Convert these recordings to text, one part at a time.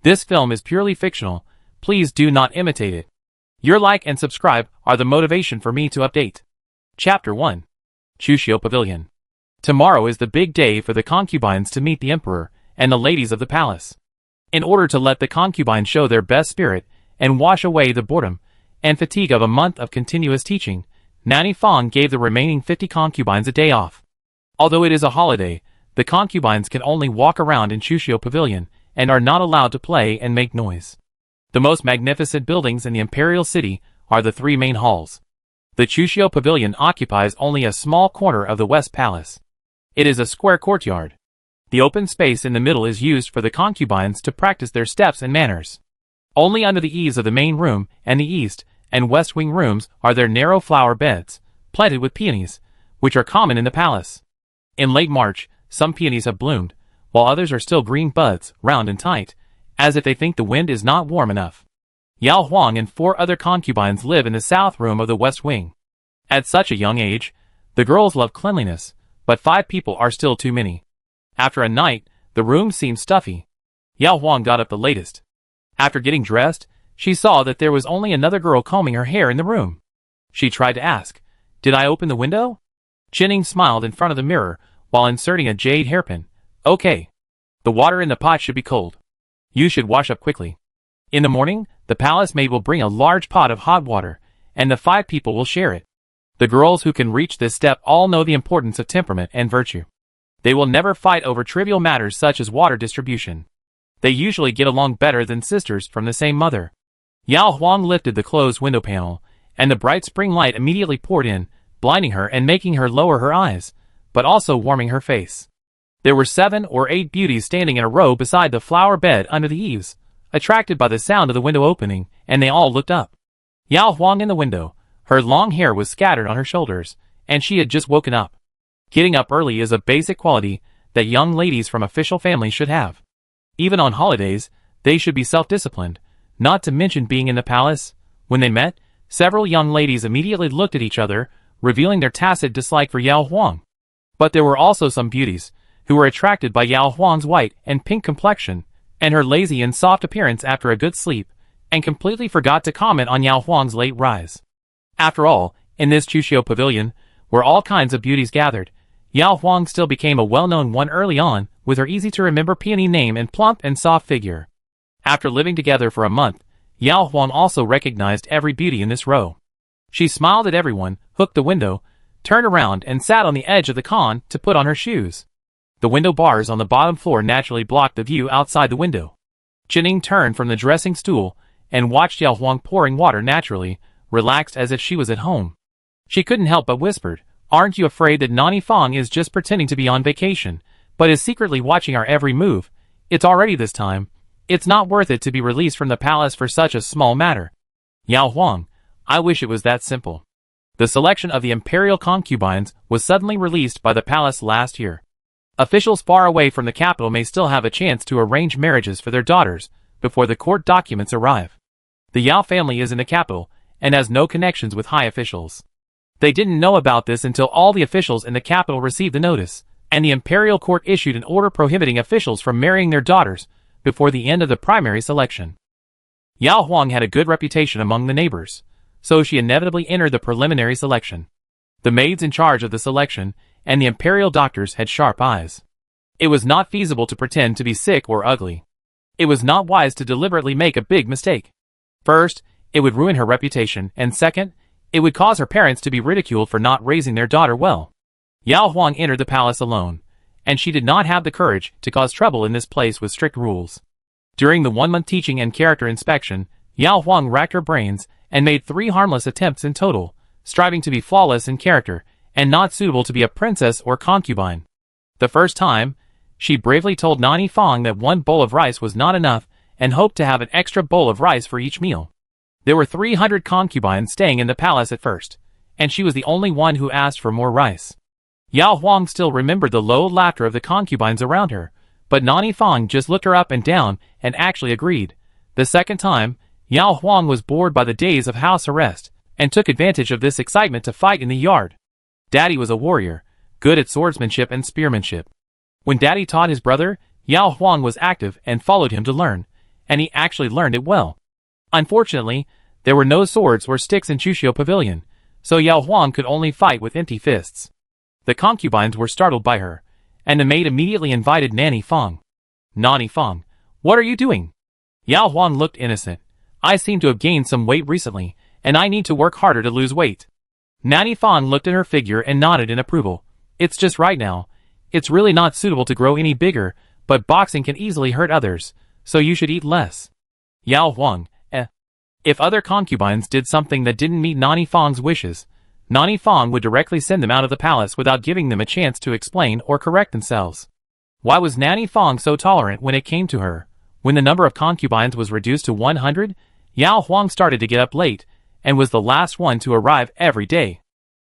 This film is purely fictional. Please do not imitate it. Your like and subscribe are the motivation for me to update. Chapter 1. Chushio Pavilion. Tomorrow is the big day for the concubines to meet the emperor and the ladies of the palace. In order to let the concubines show their best spirit and wash away the boredom and fatigue of a month of continuous teaching, Nanny Fong gave the remaining 50 concubines a day off. Although it is a holiday, the concubines can only walk around in Chushio Pavilion and are not allowed to play and make noise. The most magnificent buildings in the Imperial City are the three main halls. The Chushio Pavilion occupies only a small corner of the West Palace. It is a square courtyard. The open space in the middle is used for the concubines to practice their steps and manners. Only under the eaves of the main room and the east and west wing rooms are there narrow flower beds, planted with peonies, which are common in the palace. In late March, some peonies have bloomed, while others are still green buds, round and tight, as if they think the wind is not warm enough. Yao Huang and 4 other concubines live in the south room of the west wing. At such a young age, the girls love cleanliness, but 5 people are still too many. After a night, the room seemed stuffy. Yao Huang got up the latest. After getting dressed, she saw that there was only another girl combing her hair in the room. She tried to ask, "Did I open the window?" Chinning smiled in front of the mirror while inserting a jade hairpin. "Okay. The water in the pot should be cold. You should wash up quickly. In the morning, the palace maid will bring a large pot of hot water, and the 5 people will share it." The girls who can reach this step all know the importance of temperament and virtue. They will never fight over trivial matters such as water distribution. They usually get along better than sisters from the same mother. Yao Huang lifted the closed window panel, and the bright spring light immediately poured in, blinding her and making her lower her eyes, but also warming her face. There were 7 or 8 beauties standing in a row beside the flower bed under the eaves, attracted by the sound of the window opening, and they all looked up. Yao Huang in the window. Her long hair was scattered on her shoulders, and she had just woken up. Getting up early is a basic quality that young ladies from official families should have. Even on holidays, they should be self-disciplined, not to mention being in the palace. When they met, several young ladies immediately looked at each other, revealing their tacit dislike for Yao Huang. But there were also some beauties who were attracted by Yao Huang's white and pink complexion, and her lazy and soft appearance after a good sleep, and completely forgot to comment on Yao Huang's late rise. After all, in this Chushio Pavilion, where all kinds of beauties gathered, Yao Huang still became a well-known one early on, with her easy-to-remember peony name and plump and soft figure. After living together for a month, Yao Huang also recognized every beauty in this row. She smiled at everyone, hooked the window, turned around and sat on the edge of the con to put on her shoes. The window bars on the bottom floor naturally blocked the view outside the window. Chinning turned from the dressing stool and watched Yao Huang pouring water naturally, relaxed as if she was at home. She couldn't help but whispered, "Aren't you afraid that Nanny Fong is just pretending to be on vacation, but is secretly watching our every move? It's already this time. It's not worth it to be released from the palace for such a small matter." Yao Huang, I wish it was that simple. The selection of the Imperial concubines was suddenly released by the palace last year. Officials far away from the capital may still have a chance to arrange marriages for their daughters before the court documents arrive. The Yao family is in the capital and has no connections with high officials. They didn't know about this until all the officials in the capital received the notice, and the imperial court issued an order prohibiting officials from marrying their daughters before the end of the primary selection. Yao Huang had a good reputation among the neighbors, so she inevitably entered the preliminary selection. The maids in charge of the selection and the imperial doctors had sharp eyes. It was not feasible to pretend to be sick or ugly. It was not wise to deliberately make a big mistake. First, it would ruin her reputation, and second, it would cause her parents to be ridiculed for not raising their daughter well. Yao Huang entered the palace alone, and she did not have the courage to cause trouble in this place with strict rules. During the 1-month teaching and character inspection, Yao Huang racked her brains and made 3 harmless attempts in total, striving to be flawless in character and not suitable to be a princess or concubine. The first time, she bravely told Nanny Fong that 1 bowl of rice was not enough and hoped to have an extra bowl of rice for each meal. There were 300 concubines staying in the palace at first, and she was the only one who asked for more rice. Yao Huang still remembered the low laughter of the concubines around her, but Nanny Fong just looked her up and down and actually agreed. The second time, Yao Huang was bored by the days of house arrest and took advantage of this excitement to fight in the yard. Daddy was a warrior, good at swordsmanship and spearmanship. When Daddy taught his brother, Yao Huang was active and followed him to learn, and he actually learned it well. Unfortunately, there were no swords or sticks in Chushio Pavilion, so Yao Huang could only fight with empty fists. The concubines were startled by her, and the maid immediately invited Nanny Fong. "Nanny Fong, what are you doing?" Yao Huang looked innocent. "I seem to have gained some weight recently, and I need to work harder to lose weight." Nanny Fong looked at her figure and nodded in approval. "It's just right now. It's really not suitable to grow any bigger, but boxing can easily hurt others, so you should eat less." Yao Huang, If other concubines did something that didn't meet Nanny Fong's wishes, Nanny Fong would directly send them out of the palace without giving them a chance to explain or correct themselves. Why was Nanny Fong so tolerant when it came to her? When the number of concubines was reduced to 100, Yao Huang started to get up late, and was the last one to arrive every day.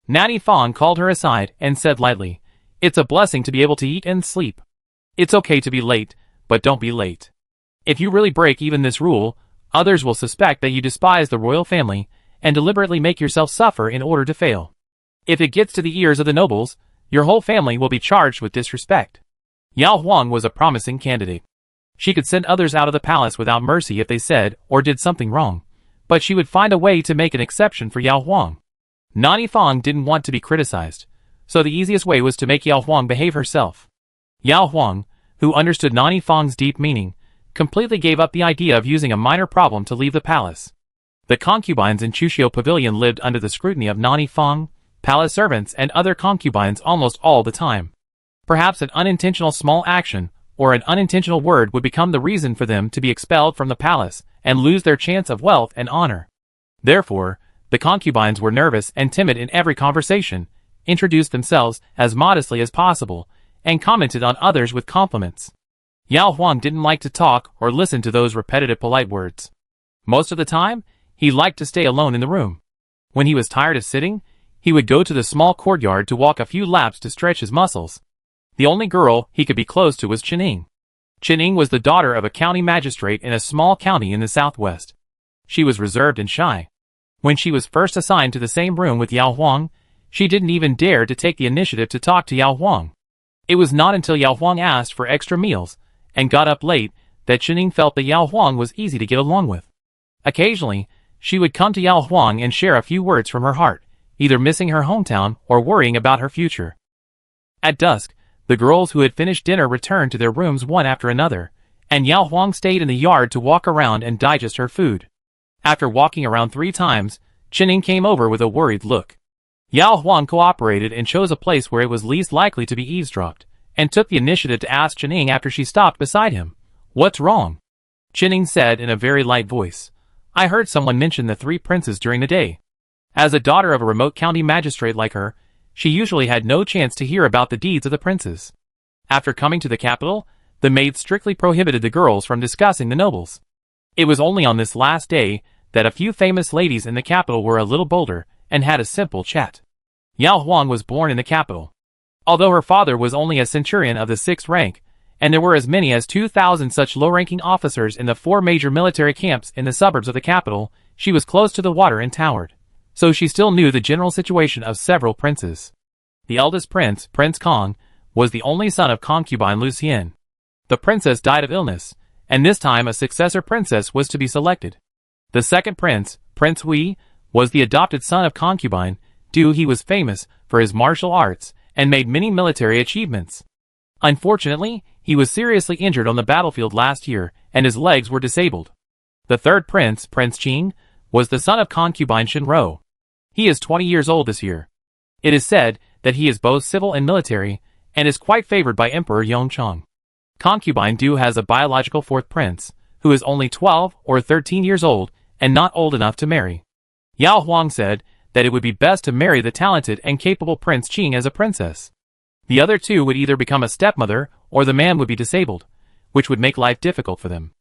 Nanny Fong called her aside and said lightly, "It's a blessing to be able to eat and sleep. It's okay to be late, but don't be late. If you really break even this rule, others will suspect that you despise the royal family and deliberately make yourself suffer in order to fail. If it gets to the ears of the nobles, your whole family will be charged with disrespect." Yao Huang was a promising candidate. She could send others out of the palace without mercy if they said or did something wrong, but she would find a way to make an exception for Yao Huang. Nanny Fong didn't want to be criticized, so the easiest way was to make Yao Huang behave herself. Yao Huang, who understood Nanny Fong's deep meaning, completely gave up the idea of using a minor problem to leave the palace. The concubines in Chushio Pavilion lived under the scrutiny of Nanny Fong, palace servants and other concubines almost all the time. Perhaps an unintentional small action or an unintentional word would become the reason for them to be expelled from the palace and lose their chance of wealth and honor. Therefore, the concubines were nervous and timid in every conversation, introduced themselves as modestly as possible, and commented on others with compliments. Yao Huang didn't like to talk or listen to those repetitive polite words. Most of the time, he liked to stay alone in the room. When he was tired of sitting, he would go to the small courtyard to walk a few laps to stretch his muscles. The only girl he could be close to was Qining. Qining was the daughter of a county magistrate in a small county in the southwest. She was reserved and shy. When she was first assigned to the same room with Yao Huang, she didn't even dare to take the initiative to talk to Yao Huang. It was not until Yao Huang asked for extra meals and got up late that Qining felt that Yao Huang was easy to get along with. Occasionally, she would come to Yao Huang and share a few words from her heart, either missing her hometown or worrying about her future. At dusk, the girls who had finished dinner returned to their rooms one after another, and Yao Huang stayed in the yard to walk around and digest her food. After walking around 3 times, Qining came over with a worried look. Yao Huang cooperated and chose a place where it was least likely to be eavesdropped, and took the initiative to ask Qining after she stopped beside him, "What's wrong?" Qining said in a very light voice, "I heard someone mention the 3 princes during the day." As a daughter of a remote county magistrate like her, she usually had no chance to hear about the deeds of the princes. After coming to the capital, the maid strictly prohibited the girls from discussing the nobles. It was only on this last day that a few famous ladies in the capital were a little bolder and had a simple chat. Yao Huang was born in the capital. Although her father was only a centurion of the 6th rank, and there were as many as 2,000 such low-ranking officers in the 4 major military camps in the suburbs of the capital, she was close to the water and towered. So she still knew the general situation of several princes. The eldest prince, Prince Kong, was the only son of concubine Lucien. The princess died of illness, and this time a successor princess was to be selected. The second prince, Prince Hui, was the adopted son of concubine Du. He was famous for his martial arts and made many military achievements. Unfortunately, he was seriously injured on the battlefield last year, and his legs were disabled. The third prince, Prince Qing, was the son of concubine Shinro. He is 20 years old this year. It is said that he is both civil and military, and is quite favored by Emperor Yongchang. Concubine Du has a biological 4th prince, who is only 12 or 13 years old and not old enough to marry. Yao Huang said that it would be best to marry the talented and capable Prince Qing as a princess. The other 2 would either become a stepmother or the man would be disabled, which would make life difficult for them.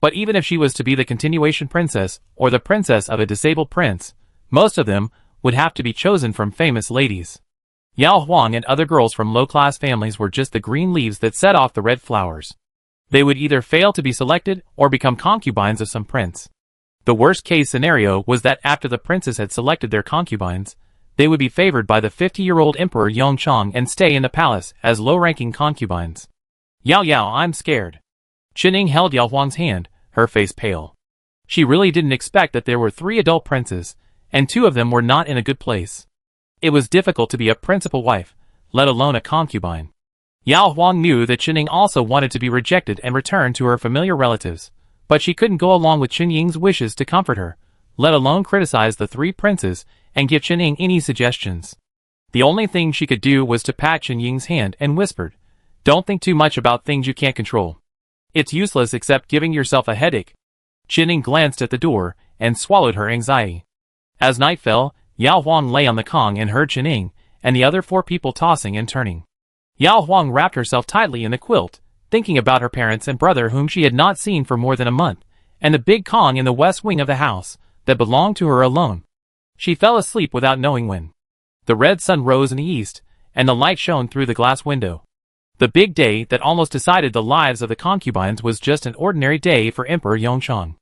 But even if she was to be the continuation princess or the princess of a disabled prince, most of them would have to be chosen from famous ladies. Yao Huang and other girls from low-class families were just the green leaves that set off the red flowers. They would either fail to be selected or become concubines of some prince. The worst-case scenario was that after the princes had selected their concubines, they would be favored by the 50-year-old Emperor Yongchang and stay in the palace as low-ranking concubines. "Yao, I'm scared." Qining held Yao Huang's hand, her face pale. She really didn't expect that there were 3 adult princes, and 2 of them were not in a good place. It was difficult to be a principal wife, let alone a concubine. Yao Huang knew that Qining also wanted to be rejected and return to her familiar relatives, but she couldn't go along with Qin Ying's wishes to comfort her, let alone criticize the 3 princes and give Qining any suggestions. The only thing she could do was to pat Qin Ying's hand and whispered, "Don't think too much about things you can't control. It's useless except giving yourself a headache." Qining glanced at the door and swallowed her anxiety. As night fell, Yao Huang lay on the Kong and heard Qining and the other 4 people tossing and turning. Yao Huang wrapped herself tightly in the quilt, thinking about her parents and brother whom she had not seen for more than a month, and the big Kong in the west wing of the house that belonged to her alone. She fell asleep without knowing when. The red sun rose in the east, and the light shone through the glass window. The big day that almost decided the lives of the concubines was just an ordinary day for Emperor Yongchang.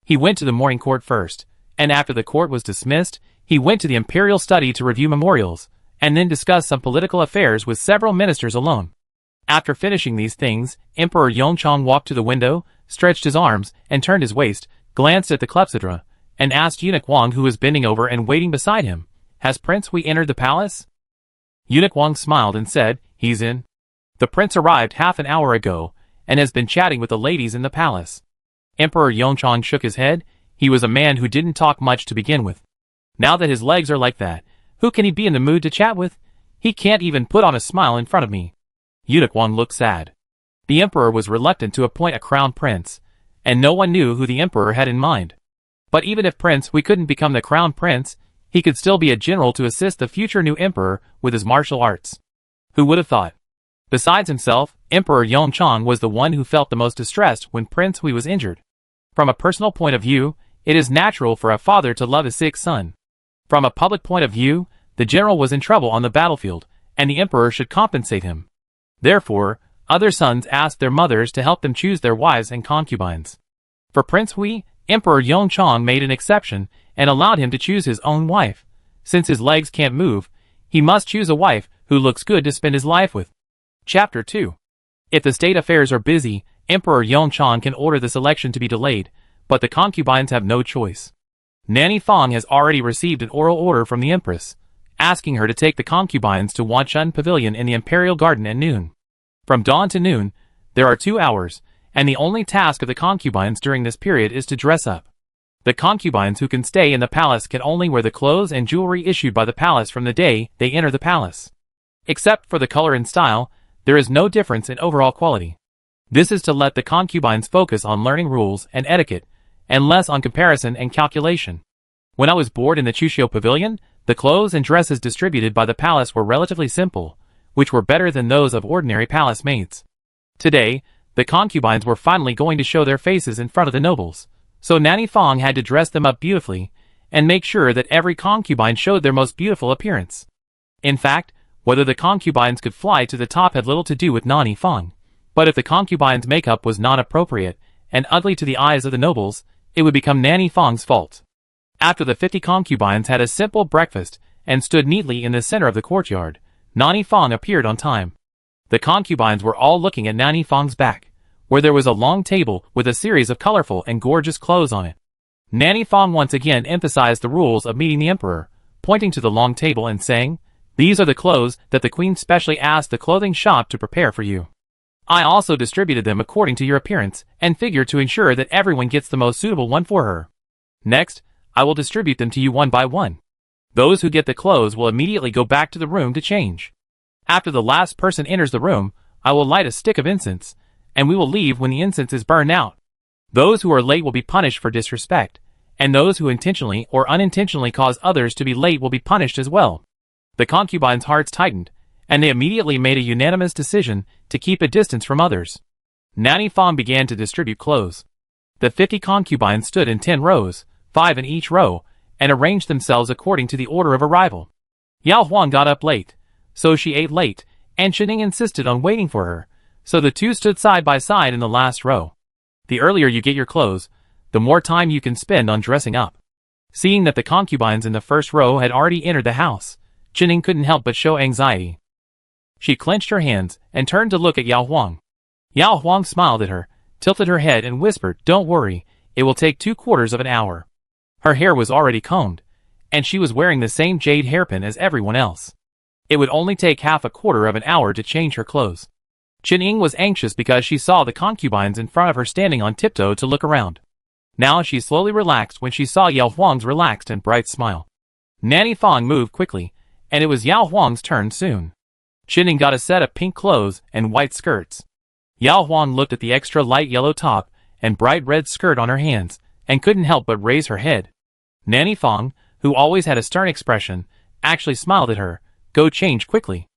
He went to the morning court first, and after the court was dismissed, he went to the Imperial study to review memorials, and then discuss some political affairs with several ministers alone. After finishing these things, Emperor Yongchang walked to the window, stretched his arms, and turned his waist, glanced at the clepsydra, and asked Eunuch Wang, who was bending over and waiting beside him, "Has Prince Hui entered the palace?" Eunuch Wang smiled and said, "He's in. The prince arrived half an hour ago, and has been chatting with the ladies in the palace." Emperor Yongchang shook his head. He was a man who didn't talk much to begin with. Now that his legs are like that, who can he be in the mood to chat with? He can't even put on a smile in front of me. Eunuch Wang looked sad. The emperor was reluctant to appoint a crown prince, and no one knew who the emperor had in mind. But even if Prince Hui couldn't become the crown prince, he could still be a general to assist the future new emperor with his martial arts. Who would have thought? Besides himself, Emperor Yongchang was the one who felt the most distressed when Prince Hui was injured. From a personal point of view, it is natural for a father to love his sick son. From a public point of view, the general was in trouble on the battlefield, and the emperor should compensate him. Therefore, other sons asked their mothers to help them choose their wives and concubines. For Prince Hui, Emperor Yongchang made an exception and allowed him to choose his own wife. Since his legs can't move, he must choose a wife who looks good to spend his life with. Chapter 2. If the state affairs are busy, Emperor Yongchang can order the selection to be delayed, but the concubines have no choice. Nanny Fong has already received an oral order from the Empress, asking her to take the concubines to Wanshan Pavilion in the Imperial Garden at noon. From dawn to noon, there are 2 hours, and the only task of the concubines during this period is to dress up. The concubines who can stay in the palace can only wear the clothes and jewelry issued by the palace from the day they enter the palace. Except for the color and style, there is no difference in overall quality. This is to let the concubines focus on learning rules and etiquette, and less on comparison and calculation. When I was bored in the Chushio Pavilion, the clothes and dresses distributed by the palace were relatively simple, which were better than those of ordinary palace maids. Today, the concubines were finally going to show their faces in front of the nobles, so Nanny Fong had to dress them up beautifully, and make sure that every concubine showed their most beautiful appearance. In fact, whether the concubines could fly to the top had little to do with Nanny Fong, but if the concubines' makeup was not appropriate and ugly to the eyes of the nobles, it would become Nanny Fong's fault. After the 50 concubines had a simple breakfast and stood neatly in the center of the courtyard, Nanny Fong appeared on time. The concubines were all looking at Nanny Fong's back, where there was a long table with a series of colorful and gorgeous clothes on it. Nanny Fong once again emphasized the rules of meeting the emperor, pointing to the long table and saying, "These are the clothes that the queen specially asked the clothing shop to prepare for you. I also distributed them according to your appearance and figure to ensure that everyone gets the most suitable one for her. Next, I will distribute them to you one by one. Those who get the clothes will immediately go back to the room to change. After the last person enters the room, I will light a stick of incense, and we will leave when the incense is burned out. Those who are late will be punished for disrespect, and those who intentionally or unintentionally cause others to be late will be punished as well." The concubines' hearts tightened, and they immediately made a unanimous decision to keep a distance from others. Nanny Fong began to distribute clothes. The 50 concubines stood in 10 rows, 5 in each row, and arranged themselves according to the order of arrival. Yao Huang got up late, so she ate late, and Qining insisted on waiting for her, so the two stood side by side in the last row. The earlier you get your clothes, the more time you can spend on dressing up. Seeing that the concubines in the first row had already entered the house, Qining couldn't help but show anxiety. She clenched her hands and turned to look at Yao Huang. Yao Huang smiled at her, tilted her head and whispered, "Don't worry, it will take 2/4 of an hour." Her hair was already combed, and she was wearing the same jade hairpin as everyone else. It would only take half a quarter of an hour to change her clothes. Qining was anxious because she saw the concubines in front of her standing on tiptoe to look around. Now she slowly relaxed when she saw Yao Huang's relaxed and bright smile. Nanny Fang moved quickly, and it was Yao Huang's turn soon. Qining got a set of pink clothes and white skirts. Yao Huang looked at the extra light yellow top and bright red skirt on her hands, and couldn't help but raise her head. Nanny Fang, who always had a stern expression, actually smiled at her. "Go change quickly."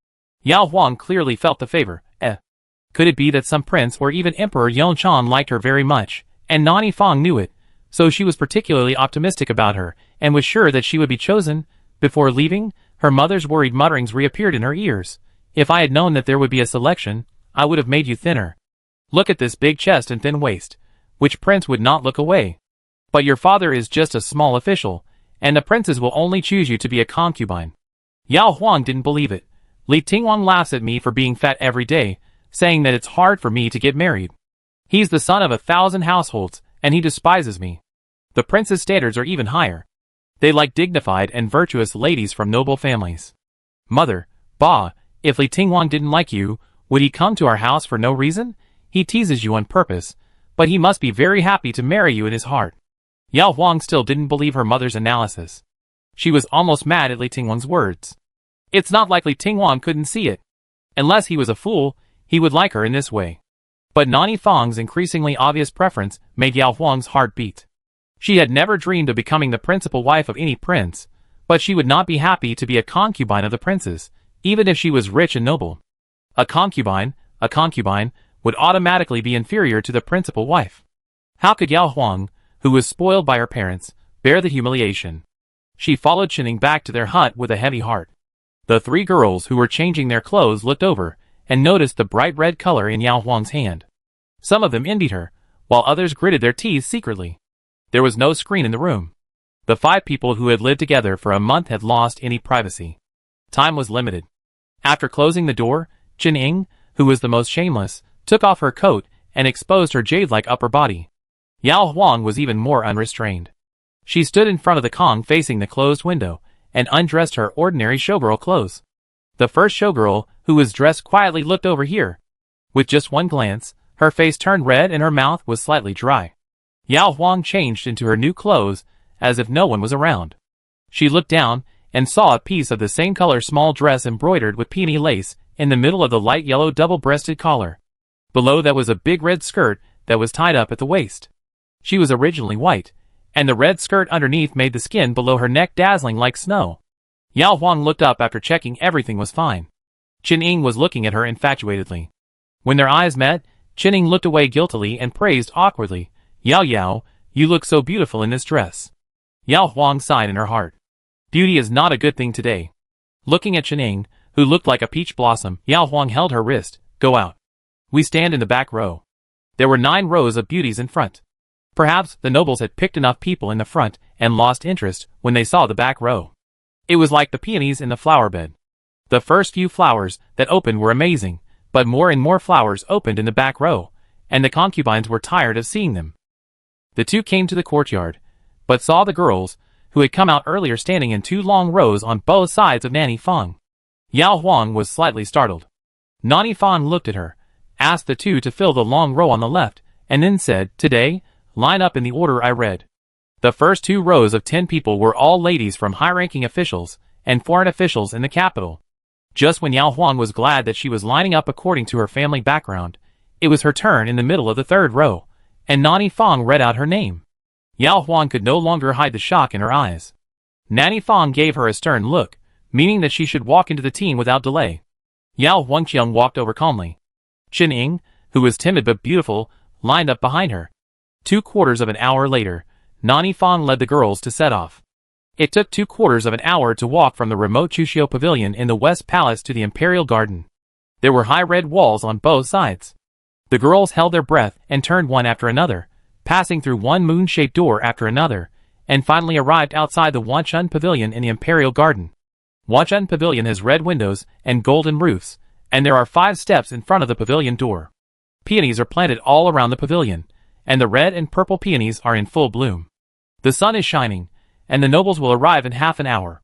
Yao Huang clearly felt the favor. Could it be that some prince or even Emperor Yongchan liked her very much, and Nanny Fang knew it, so she was particularly optimistic about her, and was sure that she would be chosen? Before leaving, her mother's worried mutterings reappeared in her ears. "If I had known that there would be a selection, I would have made you thinner. Look at this big chest and thin waist. Which prince would not look away? But your father is just a small official, and the princes will only choose you to be a concubine." Yao Huang didn't believe it. "Li Tingwang laughs at me for being fat every day, saying that it's hard for me to get married. He's the son of 1,000 households, and he despises me. The prince's standards are even higher. They like dignified and virtuous ladies from noble families. Mother, Ba, if Li Tingwang didn't like you, would he come to our house for no reason? He teases you on purpose, but he must be very happy to marry you in his heart." Yao Huang still didn't believe her mother's analysis. She was almost mad at Li Tingwang's words. It's not like Li Tingwang couldn't see it. Unless he was a fool, he would like her in this way. But Nanny Fang's increasingly obvious preference made Yao Huang's heart beat. She had never dreamed of becoming the principal wife of any prince, but she would not be happy to be a concubine of the princes, even if she was rich and noble. A concubine, would automatically be inferior to the principal wife. How could Yao Huang, who was spoiled by her parents, bear the humiliation? She followed Qining back to their hut with a heavy heart. The 3 girls who were changing their clothes looked over, and noticed the bright red color in Yao Huang's hand. Some of them envied her, while others gritted their teeth secretly. There was no screen in the room. The 5 people who had lived together for a month had lost any privacy. Time was limited. After closing the door, Qining, who was the most shameless, took off her coat and exposed her jade-like upper body. Yao Huang was even more unrestrained. She stood in front of the Kong facing the closed window, and undressed her ordinary showgirl clothes. The first showgirl, who was dressed quietly, looked over here. With just one glance, her face turned red and her mouth was slightly dry. Yao Huang changed into her new clothes, as if no one was around. She looked down, and saw a piece of the same color small dress embroidered with peony lace, in the middle of the light yellow double-breasted collar. Below that was a big red skirt, that was tied up at the waist. She was originally white, and the red skirt underneath made the skin below her neck dazzling like snow. Yao Huang looked up after checking everything was fine. Qining was looking at her infatuatedly. When their eyes met, Qining looked away guiltily and praised awkwardly, Yao, you look so beautiful in this dress." Yao Huang sighed in her heart. Beauty is not a good thing today. Looking at Qining, who looked like a peach blossom, Yao Huang held her wrist. "Go out. We stand in the back row." There were 9 rows of beauties in front. Perhaps the nobles had picked enough people in the front and lost interest when they saw the back row. It was like the peonies in the flower bed. The first few flowers that opened were amazing, but more and more flowers opened in the back row, and the concubines were tired of seeing them. The 2 came to the courtyard, but saw the girls, who had come out earlier, standing in 2 long rows on both sides of Nanny Fang. Yao Huang was slightly startled. Nanny Fang looked at her, asked the 2 to fill the long row on the left, and then said, "Today, line up in the order I read." The first 2 rows of 10 people were all ladies from high-ranking officials and foreign officials in the capital. Just when Yao Huang was glad that she was lining up according to her family background, it was her turn in the middle of the 3rd row, and Nanny Fang read out her name. Yao Huang could no longer hide the shock in her eyes. Nanny Fang gave her a stern look, meaning that she should walk into the team without delay. Yao Huangqiang walked over calmly. Qining, who was timid but beautiful, lined up behind her. 2/4 of an hour later, Nanny Fang led the girls to set off. It took 2/4 of an hour to walk from the remote Chushio Pavilion in the West Palace to the Imperial Garden. There were high red walls on both sides. The girls held their breath and turned one after another, passing through one moon-shaped door after another, and finally arrived outside the Wanchun Pavilion in the Imperial Garden. Wanchun Pavilion has red windows and golden roofs, and there are 5 steps in front of the pavilion door. Peonies are planted all around the pavilion, and the red and purple peonies are in full bloom. The sun is shining, and the nobles will arrive in half an hour.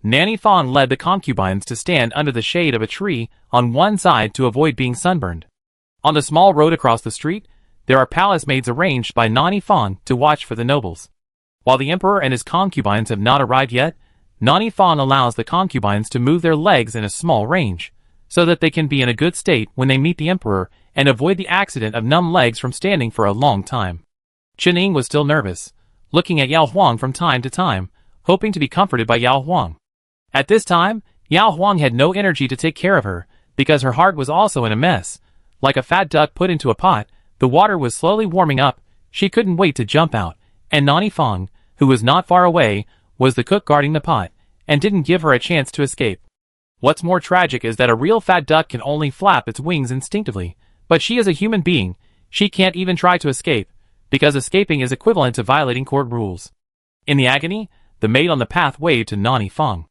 Nanny Fong led the concubines to stand under the shade of a tree on one side to avoid being sunburned. On the small road across the street, there are palace maids arranged by Nanny Fong to watch for the nobles. While the emperor and his concubines have not arrived yet, Nanny Fong allows the concubines to move their legs in a small range, so that they can be in a good state when they meet the emperor and avoid the accident of numb legs from standing for a long time. Chen Ying was still nervous, looking at Yao Huang from time to time, hoping to be comforted by Yao Huang. At this time, Yao Huang had no energy to take care of her, because her heart was also in a mess. Like a fat duck put into a pot, the water was slowly warming up. She couldn't wait to jump out, and Nanny Fong, who was not far away, was the cook guarding the pot, and didn't give her a chance to escape. What's more tragic is that a real fat duck can only flap its wings instinctively, but she is a human being. She can't even try to escape, because escaping is equivalent to violating court rules. In the agony, the maid on the path waved to Nanny Fong.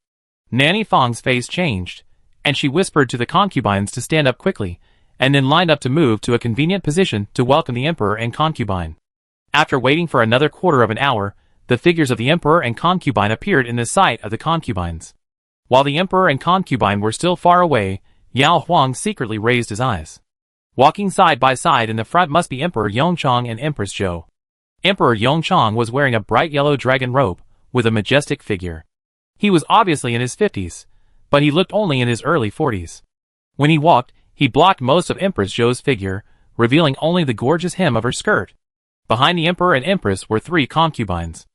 Nanny Fong's face changed, and she whispered to the concubines to stand up quickly, and then lined up to move to a convenient position to welcome the emperor and concubine. After waiting for another quarter of an hour, the figures of the emperor and concubine appeared in the sight of the concubines. While the emperor and concubine were still far away, Yao Huang secretly raised his eyes. Walking side by side in the front must be Emperor Yongchang and Empress Zhou. Emperor Yongchang was wearing a bright yellow dragon robe, with a majestic figure. He was obviously in his 50s, but he looked only in his early 40s. When he walked, he blocked most of Empress Zhou's figure, revealing only the gorgeous hem of her skirt. Behind the emperor and empress were 3 concubines.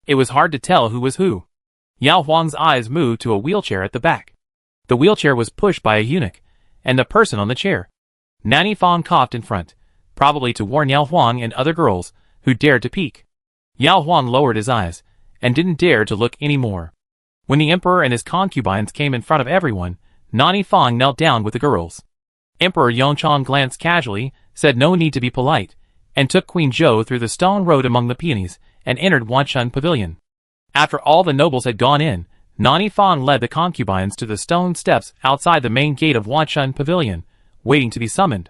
It was hard to tell who was who. Yao Huang's eyes moved to a wheelchair at the back. The wheelchair was pushed by a eunuch, and the person on the chair. Nanny Fong coughed in front, probably to warn Yao Huang and other girls who dared to peek. Yao Huang lowered his eyes, and didn't dare to look any more. When the emperor and his concubines came in front of everyone, Nanny Fong knelt down with the girls. Emperor Yongchang glanced casually, said no need to be polite, and took Queen Zhou through the stone road among the peonies, and entered Wanchun Pavilion. After all the nobles had gone in, Nanny Fong led the concubines to the stone steps outside the main gate of Wanchun Pavilion, waiting to be summoned.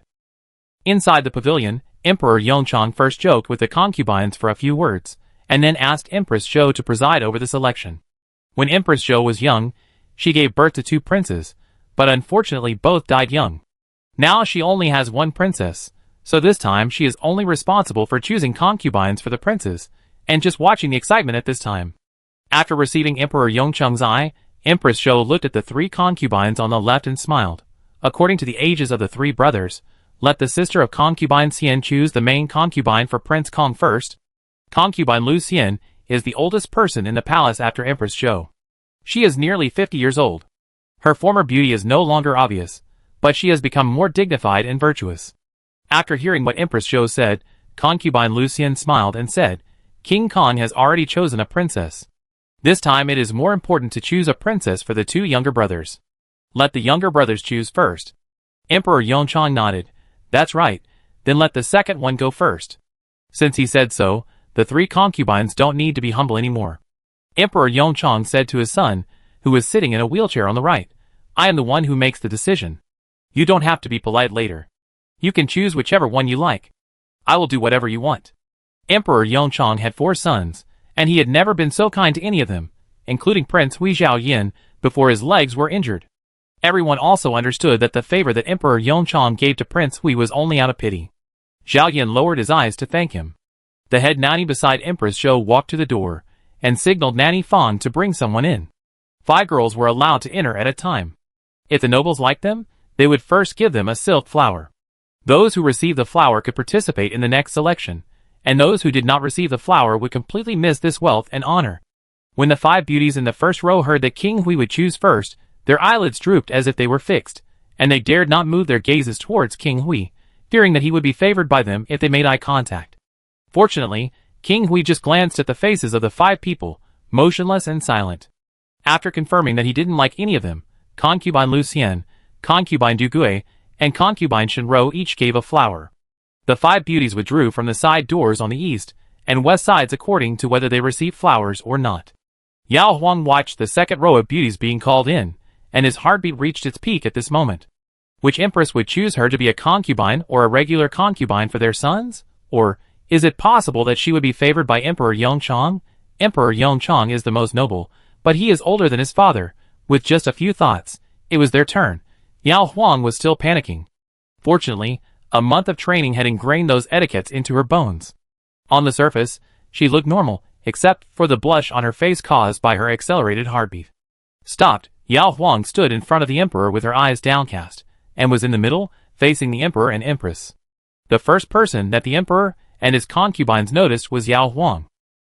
Inside the pavilion, Emperor Yongchang first joked with the concubines for a few words, and then asked Empress Zhou to preside over the selection. When Empress Zhou was young, she gave birth to 2 princes, but unfortunately both died young. Now she only has 1 princess, so this time she is only responsible for choosing concubines for the princes, and just watching the excitement at this time. After receiving Emperor Yongchang's eye, Empress Zhou looked at the 3 concubines on the left and smiled. According to the ages of the 3 brothers, let the sister of concubine Xian choose the main concubine for Prince Kong first. Concubine Lu Xian is the oldest person in the palace after Empress Zhou. She is nearly 50 years old. Her former beauty is no longer obvious, but she has become more dignified and virtuous. After hearing what Empress Zhou said, concubine Lu Xian smiled and said, King Kong has already chosen a princess. This time it is more important to choose a princess for the 2 younger brothers. Let the younger brothers choose first. Emperor Yongchang nodded. That's right, then let the second one go first. Since he said so, the 3 concubines don't need to be humble anymore. Emperor Yongchang said to his son, who was sitting in a wheelchair on the right, I am the one who makes the decision. You don't have to be polite later. You can choose whichever one you like. I will do whatever you want. Emperor Yongchang had 4 sons, and he had never been so kind to any of them, including Prince Hui Zhaoyin, before his legs were injured. Everyone also understood that the favor that Emperor Yongchang gave to Prince Hui was only out of pity. Zhaoyin lowered his eyes to thank him. The head nanny beside Empress Zhou walked to the door, and signaled Nanny Fong to bring someone in. 5 girls were allowed to enter at a time. If the nobles liked them, they would first give them a silk flower. Those who received the flower could participate in the next selection, and those who did not receive the flower would completely miss this wealth and honor. When the 5 beauties in the first row heard that King Hui would choose first, their eyelids drooped as if they were fixed, and they dared not move their gazes towards King Hui, fearing that he would be favored by them if they made eye contact. Fortunately, King Hui just glanced at the faces of the 5 people, motionless and silent. After confirming that he didn't like any of them, concubine Lu Xian, concubine Du Gui, and concubine Shen Rou each gave a flower. The 5 beauties withdrew from the side doors on the east and west sides according to whether they received flowers or not. Yao Huang watched the second row of beauties being called in, and his heartbeat reached its peak at this moment. Which empress would choose her to be a concubine or a regular concubine for their sons? Or, is it possible that she would be favored by Emperor Yongchang? Emperor Yongchang is the most noble, but he is older than his father. With just a few thoughts, it was their turn. Yao Huang was still panicking. Fortunately, a month of training had ingrained those etiquettes into her bones. On the surface, she looked normal, except for the blush on her face caused by her accelerated heartbeat. Stopped, Yao Huang stood in front of the emperor with her eyes downcast, and was in the middle, facing the emperor and empress. The first person that the emperor and his concubines noticed was Yao Huang.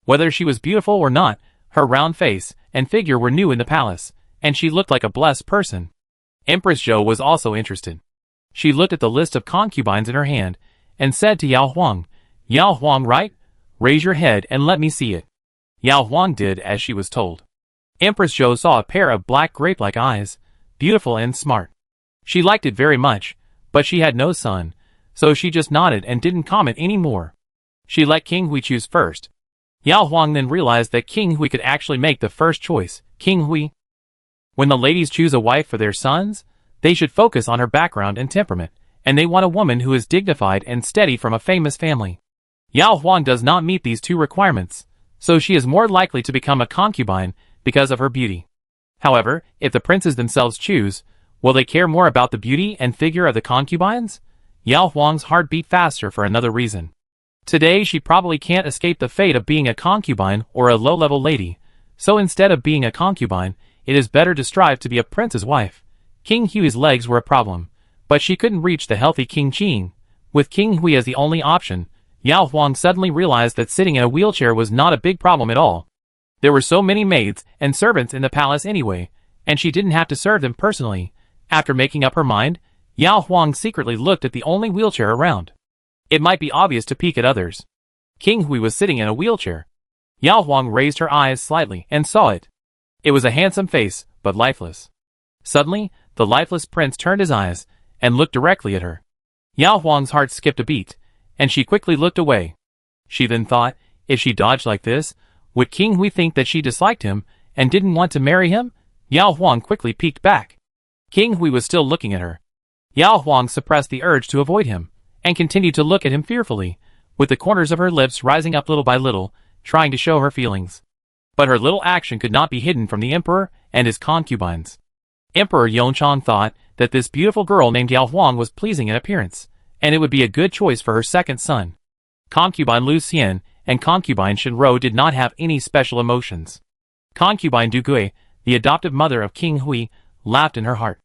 Whether she was beautiful or not, her round face and figure were new in the palace, and she looked like a blessed person. Empress Zhou was also interested. She looked at the list of concubines in her hand, and said to Yao Huang, "Yao Huang, right? Raise your head and let me see it." Yao Huang did as she was told. Empress Zhou saw a pair of black grape-like eyes, beautiful and smart. She liked it very much, but she had no son, so she just nodded and didn't comment any more. She let King Hui choose first. Yao Huang then realized that King Hui could actually make the first choice. King Hui. When the ladies choose a wife for their sons, they should focus on her background and temperament, and they want a woman who is dignified and steady from a famous family. Yao Huang does not meet these two requirements, so she is more likely to become a concubine because of her beauty. However, if the princes themselves choose, will they care more about the beauty and figure of the concubines? Yao Huang's heart beat faster for another reason. Today she probably can't escape the fate of being a concubine or a low-level lady, so instead of being a concubine, it is better to strive to be a prince's wife. King Hui's legs were a problem, but she couldn't reach the healthy King Qing. With King Hui as the only option, Yao Huang suddenly realized that sitting in a wheelchair was not a big problem at all. There were so many maids and servants in the palace anyway, and she didn't have to serve them personally. After making up her mind, Yao Huang secretly looked at the only wheelchair around. It might be obvious to peek at others. King Hui was sitting in a wheelchair. Yao Huang raised her eyes slightly and saw it. It was a handsome face, but lifeless. Suddenly, the lifeless prince turned his eyes and looked directly at her. Yao Huang's heart skipped a beat, and she quickly looked away. She then thought, if she dodged like this, would King Hui think that she disliked him and didn't want to marry him? Yao Huang quickly peeked back. King Hui was still looking at her. Yao Huang suppressed the urge to avoid him, and continued to look at him fearfully, with the corners of her lips rising up little by little, trying to show her feelings. But her little action could not be hidden from the emperor and his concubines. Emperor Yongchang thought that this beautiful girl named Yao Huang was pleasing in appearance, and it would be a good choice for her second son. Concubine Lu Xian and concubine Shen Rou did not have any special emotions. Concubine Du Gui, the adoptive mother of King Hui, laughed in her heart.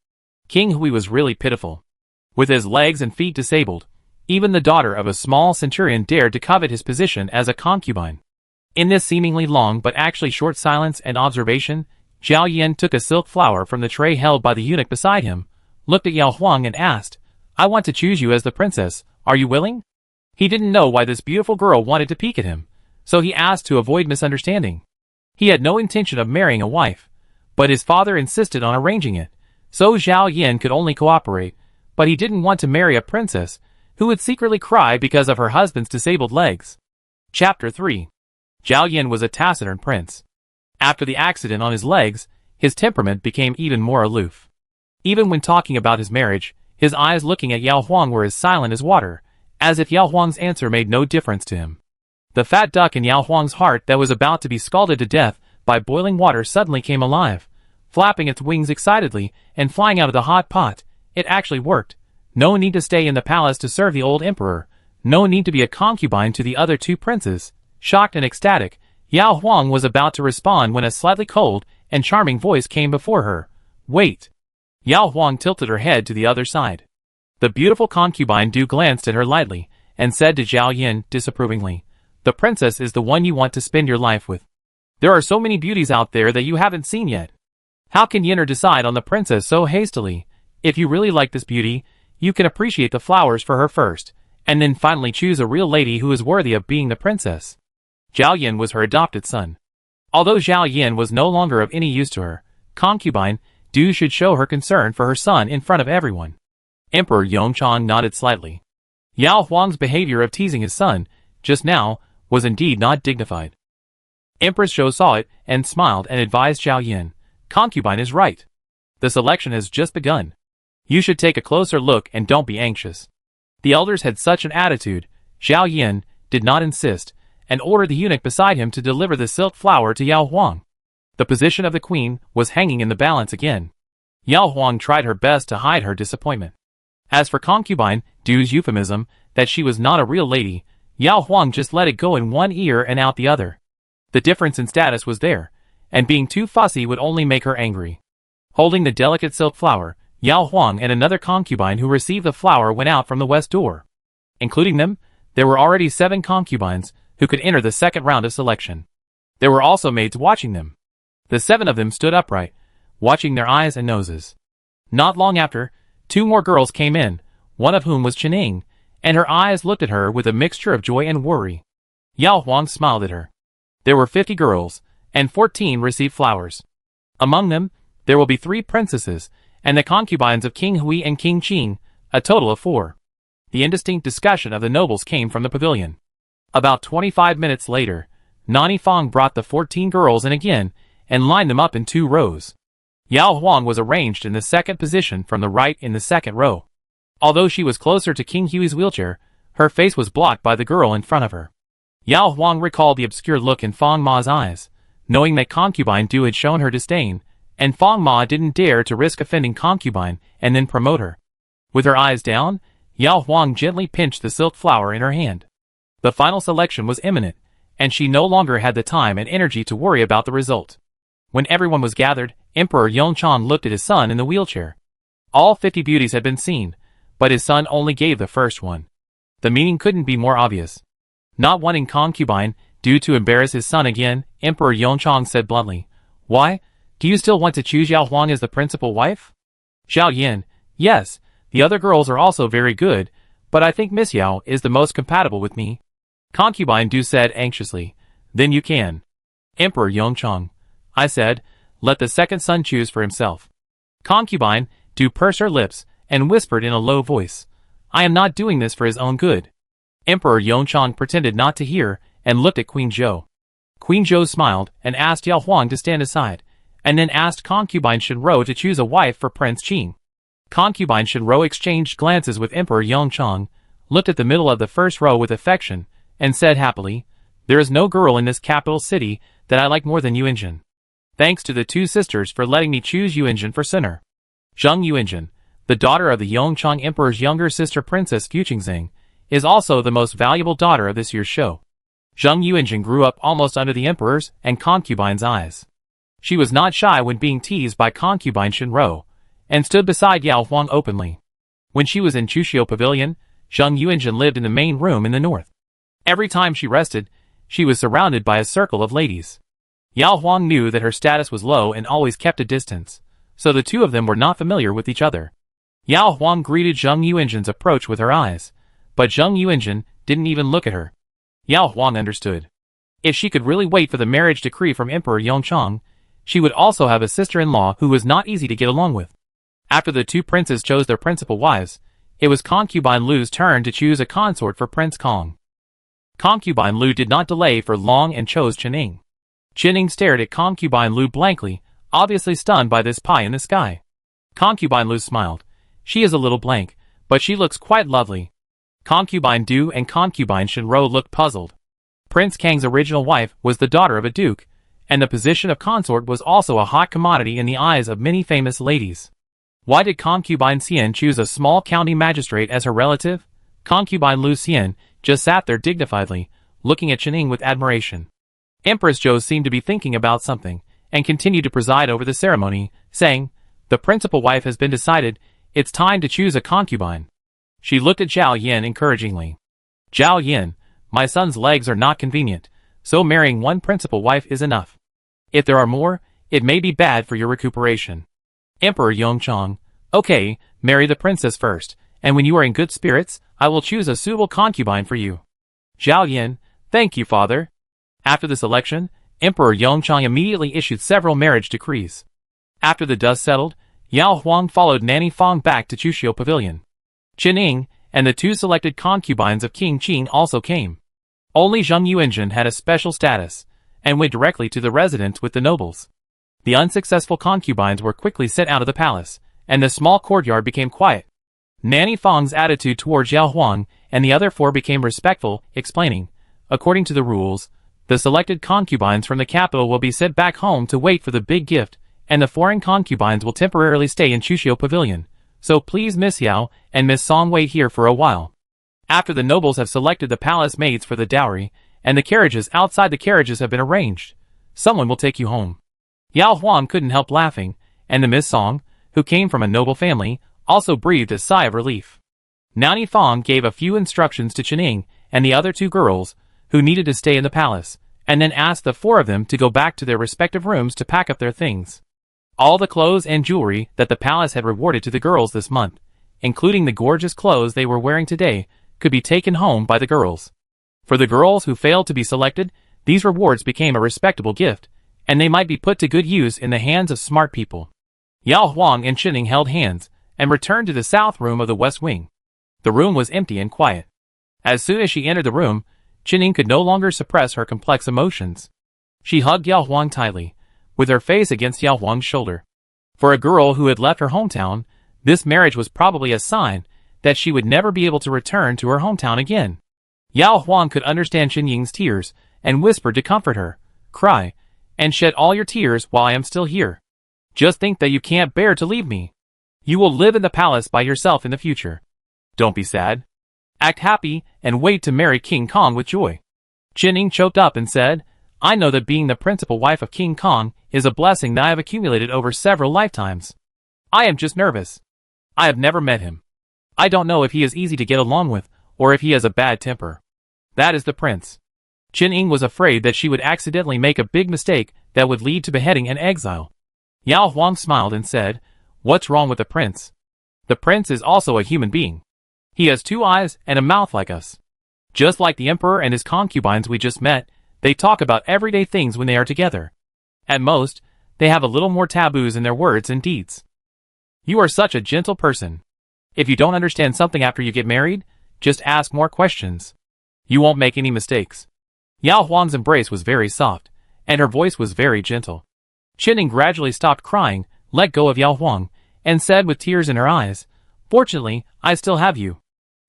King Hui was really pitiful. With his legs and feet disabled, even the daughter of a small centurion dared to covet his position as a concubine. In this seemingly long but actually short silence and observation, Zhao Yan took a silk flower from the tray held by the eunuch beside him, looked at Yao Huang and asked, "I want to choose you as the princess, are you willing?" He didn't know why this beautiful girl wanted to peek at him, so he asked to avoid misunderstanding. He had no intention of marrying a wife, but his father insisted on arranging it, so Zhao Yan could only cooperate, but he didn't want to marry a princess who would secretly cry because of her husband's disabled legs. Chapter 3. Zhao Yan was a taciturn prince. After the accident on his legs, his temperament became even more aloof. Even when talking about his marriage, his eyes looking at Yao Huang were as silent as water, as if Yao Huang's answer made no difference to him. The fat duck in Yao Huang's heart that was about to be scalded to death by boiling water suddenly came alive, flapping its wings excitedly and flying out of the hot pot. It actually worked. No need to stay in the palace to serve the old emperor. No need to be a concubine to the other two princes. Shocked and ecstatic, Yao Huang was about to respond when a slightly cold and charming voice came before her. "Wait." Yao Huang tilted her head to the other side. The beautiful concubine Du glanced at her lightly, and said to Zhao Yan disapprovingly, "The princess is the one you want to spend your life with. There are so many beauties out there that you haven't seen yet. How can Yenner decide on the princess so hastily? If you really like this beauty, you can appreciate the flowers for her first, and then finally choose a real lady who is worthy of being the princess." Zhao Yan was her adopted son. Although Zhao Yan was no longer of any use to her, concubine Du should show her concern for her son in front of everyone. Emperor Yongchang nodded slightly. Yao Huang's behavior of teasing his son, just now, was indeed not dignified. Empress Zhou saw it and smiled and advised Zhao Yan, "Concubine is right. The selection has just begun." You should take a closer look and don't be anxious. The elders had such an attitude. Zhao Yin did not insist, and ordered the eunuch beside him to deliver the silk flower to Yao Huang. The position of the queen was hanging in the balance again. Yao Huang tried her best to hide her disappointment. As for concubine Du's euphemism that she was not a real lady, Yao Huang just let it go in one ear and out the other. The difference in status was there, and being too fussy would only make her angry. Holding the delicate silk flower, Yao Huang and another concubine who received the flower went out from the west door. Including them, there were already 7 concubines who could enter the second round of selection. There were also maids watching them. The 7 of them stood upright, watching their eyes and noses. Not long after, 2 more girls came in, one of whom was Qining, and her eyes looked at her with a mixture of joy and worry. Yao Huang smiled at her. There were 50 girls, and 14 received flowers. Among them, there will be 3 princesses, and the concubines of King Hui and King Qing, a total of 4. The indistinct discussion of the nobles came from the pavilion. About 25 minutes later, Nani Fong brought the 14 girls in again, and lined them up in 2 rows. Yao Huang was arranged in the second position from the right in the second row. Although she was closer to King Hui's wheelchair, her face was blocked by the girl in front of her. Yao Huang recalled the obscure look in Fong Ma's eyes, knowing that concubine Du had shown her disdain, and Fong Ma didn't dare to risk offending concubine and then promote her. With her eyes down, Yao Huang gently pinched the silk flower in her hand. The final selection was imminent, and she no longer had the time and energy to worry about the result. When everyone was gathered, Emperor Yongchang looked at his son in the wheelchair. All 50 beauties had been seen, but his son only gave the first one. The meaning couldn't be more obvious. Not wanting concubine Du to embarrass his son again, Emperor Yongchang said bluntly, "Why? Do you still want to choose Yao Huang as the principal wife?" Zhao Yin, "Yes, the other girls are also very good, but I think Miss Yao is the most compatible with me." Concubine Du said anxiously, "Then you can." Emperor Yongchang, I said, "Let the second son choose for himself." Concubine Du pursed her lips and whispered in a low voice, "I am not doing this for his own good." Emperor Yongchang pretended not to hear and looked at Queen Zhou. Queen Zhou smiled and asked Yao Huang to stand aside, and then asked concubine Shenrou to choose a wife for Prince Qing. Concubine Shenrou exchanged glances with Emperor Yongchang, looked at the middle of the first row with affection, and said happily, "There is no girl in this capital city that I like more than Yuanjun. Thanks to the 2 sisters for letting me choose Yuanjun for Sinner." Zheng Yuanjun, the daughter of the Yongchang Emperor's younger sister Princess Fuqingxing, is also the most valuable daughter of this year's show. Zheng Yuanjun grew up almost under the Emperor's and concubine's eyes. She was not shy when being teased by concubine Shenrou, and stood beside Yao Huang openly. When she was in Chuxiu Pavilion, Zheng Yuanjun lived in the main room in the north. Every time she rested, she was surrounded by a circle of ladies. Yao Huang knew that her status was low and always kept a distance, so the 2 of them were not familiar with each other. Yao Huang greeted Zheng Yuanjun's approach with her eyes, but Zheng Yuanjun didn't even look at her. Yao Huang understood. If she could really wait for the marriage decree from Emperor Yongchang, she would also have a sister-in-law who was not easy to get along with. After the 2 princes chose their principal wives, it was concubine Lu's turn to choose a consort for Prince Kong. Concubine Lu did not delay for long and chose Qining. Qining stared at concubine Lu blankly, obviously stunned by this pie in the sky. Concubine Lu smiled. "She is a little blank, but she looks quite lovely." Concubine Du and concubine Shenrou looked puzzled. Prince Kang's original wife was the daughter of a duke, and the position of consort was also a hot commodity in the eyes of many famous ladies. Why did concubine Xian choose a small county magistrate as her relative? Concubine Lu Xian just sat there dignifiedly, looking at Qining with admiration. Empress Zhou seemed to be thinking about something, and continued to preside over the ceremony, saying, "The principal wife has been decided, it's time to choose a concubine." She looked at Zhao Yin encouragingly. "Zhao Yin, my son's legs are not convenient, so marrying one principal wife is enough. If there are more, it may be bad for your recuperation." Emperor Yongchang, "Okay, marry the princess first, and when you are in good spirits, I will choose a suitable concubine for you." Zhao Yin, "Thank you, father." After this election, Emperor Yongchang immediately issued several marriage decrees. After the dust settled, Yao Huang followed Nani Fong back to Chuxiu Pavilion. Qining and the 2 selected concubines of King Qing also came. Only Zheng Yuanjun had a special status, and went directly to the residence with the nobles. The unsuccessful concubines were quickly sent out of the palace, and the small courtyard became quiet. Nanny Fang's attitude towards Yao Huang and the other four became respectful, explaining, according to the rules, the selected concubines from the capital will be sent back home to wait for the big gift, and the foreign concubines will temporarily stay in Chushio Pavilion. So please Miss Yao and Miss Song wait here for a while. After the nobles have selected the palace maids for the dowry, and the carriages outside the carriages have been arranged, someone will take you home. Yao Huang couldn't help laughing, and the Miss Song, who came from a noble family, also breathed a sigh of relief. Nanny Fang gave a few instructions to Chening and the other two girls, who needed to stay in the palace, and then asked the four of them to go back to their respective rooms to pack up their things. All the clothes and jewelry that the palace had rewarded to the girls this month, including the gorgeous clothes they were wearing today, could be taken home by the girls. For the girls who failed to be selected, these rewards became a respectable gift, and they might be put to good use in the hands of smart people. Yao Huang and Chening held hands, and returned to the south room of the west wing. The room was empty and quiet. As soon as she entered the room, Chening could no longer suppress her complex emotions. She hugged Yao Huang tightly, with her face against Yao Huang's shoulder. For a girl who had left her hometown, this marriage was probably a sign that she would never be able to return to her hometown again. Yao Huang could understand Chenying's tears, and whispered to comfort her, "Cry, and shed all your tears while I am still here. Just think that you can't bear to leave me. You will live in the palace by yourself in the future. Don't be sad. Act happy and wait to marry King Kong with joy." Chening choked up and said, "I know that being the principal wife of King Kong is a blessing that I have accumulated over several lifetimes. I am just nervous. I have never met him. I don't know if he is easy to get along with, or if he has a bad temper. That is the prince." Chening was afraid that she would accidentally make a big mistake that would lead to beheading and exile. Yao Huang smiled and said, "What's wrong with the prince? The prince is also a human being. He has 2 eyes and a mouth like us. Just like the emperor and his concubines we just met, they talk about everyday things when they are together. At most, they have a little more taboos in their words and deeds. You are such a gentle person. If you don't understand something after you get married, just ask more questions. You won't make any mistakes." Yao Huang's embrace was very soft, and her voice was very gentle. Chening gradually stopped crying, let go of Yao Huang, and said with tears in her eyes, "Fortunately, I still have you."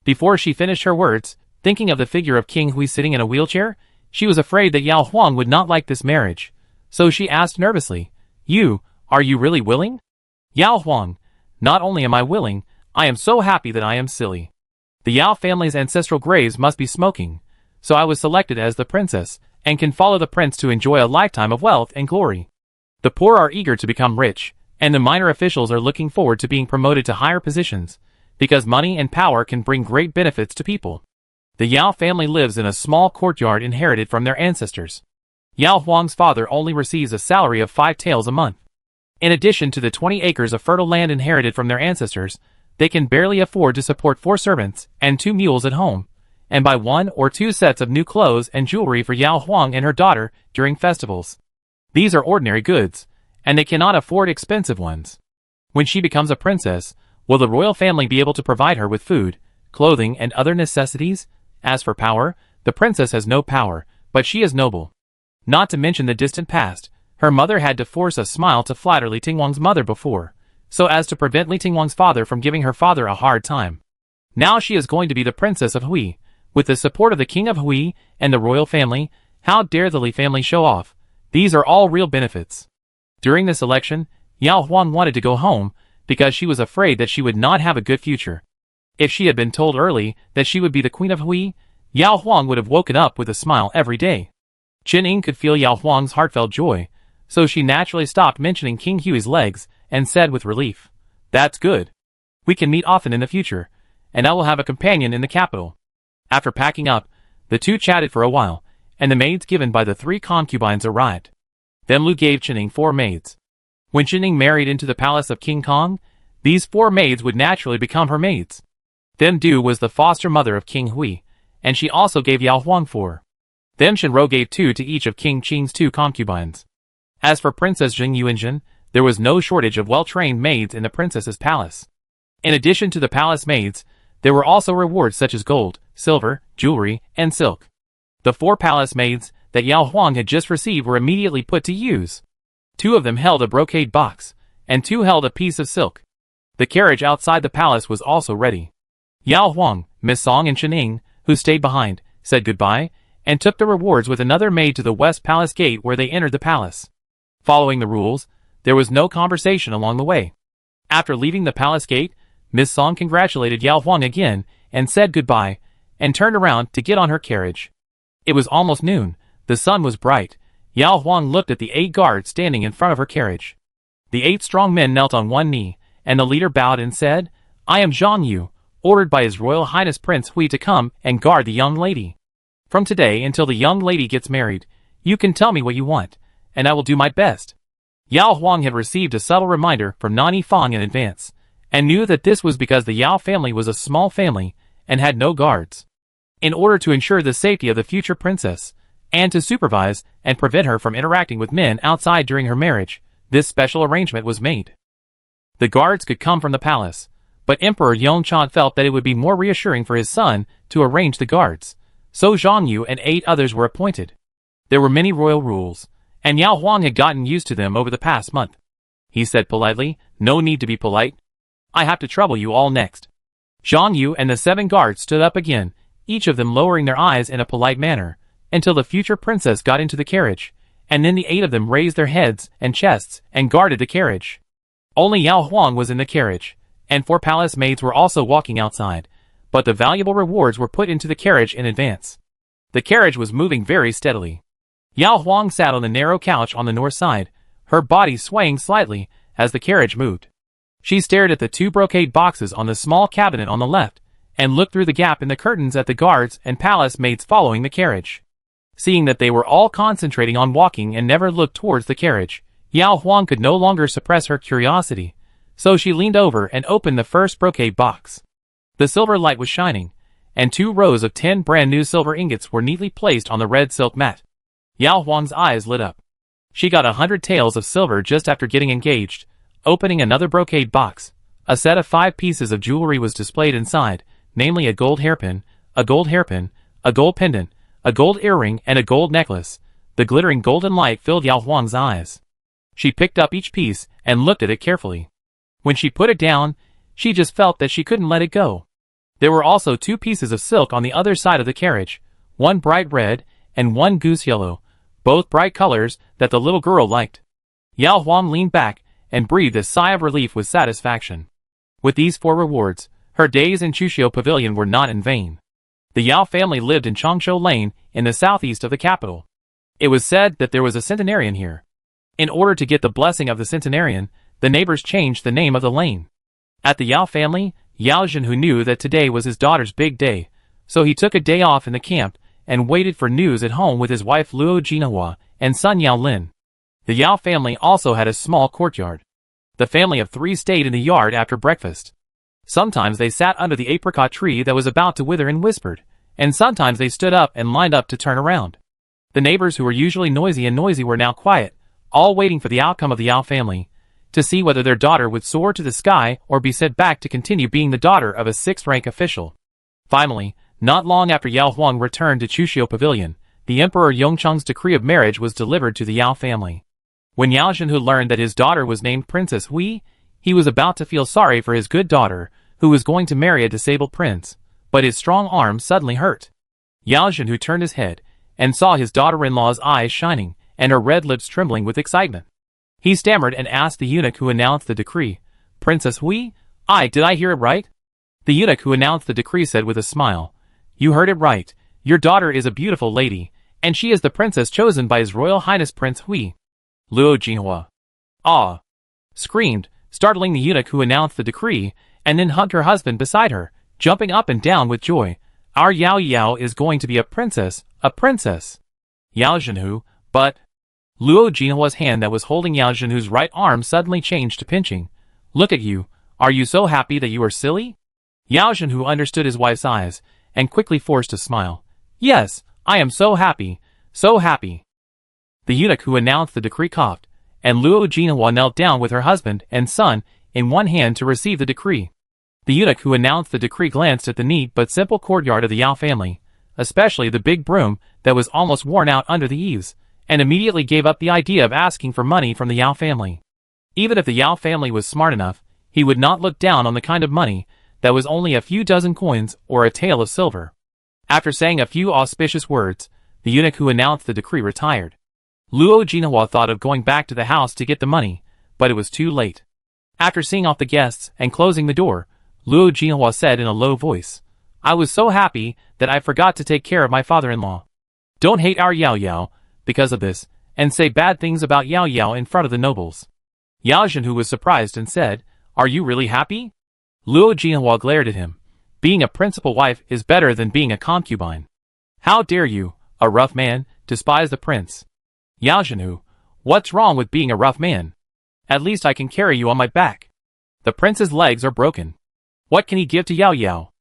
Before she finished her words, thinking of the figure of King Hui sitting in a wheelchair, she was afraid that Yao Huang would not like this marriage, so she asked nervously, Are you really willing?" "Yao Huang, not only am I willing, I am so happy that I am silly. The Yao family's ancestral graves must be smoking, so I was selected as the princess, and can follow the prince to enjoy a lifetime of wealth and glory. The poor are eager to become rich, and the minor officials are looking forward to being promoted to higher positions, because money and power can bring great benefits to people. The Yao family lives in a small courtyard inherited from their ancestors. Yao Huang's father only receives a salary of 5 taels a month. In addition to the 20 acres of fertile land inherited from their ancestors, they can barely afford to support 4 servants and 2 mules at home, and buy 1 or 2 sets of new clothes and jewelry for Yao Huang and her daughter during festivals. These are ordinary goods, and they cannot afford expensive ones. When she becomes a princess, will the royal family be able to provide her with food, clothing, and other necessities? As for power, the princess has no power, but she is noble. Not to mention the distant past, her mother had to force a smile to flatter Li Tingwang's mother before, so as to prevent Li Tingwang's father from giving her father a hard time. Now she is going to be the princess of Hui. With the support of the king of Hui and the royal family, how dare the Li family show off? These are all real benefits. During this election, Yao Huang wanted to go home, because she was afraid that she would not have a good future. If she had been told early that she would be the queen of Hui, Yao Huang would have woken up with a smile every day. Chening could feel Yao Huang's heartfelt joy, so she naturally stopped mentioning King Hui's legs, and said with relief, "That's good. We can meet often in the future, and I will have a companion in the capital." After packing up, the two chatted for a while, and the maids given by the 3 concubines arrived. Then Lu gave Chening 4 maids. When Chening married into the palace of King Kong, these 4 maids would naturally become her maids. Then Du was the foster mother of King Hui, and she also gave Yao Huang 4. Then Shenro gave 2 to each of King Qing's 2 concubines. As for Princess Jing Yuanjin, there was no shortage of well-trained maids in the princess's palace. In addition to the palace maids, there were also rewards such as gold, silver, jewelry, and silk. The 4 palace maids that Yao Huang had just received were immediately put to use. 2 of them held a brocade box, and 2 held a piece of silk. The carriage outside the palace was also ready. Yao Huang, Miss Song and Chening, who stayed behind, said goodbye, and took the rewards with another maid to the West Palace gate where they entered the palace. Following the rules, there was no conversation along the way. After leaving the palace gate, Miss Song congratulated Yao Huang again and said goodbye, and turned around to get on her carriage. It was almost noon, the sun was bright. Yao Huang looked at the 8 guards standing in front of her carriage. The 8 strong men knelt on one knee, and the leader bowed and said, "I am Zhang Yu, ordered by His Royal Highness Prince Hui to come and guard the young lady. From today until the young lady gets married, you can tell me what you want, and I will do my best." Yao Huang had received a subtle reminder from Nani Fang in advance, and knew that this was because the Yao family was a small family and had no guards. In order to ensure the safety of the future princess, and to supervise and prevent her from interacting with men outside during her marriage, this special arrangement was made. The guards could come from the palace, but Emperor Yongchang felt that it would be more reassuring for his son to arrange the guards, so Zhang Yu and 8 others were appointed. There were many royal rules, and Yao Huang had gotten used to them over the past month. He said politely, "No need to be polite. I have to trouble you all next." Zhang Yu and the 7 guards stood up again, each of them lowering their eyes in a polite manner, until the future princess got into the carriage, and then the 8 of them raised their heads and chests and guarded the carriage. Only Yao Huang was in the carriage, and 4 palace maids were also walking outside, but the valuable rewards were put into the carriage in advance. The carriage was moving very steadily. Yao Huang sat on the narrow couch on the north side, her body swaying slightly as the carriage moved. She stared at the 2 brocade boxes on the small cabinet on the left, and looked through the gap in the curtains at the guards and palace maids following the carriage. Seeing that they were all concentrating on walking and never looked towards the carriage, Yao Huang could no longer suppress her curiosity, so she leaned over and opened the first brocade box. The silver light was shining, and 2 rows of 10 brand new silver ingots were neatly placed on the red silk mat. Yao Huang's eyes lit up. She got 100 taels of silver just after getting engaged. Opening another brocade box, a set of 5 pieces of jewelry was displayed inside, namely a gold hairpin, a gold pendant, a gold earring, and a gold necklace. The glittering golden light filled Yao Huang's eyes. She picked up each piece and looked at it carefully. When she put it down, she just felt that she couldn't let it go. There were also 2 pieces of silk on the other side of the carriage, one bright red and one goose yellow, both bright colors that the little girl liked. Yao Huang leaned back and breathed a sigh of relief with satisfaction. With these 4 rewards, her days in Chushio Pavilion were not in vain. The Yao family lived in Chongshou Lane in the southeast of the capital. It was said that there was a centenarian here. In order to get the blessing of the centenarian, the neighbors changed the name of the lane. At the Yao family, Yao Zhenhu knew that today was his daughter's big day, so he took a day off in the camp and waited for news at home with his wife Luo Jinhua and son Yao Lin. The Yao family also had a small courtyard. The family of 3 stayed in the yard after breakfast. Sometimes they sat under the apricot tree that was about to wither and whispered, and sometimes they stood up and lined up to turn around. The neighbors who were usually noisy were now quiet, all waiting for the outcome of the Yao family, to see whether their daughter would soar to the sky or be sent back to continue being the daughter of a 6th-rank official. Finally, not long after Yao Huang returned to Chushio Pavilion, the Emperor Yongchang's decree of marriage was delivered to the Yao family. When Yao Zhenhu learned that his daughter was named Princess Hui, he was about to feel sorry for his good daughter, who was going to marry a disabled prince, but his strong arm suddenly hurt. Yao Zhenhu turned his head, and saw his daughter-in-law's eyes shining, and her red lips trembling with excitement. He stammered and asked the eunuch who announced the decree, "Princess Hui? Did I hear it right?" The eunuch who announced the decree said with a smile, "You heard it right. Your daughter is a beautiful lady, and she is the princess chosen by His Royal Highness Prince Hui." Luo Jinhua screamed, startling the eunuch who announced the decree, and then hugged her husband beside her, jumping up and down with joy. "Our Yao Yao is going to be a princess, a princess." Yao Zhenhu, but... Luo Jinhua's hand that was holding Yao Zhenhu's right arm suddenly changed to pinching. "Look at you. Are you so happy that you are silly?" Yao Zhenhu understood his wife's eyes, and quickly forced a smile. "Yes, I am so happy, so happy." The eunuch who announced the decree coughed, and Luo Jinhua knelt down with her husband and son in one hand to receive the decree. The eunuch who announced the decree glanced at the neat but simple courtyard of the Yao family, especially the big broom that was almost worn out under the eaves, and immediately gave up the idea of asking for money from the Yao family. Even if the Yao family was smart enough, He would not look down on the kind of money that was only a few dozen coins or a tael of silver. After saying a few auspicious words, the eunuch who announced the decree retired. Luo Jinhua thought of going back to the house to get the money, but it was too late. After seeing off the guests and closing the door, Luo Jinhua said in a low voice, "I was so happy that I forgot to take care of my father-in-law. Don't hate our Yao Yao because of this, and say bad things about Yao Yao in front of the nobles." Yao Zhenhu was surprised and said, "Are you really happy?" Luo Jinhua glared at him. "Being a principal wife is better than being a concubine. How dare you, a rough man, despise the prince?" Yao Zhenhu, "What's wrong with being a rough man? At least I can carry you on my back. The prince's legs are broken. What can he give to Yao Yao?"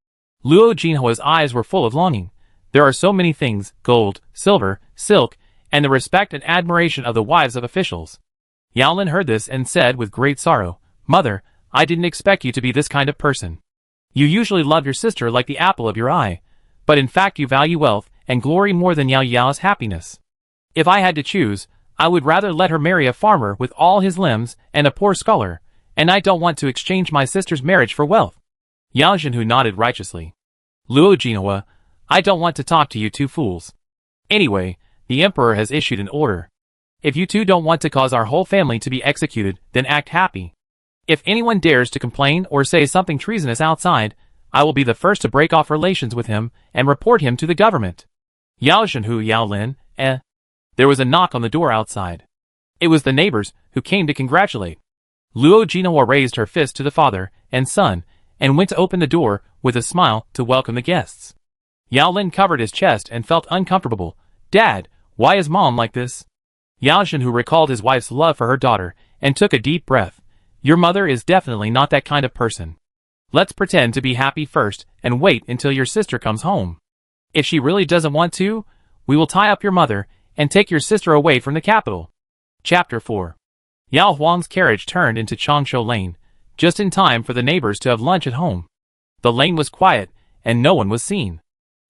Luo Jinhua's eyes were full of longing. There are so many things, gold, silver, silk, and the respect and admiration of the wives of officials. Yao Lin heard this and said with great sorrow, "Mother, I didn't expect you to be this kind of person. You usually love your sister like the apple of your eye, but in fact you value wealth and glory more than Yao Yao's happiness. If I had to choose, I would rather let her marry a farmer with all his limbs and a poor scholar, and I don't want to exchange my sister's marriage for wealth." Yao Zhenhu nodded righteously. "Luo Jinhua, I don't want to talk to you two fools. Anyway, the emperor has issued an order. If you two don't want to cause our whole family to be executed, then act happy. If anyone dares to complain or say something treasonous outside, I will be the first to break off relations with him and report him to the government." Yao Zhenhu, Yao Lin, There was a knock on the door outside. It was the neighbors who came to congratulate. Luo Jinhua raised her fist to the father and son and went to open the door with a smile to welcome the guests. Yao Lin covered his chest and felt uncomfortable. "Dad, why is mom like this?" Yao Zhenhu recalled his wife's love for her daughter and took a deep breath. "Your mother is definitely not that kind of person. Let's pretend to be happy first and wait until your sister comes home. If she really doesn't want to, we will tie up your mother and take your sister away from the capital." Chapter 4. Yao Huang's carriage turned into Changshu Lane, just in time for the neighbors to have lunch at home. The lane was quiet, and no one was seen.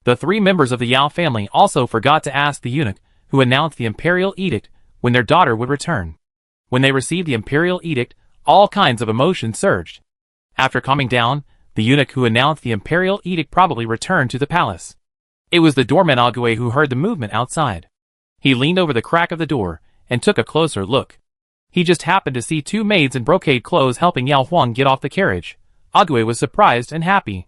The three members of the Yao family also forgot to ask the eunuch who announced the Imperial edict when their daughter would return. When they received the Imperial edict, all kinds of emotions surged. After calming down, the eunuch who announced the Imperial edict probably returned to the palace. It was the doorman Ague who heard the movement outside. He leaned over the crack of the door and took a closer look. He just happened to see two maids in brocade clothes helping Yao Huang get off the carriage. Ague was surprised and happy.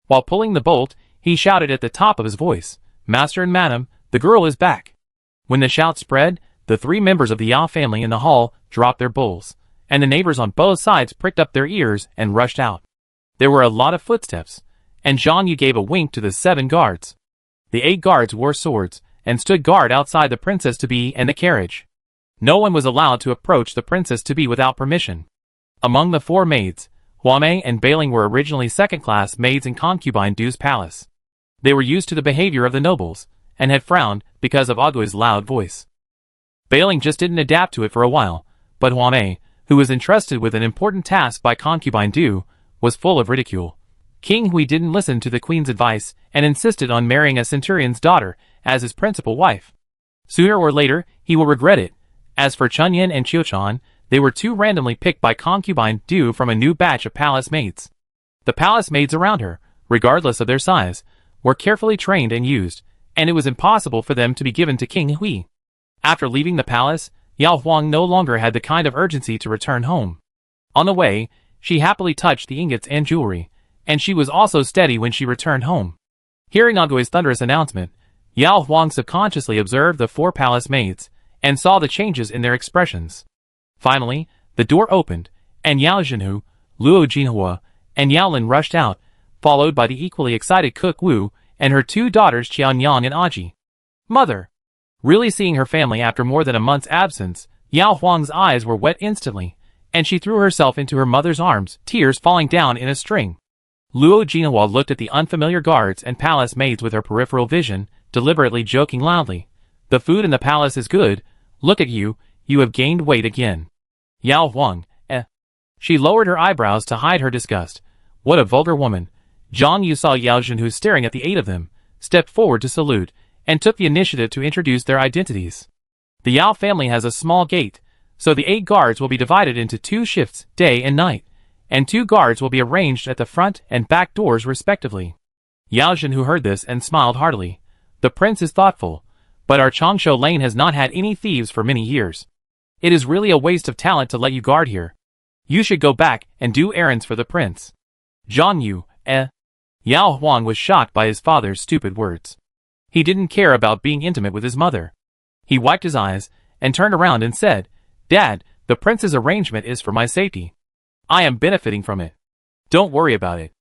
While pulling the bolt, he shouted at the top of his voice, "Master and madam, the girl is back." When the shout spread, the three members of the Yao family in the hall dropped their bowls, and the neighbors on both sides pricked up their ears and rushed out. There were a lot of footsteps, and Zhang Yu gave a wink to the 7 guards. The 8 guards wore swords and stood guard outside the princess-to-be and the carriage. No one was allowed to approach the princess-to-be without permission. Among the 4 maids, Huamei and Bailing were originally second-class maids in concubine Du's palace. They were used to the behavior of the nobles, and had frowned because of Ague's loud voice. Bailing just didn't adapt to it for a while, but Huamei, who was entrusted with an important task by concubine Du, was full of ridicule. King Hui didn't listen to the queen's advice and insisted on marrying a centurion's daughter as his principal wife. Sooner or later, he will regret it. As for Chunyan and Qiuchan, they were 2 randomly picked by concubine Du from a new batch of palace maids. The palace maids around her, regardless of their size, were carefully trained and used, and it was impossible for them to be given to King Hui. After leaving the palace, Yao Huang no longer had the kind of urgency to return home. On the way, she happily touched the ingots and jewelry, and she was also steady when she returned home. Hearing Ague's thunderous announcement, Yao Huang subconsciously observed the 4 palace maids, and saw the changes in their expressions. Finally, the door opened, and Yao Zhenhu, Luo Jinhua, and Yao Lin rushed out, followed by the equally excited Cook Wu and her 2 daughters Qianyang and Aji. "Mother!" Really seeing her family after more than a month's absence, Yao Huang's eyes were wet instantly, and she threw herself into her mother's arms, tears falling down in a string. Luo Jinhua looked at the unfamiliar guards and palace maids with her peripheral vision, deliberately joking loudly, "The food in the palace is good. Look at you, you have gained weight again." Yao Huang, She lowered her eyebrows to hide her disgust. What a vulgar woman. Zhang Yu saw Yao Zhenhu staring at the 8 of them, stepped forward to salute, and took the initiative to introduce their identities. The Yao family has a small gate, so the 8 guards will be divided into 2 shifts, day and night, and 2 guards will be arranged at the front and back doors respectively. Yao Zhenhu heard this and smiled heartily. The prince is thoughtful, but our Changshu lane has not had any thieves for many years. It is really a waste of talent to let you guard here. You should go back and do errands for the prince. Zhang Yu, Yao Huang was shocked by his father's stupid words. He didn't care about being intimate with his mother. He wiped his eyes and turned around and said, Dad, the prince's arrangement is for my safety. I am benefiting from it. Don't worry about it.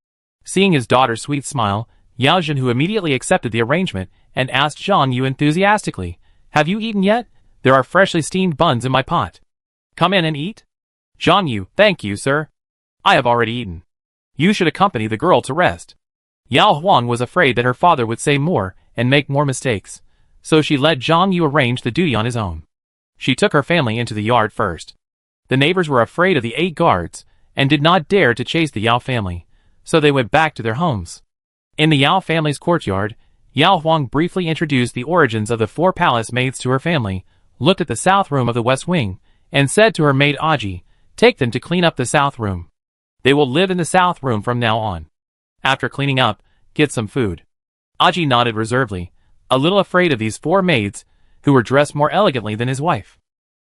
Seeing his daughter's sweet smile, Yao Zhenhu immediately accepted the arrangement and asked Zhang Yu enthusiastically, Have you eaten yet? There are freshly steamed buns in my pot. Come in and eat. Zhang Yu, thank you, sir. I have already eaten. You should accompany the girl to rest. Yao Huang was afraid that her father would say more and make more mistakes, so she let Zhang Yu arrange the duty on his own. She took her family into the yard first. The neighbors were afraid of the 8 guards and did not dare to chase the Yao family, so they went back to their homes. In the Yao family's courtyard, Yao Huang briefly introduced the origins of the 4 palace maids to her family, looked at the south room of the west wing, and said to her maid Aji, Take them to clean up the south room. They will live in the south room from now on. After cleaning up, get some food. Aji nodded reservedly, a little afraid of these 4 maids, who were dressed more elegantly than his wife.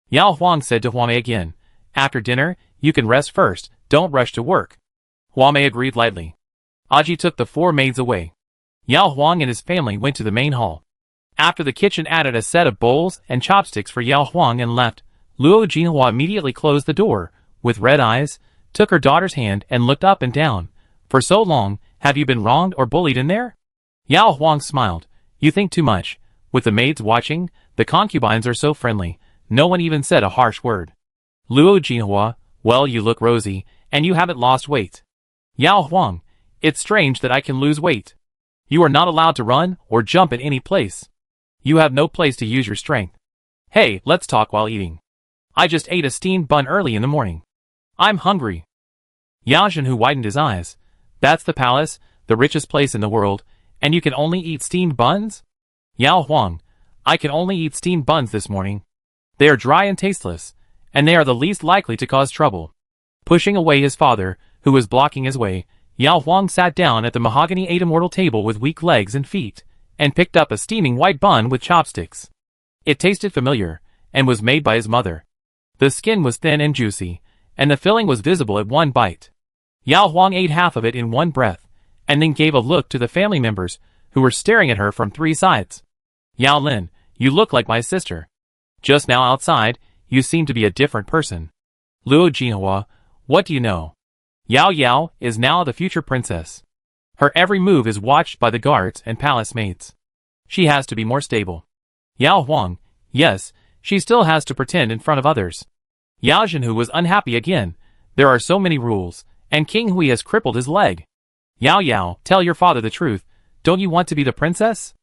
Yao Huang said to Huamei again, After dinner, you can rest first, don't rush to work. Huamei agreed lightly. Aji took the 4 maids away. Yao Huang and his family went to the main hall. After the kitchen added a set of bowls and chopsticks for Yao Huang and left, Luo Jinhua immediately closed the door, with red eyes, took her daughter's hand and looked up and down. For so long, have you been wronged or bullied in there? Yao Huang smiled. You think too much. With the maids watching, the concubines are so friendly, no one even said a harsh word. Luo Jinhua, well, you look rosy, and you haven't lost weight. Yao Huang, it's strange that I can lose weight. You are not allowed to run or jump in any place. You have no place to use your strength. Hey, let's talk while eating. I just ate a steamed bun early in the morning. I'm hungry. Yao Zhenhu widened his eyes. That's the palace, the richest place in the world, and you can only eat steamed buns? Yao Huang, I can only eat steamed buns this morning. They are dry and tasteless, and they are the least likely to cause trouble. Pushing away his father, who was blocking his way, Yao Huang sat down at the mahogany 8 immortal table with weak legs and feet, and picked up a steaming white bun with chopsticks. It tasted familiar, and was made by his mother. The skin was thin and juicy, and the filling was visible at one bite. Yao Huang ate half of it in one breath, and then gave a look to the family members, who were staring at her from 3 sides. Yao Lin, you look like my sister. Just now outside, you seem to be a different person. Luo Jinhua, what do you know? Yao Yao is now the future princess. Her every move is watched by the guards and palace maids. She has to be more stable. Yao Huang, yes, she still has to pretend in front of others. Yao Zhenhu was unhappy again. There are so many rules, and King Hui has crippled his leg. Yao Yao, tell your father the truth. Don't you want to be the princess?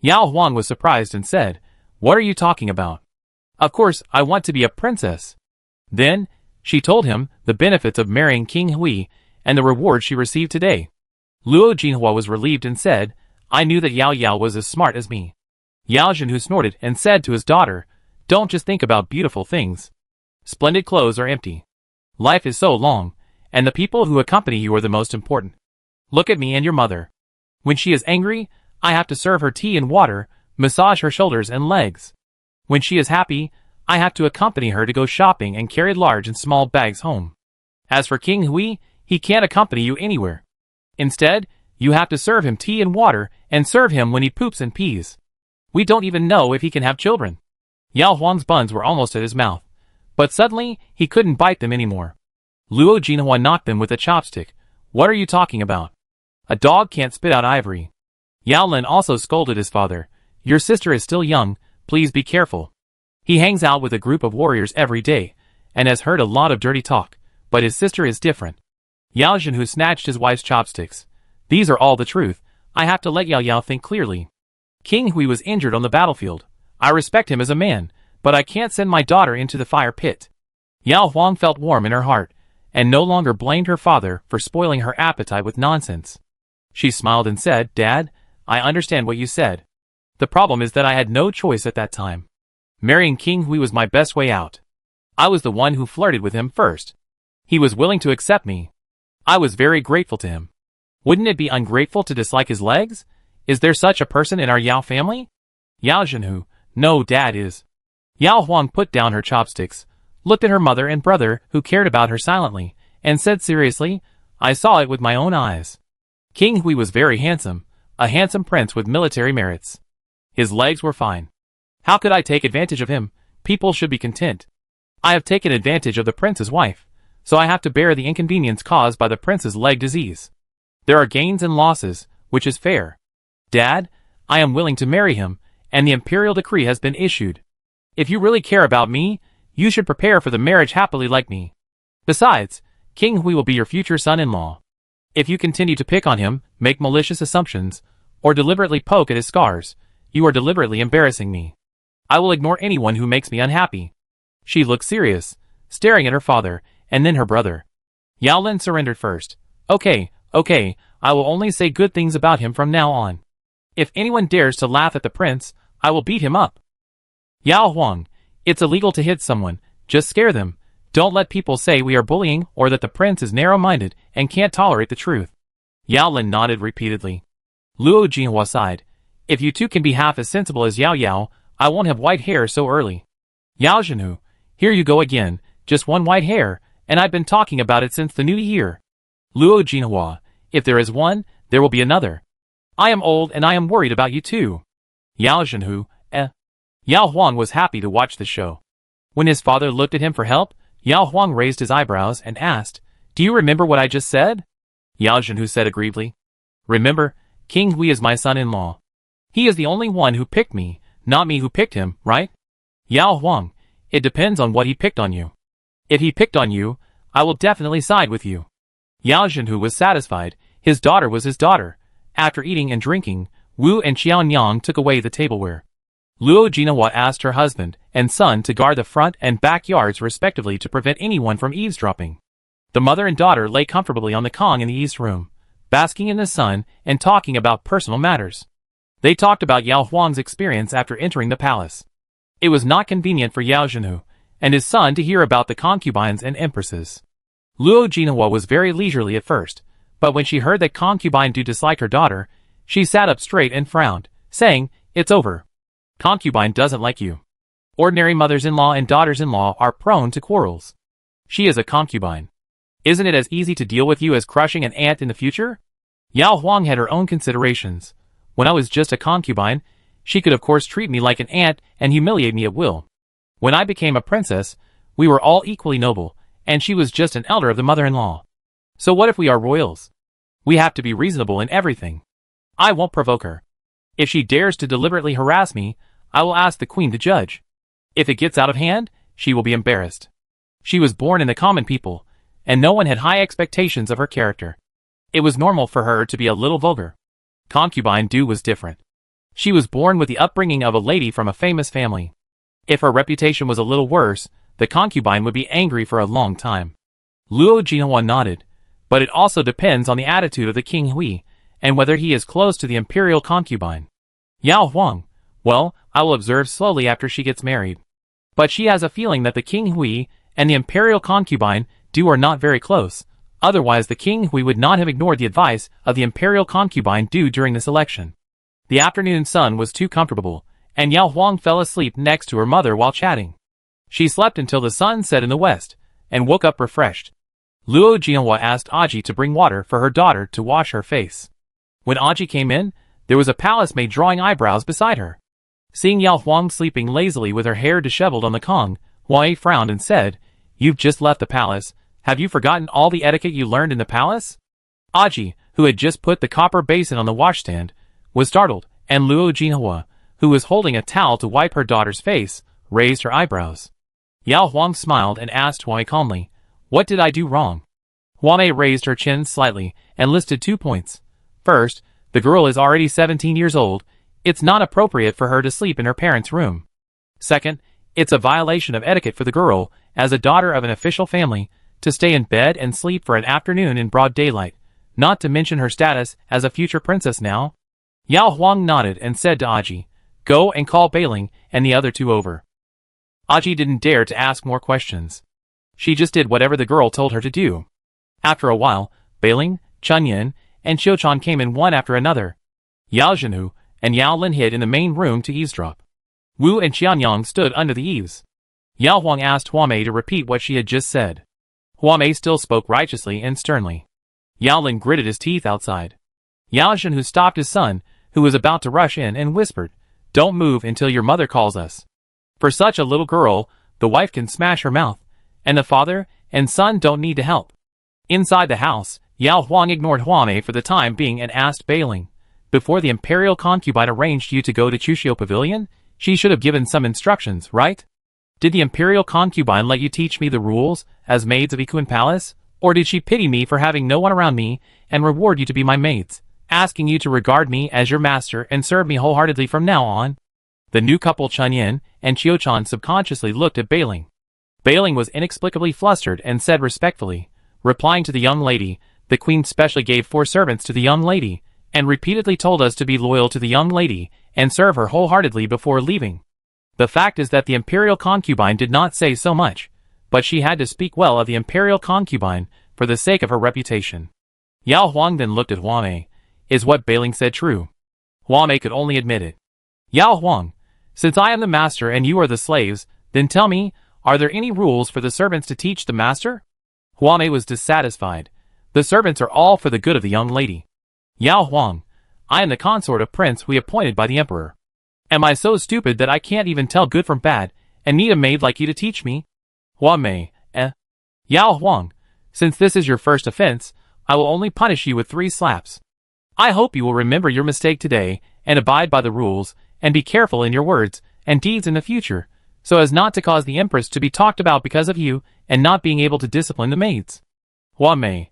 Yao Huang was surprised and said, What are you talking about? Of course, I want to be a princess. Then, she told him the benefits of marrying King Hui and the reward she received today. Luo Jinhua was relieved and said, I knew that Yao Yao was as smart as me. Yao Zhenhu snorted and said to his daughter, Don't just think about beautiful things. Splendid clothes are empty. Life is so long, and the people who accompany you are the most important. Look at me and your mother. When she is angry, I have to serve her tea and water, massage her shoulders and legs. When she is happy, I have to accompany her to go shopping and carry large and small bags home. As for King Hui, he can't accompany you anywhere. Instead, you have to serve him tea and water and serve him when he poops and pees. We don't even know if he can have children. Yao Huang's buns were almost at his mouth, but suddenly he couldn't bite them anymore. Luo Jinhua knocked them with a chopstick. What are you talking about? A dog can't spit out ivory. Yao Lin also scolded his father. Your sister is still young, please be careful. He hangs out with a group of warriors every day, and has heard a lot of dirty talk, but his sister is different. Yao Zhenhu snatched his wife's chopsticks. These are all the truth. I have to let Yao Yao think clearly. King Hui was injured on the battlefield. I respect him as a man, but I can't send my daughter into the fire pit. Yao Huang felt warm in her heart, and no longer blamed her father for spoiling her appetite with nonsense. She smiled and said, Dad, I understand what you said. The problem is that I had no choice at that time. Marrying King Hui was my best way out. I was the one who flirted with him first. He was willing to accept me. I was very grateful to him. Wouldn't it be ungrateful to dislike his legs? Is there such a person in our Yao family? Yao Zhenhu, no, Dad is. Yao Huang put down her chopsticks, looked at her mother and brother who cared about her silently, and said seriously, I saw it with my own eyes. King Hui was very handsome, a handsome prince with military merits. His legs were fine. How could I take advantage of him? People should be content. I have taken advantage of the prince's wife, so I have to bear the inconvenience caused by the prince's leg disease. There are gains and losses, which is fair. Dad, I am willing to marry him, and the imperial decree has been issued. If you really care about me, you should prepare for the marriage happily like me. Besides, King Hui will be your future son-in-law. If you continue to pick on him, make malicious assumptions, or deliberately poke at his scars, you are deliberately embarrassing me. I will ignore anyone who makes me unhappy. She looked serious, staring at her father, and then her brother. Yao Lin surrendered first. Okay, I will only say good things about him from now on. If anyone dares to laugh at the prince, I will beat him up. Yao Huang, it's illegal to hit someone, just scare them. Don't let people say we are bullying or that the prince is narrow-minded and can't tolerate the truth. Yao Lin nodded repeatedly. Luo Jinhua sighed. If you two can be half as sensible as Yao Yao, I won't have white hair so early. Yao Zhenhu, here you go again, just one white hair, and I've been talking about it since the new year. Luo Jinhua, if there is one, there will be another. I am old and I am worried about you too. Yao Zhenhu, Yao Huang was happy to watch the show. When his father looked at him for help, Yao Huang raised his eyebrows and asked, Do you remember what I just said? Yao Zhenhu said aggrievedly. Remember, King Hui is my son-in-law. He is the only one who picked me, not me who picked him, right? Yao Huang, it depends on what he picked on you. If he picked on you, I will definitely side with you. Yao Zhenhu was satisfied. His daughter was his daughter. After eating and drinking, Wu and Xiaonyang took away the tableware. Luo Jinhua asked her husband and son to guard the front and backyards respectively to prevent anyone from eavesdropping. The mother and daughter lay comfortably on the Kong in the east room, basking in the sun and talking about personal matters. They talked about Yao Huang's experience after entering the palace. It was not convenient for Yao Zhenhu and his son to hear about the concubines and empresses. Luo Jinhua was very leisurely at first, but when she heard that concubine do dislike her daughter, she sat up straight and frowned, saying, It's over. Concubine doesn't like you. Ordinary mothers-in-law and daughters-in-law are prone to quarrels. She is a concubine. Isn't it as easy to deal with you as crushing an ant in the future? Yao Huang had her own considerations. When I was just a concubine, she could of course treat me like an ant and humiliate me at will. When I became a princess, we were all equally noble, and she was just an elder of the mother-in-law. So what if we are royals? We have to be reasonable in everything. I won't provoke her. If she dares to deliberately harass me, I will ask the queen to judge. If it gets out of hand, she will be embarrassed. She was born in the common people, and no one had high expectations of her character. It was normal for her to be a little vulgar. Concubine Du was different. She was born with the upbringing of a lady from a famous family. If her reputation was a little worse, the concubine would be angry for a long time. Luo Jinhua nodded, but it also depends on the attitude of the King Hui, and whether he is close to the imperial concubine. Yao Huang, well, I will observe slowly after she gets married. But she has a feeling that the King Hui and the imperial concubine Du are not very close, otherwise the King Hui would not have ignored the advice of the imperial concubine Du during this election. The afternoon sun was too comfortable, and Yao Huang fell asleep next to her mother while chatting. She slept until the sun set in the west, and woke up refreshed. Luo Jinhua asked Aji to bring water for her daughter to wash her face. When Aji came in, there was a palace maid drawing eyebrows beside her. Seeing Yao Huang sleeping lazily with her hair disheveled on the Kong, Huang frowned and said, You've just left the palace. Have you forgotten all the etiquette you learned in the palace? Aji, who had just put the copper basin on the washstand, was startled, and Luo Jinhua, who was holding a towel to wipe her daughter's face, raised her eyebrows. Yao Huang smiled and asked Huang calmly, What did I do wrong? Huang raised her chin slightly and listed 2 points. First, the girl is already 17 years old. It's not appropriate for her to sleep in her parents' room. Second, it's a violation of etiquette for the girl, as a daughter of an official family, to stay in bed and sleep for an afternoon in broad daylight, not to mention her status as a future princess now. Yao Huang nodded and said to Aji, Go and call Bailing and the other 2 over. Aji didn't dare to ask more questions. She just did whatever the girl told her to do. After a while, Bailing, Chunyin, and Qiuchuan came in one after another. Yao Zhenhu and Yao Lin hid in the main room to eavesdrop. Wu and Qianyang stood under the eaves. Yao Huang asked Huamei to repeat what she had just said. Huamei still spoke righteously and sternly. Yao Lin gritted his teeth outside. Yao Zhenhu stopped his son, who was about to rush in, and whispered, "Don't move until your mother calls us." For such a little girl, the wife can smash her mouth, and the father and son don't need to help. Inside the house, Yao Huang ignored Huamei for the time being and asked Bailing, "Before the Imperial concubine arranged you to go to Chushio Pavilion, she should have given some instructions, right? Did the Imperial concubine let you teach me the rules as maids of EP1 Palace, or did she pity me for having no one around me and reward you to be my maids, asking you to regard me as your master and serve me wholeheartedly from now on?" The new couple Chunyin and Qiuchuan subconsciously looked at Bailing. Bailing was inexplicably flustered and said respectfully, replying to the young lady, "The queen specially gave 4 servants to the young lady, and repeatedly told us to be loyal to the young lady and serve her wholeheartedly before leaving. The fact is that the Imperial concubine did not say so much, but she had to speak well of the Imperial concubine for the sake of her reputation." Yao Huang then looked at Huamei. Is what Bailing said true? Huamei could only admit it. "Yao Huang, since I am the master and you are the slaves, then tell me, are there any rules for the servants to teach the master?" Huamei was dissatisfied. "The servants are all for the good of the young lady." "Yao Huang, I am the consort of prince we appointed by the emperor. Am I so stupid that I can't even tell good from bad, and need a maid like you to teach me?" Huamei, Yao Huang, since this is your first offense, I will only punish you with 3 slaps. I hope you will remember your mistake today, and abide by the rules, and be careful in your words and deeds in the future, so as not to cause the empress to be talked about because of you, and not being able to discipline the maids." Huamei,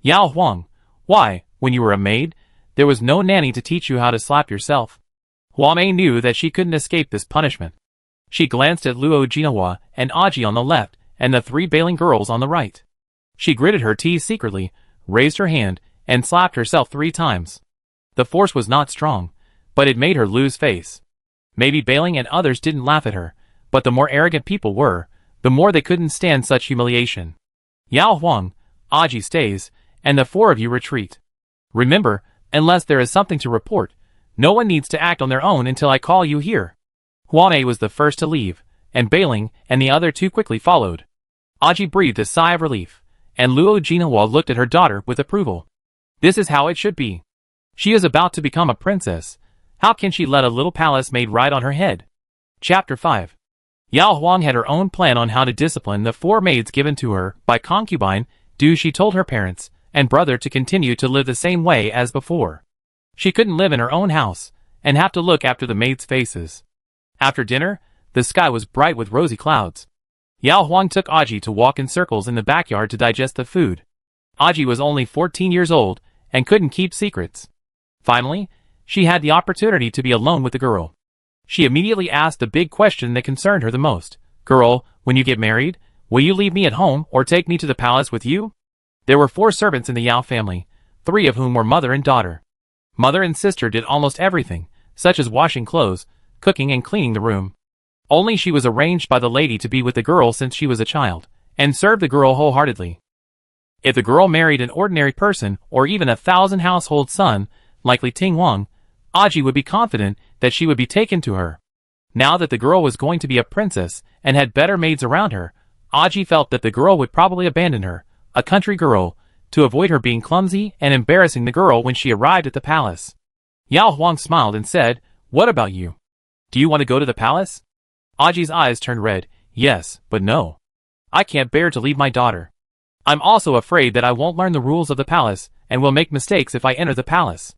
Yao Huang, why, when you were a maid, there was no nanny to teach you how to slap yourself? Huamei knew that she couldn't escape this punishment. She glanced at Luo Jinawa and Aji on the left, and the 3 Bailing girls on the right. She gritted her teeth secretly, raised her hand, and slapped herself 3 times. The force was not strong, but it made her lose face. Maybe Bailing and others didn't laugh at her, but the more arrogant people were, the more they couldn't stand such humiliation. "Yao Huang, Aji stays, and the 4 of you retreat. Remember, unless there is something to report, no one needs to act on their own until I call you here." Huamei was the first to leave, and Bailing and the other 2 quickly followed. Aji breathed a sigh of relief, and Luo Jinawa looked at her daughter with approval. This is how it should be. She is about to become a princess. How can she let a little palace maid ride on her head? Chapter 5. Yao Huang had her own plan on how to discipline the 4 maids given to her by concubine Du. She told her parents and brother to continue to live the same way as before. She couldn't live in her own house and have to look after the maids' faces. After dinner, the sky was bright with rosy clouds. Yao Huang took Aji to walk in circles in the backyard to digest the food. Aji was only 14 years old and couldn't keep secrets. Finally, she had the opportunity to be alone with the girl. She immediately asked the big question that concerned her the most. "Girl, when you get married, will you leave me at home or take me to the palace with you?" There were 4 servants in the Yao family, 3 of whom were mother and daughter. Mother and sister did almost everything, such as washing clothes, cooking and cleaning the room. Only she was arranged by the lady to be with the girl since she was a child, and served the girl wholeheartedly. If the girl married an ordinary person or even a 1,000 household son, like Li Ting Wang, Aji would be confident that she would be taken to her. Now that the girl was going to be a princess and had better maids around her, Aji felt that the girl would probably abandon her, a country girl, to avoid her being clumsy and embarrassing the girl when she arrived at the palace. Yao Huang smiled and said, "What about you? Do you want to go to the palace?" Aji's eyes turned red. "Yes, but no. I can't bear to leave my daughter. I'm also afraid that I won't learn the rules of the palace and will make mistakes if I enter the palace."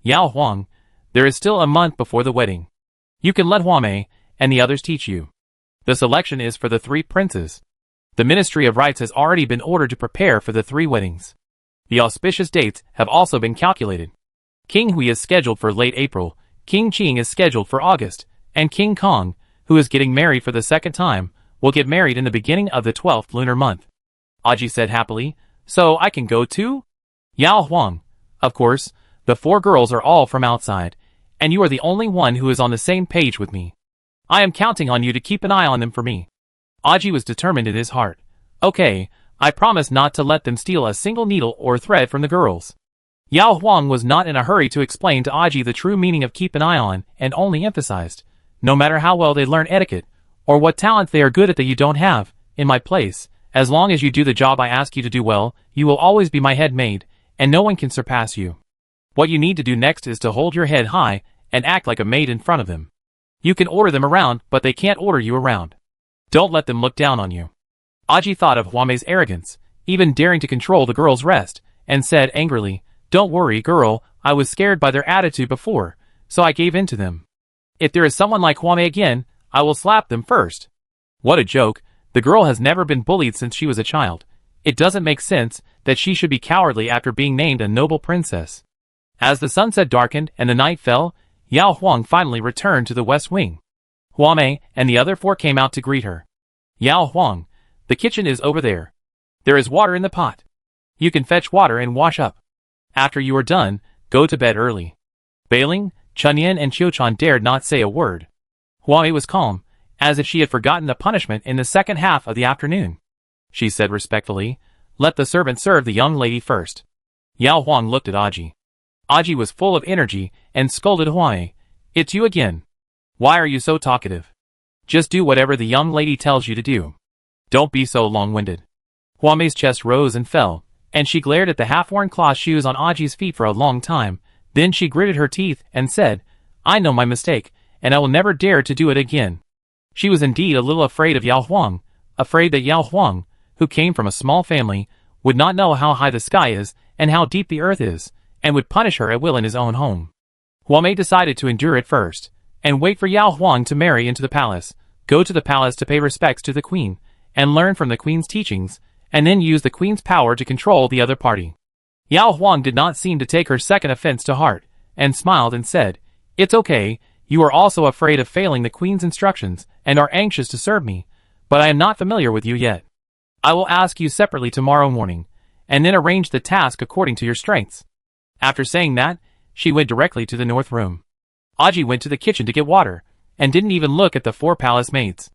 "Yao Huang, there is still a month before the wedding. You can let Huamei and the others teach you. The selection is for the 3 princes. The Ministry of Rites has already been ordered to prepare for the 3 weddings. The auspicious dates have also been calculated. King Hui is scheduled for late April, King Qing is scheduled for August, and King Kong, who is getting married for the 2nd time, will get married in the beginning of the 12th lunar month." Aji said happily, "So I can go too?" "Yao Huang, of course, the 4 girls are all from outside, and you are the only one who is on the same page with me. I am counting on you to keep an eye on them for me." Aji was determined in his heart. "Okay, I promise not to let them steal a single needle or thread from the girls. Yao Huang was not in a hurry to explain to Aji the true meaning of keep an eye on, and only emphasized, no matter how well they learn etiquette, or what talents they are good at that you don't have, in my place, as long as you do the job I ask you to do well, you will always be my head maid, and no one can surpass you. What you need to do next is to hold your head high, and act like a maid in front of them. You can order them around, but they can't order you around. Don't let them look down on you. Aji thought of Huamei's arrogance, even daring to control the girl's rest, and said angrily, "Don't worry, girl, I was scared by their attitude before, so I gave in to them. If there is someone like Huamei again, I will slap them first." What a joke, the girl has never been bullied since she was a child. It doesn't make sense that she should be cowardly after being named a noble princess. As the sunset darkened and the night fell, Yao Huang finally returned to the west wing. Huamei and the other 4 came out to greet her. "Yao Huang, the kitchen is over there. There is water in the pot. You can fetch water and wash up. After you are done, go to bed early." Bailing, Chunyan and Qiuchuan dared not say a word. Huamei was calm, as if she had forgotten the punishment in the second half of the afternoon. She said respectfully, "Let the servant serve the young lady first." Yao Huang looked at Aji. Aji was full of energy and scolded Huamei, "It's you again. Why are you so talkative? Just do whatever the young lady tells you to do. Don't be so long-winded." Huamei's chest rose and fell, and she glared at the half-worn cloth shoes on Aji's feet for a long time. Then she gritted her teeth and said, "I know my mistake, and I will never dare to do it again." She was indeed a little afraid of Yao Huang, afraid that Yao Huang, who came from a small family, would not know how high the sky is and how deep the earth is, and would punish her at will in his own home. Huamei decided to endure it first, and wait for Yao Huang to marry into the palace, go to the palace to pay respects to the queen, and learn from the queen's teachings, and then use the queen's power to control the other party. Yao Huang did not seem to take her second offense to heart, and smiled and said, "It's okay, you are also afraid of failing the queen's instructions, and are anxious to serve me, but I am not familiar with you yet. I will ask you separately tomorrow morning, and then arrange the task according to your strengths." After saying that, she went directly to the north room. Aji went to the kitchen to get water, and didn't even look at the 4 palace maids.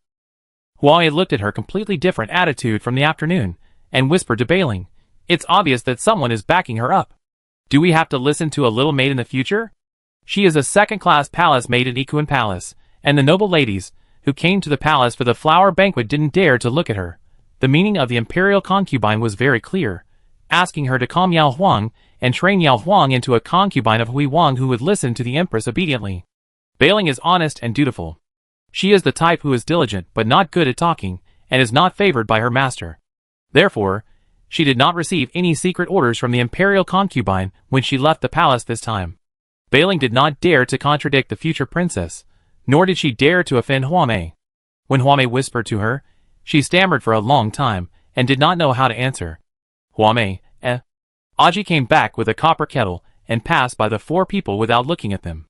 Huamei looked at her completely different attitude from the afternoon, and whispered to Bailing, "It's obvious that someone is backing her up. Do we have to listen to a little maid in the future? She is a second-class palace maid in EP1 Palace, and the noble ladies, who came to the palace for the flower banquet didn't dare to look at her." The meaning of the Imperial concubine was very clear, asking her to calm Yao Huang, and train Yao Huang into a concubine of Hui Wang who would listen to the empress obediently. Bailing is honest and dutiful. She is the type who is diligent but not good at talking, and is not favored by her master. Therefore, she did not receive any secret orders from the Imperial concubine when she left the palace this time. Bailing did not dare to contradict the future princess, nor did she dare to offend Huamei. When Huamei whispered to her, she stammered for a long time, and did not know how to answer. "Huamei, eh?" Aji came back with a copper kettle, and passed by the 4 people without looking at them.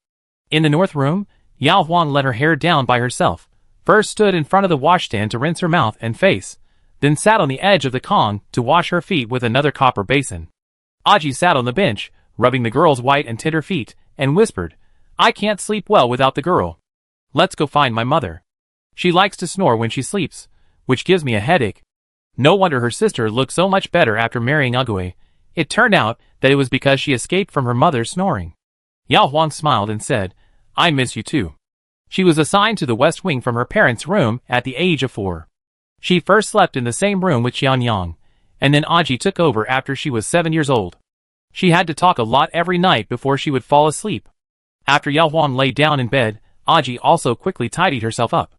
In the north room, Yao Huang let her hair down by herself, first stood in front of the washstand to rinse her mouth and face, then sat on the edge of the Kong to wash her feet with another copper basin. Aji sat on the bench, rubbing the girl's white and tender feet, and whispered, "I can't sleep well without the girl. Let's go find my mother. She likes to snore when she sleeps, which gives me a headache." No wonder her sister looked so much better after marrying Ague. It turned out that it was because she escaped from her mother's snoring. Yao Huang smiled and said, "I miss you too." She was assigned to the west wing from her parents' room at the age of 4. She first slept in the same room with Qianyang, and then Aji took over after she was 7 years old. She had to talk a lot every night before she would fall asleep. After Yao Huang lay down in bed, Aji also quickly tidied herself up.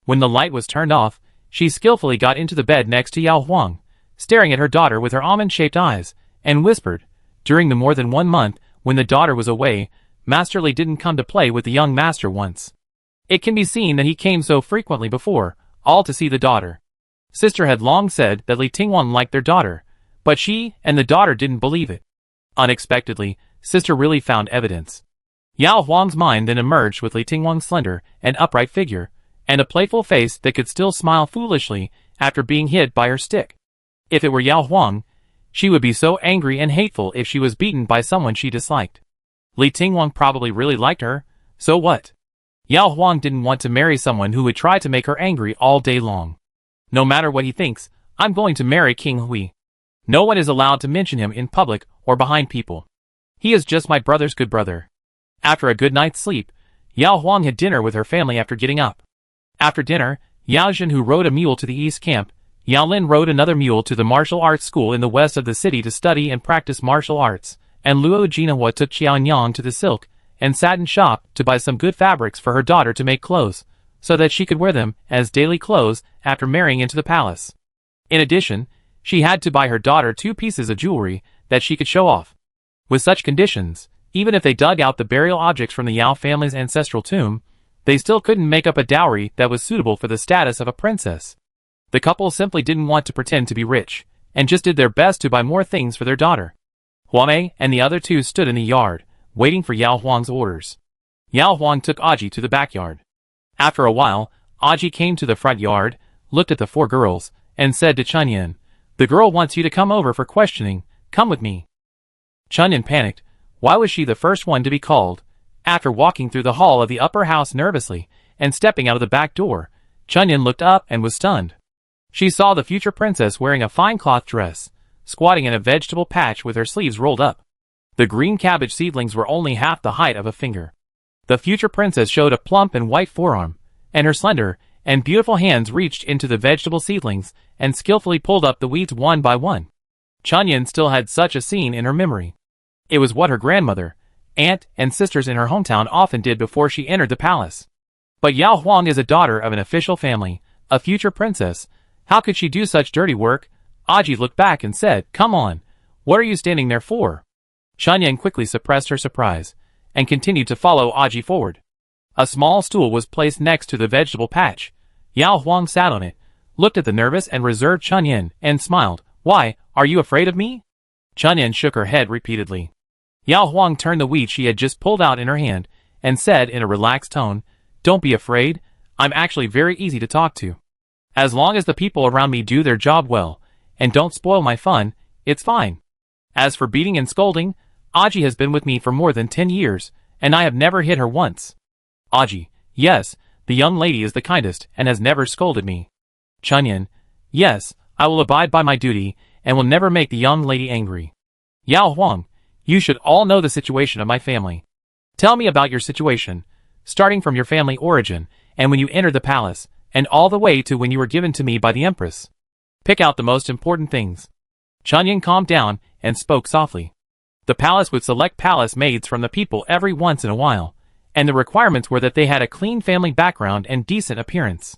When the light was turned off, she skillfully got into the bed next to Yao Huang, staring at her daughter with her almond-shaped eyes, and whispered, "During the more than 1 month, when the daughter was away, Master Li didn't come to play with the young master once. It can be seen that he came so frequently before, all to see the daughter." Sister had long said that Li Tingwang liked their daughter, but she and the daughter didn't believe it. Unexpectedly, Sister really found evidence. Yao Huang's mind then emerged with Li Tingwang's slender and upright figure, and a playful face that could still smile foolishly after being hit by her stick. If it were Yao Huang, she would be so angry and hateful if she was beaten by someone she disliked. Li Tingwang probably really liked her, so what? Yao Huang didn't want to marry someone who would try to make her angry all day long. No matter what he thinks, I'm going to marry King Hui. No one is allowed to mention him in public or behind people. He is just my brother's good brother. After a good night's sleep, Yao Huang had dinner with her family after getting up. After dinner, Yao Zhen, who rode a mule to the east camp, Yao Lin rode another mule to the martial arts school in the west of the city to study and practice martial arts, and Luo Jinahua took Qiaonyang to the silk and satin shop to buy some good fabrics for her daughter to make clothes, so that she could wear them as daily clothes after marrying into the palace. In addition, she had to buy her daughter 2 pieces of jewelry that she could show off. With such conditions, even if they dug out the burial objects from the Yao family's ancestral tomb, they still couldn't make up a dowry that was suitable for the status of a princess. The couple simply didn't want to pretend to be rich, and just did their best to buy more things for their daughter. Huamei and the other 2 stood in the yard, waiting for Yao Huang's orders. Yao Huang took Aji to the backyard. After a while, Aji came to the front yard, looked at the 4 girls, and said to Chunyin, "The girl wants you to come over for questioning, come with me." Chunyin panicked. Why was she the first one to be called? After walking through the hall of the upper house nervously, and stepping out of the back door, Chunyin looked up and was stunned. She saw the future princess wearing a fine cloth dress, squatting in a vegetable patch with her sleeves rolled up. The green cabbage seedlings were only half the height of a finger. The future princess showed a plump and white forearm, and her slender and beautiful hands reached into the vegetable seedlings and skillfully pulled up the weeds one by one. Chunyin still had such a scene in her memory. It was what her grandmother, aunt, and sisters in her hometown often did before she entered the palace. But Yao Huang is a daughter of an official family, a future princess. How could she do such dirty work? Aji looked back and said, "Come on, what are you standing there for?" Chunyin quickly suppressed her surprise, and continued to follow Aji forward. A small stool was placed next to the vegetable patch. Yao Huang sat on it, looked at the nervous and reserved Chunyin, and smiled. "Why, are you afraid of me?" Chunyin shook her head repeatedly. Yao Huang turned the weed she had just pulled out in her hand, and said in a relaxed tone, "Don't be afraid, I'm actually very easy to talk to. As long as the people around me do their job well, and don't spoil my fun, it's fine. As for beating and scolding, Aji has been with me for more than 10 years, and I have never hit her once." Aji: "Yes, the young lady is the kindest and has never scolded me." Chunyin: "Yes, I will abide by my duty, and will never make the young lady angry." Yao Huang: "You should all know the situation of my family. Tell me about your situation, starting from your family origin, and when you entered the palace, and all the way to when you were given to me by the Empress. Pick out the most important things." Chunyin calmed down and spoke softly. The palace would select palace maids from the people every once in a while, and the requirements were that they had a clean family background and decent appearance.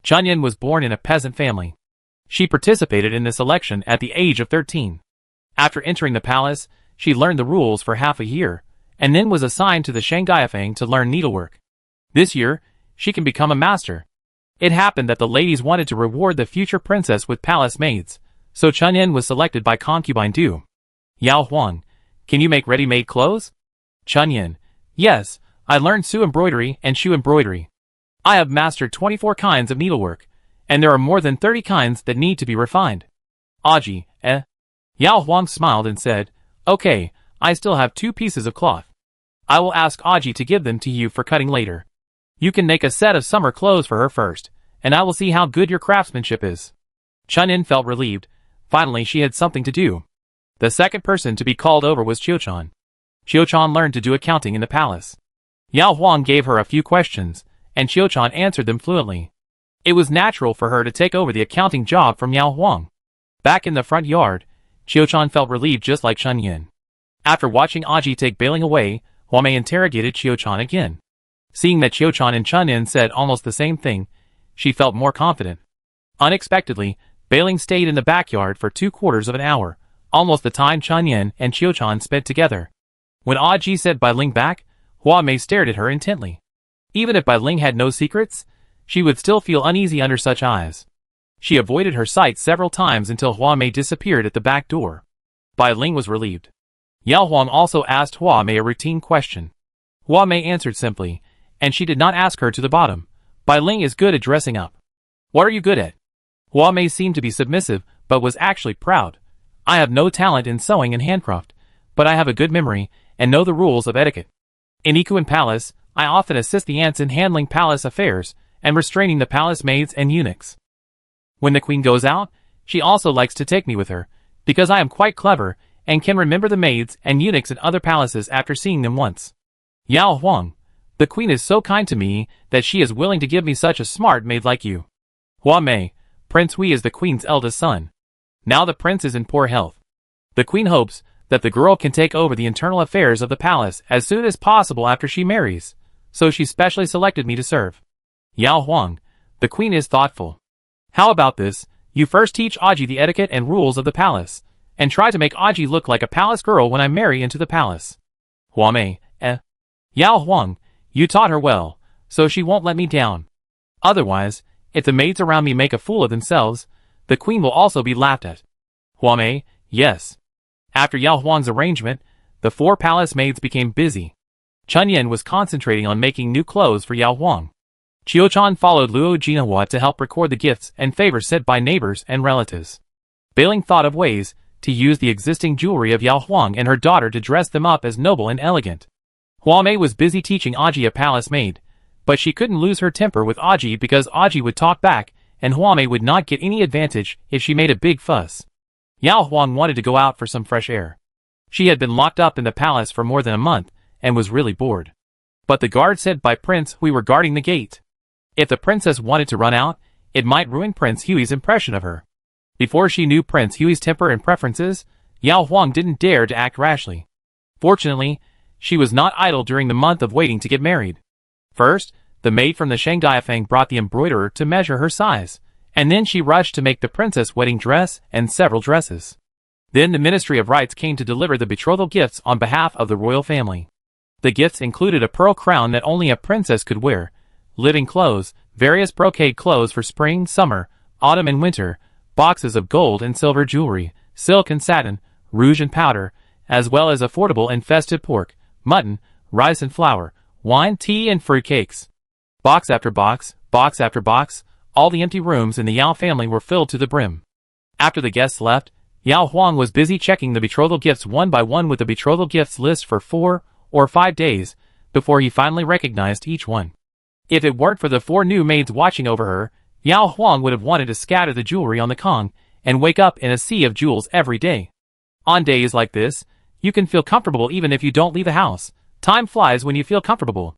Chunyin was born in a peasant family. She participated in this election at the age of 13. After entering the palace, she learned the rules for half a year, and then was assigned to the Shanghaiafang to learn needlework. This year, she can become a master. It happened that the ladies wanted to reward the future princess with palace maids, so Chunyin was selected by concubine Du. Yao Huang: "Can you make ready-made clothes?" Chunyin: "Yes, I learned Su embroidery and shoe embroidery. I have mastered 24 kinds of needlework, and there are more than 30 kinds that need to be refined." Aji: Yao Huang smiled and said, "Okay, I still have 2 pieces of cloth. I will ask Aji to give them to you for cutting later. You can make a set of summer clothes for her first, and I will see how good your craftsmanship is." Chunyin felt relieved. Finally, she had something to do. The second person to be called over was Qiuchan. Qiuchan learned to do accounting in the palace. Yao Huang gave her a few questions, and Qiuchan answered them fluently. It was natural for her to take over the accounting job from Yao Huang. Back in the front yard, Qiuchan felt relieved just like Chunyin. After watching Aji take Bailing away, Huamei interrogated Qiuchan again. Seeing that Qiuchan and Chunyin said almost the same thing, she felt more confident. Unexpectedly, Bailing stayed in the backyard for 3/4 of an hour, almost the time Chunyin and Qiuchan spent together. When Aji said Bailing back, Huamei stared at her intently. Even if Bailing had no secrets, she would still feel uneasy under such eyes. She avoided her sight several times until Huamei disappeared at the back door. Bailing was relieved. Yao Huang also asked Huamei a routine question. Huamei answered simply, and she did not ask her to the bottom. Bailing is good at dressing up. What are you good at? Huamei seemed to be submissive, but was actually proud. I have no talent in sewing and handcraft, but I have a good memory, and know the rules of etiquette. In Ikuan Palace, I often assist the ants in handling palace affairs, and restraining the palace maids and eunuchs. When the queen goes out, She also likes to take me with her, because I am quite clever, and can remember the maids and eunuchs in other palaces after seeing them once. Yao Huang, the queen is so kind to me that she is willing to give me such a smart maid like you. Hua Mei, Prince Hui is the queen's eldest son. Now the prince is in poor health. The queen hopes that the girl can take over the internal affairs of the palace as soon as possible after she marries, so she specially selected me to serve. Yao Huang, the queen is thoughtful. How about this, you first teach Aji the etiquette and rules of the palace, and try to make Aji look like a palace girl when I marry into the palace. Hua Mei, Yao Huang, you taught her well, so she won't let me down. Otherwise, if the maids around me make a fool of themselves, the queen will also be laughed at. Hua Mei, yes. After Yao Huang's arrangement, the 4 palace maids became busy. Chun Yen was concentrating on making new clothes for Yao Huang. Qiu Chan followed Luo Jinhua to help record the gifts and favors sent by neighbors and relatives. Bailing thought of ways to use the existing jewelry of Yao Huang and her daughter to dress them up as noble and elegant. Hua Mei was busy teaching Aji a palace maid, but she couldn't lose her temper with Aji because Aji would talk back, and Hua Mei would not get any advantage if she made a big fuss. Yao Huang wanted to go out for some fresh air. She had been locked up in the palace for more than a month, and was really bored. But the guard sent by Prince Hui were guarding the gate. If the princess wanted to run out, it might ruin Prince Hui's impression of her. Before she knew Prince Hui's temper and preferences, Yao Huang didn't dare to act rashly. Fortunately, she was not idle during the month of waiting to get married. First, the maid from the Shangdiafang brought the embroiderer to measure her size, and then she rushed to make the princess' wedding dress and several dresses. Then the Ministry of Rites came to deliver the betrothal gifts on behalf of the royal family. The gifts included a pearl crown that only a princess could wear, living clothes, various brocade clothes for spring, summer, autumn and winter, boxes of gold and silver jewelry, silk and satin, rouge and powder, as well as affordable and festive pork, mutton, rice and flour, wine, tea and fruit cakes. Box after box after box, all the empty rooms in the Yao family were filled to the brim. After the guests left, Yao Huang was busy checking the betrothal gifts one by one with the betrothal gifts list for 4 or 5 days, before he finally recognized each one. If it weren't for the 4 new maids watching over her, Yao Huang would have wanted to scatter the jewelry on the Kong, and wake up in a sea of jewels every day. On days like this, you can feel comfortable even if you don't leave the house. Time flies when you feel comfortable.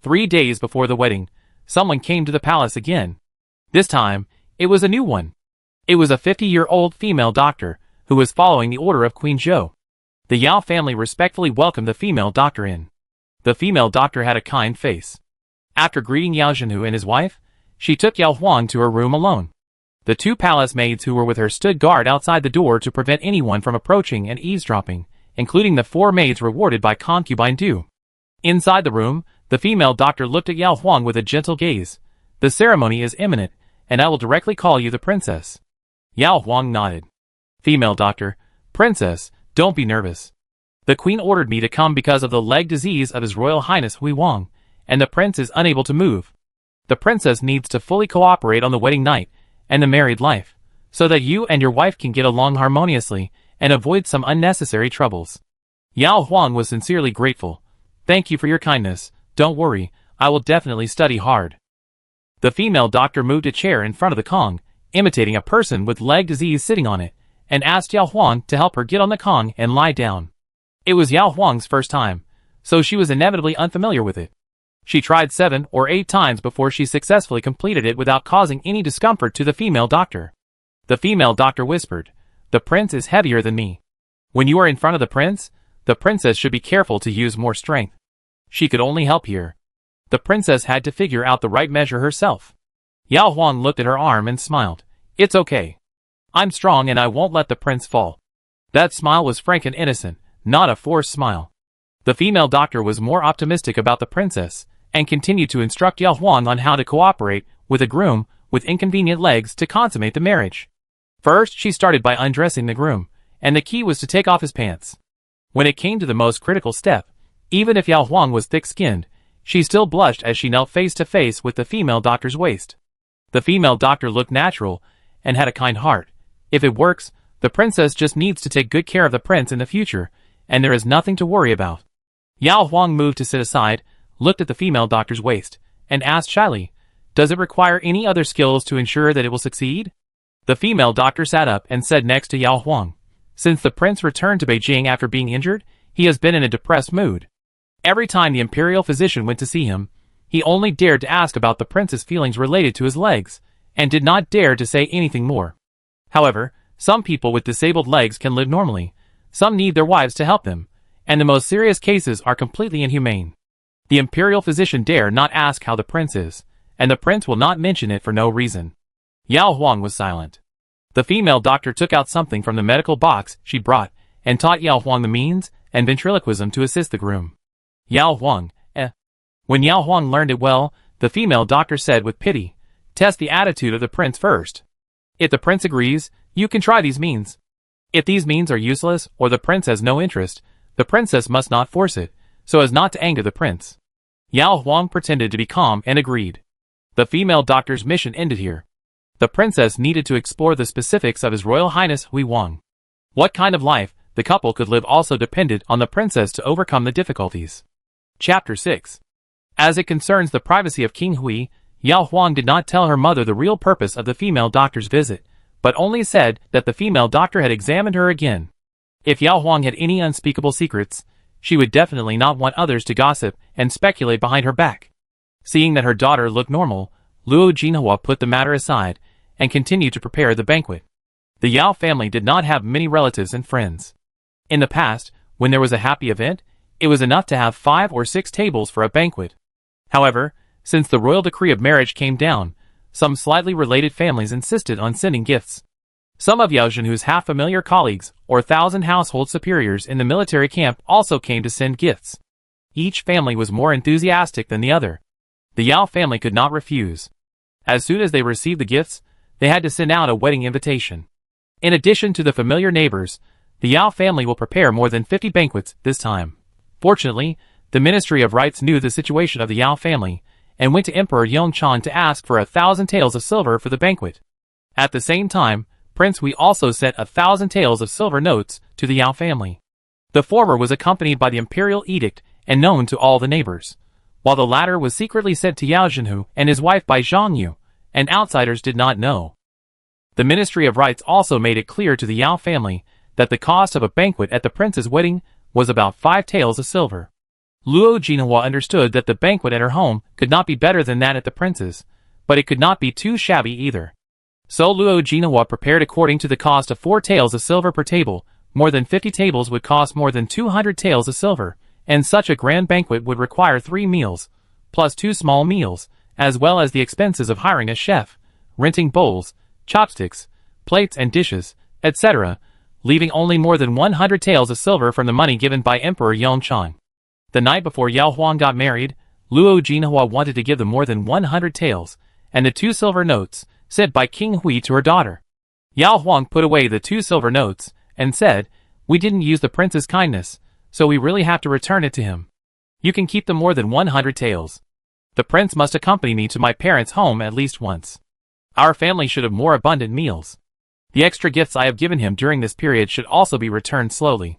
3 days before the wedding, someone came to the palace again. This time, it was a new one. It was a 50-year-old female doctor, who was following the order of Queen Zhou. The Yao family respectfully welcomed the female doctor in. The female doctor had a kind face. After greeting Yao Zhenhu and his wife, she took Yao Huang to her room alone. The 2 palace maids who were with her stood guard outside the door to prevent anyone from approaching and eavesdropping, including the 4 maids rewarded by concubine Du. Inside the room, the female doctor looked at Yao Huang with a gentle gaze. The ceremony is imminent, and I will directly call you the princess. Yao Huang nodded. Female doctor, princess, don't be nervous. The queen ordered me to come because of the leg disease of His Royal Highness Hui Wang, and the prince is unable to move. The princess needs to fully cooperate on the wedding night and the married life, so that you and your wife can get along harmoniously and avoid some unnecessary troubles. Yao Huang was sincerely grateful. Thank you for your kindness. Don't worry, I will definitely study hard. The female doctor moved a chair in front of the Kong, imitating a person with leg disease sitting on it, and asked Yao Huang to help her get on the Kong and lie down. It was Yao Huang's first time, so she was inevitably unfamiliar with it. She tried 7 or 8 times before she successfully completed it without causing any discomfort to the female doctor. The female doctor whispered, "The prince is heavier than me. When you are in front of the princess should be careful to use more strength." She could only help here. The princess had to figure out the right measure herself. Yao Huang looked at her arm and smiled. "It's okay. I'm strong and I won't let the prince fall." That smile was frank and innocent, not a forced smile. The female doctor was more optimistic about the princess, and continued to instruct Yao Huang on how to cooperate with a groom with inconvenient legs to consummate the marriage. First, she started by undressing the groom, and the key was to take off his pants. When it came to the most critical step, even if Yao Huang was thick-skinned, she still blushed as she knelt face to face with the female doctor's waist. The female doctor looked natural and had a kind heart. If it works, the princess just needs to take good care of the prince in the future, and there is nothing to worry about. Yao Huang moved to sit aside, looked at the female doctor's waist, and asked shyly, "Does it require any other skills to ensure that it will succeed?" The female doctor sat up and said next to Yao Huang, "Since the prince returned to Beijing after being injured, he has been in a depressed mood. Every time the imperial physician went to see him, he only dared to ask about the prince's feelings related to his legs, and did not dare to say anything more. However, some people with disabled legs can live normally, some need their wives to help them, and the most serious cases are completely inhumane. The imperial physician dare not ask how the prince is, and the prince will not mention it for no reason." Yao Huang was silent. The female doctor took out something from the medical box she brought, and taught Yao Huang the means and ventriloquism to assist the groom. Yao Huang, When Yao Huang learned it well, the female doctor said with pity, "Test the attitude of the prince first. If the prince agrees, you can try these means. If these means are useless or the prince has no interest, the princess must not force it, so as not to anger the prince." Yao Huang pretended to be calm and agreed. The female doctor's mission ended here. The princess needed to explore the specifics of His Royal Highness Hui Wang. What kind of life the couple could live also depended on the princess to overcome the difficulties. Chapter 6. As it concerns the privacy of King Hui, Yao Huang did not tell her mother the real purpose of the female doctor's visit, but only said that the female doctor had examined her again. If Yao Huang had any unspeakable secrets, she would definitely not want others to gossip and speculate behind her back. Seeing that her daughter looked normal, Luo Jinhua put the matter aside and continued to prepare the banquet. The Yao family did not have many relatives and friends. In the past, when there was a happy event, it was enough to have 5 or 6 tables for a banquet. However, since the royal decree of marriage came down, some slightly related families insisted on sending gifts. Some of Yao Zhenhu's half-familiar colleagues or 1,000 household superiors in the military camp also came to send gifts. Each family was more enthusiastic than the other. The Yao family could not refuse. As soon as they received the gifts, they had to send out a wedding invitation. In addition to the familiar neighbors, the Yao family will prepare more than 50 banquets this time. Fortunately, the Ministry of Rites knew the situation of the Yao family, and went to Emperor Yongchang to ask for 1,000 taels of silver for the banquet. At the same time, Prince Hui also sent 1,000 taels of silver notes to the Yao family. The former was accompanied by the imperial edict and known to all the neighbors, while the latter was secretly sent to Yao Zhenhu and his wife by Zhang Yu, and outsiders did not know. The Ministry of Rites also made it clear to the Yao family that the cost of a banquet at the prince's wedding was about 5 taels of silver. Luo Jinhua understood that the banquet at her home could not be better than that at the prince's, but it could not be too shabby either. So Luo Jinhua prepared according to the cost of 4 taels of silver per table. More than 50 tables would cost more than 200 taels of silver, and such a grand banquet would require 3 meals, plus 2 small meals, as well as the expenses of hiring a chef, renting bowls, chopsticks, plates and dishes, etc., leaving only more than 100 taels of silver from the money given by Emperor Yongchang. The night before Yao Huang got married, Luo Jinhua wanted to give them more than 100 taels, and the 2 silver notes, sent by King Hui to her daughter. Yao Huang put away the 2 silver notes, and said, "We didn't use the prince's kindness, so we really have to return it to him. You can keep the more than 100 taels. The prince must accompany me to my parents' home at least once. Our family should have more abundant meals. The extra gifts I have given him during this period should also be returned slowly.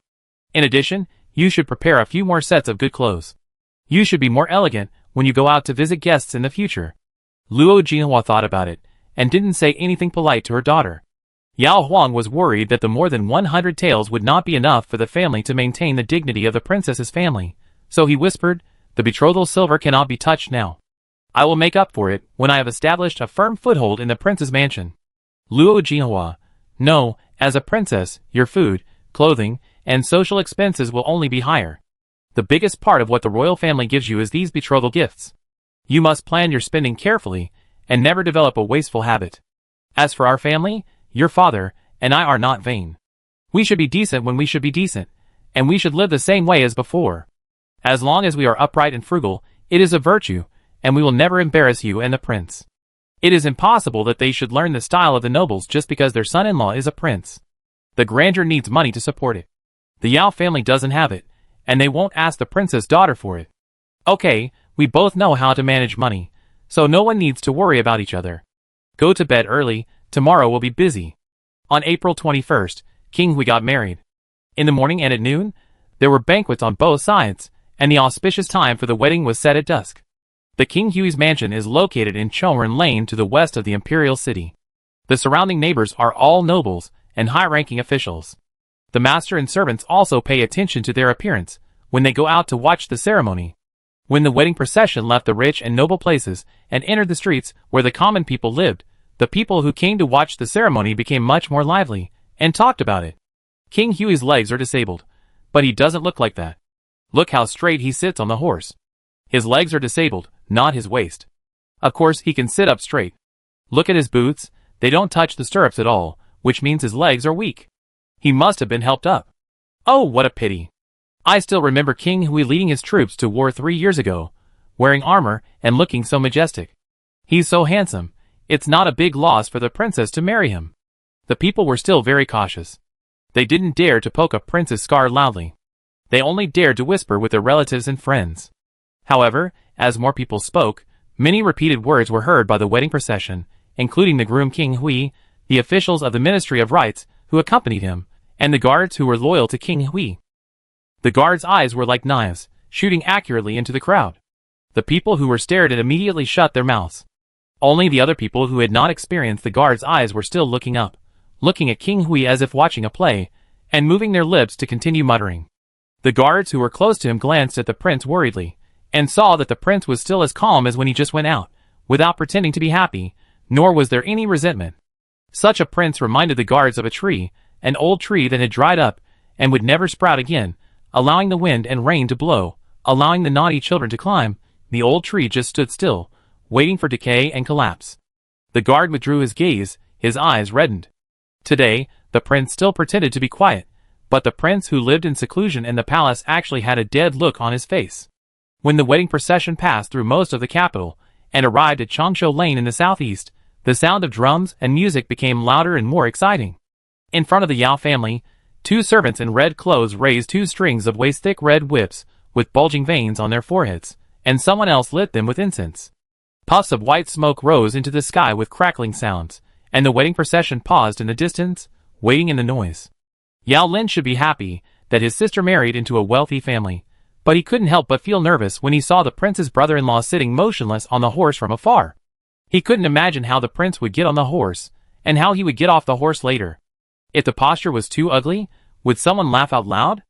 In addition, you should prepare a few more sets of good clothes. You should be more elegant when you go out to visit guests in the future." Luo Jinhua thought about it, and didn't say anything polite to her daughter. Yao Huang was worried that the more than 100 taels would not be enough for the family to maintain the dignity of the princess's family, so he whispered, "The betrothal silver cannot be touched now. I will make up for it when I have established a firm foothold in the prince's mansion." Luo Jinhua, "No, as a princess, your food, clothing, and social expenses will only be higher. The biggest part of what the royal family gives you is these betrothal gifts. You must plan your spending carefully, and never develop a wasteful habit. As for our family, your father and I are not vain. We should be decent when we should be decent, and we should live the same way as before. As long as we are upright and frugal, it is a virtue, and we will never embarrass you and the prince. It is impossible that they should learn the style of the nobles just because their son-in-law is a prince. The grandeur needs money to support it. The Yao family doesn't have it, and they won't ask the prince's daughter for it. Okay, we both know how to manage money, so no one needs to worry about each other. Go to bed early, tomorrow will be busy." On April 21st, King Hui got married. In the morning and at noon, there were banquets on both sides, and the auspicious time for the wedding was set at dusk. The King Hui's mansion is located in Chongren Lane to the west of the Imperial City. The surrounding neighbors are all nobles and high-ranking officials. The master and servants also pay attention to their appearance when they go out to watch the ceremony. When the wedding procession left the rich and noble places and entered the streets where the common people lived, the people who came to watch the ceremony became much more lively and talked about it. King Hui's legs are disabled, but he doesn't look like that. Look how straight he sits on the horse. His legs are disabled, not his waist. Of course, he can sit up straight. Look at his boots, they don't touch the stirrups at all, which means his legs are weak. He must have been helped up. Oh, what a pity. I still remember King Hui leading his troops to war 3 years ago, wearing armor and looking so majestic. He's so handsome, it's not a big loss for the princess to marry him. The people were still very cautious. They didn't dare to poke a prince's scar loudly. They only dared to whisper with their relatives and friends. However, as more people spoke, many repeated words were heard by the wedding procession, including the groom King Hui, the officials of the Ministry of Rites who accompanied him, and the guards who were loyal to King Hui. The guards' eyes were like knives, shooting accurately into the crowd. The people who were stared at immediately shut their mouths. Only the other people who had not experienced the guards' eyes were still looking up, looking at King Hui as if watching a play, and moving their lips to continue muttering. The guards who were close to him glanced at the prince worriedly, and saw that the prince was still as calm as when he just went out, without pretending to be happy, nor was there any resentment. Such a prince reminded the guards of a tree, an old tree that had dried up, and would never sprout again, allowing the wind and rain to blow, allowing the naughty children to climb. The old tree just stood still, waiting for decay and collapse. The guard withdrew his gaze, his eyes reddened. Today, the prince still pretended to be quiet, but the prince who lived in seclusion in the palace actually had a dead look on his face. When the wedding procession passed through most of the capital, and arrived at Changsho Lane in the southeast, the sound of drums and music became louder and more exciting. In front of the Yao family, 2 servants in red clothes raised 2 strings of waist-thick red whips, with bulging veins on their foreheads, and someone else lit them with incense. Puffs of white smoke rose into the sky with crackling sounds, and the wedding procession paused in the distance, waiting in the noise. Yao Lin should be happy that his sister married into a wealthy family, but he couldn't help but feel nervous when he saw the prince's brother-in-law sitting motionless on the horse from afar. He couldn't imagine how the prince would get on the horse, and how he would get off the horse later. If the posture was too ugly, would someone laugh out loud?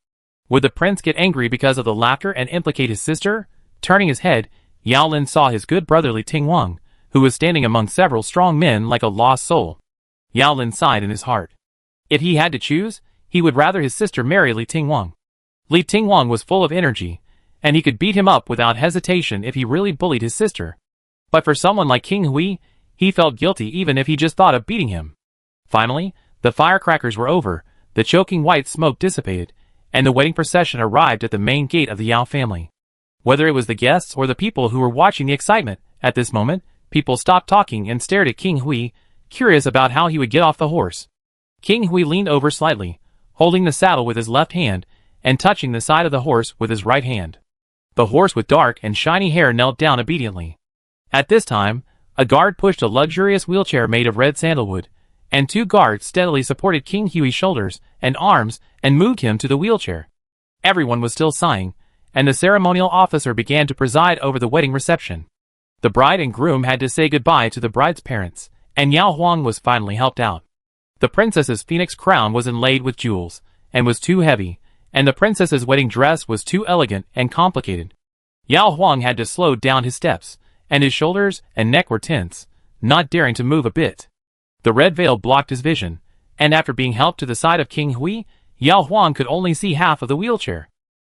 Would the prince get angry because of the laughter and implicate his sister? Turning his head, Yao Lin saw his good brother Li Tingwang, who was standing among several strong men like a lost soul. Yao Lin sighed in his heart. If he had to choose, he would rather his sister marry Li Tingwang. Li Tingwang was full of energy, and he could beat him up without hesitation if he really bullied his sister. But for someone like King Hui, he felt guilty even if he just thought of beating him. Finally, the firecrackers were over, the choking white smoke dissipated, and the wedding procession arrived at the main gate of the Yao family. Whether it was the guests or the people who were watching the excitement, at this moment, people stopped talking and stared at King Hui, curious about how he would get off the horse. King Hui leaned over slightly, holding the saddle with his left hand, and touching the side of the horse with his right hand. The horse with dark and shiny hair knelt down obediently. At this time, a guard pushed a luxurious wheelchair made of red sandalwood, and 2 guards steadily supported King Hui's shoulders and arms and moved him to the wheelchair. Everyone was still sighing, and the ceremonial officer began to preside over the wedding reception. The bride and groom had to say goodbye to the bride's parents, and Yao Huang was finally helped out. The princess's phoenix crown was inlaid with jewels, and was too heavy, and the princess's wedding dress was too elegant and complicated. Yao Huang had to slow down his steps, and his shoulders and neck were tense, not daring to move a bit. The red veil blocked his vision, and after being helped to the side of King Hui, Yao Huang could only see half of the wheelchair.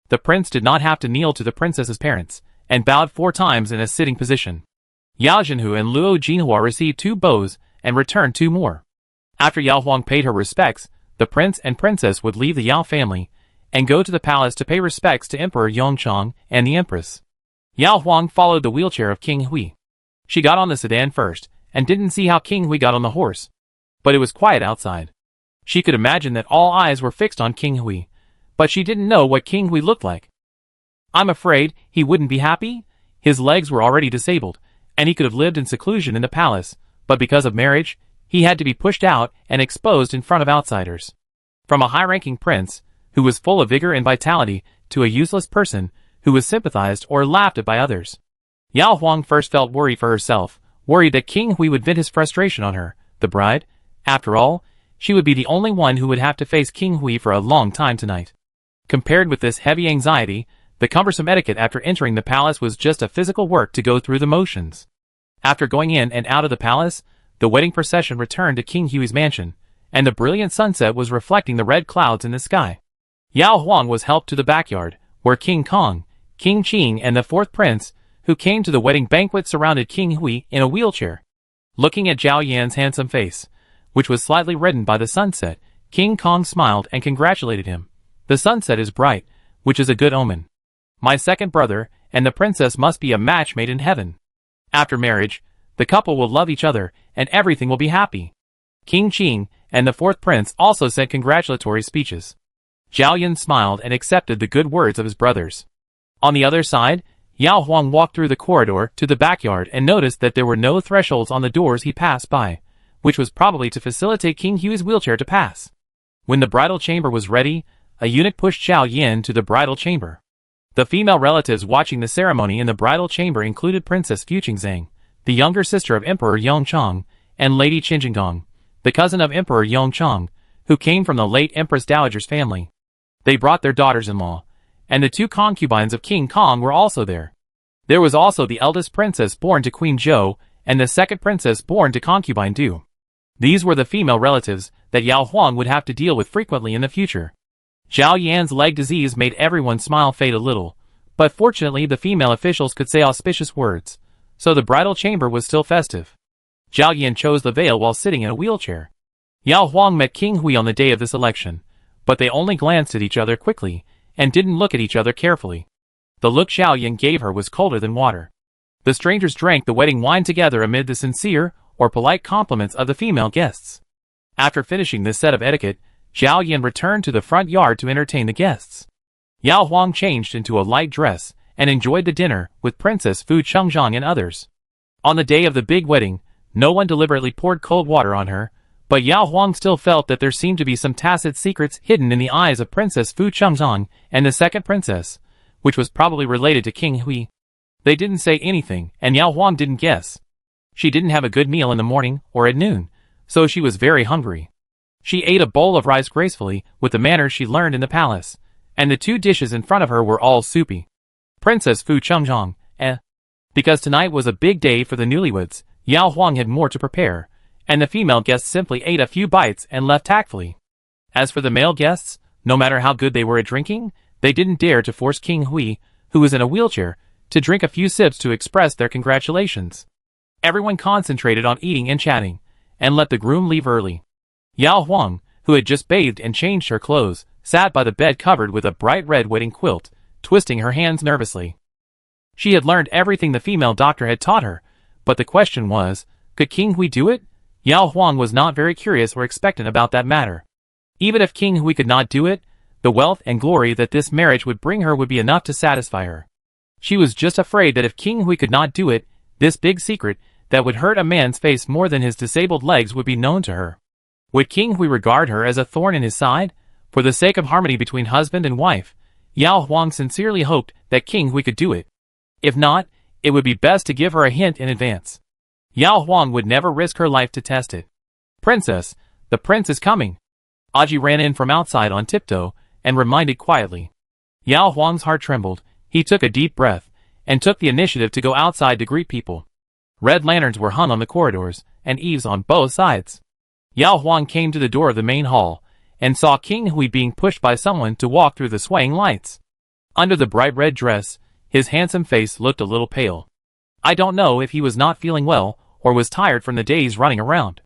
The prince did not have to kneel to the princess's parents, and bowed 4 times in a sitting position. Yao Zhenhu and Luo Jinhua received 2 bows, and returned 2 more. After Yao Huang paid her respects, the prince and princess would leave the Yao family, and go to the palace to pay respects to Emperor Yongchang and the empress. Yao Huang followed the wheelchair of King Hui. She got on the sedan first, and didn't see how King Hui got on the horse. But it was quiet outside. She could imagine that all eyes were fixed on King Hui, but she didn't know what King Hui looked like. I'm afraid he wouldn't be happy. His legs were already disabled, and he could have lived in seclusion in the palace, but because of marriage, he had to be pushed out and exposed in front of outsiders. From a high-ranking prince, who was full of vigor and vitality, to a useless person, who was sympathized or laughed at by others. Yao Huang first felt worried for herself, worried that King Hui would vent his frustration on her, The bride? After all, she would be the only one who would have to face King Hui for a long time tonight. Compared with this heavy anxiety, the cumbersome etiquette after entering the palace was just a physical work to go through the motions. After going in and out of the palace, the wedding procession returned to King Hui's mansion, and the brilliant sunset was reflecting the red clouds in the sky. Yao Huang was helped to the backyard, where King Kong, King Qing and the fourth prince, who came to the wedding banquet, surrounded King Hui in a wheelchair. Looking at Zhao Yan's handsome face, which was slightly reddened by the sunset, King Kong smiled and congratulated him. The sunset is bright, which is a good omen. My second brother and the princess must be a match made in heaven. After marriage, the couple will love each other and everything will be happy. King Qing and the fourth prince also sent congratulatory speeches. Zhao Yan smiled and accepted the good words of his brothers. On the other side, Yao Huang walked through the corridor to the backyard and noticed that there were no thresholds on the doors he passed by, which was probably to facilitate King Hui's wheelchair to pass. When the bridal chamber was ready, a eunuch pushed Zhao Yan to the bridal chamber. The female relatives watching the ceremony in the bridal chamber included Princess Fu Qingzhang, the younger sister of Emperor Yongchang, and Lady Qinjingdong, the cousin of Emperor Yongchang, who came from the late Empress Dowager's family. They brought their daughters-in-law, and the two concubines of King Kong were also there. There was also the eldest princess born to Queen Zhou, and the second princess born to concubine Du. These were the female relatives that Yao Huang would have to deal with frequently in the future. Zhao Yan's leg disease made everyone's smile fade a little, but fortunately the female officials could say auspicious words, so the bridal chamber was still festive. Zhao Yan chose the veil while sitting in a wheelchair. Yao Huang met King Hui on the day of this election, but they only glanced at each other quickly, and didn't look at each other carefully. The look Zhao Yan gave her was colder than water. The strangers drank the wedding wine together amid the sincere or polite compliments of the female guests. After finishing this set of etiquette, Zhao Yan returned to the front yard to entertain the guests. Yao Huang changed into a light dress and enjoyed the dinner with Princess Fu Chengzhang and others. On the day of the big wedding, no one deliberately poured cold water on her, but Yao Huang still felt that there seemed to be some tacit secrets hidden in the eyes of Princess Fu Chengzhang and the second princess, which was probably related to King Hui. They didn't say anything, and Yao Huang didn't guess. She didn't have a good meal in the morning or at noon, so she was very hungry. She ate a bowl of rice gracefully with the manners she learned in the palace, and the two dishes in front of her were all soupy. Princess Fu Chengzhang, Because tonight was a big day for the newlyweds, Yao Huang had more to prepare, and the female guests simply ate a few bites and left tactfully. As for the male guests, no matter how good they were at drinking, they didn't dare to force King Hui, who was in a wheelchair, to drink a few sips to express their congratulations. Everyone concentrated on eating and chatting, and let the groom leave early. Yao Huang, who had just bathed and changed her clothes, sat by the bed covered with a bright red wedding quilt, twisting her hands nervously. She had learned everything the female doctor had taught her, but the question was, could King Hui do it? Yao Huang was not very curious or expectant about that matter. Even if King Hui could not do it, the wealth and glory that this marriage would bring her would be enough to satisfy her. She was just afraid that if King Hui could not do it, this big secret that would hurt a man's face more than his disabled legs would be known to her. Would King Hui regard her as a thorn in his side? For the sake of harmony between husband and wife, Yao Huang sincerely hoped that King Hui could do it. If not, it would be best to give her a hint in advance. Yao Huang would never risk her life to test it. Princess, the prince is coming. Aji ran in from outside on tiptoe and reminded quietly. Yao Huang's heart trembled. He took a deep breath and took the initiative to go outside to greet people. Red lanterns were hung on the corridors and eaves on both sides. Yao Huang came to the door of the main hall and saw King Hui being pushed by someone to walk through the swaying lights. Under the bright red dress, his handsome face looked a little pale. I don't know if he was not feeling well or was tired from the days running around.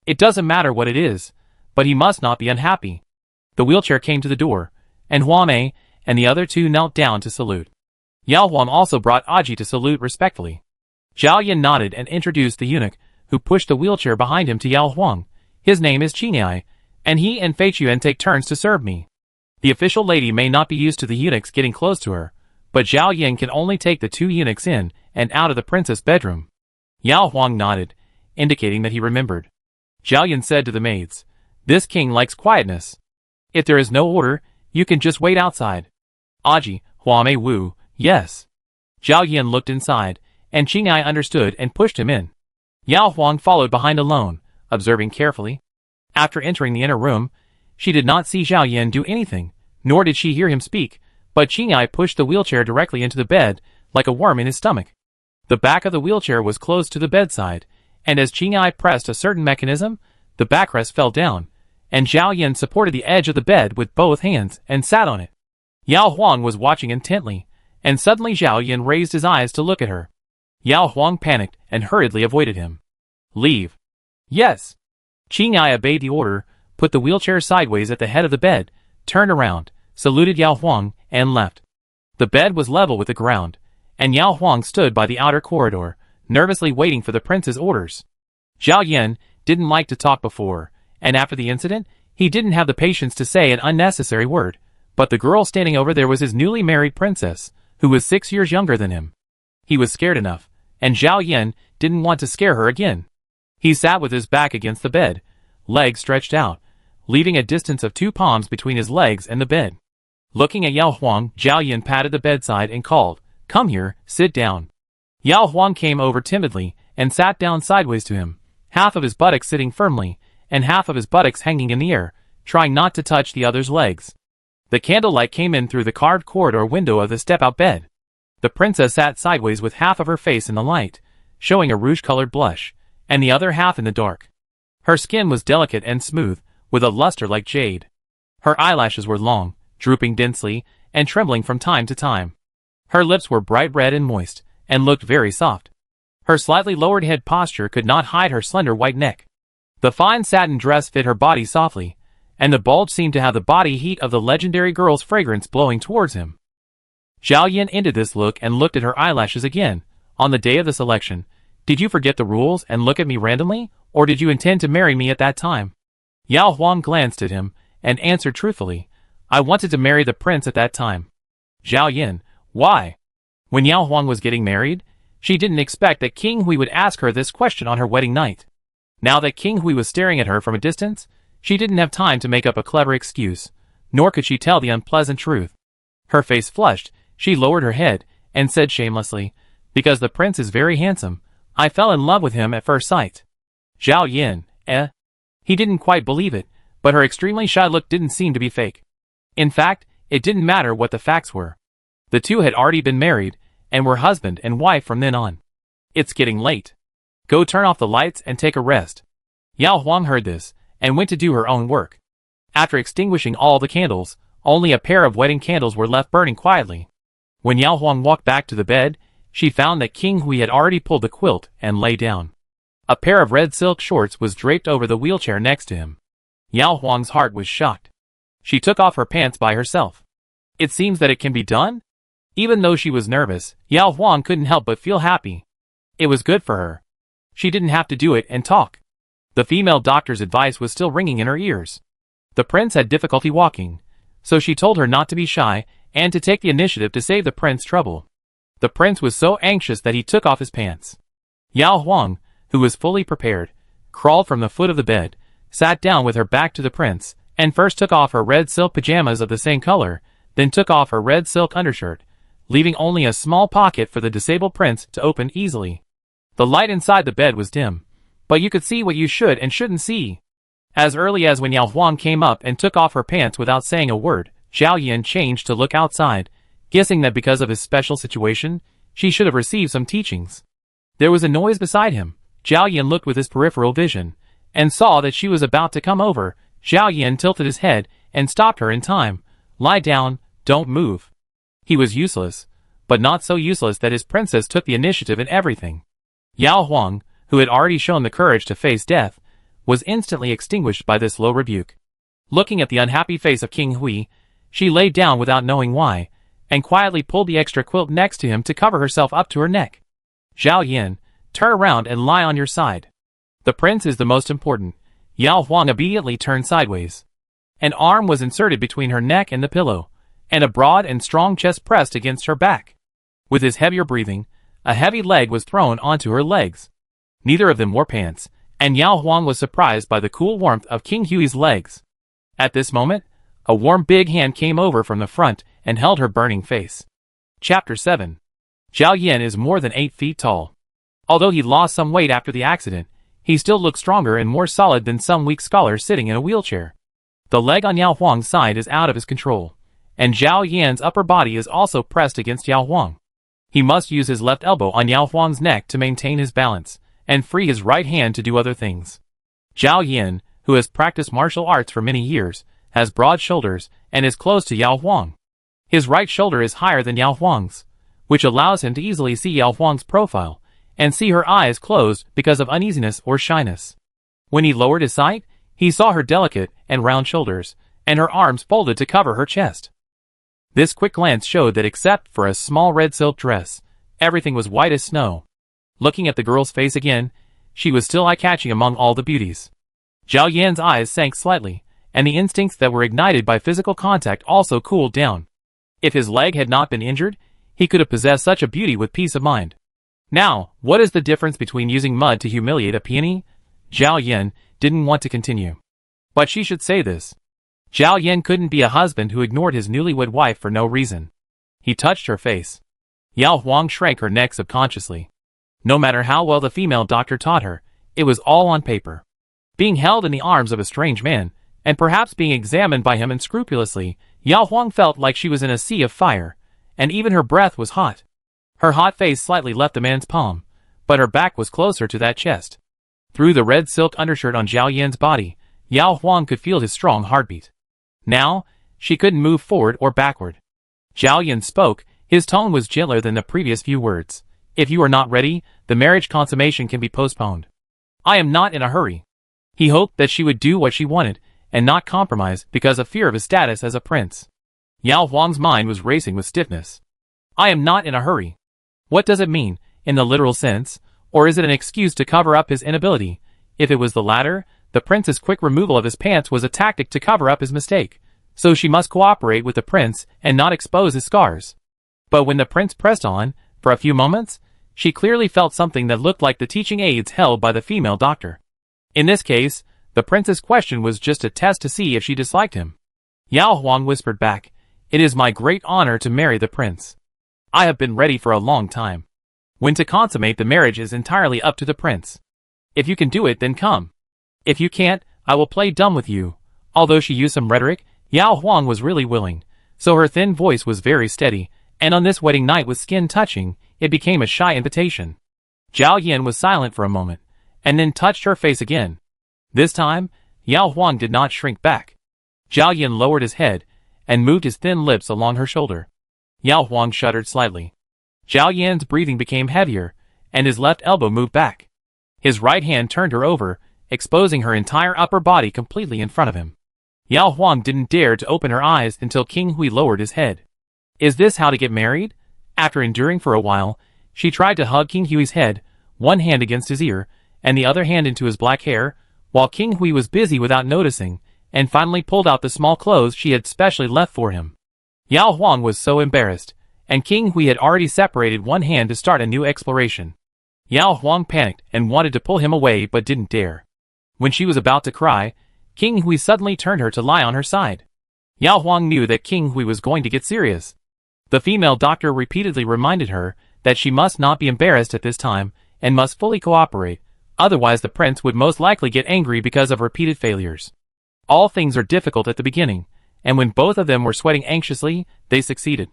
It doesn't matter what it is, but he must not be unhappy. The wheelchair came to the door, and Hua Mei and the other two knelt down to salute. Yao Huang also brought Aji to salute respectfully. Zhao Yan nodded and introduced the eunuch, who pushed the wheelchair behind him to Yao Huang. His name is Qingyai, and he and Fei Chuan take turns to serve me. The official lady may not be used to the eunuchs getting close to her, but Zhao Yan can only take the two eunuchs in and out of the princess' bedroom. Yao Huang nodded, indicating that he remembered. Zhao Yan said to the maids, "This king likes quietness. If there is no order, you can just wait outside." Aji, Hua Mei Wu, yes. Zhao Yan looked inside, and Qingyai understood and pushed him in. Yao Huang followed behind alone, observing carefully. After entering the inner room, she did not see Zhao Yan do anything, nor did she hear him speak, but Qingyai pushed the wheelchair directly into the bed, like a worm in his stomach. The back of the wheelchair was close to the bedside, and as Qingyai pressed a certain mechanism, the backrest fell down, and Zhao Yan supported the edge of the bed with both hands and sat on it. Yao Huang was watching intently, and suddenly Zhao Yan raised his eyes to look at her. Yao Huang panicked and hurriedly avoided him. Leave. Yes. Qingyai obeyed the order, put the wheelchair sideways at the head of the bed, turned around, saluted Yao Huang, and left. The bed was level with the ground, and Yao Huang stood by the outer corridor, nervously waiting for the prince's orders. Zhao Yan didn't like to talk before, and after the incident, he didn't have the patience to say an unnecessary word, but the girl standing over there was his newly married princess, who was 6 years younger than him. He was scared enough, and Zhao Yan didn't want to scare her again. He sat with his back against the bed, legs stretched out, leaving a distance of 2 palms between his legs and the bed. Looking at Yao Huang, Zhao Yan patted the bedside and called, "Come here, sit down." Yao Huang came over timidly and sat down sideways to him, half of his buttocks sitting firmly, and half of his buttocks hanging in the air, trying not to touch the other's legs. The candlelight came in through the carved corridor window of the step-out bed. The princess sat sideways with half of her face in the light, showing a rouge-colored blush, and the other half in the dark. Her skin was delicate and smooth, with a luster like jade. Her eyelashes were long, drooping densely, and trembling from time to time. Her lips were bright red and moist, and looked very soft. Her slightly lowered head posture could not hide her slender white neck. The fine satin dress fit her body softly, and the bulge seemed to have the body heat of the legendary girl's fragrance blowing towards him. Zhao Yan ended this look and looked at her eyelashes again. On the day of the selection, did you forget the rules and look at me randomly, or did you intend to marry me at that time? Yao Huang glanced at him, and answered truthfully, I wanted to marry the prince at that time. Zhao Yan, why? When Yao Huang was getting married, she didn't expect that King Hui would ask her this question on her wedding night. Now that King Hui was staring at her from a distance, she didn't have time to make up a clever excuse, nor could she tell the unpleasant truth. Her face flushed, she lowered her head, and said shamelessly, because the prince is very handsome, I fell in love with him at first sight. Zhao Yan, eh? He didn't quite believe it, but her extremely shy look didn't seem to be fake. In fact, it didn't matter what the facts were. The two had already been married, and were husband and wife from then on. It's getting late. Go turn off the lights and take a rest. Yao Huang heard this, and went to do her own work. After extinguishing all the candles, only a pair of wedding candles were left burning quietly. When Yao Huang walked back to the bed, she found that King Hui had already pulled the quilt and lay down. A pair of red silk shorts was draped over the wheelchair next to him. Yao Huang's heart was shocked. She took off her pants by herself. It seems that it can be done? Even though she was nervous, Yao Huang couldn't help but feel happy. It was good for her. She didn't have to do it and talk. The female doctor's advice was still ringing in her ears. The prince had difficulty walking, so she told her not to be shy and to take the initiative to save the prince trouble. The prince was so anxious that he took off his pants. Yao Huang, who was fully prepared, crawled from the foot of the bed, sat down with her back to the prince, and first took off her red silk pajamas of the same color, then took off her red silk undershirt, leaving only a small pocket for the disabled prince to open easily. The light inside the bed was dim, but you could see what you should and shouldn't see. As early as when Yao Huang came up and took off her pants without saying a word, Zhao Yan changed to look outside, guessing that because of his special situation, she should have received some teachings. There was a noise beside him. Zhao Yan looked with his peripheral vision, and saw that she was about to come over. Zhao Yan tilted his head, and stopped her in time. Lie down, don't move. He was useless, but not so useless that his princess took the initiative in everything. Yao Huang, who had already shown the courage to face death, was instantly extinguished by this low rebuke. Looking at the unhappy face of King Hui, she lay down without knowing why, and quietly pulled the extra quilt next to him to cover herself up to her neck. Zhao Yan, turn around and lie on your side. The prince is the most important. Yao Huang immediately turned sideways. An arm was inserted between her neck and the pillow, and a broad and strong chest pressed against her back. With his heavier breathing, a heavy leg was thrown onto her legs. Neither of them wore pants, and Yao Huang was surprised by the cool warmth of King Hui's legs. At this moment, a warm big hand came over from the front and held her burning face. Chapter 7. Zhao Yan is more than 8 feet tall. Although he lost some weight after the accident, he still looked stronger and more solid than some weak scholar sitting in a wheelchair. The leg on Yao Huang's side is out of his control, and Zhao Yan's upper body is also pressed against Yao Huang. He must use his left elbow on Yao Huang's neck to maintain his balance, and free his right hand to do other things. Zhao Yan, who has practiced martial arts for many years, has broad shoulders and is close to Yao Huang. His right shoulder is higher than Yao Huang's, which allows him to easily see Yao Huang's profile, and see her eyes closed because of uneasiness or shyness. When he lowered his sight, he saw her delicate and round shoulders, and her arms folded to cover her chest. This quick glance showed that except for a small red silk dress, everything was white as snow. Looking at the girl's face again, she was still eye-catching among all the beauties. Zhao Yan's eyes sank slightly, and the instincts that were ignited by physical contact also cooled down. If his leg had not been injured, he could have possessed such a beauty with peace of mind. Now, what is the difference between using mud to humiliate a peony? Zhao Yan didn't want to continue. But she should say this. Zhao Yan couldn't be a husband who ignored his newlywed wife for no reason. He touched her face. Yao Huang shrank her neck subconsciously. No matter how well the female doctor taught her, it was all on paper. Being held in the arms of a strange man, and perhaps being examined by him unscrupulously, Yao Huang felt like she was in a sea of fire, and even her breath was hot. Her hot face slightly left the man's palm, but her back was closer to that chest. Through the red silk undershirt on Zhao Yan's body, Yao Huang could feel his strong heartbeat. Now, she couldn't move forward or backward. Zhao Yan spoke, his tone was gentler than the previous few words. If you are not ready, the marriage consummation can be postponed. I am not in a hurry. He hoped that she would do what she wanted, and not compromise because of fear of his status as a prince. Yao Huang's mind was racing with stiffness. I am not in a hurry. What does it mean, in the literal sense, or is it an excuse to cover up his inability? If it was the latter, the prince's quick removal of his pants was a tactic to cover up his mistake, so she must cooperate with the prince and not expose his scars. But when the prince pressed on, for a few moments, she clearly felt something that looked like the teaching aids held by the female doctor. In this case, the prince's question was just a test to see if she disliked him. Yao Huang whispered back, "It is my great honor to marry the prince. I have been ready for a long time. When to consummate the marriage is entirely up to the prince. If you can do it, then come. If you can't, I will play dumb with you." Although she used some rhetoric, Yao Huang was really willing, so her thin voice was very steady, and on this wedding night with skin touching, it became a shy invitation. Zhao Yan was silent for a moment, and then touched her face again. This time, Yao Huang did not shrink back. Zhao Yan lowered his head, and moved his thin lips along her shoulder. Yao Huang shuddered slightly. Zhao Yan's breathing became heavier, and his left elbow moved back. His right hand turned her over, exposing her entire upper body completely in front of him. Yao Huang didn't dare to open her eyes until King Hui lowered his head. Is this how to get married? After enduring for a while, she tried to hug King Hui's head, one hand against his ear, and the other hand into his black hair, while King Hui was busy without noticing, and finally pulled out the small clothes she had specially left for him. Yao Huang was so embarrassed, and King Hui had already separated one hand to start a new exploration. Yao Huang panicked and wanted to pull him away but didn't dare. When she was about to cry, King Hui suddenly turned her to lie on her side. Yao Huang knew that King Hui was going to get serious. The female doctor repeatedly reminded her that she must not be embarrassed at this time and must fully cooperate, otherwise the prince would most likely get angry because of repeated failures. All things are difficult at the beginning, and when both of them were sweating anxiously, they succeeded.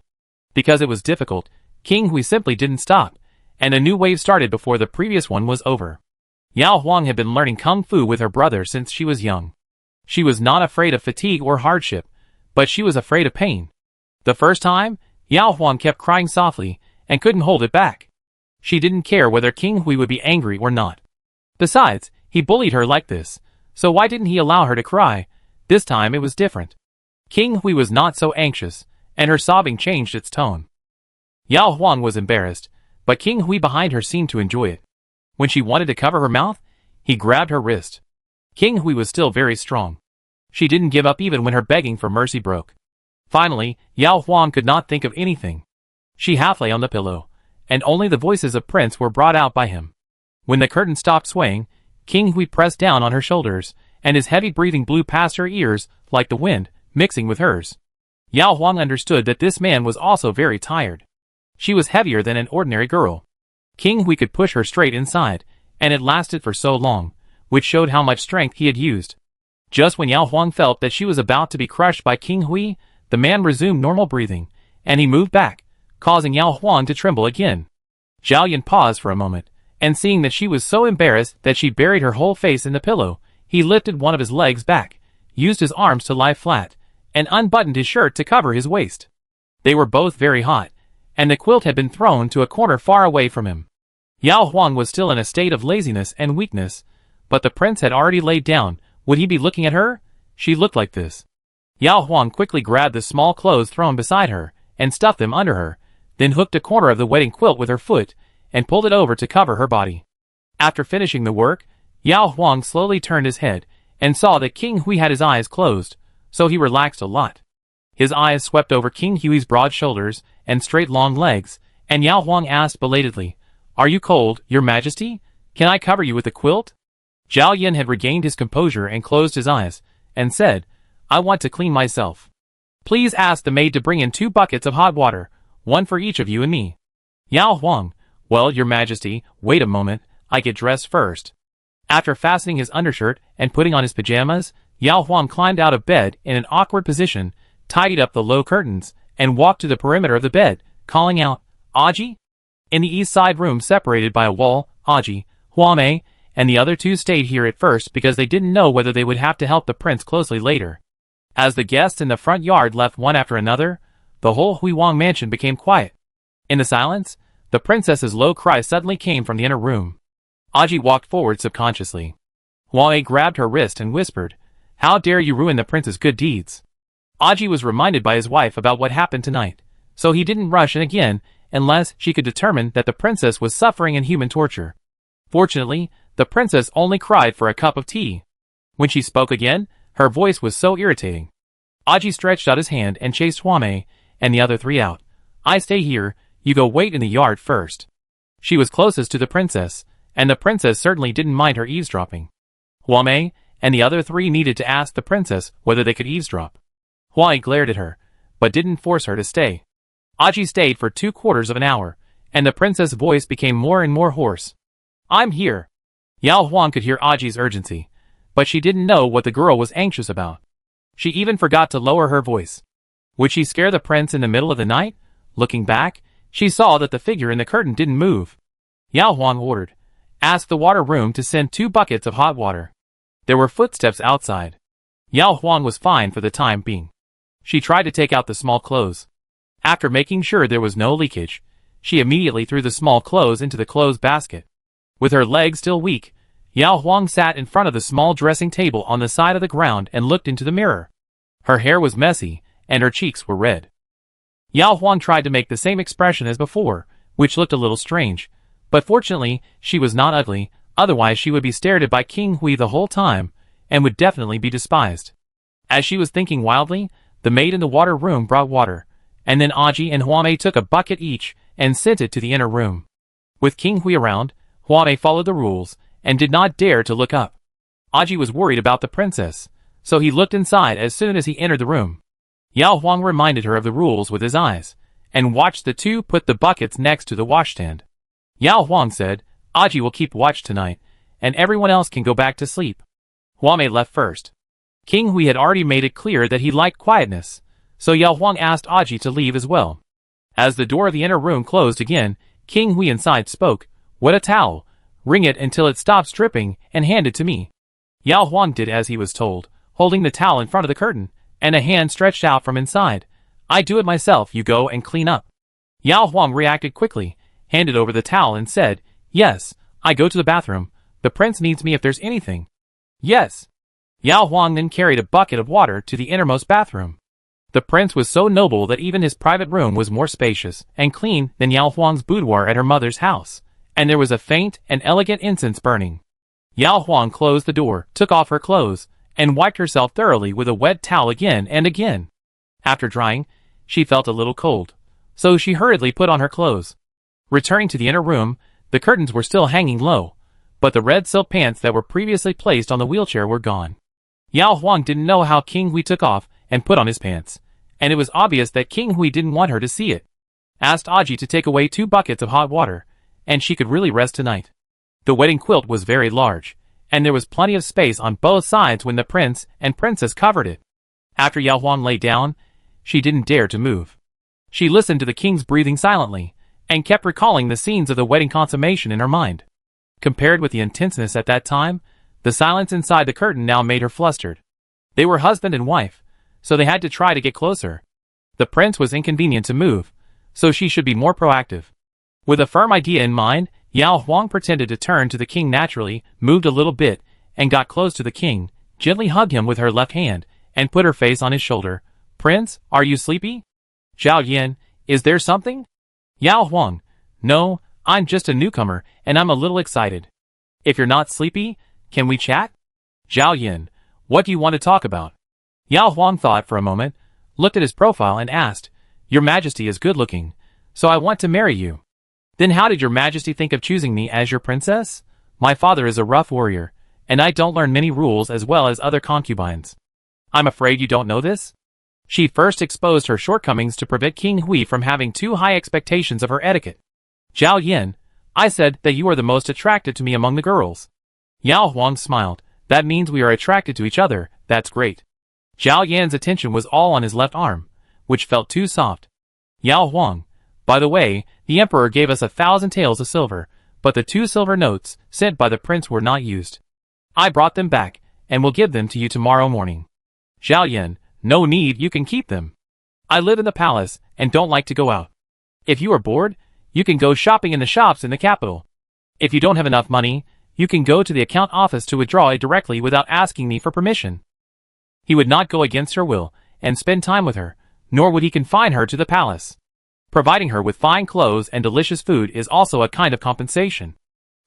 Because it was difficult, King Hui simply didn't stop, and a new wave started before the previous one was over. Yao Huang had been learning kung fu with her brother since she was young. She was not afraid of fatigue or hardship, but she was afraid of pain. The first time, Yao Huang kept crying softly, and couldn't hold it back. She didn't care whether King Hui would be angry or not. Besides, he bullied her like this, so why didn't he allow her to cry? This time it was different. King Hui was not so anxious, and her sobbing changed its tone. Yao Huang was embarrassed, but King Hui behind her seemed to enjoy it. When she wanted to cover her mouth, he grabbed her wrist. King Hui was still very strong. She didn't give up even when her begging for mercy broke. Finally, Yao Huang could not think of anything. She half lay on the pillow, and only the voices of Prince were brought out by him. When the curtain stopped swaying, King Hui pressed down on her shoulders, and his heavy breathing blew past her ears like the wind, mixing with hers. Yao Huang understood that this man was also very tired. She was heavier than an ordinary girl. King Hui could push her straight inside, and it lasted for so long, which showed how much strength he had used. Just when Yao Huang felt that she was about to be crushed by King Hui, the man resumed normal breathing, and he moved back, causing Yao Huang to tremble again. Zhao Yan paused for a moment, and seeing that she was so embarrassed that she buried her whole face in the pillow, he lifted one of his legs back, used his arms to lie flat, and unbuttoned his shirt to cover his waist. They were both very hot, and the quilt had been thrown to a corner far away from him. Yao Huang was still in a state of laziness and weakness, but the prince had already laid down. Would he be looking at her? She looked like this. Yao Huang quickly grabbed the small clothes thrown beside her, and stuffed them under her, then hooked a corner of the wedding quilt with her foot, and pulled it over to cover her body. After finishing the work, Yao Huang slowly turned his head, and saw that King Hui had his eyes closed, so he relaxed a lot. His eyes swept over King Hui's broad shoulders and straight long legs, and Yao Huang asked belatedly, "Are you cold, your majesty? Can I cover you with a quilt?" Zhao Yan had regained his composure and closed his eyes, and said, "I want to clean myself. Please ask the maid to bring in 2 buckets of hot water, one for each of you and me." Yao Huang, "Well, your majesty, wait a moment, I get dressed first." After fastening his undershirt and putting on his pajamas, Yao Huang climbed out of bed in an awkward position, tidied up the low curtains, and walked to the perimeter of the bed, calling out, "Aji?" In the east side room separated by a wall, Aji, Huamei, and the other 2 stayed here at first because they didn't know whether they would have to help the prince closely later. As the guests in the front yard left one after another, the whole Huiwang mansion became quiet. In the silence, the princess's low cry suddenly came from the inner room. Aji walked forward subconsciously. Huamei grabbed her wrist and whispered, "How dare you ruin the prince's good deeds?" Aji was reminded by his wife about what happened tonight, so he didn't rush in again unless she could determine that the princess was suffering inhuman torture. Fortunately, the princess only cried for a cup of tea. When she spoke again, her voice was so irritating. Aji stretched out his hand and chased Huamei and the other 3 out. "I stay here, you go wait in the yard first." She was closest to the princess, and the princess certainly didn't mind her eavesdropping. Huamei and the other 3 needed to ask the princess whether they could eavesdrop. Huamei glared at her, but didn't force her to stay. Aji stayed for 2/4 of an hour, and the princess' voice became more and more hoarse. "I'm here." Yao Huang could hear Aji's urgency, but she didn't know what the girl was anxious about. She even forgot to lower her voice. Would she scare the prince in the middle of the night? Looking back, she saw that the figure in the curtain didn't move. Yao Huang ordered, "Ask the water room to send 2 buckets of hot water." There were footsteps outside. Yao Huang was fine for the time being. She tried to take out the small clothes. After making sure there was no leakage, she immediately threw the small clothes into the clothes basket. With her legs still weak, Yao Huang sat in front of the small dressing table on the side of the ground and looked into the mirror. Her hair was messy, and her cheeks were red. Yao Huang tried to make the same expression as before, which looked a little strange, but fortunately she was not ugly, otherwise she would be stared at by King Hui the whole time, and would definitely be despised. As she was thinking wildly, the maid in the water room brought water, and then Aji and Huamei took a bucket each and sent it to the inner room. With King Hui around, Huamei followed the rules, and did not dare to look up. Aji was worried about the princess, so he looked inside as soon as he entered the room. Yao Huang reminded her of the rules with his eyes, and watched the 2 put the buckets next to the washstand. Yao Huang said, "Aji will keep watch tonight, and everyone else can go back to sleep." Huamei left first. King Hui had already made it clear that he liked quietness, so Yao Huang asked Aji to leave as well. As the door of the inner room closed again, King Hui inside spoke, "What a towel! Wring it until it stops dripping and hand it to me." Yao Huang did as he was told, holding the towel in front of the curtain, and a hand stretched out from inside. "I do it myself, you go and clean up." Yao Huang reacted quickly, handed over the towel and said, "Yes, I go to the bathroom. The prince needs me if there's anything." "Yes." Yao Huang then carried a bucket of water to the innermost bathroom. The prince was so noble that even his private room was more spacious and clean than Yao Huang's boudoir at her mother's house, and there was a faint and elegant incense burning. Yao Huang closed the door, took off her clothes, and wiped herself thoroughly with a wet towel again and again. After drying, she felt a little cold, so she hurriedly put on her clothes. Returning to the inner room, the curtains were still hanging low, but the red silk pants that were previously placed on the wheelchair were gone. Yao Huang didn't know how King Hui took off and put on his pants, and it was obvious that King Hui didn't want her to see it. Asked Aji to take away 2 buckets of hot water, and she could really rest tonight. The wedding quilt was very large, and there was plenty of space on both sides when the prince and princess covered it. After Yao Huang lay down, she didn't dare to move. She listened to the king's breathing silently, and kept recalling the scenes of the wedding consummation in her mind. Compared with the intenseness at that time, the silence inside the curtain now made her flustered. They were husband and wife, so they had to try to get closer. The prince was inconvenient to move, so she should be more proactive. With a firm idea in mind, Yao Huang pretended to turn to the king naturally, moved a little bit, and got close to the king, gently hugged him with her left hand, and put her face on his shoulder. "Prince, are you sleepy?" "Zhao Yan, is there something?" "Yao Huang, no, I'm just a newcomer, and I'm a little excited." "If you're not sleepy, can we chat?" "Zhao Yan, what do you want to talk about?" Yao Huang thought for a moment, looked at his profile and asked, "Your Majesty is good looking, so I want to marry you." "Then how did your Majesty think of choosing me as your princess?" "My father is a rough warrior, and I don't learn many rules as well as other concubines." "I'm afraid you don't know this?" She first exposed her shortcomings to prevent King Hui from having too high expectations of her etiquette. "Zhao Yan, I said that you are the most attracted to me among the girls." Yao Huang smiled. "That means we are attracted to each other, that's great." Zhao Yan's attention was all on his left arm, which felt too soft. "Yao Huang, by the way, the emperor gave us 1,000 taels of silver, but the 2 silver notes sent by the prince were not used. I brought them back, and will give them to you tomorrow morning." "Zhao Yan, no need, you can keep them. I live in the palace, and don't like to go out. If you are bored, you can go shopping in the shops in the capital. If you don't have enough money, you can go to the account office to withdraw it directly without asking me for permission." He would not go against her will, and spend time with her, nor would he confine her to the palace. Providing her with fine clothes and delicious food is also a kind of compensation.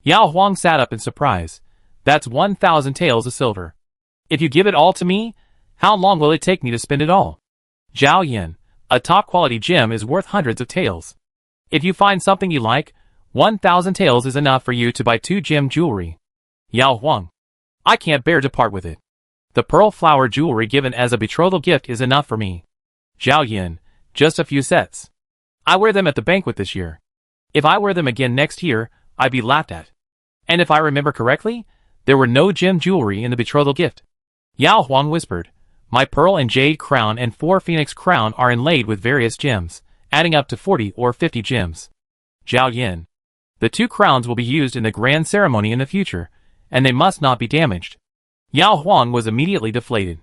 Yao Huang sat up in surprise. "That's 1,000 taels of silver. If you give it all to me, how long will it take me to spend it all?" "Zhao Yan, a top-quality gem is worth hundreds of taels. If you find something you like, 1,000 taels is enough for you to buy 2 gem jewelry." "Yao Huang, I can't bear to part with it. The pearl flower jewelry given as a betrothal gift is enough for me." "Zhao Yan, just a few sets. I wear them at the banquet this year. If I wear them again next year, I'd be laughed at. And if I remember correctly, there were no gem jewelry in the betrothal gift." Yao Huang whispered, "My pearl and jade crown and 4 phoenix crown are inlaid with various gems, adding up to 40 or 50 gems. Zhao Yan, the 2 crowns will be used in the grand ceremony in the future, and they must not be damaged." Yao Huang was immediately deflated.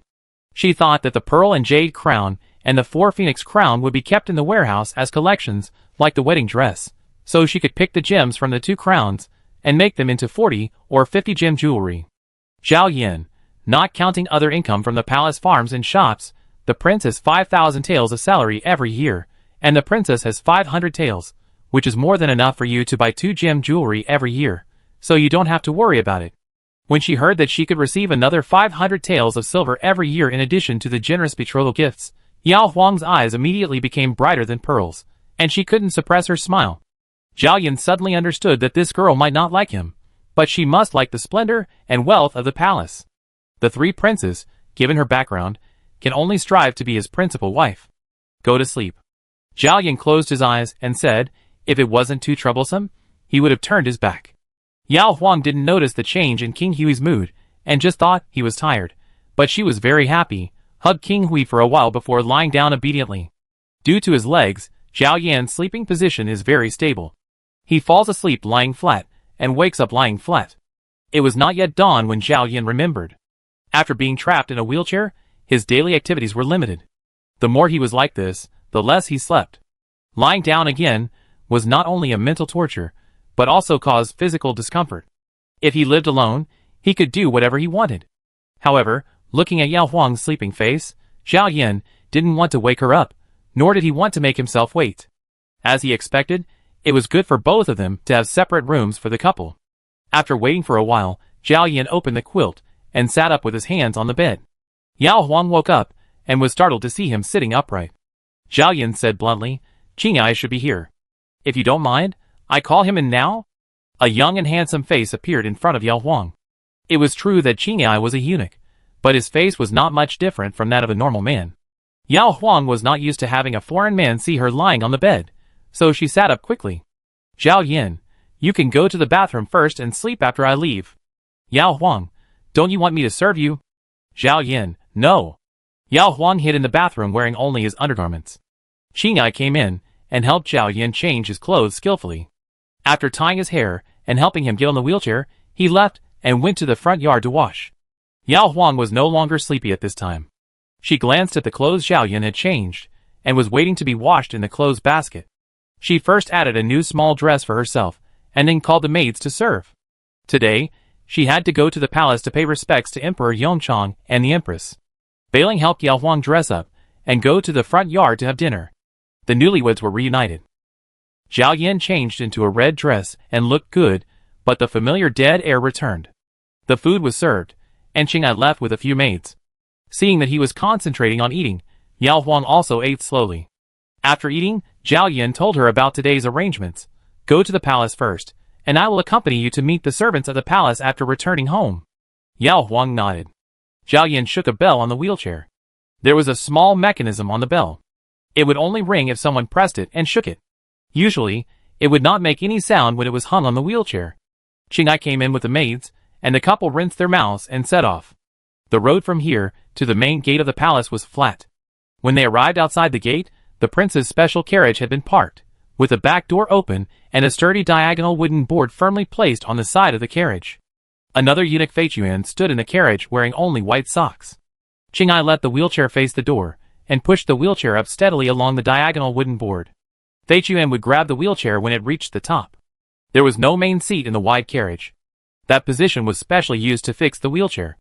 She thought that the pearl and jade crown and the 4 phoenix crown would be kept in the warehouse as collections, like the wedding dress, so she could pick the gems from the 2 crowns and make them into 40 or 50 gem jewelry. "Zhao Yan, not counting other income from the palace farms and shops, the prince has 5,000 taels of salary every year, and the princess has 500 taels, which is more than enough for you to buy 2 gem jewelry every year, so you don't have to worry about it." When she heard that she could receive another 500 taels of silver every year in addition to the generous betrothal gifts, Yao Huang's eyes immediately became brighter than pearls, and she couldn't suppress her smile. Zhao Yan suddenly understood that this girl might not like him, but she must like the splendor and wealth of the palace. The 3 princes, given her background, can only strive to be his principal wife. "Go to sleep." Zhao Yan closed his eyes and said, if it wasn't too troublesome, he would have turned his back. Yao Huang didn't notice the change in King Hui's mood, and just thought he was tired, but she was very happy, hugged King Hui for a while before lying down obediently. Due to his legs, Zhao Yan's sleeping position is very stable. He falls asleep lying flat, and wakes up lying flat. It was not yet dawn when Zhao Yan remembered. After being trapped in a wheelchair, his daily activities were limited. The more he was like this, the less he slept. Lying down again was not only a mental torture, but also caused physical discomfort. If he lived alone, he could do whatever he wanted. However, looking at Yao Huang's sleeping face, Zhao Yan didn't want to wake her up, nor did he want to make himself wait. As he expected, it was good for both of them to have separate rooms for the couple. After waiting for a while, Zhao Yan opened the quilt and sat up with his hands on the bed. Yao Huang woke up and was startled to see him sitting upright. Zhao Yan said bluntly, "Qing'ai should be here. If you don't mind, I call him in now?" A young and handsome face appeared in front of Yao Huang. It was true that Qing'ai was a eunuch, but his face was not much different from that of a normal man. Yao Huang was not used to having a foreign man see her lying on the bed, so she sat up quickly. "Zhao Yan, you can go to the bathroom first and sleep after I leave." Yao Huang, don't you want me to serve you? Zhao Yin, no. Yao Huang hid in the bathroom wearing only his undergarments. Qingai came in and helped Zhao Yin change his clothes skillfully. After tying his hair and helping him get on the wheelchair, he left and went to the front yard to wash. Yao Huang was no longer sleepy at this time. She glanced at the clothes Zhao Yin had changed and was waiting to be washed in the clothes basket. She first added a new small dress for herself and then called the maids to serve. Today, she had to go to the palace to pay respects to Emperor Yongchang and the Empress. Bailing helped Yao Huang dress up and go to the front yard to have dinner. The newlyweds were reunited. Zhao Yin changed into a red dress and looked good, but the familiar dead air returned. The food was served, and Qingai left with a few maids. Seeing that he was concentrating on eating, Yao Huang also ate slowly. After eating, Zhao Yin told her about today's arrangements. Go to the palace first, and I will accompany you to meet the servants at the palace after returning home. Yao Huang nodded. Zhao Yin shook a bell on the wheelchair. There was a small mechanism on the bell. It would only ring if someone pressed it and shook it. Usually, it would not make any sound when it was hung on the wheelchair. Qingai came in with the maids, and the couple rinsed their mouths and set off. The road from here to the main gate of the palace was flat. When they arrived outside the gate, the prince's special carriage had been parked, with the back door open and a sturdy diagonal wooden board firmly placed on the side of the carriage. Another eunuch Feichuan stood in the carriage wearing only white socks. Qingai let the wheelchair face the door, and pushed the wheelchair up steadily along the diagonal wooden board. Feichuan would grab the wheelchair when it reached the top. There was no main seat in the wide carriage. That position was specially used to fix the wheelchair.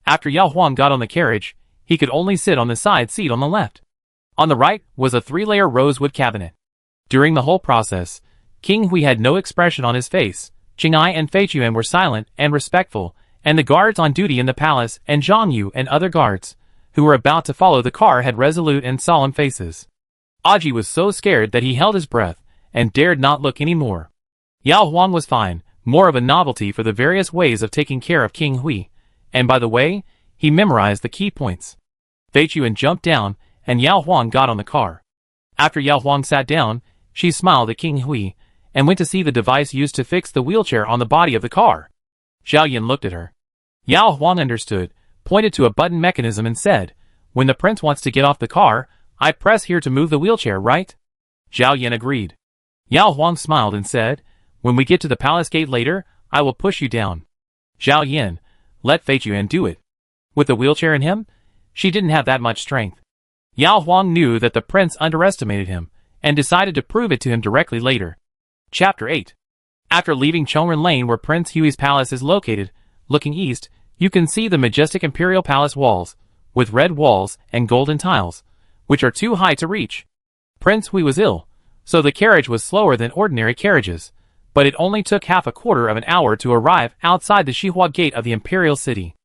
After Yao Huang got on the carriage, he could only sit on the side seat on the left. On the right was a 3-layer rosewood cabinet. During the whole process, King Hui had no expression on his face. Qingai and Feichuan were silent and respectful, and the guards on duty in the palace and Zhang Yu and other guards, who were about to follow the car, had resolute and solemn faces. Aji was so scared that he held his breath and dared not look any more. Yao Huang was fine, more of a novelty for the various ways of taking care of King Hui, and by the way, he memorized the key points. Feichuan jumped down, and Yao Huang got on the car. After Yao Huang sat down, she smiled at King Hui, and went to see the device used to fix the wheelchair on the body of the car. Zhao Yin looked at her. Yao Huang understood, pointed to a button mechanism and said, "When the prince wants to get off the car, I press here to move the wheelchair, right?" Zhao Yin agreed. Yao Huang smiled and said, "When we get to the palace gate later, I will push you down." Zhao Yin, let Feichuan do it. With the wheelchair in him, she didn't have that much strength. Yao Huang knew that the prince underestimated him, and decided to prove it to him directly later. Chapter 8. After leaving Chongren Lane, where Prince Hui's palace is located, looking east, you can see the majestic Imperial Palace walls, with red walls and golden tiles, which are too high to reach. Prince Hui was ill, so the carriage was slower than ordinary carriages, but it only took half a quarter of an hour to arrive outside the Xihua Gate of the Imperial City.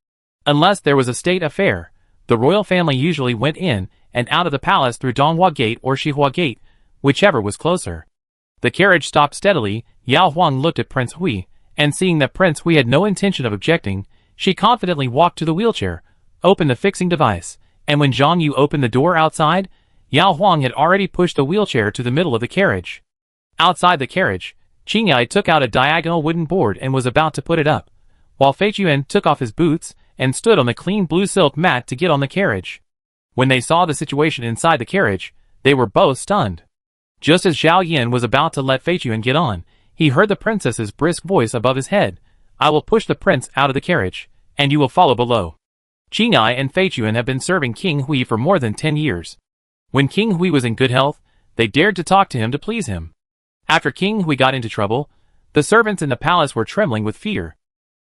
Unless there was a state affair, the royal family usually went in and out of the palace through Donghua Gate or Xihua Gate, whichever was closer. The carriage stopped steadily. Yao Huang looked at Prince Hui, and seeing that Prince Hui had no intention of objecting, she confidently walked to the wheelchair, opened the fixing device, and when Zhang Yu opened the door outside, Yao Huang had already pushed the wheelchair to the middle of the carriage. Outside the carriage, Qingai took out a diagonal wooden board and was about to put it up, while Feichuan took off his boots and stood on the clean blue silk mat to get on the carriage. When they saw the situation inside the carriage, they were both stunned. Just as Zhao Yin was about to let Feichuan get on, he heard the princess's brisk voice above his head. "I will push the prince out of the carriage, and you will follow below." Qingai and Feichuan have been serving King Hui for more than 10 years. When King Hui was in good health, they dared to talk to him to please him. After King Hui got into trouble, the servants in the palace were trembling with fear.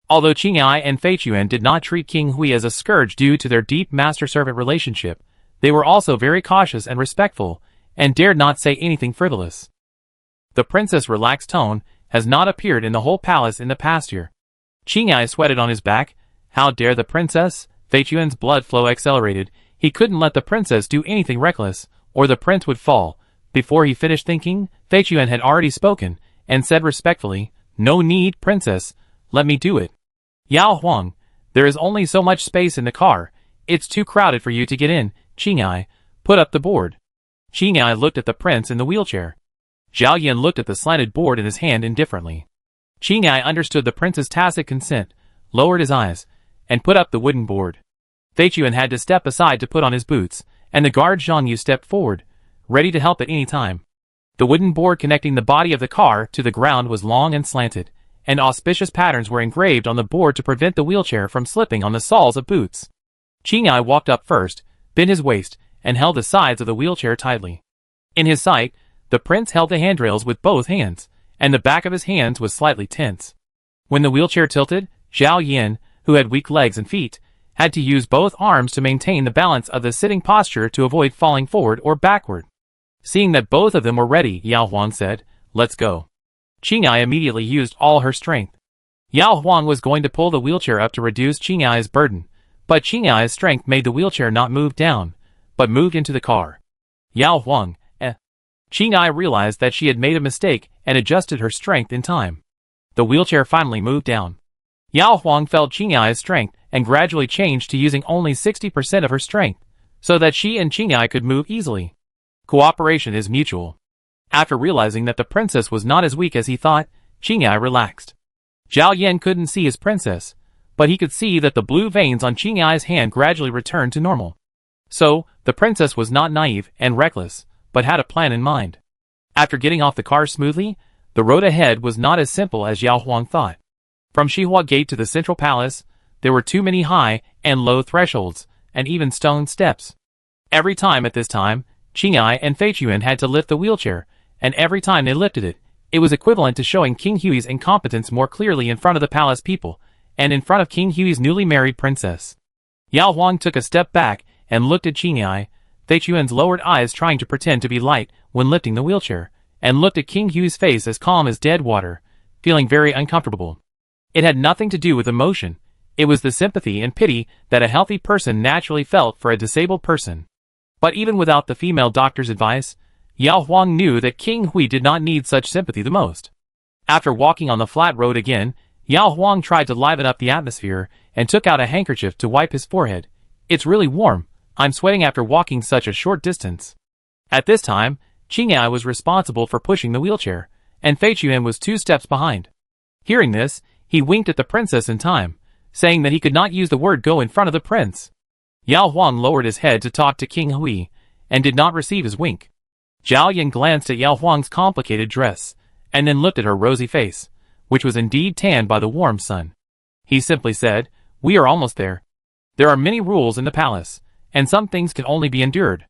Although Qingai and Feichuan did not treat King Hui as a scourge due to their deep master-servant relationship, they were also very cautious and respectful, and dared not say anything frivolous. The princess' relaxed tone has not appeared in the whole palace in the past year. Qingai sweated on his back. How dare the princess? Feichuan's blood flow accelerated. He couldn't let the princess do anything reckless, or the prince would fall. Before he finished thinking, Feichuan had already spoken, and said respectfully, "No need, princess, let me do it." "Yao Huang, there is only so much space in the car. It's too crowded for you to get in." Qingai, put up the board. Qingai looked at the prince in the wheelchair. Zhao Yin looked at the slanted board in his hand indifferently. Qingai understood the prince's tacit consent, lowered his eyes, and put up the wooden board. Feichuan had to step aside to put on his boots, and the guard Zhang Yu stepped forward, ready to help at any time. The wooden board connecting the body of the car to the ground was long and slanted, and auspicious patterns were engraved on the board to prevent the wheelchair from slipping on the soles of boots. Qinghai walked up first, bent his waist, and held the sides of the wheelchair tightly. In his sight, the prince held the handrails with both hands, and the back of his hands was slightly tense. When the wheelchair tilted, Zhao Yin, who had weak legs and feet, had to use both arms to maintain the balance of the sitting posture to avoid falling forward or backward. Seeing that both of them were ready, Yao Huang said, "Let's go." Qinghai immediately used all her strength. Yao Huang was going to pull the wheelchair up to reduce Qinghai's burden, but Qinghai's strength made the wheelchair not move down, but moved into the car. Yao Huang, Qinghai realized that she had made a mistake and adjusted her strength in time. The wheelchair finally moved down. Yao Huang felt Qinghai's strength and gradually changed to using only 60% of her strength, so that she and Qinghai could move easily. Cooperation is mutual. After realizing that the princess was not as weak as he thought, Qinghai relaxed. Zhao Yan couldn't see his princess, but he could see that the blue veins on Qinghai's hand gradually returned to normal. So, the princess was not naive and reckless, but had a plan in mind. After getting off the car smoothly, the road ahead was not as simple as Yao Huang thought. From Xihua Gate to the central palace, there were too many high and low thresholds, and even stone steps. Every time at this time, Qinghai and Feichuan had to lift the wheelchair, and every time they lifted it, it was equivalent to showing King Hui's incompetence more clearly in front of the palace people, and in front of King Hui's newly married princess. Yao Huang took a step back and looked at Qinghai, Feichuan's lowered eyes trying to pretend to be light when lifting the wheelchair, and looked at King Hui's face as calm as dead water, feeling very uncomfortable. It had nothing to do with emotion. It was the sympathy and pity that a healthy person naturally felt for a disabled person. But even without the female doctor's advice, Yao Huang knew that King Hui did not need such sympathy the most. After walking on the flat road again, Yao Huang tried to liven up the atmosphere and took out a handkerchief to wipe his forehead. "It's really warm. I'm sweating after walking such a short distance." At this time, Qinghai was responsible for pushing the wheelchair, and Feichuan was 2 steps behind. Hearing this, he winked at the princess in time, saying that he could not use the word go in front of the prince. Yao Huang lowered his head to talk to King Hui, and did not receive his wink. Zhao Yan glanced at Yao Huang's complicated dress, and then looked at her rosy face, which was indeed tanned by the warm sun. He simply said, "We are almost there. There are many rules in the palace, and some things can only be endured."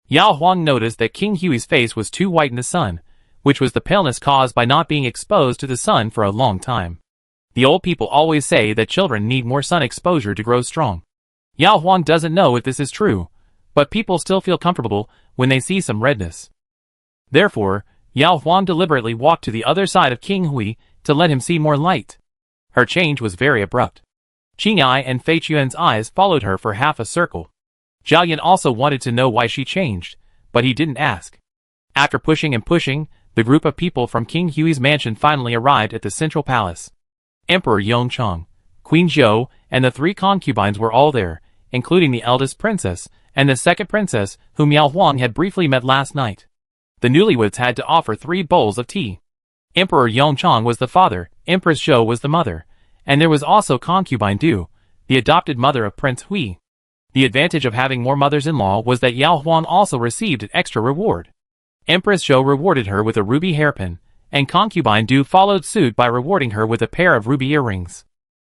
Yao Huang noticed that King Hui's face was too white in the sun, which was the paleness caused by not being exposed to the sun for a long time. The old people always say that children need more sun exposure to grow strong. Yao Huang doesn't know if this is true, but people still feel comfortable when they see some redness. Therefore, Yao Huang deliberately walked to the other side of King Hui to let him see more light. Her change was very abrupt. Qinghai and Feichuan's eyes followed her for half a circle. Zhao Yan also wanted to know why she changed, but he didn't ask. After pushing and pushing, the group of people from King Hui's mansion finally arrived at the central palace. Emperor Yongcheng, Queen Zhou, and the 3 concubines were all there, including the eldest princess, and the second princess, whom Yao Huang had briefly met last night. The newlyweds had to offer 3 bowls of tea. Emperor Yongcheng was the father, Empress Zhou was the mother, and there was also concubine Du, the adopted mother of Prince Hui. The advantage of having more mothers-in-law was that Yao Huang also received an extra reward. Empress Zhou rewarded her with a ruby hairpin, and concubine Du followed suit by rewarding her with a pair of ruby earrings.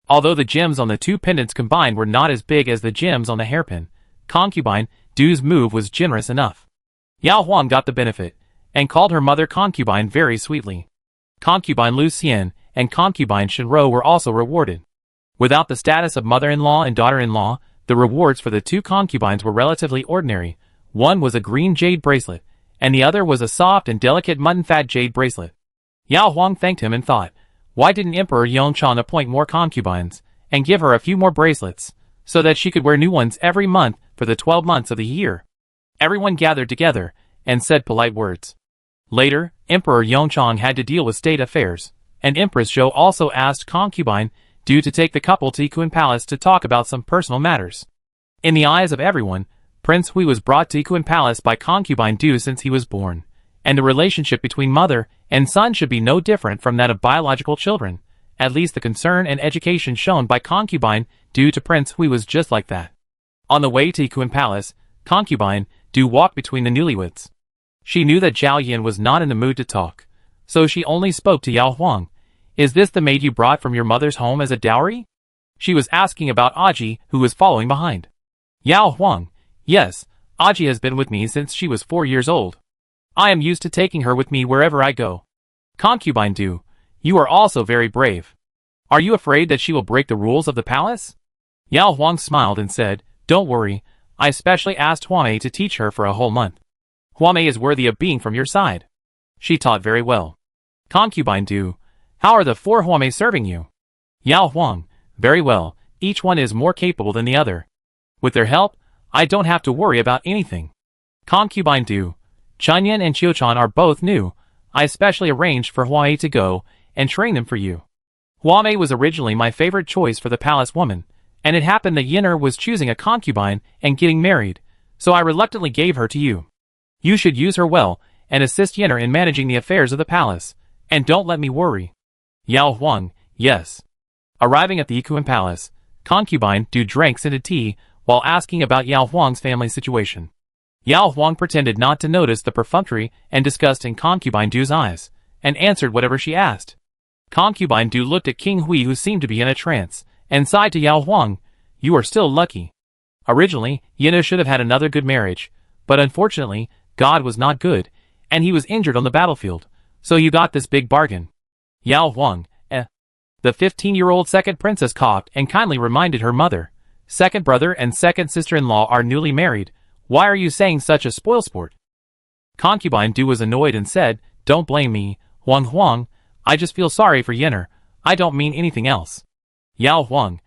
Although the gems on the 2 pendants combined were not as big as the gems on the hairpin, concubine Du's move was generous enough. Yao Huang got the benefit, and called her mother concubine very sweetly. Concubine Lu Xian and concubine Shenrou were also rewarded. Without the status of mother-in-law and daughter-in-law, the rewards for the 2 concubines were relatively ordinary. One was a green jade bracelet, and the other was a soft and delicate mutton-fat jade bracelet. Yao Huang thanked him and thought, why didn't Emperor Yongcheng appoint more concubines, and give her a few more bracelets, so that she could wear new ones every month for the 12 months of the year? Everyone gathered together, and said polite words. Later, Emperor Yongcheng had to deal with state affairs, and Empress Zhou also asked concubine Du to take the couple to Ikuan Palace to talk about some personal matters. In the eyes of everyone, Prince Hui was brought to Ikuan Palace by concubine Du since he was born, and the relationship between mother and son should be no different from that of biological children, At least the concern and education shown by concubine Du to Prince Hui was just like that. On the way to Yiquan Palace, concubine Du walked between the newlyweds. She knew that Zhao Yan was not in the mood to talk, so she only spoke to Yao Huang. Is this the maid you brought from your mother's home as a dowry? She was asking about Aji, who was following behind. Yao Huang, yes, Aji has been with me since she was 4 years old. I am used to taking her with me wherever I go. Concubine Du, you are also very brave. Are you afraid that she will break the rules of the palace? Yao Huang smiled and said, don't worry, I specially asked Huamei to teach her for a whole month. Huamei is worthy of being from your side. She taught very well. Concubine Du, how are the 4 Huamei serving you? Yao Huang, very well, each one is more capable than the other. With their help, I don't have to worry about anything. Concubine Du, Chunyan and Qiuchan are both new. I especially arranged for Huamei to go and train them for you. Huamei was originally my favorite choice for the palace woman, and it happened that Yin'er was choosing a concubine and getting married, so I reluctantly gave her to you. You should use her well and assist Yin'er in managing the affairs of the palace, and don't let me worry. Yao Huang, yes. Arriving at the Yiquan Palace, concubine Du drank scented tea while asking about Yao Huang's family situation. Yao Huang pretended not to notice the perfunctory and disgust in concubine Du's eyes, and answered whatever she asked. Concubine Du looked at King Hui, who seemed to be in a trance, and sighed to Yao Huang, you are still lucky. Originally, Yin'er should have had another good marriage, but unfortunately, God was not good, and he was injured on the battlefield, so you got this big bargain. Yao Huang, The 15-year-old second princess coughed and kindly reminded her mother, second brother and second sister-in-law are newly married, why are you saying such a spoilsport? Concubine Du was annoyed and said, don't blame me, Huang, I just feel sorry for Yin'er, I don't mean anything else. Yao Huang,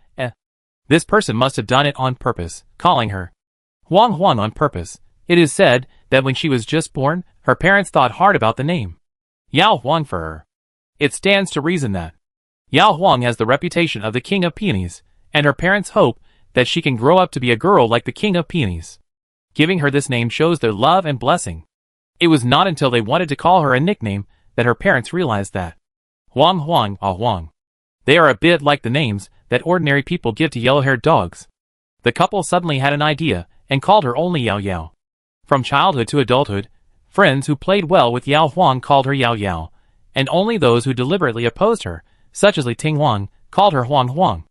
This person must have done it on purpose, calling her Huang on purpose. It is said that when she was just born, her parents thought hard about the name. Yao Huang for her. It stands to reason that Yao Huang has the reputation of the king of peonies, and her parents hope that she can grow up to be a girl like the king of peonies. Giving her this name shows their love and blessing. It was not until they wanted to call her a nickname that her parents realized that Huang. They are a bit like the names that ordinary people give to yellow-haired dogs. The couple suddenly had an idea and called her only Yao Yao. From childhood to adulthood, friends who played well with Yao Huang called her Yao Yao, and only those who deliberately opposed her, such as Li Tinghuang, called her Huang.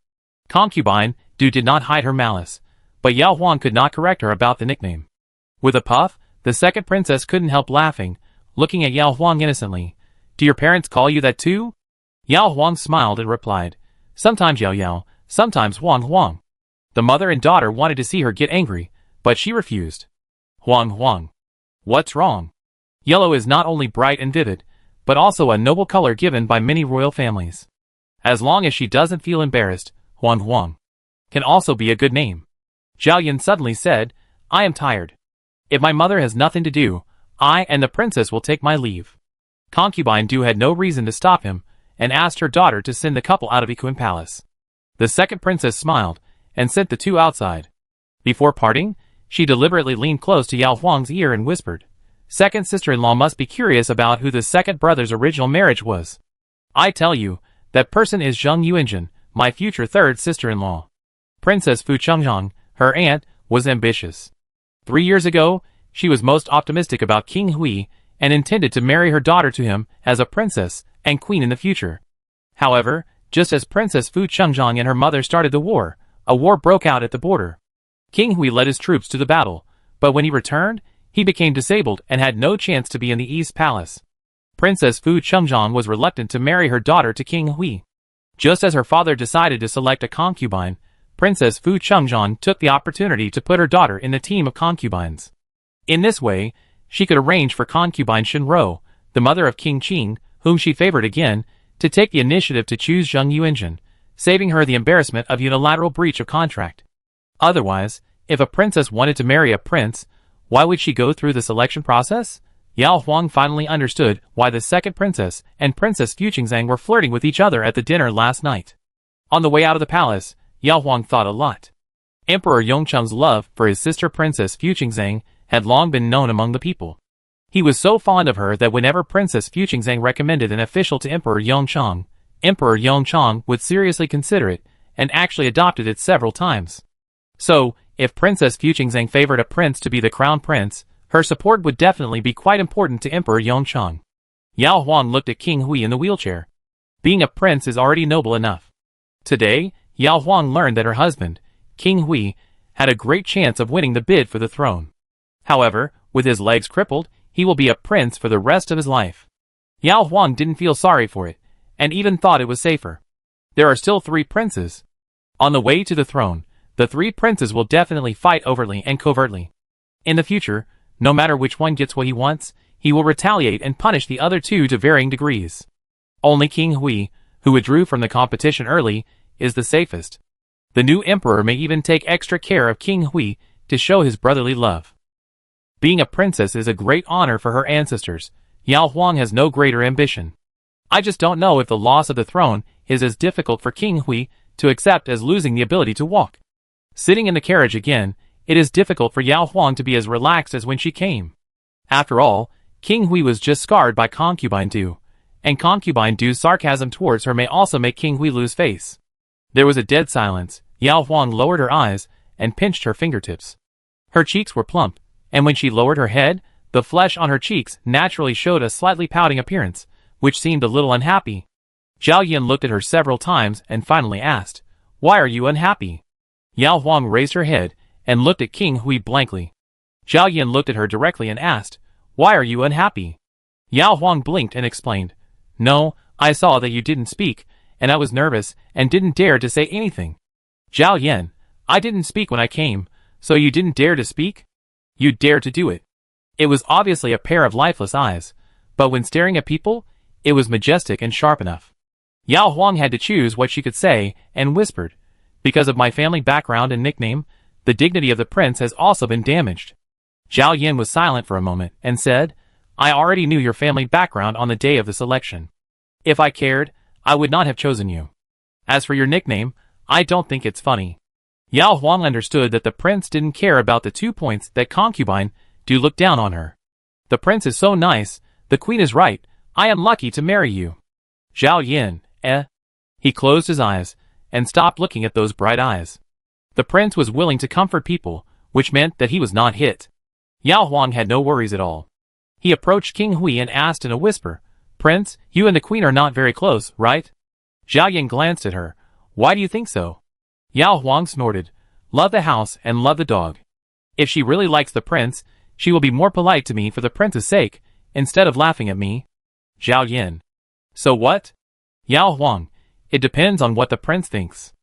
Concubine Du did not hide her malice, but Yao Huang could not correct her about the nickname. With a puff, the second princess couldn't help laughing, looking at Yao Huang innocently. Do your parents call you that too? Yao Huang smiled and replied, sometimes Yao Yao, sometimes Huang. The mother and daughter wanted to see her get angry, but she refused. Huang. What's wrong? Yellow is not only bright and vivid, but also a noble color given by many royal families. As long as she doesn't feel embarrassed, Huang can also be a good name. Zhao Yan suddenly said, I am tired. If my mother has nothing to do, I and the princess will take my leave. Concubine Du had no reason to stop him, and asked her daughter to send the couple out of Yiquan Palace. The second princess smiled, and sent the two outside. Before parting, she deliberately leaned close to Yao Huang's ear and whispered, second sister-in-law must be curious about who the second brother's original marriage was. I tell you, that person is Zheng Yuanjun, my future third sister-in-law. Princess Fu Chengzhang, her aunt, was ambitious. 3 years ago, she was most optimistic about King Hui, and intended to marry her daughter to him as a princess and queen in the future. However, just as Princess Fu Chengzhang and her mother started the war, a war broke out at the border. King Hui led his troops to the battle, but when he returned, he became disabled and had no chance to be in the East Palace. Princess Fu Chengzhang was reluctant to marry her daughter to King Hui. Just as her father decided to select a concubine, Princess Fu Chengzhang took the opportunity to put her daughter in the team of concubines. In this way, she could arrange for concubine Shenro, the mother of King Qing, whom she favored again, to take the initiative to choose Zheng Yuanjun, saving her the embarrassment of unilateral breach of contract. Otherwise, if a princess wanted to marry a prince, why would she go through the selection process? Yao Huang finally understood why the second princess and Princess Fu Qingzhang were flirting with each other at the dinner last night. On the way out of the palace, Yao Huang thought a lot. Emperor Yongcheng's love for his sister Princess Fu Qingzhang had long been known among the people. He was so fond of her that whenever Princess Fu Qingzhang recommended an official to Emperor Yongcheng, Emperor Yongchang would seriously consider it, and actually adopted it several times. So, if Princess Fuqingzhang favored a prince to be the crown prince, her support would definitely be quite important to Emperor Yongchang. Yao Huang looked at King Hui in the wheelchair. Being a prince is already noble enough. Today, Yao Huang learned that her husband, King Hui, had a great chance of winning the bid for the throne. However, with his legs crippled, he will be a prince for the rest of his life. Yao Huang didn't feel sorry for it, and even thought it was safer. There are still 3 princes. On the way to the throne, the 3 princes will definitely fight overtly and covertly. In the future, no matter which one gets what he wants, he will retaliate and punish the other 2 to varying degrees. Only King Hui, who withdrew from the competition early, is the safest. The new emperor may even take extra care of King Hui to show his brotherly love. Being a princess is a great honor for her ancestors. Yao Huang has no greater ambition. I just don't know if the loss of the throne is as difficult for King Hui to accept as losing the ability to walk. Sitting in the carriage again, it is difficult for Yao Huang to be as relaxed as when she came. After all, King Hui was just scarred by concubine Du, and concubine Du's sarcasm towards her may also make King Hui lose face. There was a dead silence. Yao Huang lowered her eyes and pinched her fingertips. Her cheeks were plump, and when she lowered her head, the flesh on her cheeks naturally showed a slightly pouting appearance, which seemed a little unhappy. Zhao Yin looked at her several times and finally asked, "Why are you unhappy?" Yao Huang raised her head and looked at King Hui blankly. Zhao Yin looked at her directly and asked, "Why are you unhappy?" Yao Huang blinked and explained, "No, I saw that you didn't speak, and I was nervous and didn't dare to say anything." Zhao Yin, "I didn't speak when I came, so you didn't dare to speak? You dared to do it." It was obviously a pair of lifeless eyes, but when staring at people, it was majestic and sharp enough. Yao Huang had to choose what she could say and whispered, "Because of my family background and nickname, the dignity of the prince has also been damaged." Zhao Yin was silent for a moment and said, "I already knew your family background on the day of the selection. If I cared, I would not have chosen you. As for your nickname, I don't think it's funny." Yao Huang understood that the prince didn't care about the 2 points that concubine Du looked down on her. "The prince is so nice, the queen is right, I am lucky to marry you." Zhao Yin, He closed his eyes and stopped looking at those bright eyes. The prince was willing to comfort people, which meant that he was not hit. Yao Huang had no worries at all. He approached King Hui and asked in a whisper, "Prince, you and the queen are not very close, right?" Zhao Yin glanced at her. "Why do you think so?" Yao Huang snorted, "Love the house and love the dog. If she really likes the prince, she will be more polite to me for the prince's sake, instead of laughing at me." Zhao Yin, "So what?" Yao Huang, "It depends on what the prince thinks.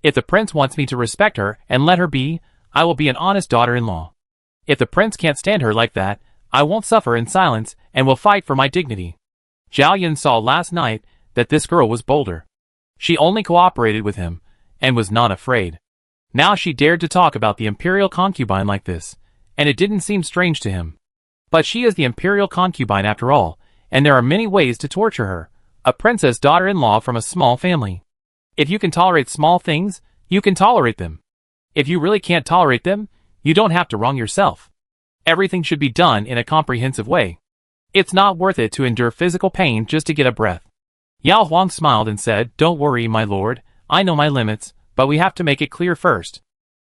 If the prince wants me to respect her and let her be, I will be an honest daughter-in-law. If the prince can't stand her like that, I won't suffer in silence and will fight for my dignity." Zhao Yin saw last night that this girl was bolder. She only cooperated with him, and was not afraid. Now she dared to talk about the imperial concubine like this, and it didn't seem strange to him. But she is the imperial concubine after all, and there are many ways to torture her, a princess daughter-in-law from a small family. If you can tolerate small things, you can tolerate them. If you really can't tolerate them, you don't have to wrong yourself. Everything should be done in a comprehensive way. It's not worth it to endure physical pain just to get a breath. Yao Huang smiled and said, "Don't worry, my lord, I know my limits, but we have to make it clear first.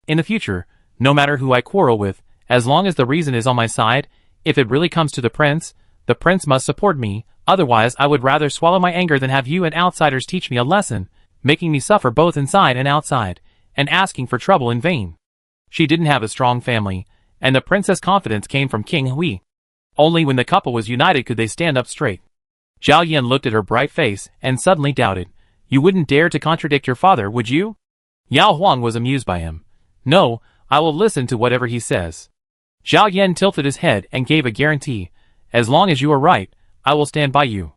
In the future, no matter who I quarrel with, as long as the reason is on my side, if it really comes to the prince must support me, otherwise I would rather swallow my anger than have you and outsiders teach me a lesson, making me suffer both inside and outside, and asking for trouble in vain." She didn't have a strong family, and the princess' confidence came from King Hui. Only when the couple was united could they stand up straight. Zhao Yin looked at her bright face and suddenly doubted. "You wouldn't dare to contradict your father, would you?" Yao Huang was amused by him. "No, I will listen to whatever he says." Zhao Yin tilted his head and gave a guarantee. "As long as you are right, I will stand by you."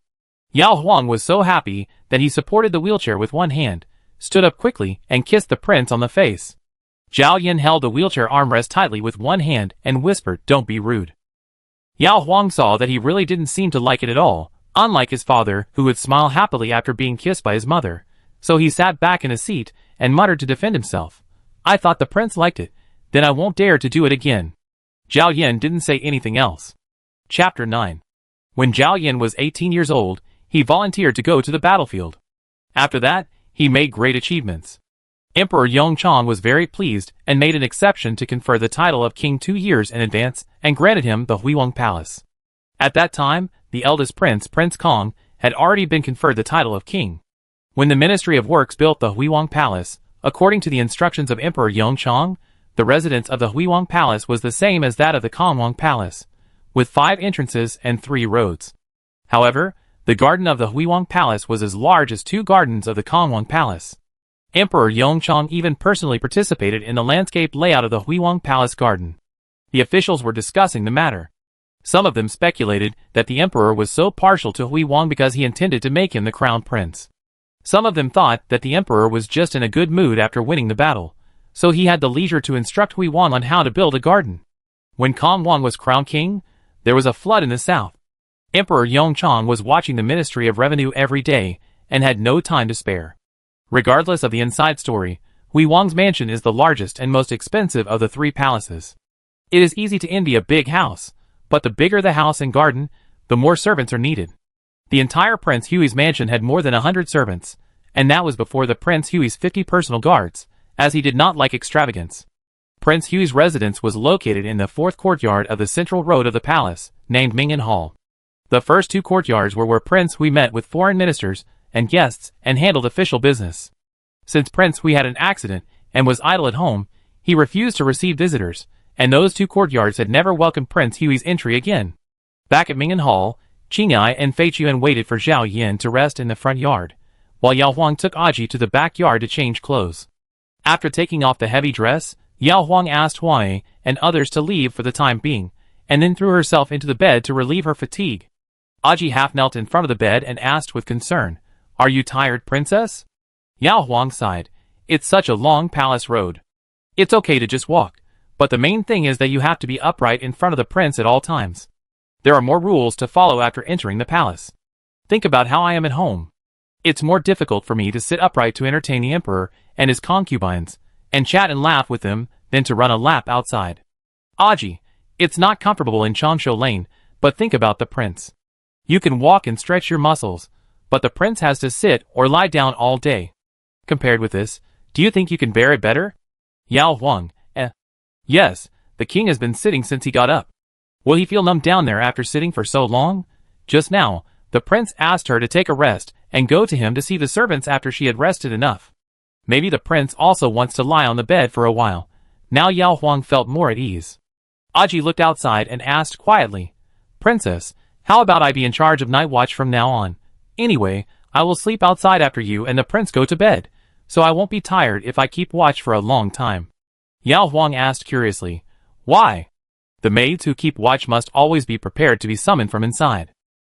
Yao Huang was so happy that he supported the wheelchair with one hand, stood up quickly, and kissed the prince on the face. Zhao Yin held the wheelchair armrest tightly with one hand and whispered, "Don't be rude." Yao Huang saw that he really didn't seem to like it at all, unlike his father, who would smile happily after being kissed by his mother. So he sat back in his seat and muttered to defend himself, "I thought the prince liked it, then I won't dare to do it again." Zhao Yin didn't say anything else. Chapter 9. When Zhao Yin was 18 years old, he volunteered to go to the battlefield. After that, he made great achievements. Emperor Yongchang was very pleased and made an exception to confer the title of king 2 years in advance and granted him the Huiwang Palace. At that time, the eldest prince, Prince Kong, had already been conferred the title of king. When the Ministry of Works built the Huiwang Palace, according to the instructions of Emperor Yongchang, the residence of the Huiwang Palace was the same as that of the Kongwang Palace, with 5 entrances and 3 roads. However, the garden of the Huiwang Palace was as large as 2 gardens of the Kongwang Palace. Emperor Yongchang even personally participated in the landscape layout of the Huiwang Palace garden. The officials were discussing the matter. Some of them speculated that the emperor was so partial to Huiwang because he intended to make him the crown prince. Some of them thought that the emperor was just in a good mood after winning the battle, so he had the leisure to instruct Huiwang on how to build a garden. When Kongwang was crowned king, there was a flood in the south. Emperor Yongchang was watching the Ministry of Revenue every day and had no time to spare. Regardless of the inside story, Huiwang's mansion is the largest and most expensive of the 3 palaces. It is easy to envy a big house, but the bigger the house and garden, the more servants are needed. The entire Prince Hui's mansion had more than 100 servants, and that was before the Prince Hui's 50 personal guards, as he did not like extravagance. Prince Hui's residence was located in the 4th courtyard of the central road of the palace, named Ming'an Hall. The first 2 courtyards were where Prince Hui met with foreign ministers and guests and handled official business. Since Prince Hui had an accident and was idle at home, he refused to receive visitors, and those 2 courtyards had never welcomed Prince Hui's entry again. Back at Ming'an Hall, Qinghai and Fei Chuan waited for Zhao Yin to rest in the front yard, while Yao Huang took Aji to the backyard to change clothes. After taking off the heavy dress, Yao Huang asked Huai and others to leave for the time being, and then threw herself into the bed to relieve her fatigue. Aji half knelt in front of the bed and asked with concern, "Are you tired, princess?" Yao Huang sighed. "It's such a long palace road. It's okay to just walk, but the main thing is that you have to be upright in front of the prince at all times. There are more rules to follow after entering the palace. Think about how I am at home. It's more difficult for me to sit upright to entertain the emperor and his concubines, and chat and laugh with them, than to run a lap outside. Aji, it's not comfortable in Changshu Lane, but think about the prince. You can walk and stretch your muscles, but the prince has to sit or lie down all day. Compared with this, do you think you can bear it better?" Yao Huang, Yes, the king has been sitting since he got up. Will he feel numbed down there after sitting for so long? Just now, the prince asked her to take a rest and go to him to see the servants after she had rested enough. Maybe the prince also wants to lie on the bed for a while. Now Yao Huang felt more at ease. Aji looked outside and asked quietly, "Princess, how about I be in charge of night watch from now on? Anyway, I will sleep outside after you and the prince go to bed, so I won't be tired if I keep watch for a long time." Yao Huang asked curiously, "Why?" "The maids who keep watch must always be prepared to be summoned from inside.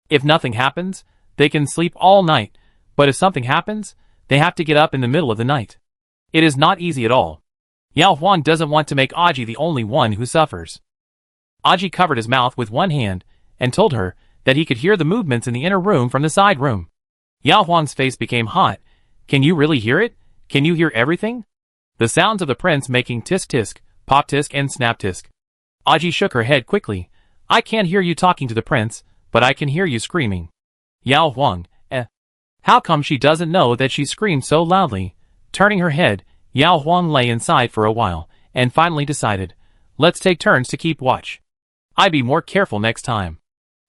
If nothing happens, they can sleep all night, but if something happens, they have to get up in the middle of the night. It is not easy at all." Yao Huang doesn't want to make Aji the only one who suffers. Aji covered his mouth with one hand and told her that he could hear the movements in the inner room from the side room. Yao Huang's face became hot. "Can you really hear it? Can you hear everything?" "The sounds of the prince making tisk-tisk, pop-tisk and snap-tisk." Aji shook her head quickly. "I can't hear you talking to the prince, but I can hear you screaming." Yao Huang, How come she doesn't know that she screamed so loudly? Turning her head, Yao Huang lay inside for a while, and finally decided, "Let's take turns to keep watch. I'd be more careful next time.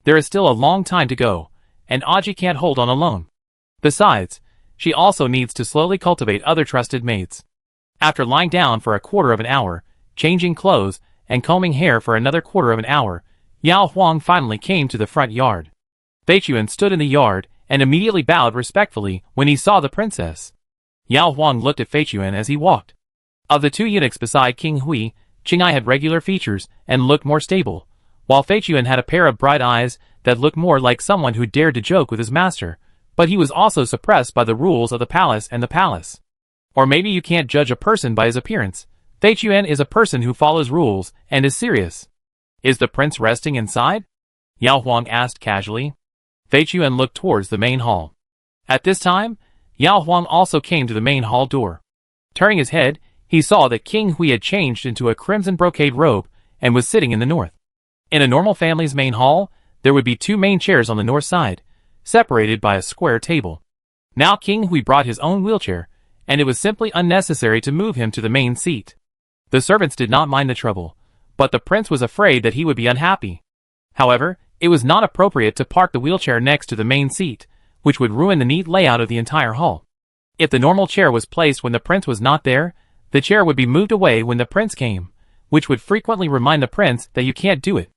There is still a long time to go, and Aji can't hold on alone. Besides, she also needs to slowly cultivate other trusted mates." After lying down for a quarter of an hour, changing clothes, and combing hair for another quarter of an hour, Yao Huang finally came to the front yard. Fei Chuan stood in the yard and immediately bowed respectfully when he saw the princess. Yao Huang looked at Fei Chuan as he walked. Of the 2 eunuchs beside King Hui, Qinghai had regular features and looked more stable, while Fei Chuan had a pair of bright eyes that looked more like someone who dared to joke with his master, but he was also suppressed by the rules of the palace and the palace. Or maybe you can't judge a person by his appearance. Fei Chuan is a person who follows rules and is serious. "Is the prince resting inside?" Yao Huang asked casually. Fei Chuan looked towards the main hall. At this time, Yao Huang also came to the main hall door. Turning his head, he saw that King Hui had changed into a crimson brocade robe and was sitting in the north. In a normal family's main hall, there would be 2 main chairs on the north side, separated by a square table. Now King Hui brought his own wheelchair, and it was simply unnecessary to move him to the main seat. The servants did not mind the trouble, but the prince was afraid that he would be unhappy. However, it was not appropriate to park the wheelchair next to the main seat, which would ruin the neat layout of the entire hall. If the normal chair was placed when the prince was not there, the chair would be moved away when the prince came, which would frequently remind the prince that you can't do it.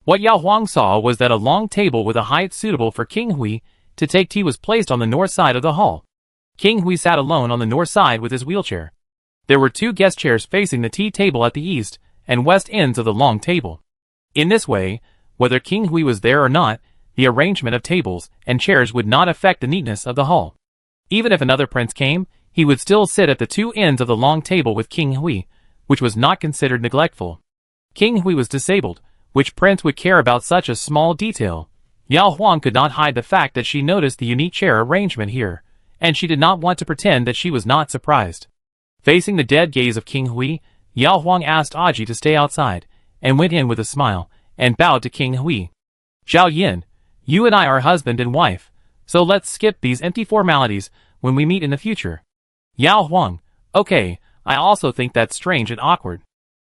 What Yao Huang saw was that a long table with a height suitable for King Hui to take tea was placed on the north side of the hall. King Hui sat alone on the north side with his wheelchair. There were 2 guest chairs facing the tea table at the east and west ends of the long table. In this way, whether King Hui was there or not, the arrangement of tables and chairs would not affect the neatness of the hall. Even if another prince came, he would still sit at the 2 ends of the long table with King Hui, which was not considered neglectful. King Hui was disabled. Which prince would care about such a small detail? Yao Huang could not hide the fact that she noticed the unique chair arrangement here, and she did not want to pretend that she was not surprised. Facing the dead gaze of King Hui, Yao Huang asked Aji to stay outside, and went in with a smile, and bowed to King Hui. Zhao Yin, you and I are husband and wife, so let's skip these empty formalities when we meet in the future. Yao Huang, okay, I also think that's strange and awkward.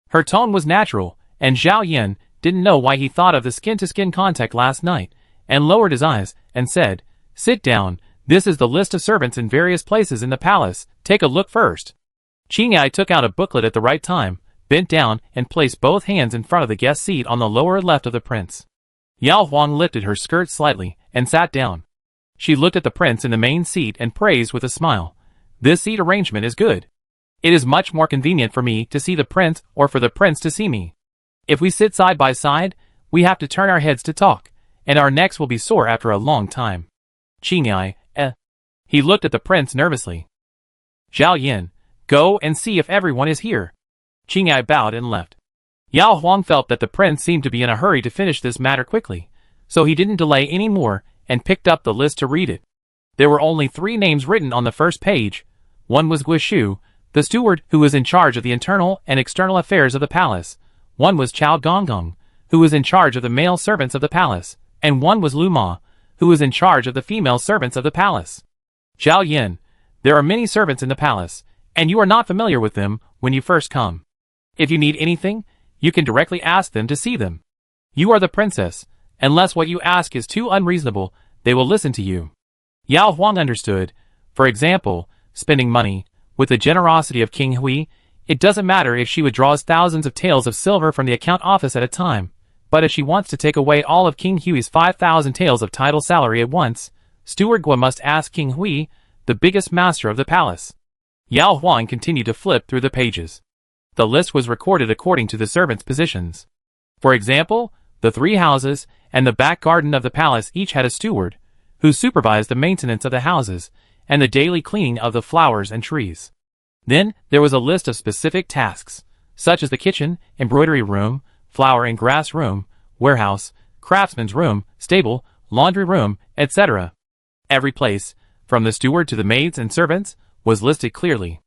Her tone was natural, and Zhao Yin didn't know why he thought of the skin-to-skin contact last night, and lowered his eyes, and said, sit down, this is the list of servants in various places in the palace, take a look first. Qingyai took out a booklet at the right time, bent down, and placed both hands in front of the guest seat on the lower left of the prince. Yao Huang lifted her skirt slightly, and sat down. She looked at the prince in the main seat and praised with a smile. This seat arrangement is good. It is much more convenient for me to see the prince or for the prince to see me. If we sit side by side, we have to turn our heads to talk, and our necks will be sore after a long time. Qingyai, He looked at the prince nervously. Zhao Yin, go and see if everyone is here. Qingyai bowed and left. Yao Huang felt that the prince seemed to be in a hurry to finish this matter quickly, so he didn't delay any more and picked up the list to read it. There were only 3 names written on the first page. One was Guishu, the steward who was in charge of the internal and external affairs of the palace. One was Chao Gonggong, who was in charge of the male servants of the palace, and one was Lu Ma, who was in charge of the female servants of the palace. Zhao Yin, there are many servants in the palace, and you are not familiar with them when you first come. If you need anything, you can directly ask them to see them. You are the princess. Unless what you ask is too unreasonable, they will listen to you. Yao Huang understood. For example, spending money. With the generosity of King Hui, it doesn't matter if she withdraws thousands of taels of silver from the account office at a time, but if she wants to take away all of King Hui's 5,000 taels of title salary at once, Steward Gua must ask King Hui, the biggest master of the palace. Yao Huang continued to flip through the pages. The list was recorded according to the servants' positions. For example, the 3 houses and the back garden of the palace each had a steward, who supervised the maintenance of the houses and the daily cleaning of the flowers and trees. Then, there was a list of specific tasks, such as the kitchen, embroidery room, flower and grass room, warehouse, craftsman's room, stable, laundry room, etc. Every place, from the steward to the maids and servants, was listed clearly.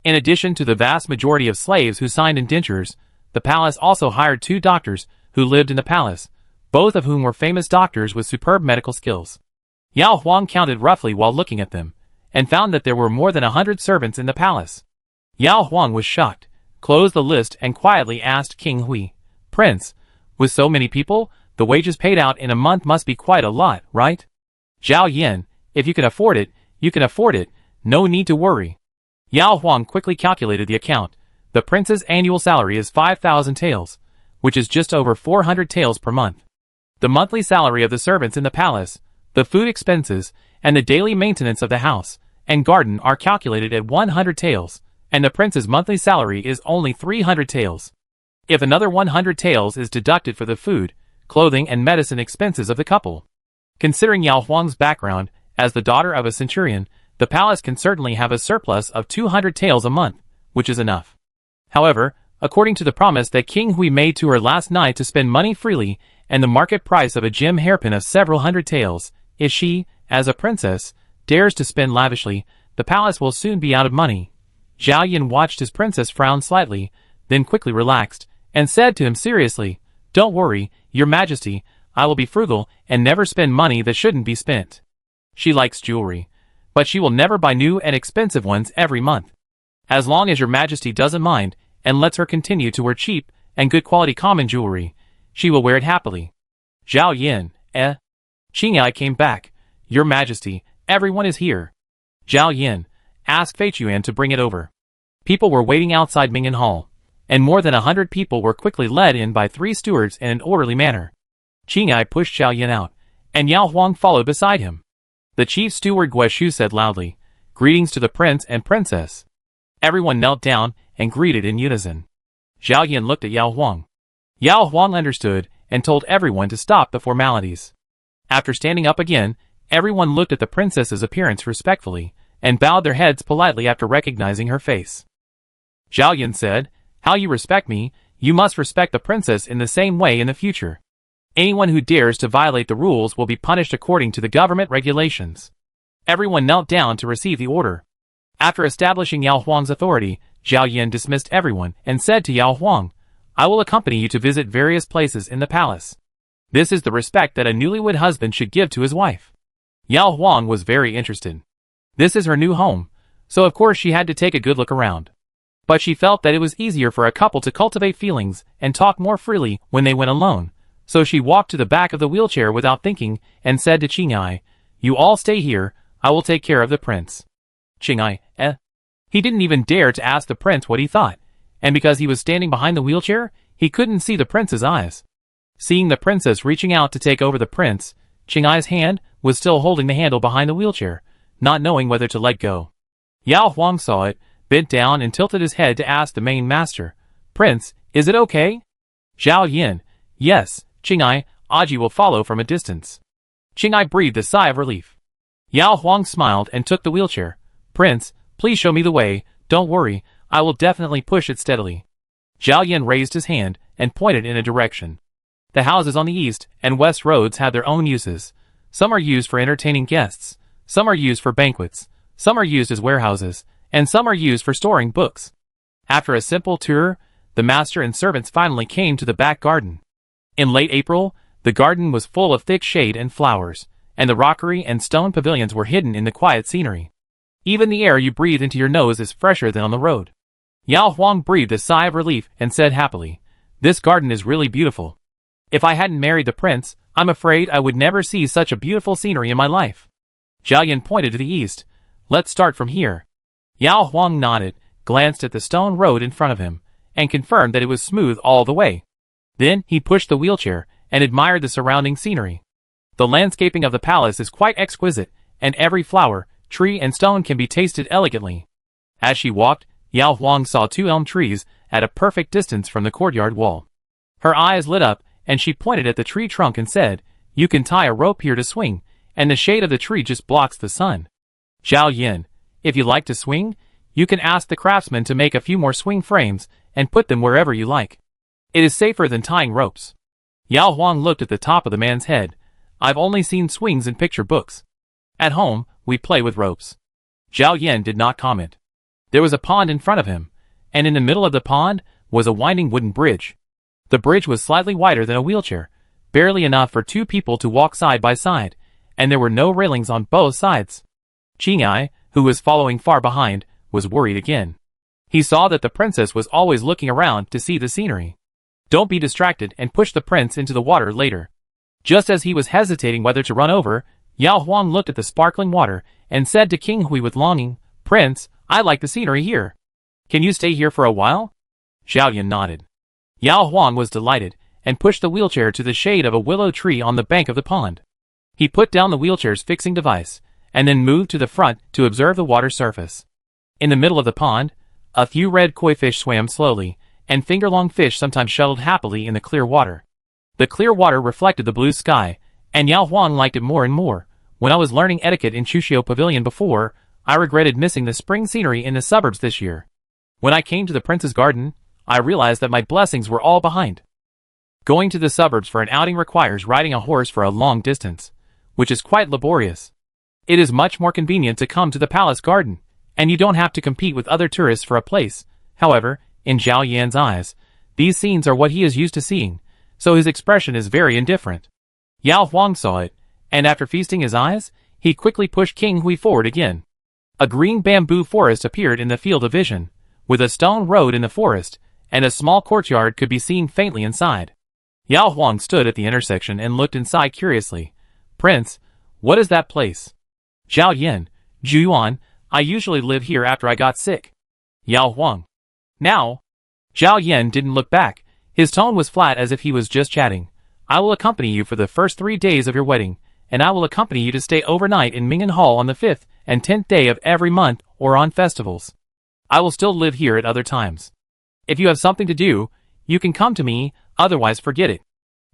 In addition to the vast majority of slaves who signed indentures, the palace also hired 2 doctors who lived in the palace, both of whom were famous doctors with superb medical skills. Yao Huang counted roughly while looking at them, and found that there were more than 100 servants in the palace. Yao Huang was shocked, closed the list and quietly asked King Hui, Prince, with so many people, the wages paid out in a month must be quite a lot, right? Zhao Yin, if you can afford it, you can afford it, no need to worry. Yao Huang quickly calculated the account. The prince's annual salary is 5,000 taels, which is just over 400 taels per month. The monthly salary of the servants in the palace, the food expenses, and the daily maintenance of the house and garden are calculated at 100 taels, and the prince's monthly salary is only 300 taels. If another 100 taels is deducted for the food, clothing and medicine expenses of the couple. Considering Yao Huang's background, as the daughter of a centurion, the palace can certainly have a surplus of 200 taels a month, which is enough. However, according to the promise that King Hui made to her last night to spend money freely and the market price of a gem hairpin of several hundred taels, if she, as a princess, dares to spend lavishly, the palace will soon be out of money. Zhao Yin watched his princess frown slightly, then quickly relaxed, and said to him seriously, Don't worry, your majesty, I will be frugal and never spend money that shouldn't be spent. She likes jewelry. but she will never buy new and expensive ones every month. As long as your majesty doesn't mind, and lets her continue to wear cheap and good quality common jewelry, she will wear it happily. Zhao Yin, Qingyai came back. Your majesty, everyone is here. Zhao Yin, ask Fei Chuan to bring it over. People were waiting outside Mingyan Hall, and more than 100 people were quickly led in by 3 stewards in an orderly manner. Qingyai pushed Zhao Yin out, and Yao Huang followed beside him. The chief steward Gueshu said loudly, "Greetings to the prince and princess." Everyone knelt down and greeted in unison. Zhao Yin looked at Yao Huang. Yao Huang understood and told everyone to stop the formalities. After standing up again, everyone looked at the princess's appearance respectfully and bowed their heads politely after recognizing her face. Zhao Yin said, "How you respect me, you must respect the princess in the same way in the future. Anyone who dares to violate the rules will be punished according to the government regulations." Everyone knelt down to receive the order. After establishing Yao Huang's authority, Zhao Yin dismissed everyone and said to Yao Huang, "I will accompany you to visit various places in the palace. This is the respect that a newlywed husband should give to his wife." Yao Huang was very interested. This is her new home, so of course she had to take a good look around. But she felt that it was easier for a couple to cultivate feelings and talk more freely when they went alone. So she walked to the back of the wheelchair without thinking and said to Qingyai, "You all stay here, I will take care of the prince." Qingyai, He didn't even dare to ask the prince what he thought, and because he was standing behind the wheelchair, he couldn't see the prince's eyes. Seeing the princess reaching out to take over the prince, Qingyai's hand was still holding the handle behind the wheelchair, not knowing whether to let go. Yao Huang saw it, bent down and tilted his head to ask the main master, "Prince, is it okay?" Zhao Yin, "Yes, Qingyai, Aji will follow from a distance." Qingyai breathed a sigh of relief. Yao Huang smiled and took the wheelchair. "Prince, please show me the way, don't worry, I will definitely push it steadily." Zhao Yin raised his hand and pointed in a direction. The houses on the east and west roads have their own uses. Some are used for entertaining guests, some are used for banquets, some are used as warehouses, and some are used for storing books. After a simple tour, the master and servants finally came to the back garden. In late April, the garden was full of thick shade and flowers, and the rockery and stone pavilions were hidden in the quiet scenery. Even the air you breathe into your nose is fresher than on the road. Yao Huang breathed a sigh of relief and said happily, "This garden is really beautiful. If I hadn't married the prince, I'm afraid I would never see such a beautiful scenery in my life." Zhao Yin pointed to the east. "Let's start from here." Yao Huang nodded, glanced at the stone road in front of him, and confirmed that it was smooth all the way. Then he pushed the wheelchair and admired the surrounding scenery. The landscaping of the palace is quite exquisite, and every flower, tree and stone can be tasted elegantly. As she walked, Yao Huang saw 2 elm trees at a perfect distance from the courtyard wall. Her eyes lit up, and she pointed at the tree trunk and said, "You can tie a rope here to swing, and the shade of the tree just blocks the sun." Zhao Yin, if you like to swing, you can ask the craftsman to make a few more swing frames and put them wherever you like. It is safer than tying ropes. Yao Huang looked at the top of the man's head. "I've only seen swings in picture books. At home, we play with ropes." Zhao Yin did not comment. There was a pond in front of him, and in the middle of the pond was a winding wooden bridge. The bridge was slightly wider than a wheelchair, barely enough for 2 people to walk side by side, and there were no railings on both sides. Qingyai, who was following far behind, was worried again. He saw that the princess was always looking around to see the scenery. "Don't be distracted and push the prince into the water later." Just as he was hesitating whether to run over, Yao Huang looked at the sparkling water and said to King Hui with longing, "Prince, I like the scenery here. Can you stay here for a while?" Zhao Yin nodded. Yao Huang was delighted and pushed the wheelchair to the shade of a willow tree on the bank of the pond. He put down the wheelchair's fixing device and then moved to the front to observe the water surface. In the middle of the pond, a few red koi fish swam slowly, and finger-long fish sometimes shuttled happily in the clear water. The clear water reflected the blue sky, and Yao Huang liked it more and more. When I was learning etiquette in Chushio Pavilion before, I regretted missing the spring scenery in the suburbs this year. When I came to the prince's garden, I realized that my blessings were all behind. Going to the suburbs for an outing requires riding a horse for a long distance, which is quite laborious. It is much more convenient to come to the palace garden, and you don't have to compete with other tourists for a place. However, in Zhao Yan's eyes, these scenes are what he is used to seeing, so his expression is very indifferent. Yao Huang saw it, and after feasting his eyes, He quickly pushed King Hui forward again. A green bamboo forest appeared in the field of vision, with a stone road in the forest, and a small courtyard could be seen faintly inside. Yao Huang stood at the intersection and looked inside curiously. Prince, what is that place? Zhao Yin, Zhu Yuan, I usually live here after I got sick. Yao Huang. Now? Zhao Yin didn't look back. His tone was flat as if he was just chatting. I will accompany you for the first 3 days of your wedding, and I will accompany you to stay overnight in Ming'an Hall on the 5th and 10th day of every month or on festivals. I will still live here at other times. If you have something to do, you can come to me, otherwise forget it.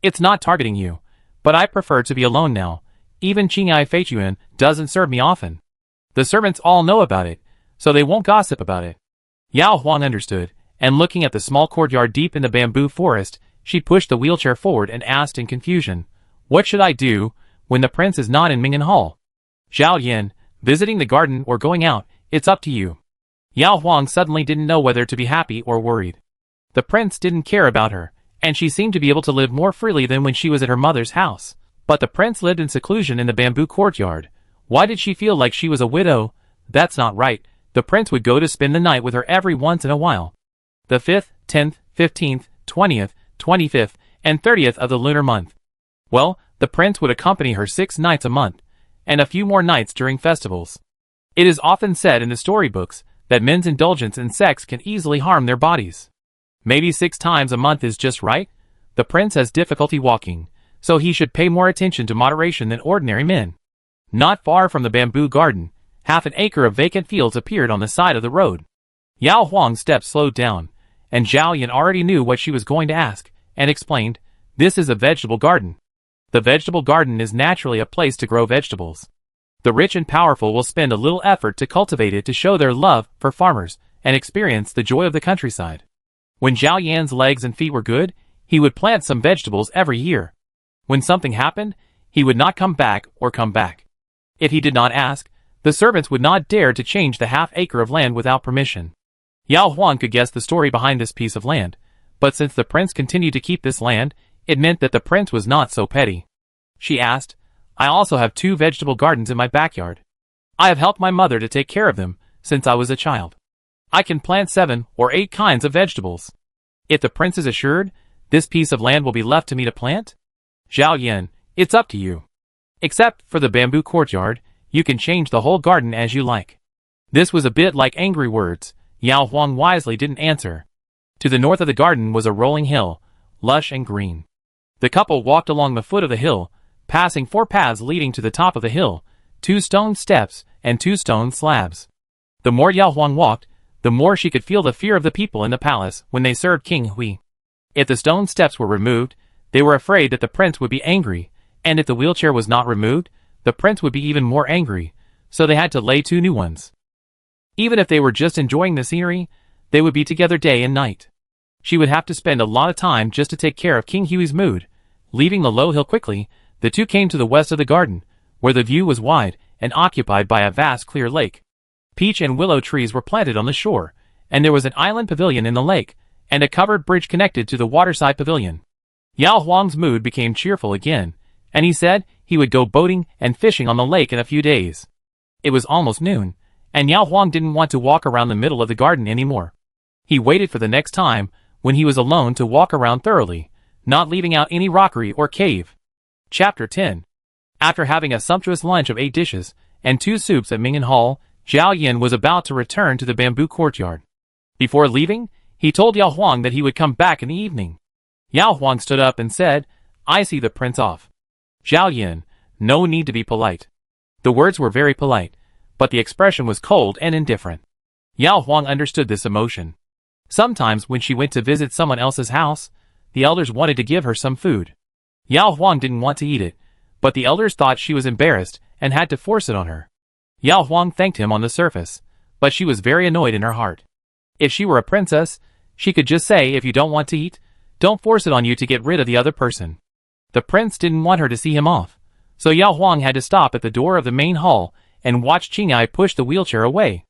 It's not targeting you, but I prefer to be alone now. Even Qinghai Feichuan doesn't serve me often. The servants all know about it, so they won't gossip about it. Yao Huang understood, and looking at the small courtyard deep in the bamboo forest, she pushed the wheelchair forward and asked in confusion, What should I do when the prince is not in Ming'an Hall? Zhao Yin, visiting the garden or going out, it's up to you. Yao Huang suddenly didn't know whether to be happy or worried. The prince didn't care about her, and she seemed to be able to live more freely than when she was at her mother's house. But the prince lived in seclusion in the bamboo courtyard. Why did she feel like she was a widow? That's not right. The prince would go to spend the night with her every once in a while. The 5th, 10th, 15th, 20th, 25th, and 30th of the lunar month. Well, the prince would accompany her 6 nights a month, and a few more nights during festivals. It is often said in the storybooks that men's indulgence in sex can easily harm their bodies. Maybe 6 times a month is just right? The prince has difficulty walking, so he should pay more attention to moderation than ordinary men. Not far from the bamboo garden, half an acre of vacant fields appeared on the side of the road. Yao Huang's steps slowed down, and Zhao Yin already knew what she was going to ask, and explained, This is a vegetable garden. The vegetable garden is naturally a place to grow vegetables. The rich and powerful will spend a little effort to cultivate it to show their love for farmers and experience the joy of the countryside. When Zhao Yan's legs and feet were good, he would plant some vegetables every year. When something happened, he would not come back or come back. If he did not ask, the servants would not dare to change the half-acre of land without permission. Yao Huang could guess the story behind this piece of land, but since the prince continued to keep this land, it meant that the prince was not so petty. She asked, I also have 2 vegetable gardens in my backyard. I have helped my mother to take care of them since I was a child. I can plant 7 or 8 kinds of vegetables. If the prince is assured, this piece of land will be left to me to plant? Zhao Yin, it's up to you. Except for the bamboo courtyard, you can change the whole garden as you like. This was a bit like angry words. Yao Huang wisely didn't answer. To the north of the garden was a rolling hill, lush and green. The couple walked along the foot of the hill, passing 4 paths leading to the top of the hill, 2 stone steps and 2 stone slabs. The more Yao Huang walked, the more she could feel the fear of the people in the palace when they served King Hui. If the stone steps were removed, they were afraid that the prince would be angry, and if the wheelchair was not removed, the prince would be even more angry, so they had to lay 2 new ones. Even if they were just enjoying the scenery, they would be together day and night. She would have to spend a lot of time just to take care of King Hui's mood. Leaving the low hill quickly, the 2 came to the west of the garden, where the view was wide and occupied by a vast clear lake. Peach and willow trees were planted on the shore, and there was an island pavilion in the lake, and a covered bridge connected to the waterside pavilion. Yao Huang's mood became cheerful again, and he said he would go boating and fishing on the lake in a few days. It was almost noon, and Yao Huang didn't want to walk around the middle of the garden anymore. He waited for the next time, when he was alone, to walk around thoroughly, not leaving out any rockery or cave. Chapter 10. After having a sumptuous lunch of 8 dishes, and 2 soups at Ming'an Hall, Zhao Yin was about to return to the bamboo courtyard. Before leaving, he told Yao Huang that he would come back in the evening. Yao Huang stood up and said, I see the prince off. Zhao Yin, no need to be polite. The words were very polite, but the expression was cold and indifferent. Yao Huang understood this emotion. Sometimes when she went to visit someone else's house, the elders wanted to give her some food. Yao Huang didn't want to eat it, but the elders thought she was embarrassed and had to force it on her. Yao Huang thanked him on the surface, but she was very annoyed in her heart. If she were a princess, she could just say, if you don't want to eat, don't force it on you to get rid of the other person. The prince didn't want her to see him off, so Yao Huang had to stop at the door of the main hall and watch Qinghai push the wheelchair away.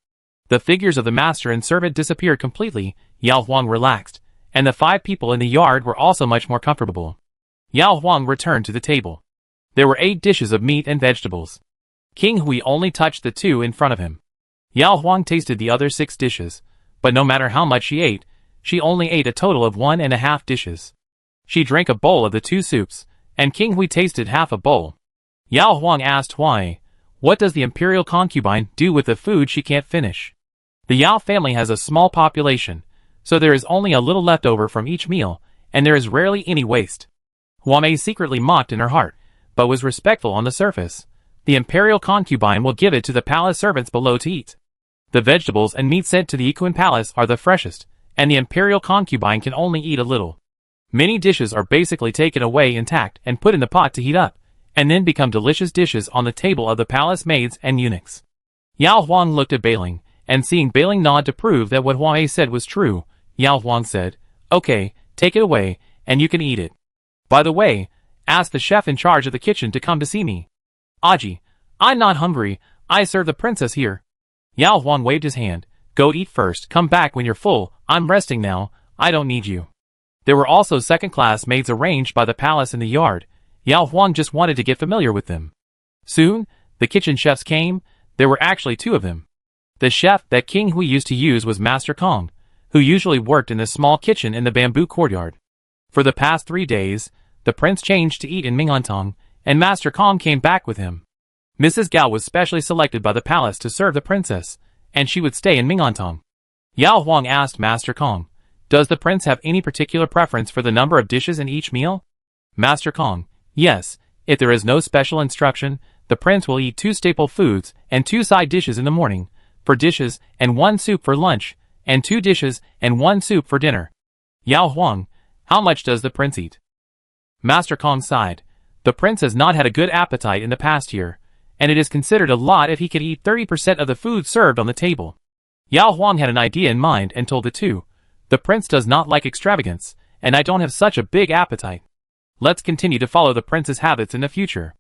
The figures of the master and servant disappeared completely. Yao Huang relaxed, and the 5 people in the yard were also much more comfortable. Yao Huang returned to the table. There were 8 dishes of meat and vegetables. King Hui only touched the 2 in front of him. Yao Huang tasted the other 6 dishes, but no matter how much she ate, she only ate a total of 1.5 dishes. She drank a bowl of the 2 soups, and King Hui tasted half a bowl. Yao Huang asked Huai, "What does the Imperial concubine do with the food she can't finish?" The Yao family has a small population, so there is only a little left over from each meal, and there is rarely any waste. Huamei secretly mocked in her heart, but was respectful on the surface. The Imperial concubine will give it to the palace servants below to eat. The vegetables and meat sent to the Equine Palace are the freshest, and the Imperial concubine can only eat a little. Many dishes are basically taken away intact and put in the pot to heat up, and then become delicious dishes on the table of the palace maids and eunuchs. Yao Huang looked at Bailing, and seeing Bailing nod to prove that what Huai said was true, Yao Huang said, "Okay, take it away, and you can eat it. By the way, ask the chef in charge of the kitchen to come to see me." "Aji, I'm not hungry, I serve the princess here." Yao Huang waved his hand. "Go eat first, come back when you're full, I'm resting now, I don't need you." There were also second-class maids arranged by the palace in the yard. Yao Huang just wanted to get familiar with them. Soon, the kitchen chefs came. There were actually 2 of them. The chef that King Hui used to use was Master Kong, who usually worked in the small kitchen in the bamboo courtyard. For the past 3 days, the prince changed to eat in Mingantong, and Master Kong came back with him. Mrs. Gao was specially selected by the palace to serve the princess, and she would stay in Mingantong. Yao Huang asked Master Kong, "Does the prince have any particular preference for the number of dishes in each meal?" Master Kong, "Yes, if there is no special instruction, the prince will eat 2 staple foods and 2 side dishes in the morning, for dishes and 1 soup for lunch, and 2 dishes and 1 soup for dinner." Yao Huang, "How much does the prince eat?" Master Kong sighed. The prince has not had a good appetite in the past year, and it is considered a lot if he could eat 30% of the food served on the table. Yao Huang had an idea in mind and told the 2, "The prince does not like extravagance, and I don't have such a big appetite. Let's continue to follow the prince's habits in the future.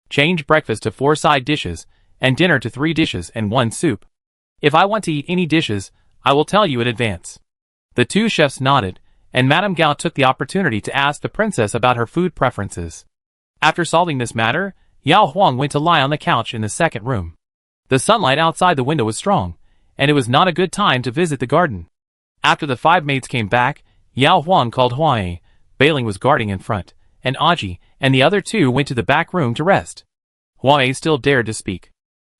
Change breakfast to 4 side dishes, and dinner to 3 dishes and 1 soup. If I want to eat any dishes, I will tell you in advance." The 2 chefs nodded, and Madame Gao took the opportunity to ask the princess about her food preferences. After solving this matter, Yao Huang went to lie on the couch in the second room. The sunlight outside the window was strong, and it was not a good time to visit the garden. After the 5 maids came back, Yao Huang called Huai. Bailing was guarding in front, and Aji and the other 2 went to the back room to rest. Huai still dared to speak.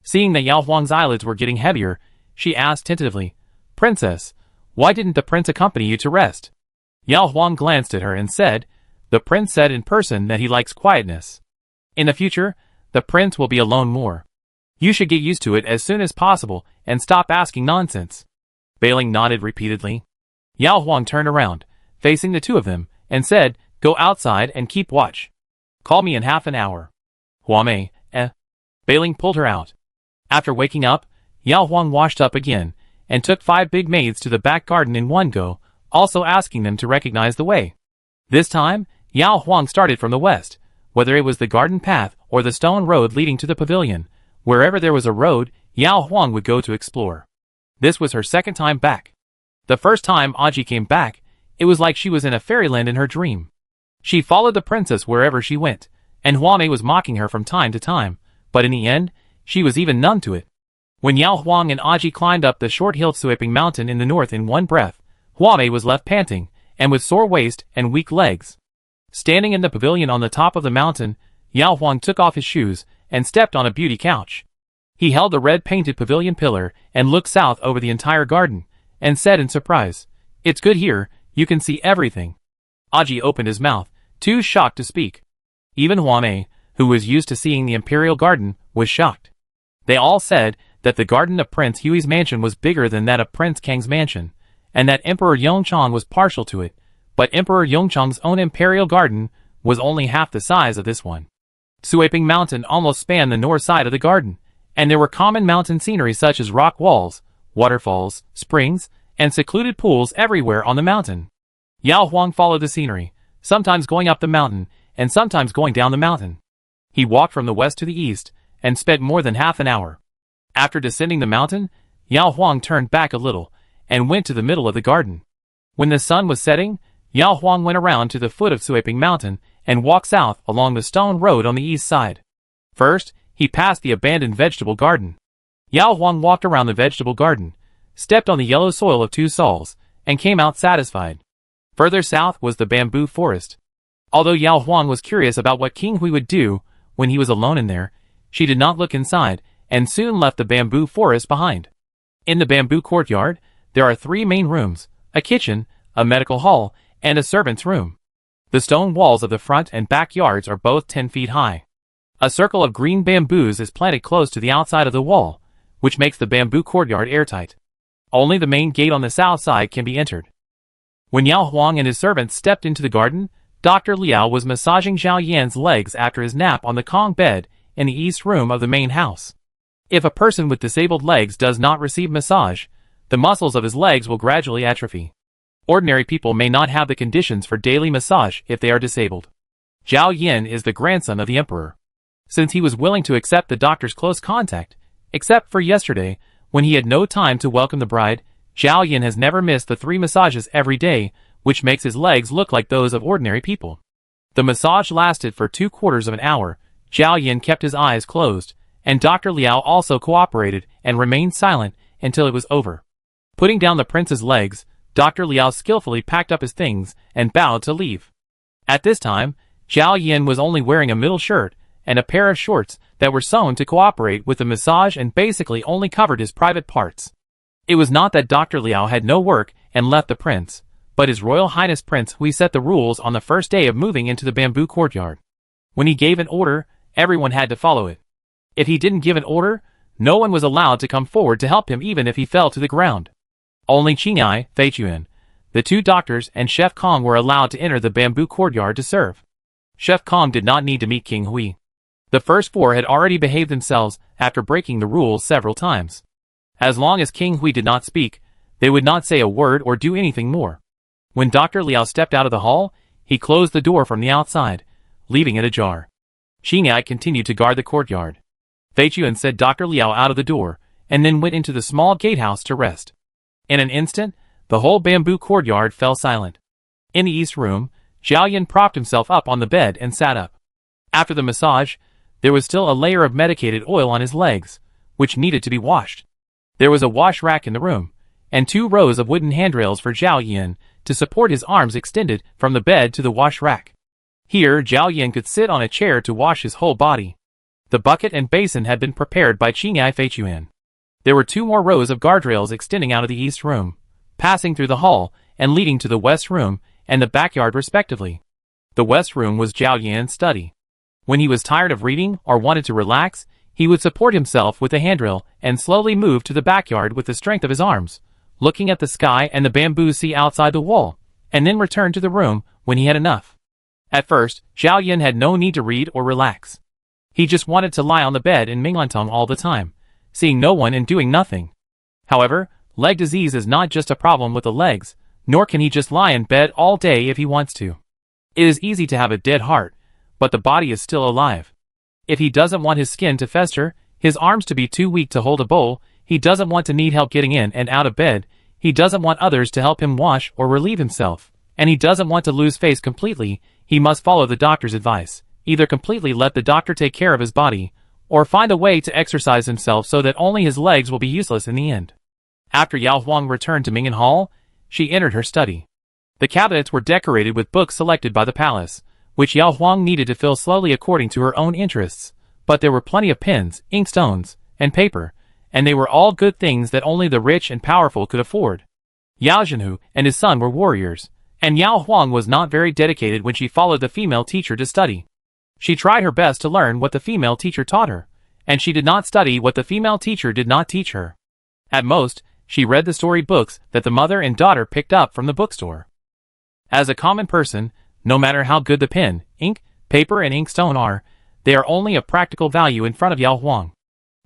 Seeing that Yao Huang's eyelids were getting heavier, she asked tentatively, "Princess, why didn't the prince accompany you to rest?" Yao Huang glanced at her and said, "The prince said in person that he likes quietness. In the future, the prince will be alone more. You should get used to it as soon as possible and stop asking nonsense." Bailing nodded repeatedly. Yao Huang turned around, facing the 2 of them, and said, "Go outside and keep watch. Call me in half an hour." "Huamei, Bailing pulled her out. After waking up, Yao Huang washed up again, and took 5 big maids to the back garden in one go, also asking them to recognize the way. This time, Yao Huang started from the west, whether it was the garden path or the stone road leading to the pavilion. Wherever there was a road, Yao Huang would go to explore. This was her second time back. The first time Aji came back, it was like she was in a fairyland in her dream. She followed the princess wherever she went, and Huamei was mocking her from time to time, but in the end, she was even numb to it. When Yao Huang and Aji climbed up the short hill Sweeping Mountain in the north in one breath, Huamei was left panting, and with sore waist and weak legs. Standing in the pavilion on the top of the mountain, Yao Huang took off his shoes and stepped on a beauty couch. He held the red-painted pavilion pillar and looked south over the entire garden, and said in surprise, "It's good here, you can see everything." Aji opened his mouth, too shocked to speak. Even Huamei, who was used to seeing the Imperial garden, was shocked. They all said that the garden of Prince Hui's mansion was bigger than that of Prince Kang's mansion, and that Emperor Yongchang was partial to it, but Emperor Yongchang's own Imperial garden was only half the size of this one. Sweeping Mountain almost spanned the north side of the garden, and there were common mountain scenery such as rock walls, waterfalls, springs, and secluded pools everywhere on the mountain. Yao Huang followed the scenery, sometimes going up the mountain, and sometimes going down the mountain. He walked from the west to the east, and spent more than half an hour. After descending the mountain, Yao Huang turned back a little, and went to the middle of the garden. When the sun was setting, Yao Huang went around to the foot of Sweeping Mountain, and walked south along the stone road on the east side. First, He passed the abandoned vegetable garden. Yao Huang walked around the vegetable garden, stepped on the yellow soil of two sols, and came out satisfied. Further south was the bamboo forest. Although Yao Huang was curious about what King Hui would do when he was alone in there, she did not look inside, and soon left the bamboo forest behind. In the bamboo courtyard, there are 3 main rooms, a kitchen, a medical hall, and a servant's room. The stone walls of the front and back yards are both 10 feet high. A circle of green bamboos is planted close to the outside of the wall, which makes the bamboo courtyard airtight. Only the main gate on the south side can be entered. When Yao Huang and his servants stepped into the garden, Dr. Liao was massaging Zhao Yan's legs after his nap on the Kong bed in the east room of the main house. If a person with disabled legs does not receive massage, the muscles of his legs will gradually atrophy. Ordinary people may not have the conditions for daily massage if they are disabled. Zhao Yan is the grandson of the emperor. Since he was willing to accept the doctor's close contact, except for yesterday, when he had no time to welcome the bride, Zhao Yan has never missed the 3 massages every day, which makes his legs look like those of ordinary people. The massage lasted for 3/4 of an hour. Zhao Yan kept his eyes closed, and Dr. Liao also cooperated and remained silent until it was over. Putting down the prince's legs, Dr. Liao skillfully packed up his things and bowed to leave. At this time, Zhao Yan was only wearing a middle shirt and a pair of shorts that were sewn to cooperate with the massage and basically only covered his private parts. It was not that Dr. Liao had no work and left the prince, but His Royal Highness Prince Hui set the rules on the first day of moving into the bamboo courtyard. When he gave an order, everyone had to follow it. If he didn't give an order, no one was allowed to come forward to help him even if he fell to the ground. Only Qinghai, Feichuan, the 2 doctors and Chef Kong were allowed to enter the bamboo courtyard to serve. Chef Kong did not need to meet King Hui. The first 4 had already behaved themselves after breaking the rules several times. As long as King Hui did not speak, they would not say a word or do anything more. When Dr. Liao stepped out of the hall, he closed the door from the outside, leaving it ajar. Qinghai continued to guard the courtyard. Feichuan said Dr. Liao out of the door, and then went into the small gatehouse to rest. In an instant, the whole bamboo courtyard fell silent. In the east room, Zhao Yan propped himself up on the bed and sat up. After the massage, there was still a layer of medicated oil on his legs, which needed to be washed. There was a wash rack in the room, and 2 rows of wooden handrails for Zhao Yan to support his arms extended from the bed to the wash rack. Here, Zhao Yan could sit on a chair to wash his whole body. The bucket and basin had been prepared by Qinghai Feichuan. There were 2 more rows of guardrails extending out of the east room, passing through the hall and leading to the west room and the backyard respectively. The west room was Zhao Yan's study. When he was tired of reading or wanted to relax, he would support himself with a handrail and slowly move to the backyard with the strength of his arms, looking at the sky and the bamboo sea outside the wall, and then return to the room when he had enough. At first, Zhao Yan had no need to read or relax. He just wanted to lie on the bed in Minglantong all the time, seeing no one and doing nothing. However, leg disease is not just a problem with the legs, nor can he just lie in bed all day if he wants to. It is easy to have a dead heart, but the body is still alive. If he doesn't want his skin to fester, his arms to be too weak to hold a bowl, he doesn't want to need help getting in and out of bed, he doesn't want others to help him wash or relieve himself, and he doesn't want to lose face completely, he must follow the doctor's advice. Either completely let the doctor take care of his body, or find a way to exercise himself so that only his legs will be useless in the end. After Yao Huang returned to Ming'an Hall, she entered her study. The cabinets were decorated with books selected by the palace, which Yao Huang needed to fill slowly according to her own interests, but there were plenty of pens, inkstones, and paper, and they were all good things that only the rich and powerful could afford. Yao Zhenhu and his son were warriors, and Yao Huang was not very dedicated when she followed the female teacher to study. She tried her best to learn what the female teacher taught her, and she did not study what the female teacher did not teach her. At most, she read the story books that the mother and daughter picked up from the bookstore. As a common person, no matter how good the pen, ink, paper and inkstone are, they are only of practical value in front of Yao Huang.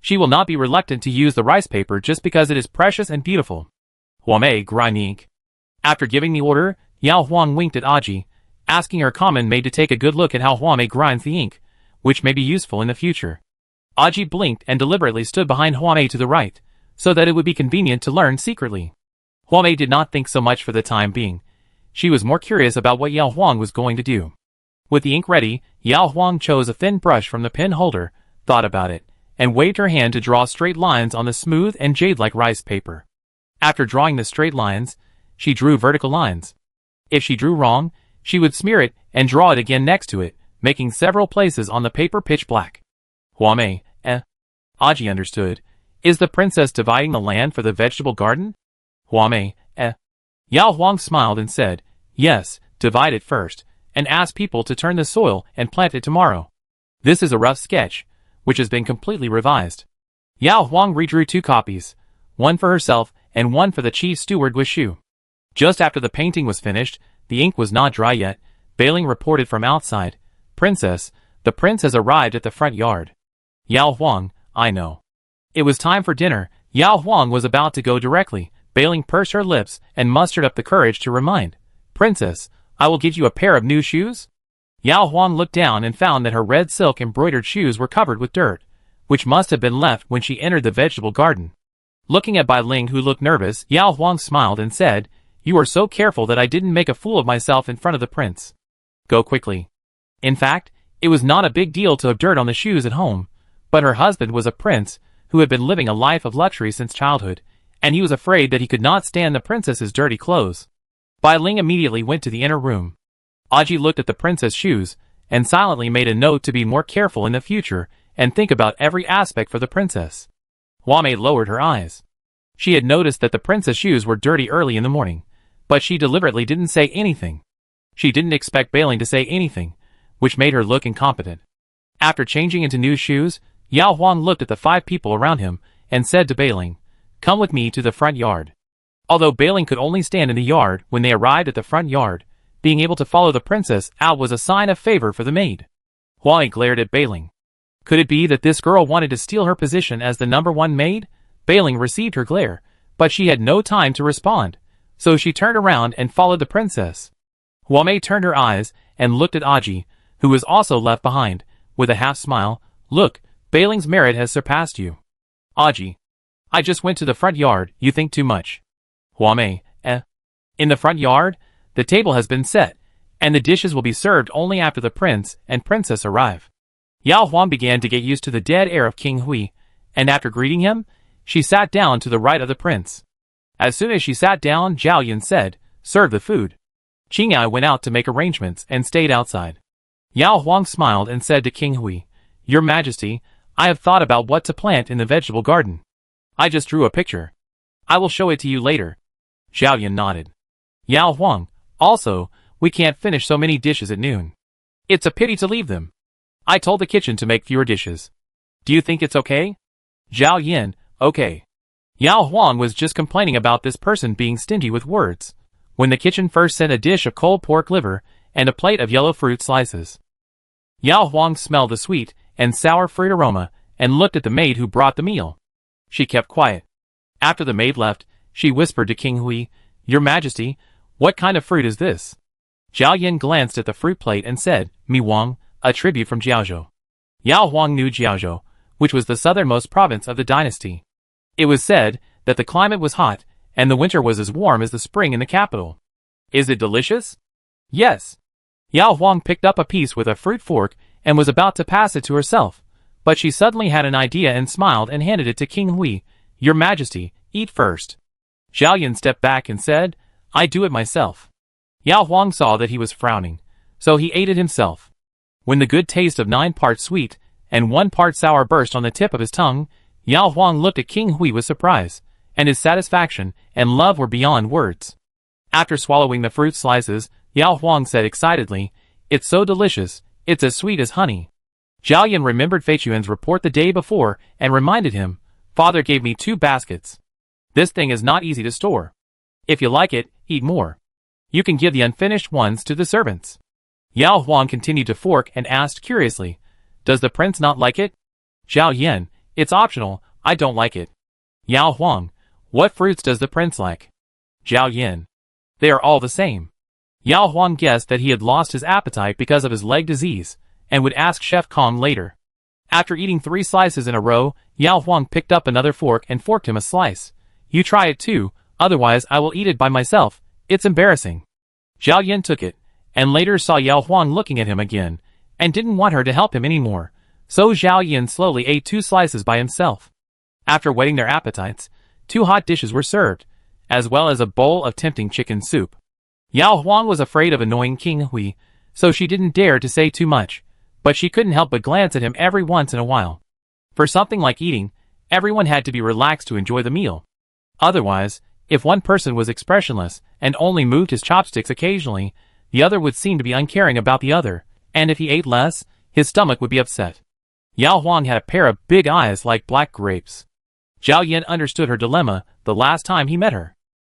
She will not be reluctant to use the rice paper just because it is precious and beautiful. Huamei grind the ink. After giving the order, Yao Huang winked at Aji, asking her common maid to take a good look at how Huamei grinds the ink, which may be useful in the future. Aji blinked and deliberately stood behind Huamei to the right, so that it would be convenient to learn secretly. Huamei did not think so much for the time being. She was more curious about what Yao Huang was going to do. With the ink ready, Yao Huang chose a thin brush from the pen holder, thought about it, and waved her hand to draw straight lines on the smooth and jade-like rice paper. After drawing the straight lines, she drew vertical lines. If she drew wrong, she would smear it and draw it again next to it, making several places on the paper pitch black. Huame, Aji understood. Is the princess dividing the land for the vegetable garden? Huame, Yao Huang smiled and said, yes, divide it first, and ask people to turn the soil and plant it tomorrow. This is a rough sketch, which has been completely revised. Yao Huang redrew 2 copies, one for herself and one for the chief steward Wishu. Just after the painting was finished, the ink was not dry yet, Bailing reported from outside, Princess, the prince has arrived at the front yard. Yao Huang, I know. It was time for dinner. Yao Huang was about to go directly. Bailing pursed her lips and mustered up the courage to remind, Princess, I will give you a pair of new shoes? Yao Huang looked down and found that her red silk embroidered shoes were covered with dirt, which must have been left when she entered the vegetable garden. Looking at Bai Ling, who looked nervous, Yao Huang smiled and said, you are so careful that I didn't make a fool of myself in front of the prince. Go quickly. In fact, it was not a big deal to have dirt on the shoes at home, but her husband was a prince who had been living a life of luxury since childhood, and he was afraid that he could not stand the princess's dirty clothes. Bai Ling immediately went to the inner room. Aji looked at the princess' shoes, and silently made a note to be more careful in the future and think about every aspect for the princess. Huame lowered her eyes. She had noticed that the princess' shoes were dirty early in the morning, but she deliberately didn't say anything. She didn't expect Bailing to say anything, which made her look incompetent. After changing into new shoes, Yao Huang looked at the 5 people around him and said to Bailing, come with me to the front yard. Although Bailing could only stand in the yard when they arrived at the front yard, being able to follow the princess out was a sign of favor for the maid. Huang glared at Bailing. Could it be that this girl wanted to steal her position as the #1 maid? Bailing received her glare, but she had no time to respond, so she turned around and followed the princess. Huame turned her eyes and looked at Aji, who was also left behind, with a half smile. Look, Bailing's merit has surpassed you. Aji. I just went to the front yard, you think too much. Huame, In the front yard, the table has been set, and the dishes will be served only after the prince and princess arrive. Yao Huang began to get used to the dead air of King Hui, and after greeting him, she sat down to the right of the prince. As soon as she sat down, Zhao Yan said, serve the food. Qingyai went out to make arrangements and stayed outside. Yao Huang smiled and said to King Hui, Your Majesty, I have thought about what to plant in the vegetable garden. I just drew a picture. I will show it to you later. Zhao Yan nodded. Yao Huang, also, we can't finish so many dishes at noon. It's a pity to leave them. I told the kitchen to make fewer dishes. Do you think it's okay? Zhao Yan, okay. Yao Huang was just complaining about this person being stingy with words, when the kitchen first sent a dish of cold pork liver and a plate of yellow fruit slices. Yao Huang smelled the sweet and sour fruit aroma and looked at the maid who brought the meal. She kept quiet. After the maid left, she whispered to King Hui, Your Majesty, what kind of fruit is this? Zhao Yan glanced at the fruit plate and said, Mi Wang, a tribute from Jiaozhou. Yao Huang knew Jiaozhou, which was the southernmost province of the dynasty. It was said that the climate was hot, and the winter was as warm as the spring in the capital. Is it delicious? Yes. Yao Huang picked up a piece with a fruit fork and was about to pass it to herself, but she suddenly had an idea and smiled and handed it to King Hui. Your Majesty, eat first. Zhao Yan stepped back and said, I do it myself. Yao Huang saw that he was frowning, so he ate it himself. When the good taste of 9 parts sweet and 1 part sour burst on the tip of his tongue, Yao Huang looked at King Hui with surprise, and his satisfaction and love were beyond words. After swallowing the fruit slices, Yao Huang said excitedly, It's so delicious, it's as sweet as honey. Zhao Yan remembered Fei Chuan's report the day before and reminded him, Father gave me 2 baskets. This thing is not easy to store. If you like it, eat more. You can give the unfinished ones to the servants. Yao Huang continued to fork and asked curiously, Does the prince not like it? Zhao Yan, it's optional, I don't like it. Yao Huang, what fruits does the prince like? Zhao Yan. They are all the same. Yao Huang guessed that he had lost his appetite because of his leg disease, and would ask Chef Kong later. After eating 3 slices in a row, Yao Huang picked up another fork and forked him a slice. You try it too, otherwise I will eat it by myself, it's embarrassing. Zhao Yan took it, and later saw Yao Huang looking at him again, and didn't want her to help him anymore, so Zhao Yin slowly ate 2 slices by himself. After whetting their appetites, 2 hot dishes were served, as well as a bowl of tempting chicken soup. Yao Huang was afraid of annoying King Hui, so she didn't dare to say too much, but she couldn't help but glance at him every once in a while. For something like eating, everyone had to be relaxed to enjoy the meal. Otherwise, if one person was expressionless and only moved his chopsticks occasionally, the other would seem to be uncaring about the other, and if he ate less, his stomach would be upset. Yao Huang had a pair of big eyes like black grapes. Zhao Yin understood her dilemma the last time he met her.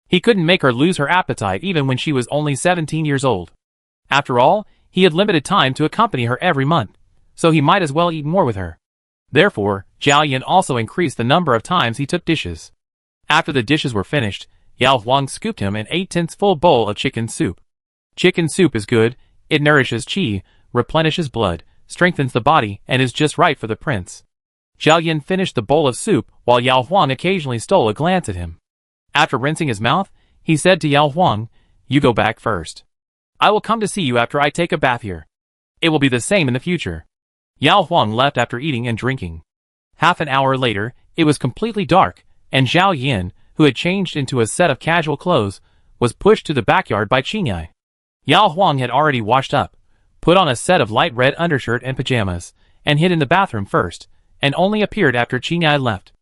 He couldn't make her lose her appetite even when she was only 17 years old. After all, he had limited time to accompany her every month, so he might as well eat more with her. Therefore, Zhao Yin also increased the number of times he took dishes. After the dishes were finished, Yao Huang scooped him an 8-tenths full bowl of chicken soup. Chicken soup is good, it nourishes qi, replenishes blood, strengthens the body, and is just right for the prince. Zhao Yin finished the bowl of soup while Yao Huang occasionally stole a glance at him. After rinsing his mouth, he said to Yao Huang, "You go back first. I will come to see you after I take a bath here. It will be the same in the future." Yao Huang left after eating and drinking. Half an hour later, it was completely dark, and Zhao Yin, who had changed into a set of casual clothes, was pushed to the backyard by Qingyai. Yao Huang had already washed up, put on a set of light red undershirt and pajamas, and hid in the bathroom first, and only appeared after Qingyai left.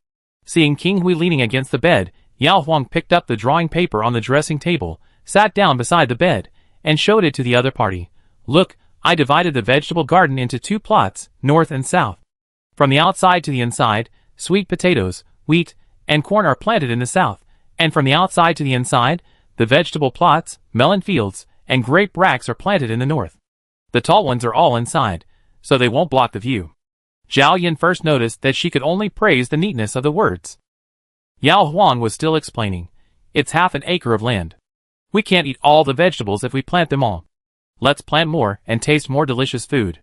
Seeing King Hui leaning against the bed, Yao Huang picked up the drawing paper on the dressing table, sat down beside the bed, and showed it to the other party. "Look, I divided the vegetable garden into 2 plots, north and south. From the outside to the inside, sweet potatoes, wheat, and corn are planted in the south, and from the outside to the inside, the vegetable plots, melon fields, and grape racks are planted in the north. The tall ones are all inside, so they won't block the view." Zhao Yin first noticed that she could only praise the neatness of the words. Yao Huang was still explaining. "It's half an acre of land. We can't eat all the vegetables if we plant them all. Let's plant more and taste more delicious food.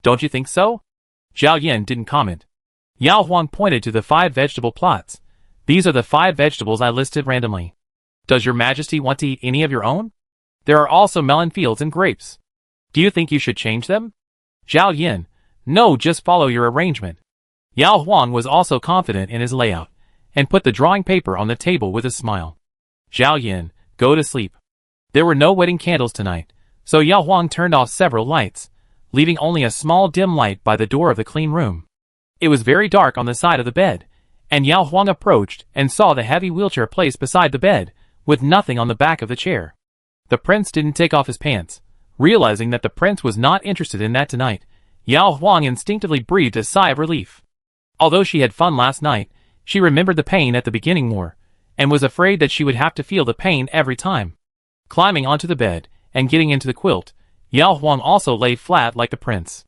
Don't you think so?" Zhao Yin didn't comment. Yao Huang pointed to the 5 vegetable plots. "These are the 5 vegetables I listed randomly. Does your majesty want to eat any of your own? There are also melon fields and grapes. Do you think you should change them?" Zhao Yin: "No, just follow your arrangement." Yao Huang was also confident in his layout, and put the drawing paper on the table with a smile. "Zhao Yin, go to sleep." There were no wedding candles tonight, so Yao Huang turned off several lights, leaving only a small dim light by the door of the clean room. It was very dark on the side of the bed, and Yao Huang approached and saw the heavy wheelchair placed beside the bed, with nothing on the back of the chair. The prince didn't take off his pants. Realizing that the prince was not interested in that tonight, Yao Huang instinctively breathed a sigh of relief. Although she had fun last night, she remembered the pain at the beginning more, and was afraid that she would have to feel the pain every time. Climbing onto the bed, and getting into the quilt, Yao Huang also lay flat like the prince.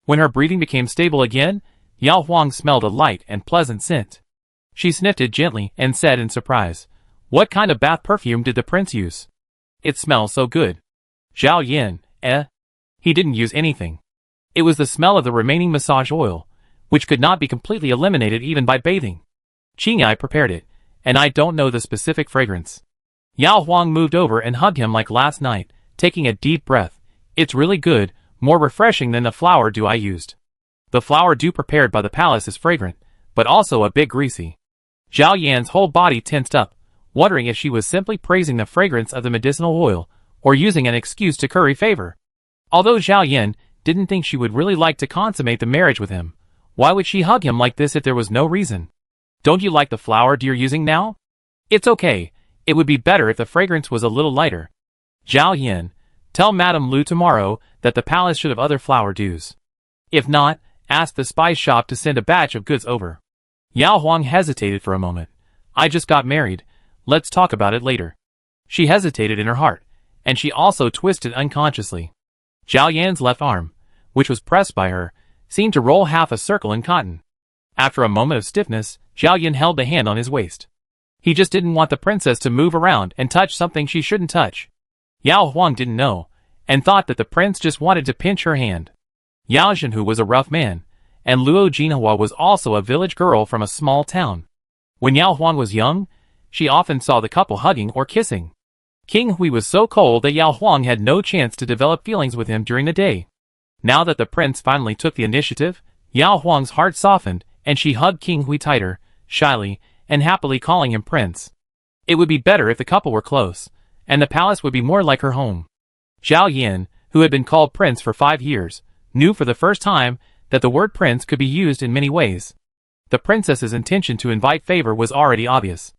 When her breathing became stable again, Yao Huang smelled a light and pleasant scent. She sniffed it gently and said in surprise, "What kind of bath perfume did the prince use? It smells so good." Zhao Yin: He didn't use anything. It was the smell of the remaining massage oil, which could not be completely eliminated even by bathing. Qingyai prepared it, and I don't know the specific fragrance." Yao Huang moved over and hugged him like last night, taking a deep breath. "It's really good, more refreshing than the flower dew I used. The flower dew prepared by the palace is fragrant, but also a bit greasy." Zhao Yan's whole body tensed up, wondering if she was simply praising the fragrance of the medicinal oil, or using an excuse to curry favor. Although Zhao Yan didn't think she would really like to consummate the marriage with him, why would she hug him like this if there was no reason? "Don't you like the flower dew you're using now?" "It's okay, it would be better if the fragrance was a little lighter." Zhao Yin: "Tell Madame Lu tomorrow that the palace should have other flower dews. If not, ask the spice shop to send a batch of goods over." Yao Huang hesitated for a moment. "I just got married, let's talk about it later." She hesitated in her heart, and she also twisted unconsciously. Zhao Yan's left arm, which was pressed by her, seemed to roll half a circle in cotton. After a moment of stiffness, Zhao Yan held the hand on his waist. He just didn't want the princess to move around and touch something she shouldn't touch. Yao Huang didn't know, and thought that the prince just wanted to pinch her hand. Yao Zhenhu was a rough man, and Luo Jinhua was also a village girl from a small town. When Yao Huang was young, she often saw the couple hugging or kissing. King Hui was so cold that Yao Huang had no chance to develop feelings with him during the day. Now that the prince finally took the initiative, Yao Huang's heart softened, and she hugged King Hui tighter, shyly, and happily calling him prince. It would be better if the couple were close, and the palace would be more like her home. Zhao Yan, who had been called prince for 5 years, knew for the first time that the word prince could be used in many ways. The princess's intention to invite favor was already obvious.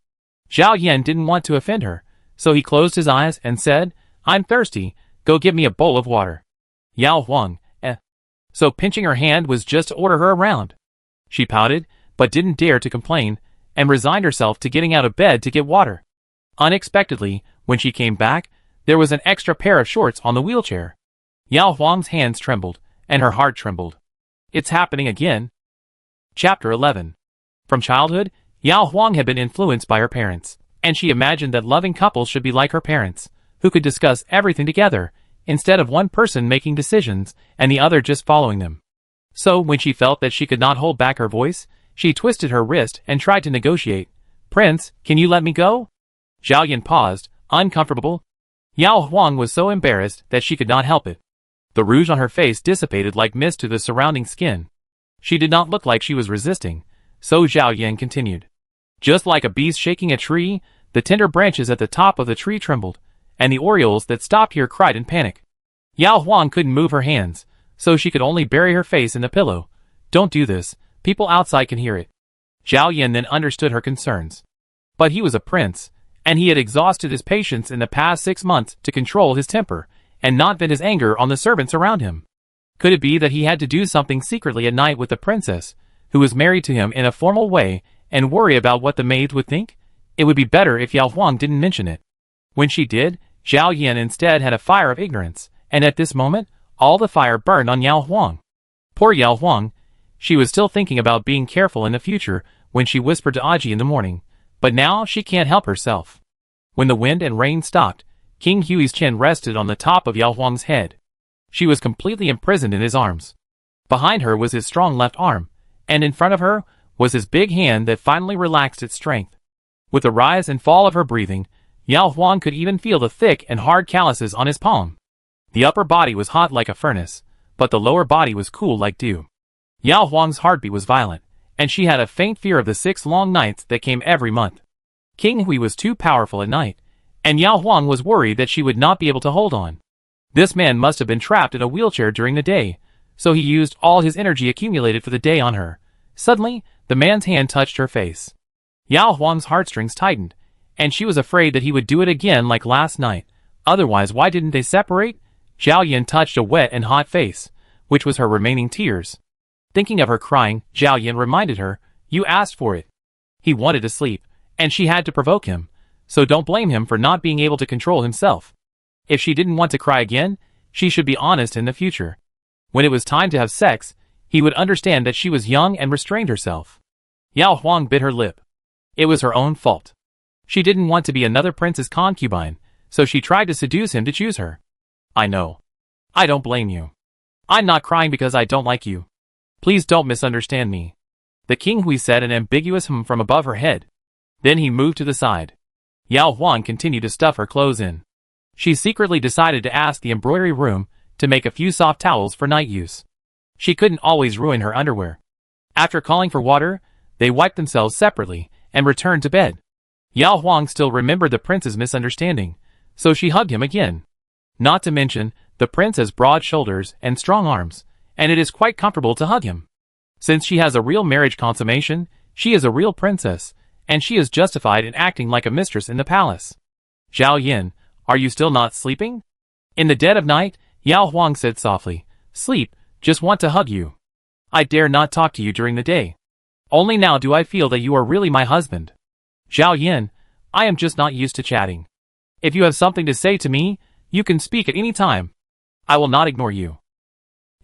Zhao Yan didn't want to offend her, so he closed his eyes and said, "I'm thirsty, go get me a bowl of water." Yao Huang, So pinching her hand was just to order her around. She pouted, but didn't dare to complain, and resigned herself to getting out of bed to get water. Unexpectedly, when she came back, there was an extra pair of shorts on the wheelchair. Yao Huang's hands trembled, and her heart trembled. It's happening again. Chapter 11. From childhood, Yao Huang had been influenced by her parents, and she imagined that loving couples should be like her parents, who could discuss everything together, instead of one person making decisions and the other just following them. So when she felt that she could not hold back her voice, she twisted her wrist and tried to negotiate. "Prince, can you let me go?" Zhao Yan paused, uncomfortable. Yao Huang was so embarrassed that she could not help it. The rouge on her face dissipated like mist to the surrounding skin. She did not look like she was resisting, so Zhao Yan continued. Just like a beast shaking a tree, the tender branches at the top of the tree trembled, and the orioles that stopped here cried in panic. Yao Huang couldn't move her hands, so she could only bury her face in the pillow. "Don't do this, people outside can hear it." Zhao Yan then understood her concerns. But he was a prince, and he had exhausted his patience in the past 6 months to control his temper, and not vent his anger on the servants around him. Could it be that he had to do something secretly at night with the princess, who was married to him in a formal way, and worry about what the maids would think? It would be better if Yao Huang didn't mention it. When she did, Zhao Yan instead had a fire of ignorance, and at this moment, all the fire burned on Yao Huang. Poor Yao Huang. She was still thinking about being careful in the future when she whispered to Aji in the morning, but now she can't help herself. When the wind and rain stopped, King Hui's chin rested on the top of Yao Huang's head. She was completely imprisoned in his arms. Behind her was his strong left arm, and in front of her was his big hand that finally relaxed its strength. With the rise and fall of her breathing, Yao Huang could even feel the thick and hard calluses on his palm. The upper body was hot like a furnace, but the lower body was cool like dew. Yao Huang's heartbeat was violent, and she had a faint fear of the 6 long nights that came every month. King Hui was too powerful at night, and Yao Huang was worried that she would not be able to hold on. This man must have been trapped in a wheelchair during the day, so he used all his energy accumulated for the day on her. Suddenly, the man's hand touched her face. Yao Huang's heartstrings tightened, and she was afraid that he would do it again like last night. Otherwise, why didn't they separate? Zhao Yan touched a wet and hot face, which was her remaining tears. Thinking of her crying, Zhao Yan reminded her, "You asked for it." He wanted to sleep, and she had to provoke him, so don't blame him for not being able to control himself. If she didn't want to cry again, she should be honest in the future. When it was time to have sex, he would understand that she was young and restrained herself. Yao Huang bit her lip. It was her own fault. She didn't want to be another prince's concubine, so she tried to seduce him to choose her. "I know. I don't blame you. I'm not crying because I don't like you. Please don't misunderstand me." The King Hui said an ambiguous hum from above her head. Then he moved to the side. Yao Huang continued to stuff her clothes in. She secretly decided to ask the embroidery room to make a few soft towels for night use. She couldn't always ruin her underwear. After calling for water, they wiped themselves separately and returned to bed. Yao Huang still remembered the prince's misunderstanding, so she hugged him again. Not to mention, the prince has broad shoulders and strong arms, and it is quite comfortable to hug him. Since she has a real marriage consummation, she is a real princess, and she is justified in acting like a mistress in the palace. "Zhao Yan, are you still not sleeping?" In the dead of night, Yao Huang said softly, "Sleep, just want to hug you. I dare not talk to you during the day. Only now do I feel that you are really my husband." "Zhao Yan, I am just not used to chatting. If you have something to say to me, you can speak at any time. I will not ignore you."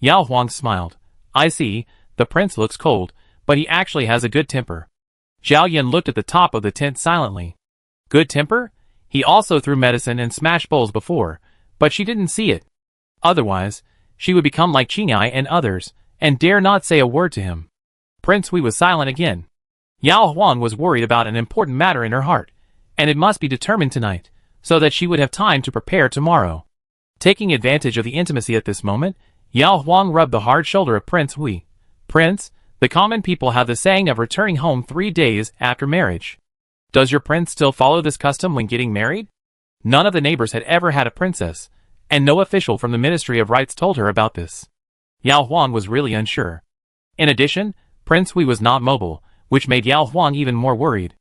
Yao Huang smiled. "I see, the prince looks cold, but he actually has a good temper." Zhao Yan looked at the top of the tent silently. Good temper? He also threw medicine and smashed bowls before, but she didn't see it. Otherwise, she would become like Qinghai and others, and dare not say a word to him. Prince Hui was silent again. Yao Huang was worried about an important matter in her heart, and it must be determined tonight, so that she would have time to prepare tomorrow. Taking advantage of the intimacy at this moment, Yao Huang rubbed the hard shoulder of Prince Hui. Prince, the common people have the saying of returning home 3 days after marriage. Does your prince still follow this custom when getting married? None of the neighbors had ever had a princess, and no official from the Ministry of Rights told her about this. Yao Huang was really unsure. In addition, Prince Hui was not mobile, which made Yao Huang even more worried.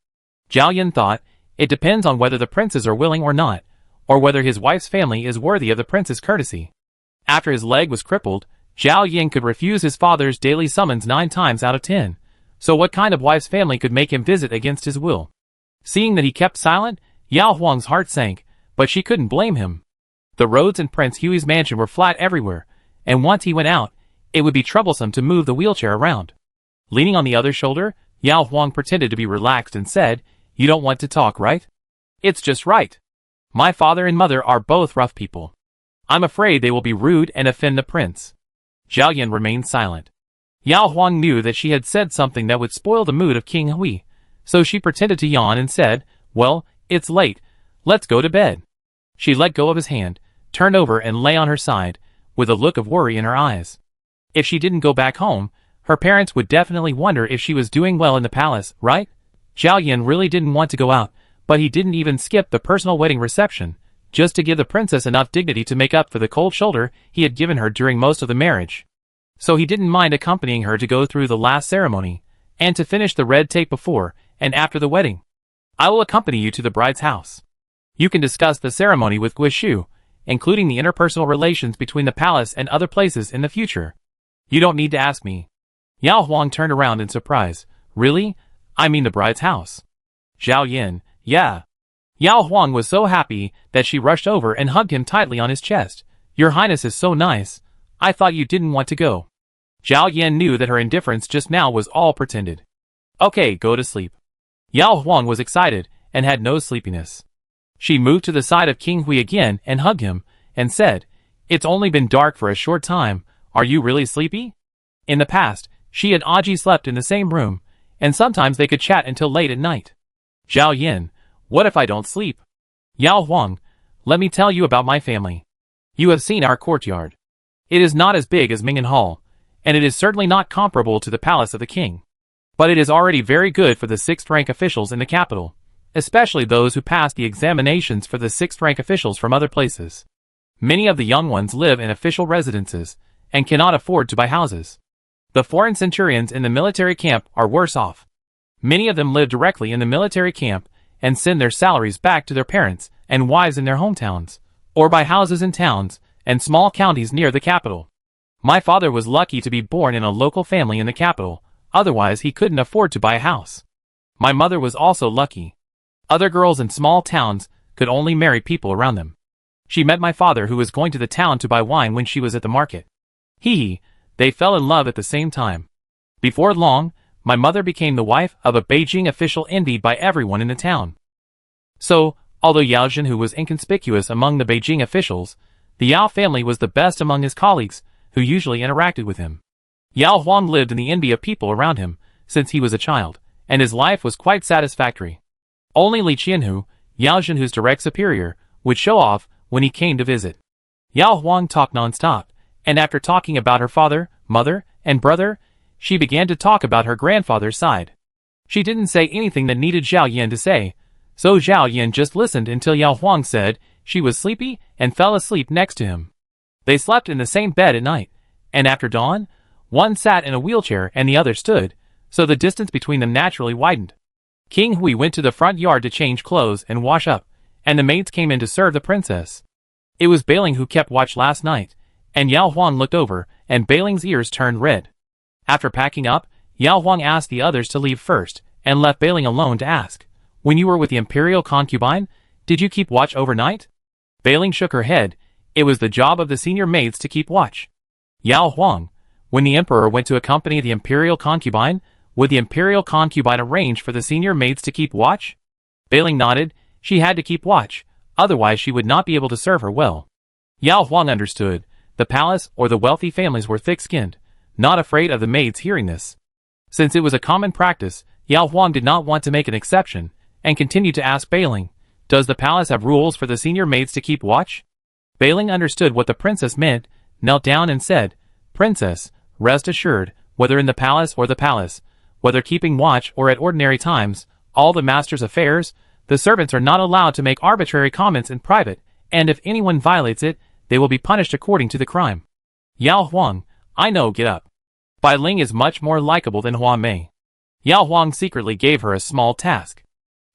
Zhao Yan thought, it depends on whether the princes are willing or not, or whether his wife's family is worthy of the prince's courtesy. After his leg was crippled, Zhao Yan could refuse his father's daily summons 9 times out of 10, so what kind of wife's family could make him visit against his will? Seeing that he kept silent, Yao Huang's heart sank, but she couldn't blame him. The roads in Prince Hui's mansion were flat everywhere, and once he went out, it would be troublesome to move the wheelchair around. Leaning on the other shoulder, Yao Huang pretended to be relaxed and said, "You don't want to talk, right? It's just right. My father and mother are both rough people. I'm afraid they will be rude and offend the prince." Zhao Yan remained silent. Yao Huang knew that she had said something that would spoil the mood of King Hui, so she pretended to yawn and said, "Well, it's late. Let's go to bed." She let go of his hand, turned over and lay on her side, with a look of worry in her eyes. If she didn't go back home, her parents would definitely wonder if she was doing well in the palace, right? Zhao Yan really didn't want to go out, but he didn't even skip the personal wedding reception, just to give the princess enough dignity to make up for the cold shoulder he had given her during most of the marriage. So he didn't mind accompanying her to go through the last ceremony, and to finish the red tape before and after the wedding. "I will accompany you to the bride's house. You can discuss the ceremony with Guishu, including the interpersonal relations between the palace and other places in the future. You don't need to ask me." Yao Huang turned around in surprise. "Really? I mean the bride's house." Zhao Yan, "Yeah." Yao Huang was so happy that she rushed over and hugged him tightly on his chest. "Your Highness is so nice. I thought you didn't want to go." Zhao Yan knew that her indifference just now was all pretended. "Okay, go to sleep." Yao Huang was excited and had no sleepiness. She moved to the side of King Hui again and hugged him, and said, "It's only been dark for a short time. Are you really sleepy?" In the past, she and Aji slept in the same room, and sometimes they could chat until late at night. Zhao Yan, "What if I don't sleep?" Yao Huang, "Let me tell you about my family. You have seen our courtyard. It is not as big as Ming'an Hall, and it is certainly not comparable to the palace of the king. But it is already very good for the 6th rank officials in the capital, especially those who pass the examinations for the 6th rank officials from other places. Many of the young ones live in official residences, and cannot afford to buy houses. The foreign centurions in the military camp are worse off. Many of them live directly in the military camp, and send their salaries back to their parents and wives in their hometowns, or buy houses in towns and small counties near the capital. My father was lucky to be born in a local family in the capital, otherwise he couldn't afford to buy a house. My mother was also lucky. Other girls in small towns could only marry people around them. She met my father who was going to the town to buy wine when she was at the market. They fell in love at the same time. Before long, my mother became the wife of a Beijing official envied by everyone in the town. So, although Yao Zhen who was inconspicuous among the Beijing officials, the Yao family was the best among his colleagues, who usually interacted with him. Yao Huang lived in the envy of people around him, since he was a child, and his life was quite satisfactory. Only Li Qianhu, Yao Zhenhu's direct superior, would show off when he came to visit. Yao Huang talked non-stop, and after talking about her father, mother, and brother, she began to talk about her grandfather's side. She didn't say anything that needed Zhao Yan to say, so Zhao Yan just listened until Yao Huang said she was sleepy and fell asleep next to him. They slept in the same bed at night, and after dawn, one sat in a wheelchair and the other stood, so the distance between them naturally widened. King Hui went to the front yard to change clothes and wash up, and the maids came in to serve the princess. It was Bailing who kept watch last night, and Yao Huang looked over, and Bailing's ears turned red. After packing up, Yao Huang asked the others to leave first, and left Bailing alone to ask, "When you were with the Imperial concubine, did you keep watch overnight?" Bailing shook her head. It was the job of the senior maids to keep watch. Yao Huang, when the emperor went to accompany the Imperial concubine, would the Imperial concubine arrange for the senior maids to keep watch? Bailing nodded. She had to keep watch, otherwise she would not be able to serve her well. Yao Huang understood. The palace or the wealthy families were thick-skinned, not afraid of the maids hearing this. Since it was a common practice, Yao Huang did not want to make an exception, and continued to ask Bailing, "Does the palace have rules for the senior maids to keep watch?" Bailing understood what the princess meant, knelt down and said, "Princess, rest assured, Whether in the palace or the palace, whether keeping watch or at ordinary times, all the master's affairs, the servants are not allowed to make arbitrary comments in private, and if anyone violates it, they will be punished according to the crime. Yao Huang, I know, get up. Bai Ling is much more likable than Hua Mei. Yao Huang secretly gave her a small task.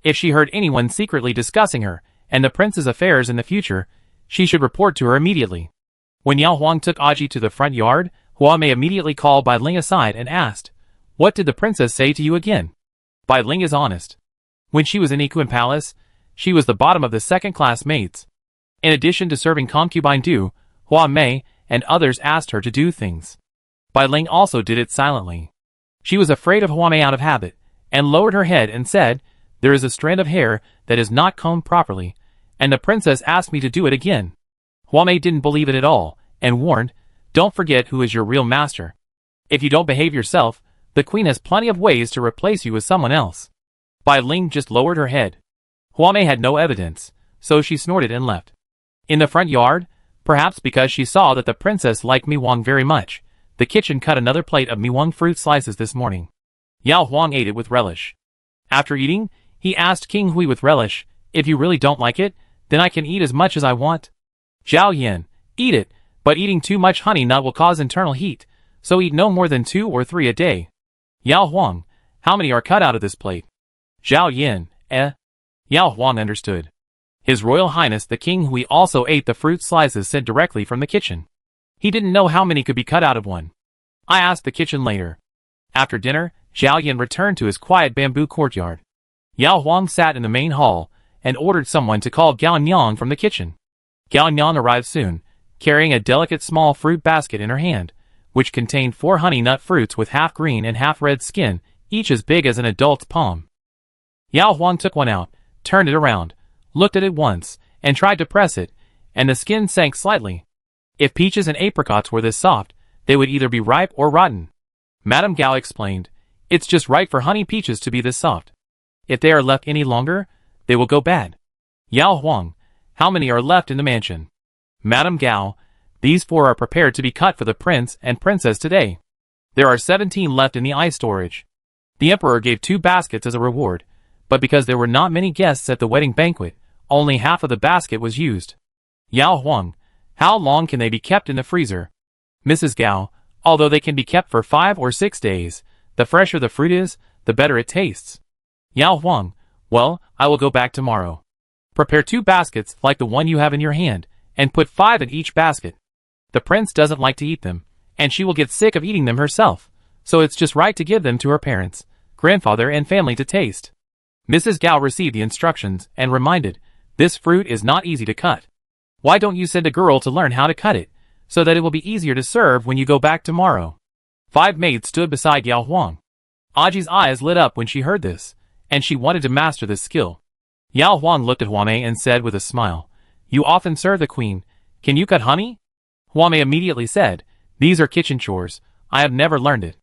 If she heard anyone secretly discussing her and the prince's affairs in the future, she should report to her immediately. When Yao Huang took Aji to the front yard, Hua Mei immediately called Bai Ling aside and asked, "What did the princess say to you again?" Bai Ling is honest. When she was in Ikuan Palace, she was the bottom of the second-class maids. In addition to serving concubine Du, Hua Mei and others asked her to do things. Bai Ling also did it silently. She was afraid of Hua Mei out of habit, and lowered her head and said, "There is a strand of hair that is not combed properly, and the princess asked me to do it again." Hua Mei didn't believe it at all, and warned, "Don't forget who is your real master. If you don't behave yourself, the queen has plenty of ways to replace you with someone else." Bai Ling just lowered her head. Hua Mei had no evidence, so she snorted and left. In the front yard, perhaps because she saw that the princess liked Mi Wang very much, the kitchen cut another plate of Mi Wang fruit slices this morning. Yao Huang ate it with relish. After eating, he asked King Hui with relish, "If you really don't like it, then I can eat as much as I want." "Zhao Yan, eat it, but eating too much honey nut will cause internal heat, so eat no more than 2 or 3 a day." "Yao Huang, how many are cut out of this plate?" "Zhao Yan, Yao Huang understood. His Royal Highness the King Hui also ate the fruit slices sent directly from the kitchen. He didn't know how many could be cut out of one. I asked the kitchen later. After dinner, Zhao Yan returned to his quiet bamboo courtyard. Yao Huang sat in the main hall and ordered someone to call Gao Nyang from the kitchen. Gao Nyang arrived soon, carrying a delicate small fruit basket in her hand, which contained 4 honey nut fruits with half green and half red skin, each as big as an adult's palm. Yao Huang took one out, turned it around, looked at it once, and tried to press it, and the skin sank slightly. If peaches and apricots were this soft, they would either be ripe or rotten. Madame Gao explained, "It's just right for honey peaches to be this soft. If they are left any longer, they will go bad." Yao Huang, how many are left in the mansion? Madame Gao, these 4 are prepared to be cut for the prince and princess today. There are 17 left in the ice storage. The emperor gave 2 baskets as a reward, but because there were not many guests at the wedding banquet, only half of the basket was used. Yao Huang, how long can they be kept in the freezer? Mrs. Gao, although they can be kept for 5 or 6 days, the fresher the fruit is, the better it tastes. Yao Huang, well, I will go back tomorrow. Prepare 2 baskets like the one you have in your hand, and put 5 in each basket. The prince doesn't like to eat them, and she will get sick of eating them herself, so it's just right to give them to her parents, grandfather and family to taste. Mrs. Gao received the instructions and reminded, "This fruit is not easy to cut. Why don't you send a girl to learn how to cut it, so that it will be easier to serve when you go back tomorrow?" 5 maids stood beside Yao Huang. Aji's eyes lit up when she heard this, and she wanted to master this skill. Yao Huang looked at Hua Mei and said with a smile, "You often serve the queen. Can you cut honey?" Hua Mei immediately said, "These are kitchen chores. I have never learned it."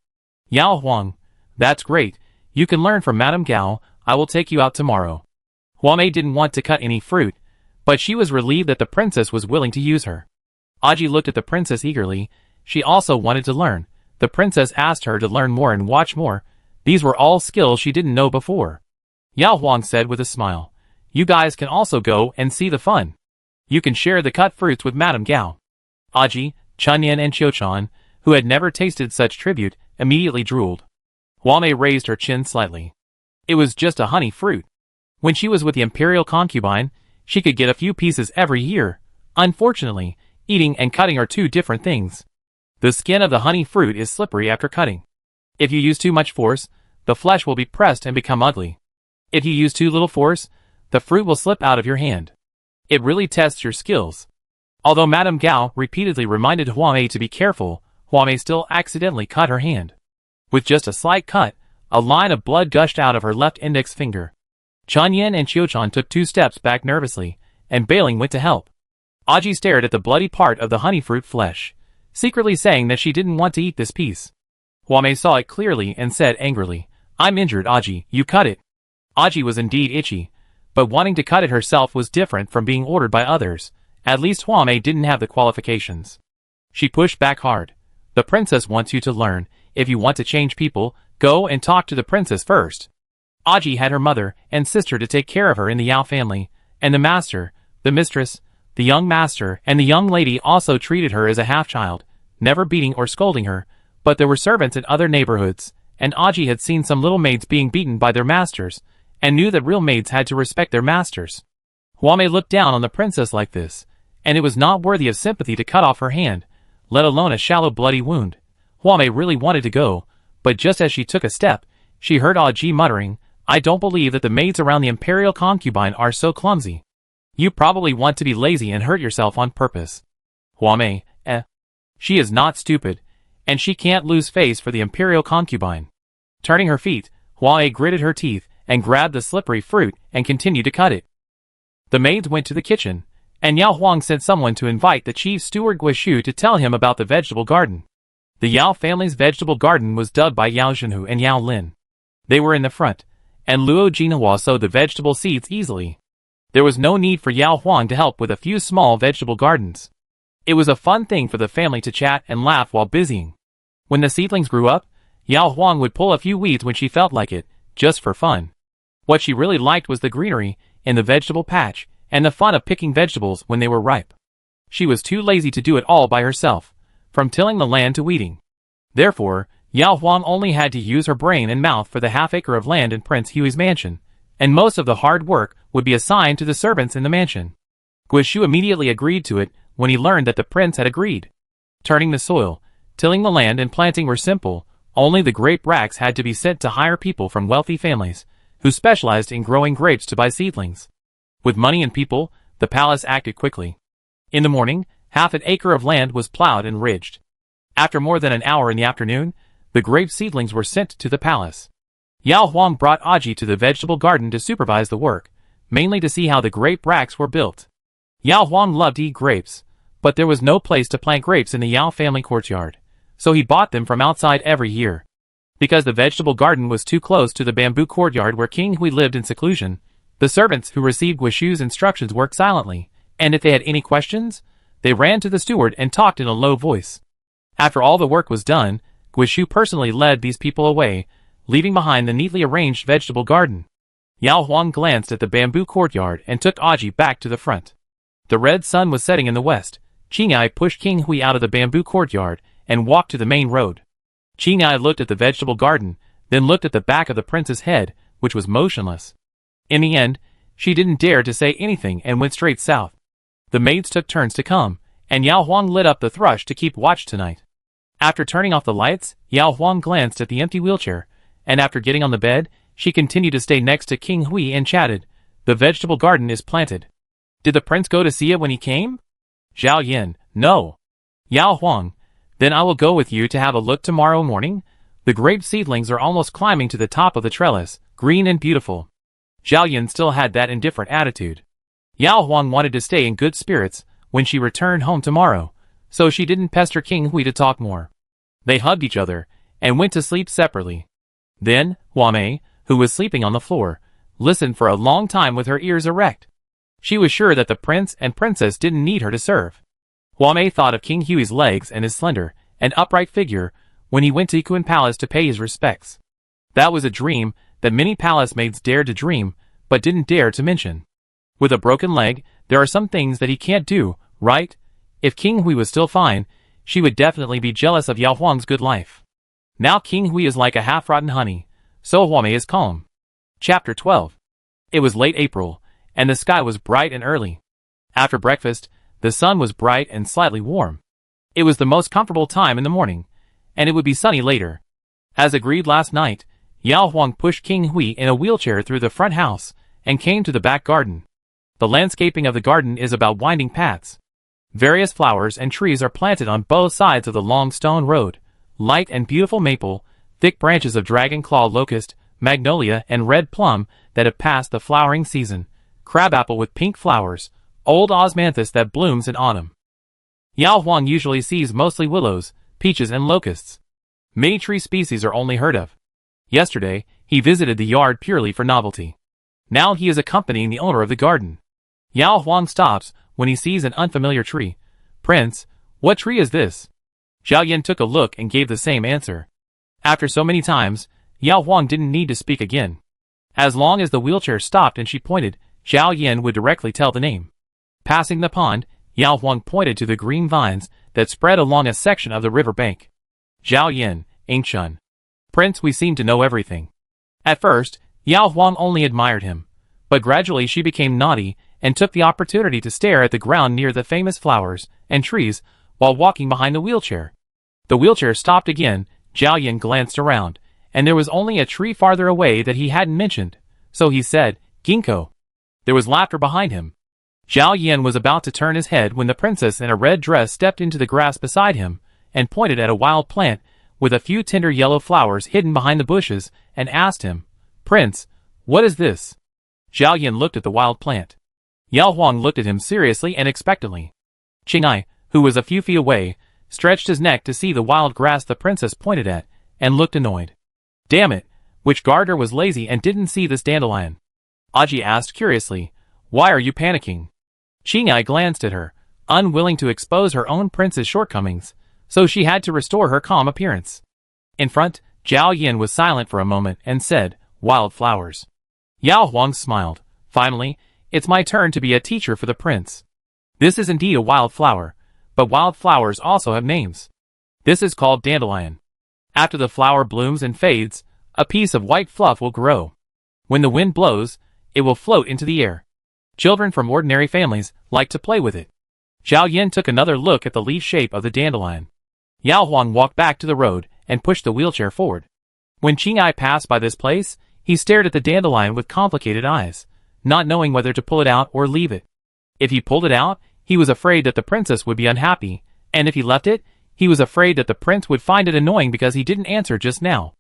Yao Huang, "That's great. You can learn from Madame Gao. I will take you out tomorrow." Hua Mei didn't want to cut any fruit, but she was relieved that the princess was willing to use her. Aji looked at the princess eagerly. She also wanted to learn. The princess asked her to learn more and watch more. These were all skills she didn't know before. Yao Huang said with a smile, "You guys can also go and see the fun. You can share the cut fruits with Madame Gao." Aji, Chunyan and Qiuchan, who had never tasted such tribute, immediately drooled. Hua Mei raised her chin slightly. It was just a honey fruit. When she was with the Imperial concubine, she could get a few pieces every year. Unfortunately, eating and cutting are 2 different things. The skin of the honey fruit is slippery after cutting. If you use too much force, the flesh will be pressed and become ugly. If you use too little force, the fruit will slip out of your hand. It really tests your skills. Although Madame Gao repeatedly reminded Hua Mei to be careful, Hua Mei still accidentally cut her hand. With just a slight cut, a line of blood gushed out of her left index finger. Chunyan and Qiuchan took 2 steps back nervously, and Bailing went to help. Aji stared at the bloody part of the honey fruit flesh, secretly saying that she didn't want to eat this piece. Hua Mei saw it clearly and said angrily, "I'm injured, Aji, you cut it." Aji was indeed itchy, but wanting to cut it herself was different from being ordered by others. At least Hua Mei didn't have the qualifications. She pushed back hard. "The princess wants you to learn. if you want to change people, go and talk to the princess first. Aji had her mother and sister to take care of her in the Yao family, and the master, the mistress, the young master, and the young lady also treated her as a half-child, never beating or scolding her, but there were servants in other neighborhoods, and Aji had seen some little maids being beaten by their masters, and knew that real maids had to respect their masters. Huame looked down on the princess like this, and it was not worthy of sympathy to cut off her hand, let alone a shallow bloody wound. Huame really wanted to go, but just as she took a step, she heard Aji muttering, "I don't believe that the maids around the Imperial concubine are so clumsy. You probably want to be lazy and hurt yourself on purpose." Huame, She is not stupid, and she can't lose face for the Imperial concubine. Turning her feet, Huame gritted her teeth and grabbed the slippery fruit and continued to cut it. The maids went to the kitchen, and Yao Huang sent someone to invite the chief steward Guishu to tell him about the vegetable garden. The Yao family's vegetable garden was dug by Yao Zhenhu and Yao Lin. They were in the front, and Luo Jinhua sowed the vegetable seeds easily. There was no need for Yao Huang to help with a few small vegetable gardens. It was a fun thing for the family to chat and laugh while busying. When the seedlings grew up, Yao Huang would pull a few weeds when she felt like it, just for fun. What she really liked was the greenery in the vegetable patch, and the fun of picking vegetables when they were ripe. She was too lazy to do it all by herself, from tilling the land to weeding. Therefore, Yao Huang only had to use her brain and mouth for the half-acre of land in Prince Hui's mansion, and most of the hard work would be assigned to the servants in the mansion. Guishu immediately agreed to it when he learned that the prince had agreed. Turning the soil, tilling the land and planting were simple, only the grape racks had to be sent to hire people from wealthy families, who specialized in growing grapes to buy seedlings. With money and people, the palace acted quickly. In the morning, half an acre of land was plowed and ridged. After more than an hour in the afternoon, the grape seedlings were sent to the palace. Yao Huang brought Aji to the vegetable garden to supervise the work, mainly to see how the grape racks were built. Yao Huang loved to eat grapes, but there was no place to plant grapes in the Yao family courtyard, so he bought them from outside every year. Because the vegetable garden was too close to the bamboo courtyard where King Hui lived in seclusion, the servants who received Guishu's instructions worked silently, and if they had any questions, they ran to the steward and talked in a low voice. After all the work was done, Guishu personally led these people away, leaving behind the neatly arranged vegetable garden. Yao Huang glanced at the bamboo courtyard and took Aji back to the front. The red sun was setting in the west. Qinghai pushed King Hui out of the bamboo courtyard and walked to the main road. Qinghai looked at the vegetable garden, then looked at the back of the prince's head, which was motionless. In the end, she didn't dare to say anything and went straight south. The maids took turns to come, and Yao Huang lit up the thrush to keep watch tonight. After turning off the lights, Yao Huang glanced at the empty wheelchair, and after getting on the bed, she continued to stay next to King Hui and chatted, "The vegetable garden is planted. Did the prince go to see it when he came?" Zhao Yin, "No." Yao Huang, "Then I will go with you to have a look tomorrow morning. The grape seedlings are almost climbing to the top of the trellis, green and beautiful." Zhao Yin still had that indifferent attitude. Yao Huang wanted to stay in good spirits when she returned home tomorrow, so she didn't pester King Hui to talk more. They hugged each other and went to sleep separately. Then, Huame, who was sleeping on the floor, listened for a long time with her ears erect. She was sure that the prince and princess didn't need her to serve. Huame thought of King Hui's legs and his slender and upright figure when he went to Ikuan Palace to pay his respects. That was a dream that many palace maids dared to dream, but didn't dare to mention. With a broken leg, there are some things that he can't do, right? If King Hui was still fine, she would definitely be jealous of Yao Huang's good life. Now King Hui is like a half-rotten honey, so Huame is calm. Chapter 12. It was late April, and the sky was bright and early. After breakfast, the sun was bright and slightly warm. It was the most comfortable time in the morning, and it would be sunny later. As agreed last night, Yao Huang pushed King Hui in a wheelchair through the front house and came to the back garden. The landscaping of the garden is about winding paths. Various flowers and trees are planted on both sides of the long stone road. Light and beautiful maple, thick branches of dragon claw locust, magnolia and red plum that have passed the flowering season, crabapple with pink flowers, old osmanthus that blooms in autumn. Yao Huang usually sees mostly willows, peaches and locusts. Many tree species are only heard of. Yesterday, he visited the yard purely for novelty. Now he is accompanying the owner of the garden. Yao Huang stops when he sees an unfamiliar tree. "Prince, what tree is this?" Zhao Yin took a look and gave the same answer. After so many times, Yao Huang didn't need to speak again. As long as the wheelchair stopped and she pointed, Zhao Yan would directly tell the name. Passing the pond, Yao Huang pointed to the green vines that spread along a section of the river bank. Zhao Yan, Ancient. Prince, we seem to know everything. At first, Yao Huang only admired him, but gradually she became naughty and took the opportunity to stare at the ground near the famous flowers and trees while walking behind the wheelchair. The wheelchair stopped again. Zhao Yan glanced around, and there was only a tree farther away that he hadn't mentioned, so he said, "Ginkgo." There was laughter behind him. Zhao Yan was about to turn his head when the princess in a red dress stepped into the grass beside him and pointed at a wild plant with a few tender yellow flowers hidden behind the bushes and asked him, "Prince, what is this?" Zhao Yan looked at the wild plant. Yao Huang looked at him seriously and expectantly. Qing'ai, who was a few feet away, stretched his neck to see the wild grass the princess pointed at, and looked annoyed. "Damn it, which gardener was lazy and didn't see this dandelion?" Aji asked curiously, "Why are you panicking?" Qing'ai glanced at her, unwilling to expose her own prince's shortcomings, so she had to restore her calm appearance. In front, Zhao Yan was silent for a moment and said, "Wild flowers." Yao Huang smiled. "Finally, it's my turn to be a teacher for the prince. This is indeed a wild flower, but wild flowers also have names. This is called dandelion. After the flower blooms and fades, a piece of white fluff will grow. When the wind blows, it will float into the air. Children from ordinary families like to play with it." Zhao Yan took another look at the leaf shape of the dandelion. Yao Huang walked back to the road and pushed the wheelchair forward. When Qing'ai passed by this place, he stared at the dandelion with complicated eyes, not knowing whether to pull it out or leave it. If he pulled it out, he was afraid that the princess would be unhappy, and if he left it, he was afraid that the prince would find it annoying because he didn't answer just now.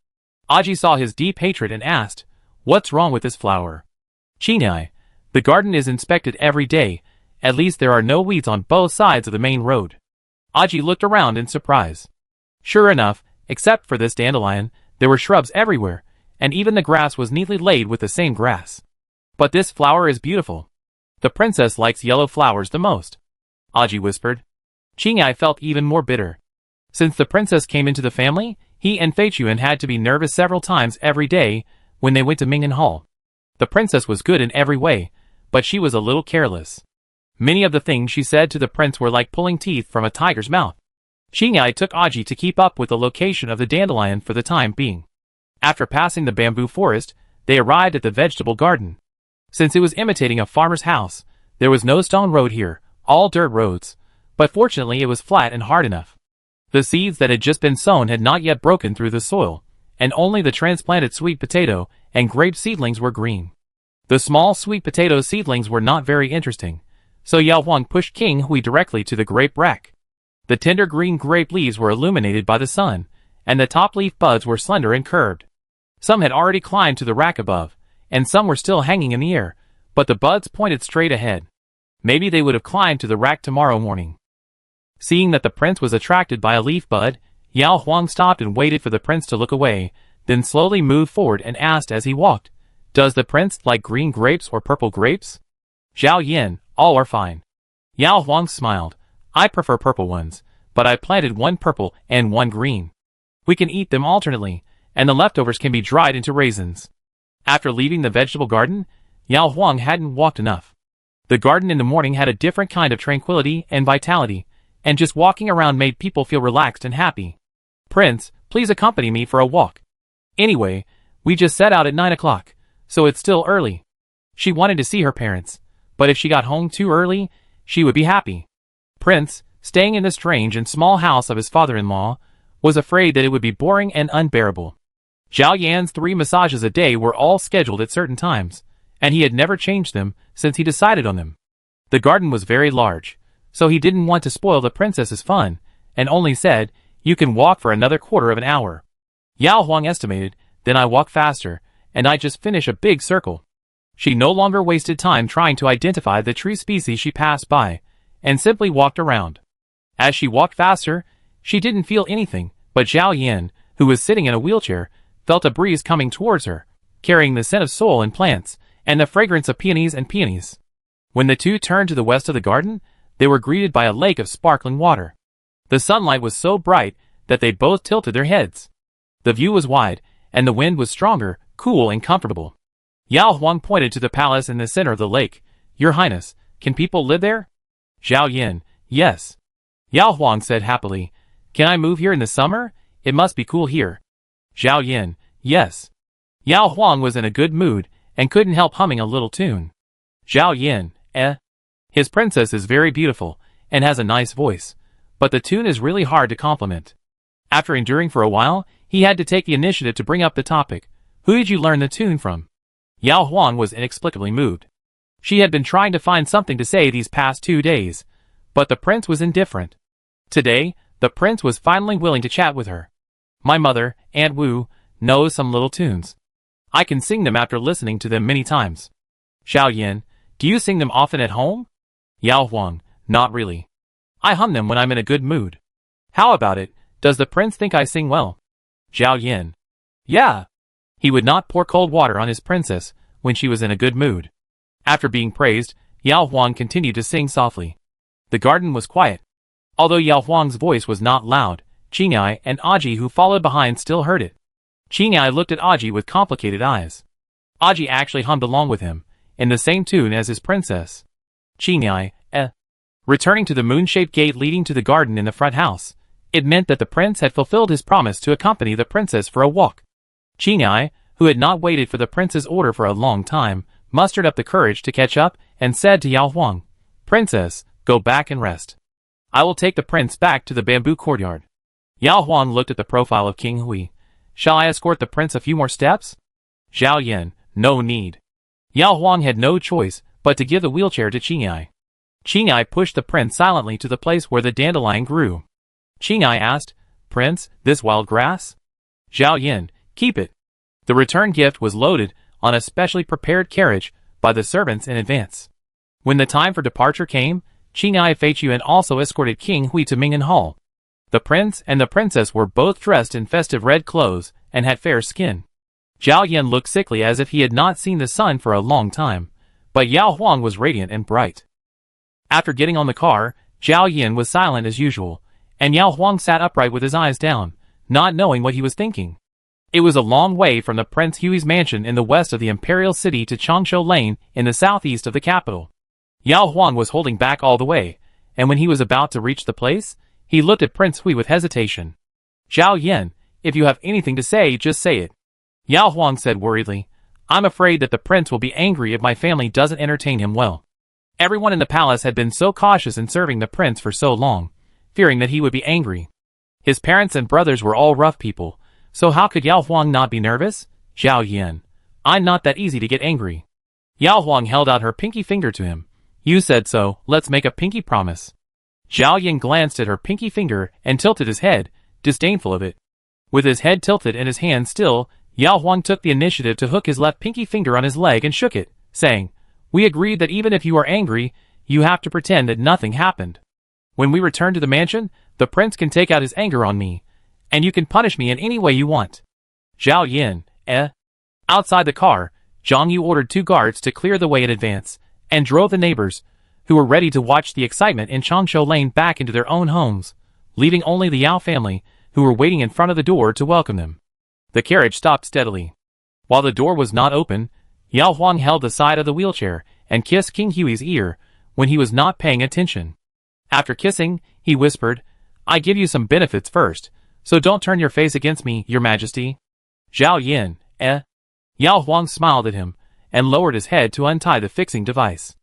Aji saw his deep hatred and asked, "What's wrong with this flower?" "Qing'ai, the garden is inspected every day. At least there are no weeds on both sides of the main road." Aji looked around in surprise. Sure enough, except for this dandelion, there were shrubs everywhere, and even the grass was neatly laid with the same grass. "But this flower is beautiful. The princess likes yellow flowers the most," Aji whispered. Qing'ai felt even more bitter. Since the princess came into the family, he and Fei Chuan had to be nervous several times every day when they went to Minghan Hall. The princess was good in every way, but she was a little careless. Many of the things she said to the prince were like pulling teeth from a tiger's mouth. Qing'ai took Aji to keep up with the location of the dandelion for the time being. After passing the bamboo forest, they arrived at the vegetable garden. Since it was imitating a farmer's house, there was no stone road here, all dirt roads, but fortunately it was flat and hard enough. The seeds that had just been sown had not yet broken through the soil, and only the transplanted sweet potato and grape seedlings were green. The small sweet potato seedlings were not very interesting, so Yao Huang pushed King Hui directly to the grape rack. The tender green grape leaves were illuminated by the sun, and the top leaf buds were slender and curved. Some had already climbed to the rack above, and some were still hanging in the air, but the buds pointed straight ahead. Maybe they would have climbed to the rack tomorrow morning. Seeing that the prince was attracted by a leaf bud, Yao Huang stopped and waited for the prince to look away, then slowly moved forward and asked as he walked, "Does the prince like green grapes or purple grapes?" "Zhao Yan, all are fine." Yao Huang smiled. "I prefer purple ones, but I planted one purple and one green. We can eat them alternately, and the leftovers can be dried into raisins." After leaving the vegetable garden, Yao Huang hadn't walked enough. The garden in the morning had a different kind of tranquility and vitality, and just walking around made people feel relaxed and happy. "Prince, please accompany me for a walk. Anyway, we just set out at 9 o'clock, so it's still early." She wanted to see her parents, but if she got home too early, she would be happy. Prince, staying in the strange and small house of his father-in-law, was afraid that it would be boring and unbearable. Zhao Yan's 3 massages a day were all scheduled at certain times, and he had never changed them since he decided on them. The garden was very large, so he didn't want to spoil the princess's fun, and only said, "You can walk for another quarter of an hour." Yao Huang estimated, "Then I walk faster, and I just finish a big circle." She no longer wasted time trying to identify the tree species she passed by, and simply walked around. As she walked faster, she didn't feel anything, but Zhao Yan, who was sitting in a wheelchair, felt a breeze coming towards her, carrying the scent of soil and plants, and the fragrance of peonies and peonies. When the two turned to the west of the garden, they were greeted by a lake of sparkling water. The sunlight was so bright that they both tilted their heads. The view was wide, and the wind was stronger, cool and comfortable. Yao Huang pointed to the palace in the center of the lake. Your Highness, can people live there? Zhao Yin, yes. Yao Huang said happily. Can I move here in the summer? It must be cool here. Zhao Yin, yes. Yao Huang was in a good mood, and couldn't help humming a little tune. Zhao Yin, His princess is very beautiful, and has a nice voice, but the tune is really hard to compliment. After enduring for a while, he had to take the initiative to bring up the topic. Who did you learn the tune from? Yao Huang was inexplicably moved. She had been trying to find something to say these past 2 days, but the prince was indifferent. Today, the prince was finally willing to chat with her. My mother, Aunt Wu, knows some little tunes. I can sing them after listening to them many times. Zhao Yin, do you sing them often at home? Yao Huang, not really. I hum them when I'm in a good mood. How about it, does the prince think I sing well? Zhao Yin, yeah. He would not pour cold water on his princess when she was in a good mood. After being praised, Yao Huang continued to sing softly. The garden was quiet. Although Yao Huang's voice was not loud, Qingyai and Aji who followed behind still heard it. Qingyai looked at Aji with complicated eyes. Aji actually hummed along with him, in the same tune as his princess. Qingyai, Returning to the moon-shaped gate leading to the garden in the front house, it meant that the prince had fulfilled his promise to accompany the princess for a walk. Qingyai, who had not waited for the prince's order for a long time, mustered up the courage to catch up and said to Yao Huang, Princess, go back and rest. I will take the prince back to the bamboo courtyard. Yao Huang looked at the profile of King Hui. Shall I escort the prince a few more steps? Zhao Yin, no need. Yao Huang had no choice but to give the wheelchair to Qingyai. Qingyai pushed the prince silently to the place where the dandelion grew. Qingyai asked, Prince, this wild grass? Zhao Yin, keep it. The return gift was loaded on a specially prepared carriage by the servants in advance. When the time for departure came, Qingyai Feiyuan also escorted King Hui to Ming'an Hall. The prince and the princess were both dressed in festive red clothes and had fair skin. Zhao Yin looked sickly as if he had not seen the sun for a long time, but Yao Huang was radiant and bright. After getting on the car, Zhao Yin was silent as usual, and Yao Huang sat upright with his eyes down, not knowing what he was thinking. It was a long way from the Prince Hui's mansion in the west of the Imperial City to Changshu Lane in the southeast of the capital. Yao Huang was holding back all the way, and when he was about to reach the place, he looked at Prince Hui with hesitation. Zhao Yin, if you have anything to say, just say it. Yao Huang said worriedly, I'm afraid that the prince will be angry if my family doesn't entertain him well. Everyone in the palace had been so cautious in serving the prince for so long, fearing that he would be angry. His parents and brothers were all rough people, so how could Yao Huang not be nervous? Zhao Yin, I'm not that easy to get angry. Yao Huang held out her pinky finger to him. You said so, let's make a pinky promise. Zhao Yin glanced at her pinky finger and tilted his head, disdainful of it. With his head tilted and his hand still, Yao Huang took the initiative to hook his left pinky finger on his leg and shook it, saying, We agreed that even if you are angry, you have to pretend that nothing happened. When we return to the mansion, the prince can take out his anger on me, and you can punish me in any way you want. Zhao Yin, Outside the car, Zhang Yu ordered 2 guards to clear the way in advance, and drove the neighbors, who were ready to watch the excitement in Changshu Lane back into their own homes, leaving only the Yao family, who were waiting in front of the door to welcome them. The carriage stopped steadily. While the door was not open, Yao Huang held the side of the wheelchair and kissed King Hui's ear when he was not paying attention. After kissing, he whispered, I give you some benefits first, so don't turn your face against me, your majesty. Zhao Yin, Yao Huang smiled at him, and lowered his head to untie the fixing device.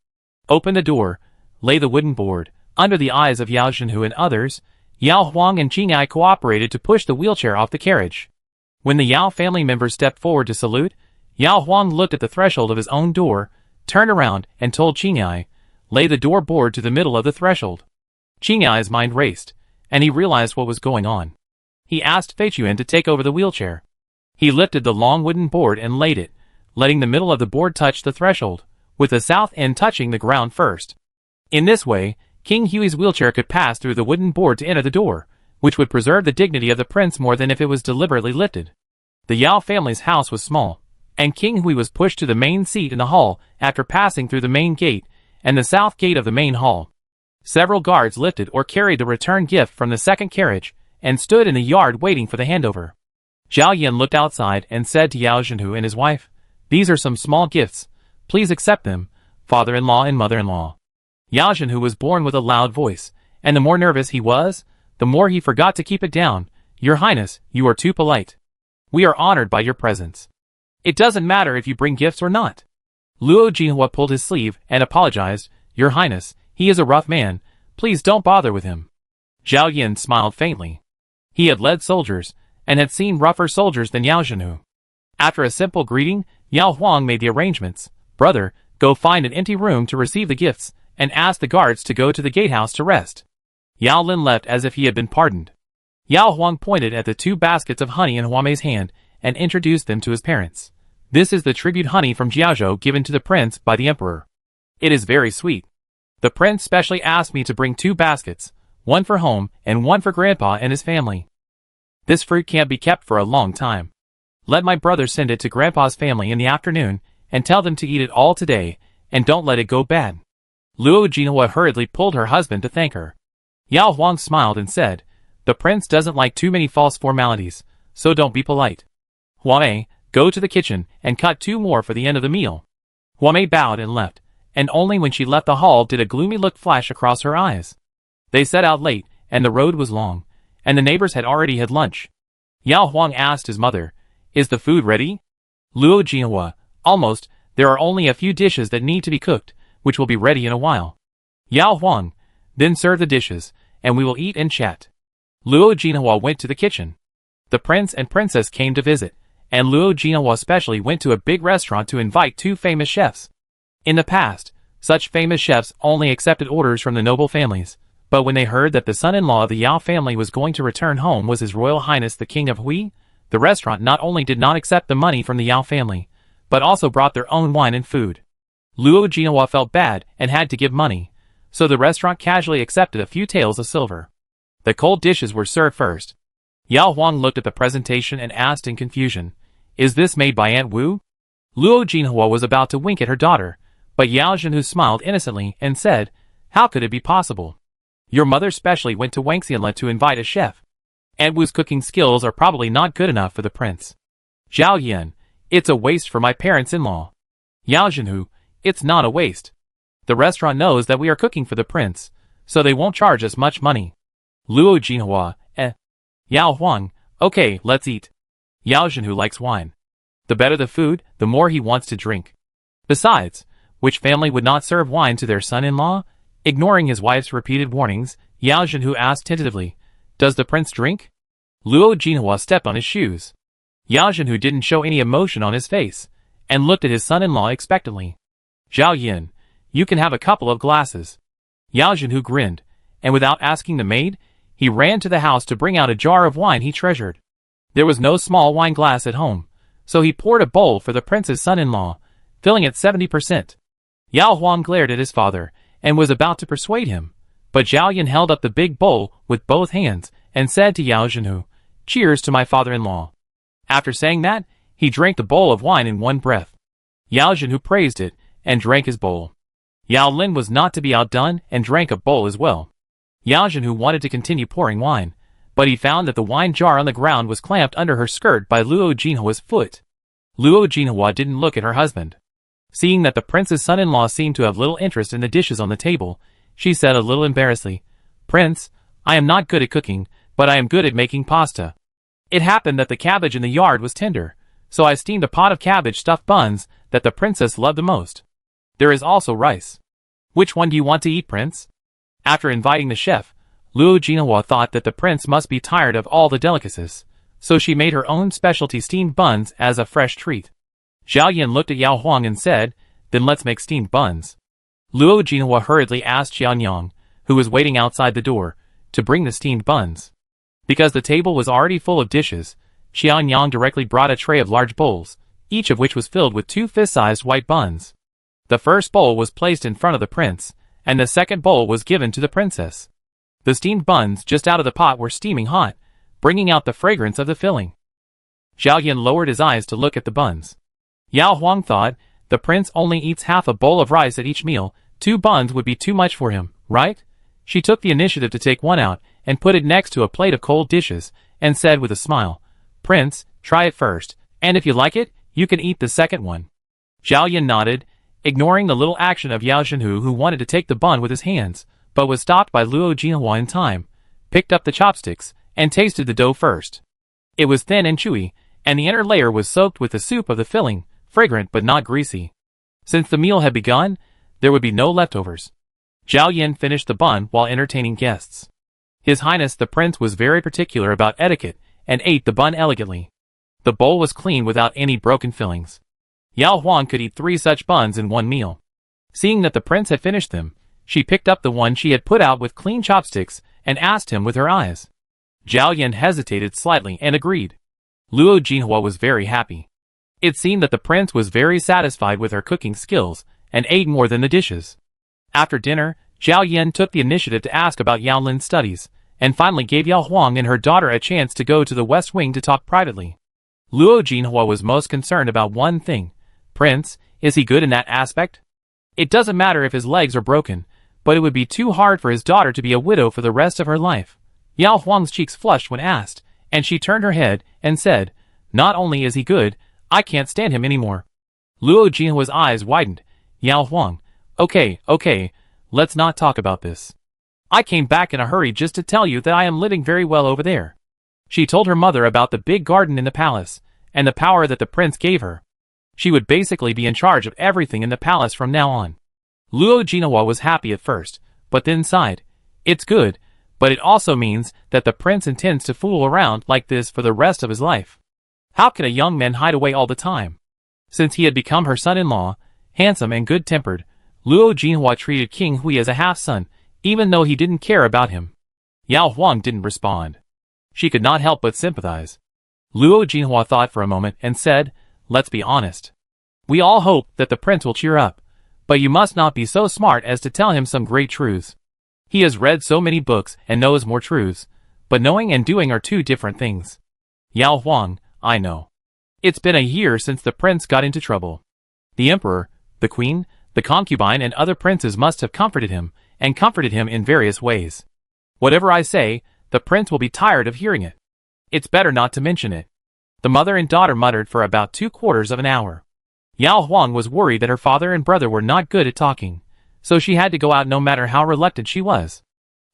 Open the door, lay the wooden board. Under the eyes of Yao Zhenhu and others, Yao Huang and Qingyai cooperated to push the wheelchair off the carriage. When the Yao family members stepped forward to salute, Yao Huang looked at the threshold of his own door, turned around and told Qingyai, lay the door board to the middle of the threshold. Qingyai's mind raced, and he realized what was going on. He asked Feiyuan to take over the wheelchair. He lifted the long wooden board and laid it, letting the middle of the board touch the threshold, with the south end touching the ground first. In this way, King Hui's wheelchair could pass through the wooden board to enter the door, which would preserve the dignity of the prince more than if it was deliberately lifted. The Yao family's house was small, and King Hui was pushed to the main seat in the hall after passing through the main gate and the south gate of the main hall. Several guards lifted or carried the return gift from the second carriage and stood in the yard waiting for the handover. Zhao Yan looked outside and said to Yao Zhenhu and his wife, "These are some small gifts. Please accept them, father-in-law and mother-in-law." Yao Zhenhu was born with a loud voice, and the more nervous he was, the more he forgot to keep it down. "Your Highness, you are too polite. We are honored by your presence. It doesn't matter if you bring gifts or not." Luo Jinhua pulled his sleeve and apologized. "Your Highness, he is a rough man. Please don't bother with him." Zhao Yan smiled faintly. He had led soldiers, and had seen rougher soldiers than Yao Zhenhu. After a simple greeting, Yao Huang made the arrangements. "Brother, go find an empty room to receive the gifts, and ask the guards to go to the gatehouse to rest." Yao Lin left as if he had been pardoned. Yao Huang pointed at the 2 baskets of honey in Huamei's hand, and introduced them to his parents. "This is the tribute honey from Jiaozhou given to the prince by the emperor. It is very sweet. The prince specially asked me to bring 2 baskets, one for home and one for grandpa and his family. This fruit can't be kept for a long time. Let my brother send it to grandpa's family in the afternoon, and tell them to eat it all today, and don't let it go bad." Luo Jinhua hurriedly pulled her husband to thank her. Yao Huang smiled and said, "The prince doesn't like too many false formalities, so don't be polite. Huamei, go to the kitchen and cut 2 more for the end of the meal." Huamei bowed and left, and only when she left the hall did a gloomy look flash across her eyes. They set out late, and the road was long, and the neighbors had already had lunch. Yao Huang asked his mother, "Is the food ready?" Luo Jinhua, "Almost. There are only a few dishes that need to be cooked, which will be ready in a while." Yao Huang, "Then serve the dishes, and we will eat and chat." Luo Jinhua went to the kitchen. The prince and princess came to visit, and Luo Jinhua especially went to a big restaurant to invite 2 famous chefs. In the past, such famous chefs only accepted orders from the noble families, but when they heard that the son-in-law of the Yao family was going to return home was His Royal Highness the King of Hui, the restaurant not only did not accept the money from the Yao family, but also brought their own wine and food. Luo Jinhua felt bad and had to give money, so the restaurant casually accepted a few taels of silver. The cold dishes were served first. Yao Huang looked at the presentation and asked in confusion, "Is this made by Aunt Wu?" Luo Jinhua was about to wink at her daughter, but Yao Zhenhu smiled innocently and said, "How could it be possible? Your mother specially went to Wangxianle to invite a chef. Aunt Wu's cooking skills are probably not good enough for the prince." Zhao Yan, "It's a waste for my parents-in-law." Yao Zhenhu, "It's not a waste. The restaurant knows that we are cooking for the prince, so they won't charge us much money." Luo Jinhua, Yao Huang, "Okay, let's eat." Yao Zhenhu likes wine. The better the food, the more he wants to drink. Besides, which family would not serve wine to their son-in-law? Ignoring his wife's repeated warnings, Yao Zhenhu asked tentatively, "Does the prince drink?" Luo Jinhua stepped on his shoes. Yao Zhenhu didn't show any emotion on his face, and looked at his son-in-law expectantly. "Zhao Yin, you can have a couple of glasses." Yao Zhenhu grinned, and without asking the maid, he ran to the house to bring out a jar of wine he treasured. There was no small wine glass at home, so he poured a bowl for the prince's son-in-law, filling it 70%. Yao Huang glared at his father, and was about to persuade him, but Zhao Yan held up the big bowl with both hands, and said to Yao Zhenhu, "Cheers to my father-in-law." After saying that, he drank the bowl of wine in one breath. Yao Zhenhu praised it, and drank his bowl. Yao Lin was not to be outdone, and drank a bowl as well. Yao Zhenhu wanted to continue pouring wine, but he found that the wine jar on the ground was clamped under her skirt by Luo Jinhua's foot. Luo Jinhua didn't look at her husband. Seeing that the prince's son-in-law seemed to have little interest in the dishes on the table, she said a little embarrassedly, "Prince, I am not good at cooking, but I am good at making pasta. It happened that the cabbage in the yard was tender, so I steamed a pot of cabbage-stuffed buns that the princess loved the most. There is also rice. Which one do you want to eat, Prince?" After inviting the chef, Luo Jinhua thought that the prince must be tired of all the delicacies, so she made her own specialty steamed buns as a fresh treat. Zhao Yan looked at Yao Huang and said, "Then let's make steamed buns." Luo Jinhua hurriedly asked Xianyang, who was waiting outside the door, to bring the steamed buns. Because the table was already full of dishes, Xianyang directly brought a tray of large bowls, each of which was filled with 2 fist-sized white buns. The first bowl was placed in front of the prince, and the second bowl was given to the princess. The steamed buns just out of the pot were steaming hot, bringing out the fragrance of the filling. Zhao Yan lowered his eyes to look at the buns. Yao Huang thought, the prince only eats half a bowl of rice at each meal, 2 buns would be too much for him, right? She took the initiative to take one out, and put it next to a plate of cold dishes, and said with a smile, "Prince, Try it first, and if you like it, you can eat the second one. Zhao Yan nodded, ignoring the little action of Yao Zhenhu, who wanted to take the bun with his hands, but was stopped by Luo Jinhua in time, picked up the chopsticks, and tasted the dough first. It was thin and chewy, and the inner layer was soaked with the soup of the filling, fragrant but not greasy. Since the meal had begun, there would be no leftovers. Zhao Yan finished the bun while entertaining guests. His Highness the Prince was very particular about etiquette and ate the bun elegantly. The bowl was clean without any broken fillings. Yao Huang could eat 3 such buns in one meal. Seeing that the prince had finished them, she picked up the one she had put out with clean chopsticks and asked him with her eyes. Zhao Yan hesitated slightly and agreed. Luo Jinhua was very happy. It seemed that the prince was very satisfied with her cooking skills and ate more than the dishes. After dinner, Zhao Yan took the initiative to ask about Yao Lin's studies, and finally gave Yao Huang and her daughter a chance to go to the West Wing to talk privately. Luo Jinhua was most concerned about one thing. Prince, is he good in that aspect? It doesn't matter if his legs are broken, but it would be too hard for his daughter to be a widow for the rest of her life. Yao Huang's cheeks flushed when asked, and she turned her head and said, "Not only is he good, I can't stand him anymore." Luo Jinhua's eyes widened. Yao Huang, okay, let's not talk about this. I came back in a hurry just to tell you that I am living very well over there. She told her mother about the big garden in the palace, and the power that the prince gave her. She would basically be in charge of everything in the palace from now on. Luo Jinhua was happy at first, but then sighed. It's good, but it also means that the prince intends to fool around like this for the rest of his life. How can a young man hide away all the time? Since he had become her son-in-law, handsome and good-tempered, Luo Jinhua treated King Hui as a half-son, even though he didn't care about him. Yao Huang didn't respond. She could not help but sympathize. Luo Jinhua thought for a moment and said, "Let's be honest. We all hope that the prince will cheer up, but you must not be so smart as to tell him some great truths. He has read so many books and knows more truths, but knowing and doing are two different things." Yao Huang, I know. It's been a year since the prince got into trouble. The emperor, the queen, the concubine and other princes must have comforted him, and comforted him in various ways. Whatever I say, the prince will be tired of hearing it. It's better not to mention it. The mother and daughter muttered for about 3/4 of an hour. Yao Huang was worried that her father and brother were not good at talking, so she had to go out no matter how reluctant she was.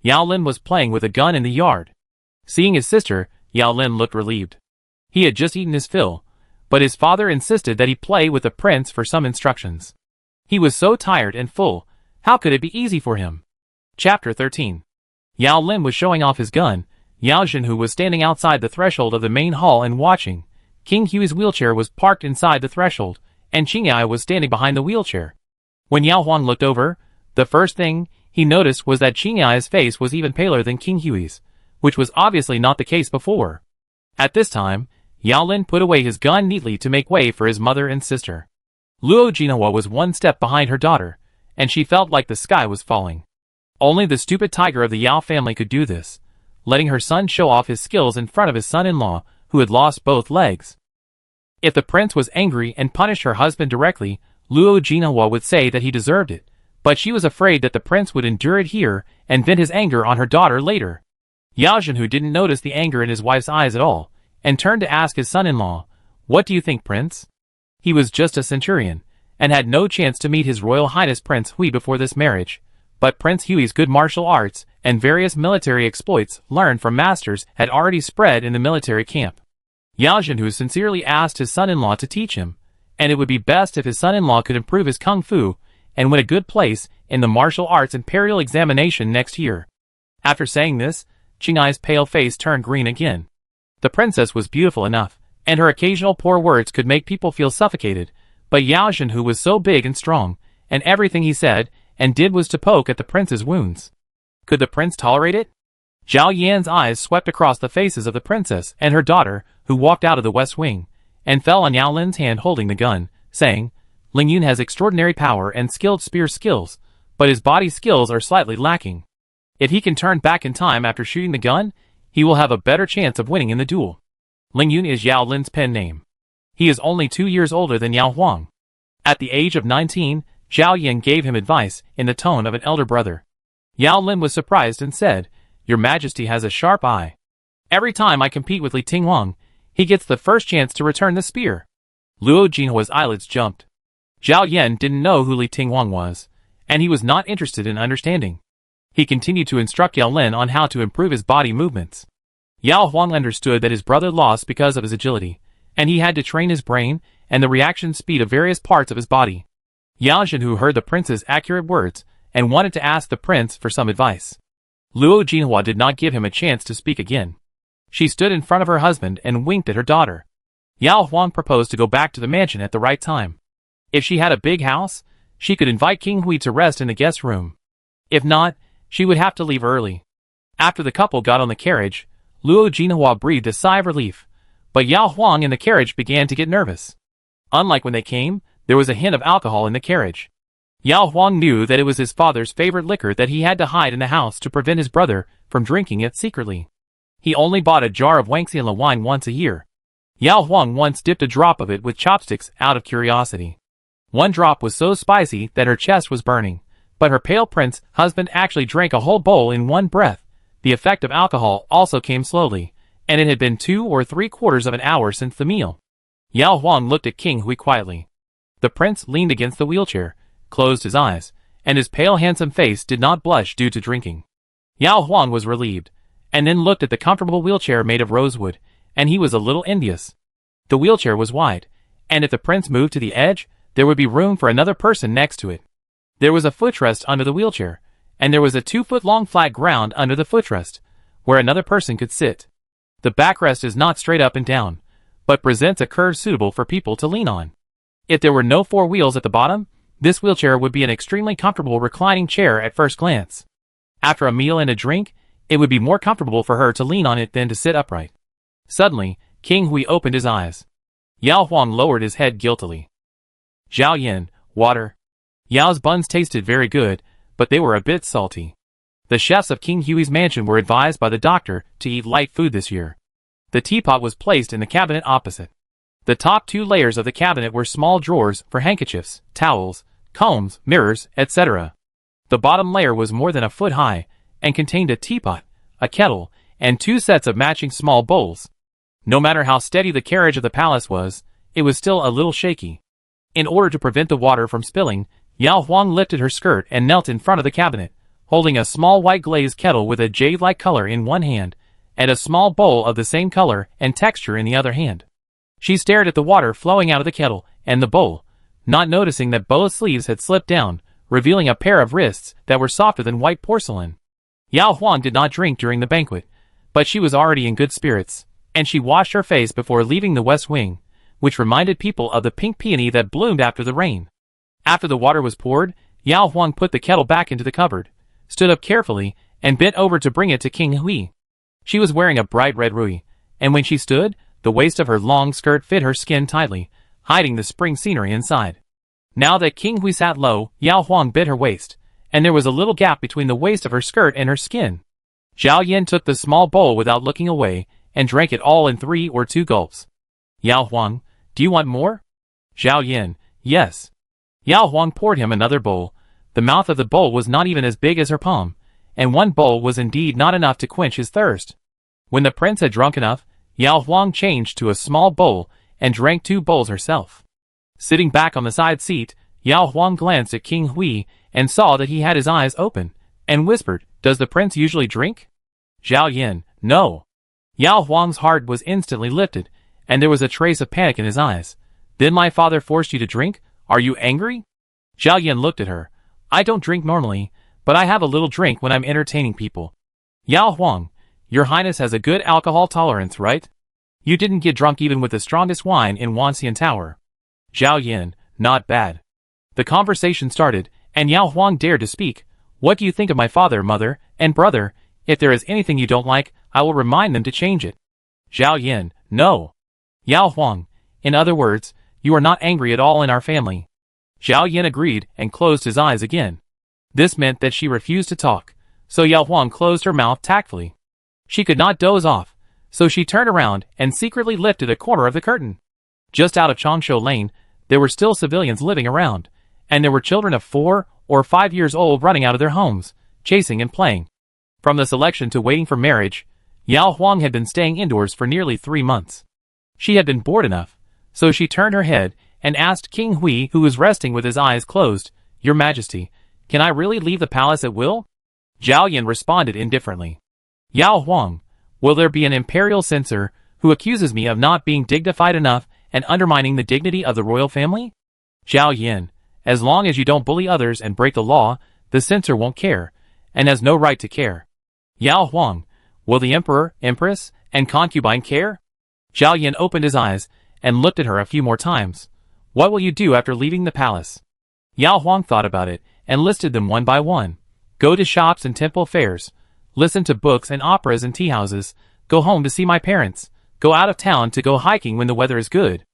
Yao Lin was playing with a gun in the yard. Seeing his sister, Yao Lin looked relieved. He had just eaten his fill, but his father insisted that he play with the prince for some instructions. He was so tired and full, how could it be easy for him? Chapter 13. Yao Lin was showing off his gun. Yao Zhenhu was standing outside the threshold of the main hall and watching. King Hui's wheelchair was parked inside the threshold, and Qingyai was standing behind the wheelchair. When Yao Huang looked over, the first thing he noticed was that Qingyai's face was even paler than King Hui's, which was obviously not the case before. At this time, Yao Lin put away his gun neatly to make way for his mother and sister. Luo Jinhua was one step behind her daughter, and she felt like the sky was falling. Only the stupid tiger of the Yao family could do this, letting her son show off his skills in front of his son-in-law, who had lost both legs. If the prince was angry and punished her husband directly, Luo Jinhua would say that he deserved it, but she was afraid that the prince would endure it here and vent his anger on her daughter later. Yao Zhenhu didn't notice the anger in his wife's eyes at all, and turned to ask his son-in-law, "What do you think, Prince?" He was just a centurion, and had no chance to meet His Royal Highness Prince Hui before this marriage, but Prince Hui's good martial arts and various military exploits learned from masters had already spread in the military camp. Yao Zhenhu sincerely asked his son-in-law to teach him, and it would be best if his son-in-law could improve his kung fu and win a good place in the martial arts Imperial examination next year. After saying this, Qingyai's pale face turned green again. The princess was beautiful enough, and her occasional poor words could make people feel suffocated, but Yao Zhenhu was so big and strong, and everything he said and did was to poke at the prince's wounds. Could the prince tolerate it? Zhao Yan's eyes swept across the faces of the princess and her daughter, who walked out of the west wing, and fell on Yao Lin's hand holding the gun, saying, "Ling Yun has extraordinary power and skilled spear skills, but his body skills are slightly lacking. If he can turn back in time after shooting the gun, he will have a better chance of winning in the duel." Ling Yun is Yao Lin's pen name. He is only 2 years older than Yao Huang. At the age of 19, Zhao Yan gave him advice in the tone of an elder brother. Yao Lin was surprised and said, "Your Majesty has a sharp eye. Every time I compete with Li Tingwang, He gets the first chance to return the spear. Luo Jinhua's eyelids jumped. Zhao Yan didn't know who Li Tingwang was, and he was not interested in understanding. He continued to instruct Yao Lin on how to improve his body movements. Yao Huang understood that his brother lost because of his agility, and he had to train his brain and the reaction speed of various parts of his body. Yao Zhenhu heard the prince's accurate words and wanted to ask the prince for some advice. Luo Jinhua did not give him a chance to speak again. She stood in front of her husband and winked at her daughter. Yao Huang proposed to go back to the mansion at the right time. If she had a big house, she could invite King Hui to rest in the guest room. If not, she would have to leave early. After the couple got on the carriage, Luo Jinhua breathed a sigh of relief, but Yao Huang and the carriage began to get nervous. Unlike when they came, there was a hint of alcohol in the carriage. Yao Huang knew that it was his father's favorite liquor that he had to hide in the house to prevent his brother from drinking it secretly. He only bought a jar of Wangxianla wine once a year. Yao Huang once dipped a drop of it with chopsticks out of curiosity. One drop was so spicy that her chest was burning, but her pale prince husband actually drank a whole bowl in one breath. The effect of alcohol also came slowly, and it had been 2 or 3/4 of an hour since the meal. Yao Huang looked at King Hui quietly. The prince leaned against the wheelchair, closed his eyes, and his pale handsome face did not blush due to drinking. Yao Huang was relieved, and then looked at the comfortable wheelchair made of rosewood, and he was a little envious. The wheelchair was wide, and if the prince moved to the edge, there would be room for another person next to it. There was a footrest under the wheelchair, and there was a 2-foot-long flat ground under the footrest, where another person could sit. The backrest is not straight up and down, but presents a curve suitable for people to lean on. If there were no 4 wheels at the bottom, this wheelchair would be an extremely comfortable reclining chair at first glance. After a meal and a drink, it would be more comfortable for her to lean on it than to sit upright. Suddenly, King Hui opened his eyes. Yao Huang lowered his head guiltily. Zhao Yan, water. Yao's buns tasted very good, but they were a bit salty. The chefs of King Hui's mansion were advised by the doctor to eat light food this year. The teapot was placed in the cabinet opposite. The top 2 layers of the cabinet were small drawers for handkerchiefs, towels, combs, mirrors, etc. The bottom layer was more than a foot high, and contained a teapot, a kettle, and 2 sets of matching small bowls. No matter how steady the carriage of the palace was, it was still a little shaky. In order to prevent the water from spilling, Yao Huang lifted her skirt and knelt in front of the cabinet, holding a small white glazed kettle with a jade-like color in one hand, and a small bowl of the same color and texture in the other hand. She stared at the water flowing out of the kettle and the bowl, not noticing that both sleeves had slipped down, revealing a pair of wrists that were softer than white porcelain. Yao Huang did not drink during the banquet, but she was already in good spirits, and she washed her face before leaving the west wing, which reminded people of the pink peony that bloomed after the rain. After the water was poured, Yao Huang put the kettle back into the cupboard, stood up carefully, and bent over to bring it to King Hui. She was wearing a bright red rui, and when she stood, the waist of her long skirt fit her skin tightly, hiding the spring scenery inside. Now that King Hui sat low, Yao Huang bit her waist, and there was a little gap between the waist of her skirt and her skin. Zhao Yan took the small bowl without looking away, and drank it all in 3 or 2 gulps. Yao Huang, do you want more? Zhao Yan, yes. Yao Huang poured him another bowl. The mouth of the bowl was not even as big as her palm, and one bowl was indeed not enough to quench his thirst. When the prince had drunk enough, Yao Huang changed to a small bowl and drank 2 bowls herself. Sitting back on the side seat, Yao Huang glanced at King Hui and saw that he had his eyes open, and whispered, "Does the prince usually drink?" Zhao Yan, no. Yao Huang's heart was instantly lifted, and there was a trace of panic in his eyes. Then my father forced you to drink? Are you angry? Zhao Yan looked at her. I don't drink normally, but I have a little drink when I'm entertaining people. Yao Huang, your highness has a good alcohol tolerance, right? You didn't get drunk even with the strongest wine in Wanxian Tower. Zhao Yan, not bad. The conversation started, and Yao Huang dared to speak. What do you think of my father, mother, and brother? If there is anything you don't like, I will remind them to change it. Zhao Yan, no. Yao Huang, in other words, you are not angry at all in our family. Zhao Yan agreed and closed his eyes again. This meant that she refused to talk, so Yao Huang closed her mouth tactfully. She could not doze off, so she turned around and secretly lifted a corner of the curtain. Just out of Changshu Lane, there were still civilians living around, and there were children of 4 or 5 years old running out of their homes, chasing and playing. From the selection to waiting for marriage, Yao Huang had been staying indoors for nearly 3 months. She had been bored enough, so she turned her head and asked King Hui, who was resting with his eyes closed, "Your Majesty, can I really leave the palace at will?" Zhao Yan responded indifferently. "Yao Huang, will there be an imperial censor who accuses me of not being dignified enough and undermining the dignity of the royal family?" "Zhao Yan, as long as you don't bully others and break the law, the censor won't care, and has no right to care." "Yao Huang, will the emperor, empress, and concubine care?" Zhao Yan opened his eyes and looked at her a few more times. "What will you do after leaving the palace?" Yao Huang thought about it and listed them one by one. "Go to shops and temple fairs, listen to books and operas and tea houses, go home to see my parents, go out of town to go hiking when the weather is good.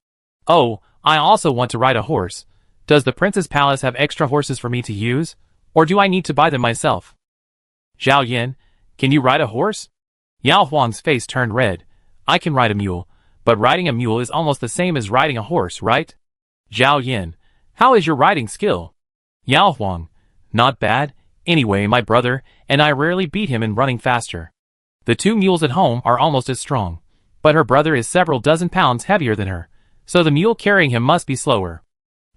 Oh, I also want to ride a horse. Does the prince's palace have extra horses for me to use, or do I need to buy them myself?" "Zhao Yan, can you ride a horse?" Yao Huang's face turned red. "I can ride a mule, but riding a mule is almost the same as riding a horse, right?" "Zhao Yan, how is your riding skill?" Yao Huang, "Not bad. Anyway, my brother and I rarely beat him in running faster. The two mules at home are almost as strong, but her brother is several dozen pounds heavier than her, so the mule carrying him must be slower."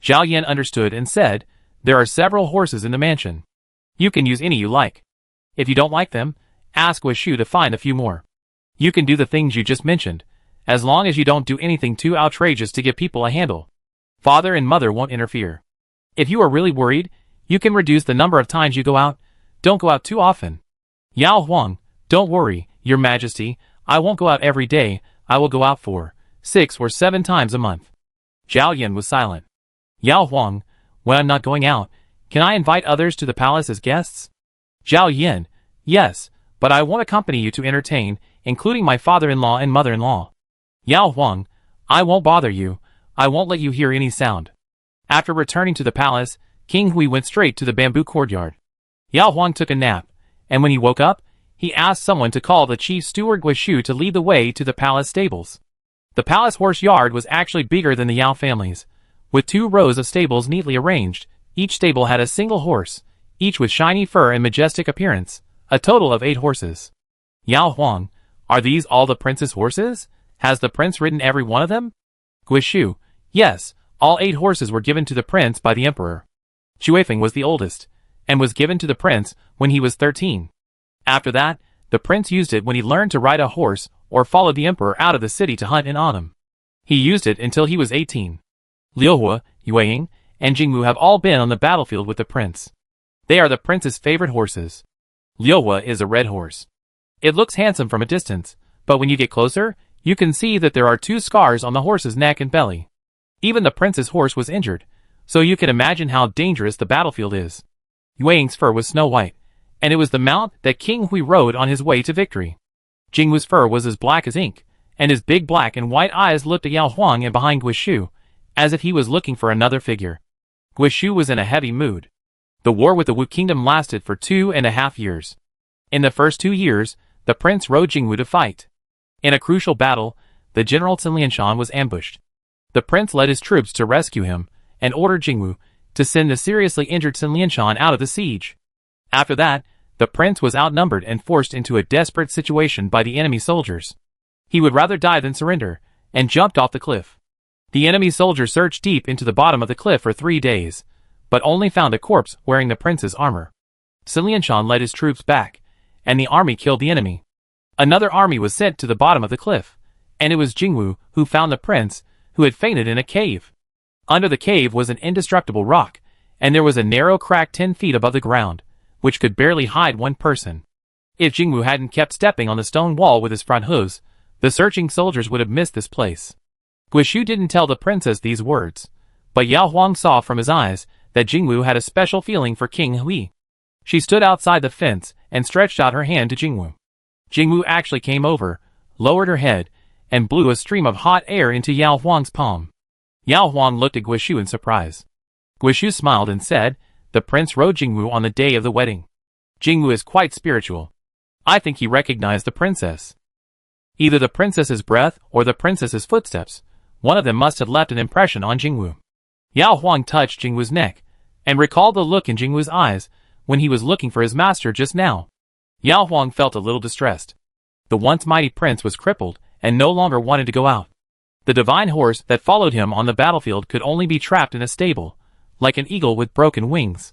Zhao Yan understood and said, "There are several horses in the mansion. You can use any you like. If you don't like them, ask Wishu to find a few more. You can do the things you just mentioned, as long as you don't do anything too outrageous to give people a handle. Father and mother won't interfere. If you are really worried, you can reduce the number of times you go out. Don't go out too often." "Yao Huang, don't worry, Your Majesty, I won't go out every day, I will go out 4, 6 or 7 times a month." Zhao Yan was silent. "Yao Huang, when I'm not going out, can I invite others to the palace as guests?" Zhao Yan, "Yes, but I won't accompany you to entertain, including my father-in-law and mother-in-law." Yao Huang, "I won't bother you, I won't let you hear any sound." After returning to the palace, King Hui went straight to the bamboo courtyard. Yao Huang took a nap, and when he woke up, he asked someone to call the chief steward Guishu to lead the way to the palace stables. The palace horse yard was actually bigger than the Yao family's, with 2 rows of stables neatly arranged. Each stable had a single horse, each with shiny fur and majestic appearance, a total of 8 horses. "Yao Huang, are these all the prince's horses? Has the prince ridden every one of them?" Guishu, "Yes, all 8 horses were given to the prince by the emperor. Xuefeng was the oldest, and was given to the prince when he was 13. After that, the prince used it when he learned to ride a horse or followed the emperor out of the city to hunt in autumn. He used it until he was 18. Liuhua, Yueying, and Jingwu have all been on the battlefield with the prince. They are the prince's favorite horses. Liuhua is a red horse. It looks handsome from a distance, but when you get closer, you can see that there are 2 scars on the horse's neck and belly. Even the prince's horse was injured, so you can imagine how dangerous the battlefield is. Yueying's fur was snow white, and it was the mount that King Hui rode on his way to victory. Jingwu's fur was as black as ink, and his big black and white eyes looked at Yao Huang and behind Guishu, as if he was looking for another figure. Guishu was in a heavy mood. The war with the Wu kingdom lasted for 2.5 years. In the first 2 years, the prince rode Jingwu to fight. In a crucial battle, the general Cinlianshan was ambushed. The prince led his troops to rescue him, and ordered Jingwu to send the seriously injured Cinlianshan out of the siege. After that, the prince was outnumbered and forced into a desperate situation by the enemy soldiers. He would rather die than surrender, and jumped off the cliff. The enemy soldiers searched deep into the bottom of the cliff for 3 days, but only found a corpse wearing the prince's armor. Cinlianshan led his troops back, and the army killed the enemy. Another army was sent to the bottom of the cliff, and it was Jingwu who found the prince, who had fainted in a cave. Under the cave was an indestructible rock, and there was a narrow crack 10 feet above the ground, which could barely hide one person. If Jingwu hadn't kept stepping on the stone wall with his front hooves, the searching soldiers would have missed this place. Guishu didn't tell the princess these words, but Yao Huang saw from his eyes that Jingwu had a special feeling for King Hui. She stood outside the fence and stretched out her hand to Jingwu. Jingwu actually came over, lowered her head, and blew a stream of hot air into Yao Huang's palm. Yao Huang looked at Guishu in surprise. Guishu smiled and said, "The prince rode Jingwu on the day of the wedding. Jingwu is quite spiritual. I think he recognized the princess. Either the princess's breath or the princess's footsteps. One of them must have left an impression on Jingwu." Yao Huang touched Jingwu's neck, and recalled the look in Jingwu's eyes when he was looking for his master just now. Yao Huang felt a little distressed. The once mighty prince was crippled, and no longer wanted to go out. The divine horse that followed him on the battlefield could only be trapped in a stable, like an eagle with broken wings.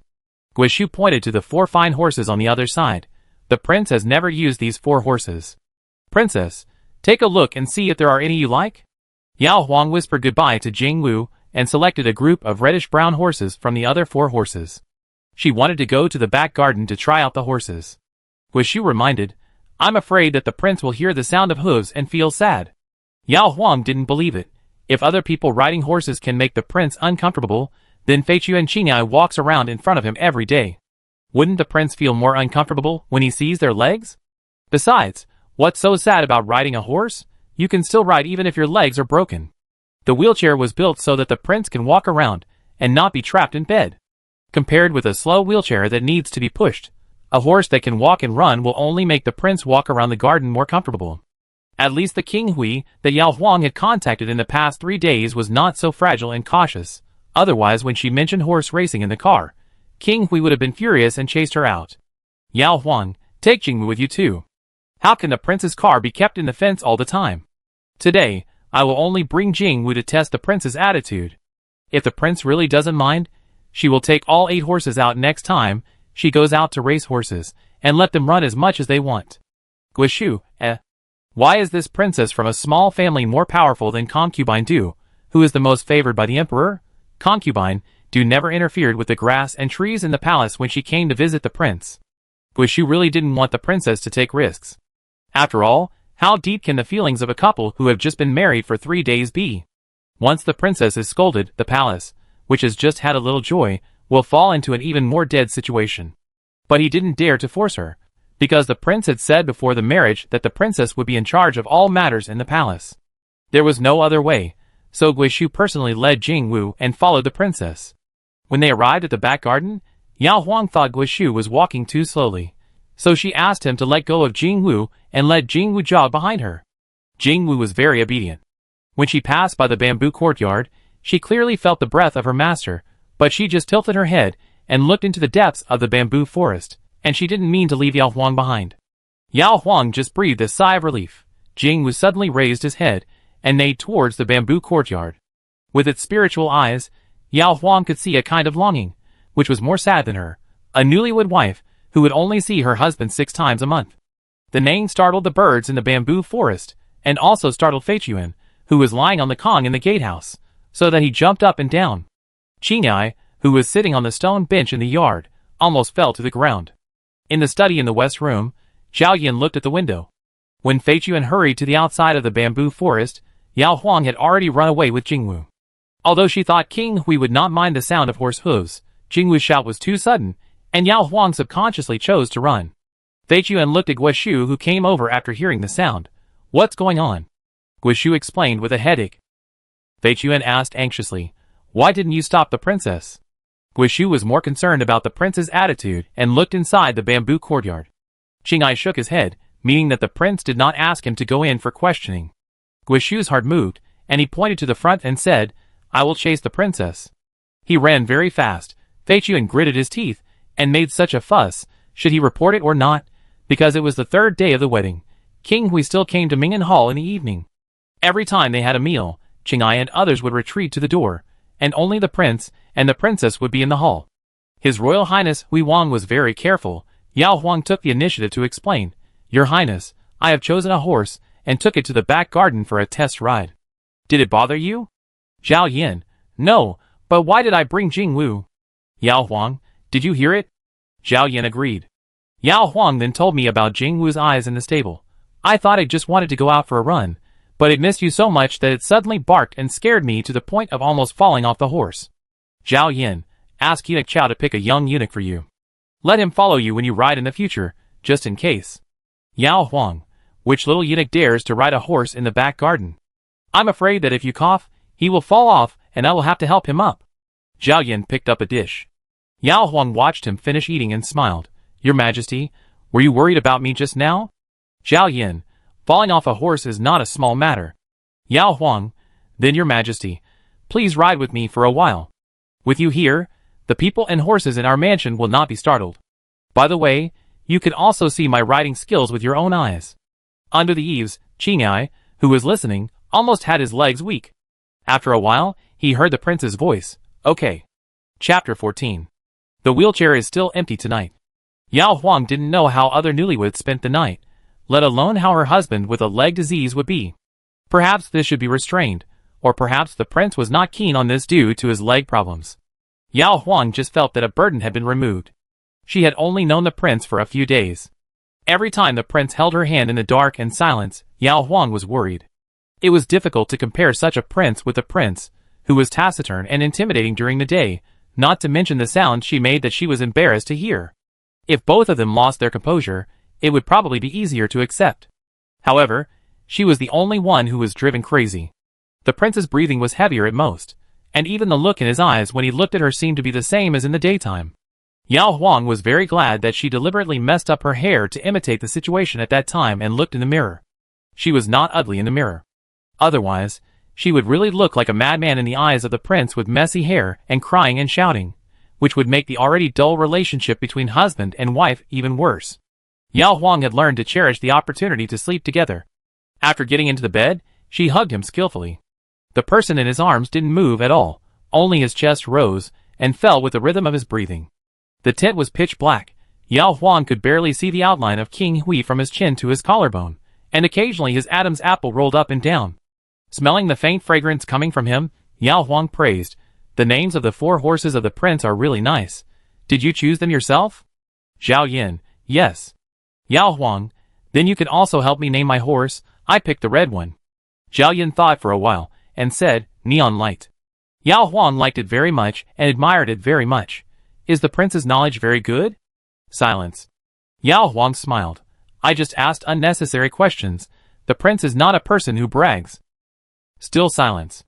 Guishu pointed to the 4 fine horses on the other side. The prince has never used these 4 horses. Princess, take a look and see if there are any you like. Yao Huang whispered goodbye to Jing Wu and selected a group of reddish-brown horses from the other 4 horses. She wanted to go to the back garden to try out the horses. Guishu reminded, I'm afraid that the prince will hear the sound of hooves and feel sad. Yao Huang didn't believe it. If other people riding horses can make the prince uncomfortable, then Feiqiu and Qingyai walks around in front of him every day. Wouldn't the prince feel more uncomfortable when he sees their legs? Besides, what's so sad about riding a horse? You can still ride even if your legs are broken. The wheelchair was built so that the prince can walk around and not be trapped in bed. Compared with a slow wheelchair that needs to be pushed, a horse that can walk and run will only make the prince walk around the garden more comfortable. At least the King Hui that Yao Huang had contacted in the past 3 days was not so fragile and cautious. Otherwise, when she mentioned horse racing in the car, King Hui would have been furious and chased her out. Yao Huang, take Jingwu with you too. How can the prince's car be kept in the fence all the time? Today, I will only bring Jingwu to test the prince's attitude. If the prince really doesn't mind, she will take all 8 horses out next time she goes out to race horses, and let them run as much as they want. Guishu, why is this princess from a small family more powerful than concubine Du, who is the most favored by the emperor? Concubine Du never interfered with the grass and trees in the palace when she came to visit the prince. Guishu really didn't want the princess to take risks. After all, how deep can the feelings of a couple who have just been married for 3 days be? Once the princess is scolded, the palace, which has just had a little joy, will fall into an even more dead situation. But he didn't dare to force her, because the prince had said before the marriage that the princess would be in charge of all matters in the palace. There was no other way, so Guishu personally led Jing Wu and followed the princess. When they arrived at the back garden, Yao Huang thought Guishu was walking too slowly, so she asked him to let go of Jing Wu and let Jing Wu jog behind her. Jing Wu was very obedient. When she passed by the bamboo courtyard, she clearly felt the breath of her master, but she just tilted her head and looked into the depths of the bamboo forest, and she didn't mean to leave Yao Huang behind. Yao Huang just breathed a sigh of relief. Jing Wu suddenly raised his head and neighed towards the bamboo courtyard. With its spiritual eyes, Yao Huang could see a kind of longing, which was more sad than her, a newlywed wife who would only see her husband 6 times a month. The neighing startled the birds in the bamboo forest, and also startled Feiqiu, who was lying on the kong in the gatehouse, so that he jumped up and down. Qingyai, who was sitting on the stone bench in the yard, almost fell to the ground. In the study in the west room, Zhao Yin looked at the window. When Feiqiu hurried to the outside of the bamboo forest, Yao Huang had already run away with Jingwu. Although she thought King Hui would not mind the sound of horse hooves, Jingwu's shout was too sudden, and Yao Huang subconsciously chose to run. Feiqiu looked at Guishu, who came over after hearing the sound. What's going on? Guishu explained with a headache. Feiqiu asked anxiously, why didn't you stop the princess? Guishu was more concerned about the prince's attitude and looked inside the bamboo courtyard. Qingyai shook his head, meaning that the prince did not ask him to go in for questioning. Guishu's heart moved, and he pointed to the front and said, I will chase the princess. He ran very fast. Feiqiu gritted his teeth and made such a fuss. Should he report it or not? Because it was the 3rd day of the wedding. King Hui still came to Ming'an Hall in the evening. Every time they had a meal, Qingyai and others would retreat to the door, and only the prince and the princess would be in the hall. His Royal Highness Hui Wang was very careful. Yao Huang took the initiative to explain, Your Highness, I have chosen a horse and took it to the back garden for a test ride. Did it bother you? Zhao Yin, no, but why did I bring Jing Wu? Yao Huang, did you hear it? Zhao Yin agreed. Yao Huang then told me about Jing Wu's eyes in the stable. I thought it just wanted to go out for a run, but it missed you so much that it suddenly barked and scared me to the point of almost falling off the horse. Zhao Yin, ask Eunuch Chao to pick a young eunuch for you. Let him follow you when you ride in the future, just in case. Yao Huang, which little eunuch dares to ride a horse in the back garden? I'm afraid that if you cough, he will fall off and I will have to help him up. Zhao Yin picked up a dish. Yao Huang watched him finish eating and smiled. Your Majesty, were you worried about me just now? Zhao Yin, falling off a horse is not a small matter. Yao Huang, then Your Majesty, please ride with me for a while. With you here, the people and horses in our mansion will not be startled. By the way, you can also see my riding skills with your own eyes. Under the eaves, Qingyai, who was listening, almost had his legs weak. After a while, he heard the prince's voice. Okay. Chapter 14. The wheelchair is still empty tonight. Yao Huang didn't know how other newlyweds spent the night, let alone how her husband with a leg disease would be. Perhaps this should be restrained, or perhaps the prince was not keen on this due to his leg problems. Yao Huang just felt that a burden had been removed. She had only known the prince for a few days. Every time the prince held her hand in the dark and silence, Yao Huang was worried. It was difficult to compare such a prince with a prince, who was taciturn and intimidating during the day, not to mention the sound she made that she was embarrassed to hear. If both of them lost their composure, it would probably be easier to accept. However, she was the only one who was driven crazy. The prince's breathing was heavier at most, and even the look in his eyes when he looked at her seemed to be the same as in the daytime. Yao Huang was very glad that she deliberately messed up her hair to imitate the situation at that time and looked in the mirror. She was not ugly in the mirror. Otherwise, she would really look like a madman in the eyes of the prince with messy hair and crying and shouting, which would make the already dull relationship between husband and wife even worse. Yao Huang had learned to cherish the opportunity to sleep together. After getting into the bed, she hugged him skillfully. The person in his arms didn't move at all, only his chest rose and fell with the rhythm of his breathing. The tent was pitch black. Yao Huang could barely see the outline of King Hui from his chin to his collarbone, and occasionally his Adam's apple rolled up and down. Smelling the faint fragrance coming from him, Yao Huang praised, "The names of the 4 horses of the prince are really nice. Did you choose them yourself?" Zhao Yin, "Yes." Yao Huang, "Then you can also help me name my horse. I picked the red one." Zhao Yin thought for a while, and said, "Neon Light." Yao Huang liked it very much and admired it very much. "Is the prince's knowledge very good?" Silence. Yao Huang smiled. "I just asked unnecessary questions. The prince is not a person who brags." Still silence.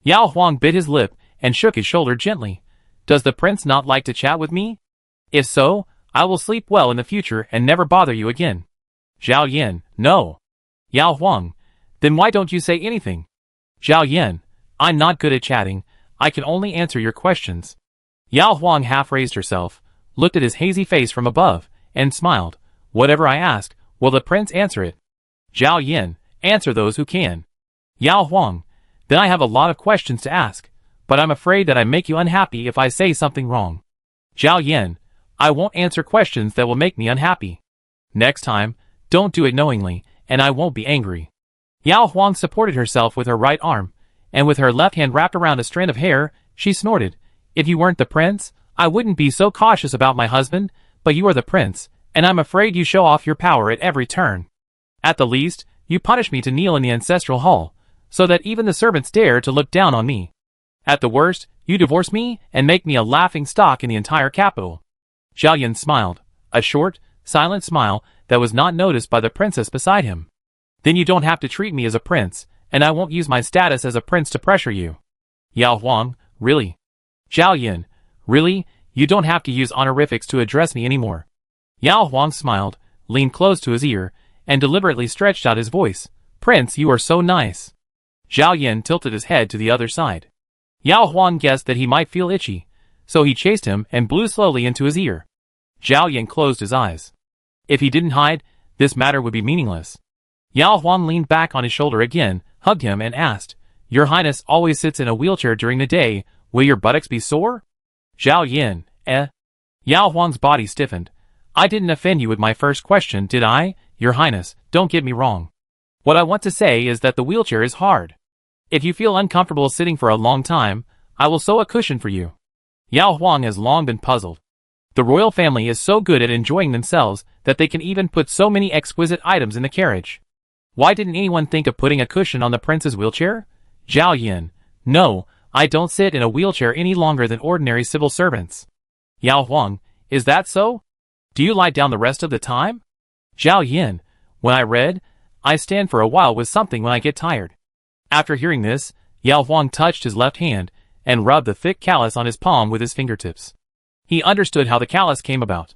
Yao Huang bit his lip and shook his shoulder gently. "Does the prince not like to chat with me? If so, I will sleep well in the future and never bother you again." Zhao Yin, "No." Yao Huang, "Then why don't you say anything?" Zhao Yin, "I'm not good at chatting. I can only answer your questions." Yao Huang half raised herself, looked at his hazy face from above, and smiled. "Whatever I ask, will the prince answer it?" Zhao Yin, "Answer those who can." Yao Huang, "Then I have a lot of questions to ask, but I'm afraid that I make you unhappy if I say something wrong." Zhao Yin, "I won't answer questions that will make me unhappy. Next time, don't do it knowingly, and I won't be angry." Yao Huang supported herself with her right arm, and with her left hand wrapped around a strand of hair, she snorted, "If you weren't the prince, I wouldn't be so cautious about my husband, but you are the prince, and I'm afraid you show off your power at every turn. At the least, you punish me to kneel in the ancestral hall, so that even the servants dare to look down on me. At the worst, you divorce me and make me a laughing stock in the entire capital." Zhao Yin smiled, a short, silent smile that was not noticed by the princess beside him. "Then you don't have to treat me as a prince, and I won't use my status as a prince to pressure you." Yao Huang, "Really?" Zhao Yin, "Really? You don't have to use honorifics to address me anymore." Yao Huang smiled, leaned close to his ear, and deliberately stretched out his voice. "Prince, you are so nice." Zhao Yin tilted his head to the other side. Yao Huang guessed that he might feel itchy, so he chased him and blew slowly into his ear. Zhao Yin closed his eyes. If he didn't hide, this matter would be meaningless. Yao Huang leaned back on his shoulder again, hugged him and asked, "Your Highness always sits in a wheelchair during the day. Will your buttocks be sore?" Zhao Yin, "Eh?" Yao Huang's body stiffened. "I didn't offend you with my first question, did I, Your Highness? Don't get me wrong. What I want to say is that the wheelchair is hard. If you feel uncomfortable sitting for a long time, I will sew a cushion for you." Yao Huang has long been puzzled. The royal family is so good at enjoying themselves that they can even put so many exquisite items in the carriage. Why didn't anyone think of putting a cushion on the prince's wheelchair? Zhao Yin, "No, I don't sit in a wheelchair any longer than ordinary civil servants." Yao Huang, "Is that so? Do you lie down the rest of the time?" Zhao Yin, "When I read, I stand for a while with something when I get tired." After hearing this, Yao Huang touched his left hand and rubbed the thick callus on his palm with his fingertips. He understood how the callus came about.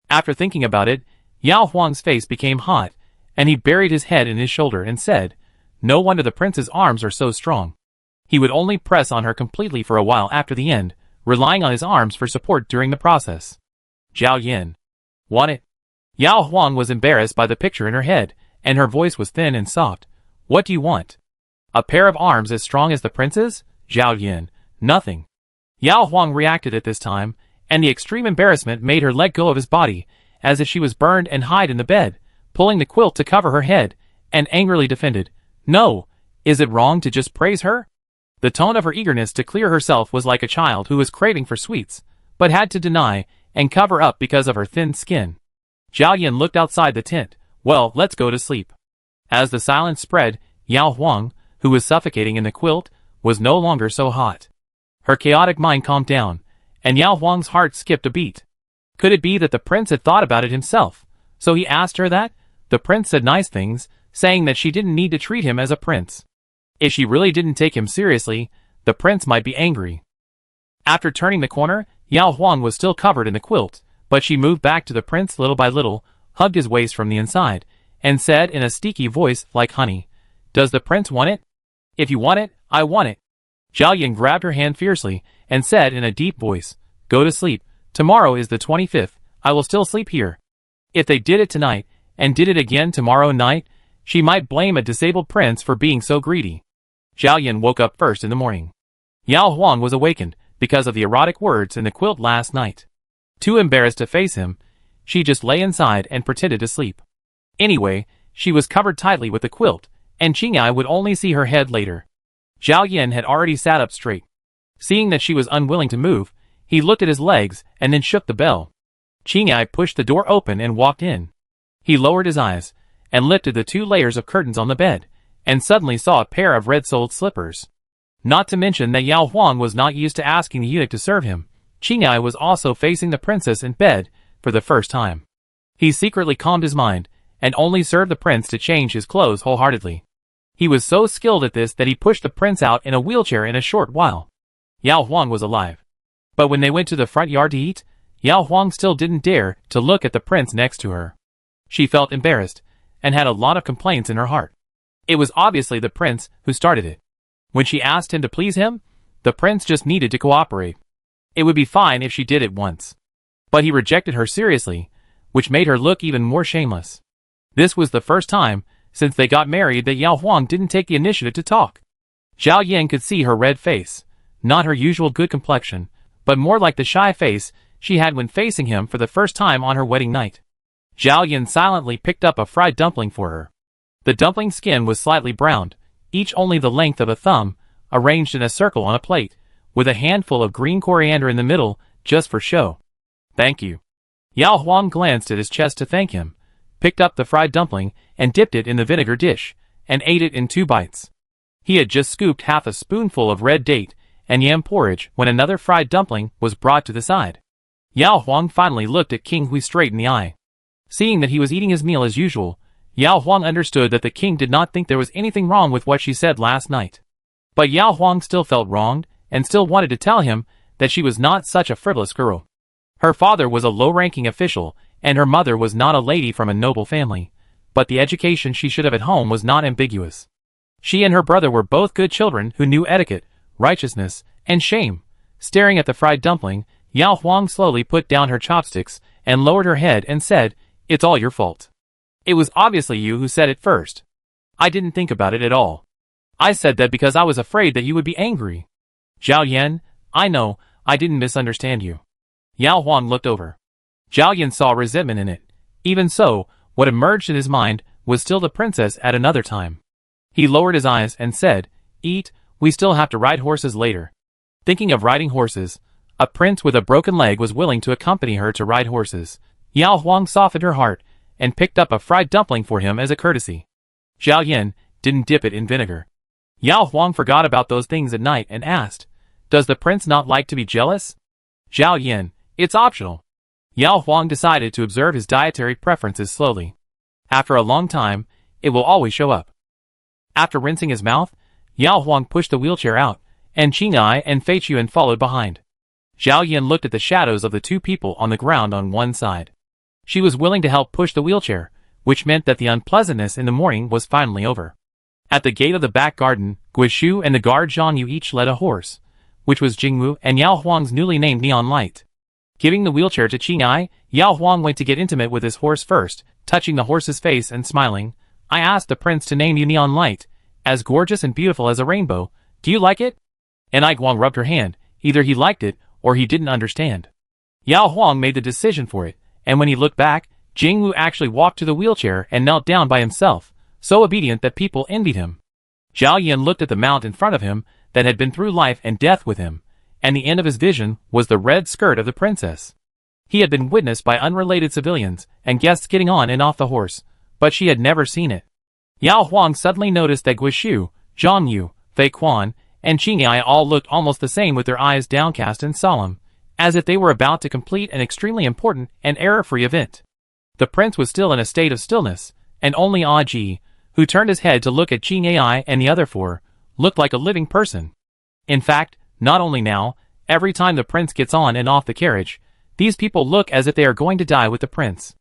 After thinking about it, Yao Huang's face became hot, and he buried his head in his shoulder and said, "No wonder the prince's arms are so strong." He would only press on her completely for a while after the end, relying on his arms for support during the process. Zhao Yin, "Want it?" Yao Huang was embarrassed by the picture in her head, and her voice was thin and soft. "What do you want?" A pair of arms as strong as the prince's? Zhao Yin. Nothing. Yao Huang reacted at this time, and the extreme embarrassment made her let go of his body, as if she was burned, and hide in the bed, pulling the quilt to cover her head, and angrily defended. No, is it wrong to just praise her? The tone of her eagerness to clear herself was like a child who was craving for sweets, but had to deny and cover up because of her thin skin. Zhao Yin looked outside the tent. Well, let's go to sleep. As the silence spread, Yao Huang, who was suffocating in the quilt, was no longer so hot. Her chaotic mind calmed down, and Yao Huang's heart skipped a beat. Could it be that the prince had thought about it himself? So he asked her that? The prince said nice things, saying that she didn't need to treat him as a prince. If she really didn't take him seriously, the prince might be angry. After turning the corner, Yao Huang was still covered in the quilt, but she moved back to the prince little by little, hugged his waist from the inside, and said in a sticky voice like honey, "Does the prince want it? If you want it, I want it." Zhao Yin grabbed her hand fiercely, and said in a deep voice, "Go to sleep. Tomorrow is the 25th, I will still sleep here." If they did it tonight, and did it again tomorrow night, she might blame a disabled prince for being so greedy. Zhao Yin woke up first in the morning. Yao Huang was awakened, because of the erotic words in the quilt last night. Too embarrassed to face him, she just lay inside and pretended to sleep. Anyway, she was covered tightly with the quilt, and Qingyai would only see her head later. Zhao Yin had already sat up straight. Seeing that she was unwilling to move, he looked at his legs and then shook the bell. Qingyai pushed the door open and walked in. He lowered his eyes, and lifted the 2 layers of curtains on the bed, and suddenly saw a pair of red-soled slippers. Not to mention that Yao Huang was not used to asking the eunuch to serve him. Qingyai was also facing the princess in bed for the first time. He secretly calmed his mind, and only served the prince to change his clothes wholeheartedly. He was so skilled at this that he pushed the prince out in a wheelchair in a short while. Yao Huang was alive. But when they went to the front yard to eat, Yao Huang still didn't dare to look at the prince next to her. She felt embarrassed, and had a lot of complaints in her heart. It was obviously the prince who started it. When she asked him to please him, the prince just needed to cooperate. It would be fine if she did it once. But he rejected her seriously, which made her look even more shameless. This was the first time since they got married that Yao Huang didn't take the initiative to talk. Zhao Yin could see her red face, not her usual good complexion, but more like the shy face she had when facing him for the first time on her wedding night. Zhao Yin silently picked up a fried dumpling for her. The dumpling's skin was slightly browned, each only the length of a thumb, arranged in a circle on a plate, with a handful of green coriander in the middle, just for show. "Thank you." Yao Huang glanced at his chest to thank him, picked up the fried dumpling, and dipped it in the vinegar dish, and ate it in 2 bites. He had just scooped half a spoonful of red date and yam porridge when another fried dumpling was brought to the side. Yao Huang finally looked at King Hui straight in the eye. Seeing that he was eating his meal as usual, Yao Huang understood that the king did not think there was anything wrong with what she said last night. But Yao Huang still felt wronged, and still wanted to tell him that she was not such a frivolous girl. Her father was a low-ranking official, and her mother was not a lady from a noble family, but the education she should have at home was not ambiguous. She and her brother were both good children who knew etiquette, righteousness, and shame. Staring at the fried dumpling, Yao Huang slowly put down her chopsticks and lowered her head and said, "It's all your fault. It was obviously you who said it first. I didn't think about it at all. I said that because I was afraid that you would be angry." "Zhao Yan, I know, I didn't misunderstand you." Yao Huang looked over. Zhao Yan saw resentment in it. Even so, what emerged in his mind was still the princess at another time. He lowered his eyes and said, "Eat, we still have to ride horses later." Thinking of riding horses, a prince with a broken leg was willing to accompany her to ride horses. Yao Huang softened her heart, and picked up a fried dumpling for him as a courtesy. Zhao Yan didn't dip it in vinegar. Yao Huang forgot about those things at night and asked, "Does the prince not like to be jealous?" "Zhao Yan, it's optional." Yao Huang decided to observe his dietary preferences slowly. After a long time, it will always show up. After rinsing his mouth, Yao Huang pushed the wheelchair out, and Qingyai and Fei Chuan followed behind. Zhao Yan looked at the shadows of the 2 people on the ground on one side. She was willing to help push the wheelchair, which meant that the unpleasantness in the morning was finally over. At the gate of the back garden, Guishu and the guard Zhang Yu each led a horse, which was Jingwu and Yao Huang's newly named Neon Light. Giving the wheelchair to Qingyai, Yao Huang went to get intimate with his horse first, touching the horse's face and smiling. "I asked the prince to name you Neon Light, as gorgeous and beautiful as a rainbow. Do you like it? And Ai Guang rubbed her hand. Either he liked it, or he didn't understand. Yao Huang made the decision for it, and when he looked back, Jingwu actually walked to the wheelchair and knelt down by himself, so obedient that people envied him. Zhao Yan looked at the mount in front of him that had been through life and death with him, and the end of his vision was the red skirt of the princess. He had been witnessed by unrelated civilians and guests getting on and off the horse, but she had never seen it. Yao Huang suddenly noticed that Guishu, Zhang Yu, Fei Quan, and Qingyai all looked almost the same with their eyes downcast and solemn, as if they were about to complete an extremely important and error-free event. The prince was still in a state of stillness, and only Aji, who turned his head to look at Qingyai and the other four, looked like a living person. In fact, not only now, every time the prince gets on and off the carriage, these people look as if they are going to die with the prince.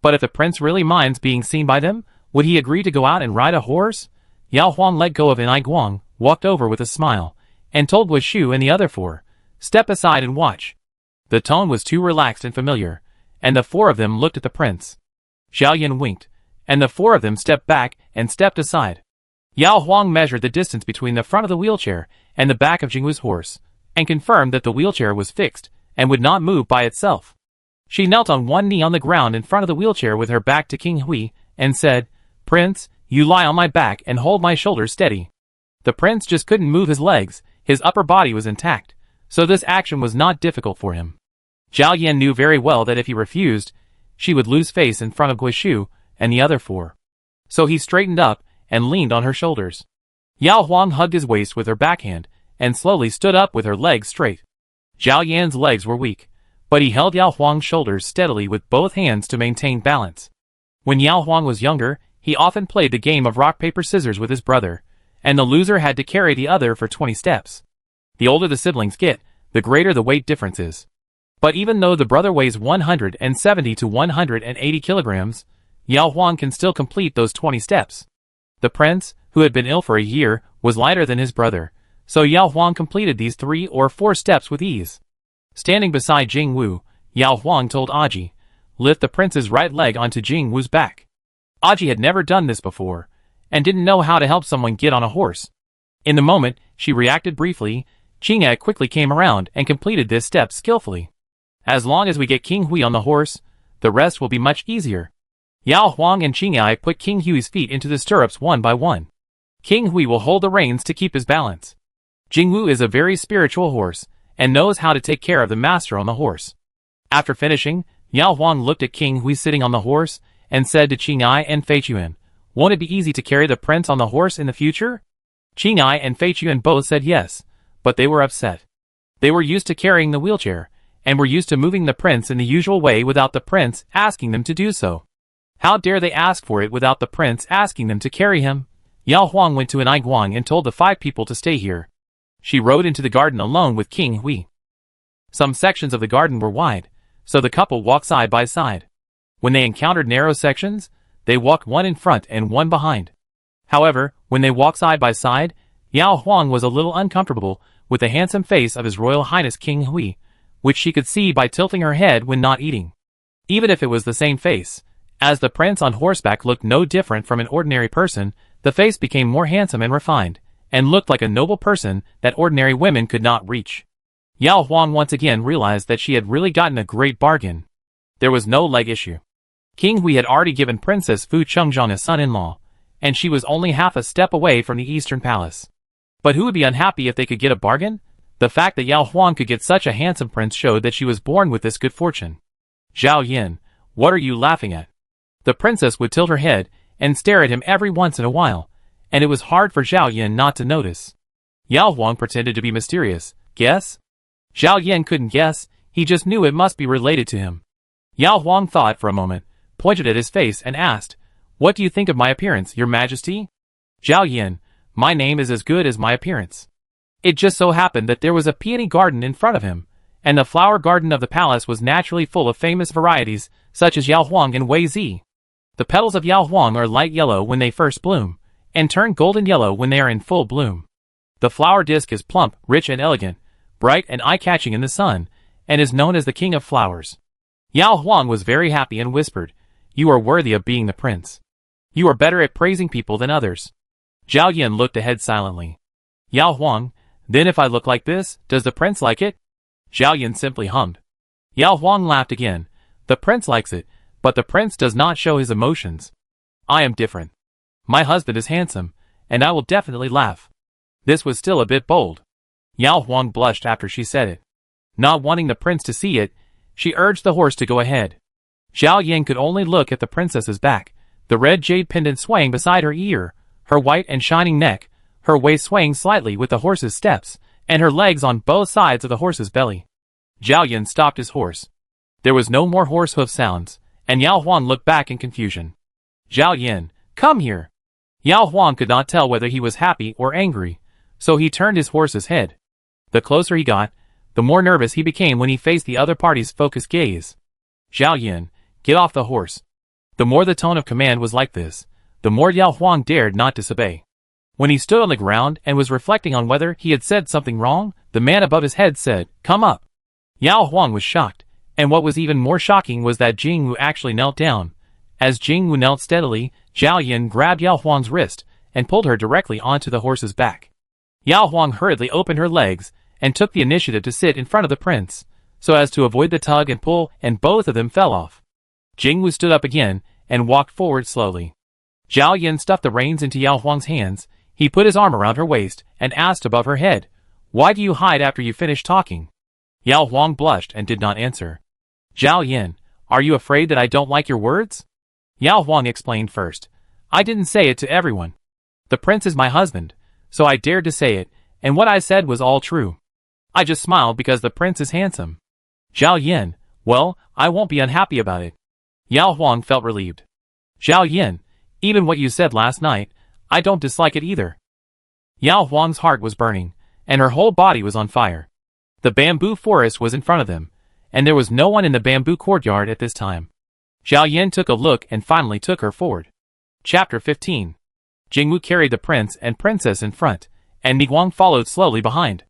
But if the prince really minds being seen by them, would he agree to go out and ride a horse? Yao Huang let go of Ai Guang, walked over with a smile, and told Guishu and the other four, "Step aside and watch." The tone was too relaxed and familiar, and the four of them looked at the prince. Zhao Yan winked, and the four of them stepped back and stepped aside. Yao Huang measured the distance between the front of the wheelchair and the back of Jingwu's horse, and confirmed that the wheelchair was fixed and would not move by itself. She knelt on one knee on the ground in front of the wheelchair with her back to King Hui, and said, "Prince, you lie on my back and hold my shoulders steady." The prince just couldn't move his legs, his upper body was intact, so this action was not difficult for him. Zhao Yan knew very well that if he refused, she would lose face in front of Guishu and the other four. So he straightened up and leaned on her shoulders. Yao Huang hugged his waist with her backhand and slowly stood up with her legs straight. Zhao Yan's legs were weak, but he held Yao Huang's shoulders steadily with both hands to maintain balance. When Yao Huang was younger, he often played the game of rock paper scissors with his brother, and the loser had to carry the other for 20 steps. The older the siblings get, the greater the weight difference is. But even though the brother weighs 170 to 180 kilograms, Yao Huang can still complete those 20 steps. The prince, who had been ill for a year, was lighter than his brother, so Yao Huang completed these 3 or 4 steps with ease. Standing beside Jing Wu, Yao Huang told Aji, "Lift the prince's right leg onto Jing Wu's back." Aji had never done this before, and didn't know how to help someone get on a horse. In the moment, she reacted briefly. Qingyai quickly came around and completed this step skillfully. "As long as we get King Hui on the horse, the rest will be much easier." Yao Huang and Qingyai put King Hui's feet into the stirrups one by one. King Hui will hold the reins to keep his balance. Jingwu is a very spiritual horse, and knows how to take care of the master on the horse. After finishing, Yao Huang looked at King Hui sitting on the horse, and said to Qingyai and Fei Chuan, "Won't it be easy to carry the prince on the horse in the future?" Qingyai and Fei Chuan both said yes, but they were upset. They were used to carrying the wheelchair, and were used to moving the prince in the usual way without the prince asking them to do so. How dare they ask for it without the prince asking them to carry him? Yao Huang went to Ai Guang and told the 5 people to stay here. She rode into the garden alone with King Hui. Some sections of the garden were wide, so the couple walked side by side. When they encountered narrow sections, they walked one in front and one behind. However, when they walked side by side, Yao Huang was a little uncomfortable with the handsome face of His Royal Highness King Hui, which she could see by tilting her head when not eating. Even if it was the same face, as the prince on horseback looked no different from an ordinary person, the face became more handsome and refined, and looked like a noble person that ordinary women could not reach. Yao Huang once again realized that she had really gotten a great bargain. There was no leg issue. King Hui had already given Princess Fu Chengzhang a son-in-law, and she was only half a step away from the Eastern Palace. But who would be unhappy if they could get a bargain? The fact that Yao Huang could get such a handsome prince showed that she was born with this good fortune. "Zhao Yin, what are you laughing at?" The princess would tilt her head and stare at him every once in a while, and it was hard for Zhao Yin not to notice. Yao Huang pretended to be mysterious. "Guess?" Zhao Yin couldn't guess, he just knew it must be related to him. Yao Huang thought for a moment, pointed at his face and asked, "What do you think of my appearance, Your Majesty?" "Zhao Yin, my name is as good as my appearance." It just so happened that there was a peony garden in front of him, and the flower garden of the palace was naturally full of famous varieties, such as Yao Huang and Wei Zi. The petals of Yao Huang are light yellow when they first bloom, and turn golden yellow when they are in full bloom. The flower disc is plump, rich and elegant, bright and eye-catching in the sun, and is known as the king of flowers. Yao Huang was very happy and whispered, "You are worthy of being the prince. You are better at praising people than others." Zhao Yin looked ahead silently. Yao Huang, then if I look like this, does the prince like it? Zhao Yin simply hummed. Yao Huang laughed again. The prince likes it, but the prince does not show his emotions. I am different. My husband is handsome, and I will definitely laugh. This was still a bit bold. Yao Huang blushed after she said it. Not wanting the prince to see it, she urged the horse to go ahead. Zhao Yin could only look at the princess's back, the red jade pendant swaying beside her ear, her white and shining neck, her waist swaying slightly with the horse's steps, and her legs on both sides of the horse's belly. Zhao Yin stopped his horse. There was no more horse hoof sounds, and Yao Huang looked back in confusion. Zhao Yin, come here. Yao Huang could not tell whether he was happy or angry, so he turned his horse's head. The closer he got, the more nervous he became when he faced the other party's focused gaze. Zhao Yin, get off the horse. The more the tone of command was like this, the more Yao Huang dared not disobey. When he stood on the ground and was reflecting on whether he had said something wrong, the man above his head said, come up. Yao Huang was shocked, and what was even more shocking was that Jingwu actually knelt down. As Jingwu knelt steadily, Zhao Yin grabbed Yao Huang's wrist and pulled her directly onto the horse's back. Yao Huang hurriedly opened her legs and took the initiative to sit in front of the prince, so as to avoid the tug and pull, and both of them fell off. Jingwu stood up again and walked forward slowly. Zhao Yin stuffed the reins into Yao Huang's hands. He put his arm around her waist and asked above her head, why do you hide after you finish talking? Yao Huang blushed and did not answer. Zhao Yin, are you afraid that I don't like your words? Yao Huang explained first. I didn't say it to everyone. The prince is my husband, so I dared to say it, and what I said was all true. I just smiled because the prince is handsome. Zhao Yin, well, I won't be unhappy about it. Yao Huang felt relieved. Zhao Yin, even what you said last night, I don't dislike it either. Yao Huang's heart was burning, and her whole body was on fire. The bamboo forest was in front of them, and there was no one in the bamboo courtyard at this time. Zhao Yin took a look and finally took her forward. Chapter 15. Jingwu carried the prince and princess in front, and Niguang followed slowly behind.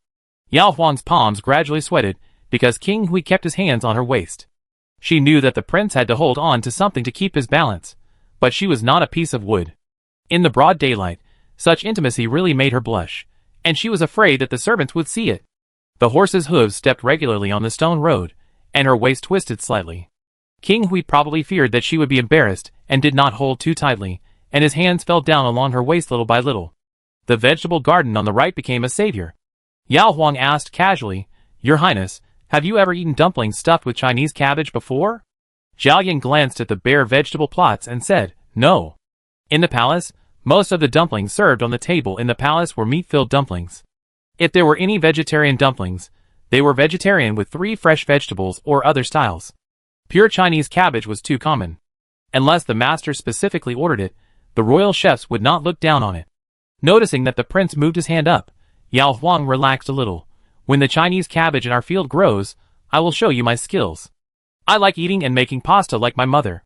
Yao Huang's palms gradually sweated because King Hui kept his hands on her waist. She knew that the prince had to hold on to something to keep his balance, but she was not a piece of wood. In the broad daylight, such intimacy really made her blush, and she was afraid that the servants would see it. The horse's hooves stepped regularly on the stone road, and her waist twisted slightly. King Hui probably feared that she would be embarrassed and did not hold too tightly, and his hands fell down along her waist little by little. The vegetable garden on the right became a savior. Yao Huang asked casually, Your Highness, have you ever eaten dumplings stuffed with Chinese cabbage before? Zhao Yin glanced at the bare vegetable plots and said, No. In the palace, most of the dumplings served on the table in the palace were meat-filled dumplings. If there were any vegetarian dumplings, they were vegetarian with 3 fresh vegetables or other styles. Pure Chinese cabbage was too common. Unless the master specifically ordered it, the royal chefs would not look down on it. Noticing that the prince moved his hand up, Yao Huang relaxed a little. When the Chinese cabbage in our field grows, I will show you my skills. I like eating and making pasta like my mother.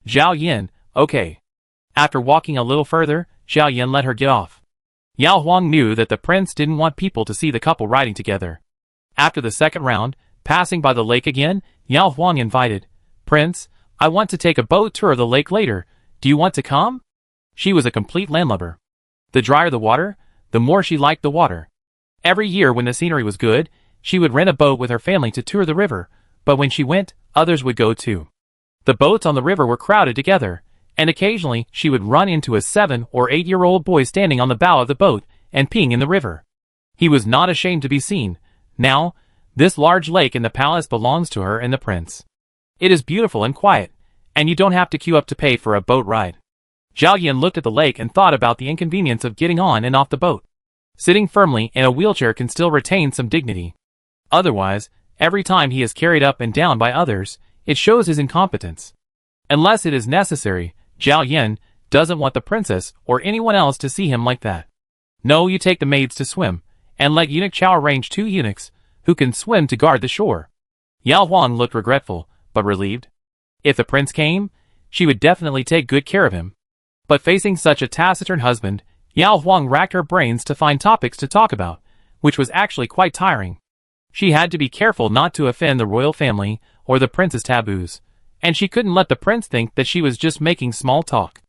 Zhao Yin, okay. After walking a little further, Zhao Yin let her get off. Yao Huang knew that the prince didn't want people to see the couple riding together. After the second round, passing by the lake again, Yao Huang invited, Prince, I want to take a boat tour of the lake later. Do you want to come? She was a complete landlubber. The drier the water, the more she liked the water. Every year when the scenery was good, she would rent a boat with her family to tour the river, but when she went, others would go too. The boats on the river were crowded together, and occasionally she would run into a 7- or 8-year-old boy standing on the bow of the boat and peeing in the river. He was not ashamed to be seen. Now, this large lake in the palace belongs to her and the prince. It is beautiful and quiet, and you don't have to queue up to pay for a boat ride. Zhao Yin looked at the lake and thought about the inconvenience of getting on and off the boat. Sitting firmly in a wheelchair can still retain some dignity. Otherwise, every time he is carried up and down by others, it shows his incompetence. Unless it is necessary, Zhao Yin doesn't want the princess or anyone else to see him like that. No, you take the maids to swim, and let Eunuch Chao arrange 2 eunuchs who can swim to guard the shore. Yao Huang looked regretful, but relieved. If the prince came, she would definitely take good care of him. But facing such a taciturn husband, Yao Huang racked her brains to find topics to talk about, which was actually quite tiring. She had to be careful not to offend the royal family or the prince's taboos, and she couldn't let the prince think that she was just making small talk.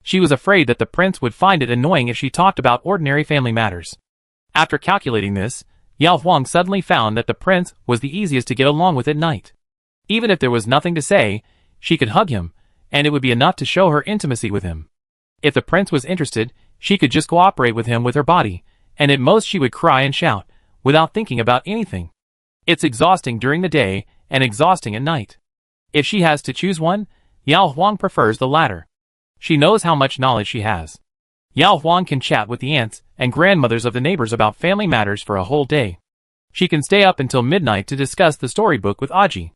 She was afraid that the prince would find it annoying if she talked about ordinary family matters. After calculating this, Yao Huang suddenly found that the prince was the easiest to get along with at night. Even if there was nothing to say, she could hug him, and it would be enough to show her intimacy with him. If the prince was interested, she could just cooperate with him with her body, and at most she would cry and shout, without thinking about anything. It's exhausting during the day, and exhausting at night. If she has to choose one, Yao Huang prefers the latter. She knows how much knowledge she has. Yao Huang can chat with the aunts and grandmothers of the neighbors about family matters for a whole day. She can stay up until midnight to discuss the storybook with Aji.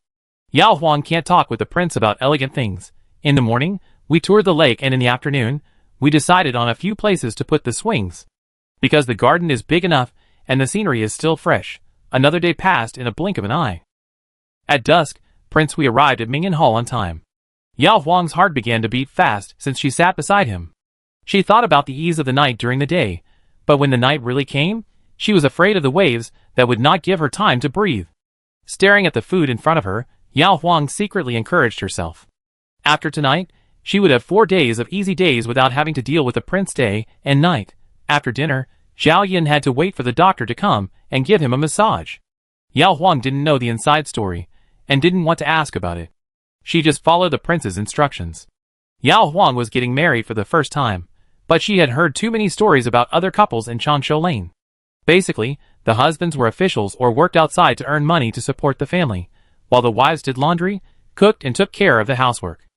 Yao Huang can't talk with the prince about elegant things. In the morning, we toured the lake, and in the afternoon, we decided on a few places to put the swings. Because the garden is big enough and the scenery is still fresh, another day passed in a blink of an eye. At dusk, we arrived at Mingyan Hall on time. Yao Huang's heart began to beat fast since she sat beside him. She thought about the ease of the night during the day, but when the night really came, she was afraid of the waves that would not give her time to breathe. Staring at the food in front of her, Yao Huang secretly encouraged herself. After tonight, she would have 4 days of easy days without having to deal with the prince day and night. After dinner, Zhao Yin had to wait for the doctor to come and give him a massage. Yao Huang didn't know the inside story, and didn't want to ask about it. She just followed the prince's instructions. Yao Huang was getting married for the first time, but she had heard too many stories about other couples in Changshu Lane. Basically, the husbands were officials or worked outside to earn money to support the family, while the wives did laundry, cooked, and took care of the housework.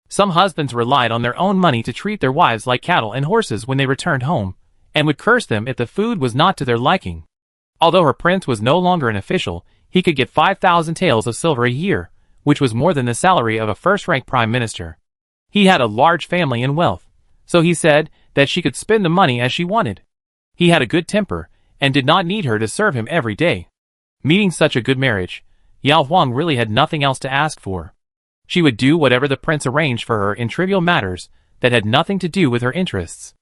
Some husbands relied on their own money to treat their wives like cattle and horses when they returned home, and would curse them if the food was not to their liking. Although her prince was no longer an official, he could get 5,000 taels of silver a year, which was more than the salary of a first-rank prime minister. He had a large family and wealth, so he said that she could spend the money as she wanted. He had a good temper, and did not need her to serve him every day. Meeting such a good marriage, Yao Huang really had nothing else to ask for. She would do whatever the prince arranged for her in trivial matters that had nothing to do with her interests.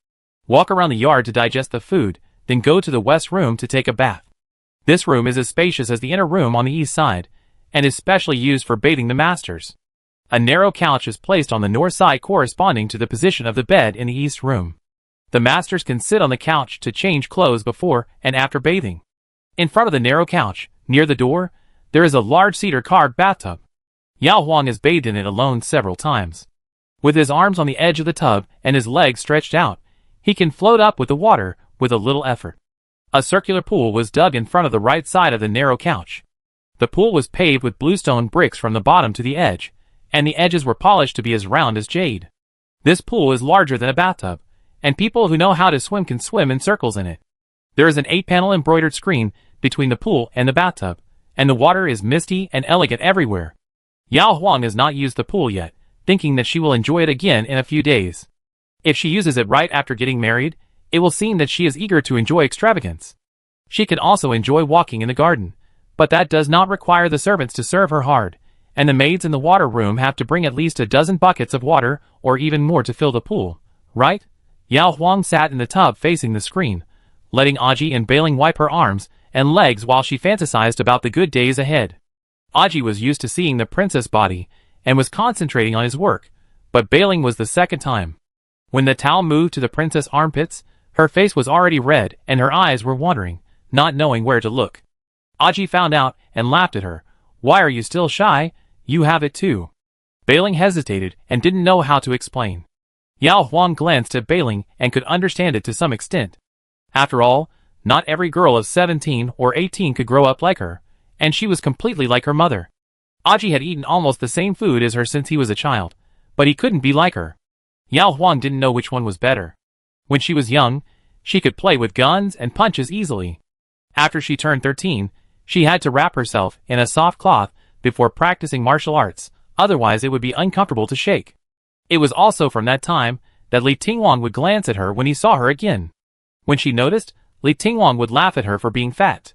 Walk around the yard to digest the food, then go to the west room to take a bath. This room is as spacious as the inner room on the east side, and is specially used for bathing the masters. A narrow couch is placed on the north side corresponding to the position of the bed in the east room. The masters can sit on the couch to change clothes before and after bathing. In front of the narrow couch, near the door, there is a large cedar carved bathtub. Yao Huang has bathed in it alone several times. With his arms on the edge of the tub and his legs stretched out, he can float up with the water with a little effort. A circular pool was dug in front of the right side of the narrow couch. The pool was paved with bluestone bricks from the bottom to the edge, and the edges were polished to be as round as jade. This pool is larger than a bathtub, and people who know how to swim can swim in circles in it. There is an 8-panel embroidered screen between the pool and the bathtub, and the water is misty and elegant everywhere. Yao Huang has not used the pool yet, thinking that she will enjoy it again in a few days. If she uses it right after getting married, it will seem that she is eager to enjoy extravagance. She can also enjoy walking in the garden, but that does not require the servants to serve her hard, and the maids in the water room have to bring at least a dozen buckets of water or even more to fill the pool, right? Yao Huang sat in the tub facing the screen, letting Aji and Bailing wipe her arms and legs while she fantasized about the good days ahead. Aji was used to seeing the princess body and was concentrating on his work, but Bailing was the second time. When the towel moved to the princess' armpits, her face was already red and her eyes were wandering, not knowing where to look. Aji found out and laughed at her. "Why are you still shy? You have it too." Bailing hesitated and didn't know how to explain. Yao Huang glanced at Bailing and could understand it to some extent. After all, not every girl of 17 or 18 could grow up like her, and she was completely like her mother. Aji had eaten almost the same food as her since he was a child, but he couldn't be like her. Yao Huang didn't know which one was better. When she was young, she could play with guns and punches easily. After she turned 13, she had to wrap herself in a soft cloth before practicing martial arts, otherwise it would be uncomfortable to shake. It was also from that time that Li Tingwang would glance at her when he saw her again. When she noticed, Li Tingwang would laugh at her for being fat.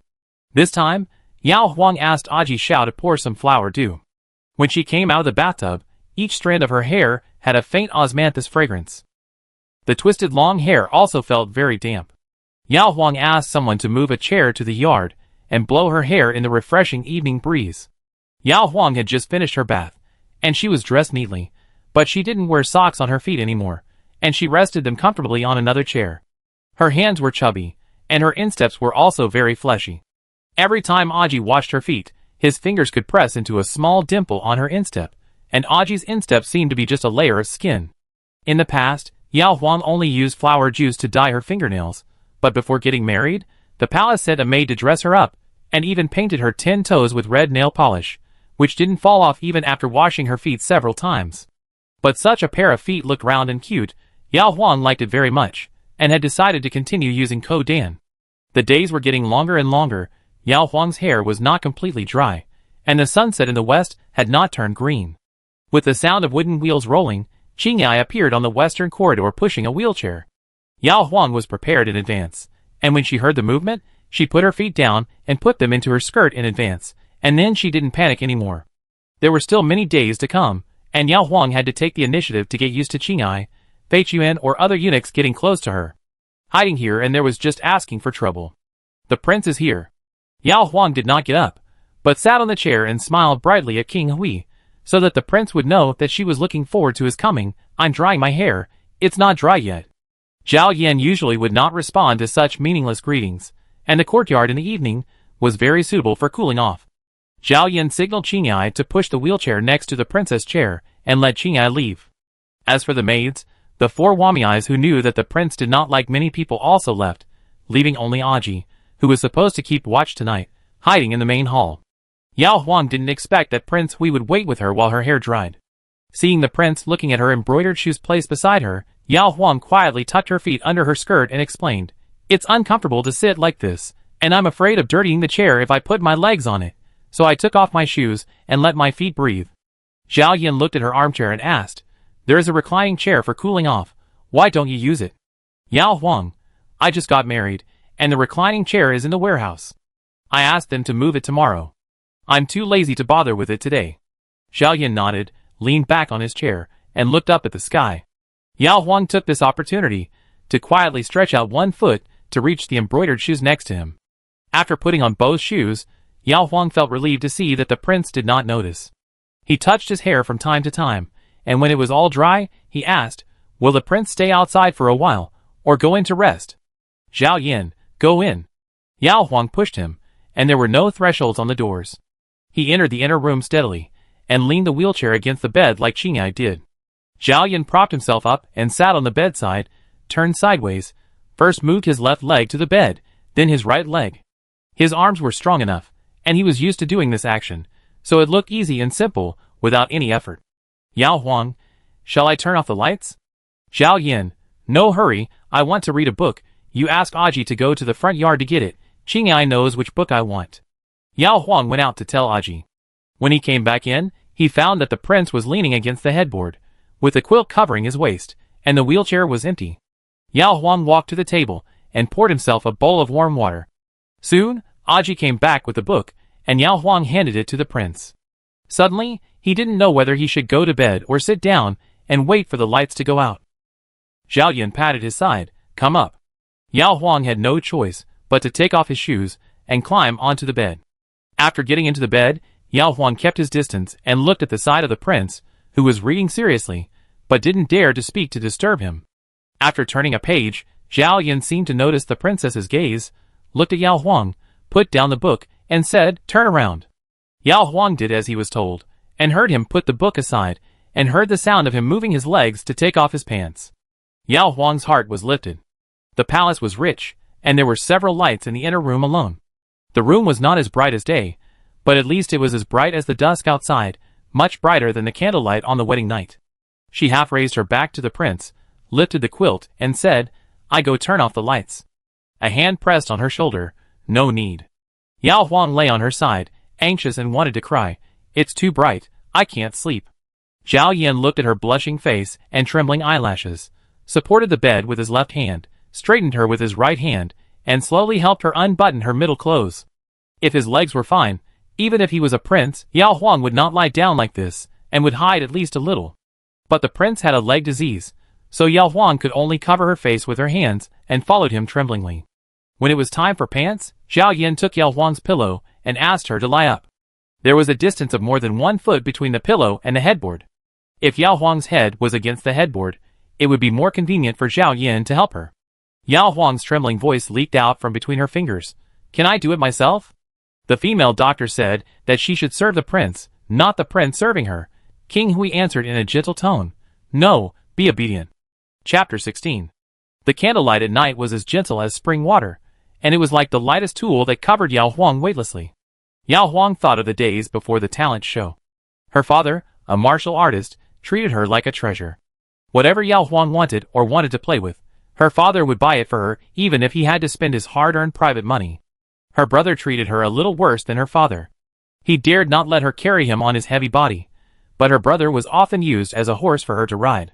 This time, Yao Huang asked Aji Xiao to pour some flower dew. When she came out of the bathtub, each strand of her hair had a faint osmanthus fragrance. The twisted long hair also felt very damp. Yao Huang asked someone to move a chair to the yard and blow her hair in the refreshing evening breeze. Yao Huang had just finished her bath, and she was dressed neatly, but she didn't wear socks on her feet anymore, and she rested them comfortably on another chair. Her hands were chubby, and her insteps were also very fleshy. Every time Aji washed her feet, his fingers could press into a small dimple on her instep, and Aji's instep seemed to be just a layer of skin. In the past, Yao Huang only used flower juice to dye her fingernails, but before getting married, the palace sent a maid to dress her up, and even painted her 10 toes with red nail polish, which didn't fall off even after washing her feet several times. But such a pair of feet looked round and cute. Yao Huang liked it very much, and had decided to continue using Ko Dan. The days were getting longer and longer. Yao Huang's hair was not completely dry, and the sunset in the west had not turned green. With the sound of wooden wheels rolling, Qingyai appeared on the western corridor pushing a wheelchair. Yao Huang was prepared in advance, and when she heard the movement, she put her feet down and put them into her skirt in advance, and then she didn't panic anymore. There were still many days to come, and Yao Huang had to take the initiative to get used to Qingyai, Fei Chuan or other eunuchs getting close to her. Hiding here and there was just asking for trouble. The prince is here. Yao Huang did not get up, but sat on the chair and smiled brightly at King Hui, so that the prince would know that she was looking forward to his coming. I'm drying my hair, it's not dry yet. Zhao Yan usually would not respond to such meaningless greetings, and the courtyard in the evening was very suitable for cooling off. Zhao Yan signaled Qingyai to push the wheelchair next to the princess chair and let Qingyai leave. As for the maids, the 4 Wamiais who knew that the prince did not like many people also left, leaving only Aji, who was supposed to keep watch tonight, hiding in the main hall. Yao Huang didn't expect that Prince Hui would wait with her while her hair dried. Seeing the prince looking at her embroidered shoes placed beside her, Yao Huang quietly tucked her feet under her skirt and explained, "It's uncomfortable to sit like this, and I'm afraid of dirtying the chair if I put my legs on it, so I took off my shoes and let my feet breathe." Zhao Yan looked at her armchair and asked, "There is a reclining chair for cooling off, why don't you use it?" "Yao Huang, I just got married, and the reclining chair is in the warehouse. I asked them to move it tomorrow. I'm too lazy to bother with it today." Zhao Yan nodded, leaned back on his chair, and looked up at the sky. Yao Huang took this opportunity to quietly stretch out one foot to reach the embroidered shoes next to him. After putting on both shoes, Yao Huang felt relieved to see that the prince did not notice. He touched his hair from time to time, and when it was all dry, he asked, "Will the prince stay outside for a while, or go in to rest?" "Zhao Yan, go in." Yao Huang pushed him, and there were no thresholds on the doors. He entered the inner room steadily, and leaned the wheelchair against the bed like Qingyai did. Zhao Yan propped himself up and sat on the bedside, turned sideways, first moved his left leg to the bed, then his right leg. His arms were strong enough, and he was used to doing this action, so it looked easy and simple, without any effort. "Yao Huang, shall I turn off the lights?" "Zhao Yan, no hurry, I want to read a book. You ask Aji to go to the front yard to get it. Qingyai knows which book I want." Yao Huang went out to tell Aji. When he came back in, he found that the prince was leaning against the headboard, with the quilt covering his waist, and the wheelchair was empty. Yao Huang walked to the table and poured himself a bowl of warm water. Soon, Aji came back with the book, and Yao Huang handed it to the prince. Suddenly, he didn't know whether he should go to bed or sit down and wait for the lights to go out. Zhao Yan patted his side, "Come up." Yao Huang had no choice but to take off his shoes and climb onto the bed. After getting into the bed, Yao Huang kept his distance and looked at the side of the prince, who was reading seriously, but didn't dare to speak to disturb him. After turning a page, Zhao Yan seemed to notice the princess's gaze, looked at Yao Huang, put down the book, and said, "Turn around." Yao Huang did as he was told, and heard him put the book aside, and heard the sound of him moving his legs to take off his pants. Yao Huang's heart was lifted. The palace was rich, and there were several lights in the inner room alone. The room was not as bright as day, but at least it was as bright as the dusk outside, much brighter than the candlelight on the wedding night. She half raised her back to the prince, lifted the quilt, and said, "I go turn off the lights." A hand pressed on her shoulder, "No need." Yao Huang lay on her side, anxious and wanted to cry, "It's too bright, I can't sleep." Zhao Yan looked at her blushing face and trembling eyelashes, supported the bed with his left hand, straightened her with his right hand, and slowly helped her unbutton her middle clothes. If his legs were fine, even if he was a prince, Yao Huang would not lie down like this, and would hide at least a little. But the prince had a leg disease, so Yao Huang could only cover her face with her hands, and followed him tremblingly. When it was time for pants, Zhao Yan took Yao Huang's pillow, and asked her to lie up. There was a distance of more than 1 foot between the pillow and the headboard. If Yao Huang's head was against the headboard, it would be more convenient for Zhao Yin to help her. Yao Huang's trembling voice leaked out from between her fingers. Can I do it myself? The female doctor said that she should serve the prince, not the prince serving her. King Hui answered in a gentle tone. No, be obedient. Chapter 16. The candlelight at night was as gentle as spring water, and it was like the lightest tool that covered Yao Huang weightlessly. Yao Huang thought of the days before the talent show. Her father, a martial artist, treated her like a treasure. Whatever Yao Huang wanted to play with, her father would buy it for her even if he had to spend his hard-earned private money. Her brother treated her a little worse than her father. He dared not let her carry him on his heavy body, but her brother was often used as a horse for her to ride.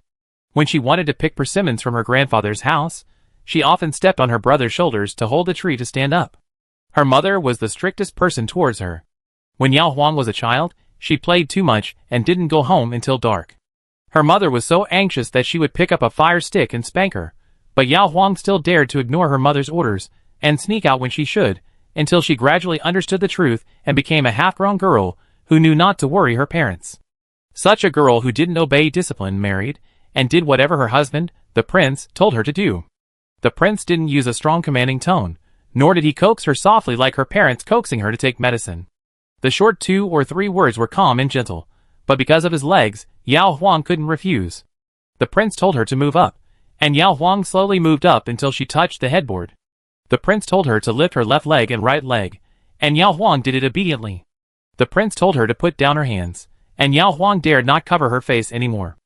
When she wanted to pick persimmons from her grandfather's house, she often stepped on her brother's shoulders to hold the tree to stand up. Her mother was the strictest person towards her. When Yao Huang was a child, she played too much and didn't go home until dark. Her mother was so anxious that she would pick up a fire stick and spank her, but Yao Huang still dared to ignore her mother's orders and sneak out when she should, until she gradually understood the truth and became a half-grown girl who knew not to worry her parents. Such a girl who didn't obey discipline married, and did whatever her husband, the prince, told her to do. The prince didn't use a strong commanding tone, nor did he coax her softly like her parents coaxing her to take medicine. The short 2 or 3 words were calm and gentle, but because of his legs, Yao Huang couldn't refuse. The prince told her to move up, and Yao Huang slowly moved up until she touched the headboard. The prince told her to lift her left leg and right leg, and Yao Huang did it obediently. The prince told her to put down her hands, and Yao Huang dared not cover her face anymore.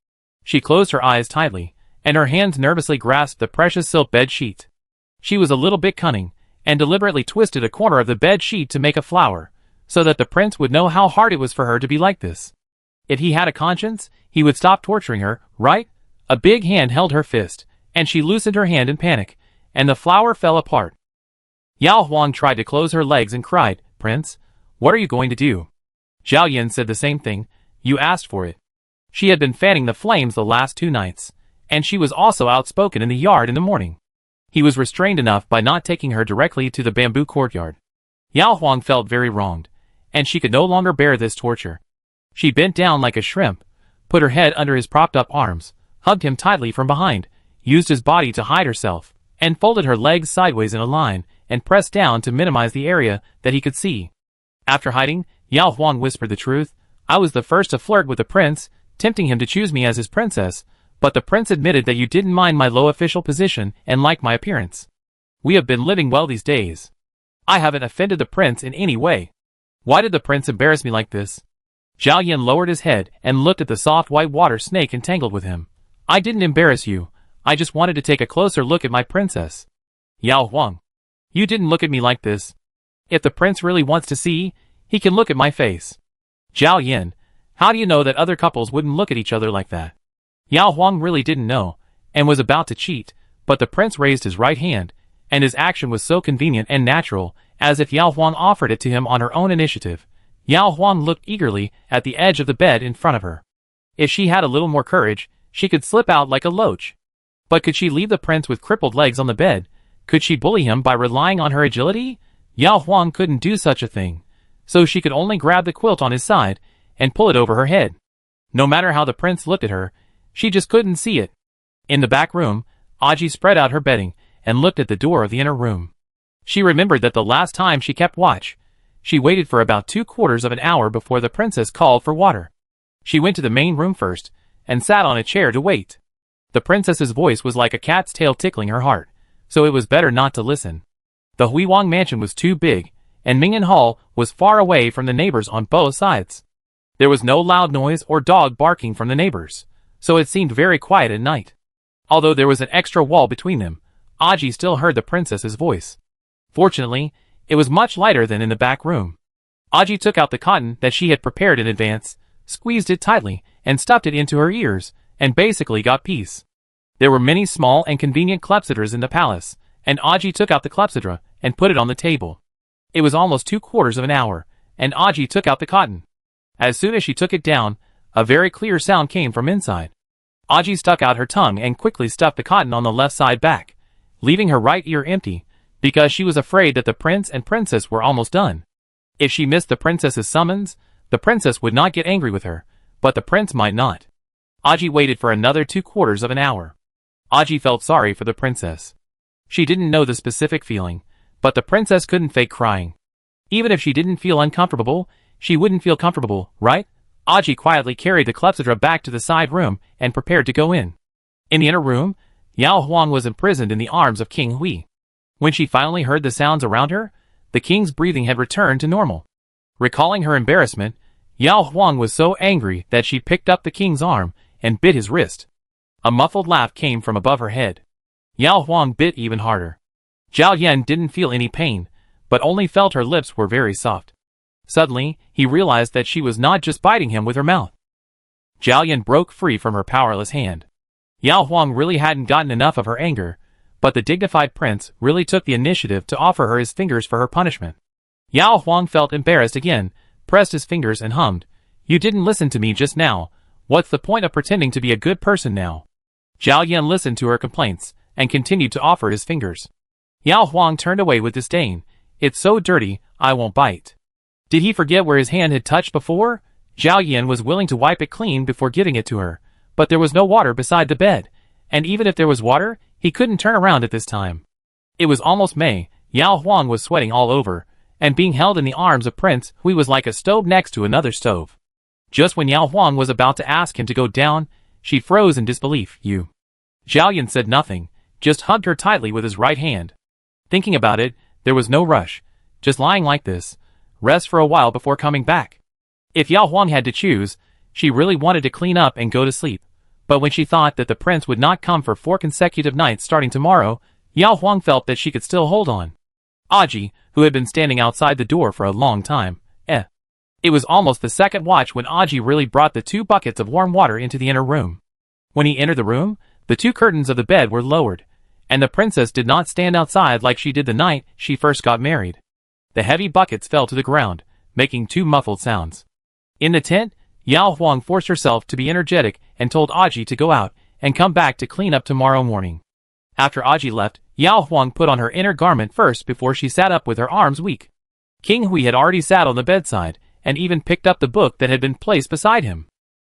She closed her eyes tightly, and her hands nervously grasped the precious silk bed sheet. She was a little bit cunning, and deliberately twisted a corner of the bed sheet to make a flower, so that the prince would know how hard it was for her to be like this. If he had a conscience, he would stop torturing her, right? A big hand held her fist, and she loosened her hand in panic, and the flower fell apart. Yao Huang tried to close her legs and cried, Prince, what are you going to do? Zhao Yin said the same thing. You asked for it. She had been fanning the flames the last 2 nights, and she was also outspoken in the yard in the morning. He was restrained enough by not taking her directly to the bamboo courtyard. Yao Huang felt very wronged, and she could no longer bear this torture. She bent down like a shrimp, put her head under his propped-up arms, hugged him tightly from behind, used his body to hide herself, and folded her legs sideways in a line, and pressed down to minimize the area that he could see. After hiding, Yao Huang whispered the truth. I was the first to flirt with the prince, tempting him to choose me as his princess, but the prince admitted that you didn't mind my low official position and liked my appearance. We have been living well these days. I haven't offended the prince in any way. Why did the prince embarrass me like this? Zhao Yin lowered his head and looked at the soft white water snake entangled with him. I didn't embarrass you. I just wanted to take a closer look at my princess. Yao Huang. You didn't look at me like this. If the prince really wants to see, he can look at my face. Zhao Yin, how do you know that other couples wouldn't look at each other like that? Yao Huang really didn't know, and was about to cheat, but the prince raised his right hand, and his action was so convenient and natural, as if Yao Huang offered it to him on her own initiative. Yao Huang looked eagerly at the edge of the bed in front of her. If she had a little more courage, she could slip out like a loach. But could she leave the prince with crippled legs on the bed? Could she bully him by relying on her agility? Yao Huang couldn't do such a thing, so she could only grab the quilt on his side and pull it over her head. No matter how the prince looked at her, she just couldn't see it. In the back room, Aji spread out her bedding and looked at the door of the inner room. She remembered that the last time she kept watch, she waited for about 3/4 of an hour before the princess called for water. She went to the main room first, and sat on a chair to wait. The princess's voice was like a cat's tail tickling her heart, so it was better not to listen. The Huiwang mansion was too big, and Mingyan Hall was far away from the neighbors on both sides. There was no loud noise or dog barking from the neighbors, so it seemed very quiet at night. Although there was an extra wall between them, Aji still heard the princess's voice. Fortunately, it was much lighter than in the back room. Aji took out the cotton that she had prepared in advance, squeezed it tightly, and stuffed it into her ears, and basically got peace. There were many small and convenient clepsydras in the palace, and Aji took out the clepsydra and put it on the table. It was almost 3/4 of an hour, and Aji took out the cotton. As soon as she took it down, a very clear sound came from inside. Aji stuck out her tongue and quickly stuffed the cotton on the left side back, leaving her right ear empty, because she was afraid that the prince and princess were almost done. If she missed the princess's summons, the princess would not get angry with her, but the prince might not. Aji waited for another 3/4 of an hour. Aji felt sorry for the princess. She didn't know the specific feeling, but the princess couldn't fake crying. Even if she didn't feel uncomfortable, she wouldn't feel comfortable, right? Aji quietly carried the clepsydra back to the side room and prepared to go in. In the inner room, Yao Huang was imprisoned in the arms of King Hui. When she finally heard the sounds around her, the king's breathing had returned to normal. Recalling her embarrassment, Yao Huang was so angry that she picked up the king's arm and bit his wrist. A muffled laugh came from above her head. Yao Huang bit even harder. Zhao Yan didn't feel any pain, but only felt her lips were very soft. Suddenly, he realized that she was not just biting him with her mouth. Zhao Yan broke free from her powerless hand. Yao Huang really hadn't gotten enough of her anger, but the dignified prince really took the initiative to offer her his fingers for her punishment. Yao Huang felt embarrassed again, pressed his fingers and hummed, "You didn't listen to me just now. What's the point of pretending to be a good person now?" Zhao Yan listened to her complaints and continued to offer his fingers. Yao Huang turned away with disdain. "It's so dirty, I won't bite." Did he forget where his hand had touched before? Zhao Yan was willing to wipe it clean before giving it to her, but there was no water beside the bed, and even if there was water, he couldn't turn around at this time. It was almost May. Yao Huang was sweating all over, and being held in the arms of Prince Hui was like a stove next to another stove. Just when Yao Huang was about to ask him to go down, she froze in disbelief. "You." Zhao Yan said nothing, just hugged her tightly with his right hand. Thinking about it, there was no rush, just lying like this, rest for a while before coming back. If Yao Huang had to choose, she really wanted to clean up and go to sleep, but when she thought that the prince would not come for 4 consecutive nights starting tomorrow, Yao Huang felt that she could still hold on. Aji, who had been standing outside the door for a long time, It was almost the second watch when Aji really brought the 2 buckets of warm water into the inner room. When he entered the room, the 2 curtains of the bed were lowered, and the princess did not stand outside like she did the night she first got married. The heavy buckets fell to the ground, making 2 muffled sounds. In the tent, Yao Huang forced herself to be energetic and told Aji to go out and come back to clean up tomorrow morning. After Aji left, Yao Huang put on her inner garment first before she sat up with her arms weak. King Hui had already sat on the bedside, and even picked up the book that had been placed beside him.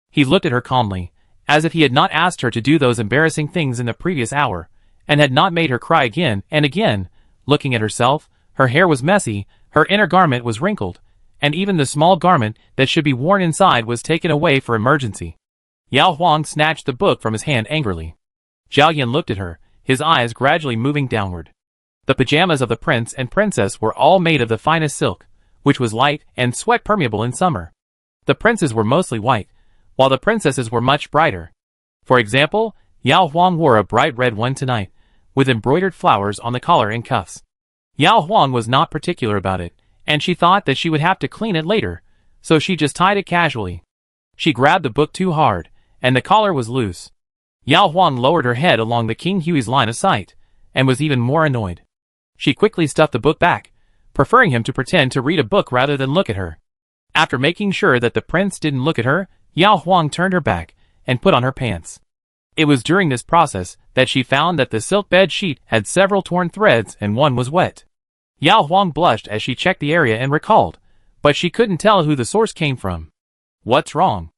He looked at her calmly, as if he had not asked her to do those embarrassing things in the previous hour, and had not made her cry again and again. Looking at herself, her hair was messy, her inner garment was wrinkled, and even the small garment that should be worn inside was taken away for emergency. Yao Huang snatched the book from his hand angrily. Zhao Yan looked at her, his eyes gradually moving downward. The pajamas of the prince and princess were all made of the finest silk, which was light and sweat permeable in summer. The princes were mostly white, while the princesses were much brighter. For example, Yao Huang wore a bright red one tonight, with embroidered flowers on the collar and cuffs. Yao Huang was not particular about it, and she thought that she would have to clean it later, so she just tied it casually. She grabbed the book too hard, and the collar was loose. Yao Huang lowered her head along the King Hui's line of sight, and was even more annoyed. She quickly stuffed the book back, preferring him to pretend to read a book rather than look at her. After making sure that the prince didn't look at her, Yao Huang turned her back and put on her pants. It was during this process that she found that the silk bed sheet had several torn threads and one was wet. Yao Huang blushed as she checked the area and recalled, but she couldn't tell who the source came from. "What's wrong?"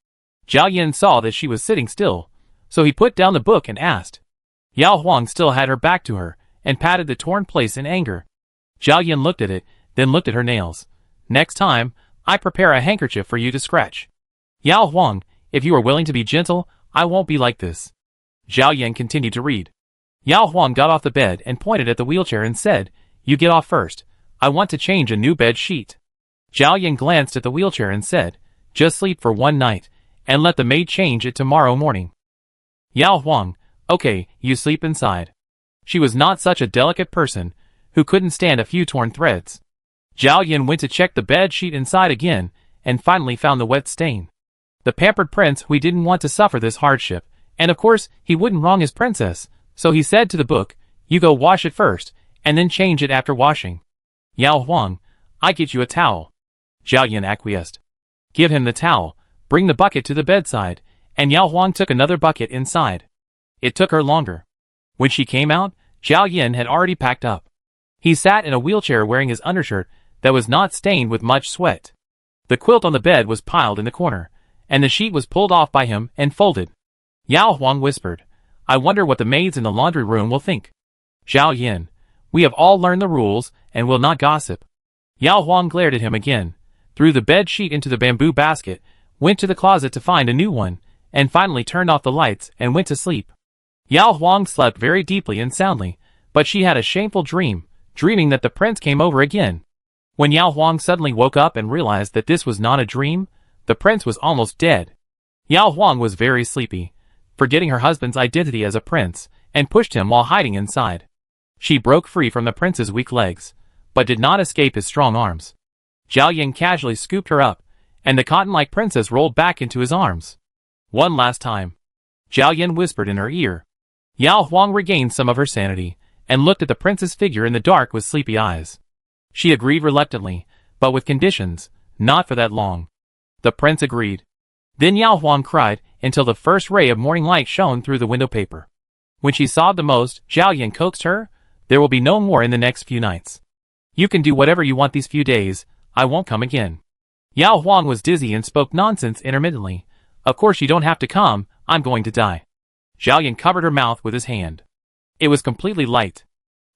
Zhao Yan saw that she was sitting still, so he put down the book and asked. Yao Huang still had her back to her and patted the torn place in anger. Zhao Yan looked at it, then looked at her nails. "Next time, I prepare a handkerchief for you to scratch." "Yao Huang, if you are willing to be gentle, I won't be like this." Zhao Yan continued to read. Yao Huang got off the bed and pointed at the wheelchair and said, "You get off first. I want to change a new bed sheet." Zhao Yan glanced at the wheelchair and said, "Just sleep for 1 night, and let the maid change it tomorrow morning." Yao Huang, "Okay, you sleep inside." She was not such a delicate person, who couldn't stand a few torn threads. Zhao Yan went to check the bed sheet inside again, and finally found the wet stain. The pampered prince Hui didn't want to suffer this hardship, and of course, he wouldn't wrong his princess, so he said to the book, "You go wash it first, and then change it after washing." "Yao Huang, I get you a towel." Zhao Yan acquiesced. "Give him the towel, bring the bucket to the bedside," and Yao Huang took another bucket inside. It took her longer. When she came out, Zhao Yan had already packed up. He sat in a wheelchair wearing his undershirt that was not stained with much sweat. The quilt on the bed was piled in the corner, and the sheet was pulled off by him and folded. Yao Huang whispered, I wonder what the maids in the laundry room will think. Zhao Yin, we have all learned the rules and will not gossip. Yao Huang glared at him again, threw the bed sheet into the bamboo basket, went to the closet to find a new one, and finally turned off the lights and went to sleep. Yao Huang slept very deeply and soundly, but she had a shameful dream, dreaming that the prince came over again. When Yao Huang suddenly woke up and realized that this was not a dream, the prince was almost dead. Yao Huang was very sleepy, forgetting her husband's identity as a prince, and pushed him while hiding inside. She broke free from the prince's weak legs, but did not escape his strong arms. Zhao Yin casually scooped her up, and the cotton-like princess rolled back into his arms. One last time. Zhao Yin whispered in her ear. Yao Huang regained some of her sanity, and looked at the prince's figure in the dark with sleepy eyes. She agreed reluctantly, but with conditions, not for that long. The prince agreed. Then Yao Huang cried until the first ray of morning light shone through the window paper. When she sobbed the most, Zhao Yin coaxed her, "There will be no more in the next few nights. You can do whatever you want these few days, I won't come again." Yao Huang was dizzy and spoke nonsense intermittently. "Of course you don't have to come, I'm going to die." Zhao Yin covered her mouth with his hand. It was completely light.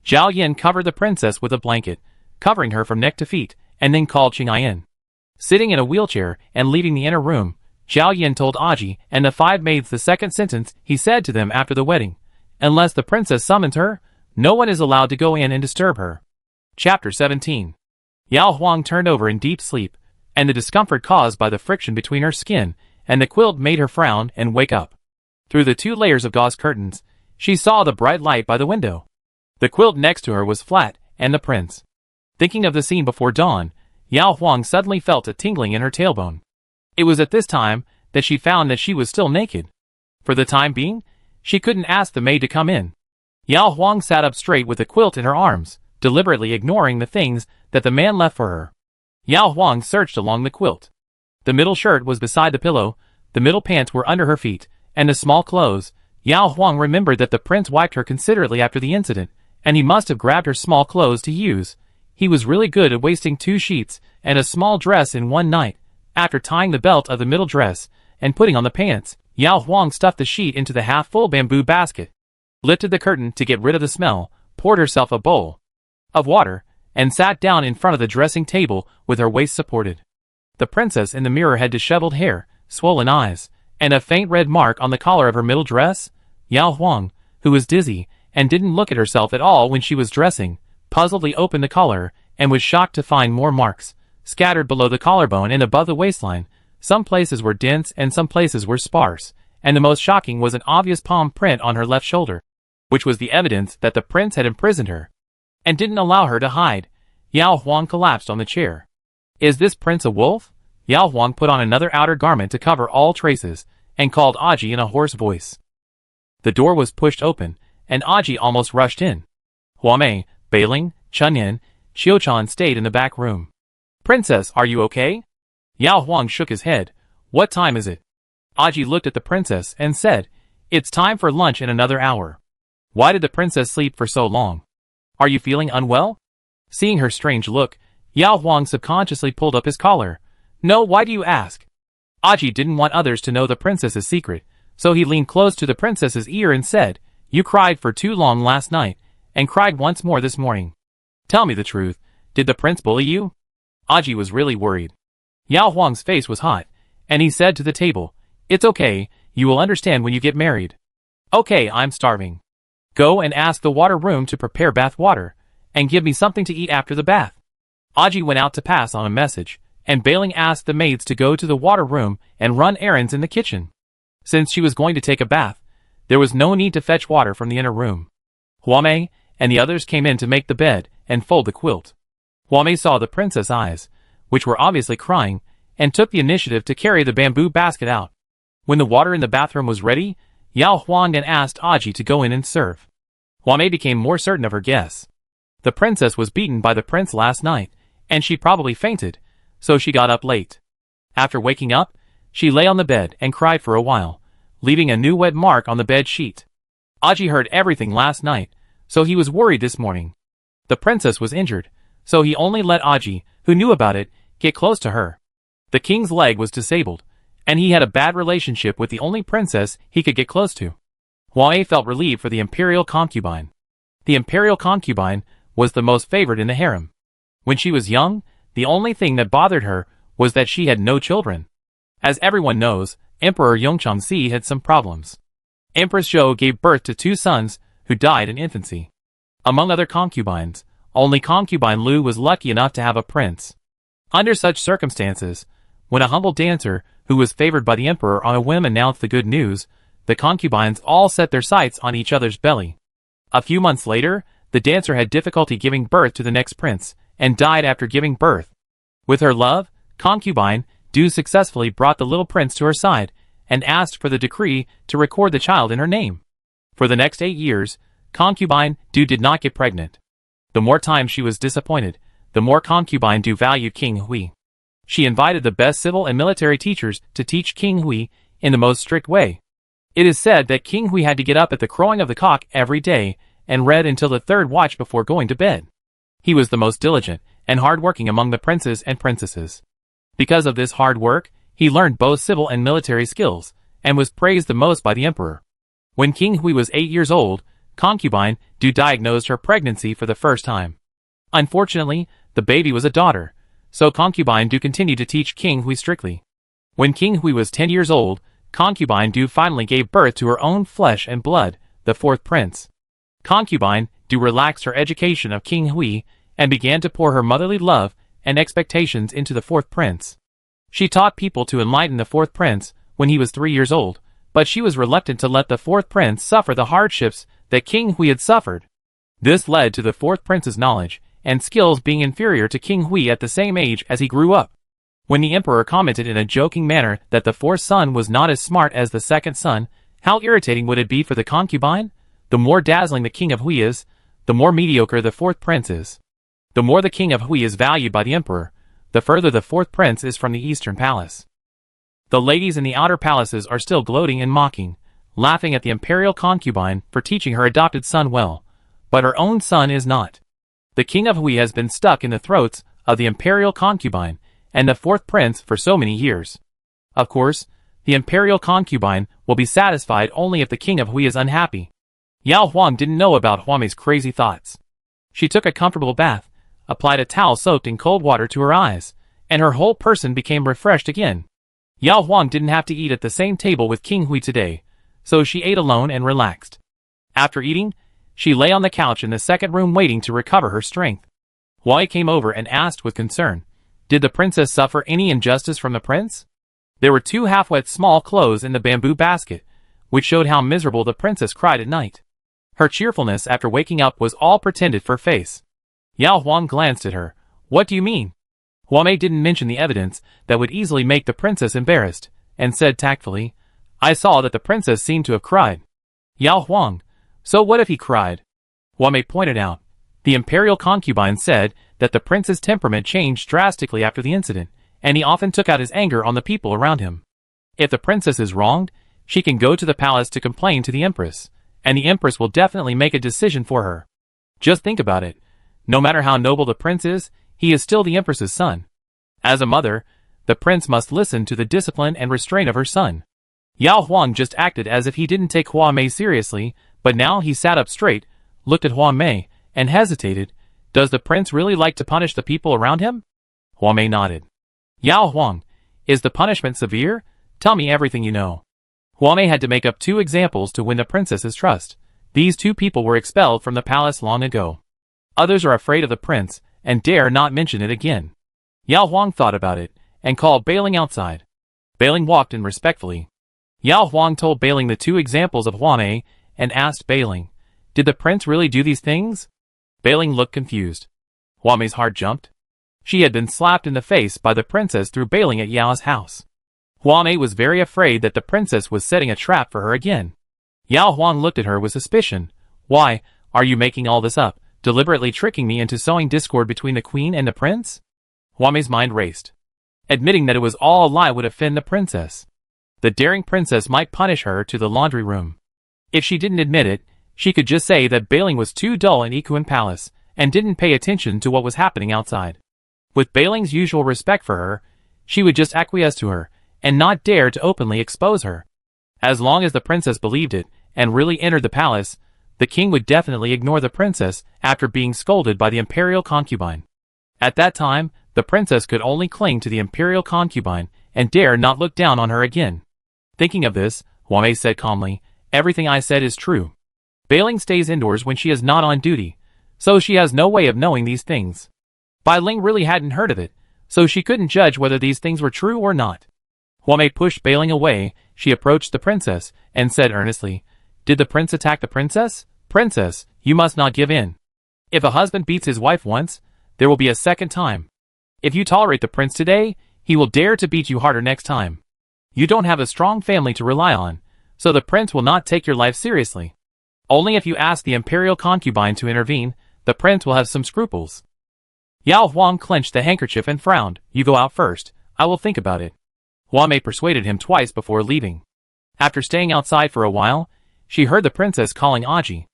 Zhao Yin covered the princess with a blanket, covering her from neck to feet, and then called Qing Yin. Sitting in a wheelchair and leaving the inner room, Zhao Yin told Aji and the 5 maids the second sentence he said to them after the wedding. Unless the princess summons her, no one is allowed to go in and disturb her. Chapter 17. Yao Huang turned over in deep sleep, and the discomfort caused by the friction between her skin and the quilt made her frown and wake up. Through the 2 layers of gauze curtains, she saw the bright light by the window. The quilt next to her was flat, and the prince. Thinking of the scene before dawn, Yao Huang suddenly felt a tingling in her tailbone. It was at this time that she found that she was still naked. For the time being, she couldn't ask the maid to come in. Yao Huang sat up straight with the quilt in her arms, deliberately ignoring the things that the man left for her. Yao Huang searched along the quilt. The middle shirt was beside the pillow, the middle pants were under her feet, and the small clothes. Yao Huang remembered that the prince wiped her considerately after the incident, and he must have grabbed her small clothes to use. He was really good at wasting 2 sheets and a small dress in one night. After tying the belt of the middle dress and putting on the pants, Yao Huang stuffed the sheet into the half-full bamboo basket, lifted the curtain to get rid of the smell, poured herself a bowl of water, and sat down in front of the dressing table with her waist supported. The princess in the mirror had disheveled hair, swollen eyes, and a faint red mark on the collar of her middle dress. Yao Huang, who was dizzy and didn't look at herself at all when she was dressing, puzzledly opened the collar and was shocked to find more marks, scattered below the collarbone and above the waistline. Some places were dense and some places were sparse, and the most shocking was an obvious palm print on her left shoulder, which was the evidence that the prince had imprisoned her and didn't allow her to hide. Yao Huang collapsed on the chair. "Is this prince a wolf?" Yao Huang put on another outer garment to cover all traces, and called Aji in a hoarse voice. The door was pushed open, and Aji almost rushed in. Huamei, Beiling, Chunyan, Xiuchan stayed in the back room. "Princess, are you okay?" Yao Huang shook his head. "What time is it?" Aji looked at the princess and said, "It's time for lunch in another hour." Why did the princess sleep for so long? "Are you feeling unwell?" Seeing her strange look, Yao Huang subconsciously pulled up his collar. "No, why do you ask?" Aji didn't want others to know the princess's secret, so he leaned close to the princess's ear and said, "You cried for too long last night, and cried once more this morning. Tell me the truth, did the prince bully you?" Aji was really worried. Yao Huang's face was hot, and he said to the table, "It's okay, you will understand when you get married." "Okay, I'm starving. Go and ask the water room to prepare bath water, and give me something to eat after the bath." Aji went out to pass on a message, and Beiling asked the maids to go to the water room and run errands in the kitchen. Since she was going to take a bath, there was no need to fetch water from the inner room. Huamei and the others came in to make the bed and fold the quilt. Huamei saw the princess' eyes, which were obviously crying, and took the initiative to carry the bamboo basket out. When the water in the bathroom was ready, Yao Huang then asked Aji to go in and serve. Huamei became more certain of her guess. The princess was beaten by the prince last night, and she probably fainted, so she got up late. After waking up, she lay on the bed and cried for a while, leaving a new wet mark on the bed sheet. Aji heard everything last night, so he was worried this morning. The princess was injured, so he only let Aji, who knew about it, get close to her. The king's leg was disabled, and he had a bad relationship with the only princess he could get close to. Hua felt relieved for the imperial concubine. The imperial concubine was the most favored in the harem. When she was young, the only thing that bothered her was that she had no children. As everyone knows, Emperor Yongchangxi had some problems. Empress Zhou gave birth to 2 sons who died in infancy. Among other concubines, only concubine Lu was lucky enough to have a prince. Under such circumstances, when a humble dancer who was favored by the emperor on a whim announced the good news, the concubines all set their sights on each other's belly. A few months later, the dancer had difficulty giving birth to the next prince, and died after giving birth. With her love, concubine Du successfully brought the little prince to her side, and asked for the decree to record the child in her name. For the next 8 years, concubine Du did not get pregnant. The more times she was disappointed, the more concubine Du valued King Hui. She invited the best civil and military teachers to teach King Hui in the most strict way. It is said that King Hui had to get up at the crowing of the cock every day and read until the 3rd watch before going to bed. He was the most diligent and hard-working among the princes and princesses. Because of this hard work, he learned both civil and military skills, and was praised the most by the emperor. When King Hui was 8 years old, concubine Du diagnosed her pregnancy for the first time. Unfortunately, the baby was a daughter, so concubine Du continued to teach King Hui strictly. When King Hui was 10 years old, concubine Du finally gave birth to her own flesh and blood, the 4th prince. Concubine Du relaxed her education of King Hui, and began to pour her motherly love and expectations into the 4th prince. She taught people to enlighten the 4th prince when he was 3 years old, but she was reluctant to let the 4th prince suffer the hardships that King Hui had suffered. This led to the 4th prince's knowledge and skills being inferior to King Hui at the same age as he grew up. When the emperor commented in a joking manner that the 4th son was not as smart as the 2nd son, how irritating would it be for the concubine? The more dazzling the King of Hui is, the more mediocre the 4th prince is. The more the King of Hui is valued by the emperor, the further the 4th prince is from the eastern palace. The ladies in the outer palaces are still gloating and mocking, laughing at the imperial concubine for teaching her adopted son well, but her own son is not. The King of Hui has been stuck in the throats of the imperial concubine and the 4th prince for so many years. Of course, the imperial concubine will be satisfied only if the King of Hui is unhappy. Yao Huang didn't know about Huamei's crazy thoughts. She took a comfortable bath, applied a towel soaked in cold water to her eyes, and her whole person became refreshed again. Yao Huang didn't have to eat at the same table with King Hui today, so she ate alone and relaxed. After eating, she lay on the couch in the 2nd room waiting to recover her strength. Hua came over and asked with concern, "Did the princess suffer any injustice from the prince?" There were 2 half-wet small clothes in the bamboo basket, which showed how miserable the princess cried at night. Her cheerfulness after waking up was all pretended for face. Yao Huang glanced at her. "What do you mean?" Huamei didn't mention the evidence that would easily make the princess embarrassed, and said tactfully, "I saw that the princess seemed to have cried." Yao Huang, "So what if he cried?" Huamei pointed out. The imperial concubine said that the prince's temperament changed drastically after the incident, and he often took out his anger on the people around him. If the princess is wronged, she can go to the palace to complain to the empress, and the empress will definitely make a decision for her. Just think about it. No matter how noble the prince is, he is still the empress's son. As a mother, the prince must listen to the discipline and restraint of her son. Yao Huang just acted as if he didn't take Huamei seriously, but now he sat up straight, looked at Huamei, and hesitated. Does the prince really like to punish the people around him? Huamei nodded. Yao Huang, is the punishment severe? Tell me everything you know. Huamei had to make up 2 examples to win the princess's trust. These 2 people were expelled from the palace long ago. Others are afraid of the prince, and dare not mention it again. Yao Huang thought about it, and called Bailing outside. Bailing walked in respectfully. Yao Huang told Bailing the 2 examples of Huamei, and asked Bailing, "Did the prince really do these things?" Bailing looked confused. Huamei's heart jumped. She had been slapped in the face by the princess through Bailing at Yao's house. Huamei was very afraid that the princess was setting a trap for her again. Yao Huang looked at her with suspicion. "Why, are you making all this up, deliberately tricking me into sowing discord between the queen and the prince?" Huamei's mind raced. Admitting that it was all a lie would offend the princess. The daring princess might punish her to the laundry room. If she didn't admit it, she could just say that Bailing was too dull in Ikuan Palace, and didn't pay attention to what was happening outside. With Bailing's usual respect for her, she would just acquiesce to her, and not dare to openly expose her. As long as the princess believed it, and really entered the palace, the king would definitely ignore the princess after being scolded by the imperial concubine. At that time, the princess could only cling to the imperial concubine and dare not look down on her again. Thinking of this, Huame said calmly, "Everything I said is true. Bailing stays indoors when she is not on duty, so she has no way of knowing these things." Bai Ling really hadn't heard of it, so she couldn't judge whether these things were true or not. Huame pushed Bailing away. She approached the princess and said earnestly, "Did the prince attack the princess? Princess, you must not give in. If a husband beats his wife once, there will be a second time. If you tolerate the prince today, he will dare to beat you harder next time. You don't have a strong family to rely on, so the prince will not take your life seriously. Only if you ask the imperial concubine to intervene, the prince will have some scruples." Yao Huang clenched the handkerchief and frowned. "You go out first. I will think about it." Huame persuaded him twice before leaving. After staying outside for a while, she heard the princess calling Aji.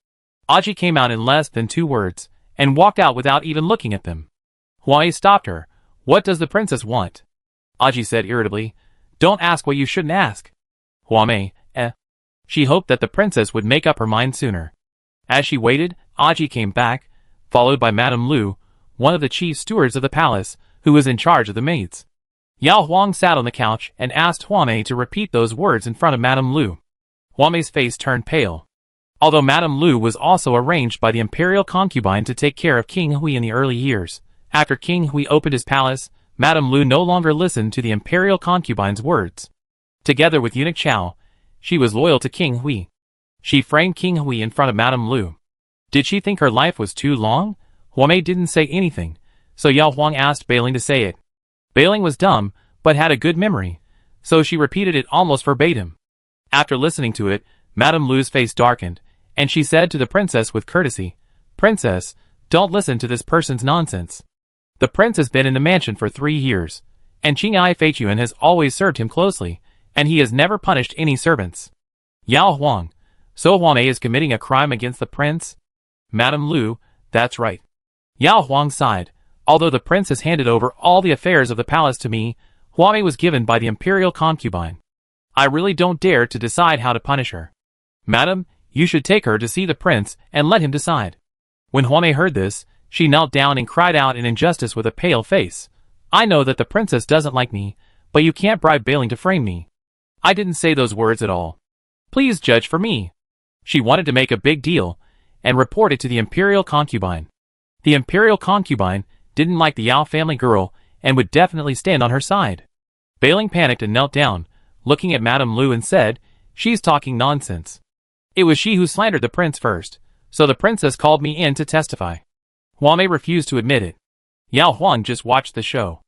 Aji came out in less than 2 words, and walked out without even looking at them. Huame stopped her. "What does the princess want?" Aji said irritably, "Don't ask what you shouldn't ask." Huame, She hoped that the princess would make up her mind sooner. As she waited, Aji came back, followed by Madame Lu, one of the chief stewards of the palace, who was in charge of the maids. Yao Huang sat on the couch and asked Huame to repeat those words in front of Madame Lu. Huame's face turned pale. Although Madame Lu was also arranged by the imperial concubine to take care of King Hui in the early years, after King Hui opened his palace, Madame Lu no longer listened to the imperial concubine's words. Together with eunuch Chao, she was loyal to King Hui. She framed King Hui in front of Madame Lu. Did she think her life was too long? Huame didn't say anything, so Yao Huang asked Bailing to say it. Bailing was dumb, but had a good memory, so she repeated it almost verbatim. After listening to it, Madame Lu's face darkened, and she said to the princess with courtesy, "Princess, don't listen to this person's nonsense. The prince has been in the mansion for 3 years, and Qing'ai Feituan has always served him closely, and he has never punished any servants." Yao Huang, "So Huame is committing a crime against the prince?" Madame Lu, "That's right." Yao Huang sighed. "Although the prince has handed over all the affairs of the palace to me, Huame was given by the imperial concubine. I really don't dare to decide how to punish her. Madam, you should take her to see the prince and let him decide." When Huame heard this, she knelt down and cried out in injustice with a pale face, "I know that the princess doesn't like me, but you can't bribe Bailing to frame me. I didn't say those words at all. Please judge for me." She wanted to make a big deal and report it to the imperial concubine. The imperial concubine didn't like the Yao family girl and would definitely stand on her side. Bailing panicked and knelt down, looking at Madame Lu and said, "She's talking nonsense. It was she who slandered the prince first, so the princess called me in to testify." Huame refused to admit it. Yao Huang just watched the show.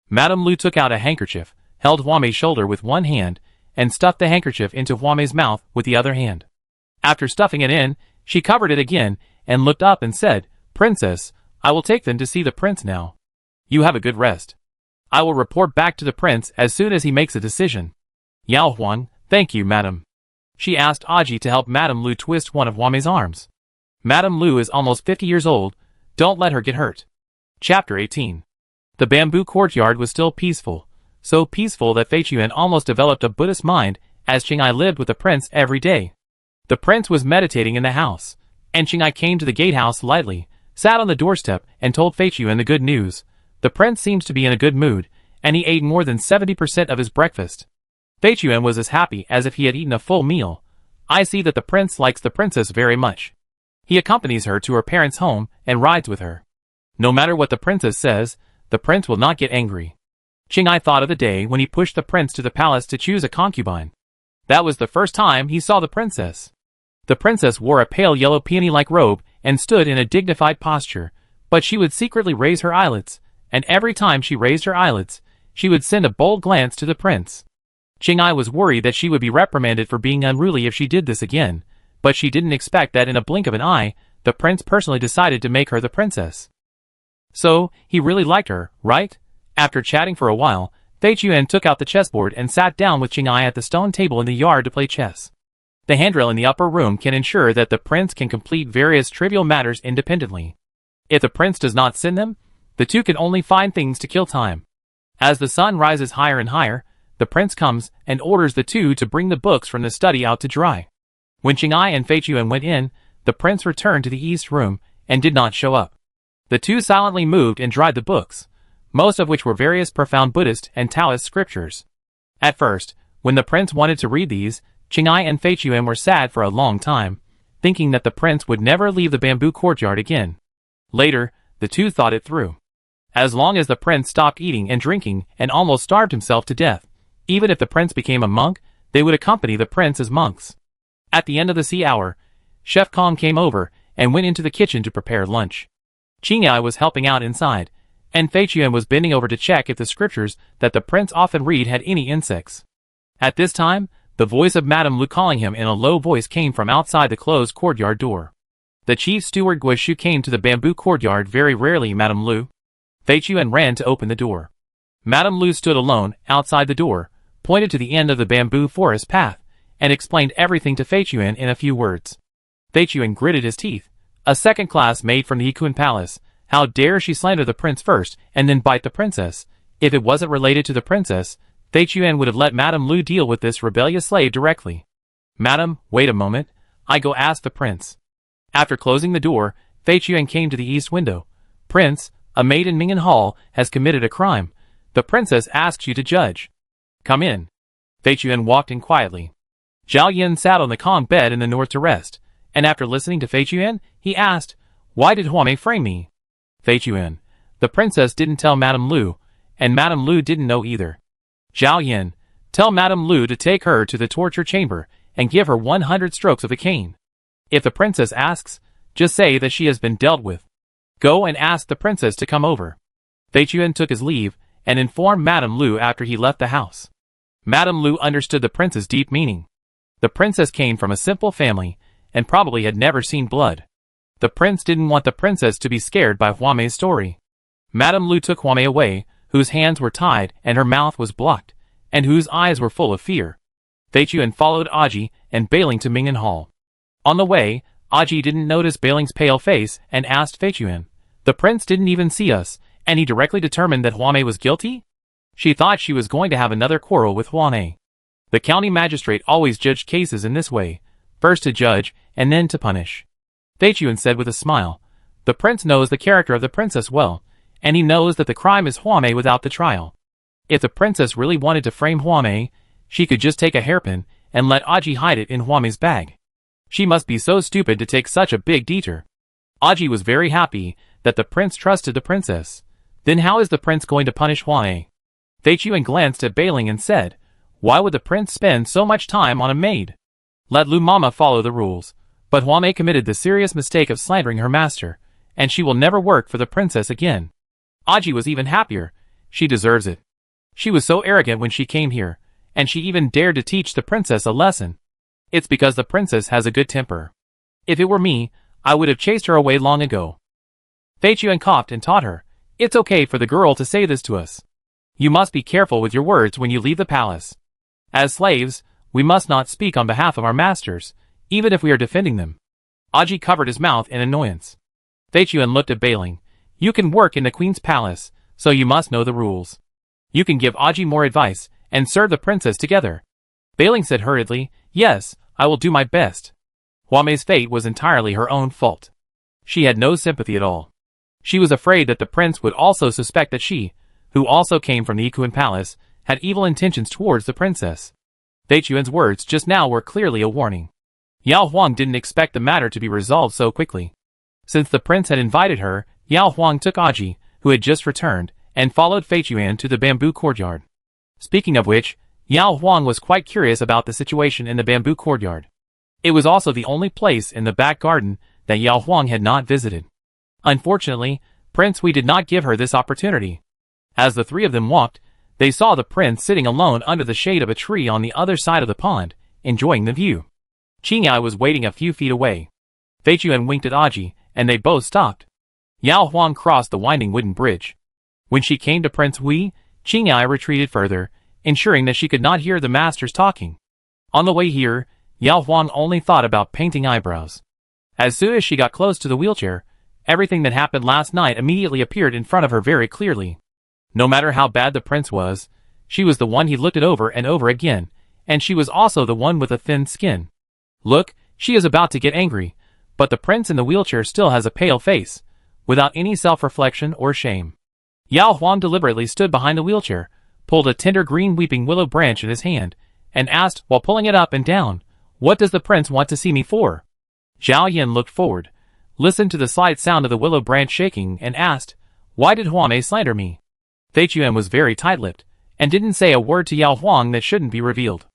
Madame Lu took out a handkerchief, held Huame's shoulder with one hand, and stuffed the handkerchief into Huame's mouth with the other hand. After stuffing it in, she covered it again and looked up and said, "Princess, I will take them to see the prince now. You have a good rest. I will report back to the prince as soon as he makes a decision." Yao Huang, "Thank you, madam." She asked Aji to help Madame Lu twist one of Huame's arms. Madame Lu is almost 50 years old. Don't let her get hurt. Chapter 18. The bamboo courtyard was still peaceful, so peaceful that Feituan almost developed a Buddhist mind as Qing'ai lived with the prince every day. The prince was meditating in the house, and Qing'ai came to the gatehouse lightly, sat on the doorstep and told Feituan the good news. The prince seems to be in a good mood, and he ate more than 70% of his breakfast. Feituan was as happy as if he had eaten a full meal. "I see that the prince likes the princess very much. He accompanies her to her parents' home and rides with her. No matter what the princess says, the prince will not get angry." Qing'ai thought of the day when he pushed the prince to the palace to choose a concubine. That was the first time he saw the princess. The princess wore a pale yellow peony-like robe and stood in a dignified posture, but she would secretly raise her eyelids, and every time she raised her eyelids, she would send a bold glance to the prince. Qing'ai was worried that she would be reprimanded for being unruly if she did this again, but she didn't expect that in a blink of an eye, the prince personally decided to make her the princess. So, he really liked her, right? After chatting for a while, Feituan took out the chessboard and sat down with Qing'ai at the stone table in the yard to play chess. The handrail in the upper room can ensure that the prince can complete various trivial matters independently. If the prince does not send them, the two can only find things to kill time. As the sun rises higher and higher, the prince comes and orders the two to bring the books from the study out to dry. When Qing'ai and Fei Chuan went in, the prince returned to the east room and did not show up. The two silently moved and dried the books, most of which were various profound Buddhist and Taoist scriptures. At first, when the prince wanted to read these, Qing'ai and Fei Chuan were sad for a long time, thinking that the prince would never leave the bamboo courtyard again. Later, the two thought it through. As long as the prince stopped eating and drinking and almost starved himself to death, even if the prince became a monk, they would accompany the prince as monks. At the end of the tea hour, Chef Kong came over and went into the kitchen to prepare lunch. Qing'ai was helping out inside, and Fei Chuan was bending over to check if the scriptures that the prince often read had any insects. At this time, the voice of Madame Lu calling him in a low voice came from outside the closed courtyard door. The chief steward Guishu came to the bamboo courtyard very rarely, Madame Lu. Fei Chuan ran to open the door. Madame Lu stood alone outside the door, pointed to the end of the bamboo forest path, and explained everything to Fei Chuan in a few words. Fei Chuan gritted his teeth. A second-class maid from the Yiquan Palace. How dare she slander the prince first and then bite the princess? If it wasn't related to the princess, Fei Chuan would have let Madame Lu deal with this rebellious slave directly. Madam, wait a moment. I go ask the prince. After closing the door, Fei Chuan came to the east window. Prince, a maid in Ming'an Hall has committed a crime. The princess asks you to judge. Come in. Fei Chuan walked in quietly. Zhao Yin sat on the calm bed in the north to rest, and after listening to Fei Chuan, he asked, Why did Huamei frame me? Fei Chuan, the princess didn't tell Madame Lu, and Madame Lu didn't know either. Zhao Yin, tell Madame Lu to take her to the torture chamber and give her 100 strokes of the cane. If the princess asks, just say that she has been dealt with. Go and ask the princess to come over. Fei Chuan took his leave and informed Madame Lu after he left the house. Madame Lu understood the prince's deep meaning. The princess came from a simple family and probably had never seen blood. The prince didn't want the princess to be scared by Huamei's story. Madame Lu took Huamei away, whose hands were tied and her mouth was blocked, and whose eyes were full of fear. Fei Chuan followed Aji and Bailing to Ming'an Hall. On the way, Aji didn't notice Bailing's pale face and asked Fei Chuan, The prince didn't even see us, and he directly determined that Huamei was guilty? She thought she was going to have another quarrel with Huamei. The county magistrate always judged cases in this way, first to judge and then to punish. Fei Chuan said with a smile, The prince knows the character of the princess well, and he knows that the crime is Huamei without the trial. If the princess really wanted to frame Huamei, she could just take a hairpin and let Aji hide it in Huamei's bag. She must be so stupid to take such a big detour. Aji was very happy that the prince trusted the princess. Then how is the prince going to punish Huamei? Fei Chuan glanced at Bailing and said, Why would the prince spend so much time on a maid? Let Lu Mama follow the rules. But Huamei committed the serious mistake of slandering her master, and she will never work for the princess again. Aji was even happier. She deserves it. She was so arrogant when she came here, and she even dared to teach the princess a lesson. It's because the princess has a good temper. If it were me, I would have chased her away long ago. Fei Chuan coughed and taught her, It's okay for the girl to say this to us. You must be careful with your words when you leave the palace. As slaves, we must not speak on behalf of our masters, even if we are defending them. Aji covered his mouth in annoyance. Fei Chuan looked at Bailing. You can work in the queen's palace, so you must know the rules. You can give Aji more advice and serve the princess together. Bailing said hurriedly, Yes, I will do my best. Huamei's fate was entirely her own fault. She had no sympathy at all. She was afraid that the prince would also suspect that she, who also came from the Yiquan Palace, had evil intentions towards the princess. Fei Chuan's words just now were clearly a warning. Yao Huang didn't expect the matter to be resolved so quickly. Since the prince had invited her, Yao Huang took Aji, who had just returned, and followed Fei Chuan to the bamboo courtyard. Speaking of which, Yao Huang was quite curious about the situation in the bamboo courtyard. It was also the only place in the back garden that Yao Huang had not visited. Unfortunately, Prince Hui did not give her this opportunity. As the three of them walked, they saw the prince sitting alone under the shade of a tree on the other side of the pond, enjoying the view. Qing'ai was waiting a few feet away. Fei Chuan winked at Aji, and they both stopped. Yao Huang crossed the winding wooden bridge. When she came to Prince Hui, Qing'ai retreated further, ensuring that she could not hear the masters talking. On the way here, Yao Huang only thought about painting eyebrows. As soon as she got close to the wheelchair, everything that happened last night immediately appeared in front of her very clearly. No matter how bad the prince was, she was the one he looked at over and over again, and she was also the one with a thin skin. Look, She is about to get angry, but the prince in the wheelchair still has a pale face, without any self-reflection or shame. Yao Huang deliberately stood behind the wheelchair, pulled a tender green weeping willow branch in his hand, and asked while pulling it up and down, "What does the prince want to see me for?" Zhao Yan looked forward, listened to the slight sound of the willow branch shaking, and asked, "Why did Huame slander me?" Fei Chuan was very tight-lipped, and didn't say a word to Yao Huang that shouldn't be revealed.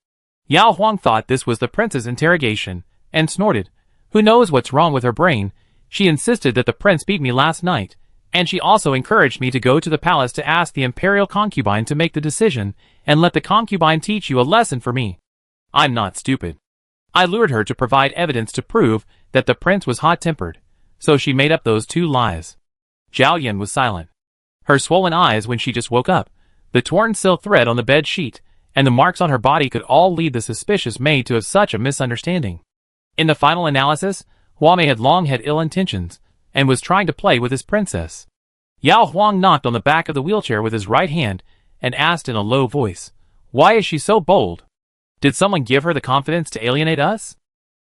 Yao Huang thought this was the prince's interrogation, and snorted, "Who knows what's wrong with her brain? She insisted that the prince beat me last night, and she also encouraged me to go to the palace to ask the Imperial concubine to make the decision, and let the concubine teach you a lesson for me. I'm not stupid. I lured her to provide evidence to prove that the prince was hot-tempered, so she made up those 2 lies." Zhao Yan was silent. Her swollen eyes when she just woke up, the torn silk thread on the bed sheet, and the marks on her body could all lead the suspicious maid to have such a misunderstanding. In the final analysis, Huame had long had ill intentions, and was trying to play with his princess. Yao Huang knocked on the back of the wheelchair with his right hand, and asked in a low voice, "Why is she so bold? Did someone give her the confidence to alienate us?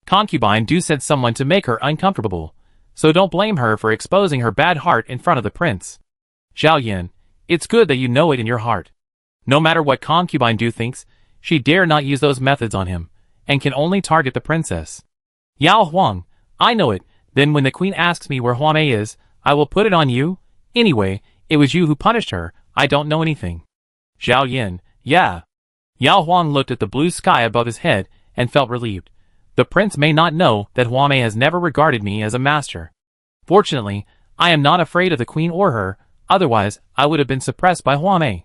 Concubine do send someone to make her uncomfortable, so don't blame her for exposing her bad heart in front of the prince. Zhao Yan, it's good that you know it in your heart. No matter what concubine do thinks, she dare not use those methods on him, and can only target the princess." "Yao Huang, I know it. Then when the queen asks me where Huame is, I will put it on you. Anyway, it was you who punished her. I don't know anything." Zhao Yan, "Yeah." Yao Huang looked at the blue sky above his head and felt relieved. The prince may not know that Huame has never regarded me as a master. Fortunately, I am not afraid of the queen or her, otherwise I would have been suppressed by Huame.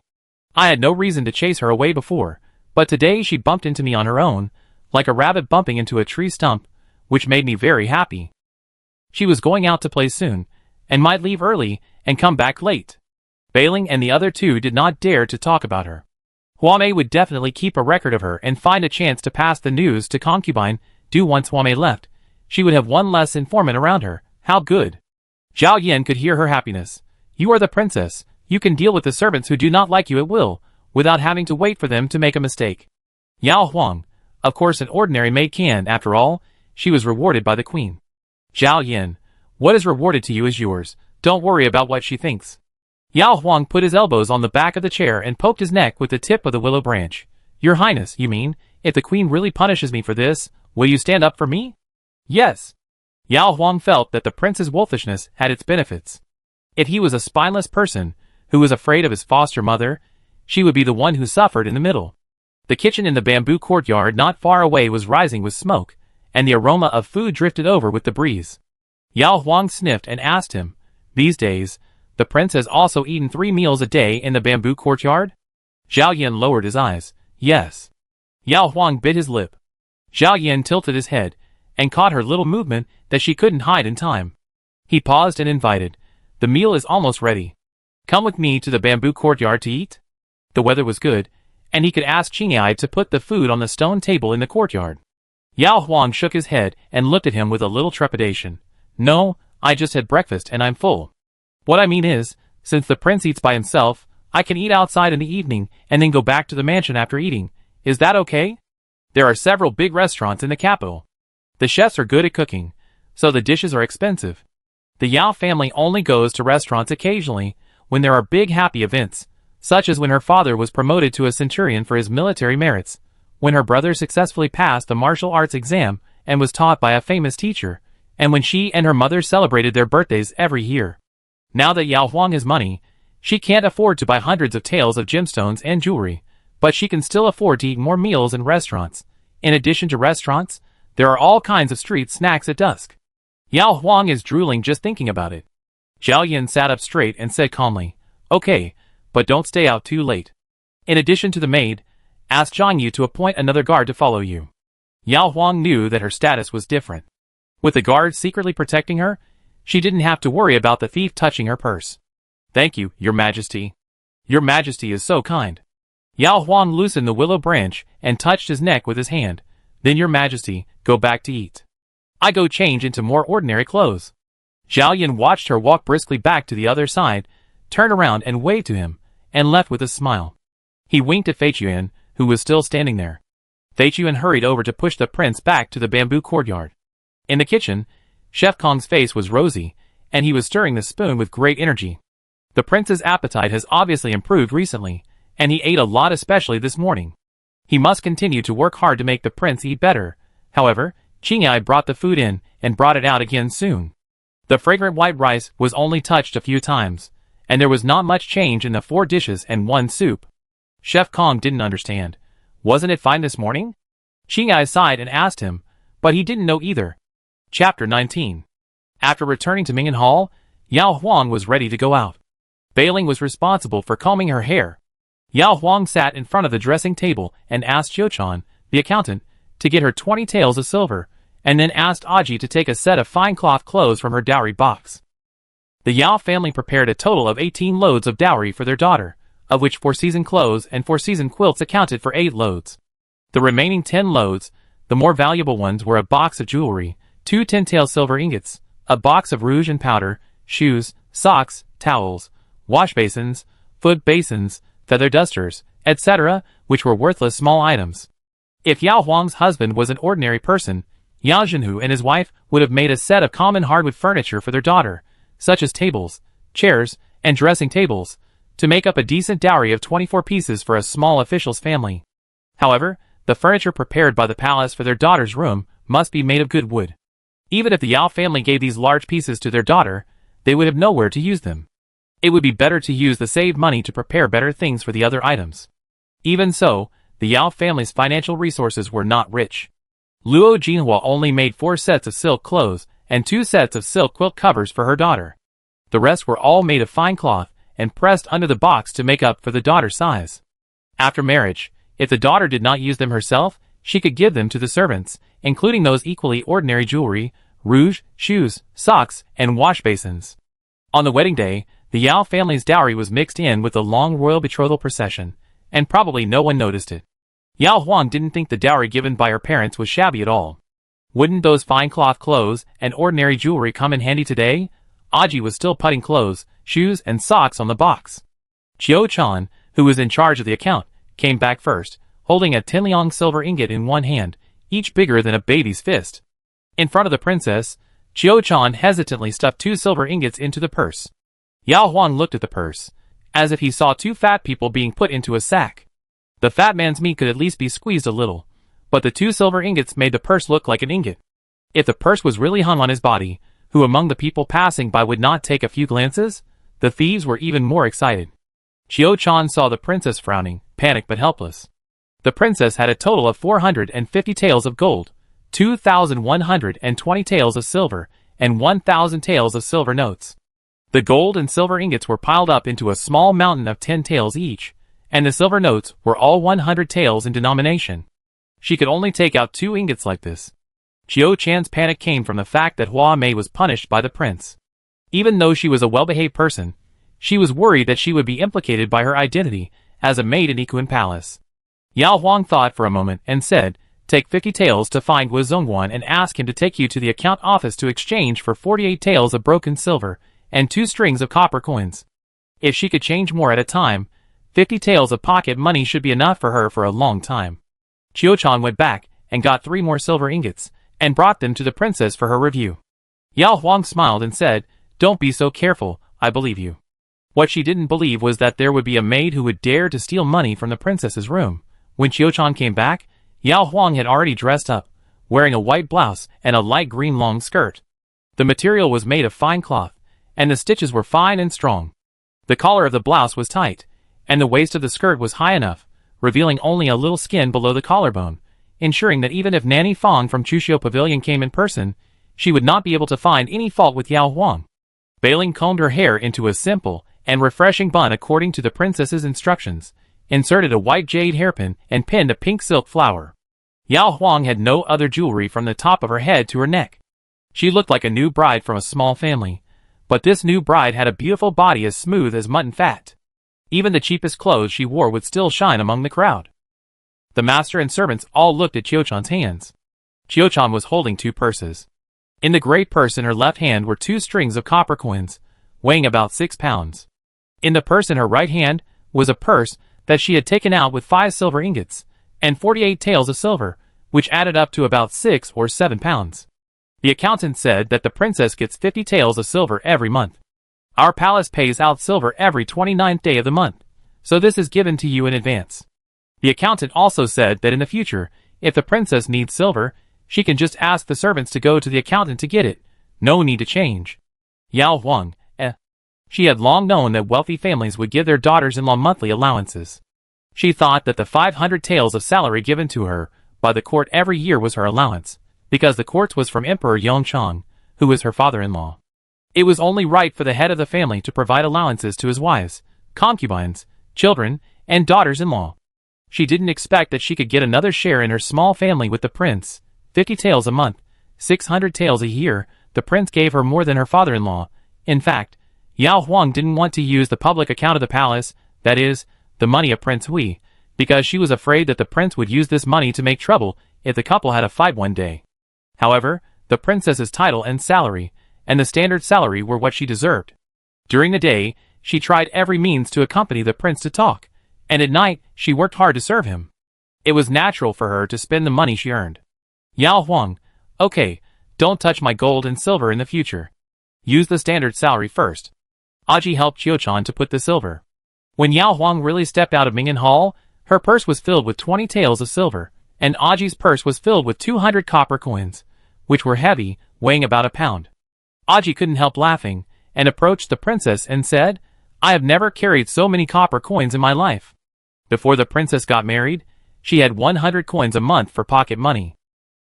I had no reason to chase her away before, but today she bumped into me on her own, like a rabbit bumping into a tree stump, which made me very happy. She was going out to play soon, and might leave early and come back late. Bailing and the other 2 did not dare to talk about her. Huame would definitely keep a record of her and find a chance to pass the news to concubine Do once Huame left. She would have one less informant around her. How good. Zhao Yan could hear her happiness. "You are the princess. You can deal with the servants who do not like you at will, without having to wait for them to make a mistake." Yao Huang, of course an ordinary maid can, after all, she was rewarded by the queen. Zhao Yan, "What is rewarded to you is yours. Don't worry about what she thinks." Yao Huang put his elbows on the back of the chair and poked his neck with the tip of the willow branch. "Your Highness, you mean, if the queen really punishes me for this, will you stand up for me?" "Yes." Yao Huang felt that the prince's wolfishness had its benefits. If he was a spineless person, who was afraid of his foster mother, she would be the one who suffered in the middle. The kitchen in the bamboo courtyard not far away was rising with smoke, and the aroma of food drifted over with the breeze. Yao Huang sniffed and asked him, "These days, the prince has also eaten 3 meals a day in the bamboo courtyard?" Zhao Yan lowered his eyes. "Yes." Yao Huang bit his lip. Zhao Yan tilted his head, and caught her little movement that she couldn't hide in time. He paused and invited, "The meal is almost ready. Come with me to the bamboo courtyard to eat?" The weather was good, and he could ask Qingyai to put the food on the stone table in the courtyard. Yao Huang shook his head and looked at him with a little trepidation. "No, I just had breakfast and I'm full. What I mean is, since the prince eats by himself, I can eat outside in the evening and then go back to the mansion after eating. Is that okay? There are several big restaurants in the capital. The chefs are good at cooking, so the dishes are expensive. The Yao family only goes to restaurants occasionally when there are big happy events, such as when her father was promoted to a centurion for his military merits, when her brother successfully passed the martial arts exam and was taught by a famous teacher, and when she and her mother celebrated their birthdays every year. Now that Yao Huang has money, she can't afford to buy hundreds of taels of gemstones and jewelry, but she can still afford to eat more meals in restaurants. In addition to restaurants, there are all kinds of street snacks at dusk. Yao Huang is drooling just thinking about it. Zhao Yan sat up straight and said calmly, "Okay, but don't stay out too late. In addition to the maid, ask Zhang Yu to appoint another guard to follow you." Yao Huang knew that her status was different. With the guard secretly protecting her, she didn't have to worry about the thief touching her purse. "Thank you, Your Majesty. Your Majesty is so kind." Yao Huang loosened the willow branch and touched his neck with his hand. "Then Your Majesty, go back to eat. I go change into more ordinary clothes." Zhao Yan watched her walk briskly back to the other side, turned around and waved to him, and left with a smile. He winked at Fei Chuan, who was still standing there. Fei Chuan hurried over to push the prince back to the bamboo courtyard. In the kitchen, Chef Kong's face was rosy, and he was stirring the spoon with great energy. The prince's appetite has obviously improved recently, and he ate a lot, especially this morning. He must continue to work hard to make the prince eat better. However, Qingyai brought the food in and brought it out again soon. The fragrant white rice was only touched a few times, and there was not much change in the 4 dishes and 1 soup. Chef Kong didn't understand. Wasn't it fine this morning? Qingyai sighed and asked him, but he didn't know either. Chapter 19. After returning to Minghan Hall, Yao Huang was ready to go out. Beiling was responsible for combing her hair. Yao Huang sat in front of the dressing table and asked Qiuchan, the accountant, to get her 20 taels of silver, and then asked Aji to take a set of fine cloth clothes from her dowry box. The Yao family prepared a total of 18 loads of dowry for their daughter, of which 4-season clothes and 4-season quilts accounted for 8 loads. The remaining 10 loads, the more valuable ones, were a box of jewelry, 2 10-tael silver ingots, a box of rouge and powder, shoes, socks, towels, wash basins, foot basins, feather dusters, etc., which were worthless small items. If Yao Huang's husband was an ordinary person, Yao Zhenhu and his wife would have made a set of common hardwood furniture for their daughter, such as tables, chairs, and dressing tables, to make up a decent dowry of 24 pieces for a small official's family. However, the furniture prepared by the palace for their daughter's room must be made of good wood. Even if the Yao family gave these large pieces to their daughter, they would have nowhere to use them. It would be better to use the saved money to prepare better things for the other items. Even so, the Yao family's financial resources were not rich. Luo Jinhua only made 4 sets of silk clothes and 2 sets of silk quilt covers for her daughter. The rest were all made of fine cloth and pressed under the box to make up for the daughter's size. After marriage, if the daughter did not use them herself, she could give them to the servants, including those equally ordinary jewelry, rouge, shoes, socks, and wash basins. On the wedding day, the Yao family's dowry was mixed in with the long royal betrothal procession, and probably no one noticed it. Yao Huang didn't think the dowry given by her parents was shabby at all. Wouldn't those fine cloth clothes and ordinary jewelry come in handy today? Aji was still putting clothes, shoes, and socks on the box. Qiuchan, who was in charge of the account, came back first, holding a 10 silver ingot in one hand, each bigger than a baby's fist. In front of the princess, Qiuchan hesitantly stuffed 2 silver ingots into the purse. Yao Huang looked at the purse, as if he saw 2 fat people being put into a sack. The fat man's meat could at least be squeezed a little, but the 2 silver ingots made the purse look like an ingot. If the purse was really hung on his body, who among the people passing by would not take a few glances? The thieves were even more excited. Qiuchan saw the princess frowning, panicked but helpless. The princess had a total of 450 taels of gold, 2,120 taels of silver, and 1,000 taels of silver notes. The gold and silver ingots were piled up into a small mountain of 10 taels each, and the silver notes were all 100 taels in denomination. She could only take out 2 ingots like this. Qiuchan's panic came from the fact that Hua Mei was punished by the prince. Even though she was a well-behaved person, she was worried that she would be implicated by her identity as a maid in Yikuan Palace. Yao Huang thought for a moment and said, "Take 50 taels to find Wu Zongguan and ask him to take you to the account office to exchange for 48 taels of broken silver and 2 strings of copper coins. If she could change more at a time, 50 taels of pocket money should be enough for her for a long time." Qiuchan went back and got 3 more silver ingots and brought them to the princess for her review. Yao Huang smiled and said, "Don't be so careful, I believe you." What she didn't believe was that there would be a maid who would dare to steal money from the princess's room. When Qiuchan came back, Yao Huang had already dressed up, wearing a white blouse and a light green long skirt. The material was made of fine cloth, and the stitches were fine and strong. The collar of the blouse was tight, and the waist of the skirt was high enough, revealing only a little skin below the collarbone, ensuring that even if Nanny Fong from Chushio Pavilion came in person, she would not be able to find any fault with Yao Huang. Beiling combed her hair into a simple and refreshing bun according to the princess's instructions, inserted a white jade hairpin, and pinned a pink silk flower. Yao Huang had no other jewelry from the top of her head to her neck. She looked like a new bride from a small family, but this new bride had a beautiful body as smooth as mutton fat. Even the cheapest clothes she wore would still shine among the crowd. The master and servants all looked at Qiuchan's hands. Qiuchan was holding 2 purses. In the great purse in her left hand were 2 strings of copper coins, weighing about 6 pounds. In the purse in her right hand was a purse that she had taken out with 5 silver ingots and 48 taels of silver, which added up to about 6 or 7 pounds. The accountant said that the princess gets 50 taels of silver every month. Our palace pays out silver every 29th day of the month, so this is given to you in advance. The accountant also said that in the future, if the princess needs silver, she can just ask the servants to go to the accountant to get it. No need to change. Yao Huang, She had long known that wealthy families would give their daughters-in-law monthly allowances. She thought that the 500 taels of salary given to her by the court every year was her allowance, because the court was from Emperor Yongchang, who was her father-in-law. It was only right for the head of the family to provide allowances to his wives, concubines, children, and daughters-in-law. She didn't expect that she could get another share in her small family with the prince. 50 taels a month, 600 taels a year. The prince gave her more than her father-in-law. In fact, Yao Huang didn't want to use the public account of the palace, that is, the money of Prince Hui, because she was afraid that the prince would use this money to make trouble if the couple had a fight one day. However, the princess's title and salary, and the standard salary were what she deserved. During the day, she tried every means to accompany the prince to talk, and at night, she worked hard to serve him. It was natural for her to spend the money she earned. Yao Huang, okay, don't touch my gold and silver in the future. Use the standard salary first. Aji helped Qiuchan to put the silver. When Yao Huang really stepped out of Mingyan Hall, her purse was filled with 20 taels of silver, and Aji's purse was filled with 200 copper coins, which were heavy, weighing about a pound. Aji couldn't help laughing, and approached the princess and said, I have never carried so many copper coins in my life. Before the princess got married, she had 100 coins a month for pocket money.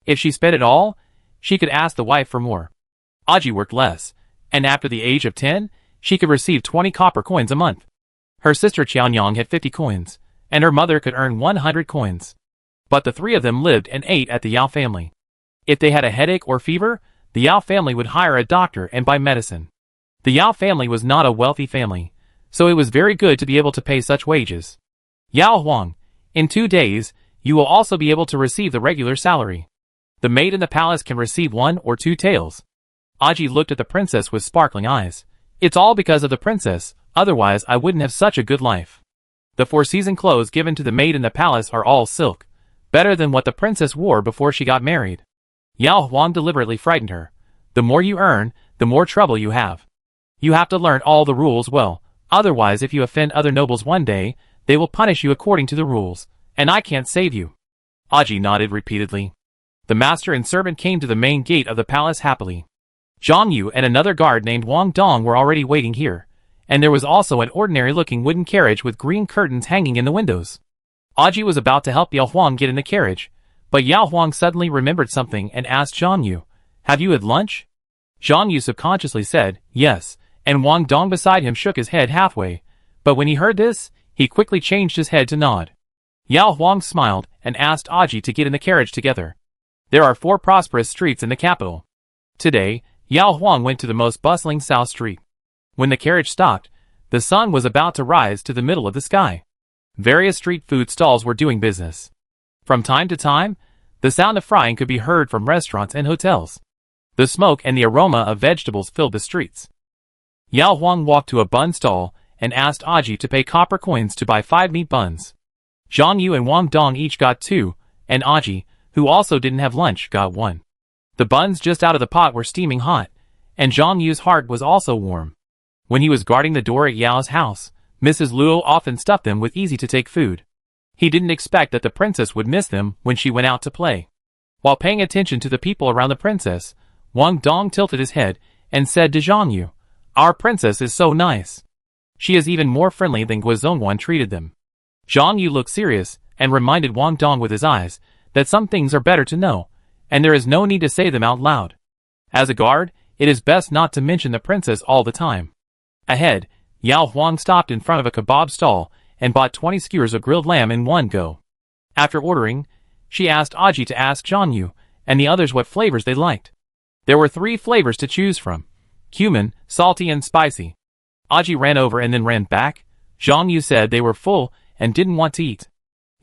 If she spent it all, she could ask the wife for more. Aji worked less, and after the age of 10, she could receive 20 copper coins a month. Her sister Qianyang had 50 coins, and her mother could earn 100 coins. But the three of them lived and ate at the Yao family. If they had a headache or fever, the Yao family would hire a doctor and buy medicine. The Yao family was not a wealthy family, so it was very good to be able to pay such wages. Yao Huang, in 2 days, you will also be able to receive the regular salary. The maid in the palace can receive 1 or 2 taels. Aji looked at the princess with sparkling eyes. It's all because of the princess, otherwise I wouldn't have such a good life. The 4-season clothes given to the maid in the palace are all silk, better than what the princess wore before she got married. Yao Huang deliberately frightened her. The more you earn, the more trouble you have. You have to learn all the rules well, otherwise if you offend other nobles one day, they will punish you according to the rules, and I can't save you. Aji nodded repeatedly. The master and servant came to the main gate of the palace happily. Zhang Yu and another guard named Wang Dong were already waiting here, and there was also an ordinary-looking wooden carriage with green curtains hanging in the windows. Aji was about to help Yao Huang get in the carriage, but Yao Huang suddenly remembered something and asked Zhang Yu, Have you had lunch? Zhang Yu subconsciously said, Yes, and Wang Dong beside him shook his head halfway, but when he heard this, he quickly changed his head to nod. Yao Huang smiled and asked Aji to get in the carriage together. There are 4 prosperous streets in the capital. Today, Yao Huang went to the most bustling South Street. When the carriage stopped, the sun was about to rise to the middle of the sky. Various street food stalls were doing business. From time to time, the sound of frying could be heard from restaurants and hotels. The smoke and the aroma of vegetables filled the streets. Yao Huang walked to a bun stall and asked Aji to pay copper coins to buy 5 meat buns. Zhang Yu and Wang Dong each got 2, and Aji, who also didn't have lunch, got 1. The buns just out of the pot were steaming hot, and Zhang Yu's heart was also warm. When he was guarding the door at Yao's house, Mrs. Luo often stuffed them with easy-to-take food. He didn't expect that the princess would miss them when she went out to play. While paying attention to the people around the princess, Wang Dong tilted his head and said to Zhang Yu, Our princess is so nice. She is even more friendly than Guozongwan treated them. Zhang Yu looked serious and reminded Wang Dong with his eyes that some things are better to know, and there is no need to say them out loud. As a guard, it is best not to mention the princess all the time. Ahead, Yao Huang stopped in front of a kebab stall and bought 20 skewers of grilled lamb in one go. After ordering, she asked Aji to ask Zhang Yu and the others what flavors they liked. There were 3 flavors to choose from: cumin, salty and spicy. Aji ran over and then ran back. Zhang Yu said they were full and didn't want to eat.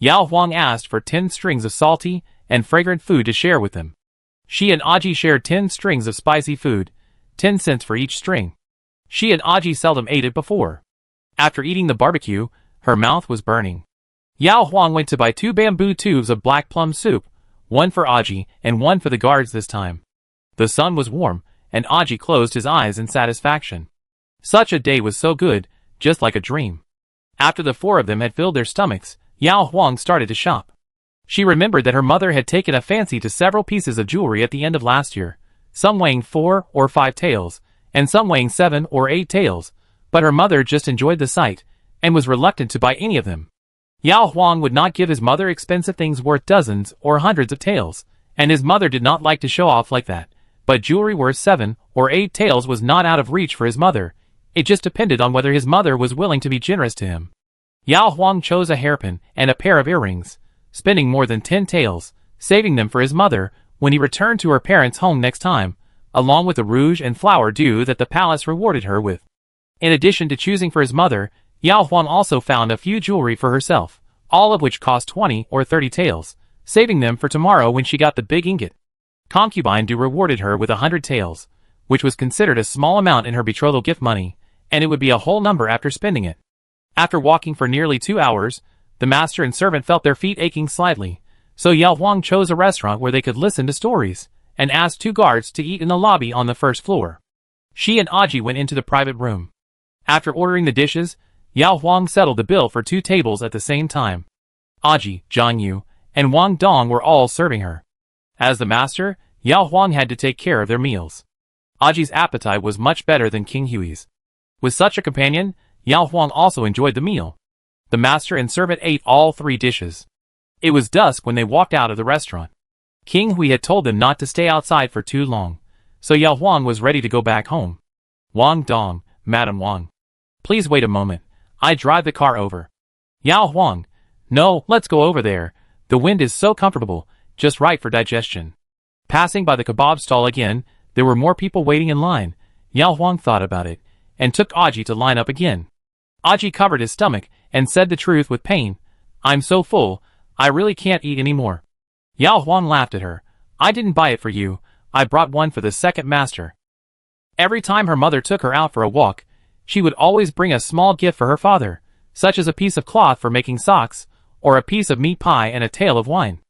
Yao Huang asked for 10 strings of salty and fragrant food to share with them. She and Aji shared 10 strings of spicy food, 10 cents for each string. She and Aji seldom ate it before. After eating the barbecue, her mouth was burning. Yao Huang went to buy 2 bamboo tubes of black plum soup, one for Aji and one for the guards this time. The sun was warm, and Aji closed his eyes in satisfaction. Such a day was so good, just like a dream. After the four of them had filled their stomachs, Yao Huang started to shop. She remembered that her mother had taken a fancy to several pieces of jewelry at the end of last year, some weighing 4 or 5 taels, and some weighing 7 or 8 taels, but her mother just enjoyed the sight, and was reluctant to buy any of them. Yao Huang would not give his mother expensive things worth dozens or hundreds of taels, and his mother did not like to show off like that, but jewelry worth 7 or 8 taels was not out of reach for his mother. It just depended on whether his mother was willing to be generous to him. Yao Huang chose a hairpin and a pair of earrings, spending more than 10 taels, saving them for his mother when he returned to her parents' home next time, along with the rouge and flower dew that the palace rewarded her with. In addition to choosing for his mother, Yao Huang also found a few jewelry for herself, all of which cost 20 or 30 taels, saving them for tomorrow when she got the big ingot. Concubine dew rewarded her with 100 taels, which was considered a small amount in her betrothal gift money, and it would be a whole number after spending it. After walking for nearly 2 hours, the master and servant felt their feet aching slightly, so Yao Huang chose a restaurant where they could listen to stories, and asked 2 guards to eat in the lobby on the first floor. She and Aji went into the private room. After ordering the dishes, Yao Huang settled the bill for 2 tables at the same time. Aji, Zhang Yu, and Wang Dong were all serving her. As the master, Yao Huang had to take care of their meals. Aji's appetite was much better than King Hui's. With such a companion, Yao Huang also enjoyed the meal. The master and servant ate all 3 dishes. It was dusk when they walked out of the restaurant. King Hui had told them not to stay outside for too long, so Yao Huang was ready to go back home. Wang Dong, Madam Wang. Please wait a moment. I drive the car over. Yao Huang. No, let's go over there. The wind is so comfortable, just right for digestion. Passing by the kebab stall again, there were more people waiting in line. Yao Huang thought about it, and took Aji to line up again. Aji covered his stomach, and said the truth with pain. I'm so full, I really can't eat any more. Yao Huang laughed at her. I didn't buy it for you, I brought one for the second master. Every time her mother took her out for a walk, she would always bring a small gift for her father, such as a piece of cloth for making socks, or a piece of meat pie and a tael of wine.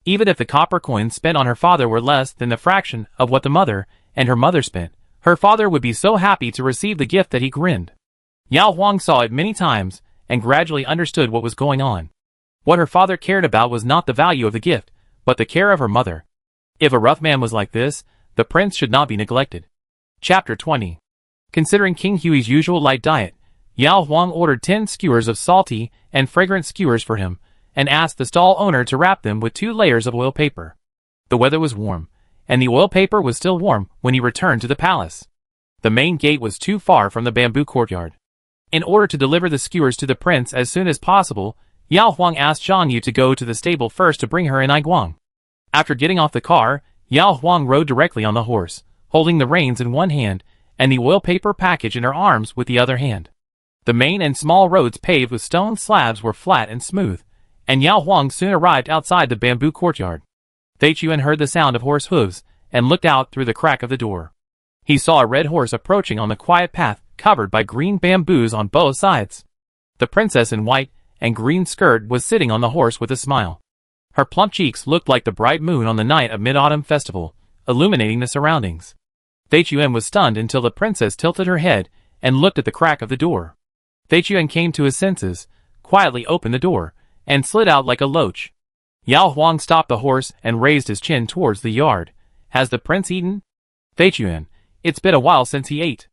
Even if the copper coins spent on her father were less than the fraction of what the mother and her mother spent, her father would be so happy to receive the gift that he grinned. Yao Huang saw it many times, and gradually understood what was going on. What her father cared about was not the value of the gift, but the care of her mother. If a rough man was like this, the prince should not be neglected. Chapter 20. Considering King Hui's usual light diet, Yao Huang ordered 10 skewers of salty and fragrant skewers for him, and asked the stall owner to wrap them with 2 layers of oil paper. The weather was warm, and the oil paper was still warm when he returned to the palace. The main gate was too far from the bamboo courtyard. In order to deliver the skewers to the prince as soon as possible, Yao Huang asked Zhang Yu to go to the stable first to bring her an iguang. After getting off the car, Yao Huang rode directly on the horse, holding the reins in one hand, and the oil paper package in her arms with the other hand. The main and small roads paved with stone slabs were flat and smooth, and Yao Huang soon arrived outside the bamboo courtyard. Fei Chuan heard the sound of horse hooves, and looked out through the crack of the door. He saw a red horse approaching on the quiet path, covered by green bamboos on both sides. The princess in white and green skirt was sitting on the horse with a smile. Her plump cheeks looked like the bright moon on the night of Mid-Autumn Festival, illuminating the surroundings. Fei Chuan was stunned until the princess tilted her head and looked at the crack of the door. Fei Chuan came to his senses, quietly opened the door, and slid out like a loach. Yao Huang stopped the horse and raised his chin towards the yard. Has the prince eaten? Fei Chuan. It's been a while since he ate.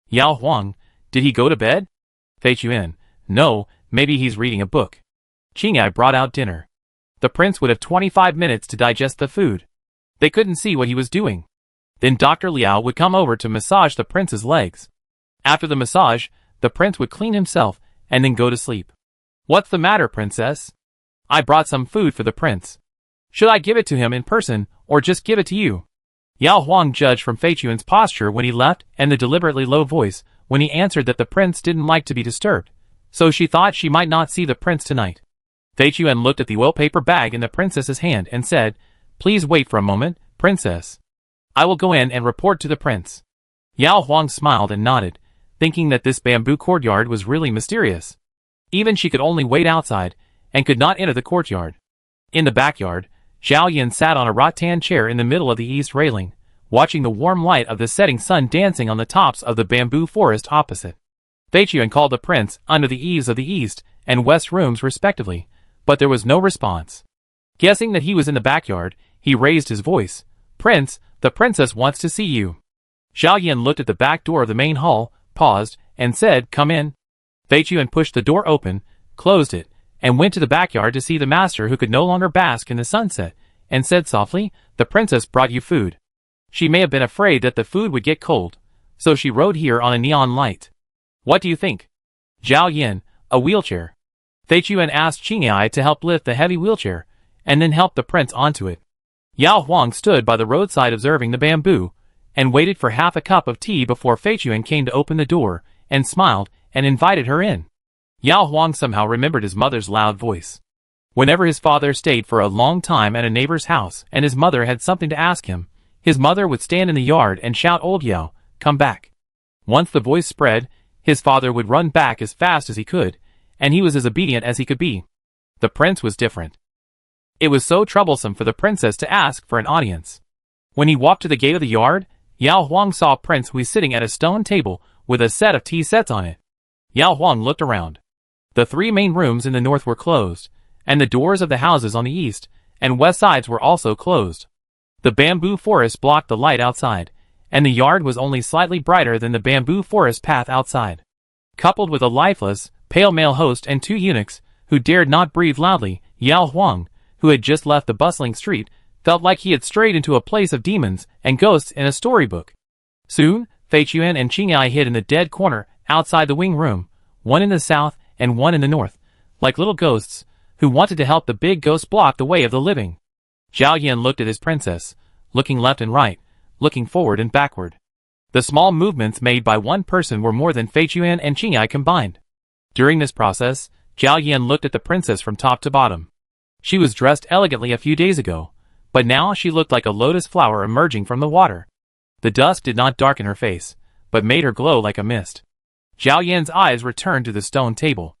Yao Huang. Did he go to bed? Fei Chuan. No, maybe he's reading a book. Qing'ai brought out dinner. The prince would have 25 minutes to digest the food. They couldn't see what he was doing. Then Dr. Liao would come over to massage the prince's legs. After the massage, the prince would clean himself and then go to sleep. What's the matter, princess? I brought some food for the prince. Should I give it to him in person, or just give it to you? Yao Huang judged from Fei Chuan's posture when he left and the deliberately low voice when he answered that the prince didn't like to be disturbed, so she thought she might not see the prince tonight. Fei Chuan looked at the wallpaper bag in the princess's hand and said, Please wait for a moment, princess. I will go in and report to the prince. Yao Huang smiled and nodded, thinking that this bamboo courtyard was really mysterious. Even she could only wait outside, and could not enter the courtyard. In the backyard, Zhao Yin sat on a rattan chair in the middle of the east railing, watching the warm light of the setting sun dancing on the tops of the bamboo forest opposite. Fei Chuan called the prince under the eaves of the east and west rooms respectively, but there was no response. Guessing that he was in the backyard, he raised his voice. "Prince, the princess wants to see you." Zhao Yan looked at the back door of the main hall, paused, and said, "Come in." Fei Chuan pushed the door open, closed it, and went to the backyard to see the master who could no longer bask in the sunset, and said softly, "The princess brought you food." She may have been afraid that the food would get cold, so she rode here on a neon light. "What do you think?" "Zhao Yan, a wheelchair." Fei Chuan asked Qingyai to help lift the heavy wheelchair, and then helped the prince onto it. Yao Huang stood by the roadside observing the bamboo, and waited for half a cup of tea before Fei Chuan came to open the door, and smiled, and invited her in. Yao Huang somehow remembered his mother's loud voice. Whenever his father stayed for a long time at a neighbor's house and his mother had something to ask him, his mother would stand in the yard and shout, "Old Yao, come back." Once the voice spread, his father would run back as fast as he could, and he was as obedient as he could be. The prince was different. It was so troublesome for the princess to ask for an audience. When he walked to the gate of the yard, Yao Huang saw Prince Hui sitting at a stone table with a set of tea sets on it. Yao Huang looked around. The three main rooms in the north were closed, and the doors of the houses on the east and west sides were also closed. The bamboo forest blocked the light outside, and the yard was only slightly brighter than the bamboo forest path outside. Coupled with a lifeless, pale male host and two eunuchs, who dared not breathe loudly, Yao Huang, who had just left the bustling street, felt like he had strayed into a place of demons and ghosts in a storybook. Soon, Fei Chuan and Qingyai hid in the dead corner outside the wing room, one in the south and one in the north, like little ghosts, who wanted to help the big ghost block the way of the living. Zhao Yan looked at his princess, looking left and right, looking forward and backward. The small movements made by one person were more than Fei Chuan and Qingyai combined. During this process, Zhao Yan looked at the princess from top to bottom. She was dressed elegantly a few days ago, but now she looked like a lotus flower emerging from the water. The dusk did not darken her face, but made her glow like a mist. Zhao Yan's eyes returned to the stone table.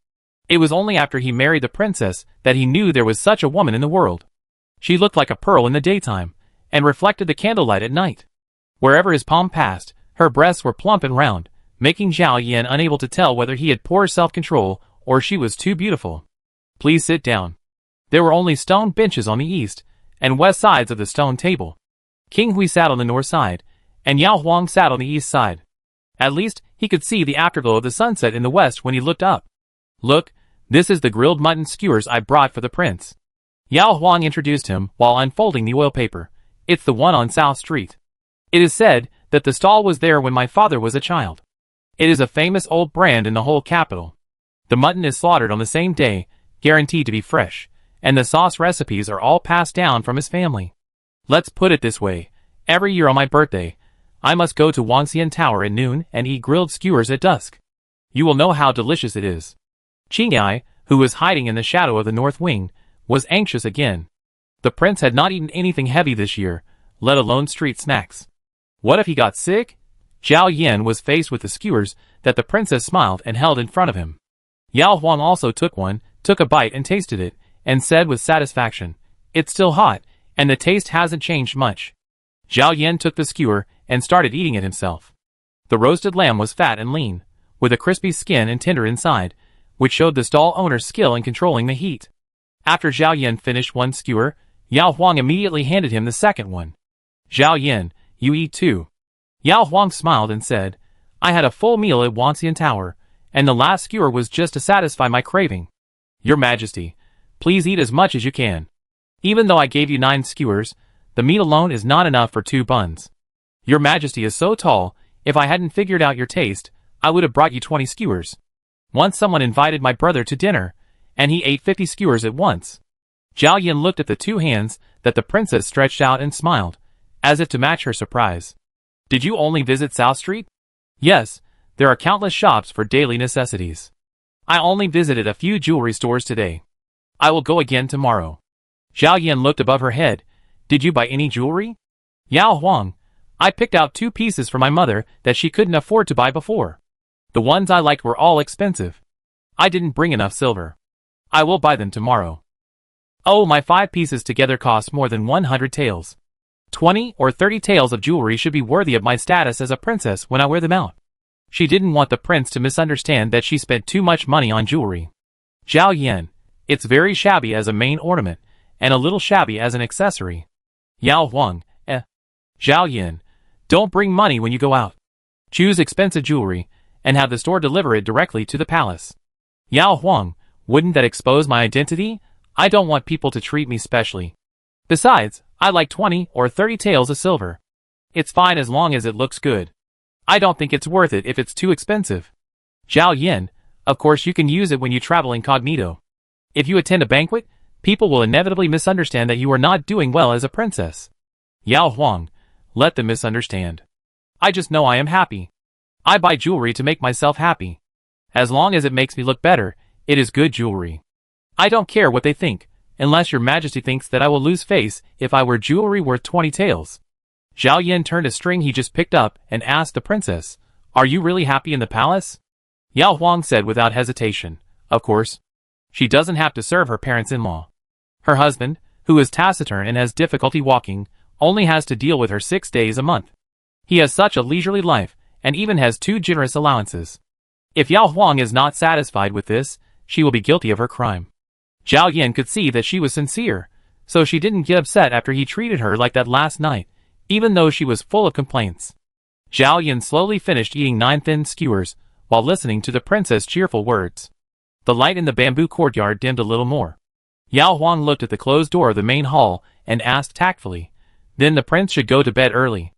It was only after he married the princess that he knew there was such a woman in the world. She looked like a pearl in the daytime, and reflected the candlelight at night. Wherever his palm passed, her breasts were plump and round, making Zhao Yan unable to tell whether he had poor self-control or she was too beautiful. "Please sit down." There were only stone benches on the east and west sides of the stone table. King Hui sat on the north side, and Yao Huang sat on the east side. At least, he could see the afterglow of the sunset in the west when he looked up. "Look, this is the grilled mutton skewers I brought for the prince." Yao Huang introduced him while unfolding the oil paper. "It's the one on South Street. It is said that the stall was there when my father was a child. It is a famous old brand in the whole capital. The mutton is slaughtered on the same day, guaranteed to be fresh, and the sauce recipes are all passed down from his family. Let's put it this way, every year on my birthday, I must go to Wangxian Tower at noon and eat grilled skewers at dusk. You will know how delicious it is." Qingyai, who was hiding in the shadow of the north wing, was anxious again. The prince had not eaten anything heavy this year, let alone street snacks. What if he got sick? Zhao Yan was faced with the skewers that the princess smiled and held in front of him. Yao Huang also took one, took a bite and tasted it, and said with satisfaction, "It's still hot, and the taste hasn't changed much." Zhao Yan took the skewer and started eating it himself. The roasted lamb was fat and lean, with a crispy skin and tender inside, which showed the stall owner's skill in controlling the heat. After Zhao Yan finished one skewer, Yao Huang immediately handed him the second one. "Zhao Yan, you eat too." Yao Huang smiled and said, "I had a full meal at Wangxian Tower, and the last skewer was just to satisfy my craving. Your Majesty, please eat as much as you can. Even though I gave you 9 skewers, the meat alone is not enough for 2 buns. Your Majesty is so tall, if I hadn't figured out your taste, I would have brought you 20 skewers. Once someone invited my brother to dinner, and he ate 50 skewers at once." Zhao Yan looked at the 2 hands that the princess stretched out and smiled, as if to match her surprise. "Did you only visit South Street?" "Yes, there are countless shops for daily necessities. I only visited a few jewelry stores today. I will go again tomorrow." Zhao Yan looked above her head. "Did you buy any jewelry?" "Yao Huang, I picked out 2 pieces for my mother that she couldn't afford to buy before. The ones I liked were all expensive. I didn't bring enough silver. I will buy them tomorrow." "Oh, my 5 pieces together cost more than 100 taels. 20 or 30 taels of jewelry should be worthy of my status as a princess when I wear them out. She didn't want the prince to misunderstand that she spent too much money on jewelry. Zhao Yan, it's very shabby as a main ornament, and a little shabby as an accessory. Yao Huang, Zhao Yan, don't bring money when you go out. Choose expensive jewelry, and have the store deliver it directly to the palace. Yao Huang, wouldn't that expose my identity? I don't want people to treat me specially. Besides, I like 20 or 30 taels of silver. It's fine as long as it looks good. I don't think it's worth it if it's too expensive. Zhao Yin, of course you can use it when you travel incognito. If you attend a banquet, people will inevitably misunderstand that you are not doing well as a princess. Yao Huang, let them misunderstand. I just know I am happy. I buy jewelry to make myself happy. As long as it makes me look better, it is good jewelry. I don't care what they think, unless your majesty thinks that I will lose face if I wear jewelry worth 20 taels. Zhao Yin turned a string he just picked up and asked the princess, "Are you really happy in the palace?" Yao Huang said without hesitation, "Of course. She doesn't have to serve her parents-in-law. Her husband, who is taciturn and has difficulty walking, only has to deal with her 6 days a month. He has such a leisurely life, and even has 2 generous allowances. If Yao Huang is not satisfied with this, she will be guilty of her crime." Zhao Yin could see that she was sincere, so she didn't get upset after he treated her like that last night, even though she was full of complaints. Zhao Yin slowly finished eating 9 thin skewers, while listening to the princess' cheerful words. The light in the bamboo courtyard dimmed a little more. Yao Huang looked at the closed door of the main hall and asked tactfully, "Then the prince should go to bed early.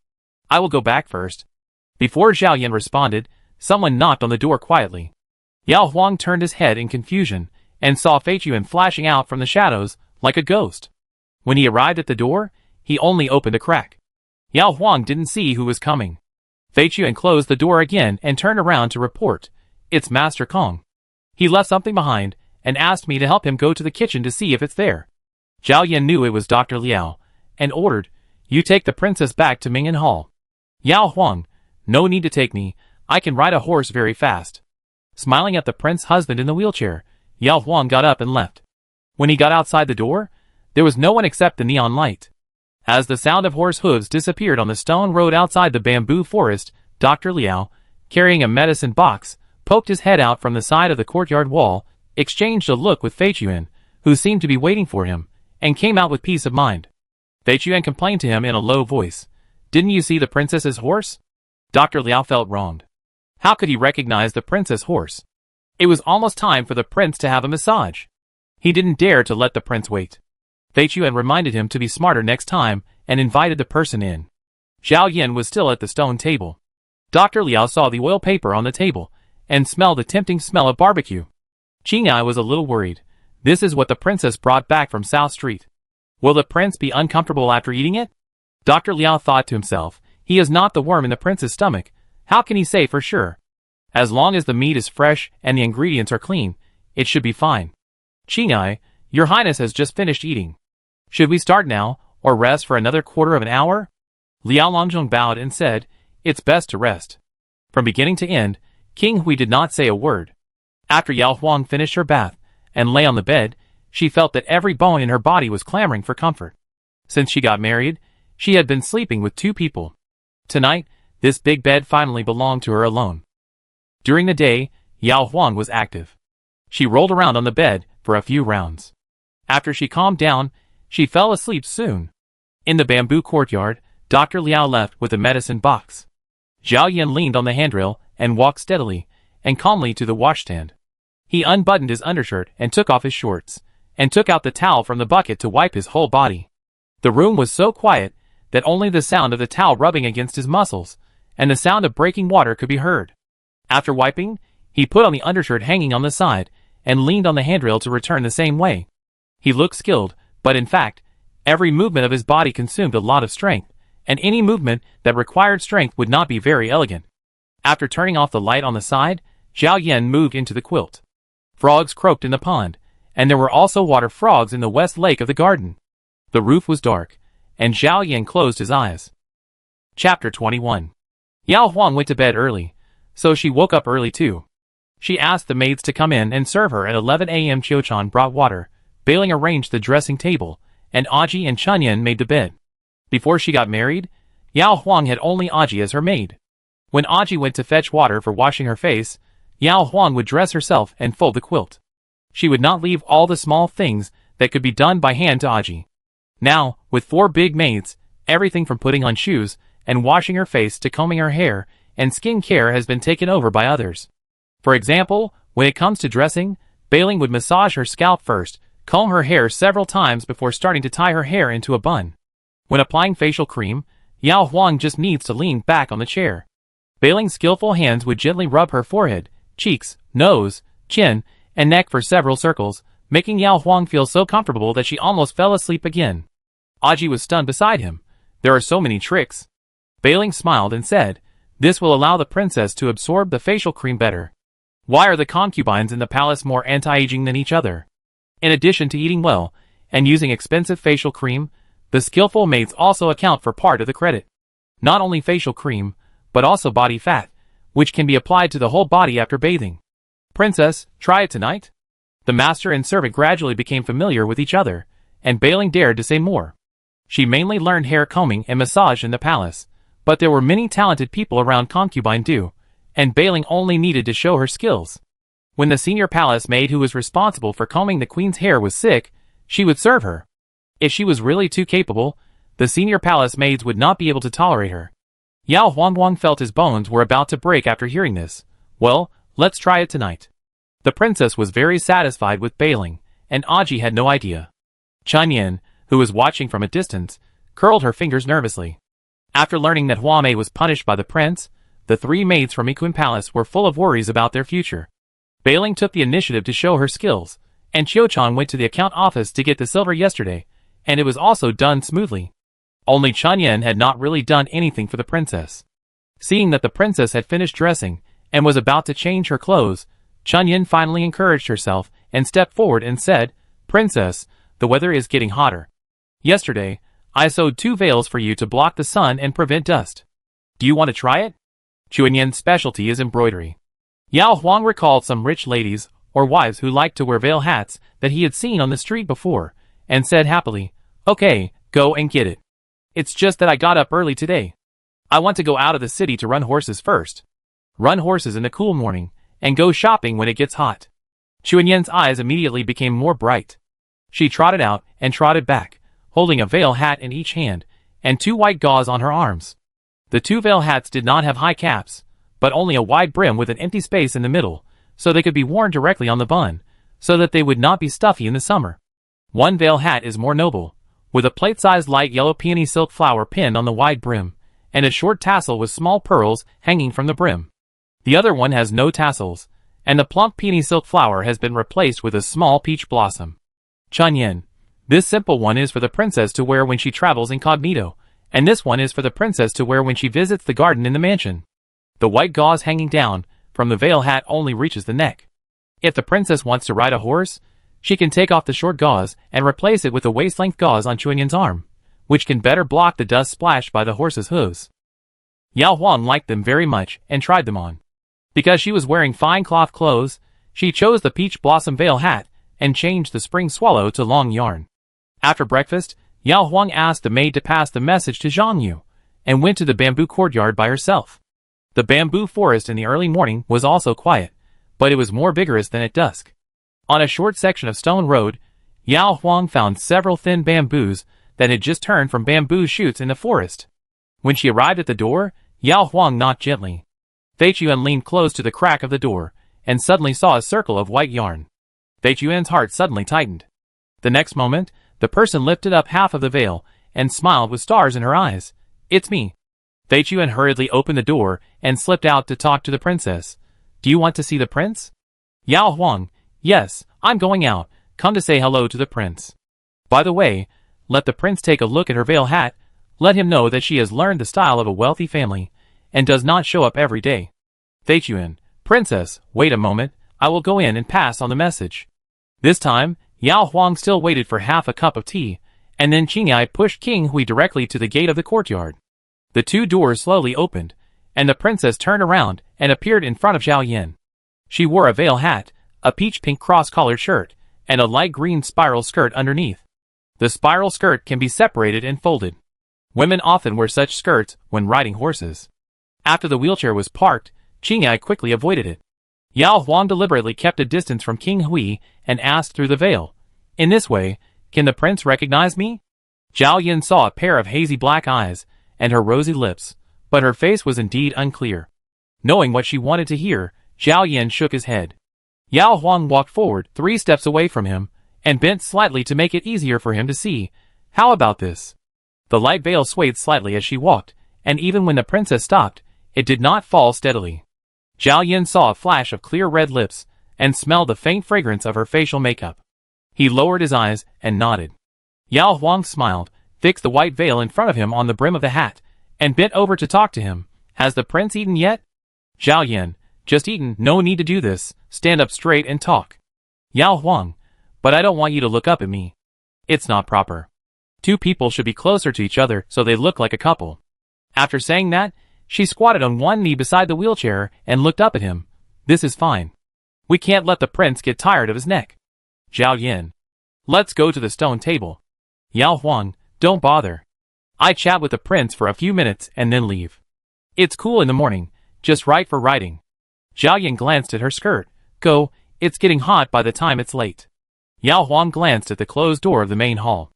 I will go back first." Before Zhao Yin responded, someone knocked on the door quietly. Yao Huang turned his head in confusion, and saw Fei Yuan flashing out from the shadows, like a ghost. When he arrived at the door, he only opened a crack. Yao Huang didn't see who was coming. Fei Yuan closed the door again and turned around to report, "It's Master Kong. He left something behind, and asked me to help him go to the kitchen to see if it's there." Zhao Yan knew it was Dr. Liao, and ordered, "You take the princess back to Mingyan Hall." Yao Huang, "No need to take me, I can ride a horse very fast." Smiling at the prince's husband in the wheelchair, Yao Huang got up and left. When he got outside the door, there was no one except the neon light. As the sound of horse hooves disappeared on the stone road outside the bamboo forest, Dr. Liao, carrying a medicine box, poked his head out from the side of the courtyard wall, exchanged a look with Fei Yuan, who seemed to be waiting for him, and came out with peace of mind. Fei Yuan complained to him in a low voice, "Didn't you see the princess's horse?" Dr. Liao felt wronged. How could he recognize the princess' horse? It was almost time for the prince to have a massage. He didn't dare to let the prince wait. Fei Yuan reminded him to be smarter next time and invited the person in. Zhao Yin was still at the stone table. Dr. Liao saw the oil paper on the table and smelled the tempting smell of barbecue. Qingai was a little worried. This is what the princess brought back from South Street. Will the prince be uncomfortable after eating it? Dr. Liao thought to himself, he is not the worm in the prince's stomach. How can he say for sure? As long as the meat is fresh and the ingredients are clean, it should be fine. Qingai, your highness has just finished eating. Should we start now, or rest for another quarter of an hour? Liao Longzhong bowed and said, "It's best to rest." From beginning to end, King Hui did not say a word. After Yao Huang finished her bath and lay on the bed, she felt that every bone in her body was clamoring for comfort. Since she got married, she had been sleeping with 2 people. Tonight, this big bed finally belonged to her alone. During the day, Yao Huang was active. She rolled around on the bed for a few rounds. After she calmed down, she fell asleep soon. In the bamboo courtyard, Dr. Liao left with the medicine box. Zhao Yan leaned on the handrail and walked steadily and calmly to the washstand. He unbuttoned his undershirt and took off his shorts, and took out the towel from the bucket to wipe his whole body. The room was so quiet that only the sound of the towel rubbing against his muscles and the sound of breaking water could be heard. After wiping, he put on the undershirt hanging on the side and leaned on the handrail to return the same way. He looked skilled, but in fact, every movement of his body consumed a lot of strength, and any movement that required strength would not be very elegant. After turning off the light on the side, Zhao Yan moved into the quilt. Frogs croaked in the pond, and there were also water frogs in the west lake of the garden. The roof was dark, and Zhao Yan closed his eyes. Chapter 21. Yao Huang went to bed early, so she woke up early too. She asked the maids to come in and serve her at 11 a.m. Qiu-chan brought water, Bailing arranged the dressing table, and Aji and Chunyan made the bed. Before she got married, Yao Huang had only Aji as her maid. When Aji went to fetch water for washing her face, Yao Huang would dress herself and fold the quilt. She would not leave all the small things that could be done by hand to Aji. Now, with 4 big maids, everything from putting on shoes and washing her face to combing her hair and skin care has been taken over by others. For example, when it comes to dressing, Bailing would massage her scalp first, comb her hair several times before starting to tie her hair into a bun. When applying facial cream, Yao Huang just needs to lean back on the chair. Bailing's skillful hands would gently rub her forehead, cheeks, nose, chin, and neck for several circles, making Yao Huang feel so comfortable that she almost fell asleep again. Aji was stunned beside him. There are so many tricks. Bailing smiled and said, "This will allow the princess to absorb the facial cream better." Why are the concubines in the palace more anti-aging than each other? In addition to eating well and using expensive facial cream, the skillful maids also account for part of the credit. Not only facial cream, but also body fat, which can be applied to the whole body after bathing. "Princess, try it tonight?" The master and servant gradually became familiar with each other, and Bailing dared to say more. She mainly learned hair combing and massage in the palace, but there were many talented people around Concubine Do, and Bailing only needed to show her skills. When the senior palace maid who was responsible for combing the queen's hair was sick, she would serve her. If she was really too capable, the senior palace maids would not be able to tolerate her. Yao Huang felt his bones were about to break after hearing this. "Well, let's try it tonight." The princess was very satisfied with Bailing, and Aji had no idea. Chunyan, who was watching from a distance, curled her fingers nervously. After learning that Huame was punished by the prince, the 3 maids from Equin Palace were full of worries about their future. Bailing took the initiative to show her skills, and Chiochan went to the account office to get the silver yesterday, and it was also done smoothly. Only Chunyan had not really done anything for the princess. Seeing that the princess had finished dressing and was about to change her clothes, Chunyan finally encouraged herself and stepped forward and said, "Princess, the weather is getting hotter. Yesterday, I sewed 2 veils for you to block the sun and prevent dust. Do you want to try it?" Chunyan's specialty is embroidery. Yao Huang recalled some rich ladies or wives who liked to wear veil hats that he had seen on the street before, and said happily, "Okay, go and get it. It's just that I got up early today. I want to go out of the city to run horses first. Run horses in the cool morning, and go shopping when it gets hot." Chunyan's eyes immediately became more bright. She trotted out and trotted back, holding a veil hat in each hand, and 2 white gauze on her arms. The 2 veil hats did not have high caps, but only a wide brim with an empty space in the middle, so they could be worn directly on the bun, so that they would not be stuffy in the summer. One veil hat is more noble, with a plate-sized light yellow peony silk flower pinned on the wide brim, and a short tassel with small pearls hanging from the brim. The other one has no tassels, and the plump peony silk flower has been replaced with a small peach blossom. Chunyan, this simple one is for the princess to wear when she travels incognito, and this one is for the princess to wear when she visits the garden in the mansion. The white gauze hanging down from the veil hat only reaches the neck. If the princess wants to ride a horse, she can take off the short gauze and replace it with a waist-length gauze on Chunyan's arm, which can better block the dust splashed by the horse's hooves. Yao Huang liked them very much and tried them on. Because she was wearing fine cloth clothes, she chose the peach blossom veil hat and changed the spring swallow to long yarn. After breakfast, Yao Huang asked the maid to pass the message to Zhang Yu, and went to the bamboo courtyard by herself. The bamboo forest in the early morning was also quiet, but it was more vigorous than at dusk. On a short section of stone road, Yao Huang found several thin bamboos that had just turned from bamboo shoots in the forest. When she arrived at the door, Yao Huang knocked gently. Fei Chuan leaned close to the crack of the door, and suddenly saw a circle of white yarn. Fei Chuan's heart suddenly tightened. The next moment, the person lifted up half of the veil, and smiled with stars in her eyes. "It's me." Fei Chuan hurriedly opened the door, and slipped out to talk to the princess. "Do you want to see the prince?" Yao Huang, "Yes, I'm going out, come to say hello to the prince. By the way, let the prince take a look at her veil hat, let him know that she has learned the style of a wealthy family, and does not show up every day." Fei Chuan, "Princess, wait a moment, I will go in and pass on the message." This time, Yao Huang still waited for half a cup of tea, and then Qingyai pushed King Hui directly to the gate of the courtyard. The 2 doors slowly opened, and the princess turned around and appeared in front of Zhao Yin. She wore a veil hat, a peach-pink cross-collared shirt, and a light green spiral skirt underneath. The spiral skirt can be separated and folded. Women often wear such skirts when riding horses. After the wheelchair was parked, Qingyai quickly avoided it. Yao Huang deliberately kept a distance from King Hui and asked through the veil, "In this way, can the prince recognize me?" Zhao Yin saw a pair of hazy black eyes and her rosy lips, but her face was indeed unclear. Knowing what she wanted to hear, Zhao Yin shook his head. Yao Huang walked forward 3 steps away from him and bent slightly to make it easier for him to see. "How about this?" The light veil swayed slightly as she walked, and even when the princess stopped, it did not fall steadily. Zhao Yin saw a flash of clear red lips and smelled the faint fragrance of her facial makeup. He lowered his eyes and nodded. Yao Huang smiled, fixed the white veil in front of him on the brim of the hat, and bent over to talk to him. "Has the prince eaten yet?" "Zhao Yin, just eaten, no need to do this, stand up straight and talk." "Yao Huang, but I don't want you to look up at me. It's not proper. 2 people should be closer to each other so they look like a couple." After saying that, she squatted on one knee beside the wheelchair and looked up at him. "This is fine. We can't let the prince get tired of his neck." "Zhao Yin, let's go to the stone table." "Yao Huang, don't bother. I chat with the prince for a few minutes and then leave. It's cool in the morning, just right for riding." Zhao Yin glanced at her skirt. "Go, it's getting hot by the time it's late." Yao Huang glanced at the closed door of the main hall.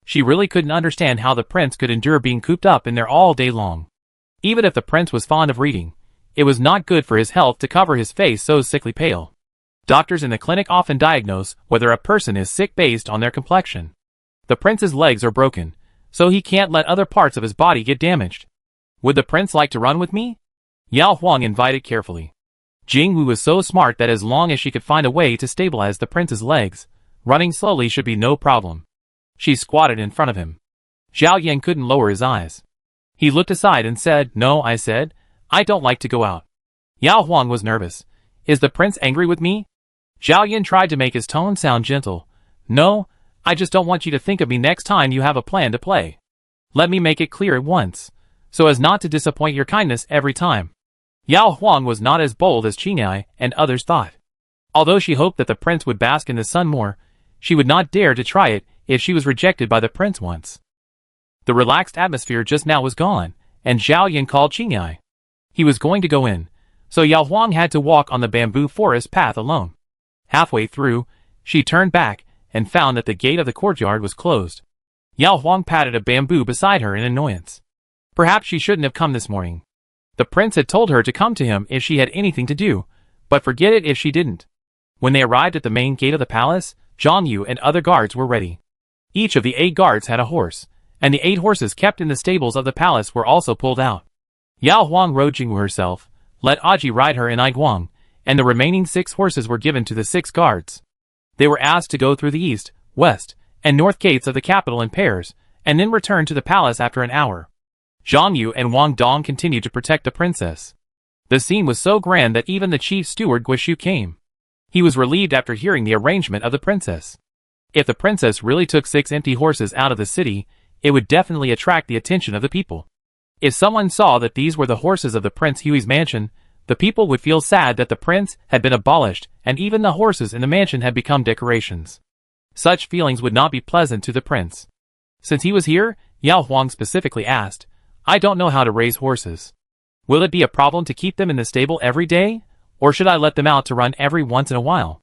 She really couldn't understand how the prince could endure being cooped up in there all day long. Even if the prince was fond of reading, it was not good for his health to cover his face so sickly pale. Doctors in the clinic often diagnose whether a person is sick based on their complexion. The prince's legs are broken, so he can't let other parts of his body get damaged. "Would the prince like to run with me?" Yao Huang invited carefully. Jing Wu was so smart that as long as she could find a way to stabilize the prince's legs, running slowly should be no problem. She squatted in front of him. Zhao Yin couldn't lower his eyes. He looked aside and said, "No," I said, "I don't like to go out." Yao Huang was nervous. "Is the prince angry with me?" Zhao Yin tried to make his tone sound gentle. "No, I just don't want you to think of me next time you have a plan to play. Let me make it clear at once, so as not to disappoint your kindness every time." Yao Huang was not as bold as Qingyai and others thought. Although she hoped that the prince would bask in the sun more, she would not dare to try it if she was rejected by the prince once. The relaxed atmosphere just now was gone, and Zhao Yin called Qingyai. He was going to go in, so Yao Huang had to walk on the bamboo forest path alone. Halfway through, she turned back and found that the gate of the courtyard was closed. Yao Huang patted a bamboo beside her in annoyance. Perhaps she shouldn't have come this morning. The prince had told her to come to him if she had anything to do, but forget it if she didn't. When they arrived at the main gate of the palace, Zhang Yu and other guards were ready. Each of the 8 guards had a horse, and the 8 horses kept in the stables of the palace were also pulled out. Yao Huang rode Jingwu herself, let Aji ride her in Aiguang, and the remaining 6 horses were given to the 6 guards. They were asked to go through the east, west, and north gates of the capital in pairs, and then return to the palace after an hour. Zhang Yu and Wang Dong continued to protect the princess. The scene was so grand that even the chief steward Guishu came. He was relieved after hearing the arrangement of the princess. If the princess really took 6 empty horses out of the city, it would definitely attract the attention of the people. If someone saw that these were the horses of the Prince Hui's mansion, the people would feel sad that the prince had been abolished and even the horses in the mansion had become decorations. Such feelings would not be pleasant to the prince. Since he was here, Yao Huang specifically asked, "I don't know how to raise horses. Will it be a problem to keep them in the stable every day, or should I let them out to run every once in a while?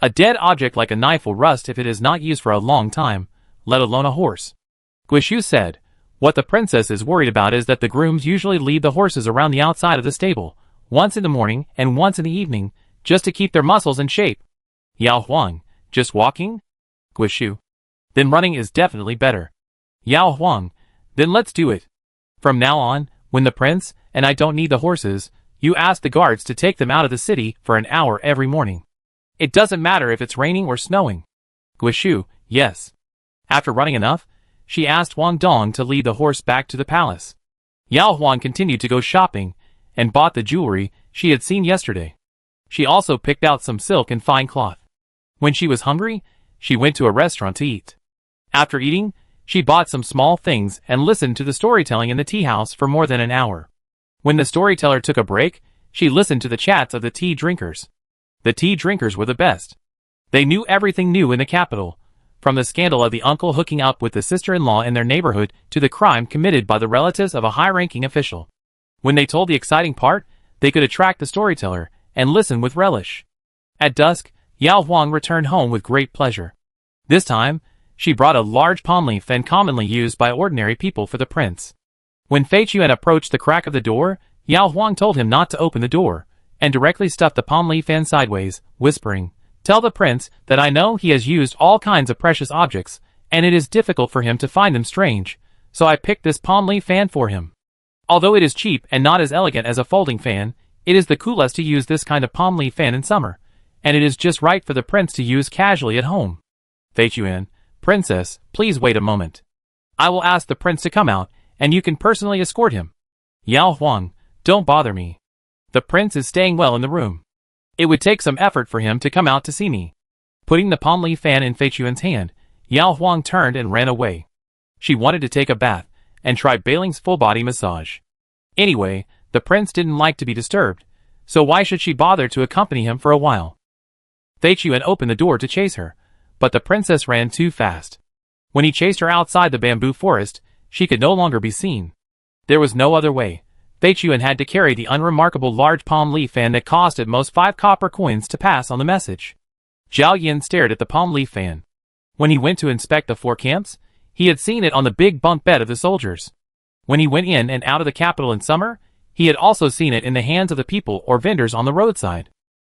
A dead object like a knife will rust if it is not used for a long time, let alone a horse." Guishu said, "What the princess is worried about is that the grooms usually lead the horses around the outside of the stable, once in the morning and once in the evening, just to keep their muscles in shape." Yao Huang, "Just walking?" Guishu, "Then running is definitely better." Yao Huang, "Then let's do it. From now on, when the prince and I don't need the horses, you ask the guards to take them out of the city for an hour every morning. It doesn't matter if it's raining or snowing." Guishu, "Yes." After running enough, she asked Wang Dong to lead the horse back to the palace. Yao Huang continued to go shopping and bought the jewelry she had seen yesterday. She also picked out some silk and fine cloth. When she was hungry, she went to a restaurant to eat. After eating, she bought some small things and listened to the storytelling in the tea house for more than an hour. When the storyteller took a break, she listened to the chats of the tea drinkers. The tea drinkers were the best. They knew everything new in the capital, From the scandal of the uncle hooking up with the sister-in-law in their neighborhood to the crime committed by the relatives of a high-ranking official. When they told the exciting part, they could attract the storyteller and listen with relish. At dusk, Yao Huang returned home with great pleasure. This time, she brought a large palm leaf fan commonly used by ordinary people for the prince. When Fei Chuan approached the crack of the door, Yao Huang told him not to open the door, and directly stuffed the palm leaf fan sideways, whispering, "Tell the prince that I know he has used all kinds of precious objects, and it is difficult for him to find them strange, so I picked this palm leaf fan for him. Although it is cheap and not as elegant as a folding fan, it is the coolest to use this kind of palm leaf fan in summer, and it is just right for the prince to use casually at home." Fei Chuan, "Princess, please wait a moment. I will ask the prince to come out, and you can personally escort him." "Yao Huang, don't bother me. The prince is staying well in the room. It would take some effort for him to come out to see me." Putting the palm leaf fan in Fei Chuan's hand, Yao Huang turned and ran away. She wanted to take a bath and try Bailing's full-body massage. Anyway, the prince didn't like to be disturbed, so why should she bother to accompany him for a while? Fei Chuan opened the door to chase her, but the princess ran too fast. When he chased her outside the bamboo forest, she could no longer be seen. There was no other way. Fei Chuan had to carry the unremarkable large palm leaf fan that cost at most 5 copper coins to pass on the message. Zhao Yin stared at the palm leaf fan. When he went to inspect the 4 camps, he had seen it on the big bunk bed of the soldiers. When he went in and out of the capital in summer, he had also seen it in the hands of the people or vendors on the roadside.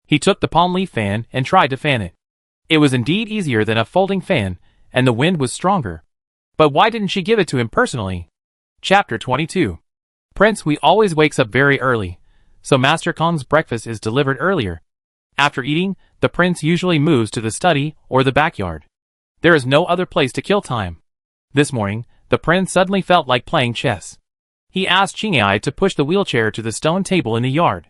He took the palm leaf fan and tried to fan it. It was indeed easier than a folding fan, and the wind was stronger. But why didn't she give it to him personally? Chapter 22. Prince Hui always wakes up very early, so Master Kong's breakfast is delivered earlier. After eating, the prince usually moves to the study or the backyard. There is no other place to kill time. This morning, the prince suddenly felt like playing chess. He asked Qingyai to push the wheelchair to the stone table in the yard.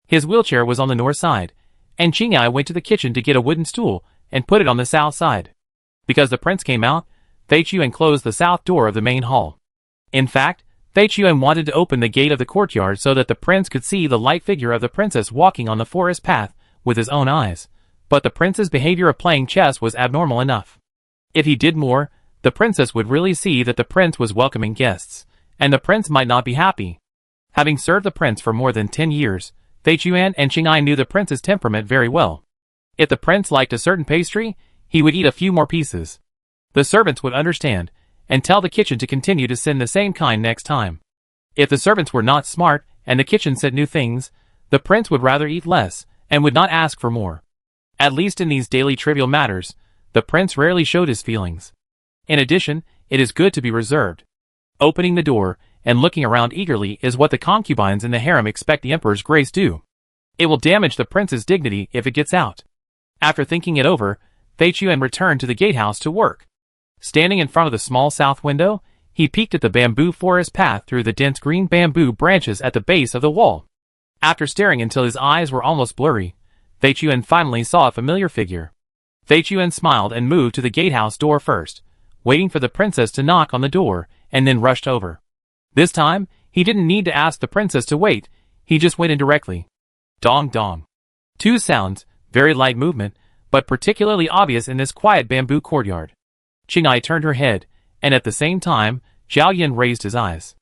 His wheelchair was on the north side, and Qingyai went to the kitchen to get a wooden stool and put it on the south side. Because the prince came out, Fei Chuan closed the south door of the main hall. In fact, Fei Chuan wanted to open the gate of the courtyard so that the prince could see the light figure of the princess walking on the forest path with his own eyes, but the prince's behavior of playing chess was abnormal enough. If he did more, the princess would really see that the prince was welcoming guests, and the prince might not be happy. Having served the prince for more than 10 years, Fei Chuan and Qingyai knew the prince's temperament very well. If the prince liked a certain pastry, he would eat a few more pieces. The servants would understand, and tell the kitchen to continue to send the same kind next time. If the servants were not smart, and the kitchen said new things, the prince would rather eat less, and would not ask for more. At least in these daily trivial matters, the prince rarely showed his feelings. In addition, it is good to be reserved. Opening the door, and looking around eagerly is what the concubines in the harem expect the emperor's grace do. It will damage the prince's dignity if it gets out. After thinking it over, Fei Chuan returned to the gatehouse to work. Standing in front of the small south window, he peeked at the bamboo forest path through the dense green bamboo branches at the base of the wall. After staring until his eyes were almost blurry, Fei Chuan finally saw a familiar figure. Fei Chuan smiled and moved to the gatehouse door first, waiting for the princess to knock on the door, and then rushed over. This time, he didn't need to ask the princess to wait, he just went in directly. Dong dong. 2 sounds, very light movement, but particularly obvious in this quiet bamboo courtyard. Qingyai turned her head, and at the same time, Zhao Yin raised his eyes.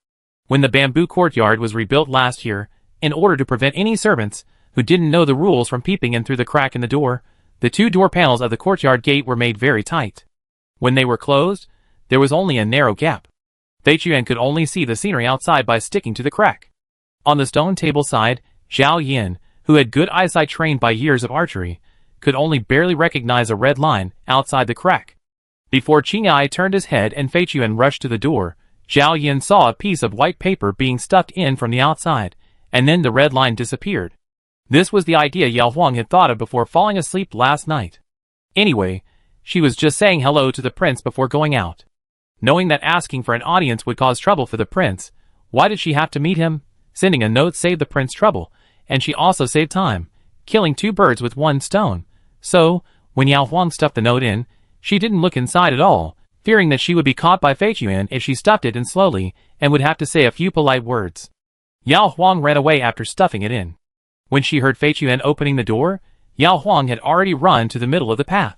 When the bamboo courtyard was rebuilt last year, in order to prevent any servants who didn't know the rules from peeping in through the crack in the door, the 2 door panels of the courtyard gate were made very tight. When they were closed, there was only a narrow gap. Fei Chuan could only see the scenery outside by sticking to the crack. On the stone table side, Zhao Yin, who had good eyesight trained by years of archery, could only barely recognize a red line outside the crack. Before Qingyai turned his head and Fei Chuan rushed to the door, Zhao Yin saw a piece of white paper being stuffed in from the outside, and then the red line disappeared. This was the idea Yao Huang had thought of before falling asleep last night. Anyway, she was just saying hello to the prince before going out. Knowing that asking for an audience would cause trouble for the prince, why did she have to meet him? Sending a note saved the prince trouble, and she also saved time, killing 2 birds with 1 stone. So, when Yao Huang stuffed the note in, she didn't look inside at all, fearing that she would be caught by Fei Chuan if she stuffed it in slowly, and would have to say a few polite words. Yao Huang ran away after stuffing it in. When she heard Fei Chuan opening the door, Yao Huang had already run to the middle of the path.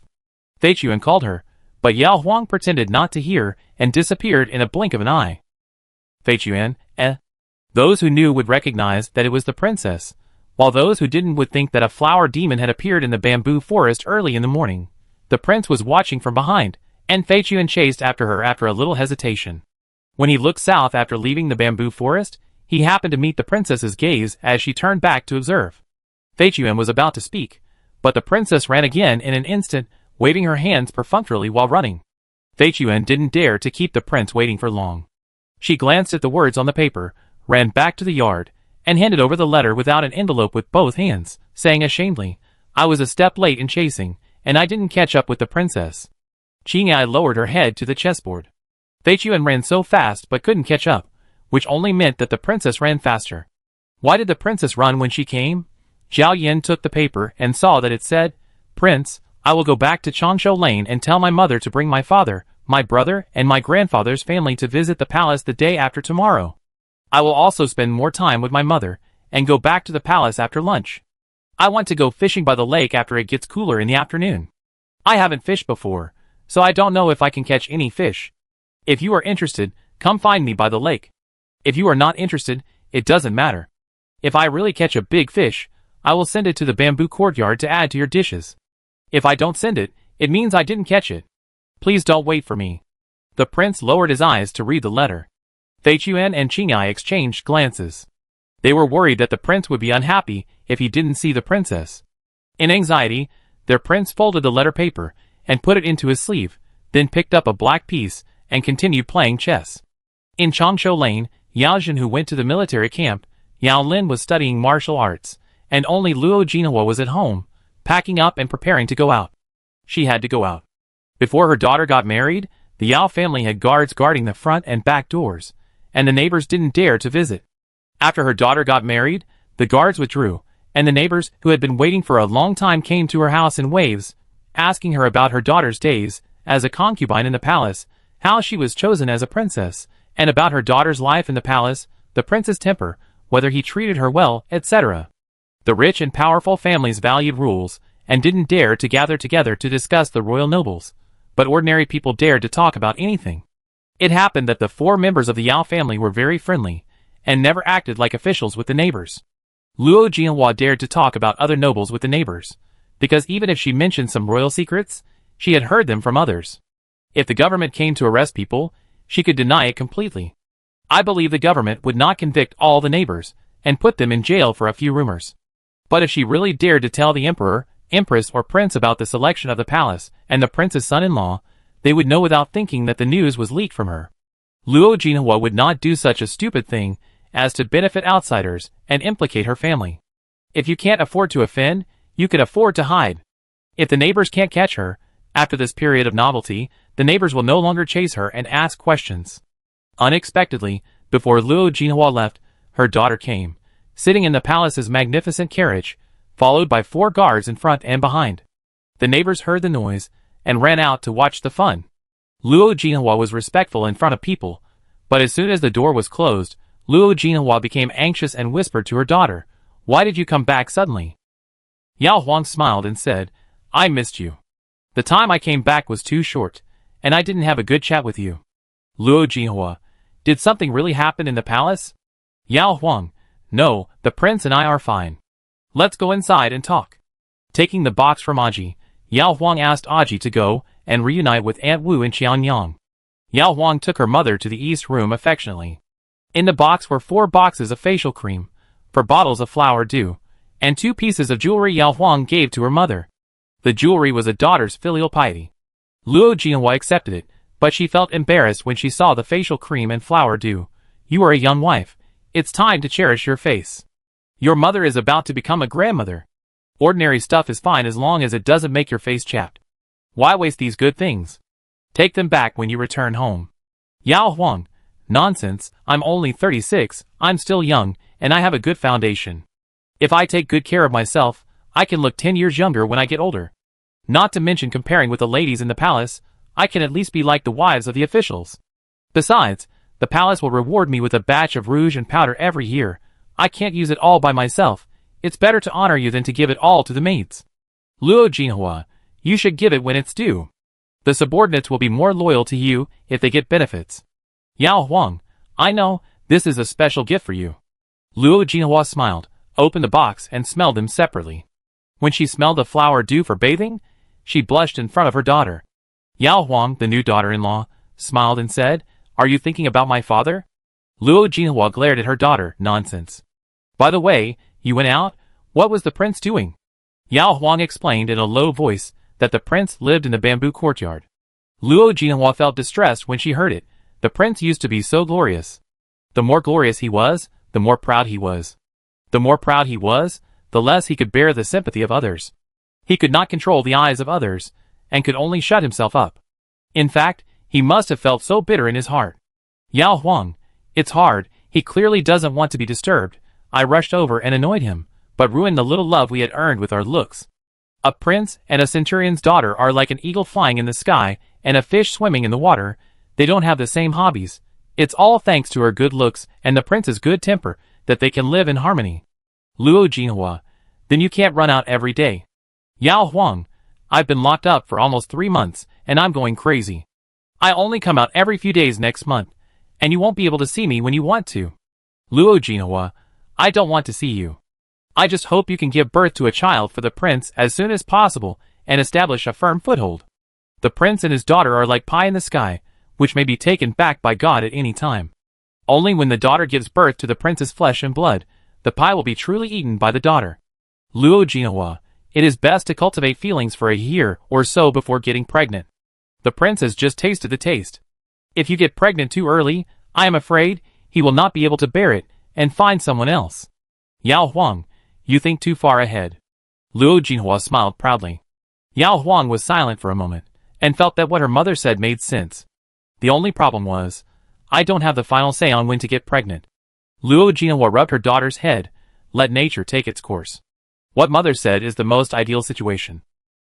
Fei Chuan called her, But Yao Huang pretended not to hear and disappeared in a blink of an eye. Fei Chuan, Those who knew would recognize that it was the princess, while those who didn't would think that a flower demon had appeared in the bamboo forest early in the morning. The prince was watching from behind, and Fei Chuan chased after her after a little hesitation. When he looked south after leaving the bamboo forest, he happened to meet the princess's gaze as she turned back to observe. Fei Chuan was about to speak, but the princess ran again in an instant, waving her hands perfunctorily while running. Fei Chuan didn't dare to keep the prince waiting for long. She glanced at the words on the paper, ran back to the yard, and handed over the letter without an envelope with both hands, saying ashamedly, "I was a step late in chasing, and I didn't catch up with the princess." Qingyai lowered her head to the chessboard. Fei Chuan ran so fast but couldn't catch up, which only meant that the princess ran faster. Why did the princess run when she came? Zhao Yin took the paper and saw that it said, "Prince, I will go back to Changshu Lane and tell my mother to bring my father, my brother, and my grandfather's family to visit the palace the day after tomorrow. I will also spend more time with my mother, and go back to the palace after lunch. I want to go fishing by the lake after it gets cooler in the afternoon. I haven't fished before, so I don't know if I can catch any fish. If you are interested, come find me by the lake. If you are not interested, it doesn't matter. If I really catch a big fish, I will send it to the bamboo courtyard to add to your dishes. If I don't send it, it means I didn't catch it. Please don't wait for me." The prince lowered his eyes to read the letter. Fei Chuan and Qingyai exchanged glances. They were worried that the prince would be unhappy if he didn't see the princess. In anxiety, their prince folded the letter paper and put it into his sleeve, then picked up a black piece and continued playing chess. In Changshu Lane, Yao Jin, who went to the military camp, Yao Lin was studying martial arts, and only Luo Jinhua was at home, packing up and preparing to go out. She had to go out. Before her daughter got married, the Yao family had guards guarding the front and back doors, and the neighbors didn't dare to visit. After her daughter got married, the guards withdrew, and the neighbors who had been waiting for a long time came to her house in waves, asking her about her daughter's days as a concubine in the palace, how she was chosen as a princess, and about her daughter's life in the palace, the prince's temper, whether he treated her well, etc. The rich and powerful families valued rules, and didn't dare to gather together to discuss the royal nobles, but ordinary people dared to talk about anything. It happened that the 4 members of the Yao family were very friendly, and never acted like officials with the neighbors. Luo Jinhua dared to talk about other nobles with the neighbors, because even if she mentioned some royal secrets, she had heard them from others. If the government came to arrest people, she could deny it completely. I believe the government would not convict all the neighbors, and put them in jail for a few rumors. But if she really dared to tell the emperor, empress, or prince about the selection of the palace and the prince's son-in-law, they would know without thinking that the news was leaked from her. Luo Jinhua would not do such a stupid thing as to benefit outsiders and implicate her family. If you can't afford to offend, you could afford to hide. If the neighbors can't catch her, after this period of novelty, the neighbors will no longer chase her and ask questions. Unexpectedly, before Luo Jinhua left, her daughter came, sitting in the palace's magnificent carriage, followed by 4 guards in front and behind. The neighbors heard the noise and ran out to watch the fun. Luo Jinhua was respectful in front of people, but as soon as the door was closed, Luo Jinhua became anxious and whispered to her daughter, "Why did you come back suddenly?" Yao Huang smiled and said, "I missed you. The time I came back was too short, and I didn't have a good chat with you." Luo Jinhua, "Did something really happen in the palace?" Yao Huang, "No, the prince and I are fine. Let's go inside and talk." Taking the box from Aji, Yao Huang asked Aji to go and reunite with Aunt Wu in Qianyang. Yao Huang took her mother to the east room affectionately. In the box were 4 boxes of facial cream, 4 bottles of flower dew, and 2 pieces of jewelry Yao Huang gave to her mother. The jewelry was a daughter's filial piety. Luo Jinhua accepted it, but she felt embarrassed when she saw the facial cream and flower dew. "You are a young wife. It's time to cherish your face. Your mother is about to become a grandmother. Ordinary stuff is fine as long as it doesn't make your face chapped. Why waste these good things? Take them back when you return home." Yao Huang, "Nonsense, I'm only 36, I'm still young, and I have a good foundation. If I take good care of myself, I can look 10 years younger when I get older. Not to mention comparing with the ladies in the palace, I can at least be like the wives of the officials. Besides, the palace will reward me with a batch of rouge and powder every year. I can't use it all by myself. It's better to honor you than to give it all to the maids." Luo Jinhua, "You should give it when it's due. The subordinates will be more loyal to you if they get benefits. Yao Huang, I know, this is a special gift for you. Luo Jinhua smiled, opened the box and smelled them separately. When she smelled the flower due for bathing, she blushed in front of her daughter. Yao Huang, the new daughter-in-law, smiled and said, "Are you thinking about my father?" Luo Jinhua glared at her daughter. Nonsense. By the way, you went out? What was the prince doing? Yao Huang explained in a low voice that the prince lived in the bamboo courtyard. Luo Jinhua felt distressed when she heard it. The prince used to be so glorious. The more glorious he was, the more proud he was. The more proud he was, the less he could bear the sympathy of others. He could not control the eyes of others, and could only shut himself up. In fact, he must have felt so bitter in his heart. Yao Huang, it's hard, he clearly doesn't want to be disturbed. I rushed over and annoyed him, but ruined the little love we had earned with our looks. A prince and a centurion's daughter are like an eagle flying in the sky and a fish swimming in the water. They don't have the same hobbies. It's all thanks to her good looks and the prince's good temper that they can live in harmony. Luo Jinhua, then you can't run out every day. Yao Huang, I've been locked up for almost 3 months and I'm going crazy. I only come out every few days next month, and you won't be able to see me when you want to. Luo Jinhua, I don't want to see you. I just hope you can give birth to a child for the prince as soon as possible and establish a firm foothold. The prince and his daughter are like pie in the sky, which may be taken back by God at any time. Only when the daughter gives birth to the prince's flesh and blood, the pie will be truly eaten by the daughter. Luo Jinhua, it is best to cultivate feelings for a year or so before getting pregnant. The prince has just tasted the taste. If you get pregnant too early, I am afraid he will not be able to bear it and find someone else. Yao Huang, you think too far ahead. Luo Jinhua smiled proudly. Yao Huang was silent for a moment, and felt that what her mother said made sense. The only problem was, I don't have the final say on when to get pregnant. Luo Jinhua rubbed her daughter's head, let nature take its course. What mother said is the most ideal situation.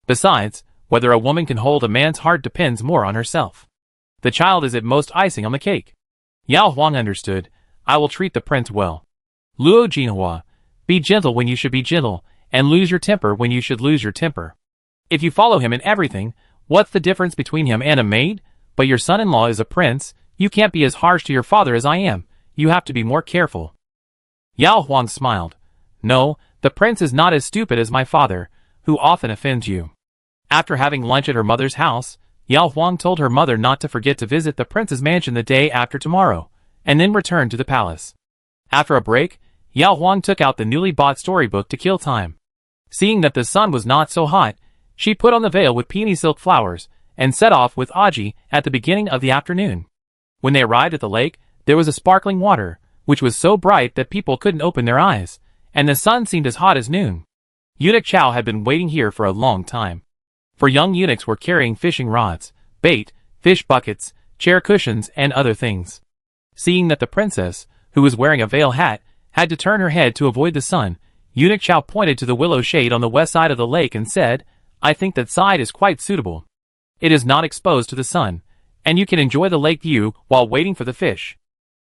Besides, whether a woman can hold a man's heart depends more on herself. The child is at most icing on the cake. Yao Huang understood, I will treat the prince well. Luo Jinhua, be gentle when you should be gentle, and lose your temper when you should lose your temper. If you follow him in everything, what's the difference between him and a maid? But your son-in-law is a prince, you can't be as harsh to your father as I am, you have to be more careful. Yao Huang smiled. No, the prince is not as stupid as my father, who often offends you. After having lunch at her mother's house, Yao Huang told her mother not to forget to visit the prince's mansion the day after tomorrow, and then return to the palace. After a break, Yao Huang took out the newly bought storybook to kill time. Seeing that the sun was not so hot, she put on the veil with peony silk flowers, and set off with Aji at the beginning of the afternoon. When they arrived at the lake, there was a sparkling water, which was so bright that people couldn't open their eyes, and the sun seemed as hot as noon. Eunuch Chow had been waiting here for a long time. For young eunuchs were carrying fishing rods, bait, fish buckets, chair cushions, and other things. Seeing that the princess, who was wearing a veil hat, had to turn her head to avoid the sun, Eunuch Chow pointed to the willow shade on the west side of the lake and said, I think that side is quite suitable. It is not exposed to the sun, and you can enjoy the lake view while waiting for the fish.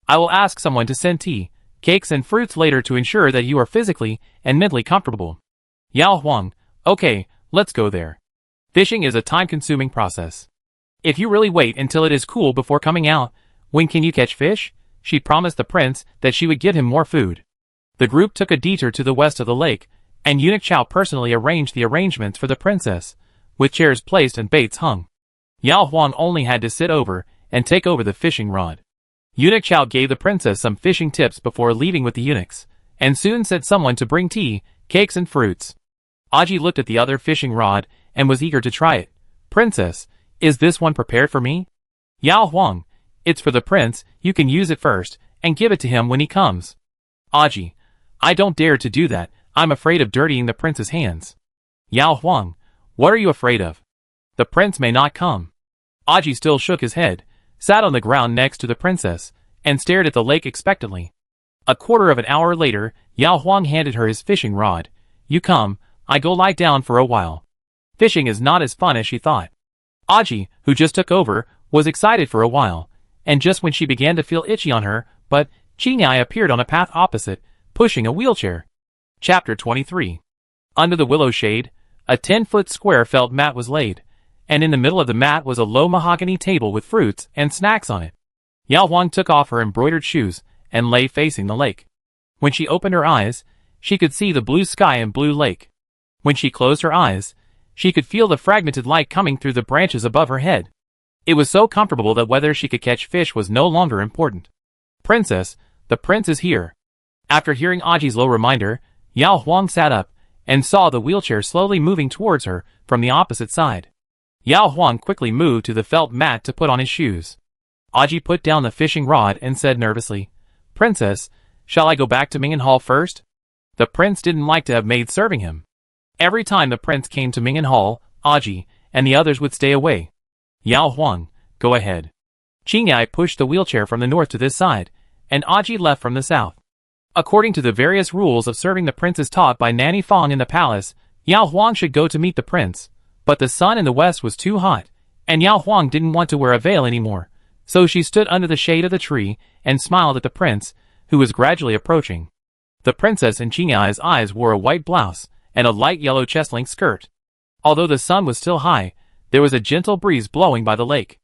I will ask someone to send tea, cakes and fruits later to ensure that you are physically and mentally comfortable. Yao Huang, okay, let's go there. Fishing is a time-consuming process. If you really wait until it is cool before coming out, when can you catch fish? She promised the prince that she would give him more food. The group took a detour to the west of the lake, and Eunuch Chow personally arranged the arrangements for the princess, with chairs placed and baits hung. Yao Huang only had to sit over and take over the fishing rod. Eunuch Chow gave the princess some fishing tips before leaving with the eunuchs, and soon sent someone to bring tea, cakes and fruits. Aji looked at the other fishing rod and was eager to try it. Princess, is this one prepared for me? Yao Huang, it's for the prince, you can use it first, and give it to him when he comes. Aji, I don't dare to do that, I'm afraid of dirtying the prince's hands. Yao Huang, what are you afraid of? The prince may not come. Aji still shook his head, sat on the ground next to the princess, and stared at the lake expectantly. A quarter of an hour later, Yao Huang handed her his fishing rod. You come, I go lie down for a while. Fishing is not as fun as she thought. Aji, who just took over, was excited for a while, and just when she began to feel itchy on her, but Qinai appeared on a path opposite, pushing a wheelchair. Chapter 23. Under the willow shade, a 10-foot square felt mat was laid, and in the middle of the mat was a low mahogany table with fruits and snacks on it. Yao Huang took off her embroidered shoes and lay facing the lake. When she opened her eyes, she could see the blue sky and blue lake. When she closed her eyes, she could feel the fragmented light coming through the branches above her head. It was so comfortable that whether she could catch fish was no longer important. Princess, the prince is here. After hearing Aji's low reminder, Yao Huang sat up and saw the wheelchair slowly moving towards her from the opposite side. Yao Huang quickly moved to the felt mat to put on his shoes. Aji put down the fishing rod and said nervously, "Princess, shall I go back to Ming'an Hall first?" The prince didn't like to have maids serving him. Every time the prince came to Ming'an Hall, Aji and the others would stay away. Yao Huang, go ahead. Qingyai pushed the wheelchair from the north to this side, and Aji left from the south. According to the various rules of serving the princes taught by Nanny Fong in the palace, Yao Huang should go to meet the prince, but the sun in the west was too hot, and Yao Huang didn't want to wear a veil anymore, so she stood under the shade of the tree and smiled at the prince, who was gradually approaching. The princess in Qingyai's eyes wore a white blouse and a light yellow chest-length skirt. Although the sun was still high, there was a gentle breeze blowing by the lake.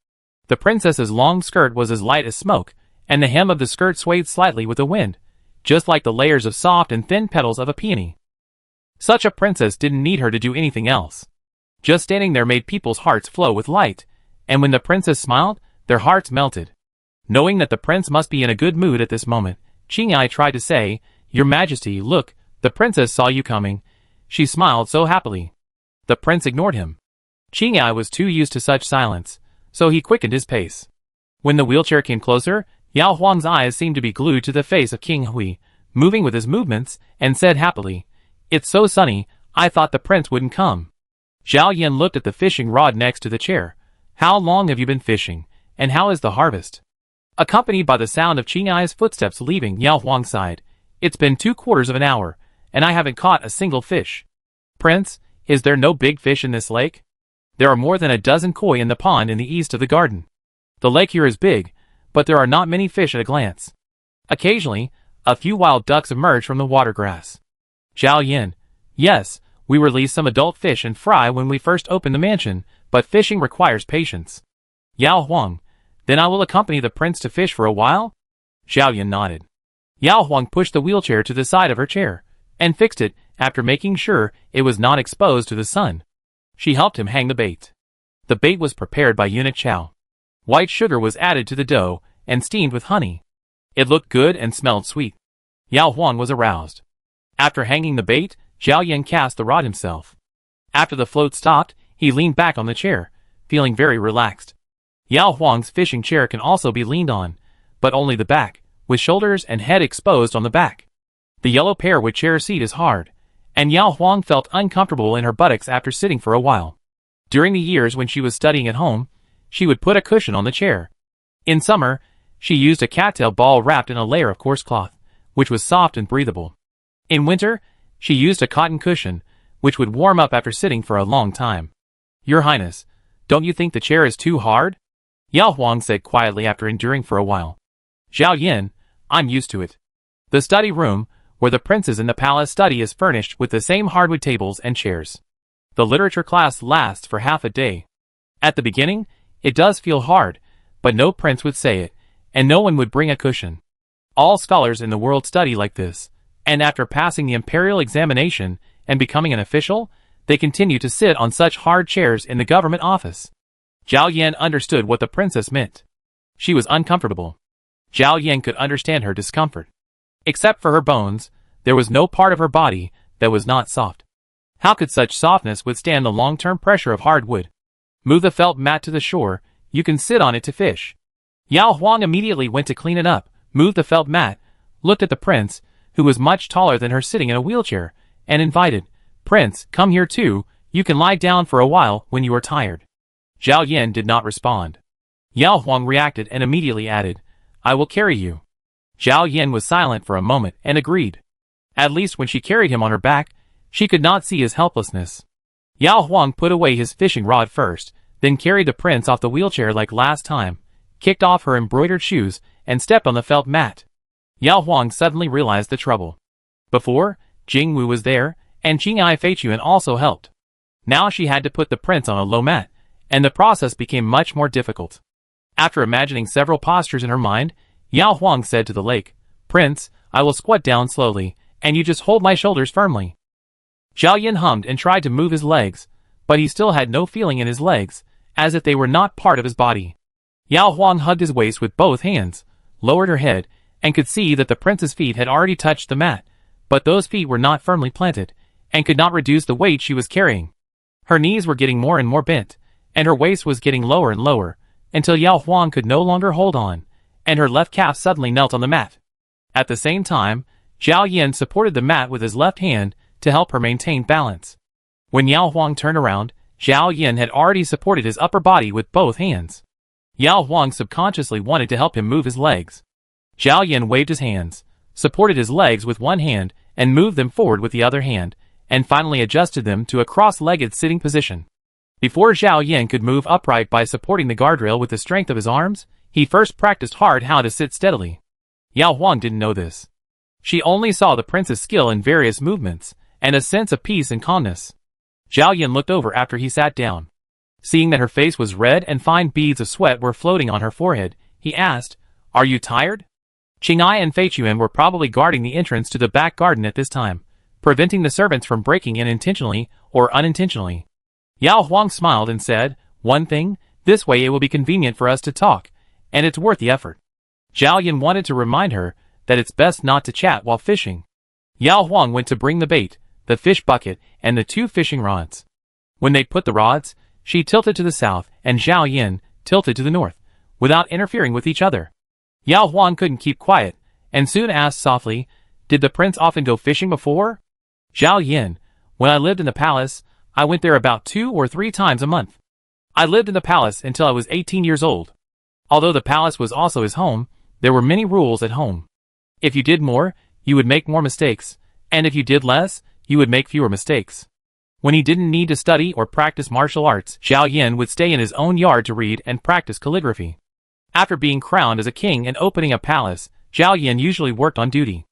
The princess's long skirt was as light as smoke, and the hem of the skirt swayed slightly with the wind, just like the layers of soft and thin petals of a peony. Such a princess didn't need her to do anything else. Just standing there made people's hearts flow with light, and when the princess smiled, their hearts melted. Knowing that the prince must be in a good mood at this moment, Qingyai tried to say, "Your Majesty, look, the princess saw you coming." She smiled so happily. The prince ignored him. Qingyai was too used to such silence, so he quickened his pace. When the wheelchair came closer, Yao Huang's eyes seemed to be glued to the face of King Hui, moving with his movements, and said happily, "It's so sunny, I thought the prince wouldn't come." Zhao Yan looked at the fishing rod next to the chair. "How long have you been fishing, and how is the harvest?" Accompanied by the sound of Qingyai's footsteps leaving Yao Huang's side, "It's been 3/4 of an hour, and I haven't caught a single fish." "Prince, is there no big fish in this lake?" "There are more than a dozen koi in the pond in the east of the garden. The lake here is big, but there are not many fish at a glance. Occasionally, a few wild ducks emerge from the water grass." Zhao Yan, "Yes, we release some adult fish and fry when we first open the mansion, but fishing requires patience." Yao Huang, "Then I will accompany the prince to fish for a while?" Zhao Yan nodded. Yao Huang pushed the wheelchair to the side of her chair, and fixed it after making sure it was not exposed to the sun. She helped him hang the bait. The bait was prepared by eunuch Chow. White sugar was added to the dough and steamed with honey. It looked good and smelled sweet. Yao Huang was aroused. After hanging the bait, Zhao Yan cast the rod himself. After the float stopped, he leaned back on the chair, feeling very relaxed. Yao Huang's fishing chair can also be leaned on, but only the back, with shoulders and head exposed on the back. The yellow pear-wood chair seat is hard, and Yao Huang felt uncomfortable in her buttocks after sitting for a while. During the years when she was studying at home, she would put a cushion on the chair. In summer, she used a cattail ball wrapped in a layer of coarse cloth, which was soft and breathable. In winter, she used a cotton cushion, which would warm up after sitting for a long time. "Your Highness, don't you think the chair is too hard?" Yao Huang said quietly after enduring for a while. "Zhao Yan, I'm used to it." The study room, where the princes in the palace study, is furnished with the same hardwood tables and chairs. The literature class lasts for half a day. At the beginning, it does feel hard, but no prince would say it, and no one would bring a cushion. All scholars in the world study like this, and after passing the Imperial examination and becoming an official, they continue to sit on such hard chairs in the government office. Zhao Yan understood what the princess meant. She was uncomfortable. Zhao Yan could understand her discomfort. Except for her bones, there was no part of her body that was not soft. How could such softness withstand the long-term pressure of hard wood? "Move the felt mat to the shore, you can sit on it to fish." Yao Huang immediately went to clean it up, moved the felt mat, looked at the prince, who was much taller than her sitting in a wheelchair, and invited, "Prince, come here too, you can lie down for a while when you are tired." Zhao Yan did not respond. Yao Huang reacted and immediately added, "I will carry you." Zhao Yan was silent for a moment and agreed. At least when she carried him on her back, she could not see his helplessness. Yao Huang put away his fishing rod first, then carried the prince off the wheelchair like last time, kicked off her embroidered shoes, and stepped on the felt mat. Yao Huang suddenly realized the trouble. Before, Jing Wu was there, and Qingyai Feiyuan also helped. Now she had to put the prince on a low mat, and the process became much more difficult. After imagining several postures in her mind, Yao Huang said to the lake, "Prince, I will squat down slowly, and you just hold my shoulders firmly." Zhao Yin hummed and tried to move his legs, but he still had no feeling in his legs, as if they were not part of his body. Yao Huang hugged his waist with both hands, lowered her head, and could see that the prince's feet had already touched the mat, but those feet were not firmly planted, and could not reduce the weight she was carrying. Her knees were getting more and more bent, and her waist was getting lower and lower, until Yao Huang could no longer hold on, and her left calf suddenly knelt on the mat. At the same time, Zhao Yin supported the mat with his left hand to help her maintain balance. When Yao Huang turned around, Zhao Yin had already supported his upper body with both hands. Yao Huang subconsciously wanted to help him move his legs. Zhao Yin waved his hands, supported his legs with one hand, and moved them forward with the other hand, and finally adjusted them to a cross-legged sitting position. Before Zhao Yin could move upright by supporting the guardrail with the strength of his arms, he first practiced hard how to sit steadily. Yao Huang didn't know this. She only saw the prince's skill in various movements, and a sense of peace and calmness. Zhao Yin looked over after he sat down. Seeing that her face was red and fine beads of sweat were floating on her forehead, he asked, "Are you tired?" Qing'ai and Fei Chuan were probably guarding the entrance to the back garden at this time, preventing the servants from breaking in intentionally or unintentionally. Yao Huang smiled and said, "One thing, this way it will be convenient for us to talk, and it's worth the effort." Zhao Yin wanted to remind her that it's best not to chat while fishing. Yao Huang went to bring the bait, the fish bucket, and the 2 fishing rods. When they put the rods, she tilted to the south and Zhao Yin tilted to the north, without interfering with each other. Yao Huang couldn't keep quiet, and soon asked softly, "Did the prince often go fishing before?" "Zhao Yin, when I lived in the palace, I went there about 2 or 3 times a month. I lived in the palace until I was 18 years old. Although the palace was also his home, there were many rules at home. If you did more, you would make more mistakes, and if you did less, you would make fewer mistakes." When he didn't need to study or practice martial arts, Zhao Yin would stay in his own yard to read and practice calligraphy. After being crowned as a king and opening a palace, Zhao Yin usually worked on duty.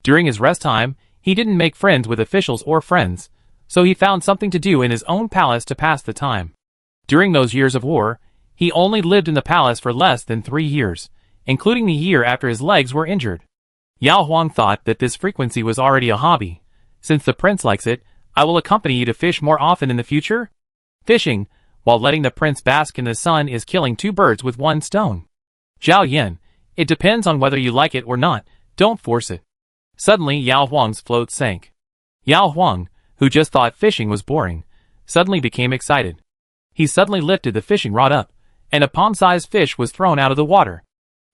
During his rest time, he didn't make friends with officials or friends, so he found something to do in his own palace to pass the time. During those years of war, he only lived in the palace for less than 3 years, including the year after his legs were injured. Yao Huang thought that this frequency was already a hobby. "Since the prince likes it, I will accompany you to fish more often in the future." Fishing, while letting the prince bask in the sun, is killing 2 birds with 1 stone. "Zhao Yin, it depends on whether you like it or not, don't force it." Suddenly Yao Huang's float sank. Yao Huang, who just thought fishing was boring, suddenly became excited. He suddenly lifted the fishing rod up, and a palm-sized fish was thrown out of the water.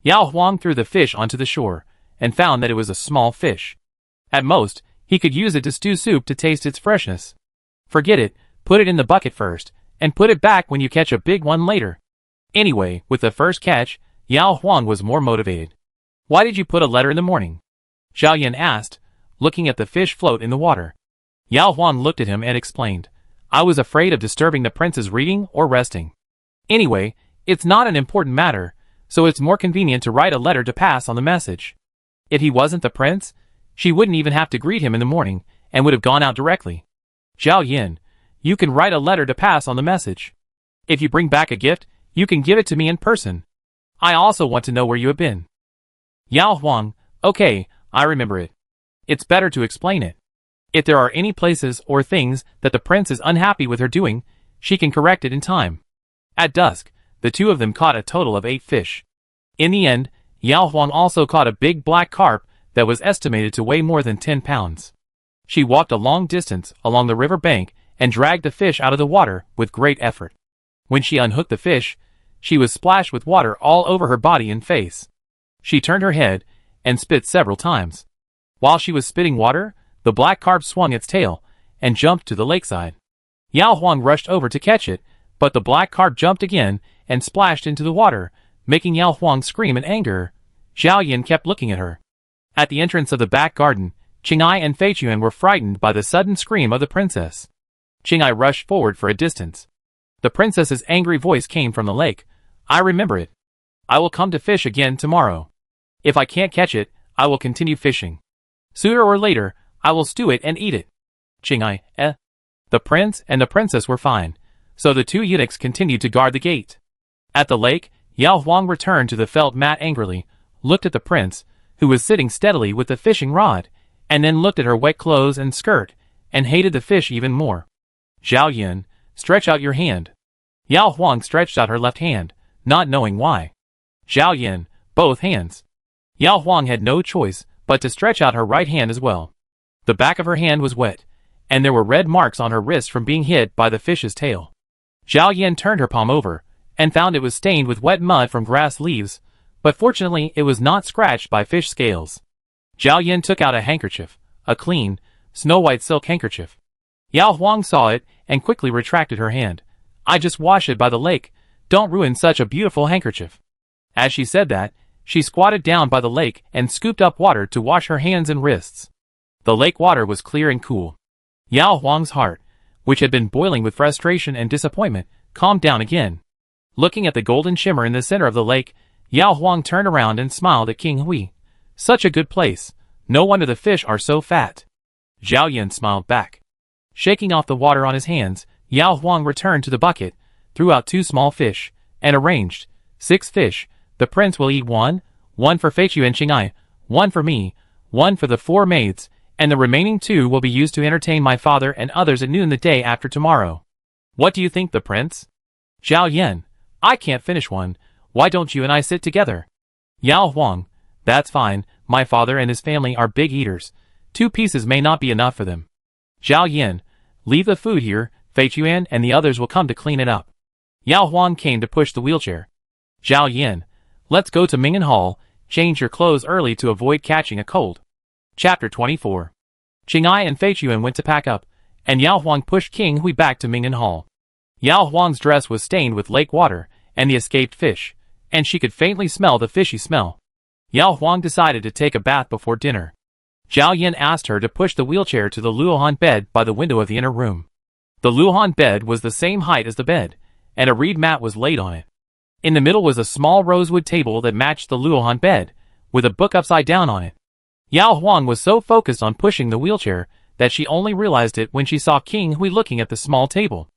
Yao Huang threw the fish onto the shore, and found that it was a small fish. At most, he could use it to stew soup to taste its freshness. "Forget it, put it in the bucket first, and put it back when you catch a big one later." Anyway, with the first catch, Yao Huang was more motivated. "Why did you put a letter in the morning?" Zhao Yin asked, looking at the fish float in the water. Yao Huang looked at him and explained, "I was afraid of disturbing the prince's reading or resting. Anyway, it's not an important matter, so it's more convenient to write a letter to pass on the message. If he wasn't the prince, she wouldn't even have to greet him in the morning, and would have gone out directly. Zhao Yin, you can write a letter to pass on the message. If you bring back a gift, you can give it to me in person. I also want to know where you have been." Yao Huang, "Okay, I remember it. It's better to explain it. If there are any places or things that the prince is unhappy with her doing, she can correct it in time." At dusk, the 2 of them caught a total of 8 fish. In the end, Yao Huang also caught a big black carp that was estimated to weigh more than 10 pounds. She walked a long distance along the river bank and dragged the fish out of the water with great effort. When she unhooked the fish, she was splashed with water all over her body and face. She turned her head and spit several times. While she was spitting water, the black carp swung its tail and jumped to the lakeside. Yao Huang rushed over to catch it, but the black carp jumped again and splashed into the water, making Yao Huang scream in anger. Zhao Yin kept looking at her. At the entrance of the back garden, Qing'ai and Fei Chuan were frightened by the sudden scream of the princess. Qing'ai rushed forward for a distance. The princess's angry voice came from the lake. "I remember it. I will come to fish again tomorrow. If I can't catch it, I will continue fishing. Sooner or later, I will stew it and eat it." Qing'ai, The prince and the princess were fine, So the two eunuchs continued to guard the gate. At the lake, Yao Huang returned to the felt mat angrily, looked at the prince, who was sitting steadily with the fishing rod, and then looked at her wet clothes and skirt, and hated the fish even more. Zhao Yin, stretch out your hand. Yao Huang stretched out her left hand, not knowing why. Zhao Yin, both hands. Yao Huang had no choice but to stretch out her right hand as well. The back of her hand was wet, and there were red marks on her wrist from being hit by the fish's tail. Zhao Yin turned her palm over, and found it was stained with wet mud from grass leaves, but fortunately it was not scratched by fish scales. Zhao Yin took out a handkerchief, a clean, snow-white silk handkerchief. Yao Huang saw it and quickly retracted her hand. I just washed it by the lake, don't ruin such a beautiful handkerchief. As she said that, she squatted down by the lake and scooped up water to wash her hands and wrists. The lake water was clear and cool. Yao Huang's heart, which had been boiling with frustration and disappointment, calmed down again. Looking at the golden shimmer in the center of the lake, Yao Huang turned around and smiled at King Hui. Such a good place. No wonder the fish are so fat. Zhao Yin smiled back. Shaking off the water on his hands, Yao Huang returned to the bucket, threw out 2 small fish, and arranged 6 fish. The prince will eat 1 for Fei Qiu and Qing'ai, 1 for me, 1 for the 4 maids, and the remaining 2 will be used to entertain my father and others at noon the day after tomorrow. What do you think, the prince? Zhao Yin, I can't finish one. Why don't you and I sit together? Yao Huang, that's fine. My father and his family are big eaters. 2 pieces may not be enough for them. Zhao Yin, leave the food here. Fei Qiu and the others will come to clean it up. Yao Huang came to push the wheelchair. Zhao Yin, let's go to Ming'an Hall. Change your clothes early to avoid catching a cold. Chapter 24. Qing'ai and Fei Qiu went to pack up, and Yao Huang pushed King Hui back to Ming'an Hall. Yao Huang's dress was stained with lake water and the escaped fish, and she could faintly smell the fishy smell. Yao Huang decided to take a bath before dinner. Zhao Yin asked her to push the wheelchair to the luohan bed by the window of the inner room. The luohan bed was the same height as the bed, and a reed mat was laid on it. In the middle was a small rosewood table that matched the luohan bed, with a book upside down on it. Yao Huang was so focused on pushing the wheelchair that she only realized it when she saw King Hui looking at the small table.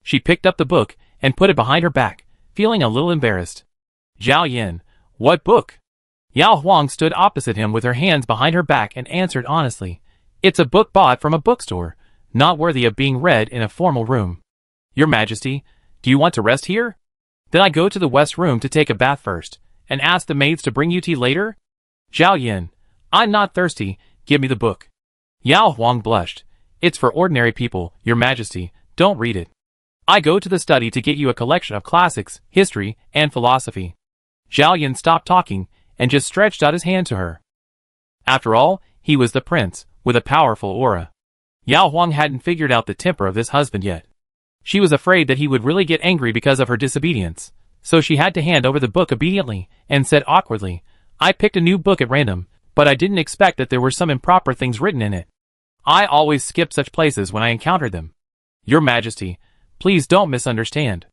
She picked up the book and put it behind her back, feeling a little embarrassed. Zhao Yin, what book? Yao Huang stood opposite him with her hands behind her back and answered honestly, it's a book bought from a bookstore, not worthy of being read in a formal room. Your Majesty, do you want to rest here? Then I go to the west room to take a bath first, and ask the maids to bring you tea later? Zhao Yin, I'm not thirsty, give me the book. Yao Huang blushed. It's for ordinary people, Your Majesty, don't read it. I go to the study to get you a collection of classics, history, and philosophy. Zhao Yin stopped talking, and just stretched out his hand to her. After all, he was the prince, with a powerful aura. Yao Huang hadn't figured out the temper of this husband yet. She was afraid that he would really get angry because of her disobedience, so she had to hand over the book obediently, and said awkwardly, I picked a new book at random, but I didn't expect that there were some improper things written in it. I always skip such places when I encounter them. Your Majesty, please don't misunderstand.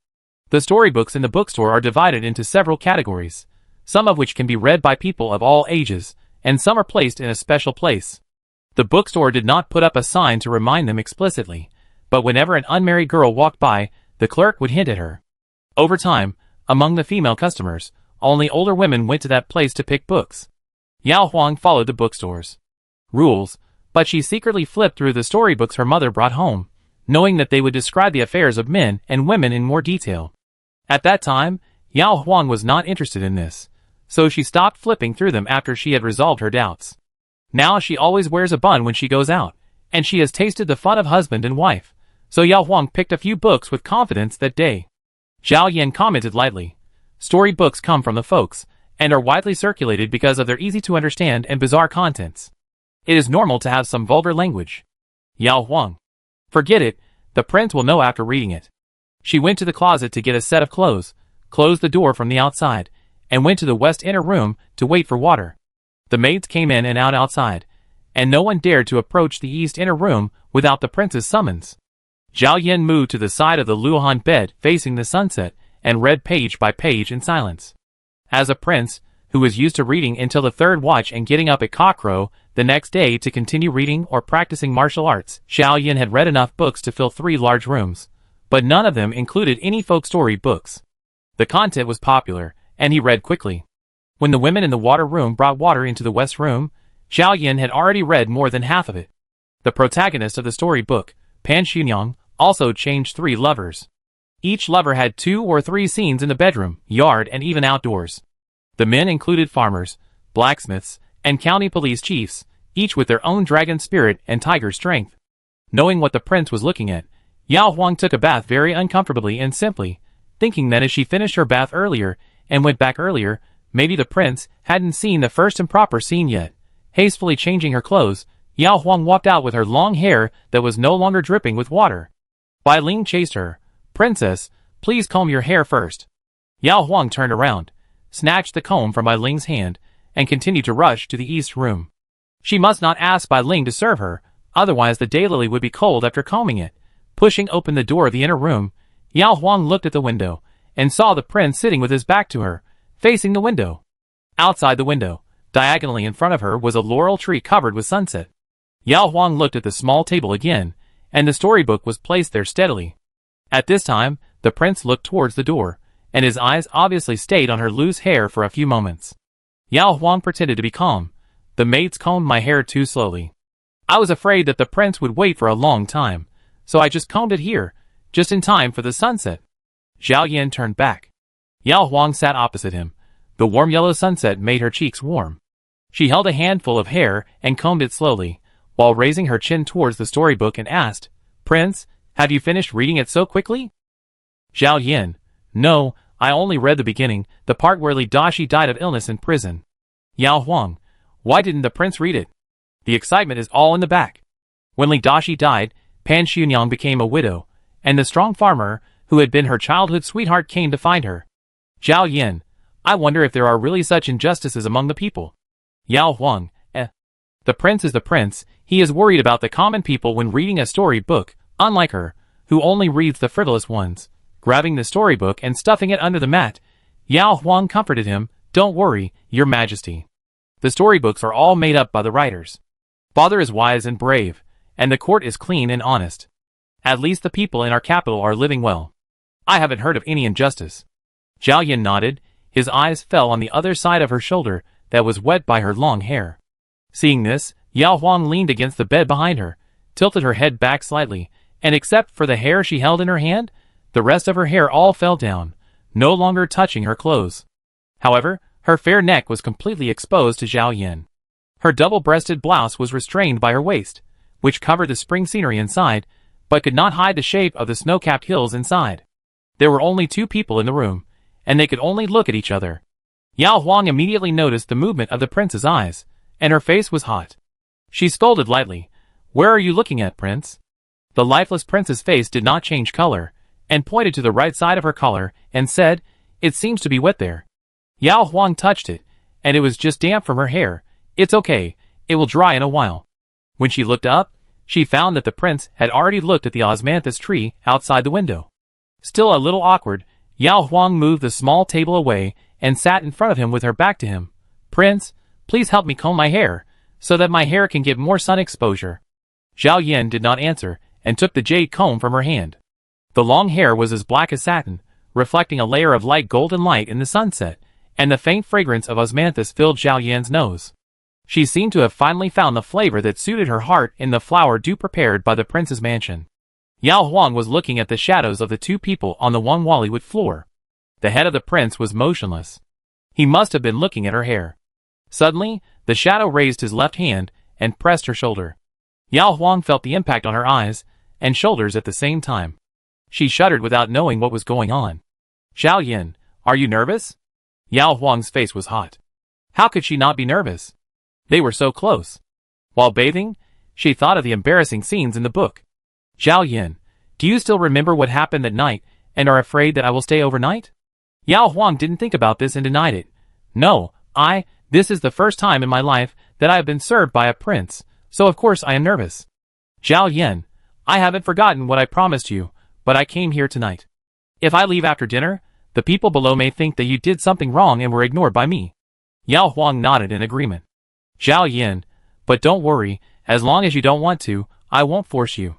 The storybooks in the bookstore are divided into several categories, some of which can be read by people of all ages, and some are placed in a special place. The bookstore did not put up a sign to remind them explicitly, but whenever an unmarried girl walked by, the clerk would hint at her. Over time, among the female customers, only older women went to that place to pick books. Yao Huang followed the bookstore's rules, but she secretly flipped through the storybooks her mother brought home, knowing that they would describe the affairs of men and women in more detail. At that time, Yao Huang was not interested in this, so she stopped flipping through them after she had resolved her doubts. Now she always wears a bun when she goes out, and she has tasted the fun of husband and wife, so Yao Huang picked a few books with confidence that day. Zhao Yin commented lightly, storybooks come from the folks, and are widely circulated because of their easy-to-understand and bizarre contents. It is normal to have some vulgar language. Yao Huang, forget it, the prince will know after reading it. She went to the closet to get a set of clothes, closed the door from the outside, and went to the west inner room to wait for water. The maids came in and out outside, and no one dared to approach the east inner room without the prince's summons. Zhao Yin moved to the side of the luohan bed facing the sunset and read page by page in silence. As a prince, who was used to reading until the third watch and getting up at cockcrow the next day to continue reading or practicing martial arts, Zhao Yin had read enough books to fill 3 large rooms, but none of them included any folk story books. The content was popular, and he read quickly. When the women in the water room brought water into the west room, Zhao Yin had already read more than half of it. The protagonist of the story book, Pan Xunyang, also changed 3 lovers. Each lover had 2 or 3 scenes in the bedroom, yard, and even outdoors. The men included farmers, blacksmiths, and county police chiefs, each with their own dragon spirit and tiger strength. Knowing what the prince was looking at, Yao Huang took a bath very uncomfortably and simply, thinking that as she finished her bath earlier and went back earlier, maybe the prince hadn't seen the first improper scene yet. Hastily changing her clothes, Yao Huang walked out with her long hair that was no longer dripping with water. Bai Ling chased her. "Princess, please comb your hair first." Yao Huang turned around, snatched the comb from Bai Ling's hand, and continued to rush to the east room. She must not ask Bai Ling to serve her, otherwise the daylily would be cold after combing it. Pushing open the door of the inner room, Yao Huang looked at the window, and saw the prince sitting with his back to her, facing the window. Outside the window, diagonally in front of her, was a laurel tree covered with sunset. Yao Huang looked at the small table again, and the storybook was placed there steadily. At this time, the prince looked towards the door, and his eyes obviously stayed on her loose hair for a few moments. Yao Huang pretended to be calm. "The maids combed my hair too slowly. I was afraid that the prince would wait for a long time, so I just combed it here, just in time for the sunset." Zhao Yan turned back. Yao Huang sat opposite him. The warm yellow sunset made her cheeks warm. She held a handful of hair and combed it slowly, while raising her chin towards the storybook and asked, "Prince, have you finished reading it so quickly?" Zhao Yan: "No, I only read the beginning, the part where Li Dashi died of illness in prison." Yao Huang: "Why didn't the prince read it? The excitement is all in the back." When Li Dashi died, Pan Xunyang became a widow, and the strong farmer, who had been her childhood sweetheart, came to find her. Zhao Yan: "I wonder if there are really such injustices among the people." Yao Huang: The prince is the prince, he is worried about the common people when reading a story book, unlike her, who only reads the frivolous ones." Grabbing the storybook and stuffing it under the mat, Yao Huang comforted him, "Don't worry, your majesty. The storybooks are all made up by the writers. Father is wise and brave, and the court is clean and honest. At least the people in our capital are living well. I haven't heard of any injustice." Zhao Yan nodded. His eyes fell on the other side of her shoulder that was wet by her long hair. Seeing this, Yao Huang leaned against the bed behind her, tilted her head back slightly, and except for the hair she held in her hand, the rest of her hair all fell down, no longer touching her clothes. However, her fair neck was completely exposed to Zhao Yan. Her double-breasted blouse was restrained by her waist, which covered the spring scenery inside, but could not hide the shape of the snow-capped hills inside. There were only 2 people in the room, and they could only look at each other. Yao Huang immediately noticed the movement of the prince's eyes, and her face was hot. She scolded lightly, "Where are you looking at, prince?" The lifeless prince's face did not change color, and pointed to the right side of her collar, and said, "It seems to be wet there." Yao Huang touched it, and it was just damp from her hair. "It's okay, it will dry in a while." When she looked up, she found that the prince had already looked at the osmanthus tree outside the window. Still a little awkward, Yao Huang moved the small table away and sat in front of him with her back to him. "Prince, please help me comb my hair, so that my hair can get more sun exposure." Zhao Yan did not answer, and took the jade comb from her hand. The long hair was as black as satin, reflecting a layer of light golden light in the sunset, and the faint fragrance of osmanthus filled Zhao Yan's nose. She seemed to have finally found the flavor that suited her heart in the flower dew prepared by the prince's mansion. Yao Huang was looking at the shadows of the 2 people on the one wallywood floor. The head of the prince was motionless. He must have been looking at her hair. Suddenly, the shadow raised his left hand and pressed her shoulder. Yao Huang felt the impact on her eyes and shoulders at the same time. She shuddered without knowing what was going on. "Zhao Yan, are you nervous?" Yao Huang's face was hot. How could she not be nervous? They were so close. While bathing, she thought of the embarrassing scenes in the book. "Zhao Yan, do you still remember what happened that night, and are afraid that I will stay overnight?" Yao Huang didn't think about this and denied it. "No, this is the first time in my life that I have been served by a prince, so of course I am nervous." "Zhao Yan, I haven't forgotten what I promised you, but I came here tonight. If I leave after dinner, the people below may think that you did something wrong and were ignored by me." Yao Huang nodded in agreement. "Zhao Yan, but don't worry, as long as you don't want to, I won't force you."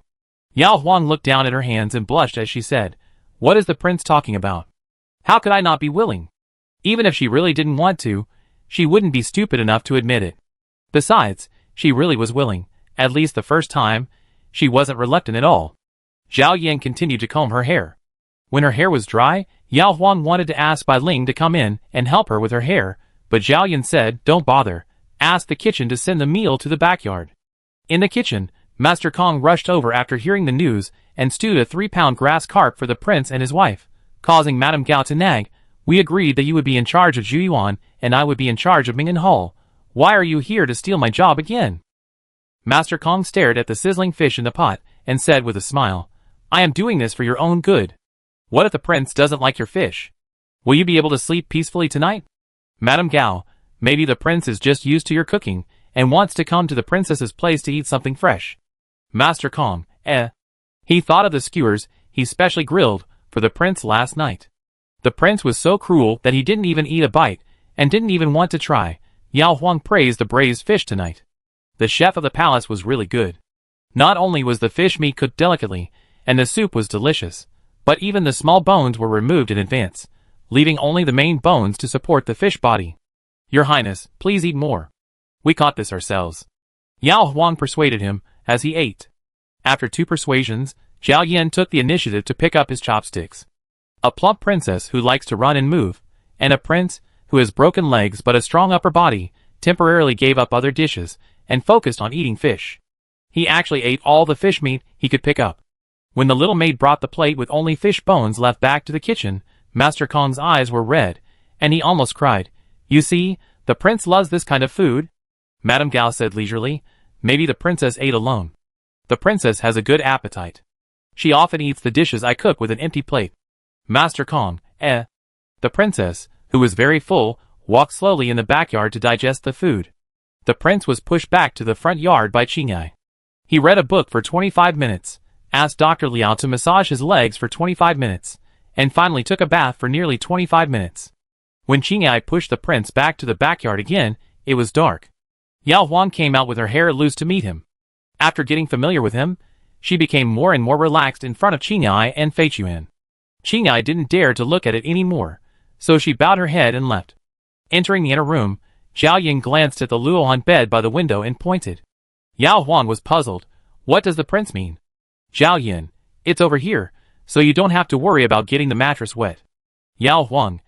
Yao Huang looked down at her hands and blushed as she said, "What is the prince talking about? How could I not be willing? Even if she really didn't want to, she wouldn't be stupid enough to admit it. Besides, she really was willing, at least the first time. She wasn't reluctant at all." Zhao Yan continued to comb her hair. When her hair was dry, Yao Huang wanted to ask Bai Ling to come in and help her with her hair, but Zhao Yan said, "Don't bother. Ask the kitchen to send the meal to the backyard." In the kitchen, Master Kong rushed over after hearing the news and stewed a 3-pound grass carp for the prince and his wife, causing Madame Gao to nag. "We agreed that you would be in charge of Zhu Yuan and I would be in charge of Ming'an Hall. Why are you here to steal my job again?" Master Kong stared at the sizzling fish in the pot and said with a smile, "I am doing this for your own good. What if the prince doesn't like your fish? Will you be able to sleep peacefully tonight? Madame Gao, maybe the prince is just used to your cooking and wants to come to the princess's place to eat something fresh." Master Kong, He thought of the skewers he specially grilled for the prince last night. The prince was so cruel that he didn't even eat a bite and didn't even want to try. Yao Huang praised the braised fish tonight. The chef of the palace was really good. Not only was the fish meat cooked delicately, and the soup was delicious, but even the small bones were removed in advance, leaving only the main bones to support the fish body. "Your Highness, please eat more. We caught this ourselves." Yao Huang persuaded him as he ate. After 2 persuasions, Zhao Yan took the initiative to pick up his chopsticks. A plump princess who likes to run and move, and a prince who has broken legs but a strong upper body, temporarily gave up other dishes and focused on eating fish. He actually ate all the fish meat he could pick up. When the little maid brought the plate with only fish bones left back to the kitchen, Master Kong's eyes were red, and he almost cried. "You see, the prince loves this kind of food," Madame Gao said leisurely. "Maybe the princess ate alone. The princess has a good appetite. She often eats the dishes I cook with an empty plate." Master Kong, The princess, who was very full, walked slowly in the backyard to digest the food. The prince was pushed back to the front yard by Qingyai. He read a book for 25 minutes, asked Dr. Liao to massage his legs for 25 minutes, and finally took a bath for nearly 25 minutes. When Qingyai pushed the prince back to the backyard again, it was dark. Yao Huang came out with her hair loose to meet him. After getting familiar with him, she became more and more relaxed in front of Qingyai and Fei Chuan. Qingyai didn't dare to look at it anymore, so she bowed her head and left. Entering the inner room, Zhao Ying glanced at the Luohan bed by the window and pointed. Yao Huang was puzzled. "What does the prince mean?" "Zhao Yin, it's over here, so you don't have to worry about getting the mattress wet." Yao Huang,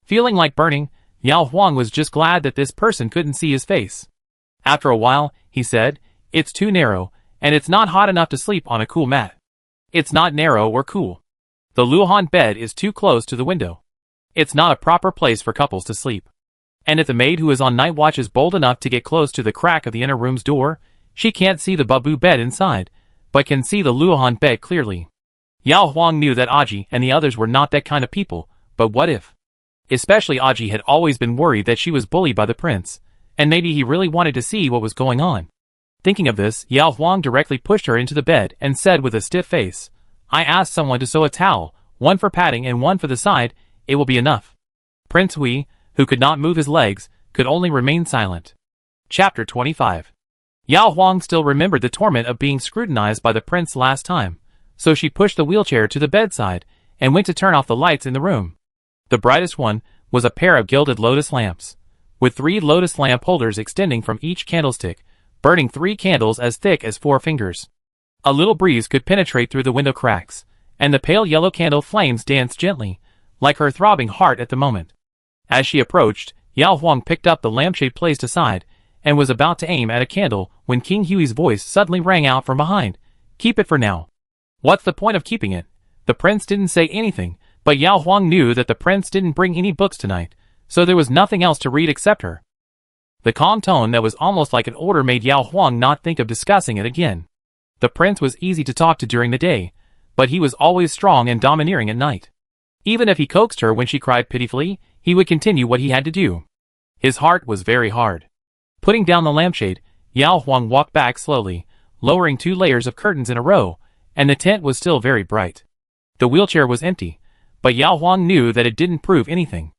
Feeling like burning, Yao Huang was just glad that this person couldn't see his face. After a while, he said, "It's too narrow, and it's not hot enough to sleep on a cool mat." "It's not narrow or cool. The Luohan bed is too close to the window. It's not a proper place for couples to sleep. And if the maid who is on night watch is bold enough to get close to the crack of the inner room's door, she can't see the bamboo bed inside, but can see the Luohan bed clearly." Yao Huang knew that Aji and the others were not that kind of people, but what if? Especially Aji had always been worried that she was bullied by the prince, and maybe he really wanted to see what was going on. Thinking of this, Yao Huang directly pushed her into the bed and said with a stiff face, "I asked someone to sew a towel, one for padding and one for the side. It will be enough." Prince Hui, who could not move his legs, could only remain silent. Chapter 25. Yao Huang still remembered the torment of being scrutinized by the prince last time, so she pushed the wheelchair to the bedside and went to turn off the lights in the room. The brightest one was a pair of gilded lotus lamps, with 3 lotus lamp holders extending from each candlestick, burning 3 candles as thick as 4 fingers. A little breeze could penetrate through the window cracks, and the pale yellow candle flames danced gently, like her throbbing heart at the moment. As she approached, Yao Huang picked up the lampshade placed aside, and was about to aim at a candle when King Hui's voice suddenly rang out from behind. "Keep it for now." "What's the point of keeping it?" The prince didn't say anything, but Yao Huang knew that the prince didn't bring any books tonight, so there was nothing else to read except her. The calm tone that was almost like an order made Yao Huang not think of discussing it again. The prince was easy to talk to during the day, but he was always strong and domineering at night. Even if he coaxed her when she cried pitifully, he would continue what he had to do. His heart was very hard. Putting down the lampshade, Yao Huang walked back slowly, lowering 2 layers of curtains in a row, and the tent was still very bright. The wheelchair was empty, but Yao Huang knew that it didn't prove anything.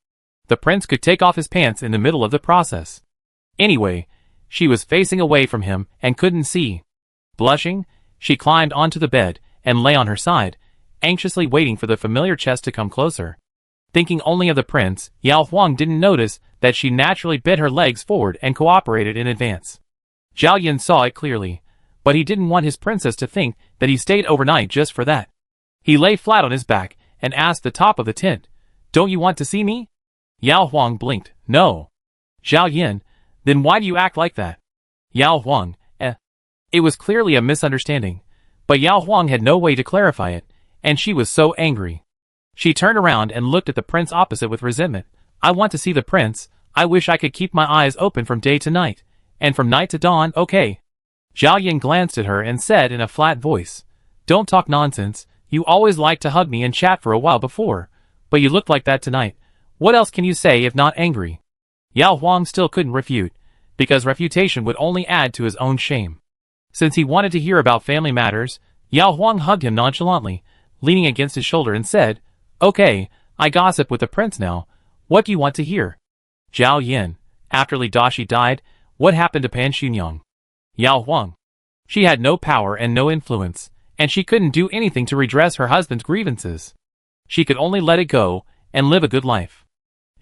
The prince could take off his pants in the middle of the process. Anyway, she was facing away from him and couldn't see. Blushing, She climbed onto the bed and lay on her side, anxiously waiting for the familiar chest to come closer. Thinking only of the prince, Yao Huang didn't notice that she naturally bent her legs forward and cooperated in advance. Zhao Yin saw it clearly, but he didn't want his princess to think that he stayed overnight just for that. He lay flat on his back and asked the top of the tent, "Don't you want to see me?" Yao Huang blinked. "No." Zhao Yin, "Then why do you act like that?" Yao Huang, It was clearly a misunderstanding, but Yao Huang had no way to clarify it, and she was so angry. She turned around and looked at the prince opposite with resentment. "I want to see the prince. I wish I could keep my eyes open from day to night, and from night to dawn, okay?" Zhao Yin glanced at her and said in a flat voice, "Don't talk nonsense. You always liked to hug me and chat for a while before, but you looked like that tonight. What else can you say if not angry?" Yao Huang still couldn't refute, because refutation would only add to his own shame. Since he wanted to hear about family matters, Yao Huang hugged him nonchalantly, leaning against his shoulder and said, "Okay, I gossip with the prince now. What do you want to hear?" Zhao Yin, after Li Dashi died, what happened to Pan Xunyang? Yao Huang. She had no power and no influence, and she couldn't do anything to redress her husband's grievances. She could only let it go and live a good life.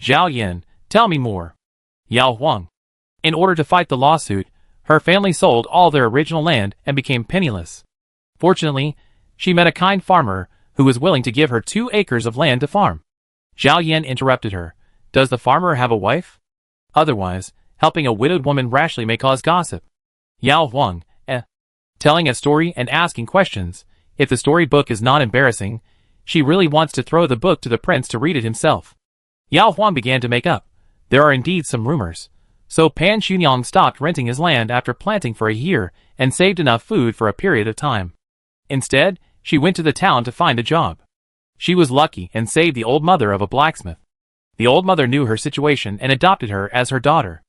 Zhao Yin, tell me more. Yao Huang. In order to fight the lawsuit, her family sold all their original land and became penniless. Fortunately, she met a kind farmer who was willing to give her 2 acres of land to farm. Zhao Yin interrupted her. Does the farmer have a wife? Otherwise, helping a widowed woman rashly may cause gossip. Yao Huang, telling a story and asking questions. If the storybook is not embarrassing, she really wants to throw the book to the prince to read it himself. Yao Huang began to make up. There are indeed some rumors. So Pan Xunyang stopped renting his land after planting for a year and saved enough food for a period of time. Instead, she went to the town to find a job. She was lucky and saved the old mother of a blacksmith. The old mother knew her situation and adopted her as her daughter.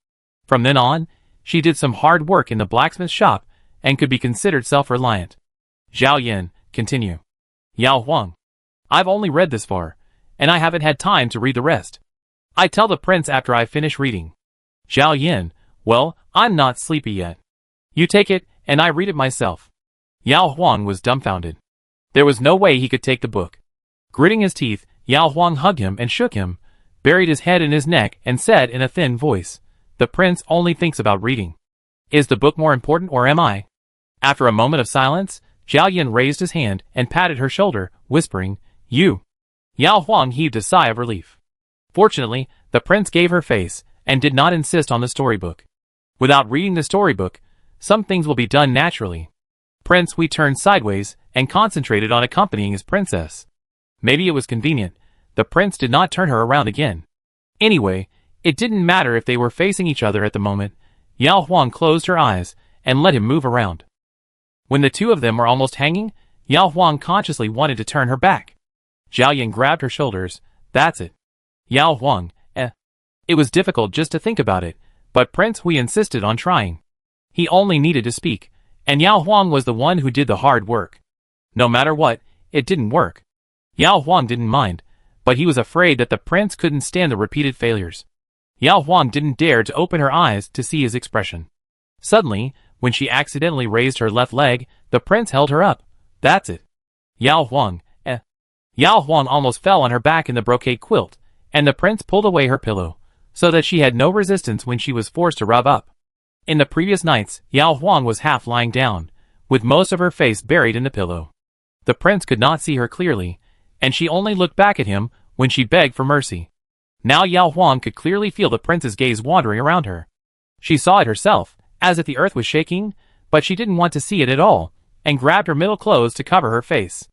From then on, she did some hard work in the blacksmith shop and could be considered self-reliant. Zhao Yin, continue. Yao Huang. I've only read this far, and I haven't had time to read the rest. I tell the prince after I finish reading. Zhao Yin, well, I'm not sleepy yet. You take it, and I read it myself. Yao Huang was dumbfounded. There was no way he could take the book. Gritting his teeth, Yao Huang hugged him and shook him, buried his head in his neck and said in a thin voice, "The prince only thinks about reading. Is the book more important or am I?" After a moment of silence, Zhao Yin raised his hand and patted her shoulder, whispering, "You." Yao Huang heaved a sigh of relief. Fortunately, the prince gave her face and did not insist on the storybook. Without reading the storybook, some things will be done naturally. Prince Hui turned sideways and concentrated on accompanying his princess. Maybe it was convenient. The prince did not turn her around again. Anyway, it didn't matter if they were facing each other at the moment. Yao Huang closed her eyes and let him move around. When the two of them were almost hanging, Yao Huang consciously wanted to turn her back. Zhao Yin grabbed her shoulders. That's it. Yao Huang, It was difficult just to think about it, but Prince Hui insisted on trying. He only needed to speak, and Yao Huang was the one who did the hard work. No matter what, it didn't work. Yao Huang didn't mind, but he was afraid that the prince couldn't stand the repeated failures. Yao Huang didn't dare to open her eyes to see his expression. Suddenly, when she accidentally raised her left leg, the prince held her up. That's it. Yao Huang, Yao Huang almost fell on her back in the brocade quilt, and the prince pulled away her pillow, so that she had no resistance when she was forced to rub up. In the previous nights, Yao Huang was half lying down, with most of her face buried in the pillow. The prince could not see her clearly, and she only looked back at him when she begged for mercy. Now Yao Huang could clearly feel the prince's gaze wandering around her. She saw it herself, as if the earth was shaking, but she didn't want to see it at all, and grabbed her middle clothes to cover her face.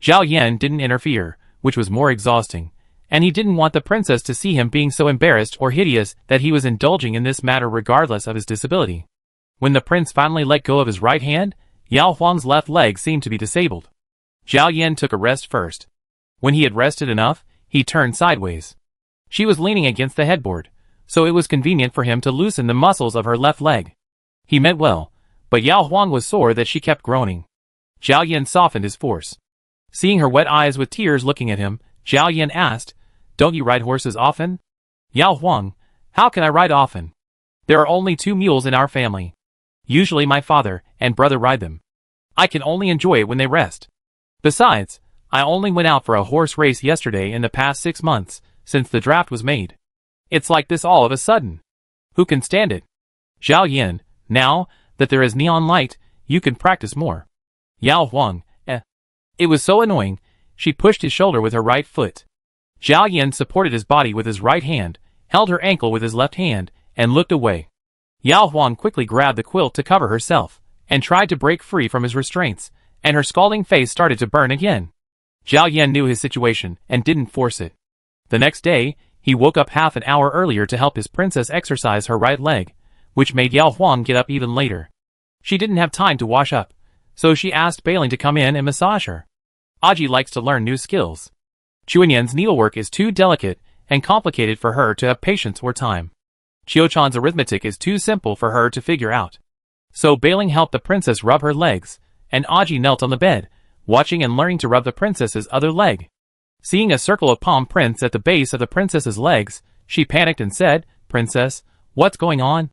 Zhao Yan didn't interfere, which was more exhausting, and he didn't want the princess to see him being so embarrassed or hideous that he was indulging in this matter regardless of his disability. When the prince finally let go of his right hand, Yao Huang's left leg seemed to be disabled. Zhao Yan took a rest first. When he had rested enough, he turned sideways. She was leaning against the headboard, so it was convenient for him to loosen the muscles of her left leg. He meant well, but Yao Huang was sore that she kept groaning. Zhao Yan softened his force. Seeing her wet eyes with tears looking at him, Zhao Yan asked, "Don't you ride horses often?" Yao Huang, "How can I ride often? There are only 2 mules in our family. Usually my father and brother ride them. I can only enjoy it when they rest. Besides, I only went out for a horse race yesterday in the past 6 months, since the draft was made. It's like this all of a sudden. Who can stand it? Zhao Yin, now that there is neon light, you can practice more. Yao Huang, It was so annoying, she pushed his shoulder with her right foot. Zhao Yin supported his body with his right hand, held her ankle with his left hand, and looked away. Yao Huang quickly grabbed the quilt to cover herself, and tried to break free from his restraints, and her scalding face started to burn again. Zhao Yin knew his situation, and didn't force it. The next day, he woke up half an hour earlier to help his princess exercise her right leg, which made Yao Huang get up even later. She didn't have time to wash up, so she asked Bailing to come in and massage her. Aji likes to learn new skills. Chuanyan's needlework is too delicate and complicated for her to have patience or time. Qiuchan's arithmetic is too simple for her to figure out. So Bailing helped the princess rub her legs, and Aji knelt on the bed, watching and learning to rub the princess's other leg. Seeing a circle of palm prints at the base of the princess's legs, she panicked and said, "Princess, what's going on?"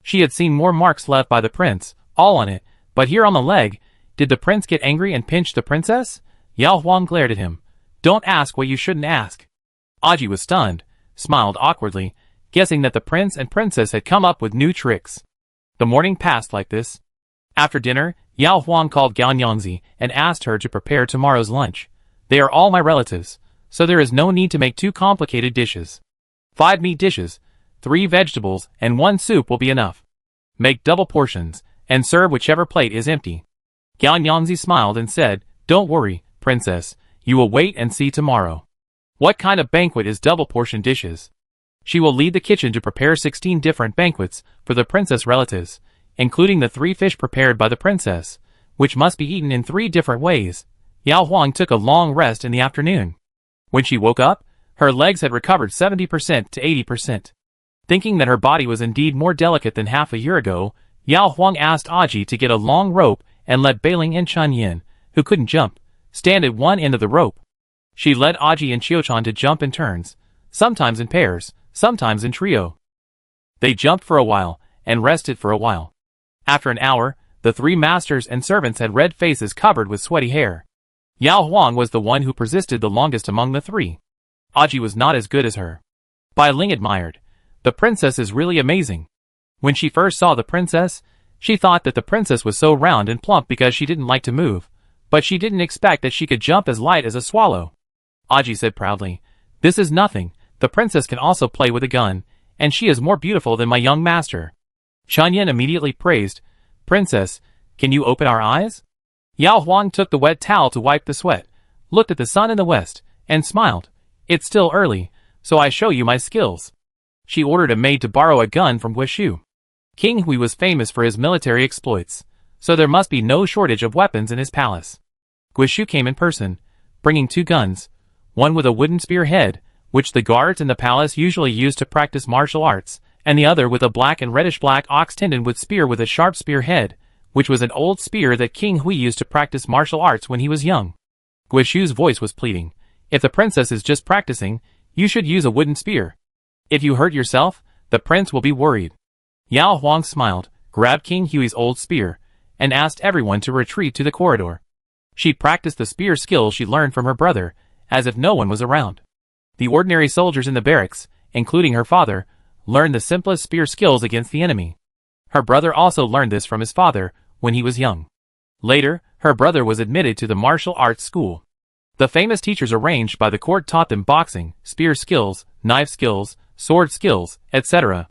She had seen more marks left by the prince, all on it, but here on the leg. Did the prince get angry and pinch the princess? Yao Huang glared at him. Don't ask what you shouldn't ask. Aji was stunned, smiled awkwardly, guessing that the prince and princess had come up with new tricks. The morning passed like this. After dinner, Yao Huang called Gaonyangzi and asked her to prepare tomorrow's lunch. They are all my relatives, so there is no need to make too complicated dishes. 5 meat dishes, 3 vegetables, and 1 soup will be enough. Make double portions, and serve whichever plate is empty. Gaonyangzi smiled and said, Don't worry, princess, you will wait and see tomorrow. What kind of banquet is double portion dishes? She will lead the kitchen to prepare 16 different banquets for the princess relatives, including the 3 fish prepared by the princess, which must be eaten in 3 different ways. Yao Huang took a long rest in the afternoon. When she woke up, her legs had recovered 70% to 80%. Thinking that her body was indeed more delicate than half a year ago, Yao Huang asked Aji to get a long rope and let Bailing and Chunyin, who couldn't jump, stand at one end of the rope. She led Aji and Qiuchan to jump in turns, sometimes in pairs, sometimes in trio. They jumped for a while, and rested for a while. After an hour, the 3 masters and servants had red faces covered with sweaty hair. Yao Huang was the one who persisted the longest among the 3. Aji was not as good as her. Bai Ling admired. The princess is really amazing. When she first saw the princess, she thought that the princess was so round and plump because she didn't like to move, but she didn't expect that she could jump as light as a swallow. Aji said proudly, This is nothing, the princess can also play with a gun, and she is more beautiful than my young master. Chunyin immediately praised, Princess, can you open our eyes? Yao Huang took the wet towel to wipe the sweat, looked at the sun in the west, and smiled. It's still early, so I show you my skills. She ordered a maid to borrow a gun from Guishu. King Hui was famous for his military exploits, so there must be no shortage of weapons in his palace. Guishu came in person, bringing 2 guns, one with a wooden spear head, which the guards in the palace usually used to practice martial arts, and the other with a black and reddish-black ox tendon with spear with a sharp spear head, which was an old spear that King Hui used to practice martial arts when he was young. Guishu's voice was pleading. If the princess is just practicing, you should use a wooden spear. If you hurt yourself, the prince will be worried. Yao Huang smiled, grabbed King Hui's old spear, and asked everyone to retreat to the corridor. She practiced the spear skills she learned from her brother, as if no one was around. The ordinary soldiers in the barracks, including her father, learned the simplest spear skills against the enemy. Her brother also learned this from his father when he was young. Later, her brother was admitted to the martial arts school. The famous teachers arranged by the court taught them boxing, spear skills, knife skills, sword skills, etc.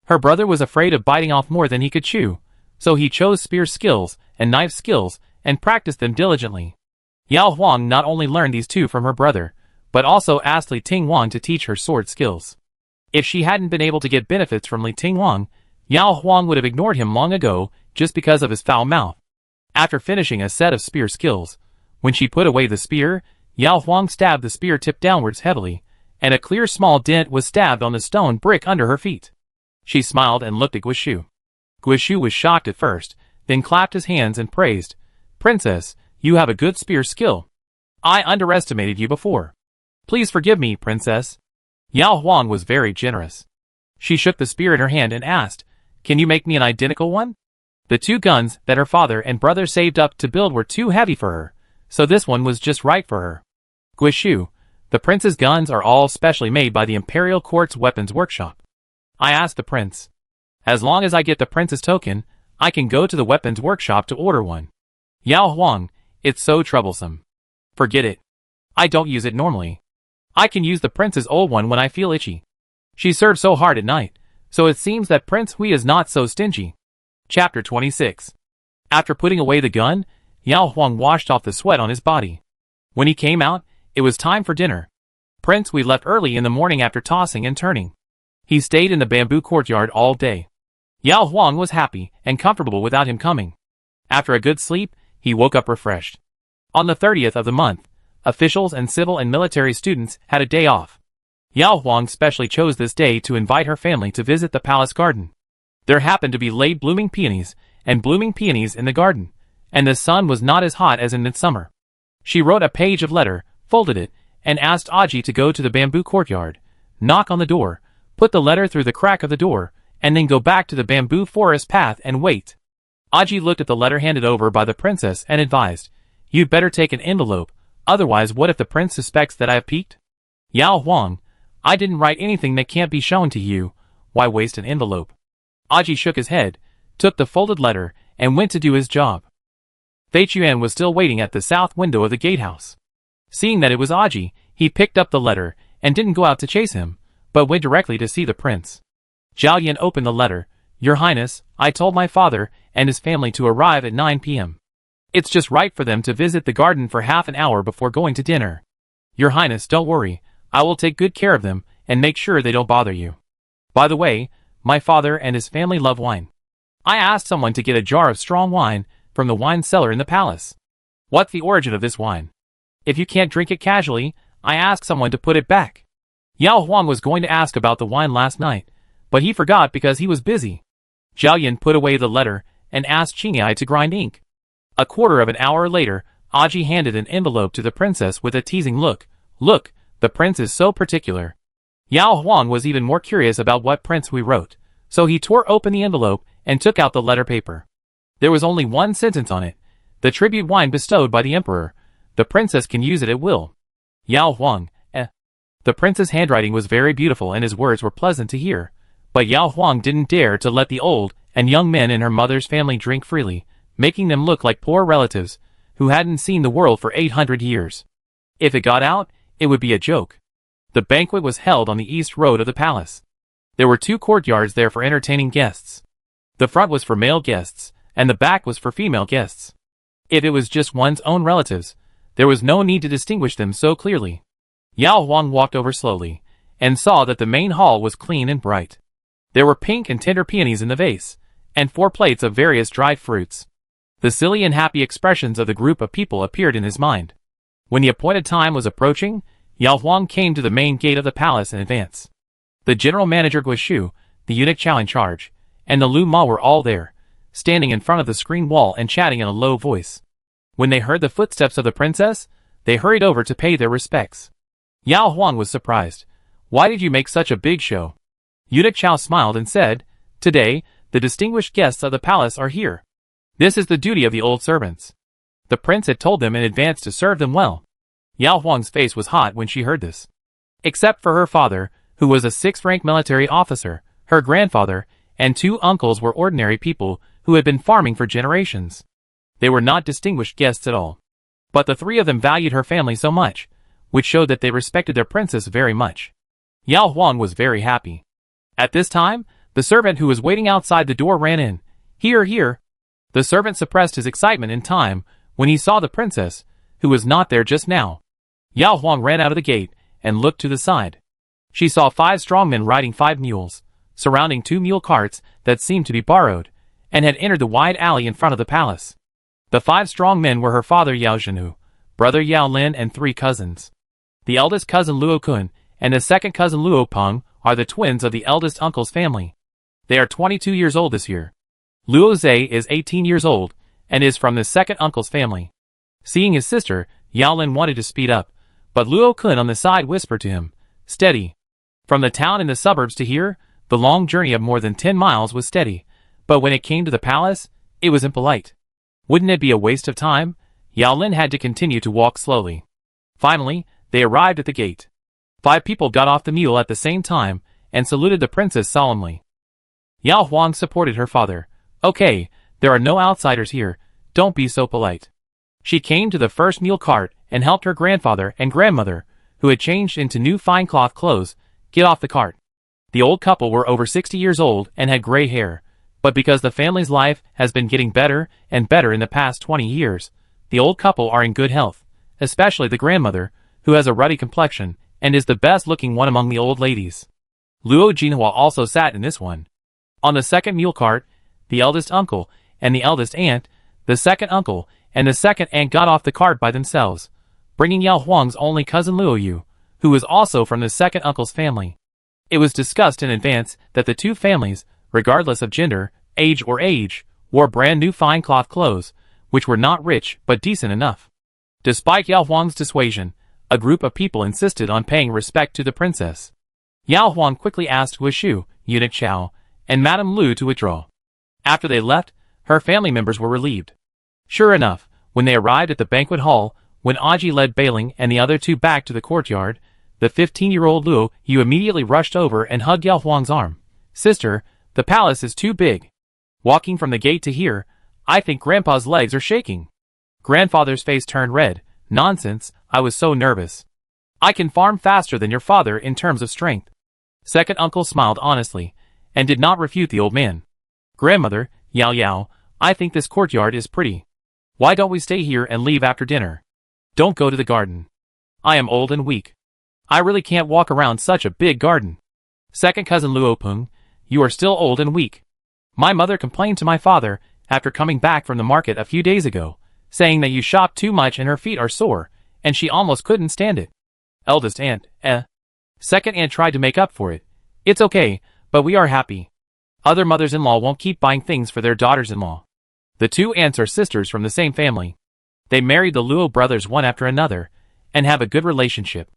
Her brother was afraid of biting off more than he could chew, so he chose spear skills and knife skills and practiced them diligently. Yao Huang not only learned these 2 from her brother, but also asked Li Tingwang to teach her sword skills. If she hadn't been able to get benefits from Li Tingwang, Yao Huang would have ignored him long ago just because of his foul mouth. After finishing a set of spear skills, when she put away the spear, Yao Huang stabbed the spear tip downwards heavily, and a clear small dent was stabbed on the stone brick under her feet. She smiled and looked at Guishu. Guishu was shocked at first, then clapped his hands and praised, Princess, you have a good spear skill. I underestimated you before. Please forgive me, Princess. Yao Huang was very generous. She shook the spear in her hand and asked, Can you make me an identical one? The 2 guns that her father and brother saved up to build were too heavy for her, so this one was just right for her. Guishu, the prince's guns are all specially made by the Imperial Court's weapons workshop. I asked the prince. As long as I get the prince's token, I can go to the weapons workshop to order one. Yao Huang, it's so troublesome. Forget it. I don't use it normally. I can use the prince's old one when I feel itchy. She serves so hard at night, so it seems that Prince Hui is not so stingy. Chapter 26. After putting away the gun, Yao Huang washed off the sweat on his body. When he came out, it was time for dinner. Prince Hui left early in the morning after tossing and turning. He stayed in the bamboo courtyard all day. Yao Huang was happy and comfortable without him coming. After a good sleep, he woke up refreshed. On the 30th of the month, officials and civil and military students had a day off. Yao Huang specially chose this day to invite her family to visit the palace garden. There happened to be late blooming peonies in the garden, and the sun was not as hot as in midsummer. She wrote a page of letter, folded it, and asked Aji to go to the bamboo courtyard, knock on the door, put the letter through the crack of the door, and then go back to the bamboo forest path and wait. Aji looked at the letter handed over by the princess and advised, "You'd better take an envelope, otherwise what if the prince suspects that I have peeked?" Yao Huang, I didn't write anything that can't be shown to you. Why waste an envelope? Aji shook his head, took the folded letter, and went to do his job. Fei Chuan was still waiting at the south window of the gatehouse. Seeing that it was Aji, he picked up the letter and didn't go out to chase him, but went directly to see the prince. Zhao Yan opened the letter. "Your Highness, I told my father and his family to arrive at 9 p.m. It's just right for them to visit the garden for half an hour before going to dinner. Your Highness, don't worry, I will take good care of them and make sure they don't bother you. By the way, my father and his family love wine. I asked someone to get a jar of strong wine from the wine cellar in the palace. What's the origin of this wine? If you can't drink it casually, I asked someone to put it back." Yao Huang was going to ask about the wine last night, but he forgot because he was busy. Zhao Yan put away the letter and asked Qingyai to grind ink. A quarter of an hour later, Aji handed an envelope to the princess with a teasing look. "Look, the prince is so particular." Yao Huang was even more curious about what Prince Hui wrote, so he tore open the envelope and took out the letter paper. There was only one sentence on it: "The tribute wine bestowed by the emperor. The princess can use it at will." Yao Huang, The prince's handwriting was very beautiful and his words were pleasant to hear, but Yao Huang didn't dare to let the old and young men in her mother's family drink freely, making them look like poor relatives who hadn't seen the world for 800 years. If it got out, it would be a joke. The banquet was held on the east road of the palace. There were 2 courtyards there for entertaining guests. The front was for male guests, and the back was for female guests. If it was just one's own relatives, there was no need to distinguish them so clearly. Yao Huang walked over slowly, and saw that the main hall was clean and bright. There were pink and tender peonies in the vase, and 4 plates of various dried fruits. The silly and happy expressions of the group of people appeared in his mind. When the appointed time was approaching, Yao Huang came to the main gate of the palace in advance. The general manager Guishu, the eunuch Chao in charge, and the Lu Ma were all there, standing in front of the screen wall and chatting in a low voice. When they heard the footsteps of the princess, they hurried over to pay their respects. Yao Huang was surprised. "Why did you make such a big show?" Eunuch Chao smiled and said, "Today, the distinguished guests of the palace are here. This is the duty of the old servants. The prince had told them in advance to serve them well." Yao Huang's face was hot when she heard this. Except for her father, who was a 6th-rank military officer, her grandfather, and 2 uncles were ordinary people who had been farming for generations. They were not distinguished guests at all. But the 3 of them valued her family so much, which showed that they respected their princess very much. Yao Huang was very happy. At this time, the servant who was waiting outside the door ran in. "Here, here." The servant suppressed his excitement in time when he saw the princess, who was not there just now. Yao Huang ran out of the gate and looked to the side. She saw 5 strong men riding 5 mules, surrounding 2 mule carts that seemed to be borrowed, and had entered the wide alley in front of the palace. The 5 strong men were her father Yao Zhenhu, brother Yao Lin and 3 cousins. The eldest cousin Luo Kun and the second cousin Luo Peng are the twins of the eldest uncle's family. They are 22 years old this year. Luo Zhe is 18 years old and is from the second uncle's family. Seeing his sister, Yao Lin wanted to speed up, but Luo Kun on the side whispered to him, "Steady." From the town in the suburbs to here, the long journey of more than 10 miles was steady, but when it came to the palace, It was impolite. Wouldn't it be a waste of time? Yao Lin had to continue to walk slowly. Finally, they arrived at the gate. 5 people got off the mule at the same time and saluted the princess solemnly. Yao Huang supported her father. Okay, there are no outsiders here, don't be so polite. She came to the first mule cart and helped her grandfather and grandmother, who had changed into new fine cloth clothes, get off the cart. The old couple were over 60 years old and had gray hair, but because the family's life has been getting better and better in the past 20 years, the old couple are in good health, especially the grandmother, who has a ruddy complexion and is the best-looking one among the old ladies. Luo Jinhua also sat in this one. On the second mule cart, the eldest uncle and the eldest aunt, the second uncle and the second aunt got off the cart by themselves, bringing Yao Huang's only cousin Luo Yu, who was also from the second uncle's family. It was discussed in advance that the two families, regardless of gender, age, wore brand new fine cloth clothes, which were not rich but decent enough. Despite Yao Huang's dissuasion, a group of people insisted on paying respect to the princess. Yao Huang quickly asked Wishu, eunuch Chao, and Madame Lu to withdraw. After they left, her family members were relieved. Sure enough, when they arrived at the banquet hall, when Aji led Bailing and the other two back to the courtyard, the 15-year-old Luo Yu immediately rushed over and hugged Yao Huang's arm. Sister, the palace is too big. Walking from the gate to here, I think Grandpa's legs are shaking. Grandfather's face turned red. Nonsense, I was so nervous. I can farm faster than your father in terms of strength. Second uncle smiled honestly, and did not refute the old man. Grandmother, Yao, I think this courtyard is pretty. Why don't we stay here and leave after dinner? Don't go to the garden. I am old and weak. I really can't walk around such a big garden. Second cousin Luo Peng, you are still old and weak. My mother complained to my father after coming back from the market a few days ago, saying that you shop too much and her feet are sore, and she almost couldn't stand it. Eldest aunt, Second aunt tried to make up for it. It's okay, but we are happy. Other mothers-in-law won't keep buying things for their daughters-in-law. The two aunts are sisters from the same family. They married the Luo brothers one after another, and have a good relationship.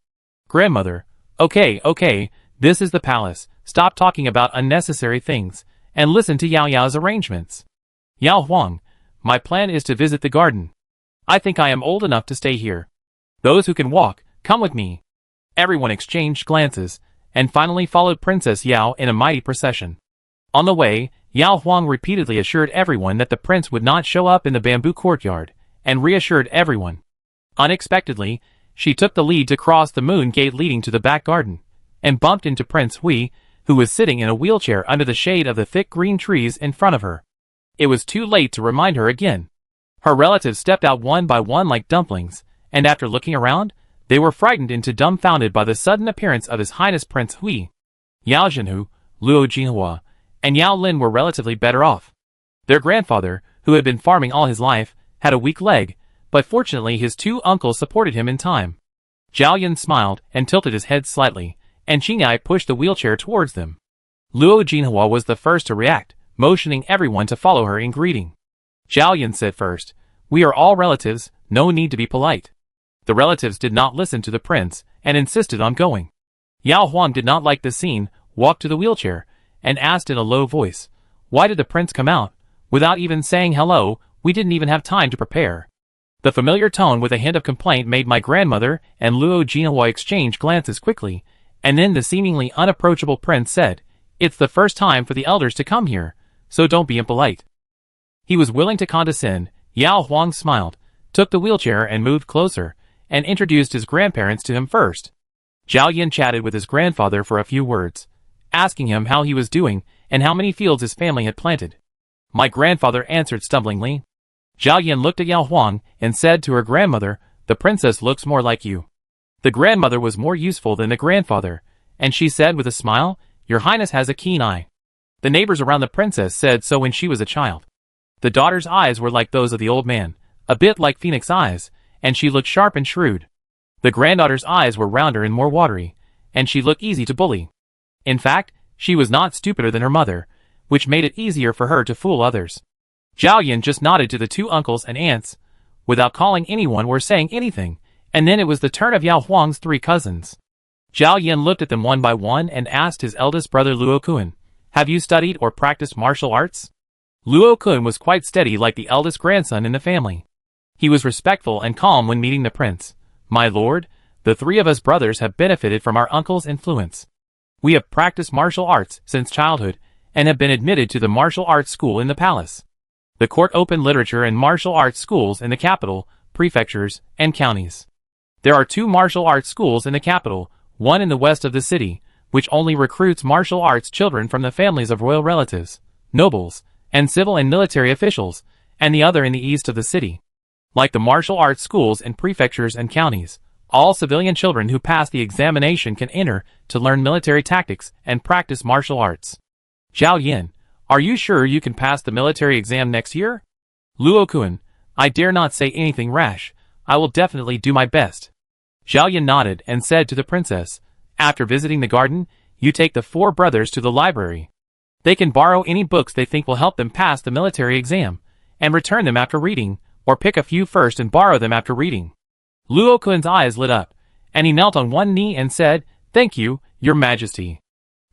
Grandmother, okay, this is the palace, stop talking about unnecessary things, and listen to Yao Yao's arrangements. Yao Huang, my plan is to visit the garden. I think I am old enough to stay here. Those who can walk, come with me. Everyone exchanged glances, and finally followed Princess Yao in a mighty procession. On the way, Yao Huang repeatedly assured everyone that the prince would not show up in the bamboo courtyard, and reassured everyone. Unexpectedly, she took the lead to cross the moon gate leading to the back garden, and bumped into Prince Hui, who was sitting in a wheelchair under the shade of the thick green trees in front of her. It was too late to remind her again. Her relatives stepped out one by one like dumplings, and after looking around, they were frightened into dumbfounded by the sudden appearance of His Highness Prince Hui. Yao Zhenhu, Luo Jinhua, and Yao Lin were relatively better off. Their grandfather, who had been farming all his life, had a weak leg, but fortunately his two uncles supported him in time. Zhao Yun smiled and tilted his head slightly, and Qingyai pushed the wheelchair towards them. Luo Jinhua was the first to react, motioning everyone to follow her in greeting. Zhao Yun said first, "We are all relatives, no need to be polite." The relatives did not listen to the prince, and insisted on going. Yao Huang did not like the scene, walked to the wheelchair, and asked in a low voice, "Why did the prince come out? Without even saying hello, we didn't even have time to prepare." The familiar tone with a hint of complaint made my grandmother and Luo Jinhua exchange glances quickly, and then the seemingly unapproachable prince said, "It's the first time for the elders to come here, so don't be impolite." He was willing to condescend. Yao Huang smiled, took the wheelchair and moved closer, and introduced his grandparents to him first. Zhao Yin chatted with his grandfather for a few words, asking him how he was doing and how many fields his family had planted. My grandfather answered stumblingly. Zhao Yin looked at Yao Huang and said to her grandmother, "The princess looks more like you." The grandmother was more useful than the grandfather, and she said with a smile, "Your Highness has a keen eye." The neighbors around the princess said so when she was a child. The daughter's eyes were like those of the old man, a bit like phoenix eyes, and she looked sharp and shrewd. The granddaughter's eyes were rounder and more watery, and she looked easy to bully. In fact, she was not stupider than her mother, which made it easier for her to fool others. Zhao Yin just nodded to the two uncles and aunts, without calling anyone or saying anything, and then it was the turn of Yao Huang's three cousins. Zhao Yin looked at them one by one and asked his eldest brother Luo Kuan, "Have you studied or practiced martial arts?" Luo Kun was quite steady like the eldest grandson in the family. He was respectful and calm when meeting the prince. My lord, the three of us brothers have benefited from our uncle's influence. We have practiced martial arts since childhood and have been admitted to the martial arts school in the palace. The court opened literature and martial arts schools in the capital, prefectures, and counties. There are 2 martial arts schools in the capital, one in the west of the city, which only recruits martial arts children from the families of royal relatives, nobles, and civil and military officials, and the other in the east of the city. Like the martial arts schools in prefectures and counties, all civilian children who pass the examination can enter to learn military tactics and practice martial arts. Zhao Yin, are you sure you can pass the military exam next year? Luo Kun, I dare not say anything rash. I will definitely do my best. Zhao Yin nodded and said to the princess, after visiting the garden, you take the 4 brothers to the library. They can borrow any books they think will help them pass the military exam, and return them after reading, or pick a few first and borrow them after reading. Luo Kun's eyes lit up, and he knelt on one knee and said, Thank you, your majesty.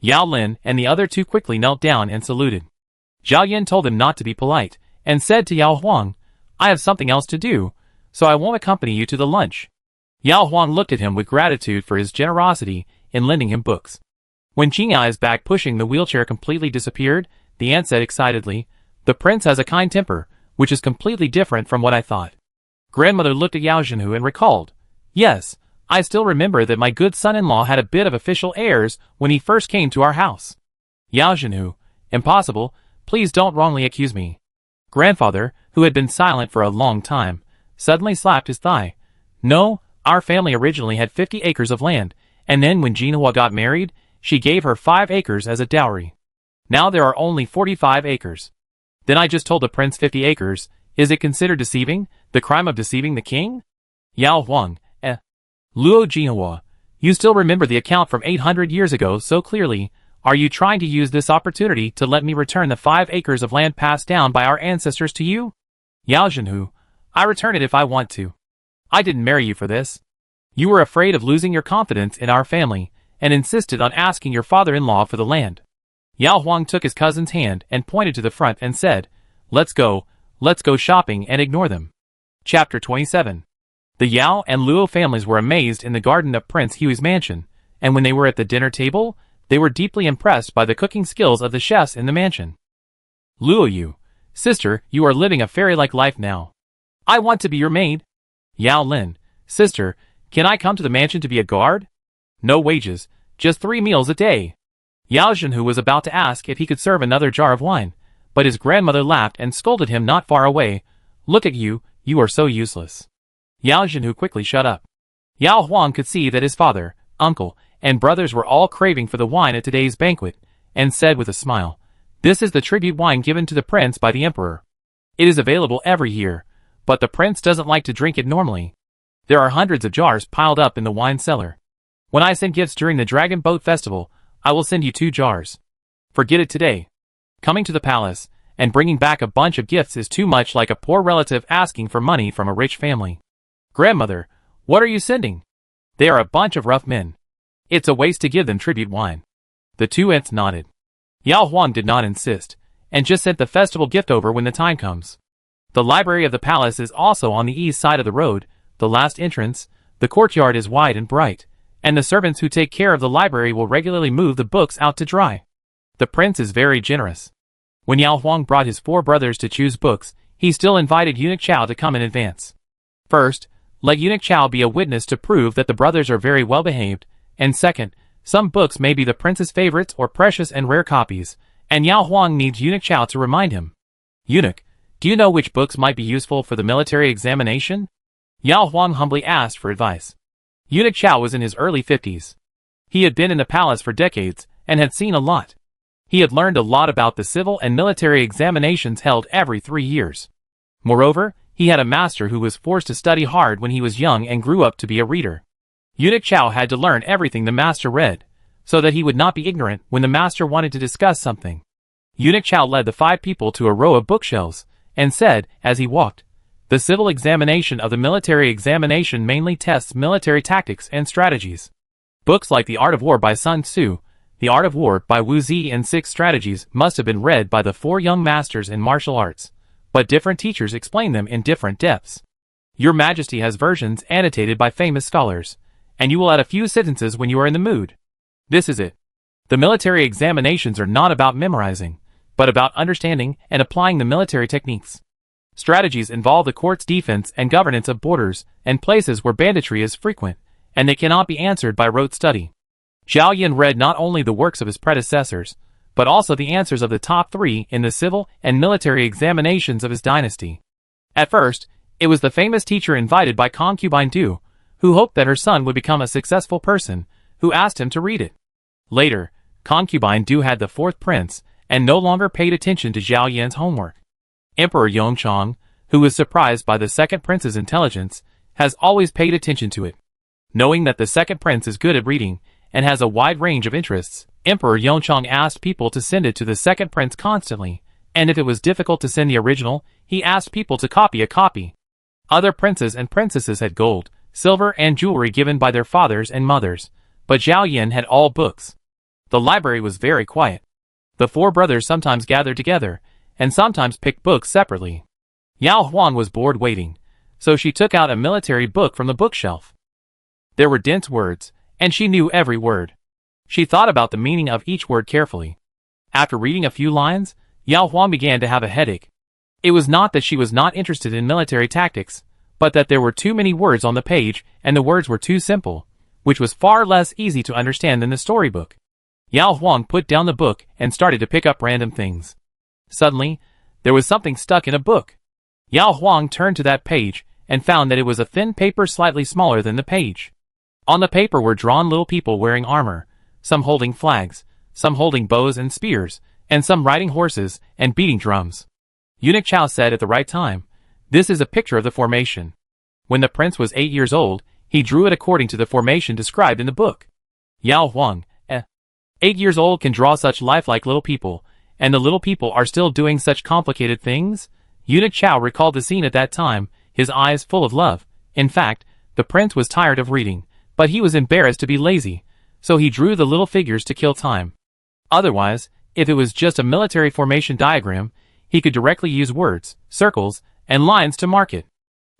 Yao Lin and the other 2 quickly knelt down and saluted. Zhao Yin told them not to be polite, and said to Yao Huang, I have something else to do, so I won't accompany you to the lunch. Yao Huang looked at him with gratitude for his generosity in lending him books. When Qingai's back pushing the wheelchair completely disappeared, the aunt said excitedly, The prince has a kind temper, which is completely different from what I thought. Grandmother looked at Yao Zhenhu and recalled, Yes, I still remember that my good son-in-law had a bit of official airs when he first came to our house. Yao Zhenhu, impossible, please don't wrongly accuse me. Grandfather, who had been silent for a long time, suddenly slapped his thigh. No, our family originally had 50 acres of land, and then when Jinhua got married, she gave her 5 acres as a dowry. Now there are only 45 acres. Then I just told the prince 50 acres. Is it considered deceiving? The crime of deceiving the king? Yao Huang, Luo Jinhua, you still remember the account from 800 years ago so clearly. Are you trying to use this opportunity to let me return the 5 acres of land passed down by our ancestors to you? Yao Zhenhu, I return it if I want to. I didn't marry you for this. You were afraid of losing your confidence in our family, and insisted on asking your father-in-law for the land. Yao Huang took his cousin's hand and pointed to the front and said, Let's go shopping and ignore them. Chapter 27. The Yao and Luo families were amazed in the garden of Prince Hui's mansion, and when they were at the dinner table, they were deeply impressed by the cooking skills of the chefs in the mansion. Luo Yu, sister, you are living a fairy-like life now. I want to be your maid. Yao Lin, sister, can I come to the mansion to be a guard? No wages, just 3 meals a day. Yao Zhenhu was about to ask if he could serve another jar of wine, but his grandmother laughed and scolded him not far away. Look at you, you are so useless. Yao Zhenhu quickly shut up. Yao Huang could see that his father, uncle, and brothers were all craving for the wine at today's banquet, and said with a smile, This is the tribute wine given to the prince by the emperor. It is available every year, but the prince doesn't like to drink it normally. There are hundreds of jars piled up in the wine cellar. When I send gifts during the Dragon Boat Festival, I will send you 2 jars. Forget it today. Coming to the palace and bringing back a bunch of gifts is too much like a poor relative asking for money from a rich family. Grandmother, what are you sending? They are a bunch of rough men. It's a waste to give them tribute wine. The 2 aunts nodded. Yao Huang did not insist, and just sent the festival gift over when the time comes. The library of the palace is also on the east side of the road, the last entrance. The courtyard is wide and bright, and the servants who take care of the library will regularly move the books out to dry. The prince is very generous. When Yao Huang brought his 4 brothers to choose books, he still invited Eunuch Chao to come in advance. First, let Eunuch Chao be a witness to prove that the brothers are very well behaved, and second, some books may be the prince's favorites or precious and rare copies, and Yao Huang needs Eunuch Chao to remind him. Eunuch, do you know which books might be useful for the military examination? Yao Huang humbly asked for advice. Eunuch Chao was in his early 50s. He had been in the palace for decades, and had seen a lot. He had learned a lot about the civil and military examinations held every 3 years. Moreover, he had a master who was forced to study hard when he was young and grew up to be a reader. Eunuch Chao had to learn everything the master read, so that he would not be ignorant when the master wanted to discuss something. Eunuch Chao led the 5 people to a row of bookshelves, and said, as he walked, The civil examination of the military examination mainly tests military tactics and strategies. Books like The Art of War by Sun Tzu, The Art of War by Wu Zi and 6 strategies must have been read by the 4 young masters in martial arts, but different teachers explain them in different depths. Your Majesty has versions annotated by famous scholars, and you will add a few sentences when you are in the mood. This is it. The military examinations are not about memorizing, but about understanding and applying the military techniques. Strategies involve the court's defense and governance of borders and places where banditry is frequent, and they cannot be answered by rote study. Zhao Yan read not only the works of his predecessors, but also the answers of the top 3 in the civil and military examinations of his dynasty. At first, it was the famous teacher invited by concubine Du, who hoped that her son would become a successful person, who asked him to read it. Later, concubine Du had the 4th prince, and no longer paid attention to Zhao Yan's homework. Emperor Yongchang, who was surprised by the 2nd prince's intelligence, has always paid attention to it. Knowing that the 2nd prince is good at reading, and has a wide range of interests, Emperor Yongchang asked people to send it to the 2nd prince constantly, and if it was difficult to send the original, he asked people to copy a copy. Other princes and princesses had gold, silver and jewelry given by their fathers and mothers, but Zhao Yan had all books. The library was very quiet. The 4 brothers sometimes gathered together, and sometimes picked books separately. Yao Huan was bored waiting, so she took out a military book from the bookshelf. There were dense words, and she knew every word. She thought about the meaning of each word carefully. After reading a few lines, Yao Huan began to have a headache. It was not that she was not interested in military tactics, but that there were too many words on the page and the words were too simple, which was far less easy to understand than the storybook. Yao Huan put down the book and started to pick up random things. Suddenly, there was something stuck in a book. Yao Huang turned to that page and found that it was a thin paper slightly smaller than the page. On the paper were drawn little people wearing armor, some holding flags, some holding bows and spears, and some riding horses and beating drums. Eunuch Chao said at the right time, "This is a picture of the formation." When the prince was 8 years old, he drew it according to the formation described in the book. Yao Huang, 8 years old, can draw such lifelike little people, and the little people are still doing such complicated things? Eunuch Chao recalled the scene at that time, his eyes full of love. In fact, the prince was tired of reading, but he was embarrassed to be lazy, so he drew the little figures to kill time. Otherwise, if it was just a military formation diagram, he could directly use words, circles, and lines to mark it.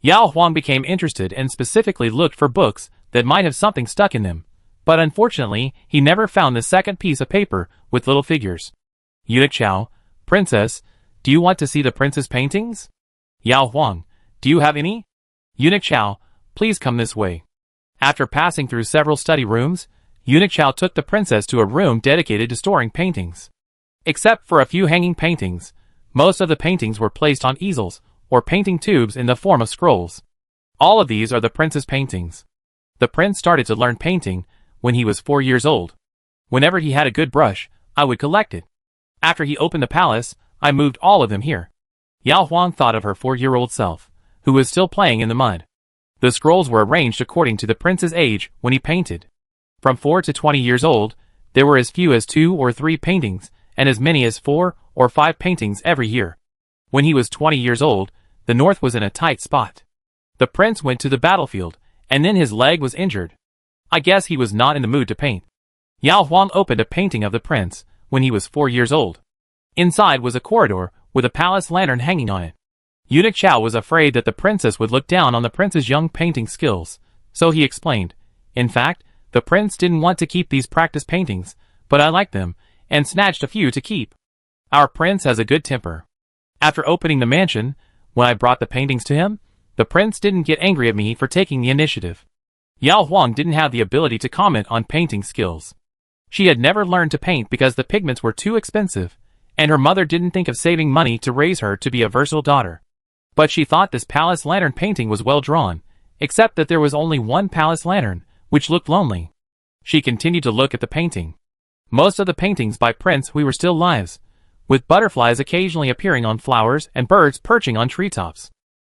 Yao Huang became interested and specifically looked for books that might have something stuck in them, but unfortunately, he never found the 2nd piece of paper with little figures. Eunuch Chao, "Princess, do you want to see the prince's paintings?" Yao Huang, "Do you have any?" Eunuch Chao, "Please come this way." After passing through several study rooms, Eunuch Chao took the princess to a room dedicated to storing paintings. Except for a few hanging paintings, most of the paintings were placed on easels or painting tubes in the form of scrolls. All of these are the prince's paintings. The prince started to learn painting when he was 4 years old. Whenever he had a good brush, I would collect it. After he opened the palace, I moved all of them here. Yao Huang thought of her 4-year-old self, who was still playing in the mud. The scrolls were arranged according to the prince's age when he painted. From 4 to 20 years old, there were as few as 2 or 3 paintings, and as many as 4 or 5 paintings every year. When he was 20 years old, the north was in a tight spot. The prince went to the battlefield, and then his leg was injured. I guess he was not in the mood to paint. Yao Huang opened a painting of the prince when he was 4 years old. Inside was a corridor with a palace lantern hanging on it. Eunuch Chao was afraid that the princess would look down on the prince's young painting skills, so he explained, "In fact, the prince didn't want to keep these practice paintings, but I liked them, and snatched a few to keep. Our prince has a good temper." After opening the mansion, when I brought the paintings to him, the prince didn't get angry at me for taking the initiative. Yao Huang didn't have the ability to comment on painting skills. She had never learned to paint because the pigments were too expensive, and her mother didn't think of saving money to raise her to be a versatile daughter. But she thought this palace lantern painting was well drawn, except that there was only one palace lantern, which looked lonely. She continued to look at the painting. Most of the paintings by Prince Hui were still lives, with butterflies occasionally appearing on flowers and birds perching on treetops.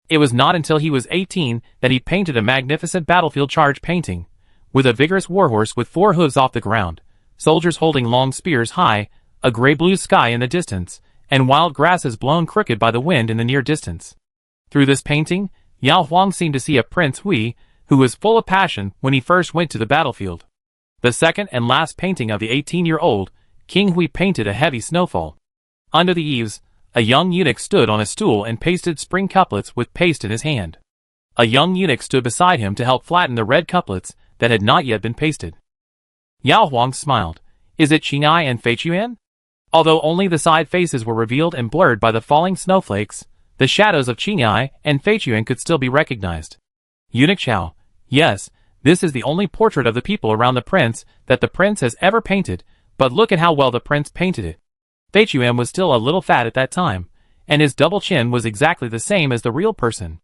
It was not until he was 18 that he painted a magnificent battlefield charge painting, with a vigorous warhorse with 4 hooves off the ground, soldiers holding long spears high, a gray-blue sky in the distance, and wild grasses blown crooked by the wind in the near distance. Through this painting, Yao Huang seemed to see a Prince Hui who was full of passion when he first went to the battlefield. The second and last painting of the 18-year-old King Hui painted a heavy snowfall. Under the eaves, a young eunuch stood on a stool and pasted spring couplets with paste in his hand. A young eunuch stood beside him to help flatten the red couplets that had not yet been pasted. Yao Huang smiled. Is it Qinghai and Fei Chuan? Although only the side faces were revealed and blurred by the falling snowflakes, the shadows of Qinghai and Fei Chuan could still be recognized. Eunuch Chao, yes, this is the only portrait of the people around the prince that the prince has ever painted, but look at how well the prince painted it. Fei Chuan was still a little fat at that time, and his double chin was exactly the same as the real person.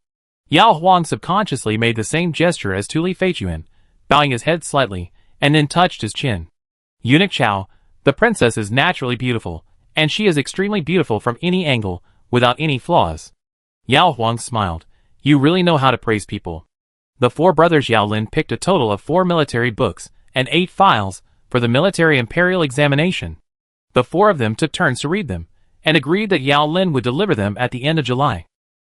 Yao Huang subconsciously made the same gesture as Tuli Fei Chuan, bowing his head slightly, and then touched his chin. Eunuch Chao, the princess is naturally beautiful, and she is extremely beautiful from any angle, without any flaws. Yao Huang smiled. You really know how to praise people. The four brothers Yao Lin picked a total of 4 military books and 8 files for the military Imperial examination. The 4 of them took turns to read them, and agreed that Yao Lin would deliver them at the end of July.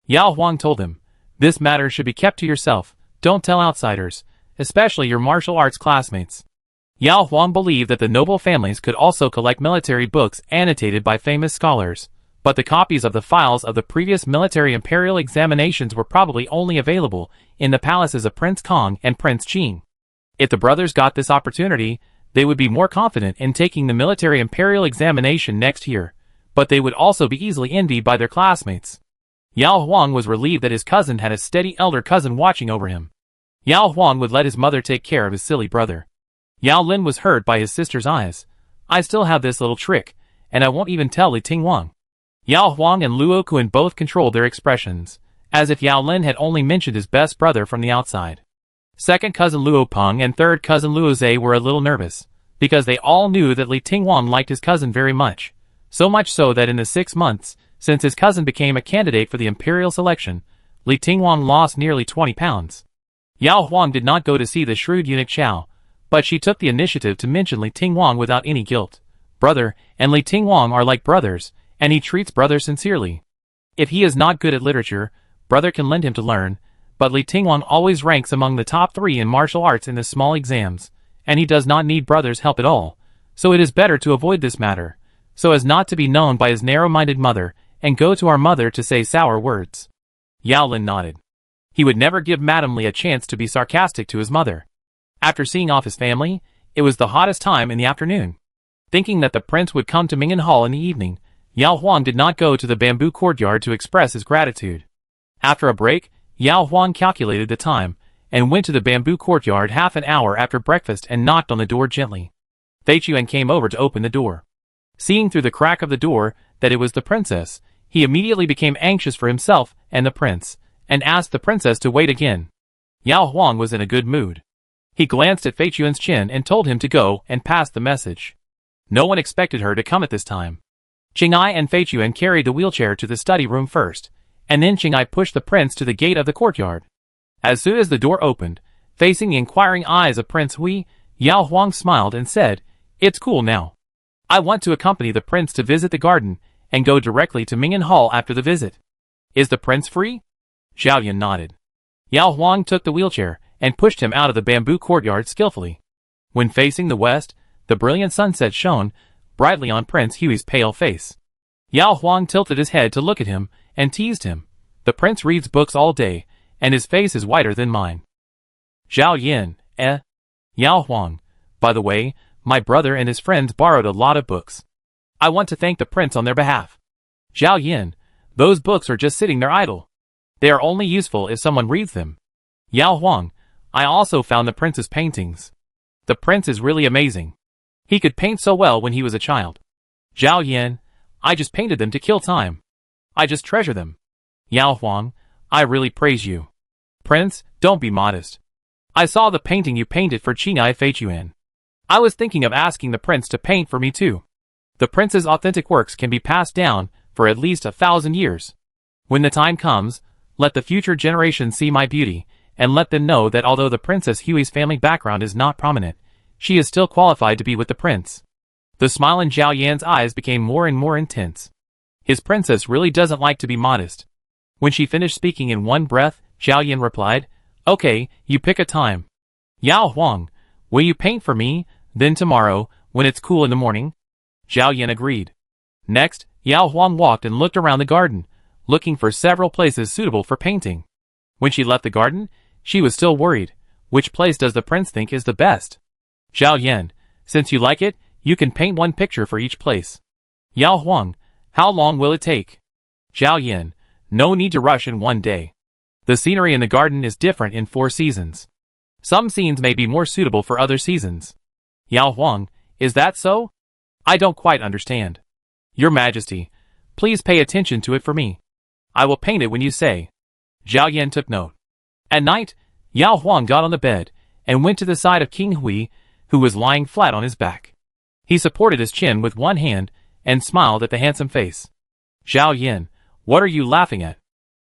Yao Huang told him, this matter should be kept to yourself, don't tell outsiders, especially your martial arts classmates. Yao Huang believed that the noble families could also collect military books annotated by famous scholars, but the copies of the files of the previous military Imperial examinations were probably only available in the palaces of Prince Kong and Prince Qing. If the brothers got this opportunity, they would be more confident in taking the military Imperial examination next year, but they would also be easily envied by their classmates. Yao Huang was relieved that his cousin had a steady elder cousin watching over him. Yao Huang would let his mother take care of his silly brother. Yao Lin was hurt by his sister's eyes. I still have this little trick, and I won't even tell Li Tingwang. Yao Huang and Luo Kun both controlled their expressions, as if Yao Lin had only mentioned his best brother from the outside. Second cousin Luo Peng and third cousin Luo Zhe were a little nervous, because they all knew that Li Tingwang liked his cousin very much, so much so that in the 6 months since his cousin became a candidate for the Imperial selection, Li Tingwang lost nearly 20 pounds. Yao Huang did not go to see the shrewd eunuch Chao, but she took the initiative to mention Li Tingwang without any guilt. Brother and Li Tingwang are like brothers, and he treats brother sincerely. If he is not good at literature, brother can lend him to learn, but Li Tingwang always ranks among the top 3 in martial arts in the small exams, and he does not need brother's help at all, so it is better to avoid this matter, so as not to be known by his narrow-minded mother, and go to our mother to say sour words. Yao Lin nodded. He would never give Madame Li a chance to be sarcastic to his mother. After seeing off his family, it was the hottest time in the afternoon. Thinking that the prince would come to Ming'an Hall in the evening, Yao Huang did not go to the bamboo courtyard to express his gratitude. After a break, Yao Huang calculated the time, and went to the bamboo courtyard half an hour after breakfast and knocked on the door gently. Fei Chuan came over to open the door. Seeing through the crack of the door that it was the princess, he immediately became anxious for himself and the prince, and asked the princess to wait again. Yao Huang was in a good mood. He glanced at Fei Chuan's chin and told him to go and pass the message. No one expected her to come at this time. Qinghai and Fei Chuan carried the wheelchair to the study room first, and then Qinghai pushed the prince to the gate of the courtyard. As soon as the door opened, facing the inquiring eyes of Prince Hui, Yao Huang smiled and said, "It's cool now. I want to accompany the prince to visit the garden, and go directly to Ming'an Hall after the visit. Is the prince free?" Zhao Yan nodded. Yao Huang took the wheelchair, and pushed him out of the bamboo courtyard skillfully. When facing the west, the brilliant sunset shone brightly on Prince Hui's pale face. Yao Huang tilted his head to look at him, and teased him. The prince reads books all day, and his face is whiter than mine. Zhao Yan, Yao Huang, by the way, my brother and his friends borrowed a lot of books. I want to thank the prince on their behalf. Zhao Yan, those books are just sitting there idle. They are only useful if someone reads them. Yao Huang, I also found the prince's paintings. The prince is really amazing. He could paint so well when he was a child. Zhao Yan, I just painted them to kill time. I just treasure them. Yao Huang, I really praise you. Prince, don't be modest. I saw the painting you painted for Qinghai Fei Chuan. I was thinking of asking the prince to paint for me too. The prince's authentic works can be passed down for at least 1,000 years. When the time comes, let the future generations see my beauty, and let them know that although the Princess Hui's family background is not prominent, she is still qualified to be with the prince. The smile in Zhao Yan's eyes became more and more intense. His princess really doesn't like to be modest. When she finished speaking in one breath, Zhao Yan replied, "Okay, you pick a time. Yao Huang, will you paint for me Then tomorrow, when it's cool in the morning? Zhao Yan agreed. Next, Yao Huang walked and looked around the garden, looking for several places suitable for painting. When she left the garden, she was still worried. Which place does the prince think is the best? Zhao Yan, since you like it, you can paint one picture for each place. Yao Huang, how long will it take? Zhao Yan, no need to rush in one day. The scenery in the garden is different in 4 seasons. Some scenes may be more suitable for other seasons. Yao Huang, is that so? I don't quite understand. Your Majesty, please pay attention to it for me. I will paint it when you say. Zhao Yan took note. At night, Yao Huang got on the bed and went to the side of King Hui, who was lying flat on his back. He supported his chin with one hand and smiled at the handsome face. Zhao Yan, what are you laughing at?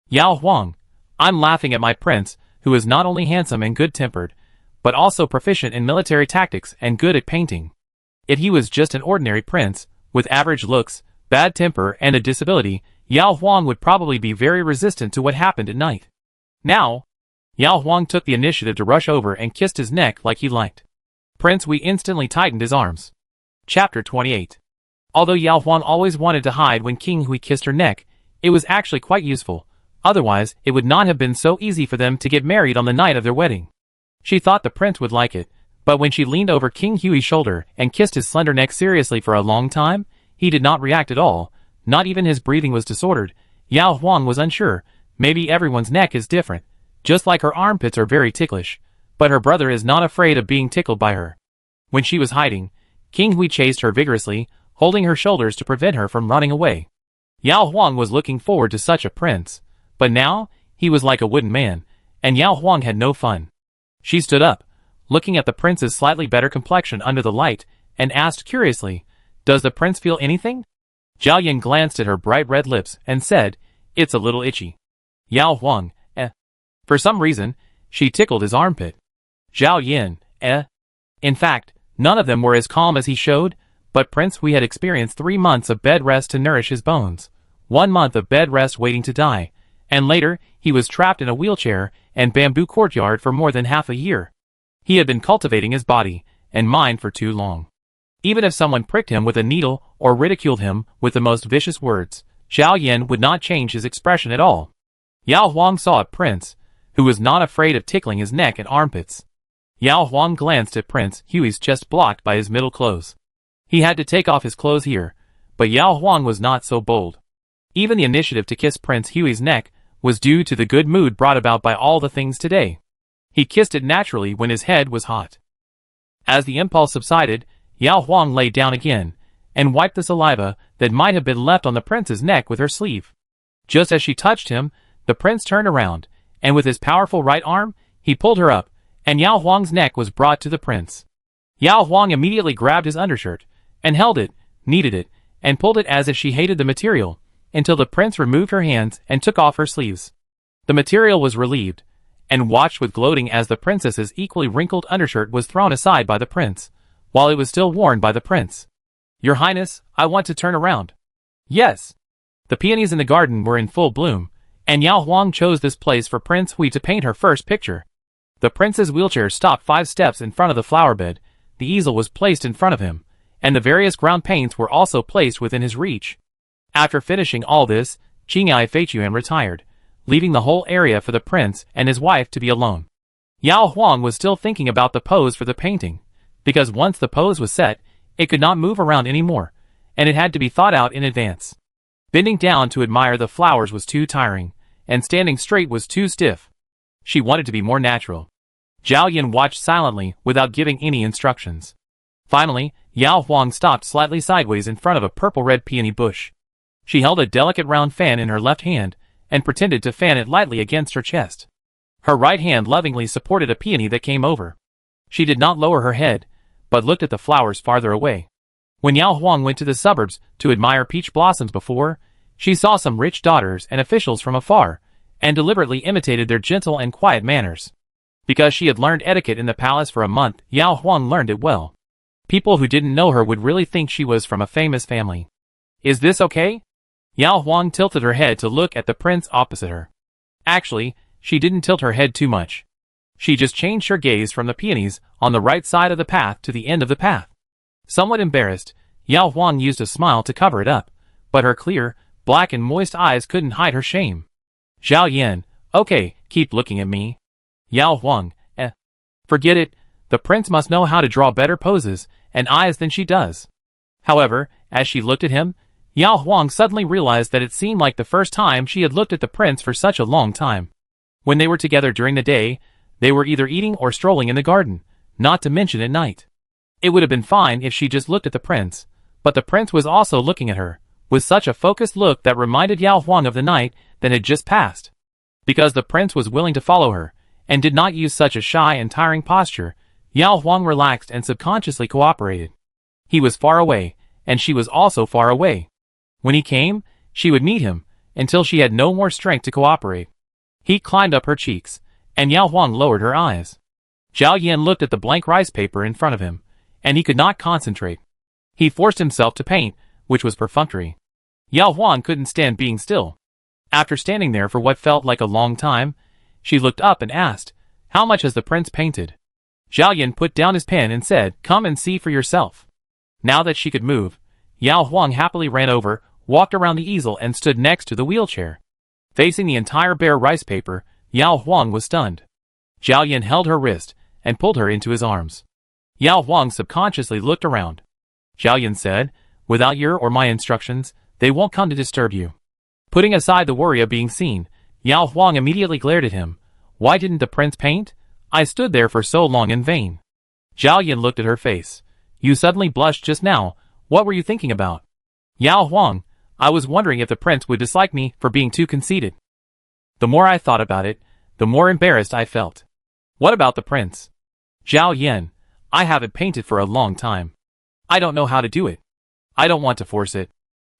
Yao Huang, I'm laughing at my prince, who is not only handsome and good-tempered, but also proficient in military tactics and good at painting. If he was just an ordinary prince, with average looks, bad temper, and a disability, Yao Huang would probably be very resistant to what happened at night. Now, Yao Huang took the initiative to rush over and kissed his neck like he liked. Prince Hui instantly tightened his arms. Chapter 28. Although Yao Huang always wanted to hide when King Hui kissed her neck, it was actually quite useful. Otherwise, it would not have been so easy for them to get married on the night of their wedding. She thought the prince would like it, but when she leaned over King Hui's shoulder and kissed his slender neck seriously for a long time, he did not react at all. Not even his breathing was disordered. Yao Huang was unsure. Maybe everyone's neck is different. Just like her armpits are very ticklish. But her brother is not afraid of being tickled by her. When she was hiding, King Hui chased her vigorously, holding her shoulders to prevent her from running away. Yao Huang was looking forward to such a prince. But now, he was like a wooden man, and Yao Huang had no fun. She stood up, looking at the prince's slightly better complexion under the light, and asked curiously, "Does the prince feel anything?" Zhao Yan glanced at her bright red lips and said, "It's a little itchy." Yao Huang, For some reason, she tickled his armpit. Zhao Yan, In fact, none of them were as calm as he showed, but Prince Hui had experienced 3 months of bed rest to nourish his bones, 1 month of bed rest waiting to die, and later, he was trapped in a wheelchair and bamboo courtyard for more than half a year. He had been cultivating his body and mind for too long. Even if someone pricked him with a needle or ridiculed him with the most vicious words, Zhao Yan would not change his expression at all. Yao Huang saw a prince who was not afraid of tickling his neck and armpits. Yao Huang glanced at Prince Hui's chest blocked by his middle clothes. He had to take off his clothes here, but Yao Huang was not so bold. Even the initiative to kiss Prince Hui's neck was due to the good mood brought about by all the things today. He kissed it naturally when his head was hot. As the impulse subsided, Yao Huang lay down again, and wiped the saliva that might have been left on the prince's neck with her sleeve. Just as she touched him, the prince turned around, and with his powerful right arm, he pulled her up, and Yao Huang's neck was brought to the prince. Yao Huang immediately grabbed his undershirt, and held it, kneaded it, and pulled it as if she hated the material, until the prince removed her hands and took off her sleeves. The material was relieved, and watched with gloating as the princess's equally wrinkled undershirt was thrown aside by the prince, while it was still worn by the prince. "Your Highness, I want to turn around." "Yes." The peonies in the garden were in full bloom, and Yao Huang chose this place for Prince Hui to paint her first picture. The prince's wheelchair stopped 5 steps in front of the flower bed, the easel was placed in front of him, and the various ground paints were also placed within his reach. After finishing all this, Qinghai Feichuan retired, leaving the whole area for the prince and his wife to be alone. Yao Huang was still thinking about the pose for the painting, because once the pose was set, it could not move around anymore, and it had to be thought out in advance. Bending down to admire the flowers was too tiring, and standing straight was too stiff. She wanted to be more natural. Zhao Yan watched silently without giving any instructions. Finally, Yao Huang stopped slightly sideways in front of a purple-red peony bush. She held a delicate round fan in her left hand, and pretended to fan it lightly against her chest. Her right hand lovingly supported a peony that came over. She did not lower her head, but looked at the flowers farther away. When Yao Huang went to the suburbs to admire peach blossoms before, she saw some rich daughters and officials from afar, and deliberately imitated their gentle and quiet manners. Because she had learned etiquette in the palace for a month, Yao Huang learned it well. People who didn't know her would really think she was from a famous family. "Is this okay?" Yao Huang tilted her head to look at the prince opposite her. Actually, she didn't tilt her head too much. She just changed her gaze from the peonies on the right side of the path to the end of the path. Somewhat embarrassed, Yao Huang used a smile to cover it up, but her clear, black and moist eyes couldn't hide her shame. Zhao Yan, okay, keep looking at me. Yao Huang, forget it, the prince must know how to draw better poses and eyes than she does. However, as she looked at him, Yao Huang suddenly realized that it seemed like the first time she had looked at the prince for such a long time. When they were together during the day, they were either eating or strolling in the garden, not to mention at night. It would have been fine if she just looked at the prince, but the prince was also looking at her, with such a focused look that reminded Yao Huang of the night that had just passed. Because the prince was willing to follow her, and did not use such a shy and tiring posture, Yao Huang relaxed and subconsciously cooperated. He was far away, and she was also far away. When he came, she would meet him, until she had no more strength to cooperate. Heat climbed up her cheeks, and Yao Huang lowered her eyes. Zhao Yan looked at the blank rice paper in front of him, and he could not concentrate. He forced himself to paint, which was perfunctory. Yao Huang couldn't stand being still. After standing there for what felt like a long time, she looked up and asked, "How much has the prince painted?" Zhao Yan put down his pen and said, "Come and see for yourself." Now that she could move, Yao Huang happily ran over, walked around the easel and stood next to the wheelchair. Facing the entire bare rice paper, Yao Huang was stunned. Zhao Yan held her wrist and pulled her into his arms. Yao Huang subconsciously looked around. Zhao Yan said, "Without your or my instructions, they won't come to disturb you." Putting aside the worry of being seen, Yao Huang immediately glared at him. "Why didn't the prince paint? I stood there for so long in vain." Zhao Yan looked at her face. "You suddenly blushed just now. What were you thinking about?" "Yao Huang, I was wondering if the prince would dislike me for being too conceited. The more I thought about it, the more embarrassed I felt." "What about the prince?" "Zhao Yan, I haven't painted for a long time. I don't know how to do it. I don't want to force it."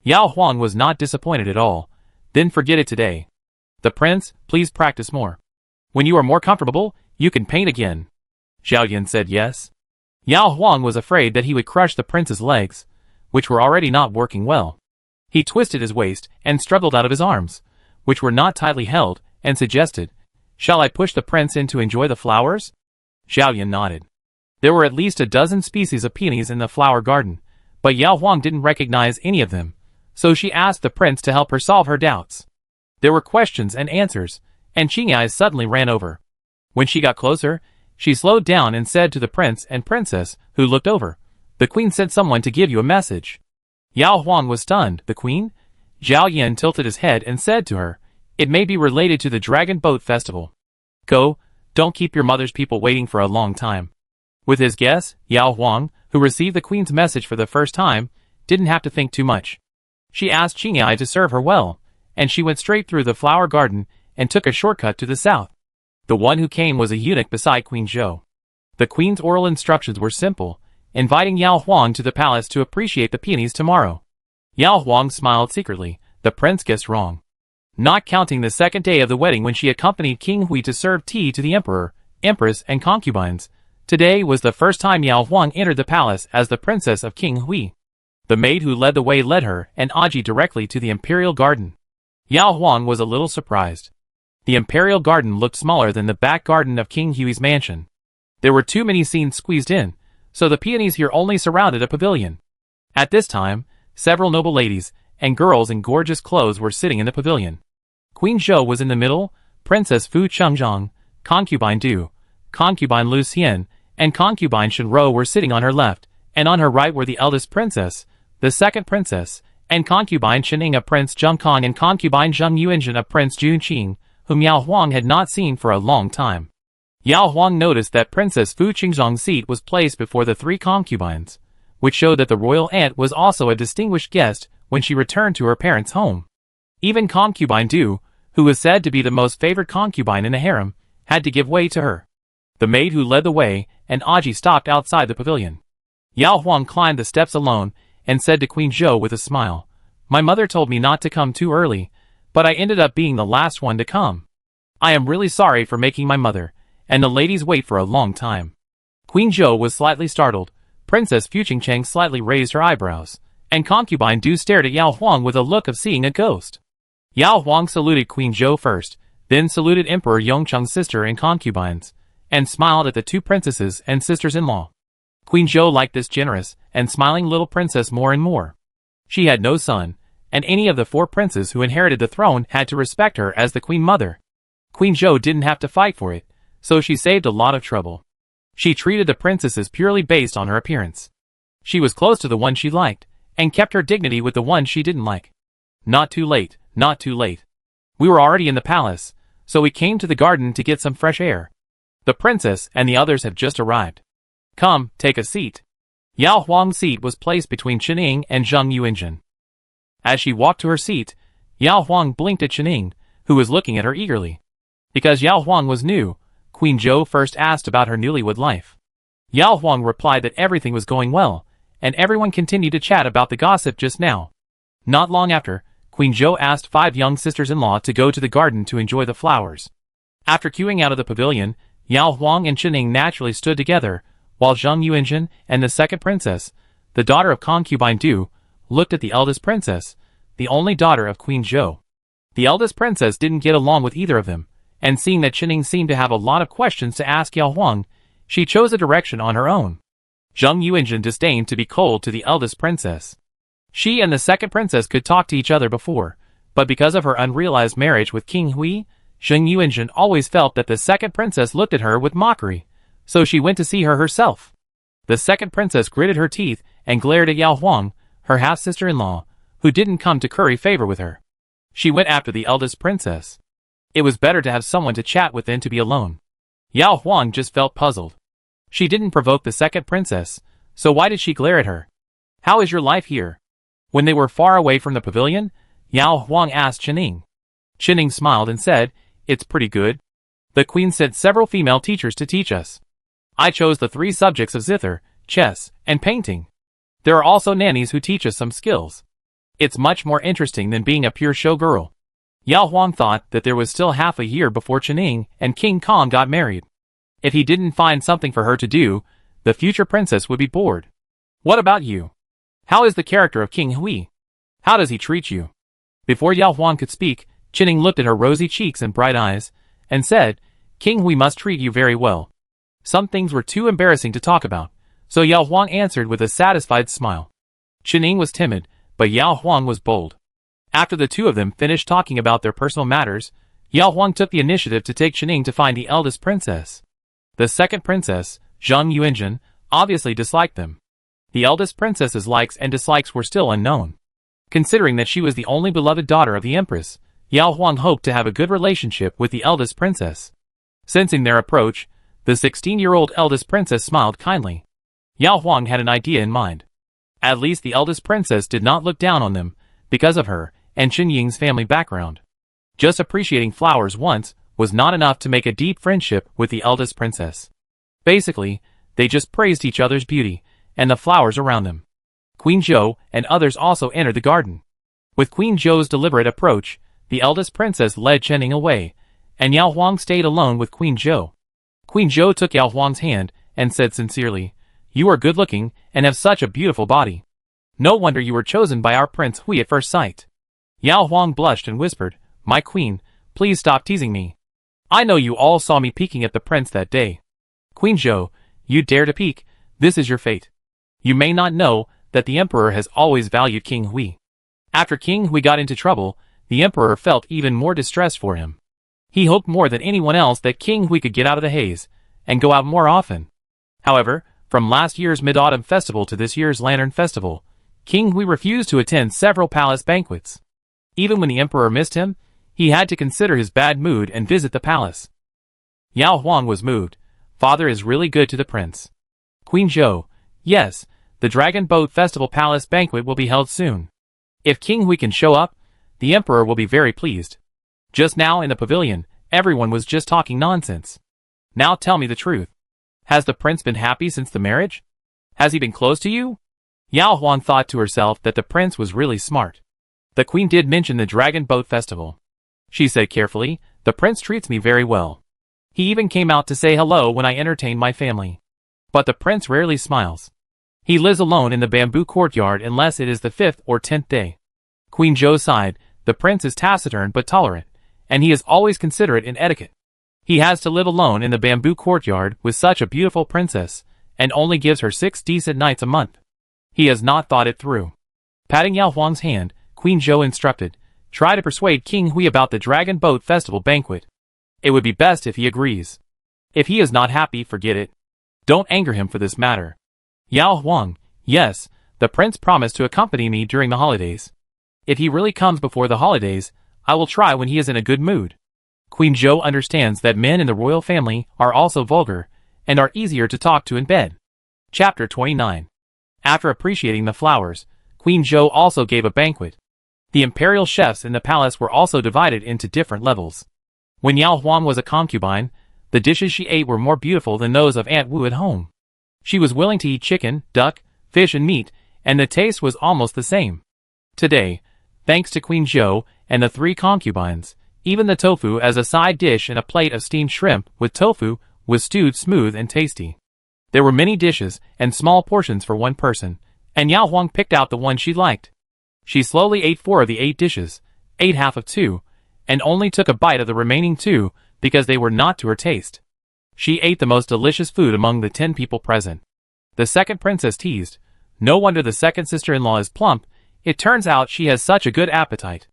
Yao Huang was not disappointed at all. "Then forget it today. The prince, please practice more. When you are more comfortable, you can paint again." Zhao Yan said yes. Yao Huang was afraid that he would crush the prince's legs, which were already not working well. He twisted his waist and struggled out of his arms, which were not tightly held, and suggested, "Shall I push the prince in to enjoy the flowers?" Zhao Yan nodded. There were at least a dozen species of peonies in the flower garden, but Yao Huang didn't recognize any of them, so she asked the prince to help her solve her doubts. There were questions and answers, and Qingyai suddenly ran over. When she got closer, she slowed down and said to the prince and princess, who looked over, "The queen sent someone to give you a message." Yao Huang was stunned. "The queen?" Zhao Yan tilted his head and said to her, "It may be related to the Dragon Boat Festival. Go, don't keep your mother's people waiting for a long time." With his guess, Yao Huang, who received the queen's message for the first time, didn't have to think too much. She asked Qingyai to serve her well, and she went straight through the flower garden and took a shortcut to the south. The one who came was a eunuch beside Queen Zhou. The queen's oral instructions were simple, inviting Yao Huang to the palace to appreciate the peonies tomorrow. Yao Huang smiled secretly. The prince guessed wrong. Not counting the second day of the wedding when she accompanied King Hui to serve tea to the emperor, empress and concubines, today was the first time Yao Huang entered the palace as the princess of King Hui. The maid who led the way led her and Aji directly to the Imperial garden. Yao Huang was a little surprised. The Imperial garden looked smaller than the back garden of King Hui's mansion. There were too many scenes squeezed in, so the peonies here only surrounded a pavilion. At this time, several noble ladies and girls in gorgeous clothes were sitting in the pavilion. Queen Zhou was in the middle, Princess Fu Chengzhang, Concubine Du, Concubine Lu Xian, and Concubine Shen Rou were sitting on her left, and on her right were the eldest princess, the second princess, and Concubine Shening of Prince Zheng Kong and Concubine Zheng Yuanzhen of Prince Jun Qing, whom Yao Huang had not seen for a long time. Yao Huang noticed that Princess Fu Qingzhang's seat was placed before the three concubines, which showed that the royal aunt was also a distinguished guest when she returned to her parents' home. Even Concubine Du, who was said to be the most favored concubine in the harem, had to give way to her. The maid who led the way and Aji stopped outside the pavilion. Yao Huang climbed the steps alone and said to Queen Zhou with a smile, "My mother told me not to come too early, but I ended up being the last one to come. I am really sorry for making my mother and the ladies wait for a long time." Queen Zhou was slightly startled. Princess Fu Qingcheng slightly raised her eyebrows, and Concubine Du stared at Yao Huang with a look of seeing a ghost. Yao Huang saluted Queen Zhou first, then saluted Emperor Yongcheng's sister and concubines, and smiled at the two princesses and sisters-in-law. Queen Zhou liked this generous and smiling little princess more and more. She had no son, and any of the 4 princes who inherited the throne had to respect her as the queen mother. Queen Zhou didn't have to fight for it, so she saved a lot of trouble. She treated the princesses purely based on her appearance. She was close to the one she liked, and kept her dignity with the one she didn't like. Not too late, not too late. We were already in the palace, so we came to the garden to get some fresh air. The princess and the others have just arrived. Come, take a seat. Yao Huang's seat was placed between Qining and Zheng Yuanjun. As she walked to her seat, Yao Huang blinked at Qining, who was looking at her eagerly. Because Yao Huang was new, Queen Zhou first asked about her newlywed life. Yao Huang replied that everything was going well, and everyone continued to chat about the gossip just now. Not long after, Queen Zhou asked 5 young sisters-in-law to go to the garden to enjoy the flowers. After queuing out of the pavilion, Yao Huang and Qining naturally stood together, while Zheng Yuanjun and the second princess, the daughter of concubine Du, looked at the eldest princess, the only daughter of Queen Zhou. The eldest princess didn't get along with either of them, and seeing that Qining seemed to have a lot of questions to ask Yao Huang, she chose a direction on her own. Zheng Yuanjun disdained to be cold to the eldest princess. She and the second princess could talk to each other before, but because of her unrealized marriage with King Hui, Zheng Yuanjun always felt that the second princess looked at her with mockery, so she went to see her herself. The second princess gritted her teeth and glared at Yao Huang, her half-sister-in-law, who didn't come to curry favor with her. She went after the eldest princess. It was better to have someone to chat with than to be alone. Yao Huang just felt puzzled. She didn't provoke the second princess, so why did she glare at her? How is your life here? When they were far away from the pavilion, Yao Huang asked Qining. Qining smiled and said, "It's pretty good. The queen sent several female teachers to teach us. I chose the 3 subjects of zither, chess, and painting. There are also nannies who teach us some skills. It's much more interesting than being a pure showgirl." Yao Huang thought that there was still half a year before Qining and King Kong got married. If he didn't find something for her to do, the future princess would be bored. What about you? How is the character of King Hui? How does he treat you? Before Yao Huang could speak, Qining looked at her rosy cheeks and bright eyes, and said, "King Hui must treat you very well." Some things were too embarrassing to talk about, so Yao Huang answered with a satisfied smile. Qining was timid, but Yao Huang was bold. After the two of them finished talking about their personal matters, Yao Huang took the initiative to take Qining to find the eldest princess. The second princess, Zheng Yuanjun, obviously disliked them. The eldest princess's likes and dislikes were still unknown. Considering that she was the only beloved daughter of the empress, Yao Huang hoped to have a good relationship with the eldest princess. Sensing their approach, the 16-year-old eldest princess smiled kindly. Yao Huang had an idea in mind. At least the eldest princess did not look down on them, because of her and Qin Ying's family background. Just appreciating flowers once was not enough to make a deep friendship with the eldest princess. Basically, they just praised each other's beauty and the flowers around them. Queen Zhou and others also entered the garden. With Queen Zhou's deliberate approach, the eldest princess led Qining away, and Yao Huang stayed alone with Queen Zhou. Queen Zhou took Yao Huang's hand and said sincerely, "You are good-looking and have such a beautiful body. No wonder you were chosen by our Prince Hui at first sight." Yao Huang blushed and whispered, "My queen, please stop teasing me. I know you all saw me peeking at the prince that day. Queen Zhou, you dare to peek, this is your fate. You may not know that the emperor has always valued King Hui. After King Hui got into trouble, the emperor felt even more distressed for him. He hoped more than anyone else that King Hui could get out of the haze and go out more often. However, from last year's Mid-Autumn Festival to this year's Lantern Festival, King Hui refused to attend several palace banquets. Even when the emperor missed him, he had to consider his bad mood and visit the palace. Yao Huang was moved. Father is really good to the prince. Queen Zhou, yes, the Dragon Boat Festival Palace banquet will be held soon. If King Hui can show up, the emperor will be very pleased. Just now in the pavilion, everyone was just talking nonsense. Now tell me the truth. Has the prince been happy since the marriage? Has he been close to you?" Yao Huang thought to herself that the prince was really smart. The queen did mention the Dragon Boat Festival. She said carefully, "The prince treats me very well. He even came out to say hello when I entertained my family. But the prince rarely smiles. He lives alone in the bamboo courtyard unless it is the 5th or 10th day." Queen Zhou sighed. "The prince is taciturn but tolerant, and he is always considerate in etiquette. He has to live alone in the bamboo courtyard with such a beautiful princess, and only gives her 6 decent nights a month. He has not thought it through. Patting Yao Huang's hand, Queen Zhou instructed, try to persuade King Hui about the Dragon Boat Festival banquet. It would be best if he agrees. If he is not happy, forget it. Don't anger him for this matter. Yao Huang, yes, the prince promised to accompany me during the holidays. If he really comes before the holidays, I will try when he is in a good mood. Queen Zhou understands that men in the royal family are also vulgar, and are easier to talk to in bed. Chapter 29. After appreciating the flowers, Queen Zhou also gave a banquet. The imperial chefs in the palace were also divided into different levels. When Yao Huang was a concubine, the dishes she ate were more beautiful than those of Aunt Wu at home. She was willing to eat chicken, duck, fish and meat, and the taste was almost the same. Today, thanks to Queen Zhou and the 3 concubines, even the tofu as a side dish and a plate of steamed shrimp with tofu was stewed smooth and tasty. There were many dishes and small portions for one person, and Yao Huang picked out the one she liked. She slowly ate 4 of the 8 dishes, ate half of 2, and only took a bite of the remaining 2 because they were not to her taste. She ate the most delicious food among the 10 people present. The second princess teased, no wonder the second sister-in-law is plump, it turns out she has such a good appetite.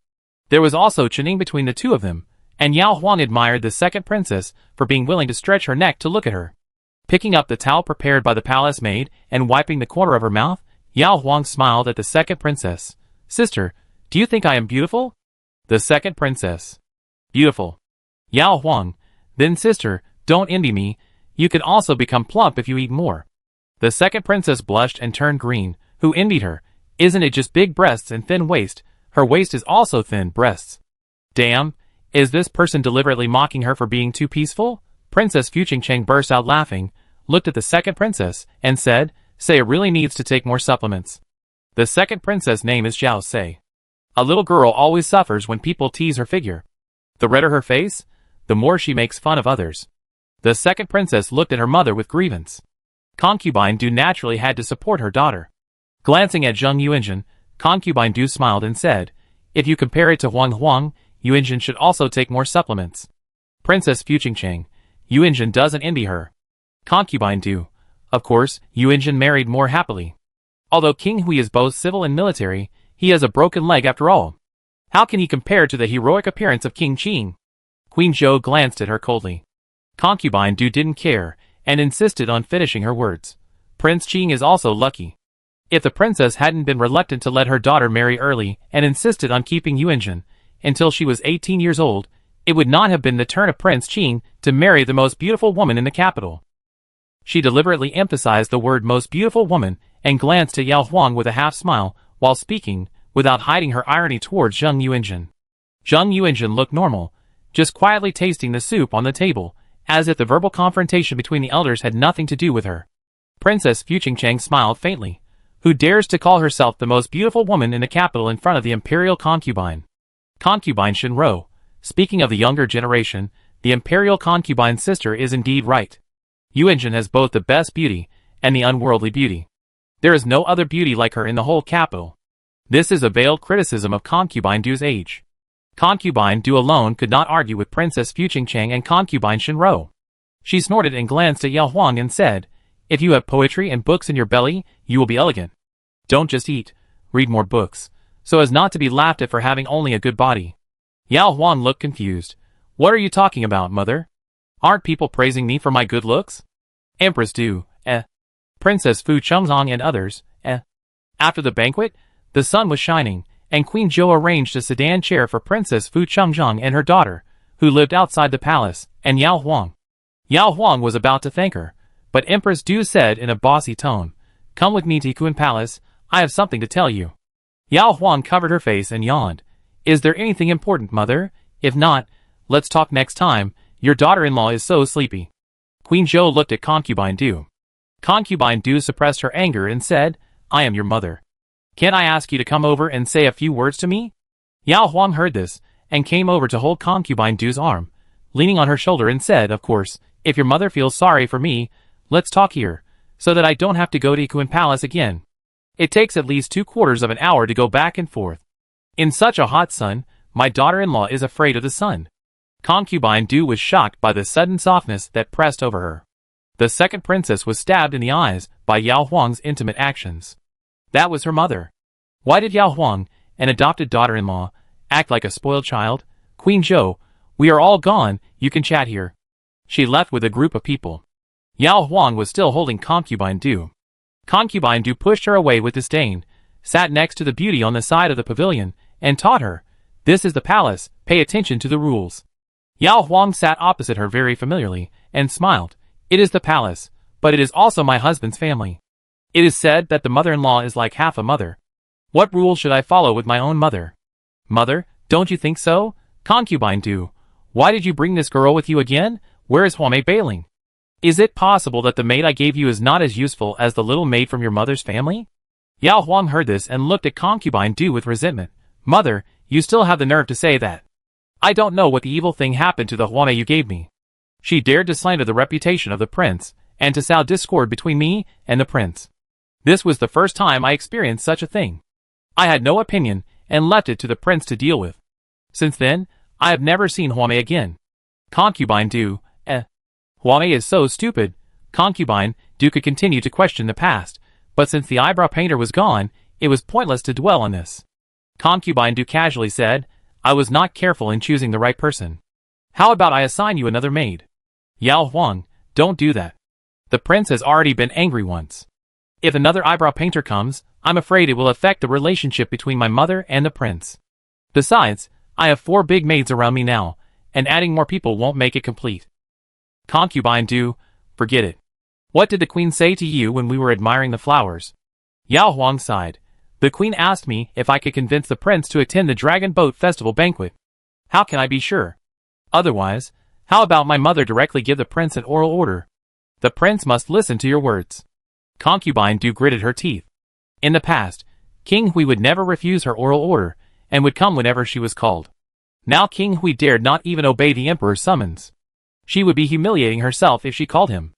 There was also chinning between the 2 of them, and Yao Huang admired the second princess for being willing to stretch her neck to look at her. Picking up the towel prepared by the palace maid and wiping the corner of her mouth, Yao Huang smiled at the second princess. Sister, do you think I am beautiful? The second princess. Beautiful. Yao Huang, then sister, don't envy me, you can also become plump if you eat more. The second princess blushed and turned green. Who envied her? Isn't it just big breasts and thin waist? Her waist is also thin breasts. Damn, is this person deliberately mocking her for being too peaceful? Princess Fuqingcheng burst out laughing, looked at the second princess, and said, Say really needs to take more supplements. The second princess' name is Zhao Sei. A little girl always suffers when people tease her figure. The redder her face, the more she makes fun of others. The second princess looked at her mother with grievance. Concubine Du naturally had to support her daughter. Glancing at Zheng Yuanjun, Concubine Du smiled and said, If you compare it to Huang Huang, Yuanjun should also take more supplements. Princess Fuqingcheng, Yuanjun doesn't envy her. Concubine Du, of course, Yuanjun married more happily. Although King Hui is both civil and military, he has a broken leg after all. How can he compare to the heroic appearance of King Qing? Queen Zhou glanced at her coldly. Concubine Du didn't care, and insisted on finishing her words. Prince Qing is also lucky. If the princess hadn't been reluctant to let her daughter marry early and insisted on keeping Yuanjun until she was 18 years old, it would not have been the turn of Prince Qing to marry the most beautiful woman in the capital. She deliberately emphasized the word most beautiful woman and glanced at Yao Huang with a half smile while speaking, without hiding her irony towards Zheng Yuanjun. Zheng Yuanjun looked normal, just quietly tasting the soup on the table, as if the verbal confrontation between the elders had nothing to do with her. Princess Fuqingcheng smiled faintly. Who dares to call herself the most beautiful woman in the capital in front of the imperial concubine? Concubine Shinro. Speaking of the younger generation, the imperial concubine's sister is indeed right. Yuanjun has both the best beauty and the unworldly beauty. There is no other beauty like her in the whole capital. This is a veiled criticism of Concubine Du's age. Concubine Du alone could not argue with Princess Fuqingcheng and Concubine Shinro. She snorted and glanced at Yao Huang and said, If you have poetry and books in your belly, you will be elegant. Don't just eat, read more books, so as not to be laughed at for having only a good body. Yao Huang looked confused. What are you talking about, mother? Aren't people praising me for my good looks? Empress Du, Princess Fu Chengzong and others, After the banquet, the sun was shining, and Queen Zhou arranged a sedan chair for Princess Fu Chengzong and her daughter, who lived outside the palace, and Yao Huang. Yao Huang was about to thank her, but Empress Du said in a bossy tone, Come with me to Kun Palace, I have something to tell you. Yao Huang covered her face and yawned. Is there anything important, mother? If not, let's talk next time, your daughter-in-law is so sleepy. Queen Zhou looked at Concubine Du. Concubine Du suppressed her anger and said, I am your mother. Can't I ask you to come over and say a few words to me? Yao Huang heard this, and came over to hold Concubine Du's arm, leaning on her shoulder and said, Of course, if your mother feels sorry for me, let's talk here, so that I don't have to go to Kun Palace again. It takes at least 3/4 of an hour to go back and forth. In such a hot sun, my daughter-in-law is afraid of the sun. Concubine Du was shocked by the sudden softness that pressed over her. The second princess was stabbed in the eyes by Yao Huang's intimate actions. That was her mother. Why did Yao Huang, an adopted daughter-in-law, act like a spoiled child? Queen Zhou, we are all gone, you can chat here. She left with a group of people. Yao Huang was still holding Concubine Du. Concubine Du pushed her away with disdain, sat next to the beauty on the side of the pavilion, and taught her, "This is the palace, pay attention to the rules." Yao Huang sat opposite her very familiarly, and smiled. "It is the palace, but it is also my husband's family. It is said that the mother-in-law is like half a mother. What rules should I follow with my own mother?" "Mother, don't you think so? Concubine Du, why did you bring this girl with you again? Where is Huame Bailing? Is it possible that the maid I gave you is not as useful as the little maid from your mother's family?" Yao Huang heard this and looked at Concubine Du with resentment. "Mother, you still have the nerve to say that. I don't know what the evil thing happened to the Huame you gave me." She dared to slander the reputation of the prince, and to sow discord between me and the prince. This was the first time I experienced such a thing. I had no opinion, and left it to the prince to deal with. Since then, I have never seen Huame again. Concubine Du, Huame is so stupid. Concubine Du could continue to question the past, but since the eyebrow painter was gone, it was pointless to dwell on this. Concubine Du casually said, "I was not careful in choosing the right person. How about I assign you another maid?" "Yao Huang, don't do that. The prince has already been angry once. If another eyebrow painter comes, I'm afraid it will affect the relationship between my mother and the prince. Besides, I have 4 big maids around me now, and adding more people won't make it complete." Concubine Du, forget it. What did the queen say to you when we were admiring the flowers? Yao Huang sighed. The queen asked me if I could convince the prince to attend the Dragon Boat Festival banquet. How can I be sure? Otherwise, how about my mother directly give the prince an oral order? The prince must listen to your words. Concubine Du gritted her teeth. In the past, King Hui would never refuse her oral order, and would come whenever she was called. Now King Hui dared not even obey the emperor's summons. She would be humiliating herself if she called him.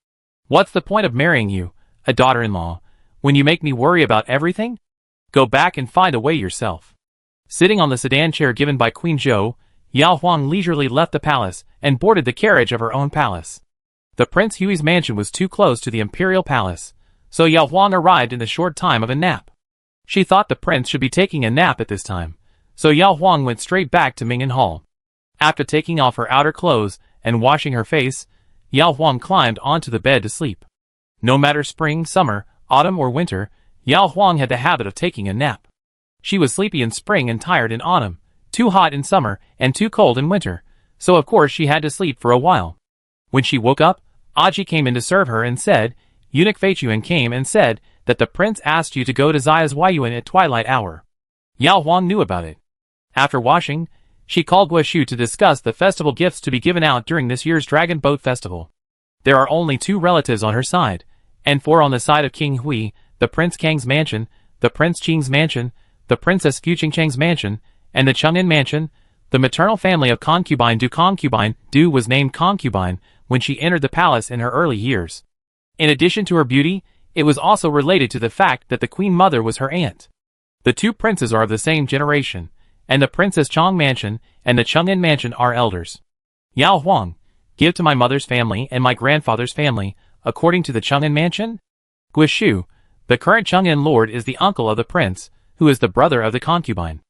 What's the point of marrying you, a daughter-in-law, when you make me worry about everything? Go back and find a way yourself. Sitting on the sedan chair given by Queen Zhou, Yao Huang leisurely left the palace and boarded the carriage of her own palace. The Prince Hui's mansion was too close to the Imperial Palace, so Yao Huang arrived in the short time of a nap. She thought the prince should be taking a nap at this time, so Yao Huang went straight back to Mingyan Hall. After taking off her outer clothes and washing her face, Yao Huang climbed onto the bed to sleep. No matter spring, summer, autumn or winter, Yao Huang had the habit of taking a nap. She was sleepy in spring and tired in autumn, too hot in summer and too cold in winter, so of course she had to sleep for a while. When she woke up, Aji came in to serve her and said, Eunuch Feiyuan came and said that the prince asked you to go to Xia's Weiyuan at twilight hour. Yao Huang knew about it. After washing, she called Guoshu to discuss the festival gifts to be given out during this year's Dragon Boat Festival. There are only 2 relatives on her side, and 4 on the side of King Hui, the Prince Kang's mansion, the Prince Qing's mansion, the Princess Fuqingcheng's mansion, and the Cheng'an mansion. The maternal family of Concubine Du was named Concubine when she entered the palace in her early years. In addition to her beauty, it was also related to the fact that the Queen Mother was her aunt. The 2 princes are of the same generation, and the Princess Chong mansion and the Cheng'an mansion are elders. Yao Huang, give to my mother's family and my grandfather's family, according to the Cheng'an mansion? Guoshu, the current Cheng'an lord is the uncle of the prince, who is the brother of the concubine.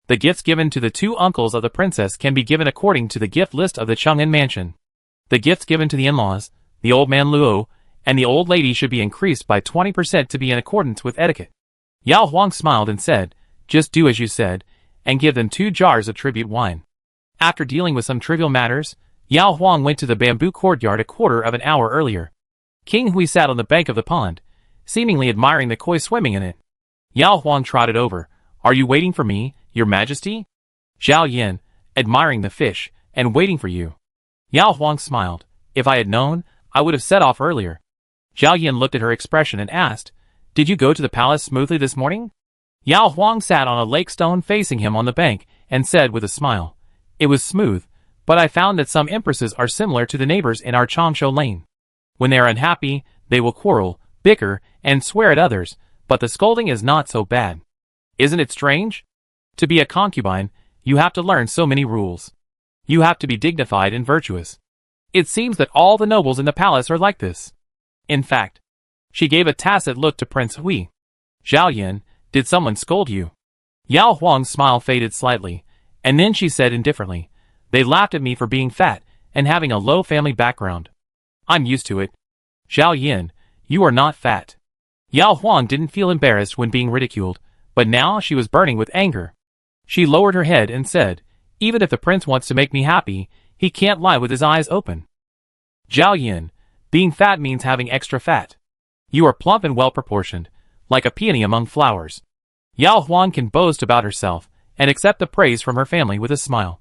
The gifts given to the 2 uncles of the princess can be given according to the gift list of the Cheng'an mansion. The gifts given to the in-laws, the old man Luo, and the old lady should be increased by 20% to be in accordance with etiquette. Yao Huang smiled and said, just do as you said, and give them 2 jars of tribute wine. After dealing with some trivial matters, Yao Huang went to the bamboo courtyard a quarter of an hour earlier. King Hui sat on the bank of the pond, seemingly admiring the koi swimming in it. Yao Huang trotted over. Are you waiting for me, your majesty? Zhao Yin, admiring the fish, and waiting for you. Yao Huang smiled. If I had known, I would have set off earlier. Zhao Yin looked at her expression and asked, did you go to the palace smoothly this morning? Yao Huang sat on a lake stone facing him on the bank, and said with a smile, it was smooth, but I found that some empresses are similar to the neighbors in our Changshu lane. When they are unhappy, they will quarrel, bicker, and swear at others, but the scolding is not so bad. Isn't it strange? To be a concubine, you have to learn so many rules. You have to be dignified and virtuous. It seems that all the nobles in the palace are like this. In fact, she gave a tacit look to Prince Hui. Zhao Yan, did someone scold you? Yao Huang's smile faded slightly, and then she said indifferently, they laughed at me for being fat and having a low family background. I'm used to it. Zhao Yan, you are not fat. Yao Huang didn't feel embarrassed when being ridiculed, but now she was burning with anger. She lowered her head and said, even if the prince wants to make me happy, he can't lie with his eyes open. Zhao Yan, being fat means having extra fat. You are plump and well-proportioned, like a peony among flowers. Yao Huang can boast about herself and accept the praise from her family with a smile.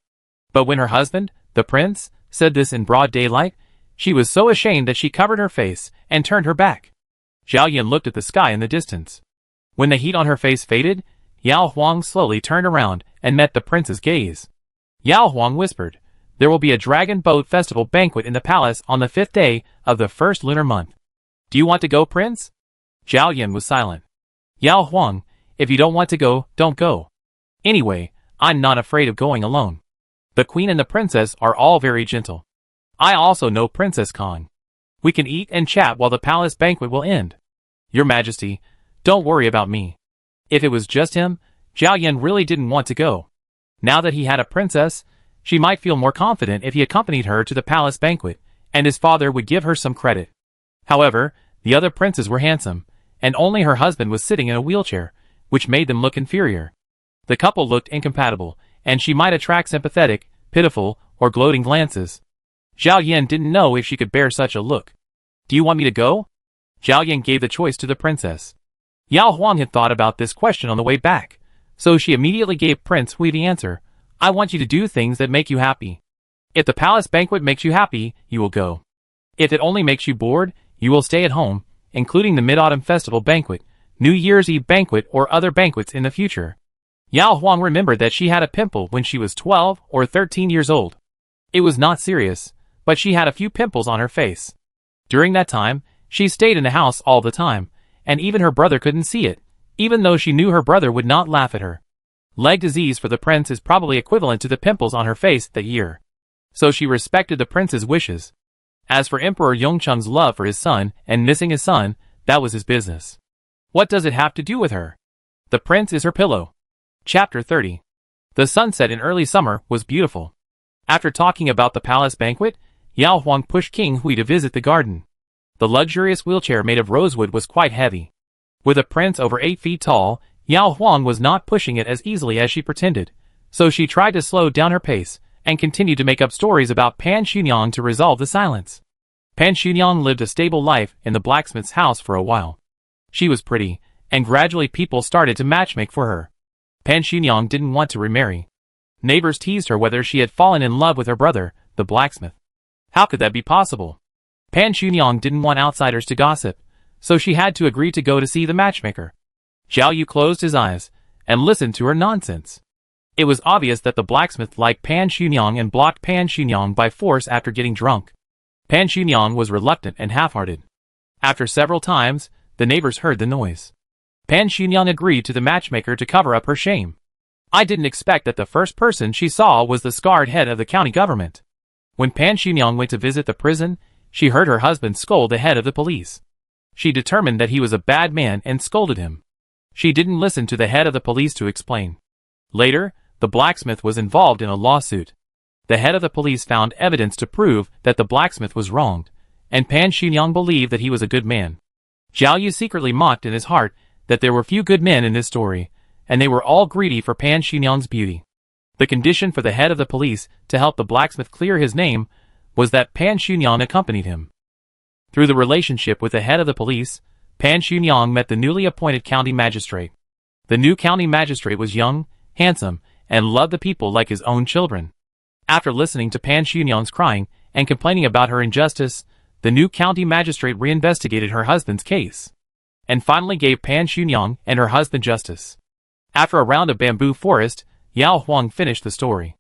But when her husband, the prince, said this in broad daylight, she was so ashamed that she covered her face and turned her back. Zhao Yan looked at the sky in the distance. When the heat on her face faded, Yao Huang slowly turned around and met the prince's gaze. Yao Huang whispered, there will be a dragon boat festival banquet in the palace on the 5th day of the 1st lunar month. Do you want to go, prince? Zhao Yan was silent. Yao Huang, if you don't want to go, don't go. Anyway, I'm not afraid of going alone. The queen and the princess are all very gentle. I also know Princess Kong. We can eat and chat while the palace banquet will end. Your Majesty, don't worry about me. If it was just him, Zhao Yan really didn't want to go. Now that he had a princess, she might feel more confident if he accompanied her to the palace banquet, and his father would give her some credit. However, the other princes were handsome, and only her husband was sitting in a wheelchair, which made them look inferior. The couple looked incompatible, and she might attract sympathetic, pitiful, or gloating glances. Zhao Yan didn't know if she could bear such a look. Do you want me to go? Zhao Yan gave the choice to the princess. Yao Huang had thought about this question on the way back, so she immediately gave Prince Hui the answer. I want you to do things that make you happy. If the palace banquet makes you happy, you will go. If it only makes you bored, you will stay at home, including the Mid-Autumn Festival banquet, New Year's Eve banquet or other banquets in the future. Yao Huang remembered that she had a pimple when she was 12 or 13 years old. It was not serious, but she had a few pimples on her face. During that time, she stayed in the house all the time, and even her brother couldn't see it, even though she knew her brother would not laugh at her. Leg disease for the prince is probably equivalent to the pimples on her face that year. So she respected the prince's wishes. As for Emperor Yongcheng's love for his son and missing his son, that was his business. What does it have to do with her? The prince is her pillow. Chapter 30. The sunset in early summer was beautiful. After talking about the palace banquet, Yao Huang pushed King Hui to visit the garden. The luxurious wheelchair made of rosewood was quite heavy. With a prince over 8 feet tall, Yao Huang was not pushing it as easily as she pretended, so she tried to slow down her pace and continued to make up stories about Pan Xunyang to resolve the silence. Pan Xunyang lived a stable life in the blacksmith's house for a while. She was pretty, and gradually people started to matchmake for her. Pan Xunyang didn't want to remarry. Neighbors teased her whether she had fallen in love with her brother, the blacksmith. How could that be possible? Pan Xunyang didn't want outsiders to gossip, so she had to agree to go to see the matchmaker. Zhao Yu closed his eyes and listened to her nonsense. It was obvious that the blacksmith liked Pan Xunyang and blocked Pan Xunyang by force after getting drunk. Pan Xunyang was reluctant and half-hearted. After several times, the neighbors heard the noise. Pan Xunyang agreed to the matchmaker to cover up her shame. I didn't expect that the first person she saw was the scarred head of the county government. When Pan Xunyang went to visit the prison, she heard her husband scold the head of the police. She determined that he was a bad man and scolded him. She didn't listen to the head of the police to explain. Later, the blacksmith was involved in a lawsuit. The head of the police found evidence to prove that the blacksmith was wronged, and Pan Xunyang believed that he was a good man. Zhao Yu secretly mocked in his heart that there were few good men in this story, and they were all greedy for Pan Xunyang's beauty. The condition for the head of the police to help the blacksmith clear his name was that Pan Xunyang accompanied him. Through the relationship with the head of the police, Pan Xunyang met the newly appointed county magistrate. The new county magistrate was young, handsome, and loved the people like his own children. After listening to Pan Xunyang's crying and complaining about her injustice, the new county magistrate reinvestigated her husband's case, and finally gave Pan Xunyang and her husband justice. After a round of bamboo forest, Yao Huang finished the story.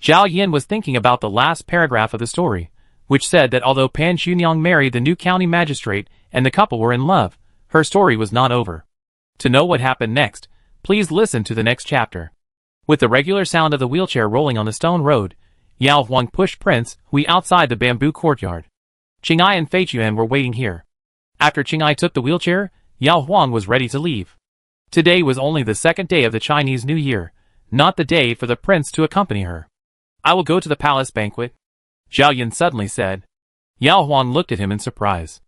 Zhao Yan was thinking about the last paragraph of the story, which said that although Pan Xunyang married the new county magistrate and the couple were in love, her story was not over. To know what happened next, please listen to the next chapter. With the regular sound of the wheelchair rolling on the stone road, Yao Huang pushed Prince Hui outside the bamboo courtyard. Qing'ai and Fei Chuan were waiting here. After Qing'ai took the wheelchair, Yao Huang was ready to leave. Today was only the second day of the Chinese New Year, not the day for the prince to accompany her. I will go to the palace banquet, Zhao Yan suddenly said. Yao Huang looked at him in surprise.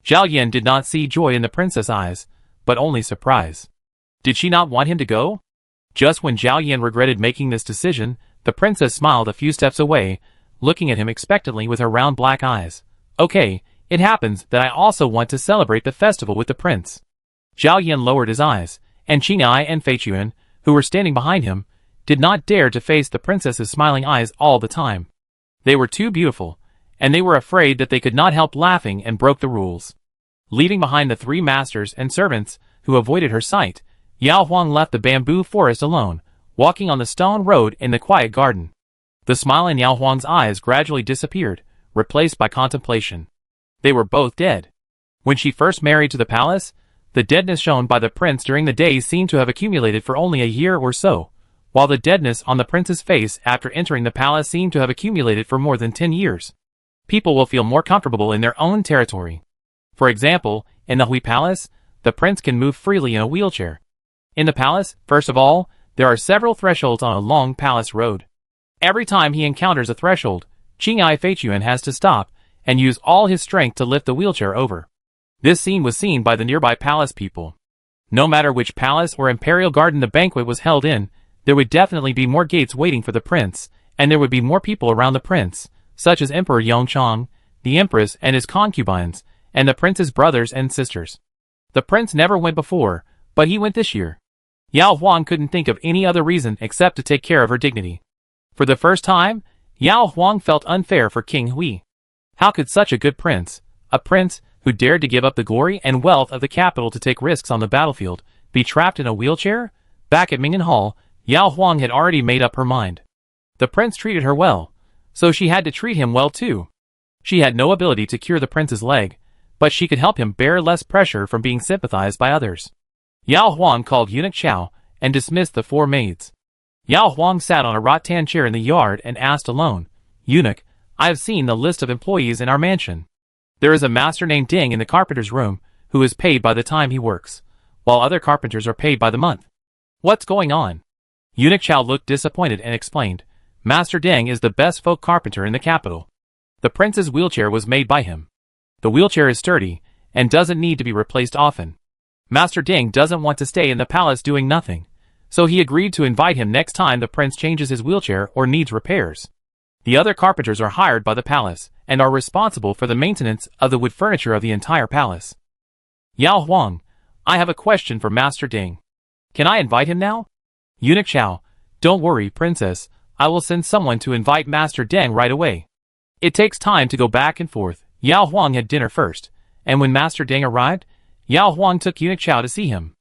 Zhao Yan did not see joy in the princess' eyes, but only surprise. Did she not want him to go? Just when Zhao Yan regretted making this decision, the princess smiled a few steps away, looking at him expectantly with her round black eyes. Okay, it happens that I also want to celebrate the festival with the prince. Zhao Yan lowered his eyes, and Qing'ai and Fei Chuan, who were standing behind him, did not dare to face the princess's smiling eyes all the time. They were too beautiful, and they were afraid that they could not help laughing and broke the rules. Leaving behind the three masters and servants, who avoided her sight, Yao Huang left the bamboo forest alone, walking on the stone road in the quiet garden. The smile in Yao Huang's eyes gradually disappeared, replaced by contemplation. They were both dead. When she first married to the palace, the deadness shown by the prince during the day seemed to have accumulated for only a year or so, while the deadness on the prince's face after entering the palace seemed to have accumulated for more than 10 years. People will feel more comfortable in their own territory. For example, in the Hui Palace, the prince can move freely in a wheelchair. In the palace, first of all, there are several thresholds on a long palace road. Every time he encounters a threshold, Qing'ai Fei Chuan has to stop and use all his strength to lift the wheelchair over. This scene was seen by the nearby palace people. No matter which palace or imperial garden the banquet was held in, there would definitely be more gates waiting for the prince, and there would be more people around the prince, such as Emperor Yongchang, the empress and his concubines, and the prince's brothers and sisters. The prince never went before, but he went this year. Yao Huang couldn't think of any other reason except to take care of her dignity. For the first time, Yao Huang felt unfair for King Hui. How could such a good prince, a prince who dared to give up the glory and wealth of the capital to take risks on the battlefield, be trapped in a wheelchair? Back at Ming'an Hall, Yao Huang had already made up her mind. The prince treated her well, so she had to treat him well too. She had no ability to cure the prince's leg, but she could help him bear less pressure from being sympathized by others. Yao Huang called Eunuch Chao and dismissed the 4 maids. Yao Huang sat on a rattan chair in the yard and asked alone, "Eunuch, I have seen the list of employees in our mansion. There is a master named Ding in the carpenter's room, who is paid by the time he works, while other carpenters are paid by the month. What's going on?" Eunuch Chao looked disappointed and explained, "Master Deng is the best folk carpenter in the capital. The prince's wheelchair was made by him. The wheelchair is sturdy, and doesn't need to be replaced often. Master Deng doesn't want to stay in the palace doing nothing, so he agreed to invite him next time the prince changes his wheelchair or needs repairs. The other carpenters are hired by the palace, and are responsible for the maintenance of the wood furniture of the entire palace." "Yao Huang, I have a question for Master Deng. Can I invite him now?" Eunuch Chao, "Don't worry, princess, I will send someone to invite Master Deng right away. It takes time to go back and forth." Yao Huang had dinner first, and when Master Deng arrived, Yao Huang took Eunuch Chao to see him.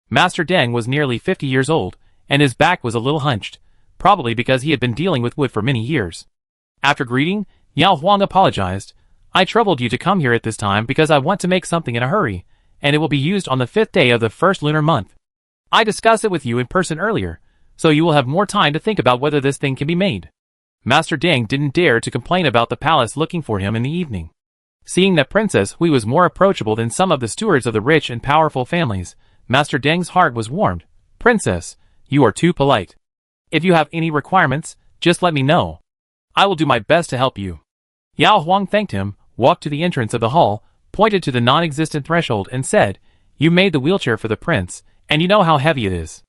Master Deng was nearly 50 years old, and his back was a little hunched, probably because he had been dealing with wood for many years. After greeting, Yao Huang apologized. "I troubled you to come here at this time because I want to make something in a hurry, and it will be used on the 5th day of the first lunar month. I discussed it with you in person earlier, so you will have more time to think about whether this thing can be made." Master Deng didn't dare to complain about the palace looking for him in the evening. Seeing that Princess Hui was more approachable than some of the stewards of the rich and powerful families, Master Deng's heart was warmed. "Princess, you are too polite. If you have any requirements, just let me know. I will do my best to help you." Yao Huang thanked him, walked to the entrance of the hall, pointed to the non-existent threshold and said, "You made the wheelchair for the prince, and you know how heavy it is.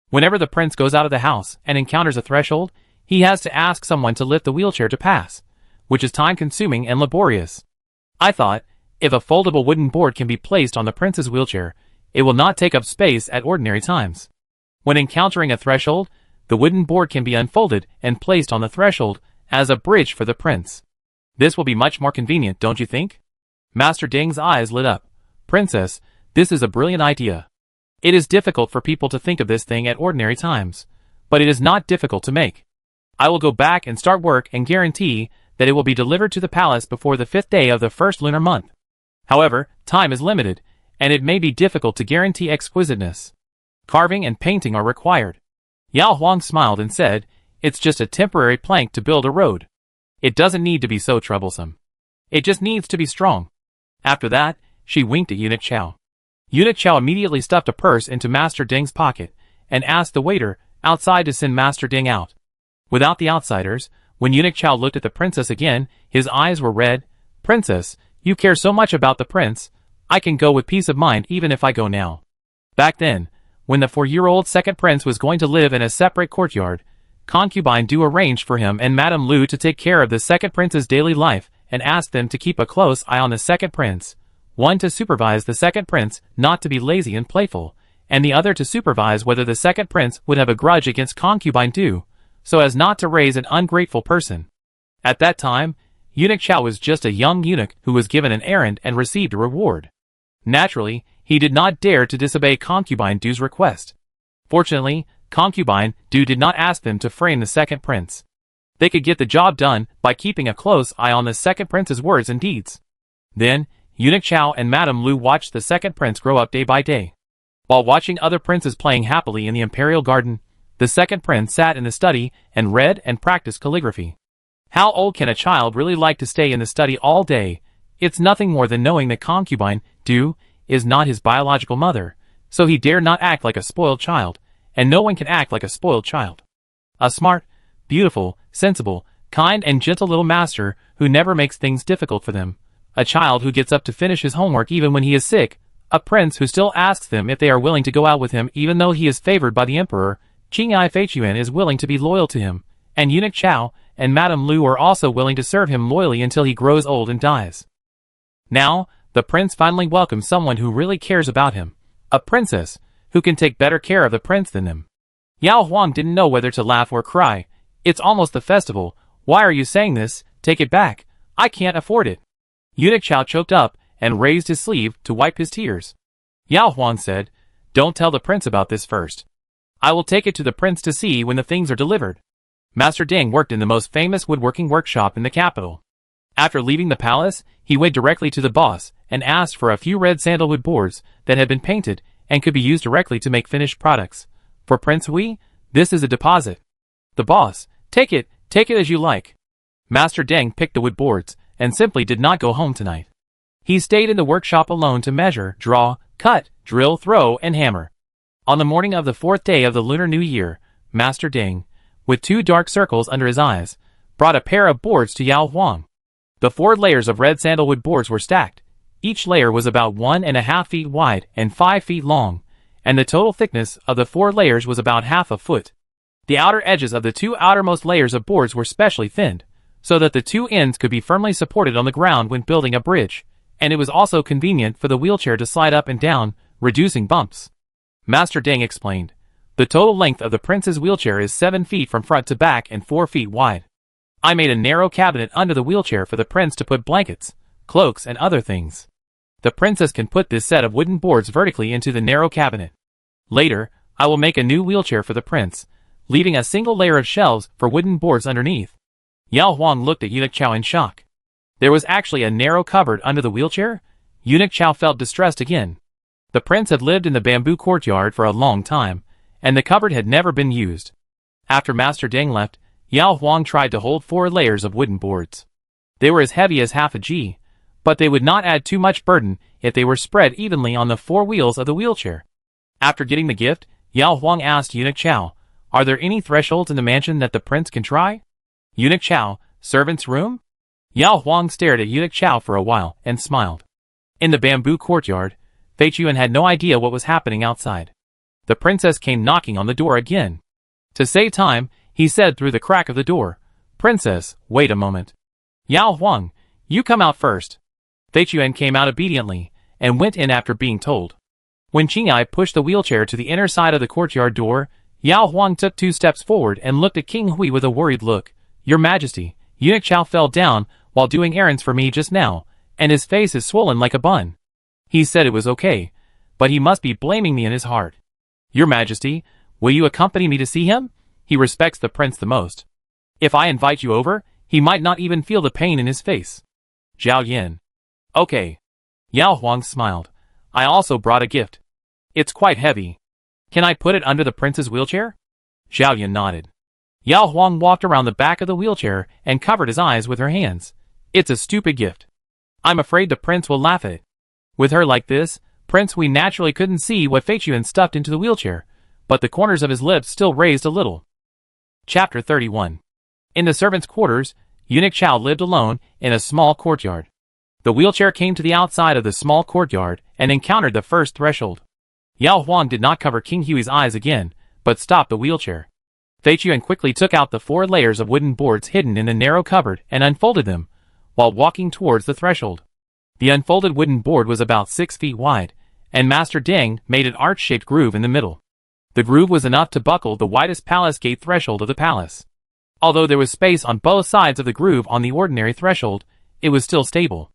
Whenever the prince goes out of the house and encounters a threshold, he has to ask someone to lift the wheelchair to pass, which is time-consuming and laborious. I thought, if a foldable wooden board can be placed on the prince's wheelchair, it will not take up space at ordinary times. When encountering a threshold, the wooden board can be unfolded and placed on the threshold as a bridge for the prince. This will be much more convenient, don't you think?" Master Deng's eyes lit up. "Princess, this is a brilliant idea. It is difficult for people to think of this thing at ordinary times, but it is not difficult to make. I will go back and start work and guarantee that it will be delivered to the palace before the 5th day of the first lunar month. However, time is limited, and it may be difficult to guarantee exquisiteness. Carving and painting are required." Yao Huang smiled and said, "It's just a temporary plank to build a road. It doesn't need to be so troublesome. It just needs to be strong. After that, she winked at Eunuch Chow. Eunuch Chow immediately stuffed a purse into Master Ding's pocket and asked the waiter outside to send Master Ding out. Without the outsiders, when Eunuch Chow looked at the princess again, his eyes were red. Princess, you care so much about the prince. I can go with peace of mind even if I go now. Back then, when the 4-year-old second prince was going to live in a separate courtyard, concubine Du arranged for him and Madame Lu to take care of the second prince's daily life and asked them to keep a close eye on the second prince, one to supervise the second prince not to be lazy and playful, and the other to supervise whether the second prince would have a grudge against concubine Du, so as not to raise an ungrateful person. At that time, Eunuch Chow was just a young eunuch who was given an errand and received a reward. Naturally, he did not dare to disobey concubine Du's request. Fortunately, concubine Du did not ask them to frame the second prince. They could get the job done by keeping a close eye on the second prince's words and deeds. Then, Eunuch Chow and Madame Lu watched the second prince grow up day by day. While watching other princes playing happily in the Imperial garden, the second prince sat in the study and read and practiced calligraphy. How old can a child really like to stay in the study all day? It's nothing more than knowing that concubine Du is not his biological mother, so he dare not act like a spoiled child, and no one can act like a spoiled child. A smart, beautiful, sensible, kind and gentle little master who never makes things difficult for them. A child who gets up to finish his homework even when he is sick. A prince who still asks them if they are willing to go out with him even though he is favored by the emperor. Qinghai Feichuan is willing to be loyal to him, and Eunuch Chow and Madame Lu are also willing to serve him loyally until he grows old and dies. Now, the prince finally welcomes someone who really cares about him. A princess, who can take better care of the prince than him. Yao Huang didn't know whether to laugh or cry. It's almost the festival. Why are you saying this? Take it back. I can't afford it. Eunuch Chow choked up and raised his sleeve to wipe his tears. Yao Huang said, Don't tell the prince about this first. I will take it to the prince to see when the things are delivered. Master Ding worked in the most famous woodworking workshop in the capital. After leaving the palace, he went directly to the boss and asked for a few red sandalwood boards that had been painted and could be used directly to make finished products. For Prince Hui, this is a deposit. The boss, take it as you like. Master Deng picked the wood boards and simply did not go home tonight. He stayed in the workshop alone to measure, draw, cut, drill, throw, and hammer. On the morning of the 4th day of the Lunar New Year, Master Deng, with 2 dark circles under his eyes, brought a pair of boards to Yao Huang. The 4 layers of red sandalwood boards were stacked. Each layer was about 1.5 feet wide and 5 feet long, and the total thickness of the 4 layers was about half a foot. The outer edges of the 2 outermost layers of boards were specially thinned, so that the 2 ends could be firmly supported on the ground when building a bridge, and it was also convenient for the wheelchair to slide up and down, reducing bumps. Master Deng explained, the total length of the prince's wheelchair is 7 feet from front to back and 4 feet wide. I made a narrow cabinet under the wheelchair for the prince to put blankets, cloaks, and other things. The princess can put this set of wooden boards vertically into the narrow cabinet. Later, I will make a new wheelchair for the prince, leaving a single layer of shelves for wooden boards underneath. Yao Huang looked at Eunuch Chow in shock. There was actually a narrow cupboard under the wheelchair? Eunuch Chow felt distressed again. The prince had lived in the bamboo courtyard for a long time, and the cupboard had never been used. After Master Deng left, Yao Huang tried to hold 4 layers of wooden boards. They were as heavy as half a G, but they would not add too much burden if they were spread evenly on the 4 wheels of the wheelchair. After getting the gift, Yao Huang asked Eunuch Chow, are there any thresholds in the mansion that the prince can try? Eunuch Chow, servant's room? Yao Huang stared at Eunuch Chow for a while and smiled. In the bamboo courtyard, Feichuan had no idea what was happening outside. The princess came knocking on the door again. To save time, he said through the crack of the door, Princess, wait a moment. Yao Huang, you come out first. Feichuan came out obediently, and went in after being told. When Qinghai pushed the wheelchair to the inner side of the courtyard door, Yao Huang took 2 steps forward and looked at King Hui with a worried look. Your Majesty, Eunuch Chow fell down while doing errands for me just now, and his face is swollen like a bun. He said it was okay, but he must be blaming me in his heart. Your Majesty, will you accompany me to see him? He respects the prince the most. If I invite you over, he might not even feel the pain in his face. Zhao Yin. Okay. Yao Huang smiled. I also brought a gift. It's quite heavy. Can I put it under the prince's wheelchair? Zhao Yin nodded. Yao Huang walked around the back of the wheelchair and covered his eyes with her hands. It's a stupid gift. I'm afraid the prince will laugh at it. With her like this, Prince Hui naturally couldn't see what Fei Chuan stuffed into the wheelchair, but the corners of his lips still raised a little. Chapter 31. In the servants' quarters, Eunuch Chao lived alone in a small courtyard. The wheelchair came to the outside of the small courtyard and encountered the first threshold. Yao Huang did not cover King Hui's eyes again, but stopped the wheelchair. Fei Chuan quickly took out the 4 layers of wooden boards hidden in the narrow cupboard and unfolded them, while walking towards the threshold. The unfolded wooden board was about 6 feet wide, and Master Deng made an arch-shaped groove in the middle. The groove was enough to buckle the widest palace gate threshold of the palace. Although there was space on both sides of the groove on the ordinary threshold, it was still stable.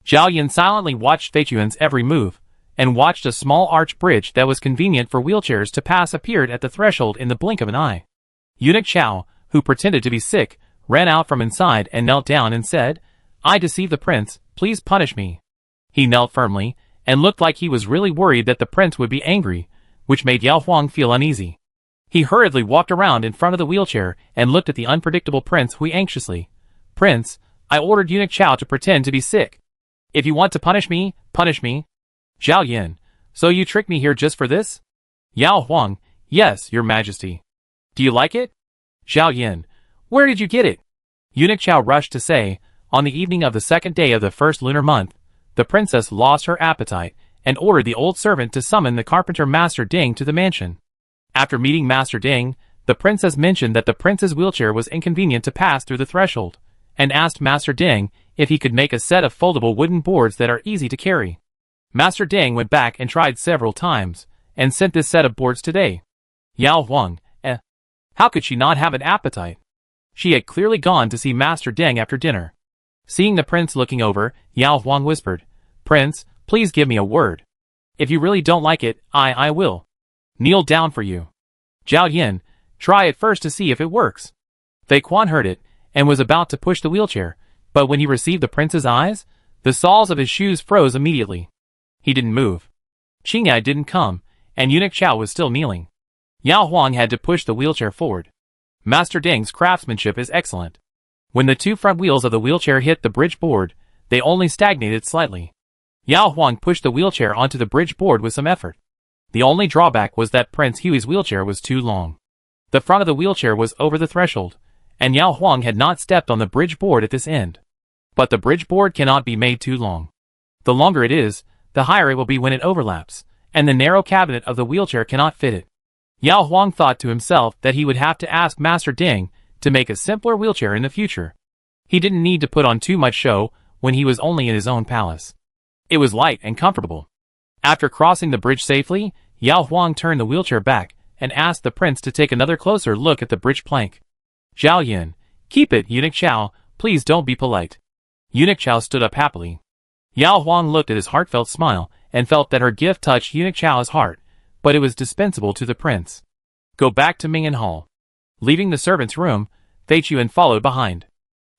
Zhao Yan silently watched Fei Chuan's every move, and watched a small arch bridge that was convenient for wheelchairs to pass appeared at the threshold in the blink of an eye. Eunuch Chao, who pretended to be sick, ran out from inside and knelt down and said, "I deceived the prince, please punish me." He knelt firmly, and looked like he was really worried that the prince would be angry, which made Yao Huang feel uneasy. He hurriedly walked around in front of the wheelchair and looked at the unpredictable Prince Hui anxiously. "Prince, I ordered Eunuch Chao to pretend to be sick. If you want to punish me, punish me." Zhao Yan, "So you tricked me here just for this?" Yao Huang, "Yes, your majesty." "Do you like it?" Zhao Yan, "Where did you get it?" Eunuch Chao rushed to say, on the evening of the 2nd day of the 1st lunar month, the princess lost her appetite and ordered the old servant to summon the carpenter Master Deng to the mansion. After meeting Master Deng, the princess mentioned that the prince's wheelchair was inconvenient to pass through the threshold, and asked Master Deng if he could make a set of foldable wooden boards that are easy to carry. Master Deng went back and tried several times, and sent this set of boards today. Yao Huang, how could she not have an appetite? She had clearly gone to see Master Deng after dinner. Seeing the prince looking over, Yao Huang whispered, "Prince, please give me a word. If you really don't like it, I will kneel down for you." Zhao Yan, "Try it first to see if it works." Fei Quan heard it, and was about to push the wheelchair, but when he received the prince's eyes, the soles of his shoes froze immediately. He didn't move. Qingyai didn't come, and Eunuch Chao was still kneeling. Yao Huang had to push the wheelchair forward. Master Deng's craftsmanship is excellent. When the 2 front wheels of the wheelchair hit the bridge board, they only stagnated slightly. Yao Huang pushed the wheelchair onto the bridge board with some effort. The only drawback was that Prince Hui's wheelchair was too long. The front of the wheelchair was over the threshold, and Yao Huang had not stepped on the bridge board at this end. But the bridge board cannot be made too long. The longer it is, the higher it will be when it overlaps, and the narrow cabinet of the wheelchair cannot fit it. Yao Huang thought to himself that he would have to ask Master Deng to make a simpler wheelchair in the future. He didn't need to put on too much show when he was only in his own palace. It was light and comfortable. After crossing the bridge safely, Yao Huang turned the wheelchair back and asked the prince to take another closer look at the bridge plank. Zhao Yan, "Keep it, Eunuch Chao, please don't be polite." Eunuch Chao stood up happily. Yao Huang looked at his heartfelt smile and felt that her gift touched Eunuch Chao's heart, but it was dispensable to the prince. "Go back to Mingyan Hall." Leaving the servant's room, Fei Chuan followed behind.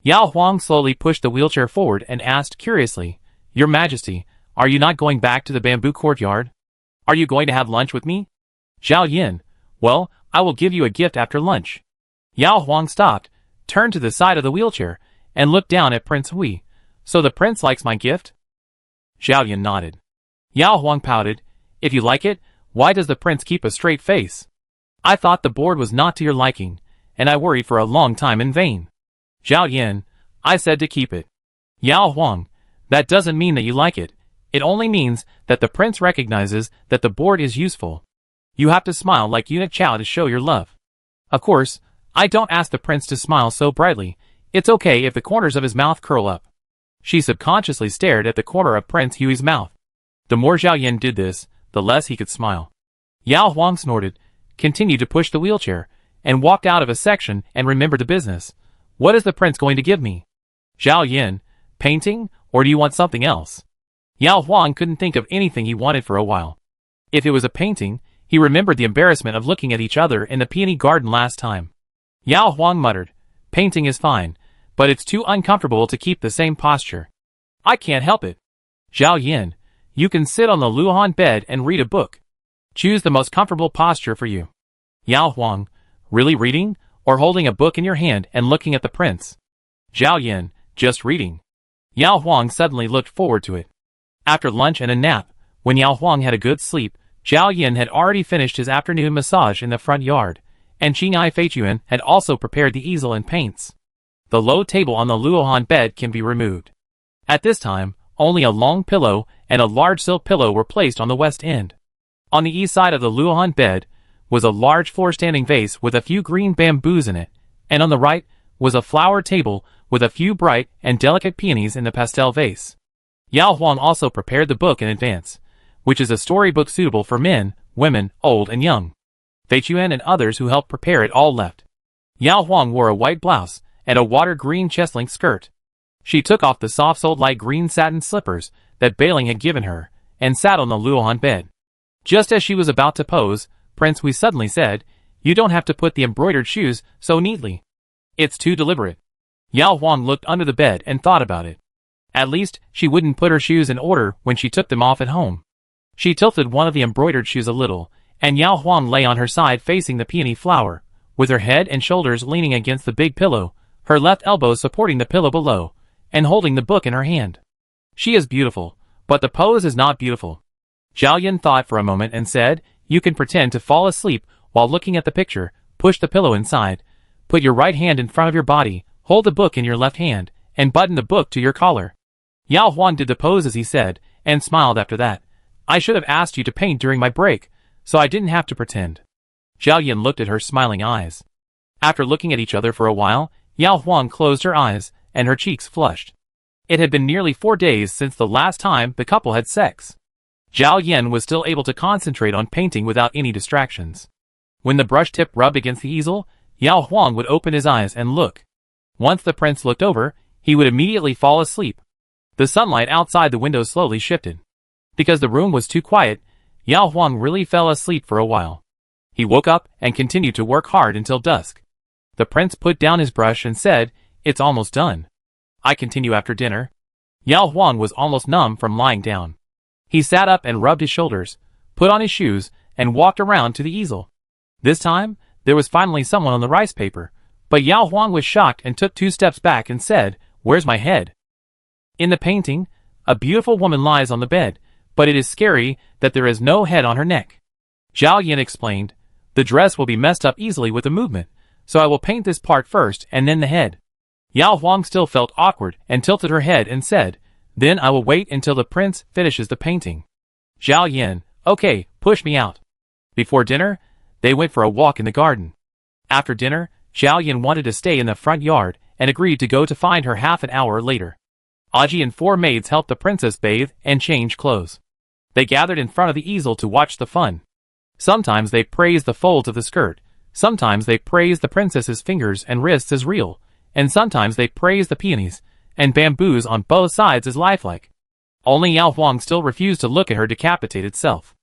Yao Huang slowly pushed the wheelchair forward and asked curiously, "Your Majesty, are you not going back to the bamboo courtyard? Are you going to have lunch with me?" Zhao Yan, "Well, I will give you a gift after lunch." Yao Huang stopped, turned to the side of the wheelchair, and looked down at Prince Hui. "So the prince likes my gift?" Zhao Yan nodded. Yao Huang pouted, "If you like it, why does the prince keep a straight face? I thought the board was not to your liking, and I worried for a long time in vain." Zhao Yan, "I said to keep it." Yao Huang, "That doesn't mean that you like it. It only means that the prince recognizes that the board is useful. You have to smile like Eunuch Chao to show your love. Of course, I don't ask the prince to smile so brightly. It's okay if the corners of his mouth curl up." She subconsciously stared at the corner of Prince Hui's mouth. The more Zhao Yan did this, the less he could smile. Yao Huang snorted, continued to push the wheelchair, and walked out of a section and remembered the business. "What is the prince going to give me?" Zhao Yan, "Painting, or do you want something else?" Yao Huang couldn't think of anything he wanted for a while. If it was a painting, he remembered the embarrassment of looking at each other in the peony garden last time. Yao Huang muttered, "Painting is fine, but it's too uncomfortable to keep the same posture. I can't help it." Zhao Yan, "You can sit on the Luhan bed and read a book. Choose the most comfortable posture for you." Yao Huang, "Really reading, or holding a book in your hand and looking at the prince? Zhao Yin, just reading. Yao Huang suddenly looked forward to it. After lunch and a nap, when Yao Huang had a good sleep, Zhao Yin had already finished his afternoon massage in the front yard, and Qinghai Feichuan had also prepared the easel and paints. The low table on the Luohan bed can be removed. At this time, only a long pillow and a large silk pillow were placed on the west end. On the east side of the Luohan bed was a large floor-standing vase with a few green bamboos in it, and on the right was a flower table with a few bright and delicate peonies in the pastel vase. Yao Huang also prepared the book in advance, which is a storybook suitable for men, women, old and young. Feichuan and others who helped prepare it all left. Yao Huang wore a white blouse and a water-green chest-length skirt. She took off the soft-soled light green satin slippers that Bailing had given her, and sat on the Luohan bed. Just as she was about to pose, Prince Hui suddenly said, "You don't have to put the embroidered shoes so neatly. It's too deliberate." Yao Huang looked under the bed and thought about it. At least, she wouldn't put her shoes in order when she took them off at home. She tilted one of the embroidered shoes a little, and Yao Huang lay on her side facing the peony flower, with her head and shoulders leaning against the big pillow, her left elbow supporting the pillow below, and holding the book in her hand. She is beautiful, but the pose is not beautiful. Zhao Yin thought for a moment and said, "You can pretend to fall asleep while looking at the picture, push the pillow inside, put your right hand in front of your body, hold the book in your left hand, and button the book to your collar." Yao Huang did the pose as he said, and smiled after that. "I should have asked you to paint during my break, so I didn't have to pretend." Zhao Yin looked at her smiling eyes. After looking at each other for a while, Yao Huang closed her eyes, and her cheeks flushed. It had been nearly 4 days since the last time the couple had sex. Zhao Yin was still able to concentrate on painting without any distractions. When the brush tip rubbed against the easel, Yao Huang would open his eyes and look. Once the prince looked over, he would immediately fall asleep. The sunlight outside the window slowly shifted. Because the room was too quiet, Yao Huang really fell asleep for a while. He woke up and continued to work hard until dusk. The prince put down his brush and said, "It's almost done. I continue after dinner." Yao Huang was almost numb from lying down. He sat up and rubbed his shoulders, put on his shoes, and walked around to the easel. This time, there was finally someone on the rice paper, but Yao Huang was shocked and took 2 steps back and said, "Where's my head?" In the painting, a beautiful woman lies on the bed, but it is scary that there is no head on her neck. Zhao Yin explained, "The dress will be messed up easily with the movement, so I will paint this part first and then the head." Yao Huang still felt awkward and tilted her head and said, "Then I will wait until the prince finishes the painting." Zhao Yin, "Okay, push me out." Before dinner, they went for a walk in the garden. After dinner, Zhao Yin wanted to stay in the front yard and agreed to go to find her half an hour later. Aji and 4 maids helped the princess bathe and change clothes. They gathered in front of the easel to watch the fun. Sometimes they praised the folds of the skirt, sometimes they praised the princess's fingers and wrists as real, and sometimes they praised the peonies and bamboos on both sides as lifelike. Only Yao Huang still refused to look at her decapitated self.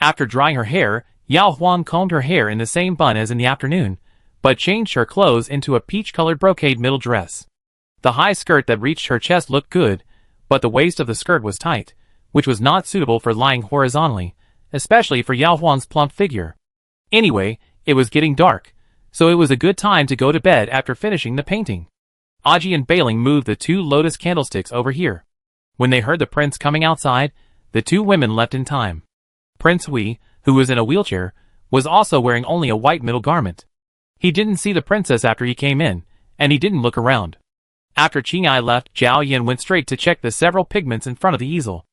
After drying her hair, Yao Huang combed her hair in the same bun as in the afternoon, but changed her clothes into a peach-colored brocade middle dress. The high skirt that reached her chest looked good, but the waist of the skirt was tight, which was not suitable for lying horizontally, especially for Yao Huang's plump figure. Anyway, it was getting dark, so it was a good time to go to bed after finishing the painting. Aji and Bailing moved the 2 lotus candlesticks over here. When they heard the prince coming outside, the 2 women left in time. Prince Hui, who was in a wheelchair, was also wearing only a white middle garment. He didn't see the princess after he came in, and he didn't look around. After Qinghai left, Zhao Yin went straight to check the several pigments in front of the easel.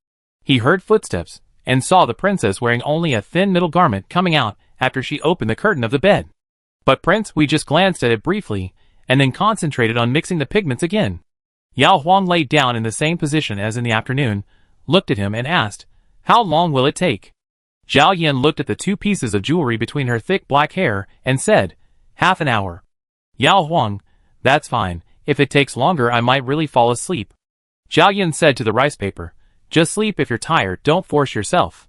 He heard footsteps, and saw the princess wearing only a thin middle garment coming out after she opened the curtain of the bed. But Prince Hui just glanced at it briefly, and then concentrated on mixing the pigments again. Yao Huang laid down in the same position as in the afternoon, looked at him and asked, "How long will it take?" Zhao Yin looked at the 2 pieces of jewelry between her thick black hair and said, "Half an hour." Yao Huang, "That's fine. If it takes longer I might really fall asleep." Zhao Yin said to the rice paper, "Just sleep if you're tired, don't force yourself."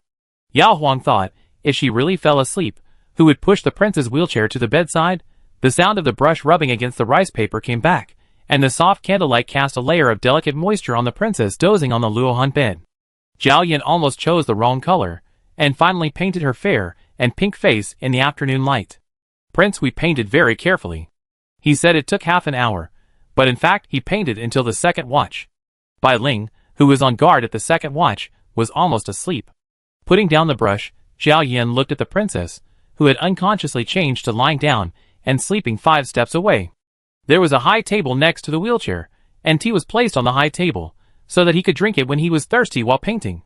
Yao Huang thought, if she really fell asleep, who would push the prince's wheelchair to the bedside? The sound of the brush rubbing against the rice paper came back, and the soft candlelight cast a layer of delicate moisture on the princess dozing on the Luohan bed. Zhao Yin almost chose the wrong color, and finally painted her fair and pink face in the afternoon light. Prince Hui painted very carefully. He said it took half an hour, but in fact he painted until the second watch. Bai Ling, who was on guard at the second watch, was almost asleep. Putting down the brush, Zhao Yan looked at the princess, who had unconsciously changed to lying down and sleeping 5 steps away. There was a high table next to the wheelchair, and tea was placed on the high table, so that he could drink it when he was thirsty while painting.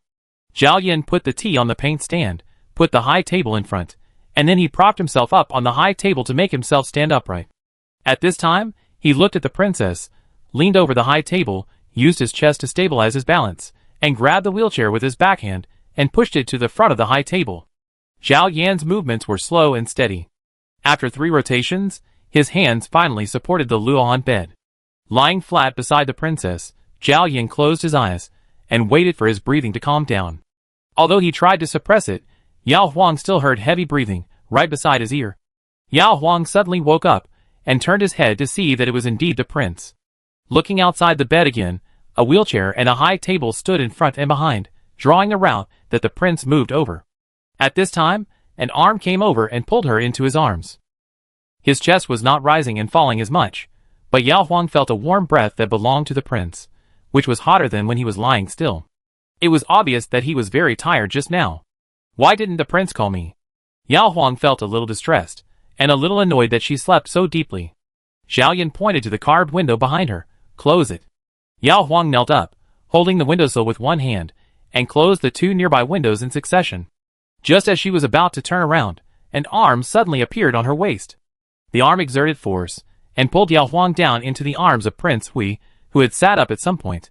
Zhao Yan put the tea on the paint stand, put the high table in front, and then he propped himself up on the high table to make himself stand upright. At this time, he looked at the princess, leaned over the high table, used his chest to stabilize his balance, and grabbed the wheelchair with his backhand and pushed it to the front of the high table. Zhao Yan's movements were slow and steady. After 3 rotations, his hands finally supported the Luohan bed. Lying flat beside the princess, Zhao Yan closed his eyes and waited for his breathing to calm down. Although he tried to suppress it, Yao Huang still heard heavy breathing right beside his ear. Yao Huang suddenly woke up and turned his head to see that it was indeed the prince. Looking outside the bed again, a wheelchair and a high table stood in front and behind, drawing a route that the prince moved over. At this time, an arm came over and pulled her into his arms. His chest was not rising and falling as much, but Yao Huang felt a warm breath that belonged to the prince, which was hotter than when he was lying still. It was obvious that he was very tired just now. Why didn't the prince call me? Yao Huang felt a little distressed, and a little annoyed that she slept so deeply. Zhao Yan pointed to the carved window behind her. Close it. Yao Huang knelt up, holding the windowsill with one hand, and closed the 2 nearby windows in succession. Just as she was about to turn around, an arm suddenly appeared on her waist. The arm exerted force, and pulled Yao Huang down into the arms of Prince Hui, who had sat up at some point.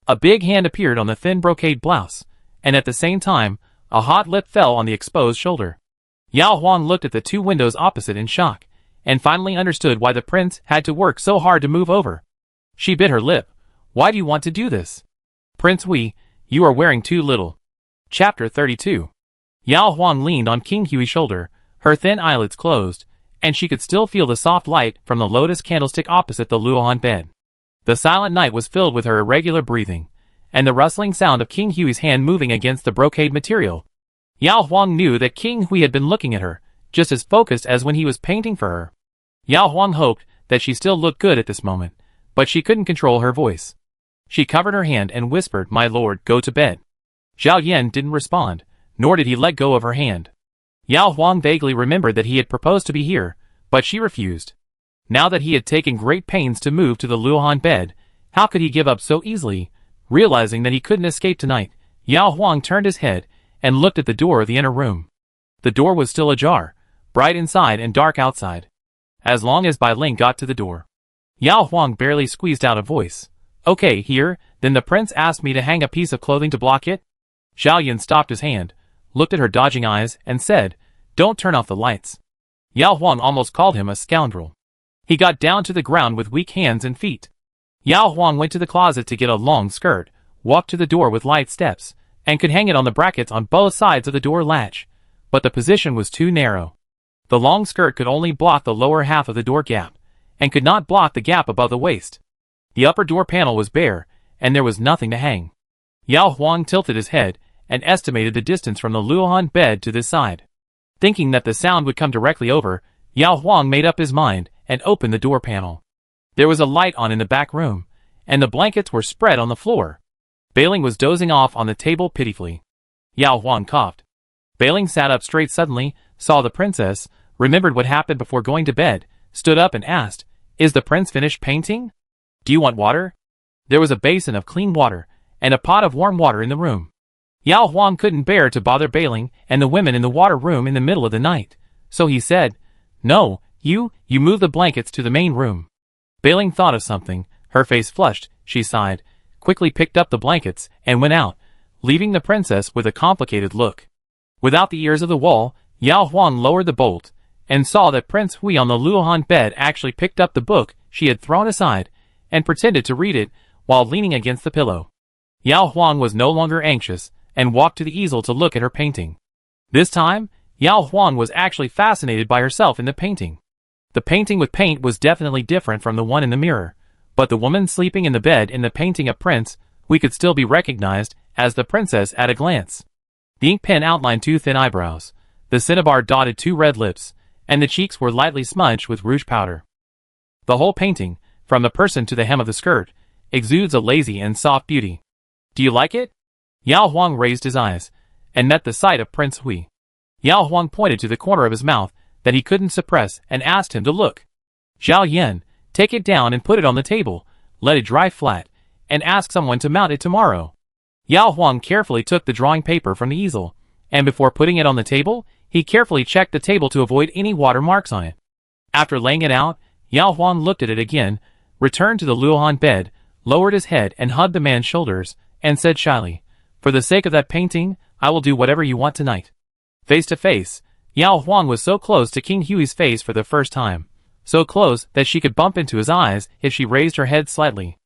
A big hand appeared on the thin brocade blouse, and at the same time, a hot lip fell on the exposed shoulder. Yao Huang looked at the 2 windows opposite in shock, and finally understood why the prince had to work so hard to move over. She bit her lip. Why do you want to do this? Prince Hui, you are wearing too little. Chapter 32. Yao Huang leaned on King Hui's shoulder, her thin eyelids closed, and she could still feel the soft light from the lotus candlestick opposite the Luohan bed. The silent night was filled with her irregular breathing, and the rustling sound of King Hui's hand moving against the brocade material. Yao Huang knew that King Hui had been looking at her, just as focused as when he was painting for her. Yao Huang hoped that she still looked good at this moment, but she couldn't control her voice. She covered her hand and whispered, "My lord, go to bed." Zhao Yan didn't respond, nor did he let go of her hand. Yao Huang vaguely remembered that he had proposed to be here, but she refused. Now that he had taken great pains to move to the Luohan bed, how could he give up so easily? Realizing that he couldn't escape tonight, Yao Huang turned his head and looked at the door of the inner room. The door was still ajar, bright inside and dark outside. As long as Bai Ling got to the door, Yao Huang barely squeezed out a voice. "Okay, here, then the prince asked me to hang a piece of clothing to block it?" Zhao Yan stopped his hand, looked at her dodging eyes, and said, "Don't turn off the lights." Yao Huang almost called him a scoundrel. He got down to the ground with weak hands and feet. Yao Huang went to the closet to get a long skirt, walked to the door with light steps, and could hang it on the brackets on both sides of the door latch, but the position was too narrow. The long skirt could only block the lower half of the door gap, and could not block the gap above the waist. The upper door panel was bare, and there was nothing to hang. Yao Huang tilted his head and estimated the distance from the Luohan bed to this side. Thinking that the sound would come directly over, Yao Huang made up his mind and opened the door panel. There was a light on in the back room, and the blankets were spread on the floor. Bai Ling was dozing off on the table pitifully. Yao Huang coughed. Bai Ling sat up straight suddenly, saw the princess, remembered what happened before going to bed, stood up and asked, "Is the prince finished painting? Do you want water?" There was a basin of clean water, and a pot of warm water in the room. Yao Huang couldn't bear to bother Bai Ling and the women in the water room in the middle of the night, so he said, "No, you move the blankets to the main room." Bai Ling thought of something, her face flushed, she sighed, quickly picked up the blankets, and went out, leaving the princess with a complicated look. Without the ears of the wall, Yao Huang lowered the bolt, and saw that Prince Hui on the Luohan bed actually picked up the book she had thrown aside, and pretended to read it, while leaning against the pillow. Yao Huang was no longer anxious, and walked to the easel to look at her painting. This time, Yao Huang was actually fascinated by herself in the painting. The painting with paint was definitely different from the one in the mirror, but the woman sleeping in the bed in the painting of Prince Hui could still be recognized as the princess at a glance. The ink pen outlined 2 thin eyebrows, the cinnabar dotted 2 red lips, and the cheeks were lightly smudged with rouge powder. The whole painting, from the person to the hem of the skirt, exudes a lazy and soft beauty. Do you like it? Yao Huang raised his eyes, and met the sight of Prince Hui. Yao Huang pointed to the corner of his mouth that he couldn't suppress and asked him to look. Zhao Yan, take it down and put it on the table, let it dry flat, and ask someone to mount it tomorrow. Yao Huang carefully took the drawing paper from the easel, and before putting it on the table, he carefully checked the table to avoid any watermarks on it. After laying it out, Yao Huang looked at it again, returned to the Luohan bed, lowered his head and hugged the man's shoulders, and said shyly, "For the sake of that painting, I will do whatever you want tonight." Face to face, Yao Huang was so close to King Hui's face for the first time, so close that she could bump into his eyes if she raised her head slightly.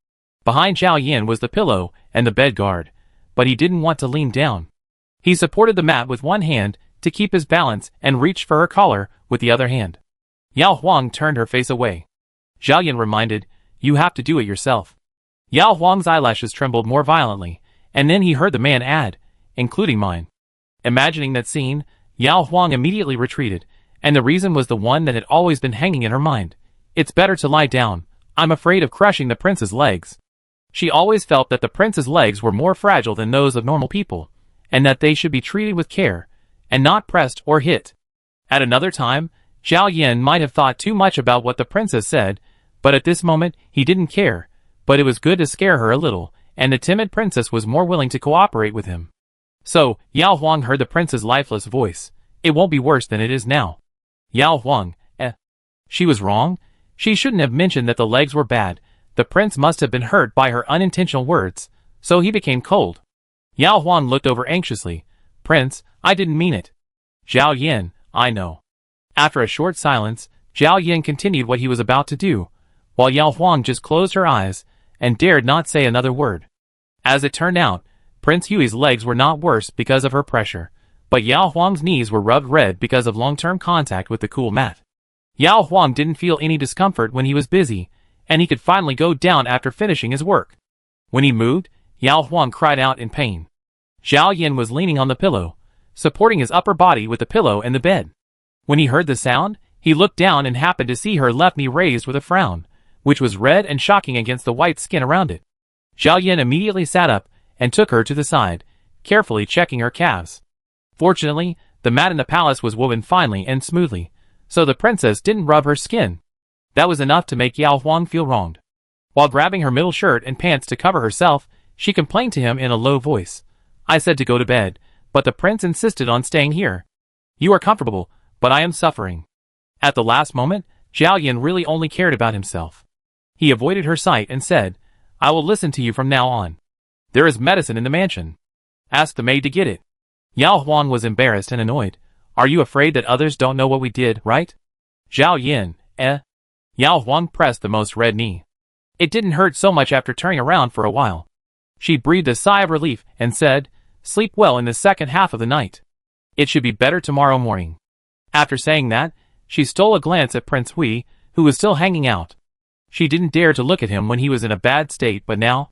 Behind Zhao Yan was the pillow and the bed guard, but he didn't want to lean down. He supported the mat with one hand to keep his balance and reached for her collar with the other hand. Yao Huang turned her face away. Zhao Yan reminded, "You have to do it yourself." Yao Huang's eyelashes trembled more violently, and then he heard the man add, "including mine." Imagining that scene, Yao Huang immediately retreated, and the reason was the one that had always been hanging in her mind. "It's better to lie down. I'm afraid of crushing the prince's legs." She always felt that the prince's legs were more fragile than those of normal people, and that they should be treated with care, and not pressed or hit. At another time, Zhao Yan might have thought too much about what the princess said, but at this moment he didn't care, but it was good to scare her a little, and the timid princess was more willing to cooperate with him. So, Yao Huang heard the prince's lifeless voice. "It won't be worse than it is now." Yao Huang, She was wrong. She shouldn't have mentioned that the legs were bad. The prince must have been hurt by her unintentional words, so he became cold. Yao Huang looked over anxiously. "Prince, I didn't mean it." "Zhao Yan, I know." After a short silence, Zhao Yan continued what he was about to do, while Yao Huang just closed her eyes and dared not say another word. As it turned out, Prince Hui's legs were not worse because of her pressure, but Yao Huang's knees were rubbed red because of long-term contact with the cool mat. Yao Huang didn't feel any discomfort when he was busy, and he could finally go down after finishing his work. When he moved, Yao Huang cried out in pain. Zhao Yan was leaning on the pillow, supporting his upper body with the pillow and the bed. When he heard the sound, he looked down and happened to see her left knee raised with a frown, which was red and shocking against the white skin around it. Zhao Yan immediately sat up and took her to the side, carefully checking her calves. Fortunately, the mat in the palace was woven finely and smoothly, so the princess didn't rub her skin. That was enough to make Yao Huang feel wronged. While grabbing her middle shirt and pants to cover herself, she complained to him in a low voice. "I said to go to bed, but the prince insisted on staying here. You are comfortable, but I am suffering." At the last moment, Zhao Yan really only cared about himself. He avoided her sight and said, "I will listen to you from now on. There is medicine in the mansion. Ask the maid to get it." Yao Huang was embarrassed and annoyed. "Are you afraid that others don't know what we did, right?" "Zhao Yan, Yao Huang pressed the most red knee. It didn't hurt so much after turning around for a while. She breathed a sigh of relief and said, "Sleep well in the second half of the night. It should be better tomorrow morning." After saying that, she stole a glance at Prince Hui, who was still hanging out. She didn't dare to look at him when he was in a bad state, but now?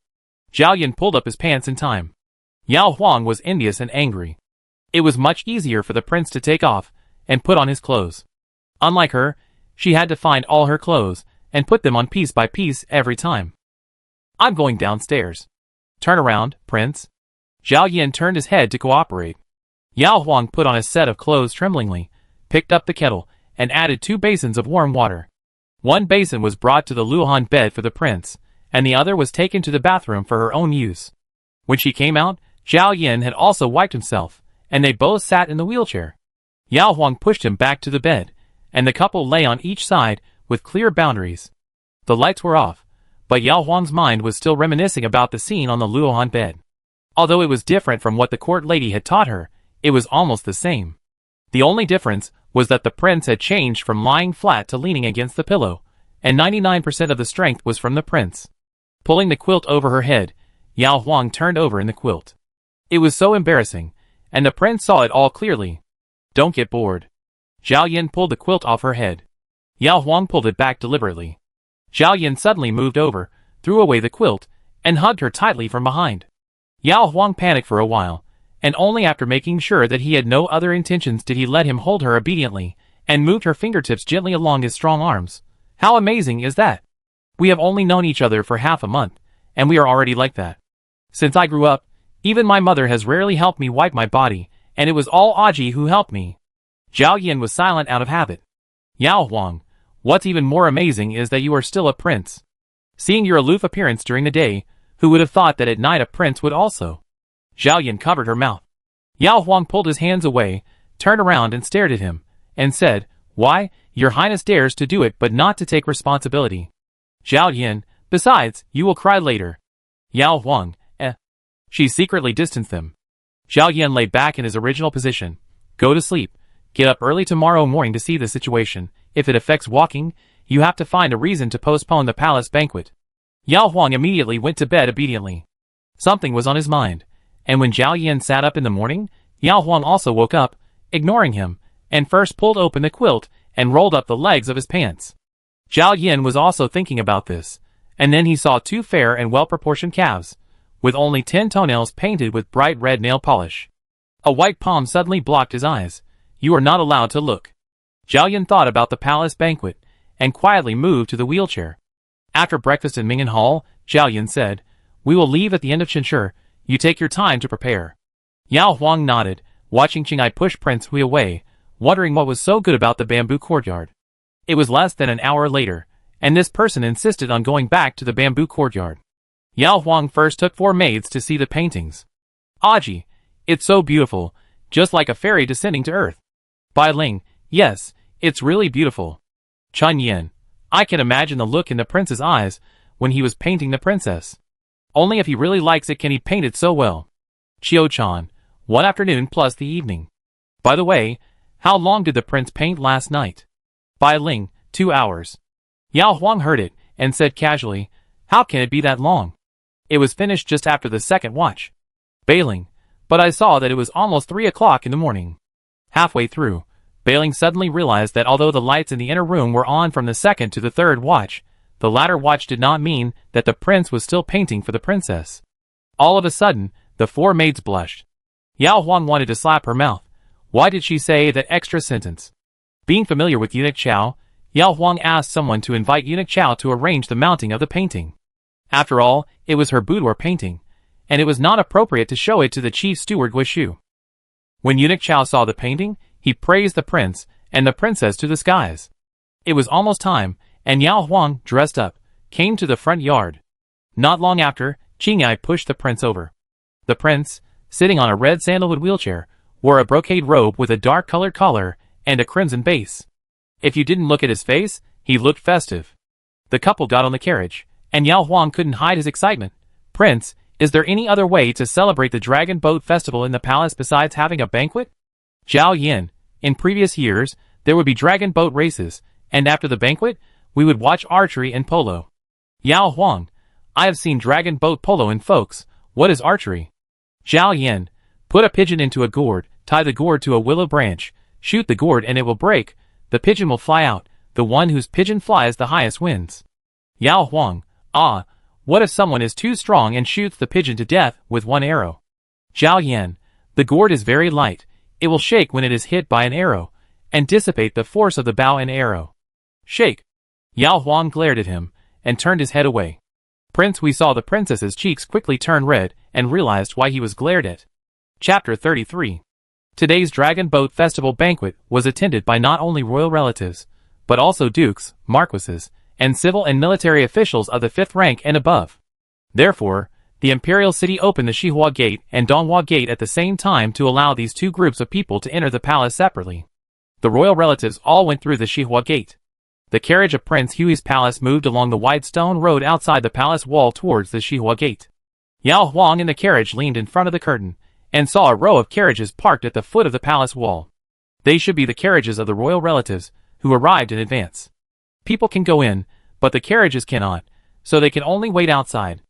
Zhao Yan pulled up his pants in time. Yao Huang was envious and angry. It was much easier for the prince to take off and put on his clothes. Unlike her, she had to find all her clothes and put them on piece by piece every time. "I'm going downstairs." "Turn around, prince." Zhao Yan turned his head to cooperate. Yao Huang put on a set of clothes tremblingly, picked up the kettle, and added 2 basins of warm water. One basin was brought to the Luohan bed for the prince, and the other was taken to the bathroom for her own use. When she came out, Zhao Yan had also wiped himself, and they both sat in the wheelchair. Yao Huang pushed him back to the bed, and the couple lay on each side with clear boundaries. The lights were off, but Yao Huang's mind was still reminiscing about the scene on the Luohan bed. Although it was different from what the court lady had taught her, it was almost the same. The only difference was that the prince had changed from lying flat to leaning against the pillow, and 99% of the strength was from the prince. Pulling the quilt over her head, Yao Huang turned over in the quilt. It was so embarrassing, and the prince saw it all clearly. "Don't get bored." Zhao Yan pulled the quilt off her head. Yao Huang pulled it back deliberately. Zhao Yan suddenly moved over, threw away the quilt, and hugged her tightly from behind. Yao Huang panicked for a while, and only after making sure that he had no other intentions did he let him hold her obediently, and moved her fingertips gently along his strong arms, How amazing is that? We have only known each other for half a month, and we are already like that. Since I grew up, even my mother has rarely helped me wipe my body, and it was all Aji who helped me. Zhao Yan was silent out of habit. Yao Huang, what's even more amazing is that you are still a prince. Seeing your aloof appearance during the day, who would have thought that at night a prince would also? Zhao Yan covered her mouth. Yao Huang pulled his hands away, turned around and stared at him, and said, "Why, your highness dares to do it but not to take responsibility." Zhao Yan, besides, you will cry later. Yao Huang, She secretly distanced them. Zhao Yan lay back in his original position. Go to sleep. Get up early tomorrow morning to see the situation. If it affects walking, you have to find a reason to postpone the palace banquet. Yao Huang immediately went to bed obediently. Something was on his mind, and when Zhao Yan sat up in the morning, Yao Huang also woke up, ignoring him, and first pulled open the quilt and rolled up the legs of his pants. Zhao Yan was also thinking about this, and then he saw two fair and well-proportioned calves, with only 10 toenails painted with bright red nail polish. A white palm suddenly blocked his eyes. You are not allowed to look. Zhao Yan thought about the palace banquet, and quietly moved to the wheelchair. After breakfast in Mingyan Hall, Zhao Yan said, "We will leave at the end of Chinshi. You take your time to prepare." Yao Huang nodded, watching Qinghai push Prince Hui away, wondering what was so good about the bamboo courtyard. It was less than an hour later, and this person insisted on going back to the bamboo courtyard. Yao Huang first took 4 maids to see the paintings. Aji, it's so beautiful, just like a fairy descending to earth. Bai Ling, yes, it's really beautiful. Chun Yin, I can imagine the look in the prince's eyes when he was painting the princess. Only if he really likes it can he paint it so well. Qiu Chan, 1 afternoon plus the evening. By the way, how long did the prince paint last night? Bai Ling, 2 hours. Yao Huang heard it, and said casually, how can it be that long? It was finished just after the second watch. Bailing, but I saw that it was almost 3 o'clock in the morning. Halfway through, Bailing suddenly realized that although the lights in the inner room were on from the second to the third watch, the latter watch did not mean that the prince was still painting for the princess. All of a sudden, the 4 maids blushed. Yao Huang wanted to slap her mouth. Why did she say that extra sentence? Being familiar with Eunuch Chao, Yao Huang asked someone to invite Eunuch Chao to arrange the mounting of the painting. After all, it was her boudoir painting, and it was not appropriate to show it to the chief steward Guishu. When Eunuch Chao saw the painting, he praised the prince and the princess to the skies. It was almost time, and Yao Huang, dressed up, came to the front yard. Not long after, Qinghai pushed the prince over. The prince, sitting on a red sandalwood wheelchair, wore a brocade robe with a dark-colored collar and a crimson base. If you didn't look at his face, he looked festive. The couple got on the carriage, and Yao Huang couldn't hide his excitement. Prince, is there any other way to celebrate the Dragon Boat Festival in the palace besides having a banquet? Zhao Yan, in previous years, there would be dragon boat races, and after the banquet, we would watch archery and polo. Yao Huang, I have seen dragon boat polo in folks. What is archery? Zhao Yan, put a pigeon into a gourd, tie the gourd to a willow branch, shoot the gourd and it will break, the pigeon will fly out, the one whose pigeon flies the highest wins. Yao Huang, what if someone is too strong and shoots the pigeon to death with 1 arrow? Zhao Yan, the gourd is very light, it will shake when it is hit by an arrow, and dissipate the force of the bow and arrow. Shake. Yao Huang glared at him, and turned his head away. Prince Hui saw the princess's cheeks quickly turn red, and realized why he was glared at. Chapter 33. Today's Dragon Boat Festival banquet was attended by not only royal relatives, but also dukes, marquises, and civil and military officials of the 5th rank and above. Therefore, the Imperial City opened the Shihua Gate and Donghua Gate at the same time to allow these 2 groups of people to enter the palace separately. The royal relatives all went through the Shihua Gate. The carriage of Prince Hui's palace moved along the wide stone road outside the palace wall towards the Shihua Gate. Yao Huang in the carriage leaned in front of the curtain, and saw a row of carriages parked at the foot of the palace wall. They should be the carriages of the royal relatives, who arrived in advance. People can go in, but the carriages cannot, so they can only wait outside.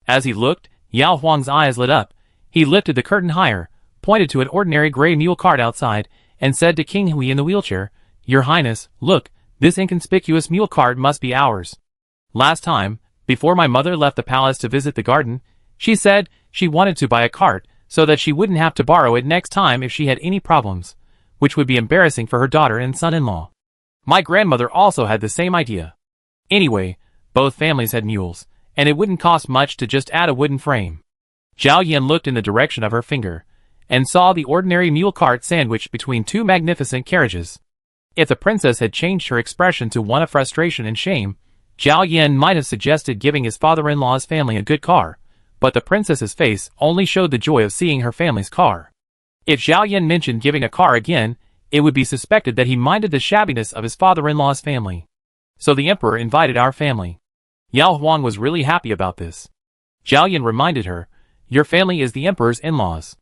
As he looked, Yao Huang's eyes lit up. He lifted the curtain higher, pointed to an ordinary gray mule cart outside, and said to King Hui in the wheelchair, Your Highness, look, this inconspicuous mule cart must be ours. Last time, before my mother left the palace to visit the garden, she said she wanted to buy a cart so that she wouldn't have to borrow it next time if she had any problems, which would be embarrassing for her daughter and son-in-law. My grandmother also had the same idea. Anyway, both families had mules, and it wouldn't cost much to just add a wooden frame. Zhao Yan looked in the direction of her finger, and saw the ordinary mule cart sandwiched between two magnificent carriages. If the princess had changed her expression to one of frustration and shame, Zhao Yan might have suggested giving his father-in-law's family a good car, but the princess's face only showed the joy of seeing her family's car. If Zhao Yan mentioned giving a car again, it would be suspected that he minded the shabbiness of his father-in-law's family. So the emperor invited our family. Yao Huang was really happy about this. Zhao Yan reminded her, "Your family is the emperor's in-laws."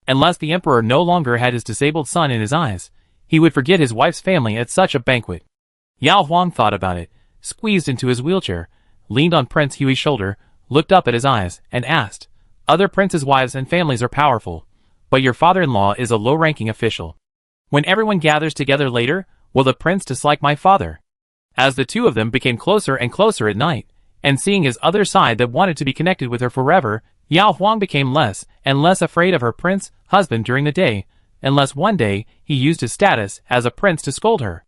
Unless the emperor no longer had his disabled son in his eyes, he would forget his wife's family at such a banquet. Yao Huang thought about it, squeezed into his wheelchair, leaned on Prince Hui's shoulder, looked up at his eyes, and asked, "Other princes' wives and families are powerful, but your father-in-law is a low-ranking official. When everyone gathers together later, will the prince dislike my father?" As the two of them became closer and closer at night, and seeing his other side that wanted to be connected with her forever, Yao Huang became less and less afraid of her prince husband during the day, unless one day he used his status as a prince to scold her.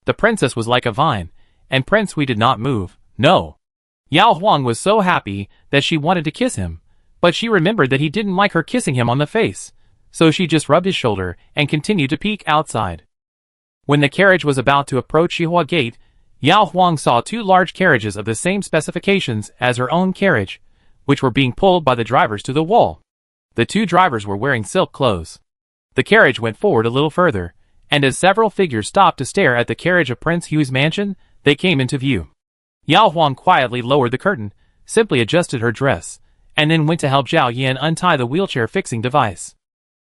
The princess was like a vine, and Prince Hui did not move, no. Yao Huang was so happy that she wanted to kiss him, but she remembered that he didn't like her kissing him on the face, so she just rubbed his shoulder and continued to peek outside. When the carriage was about to approach Xihua Gate, Yao Huang saw two large carriages of the same specifications as her own carriage, which were being pulled by the drivers to the wall. The two drivers were wearing silk clothes. The carriage went forward a little further, and as several figures stopped to stare at the carriage of Prince Hui's mansion, they came into view. Yao Huang quietly lowered the curtain, simply adjusted her dress, and then went to help Zhao Yan untie the wheelchair fixing device.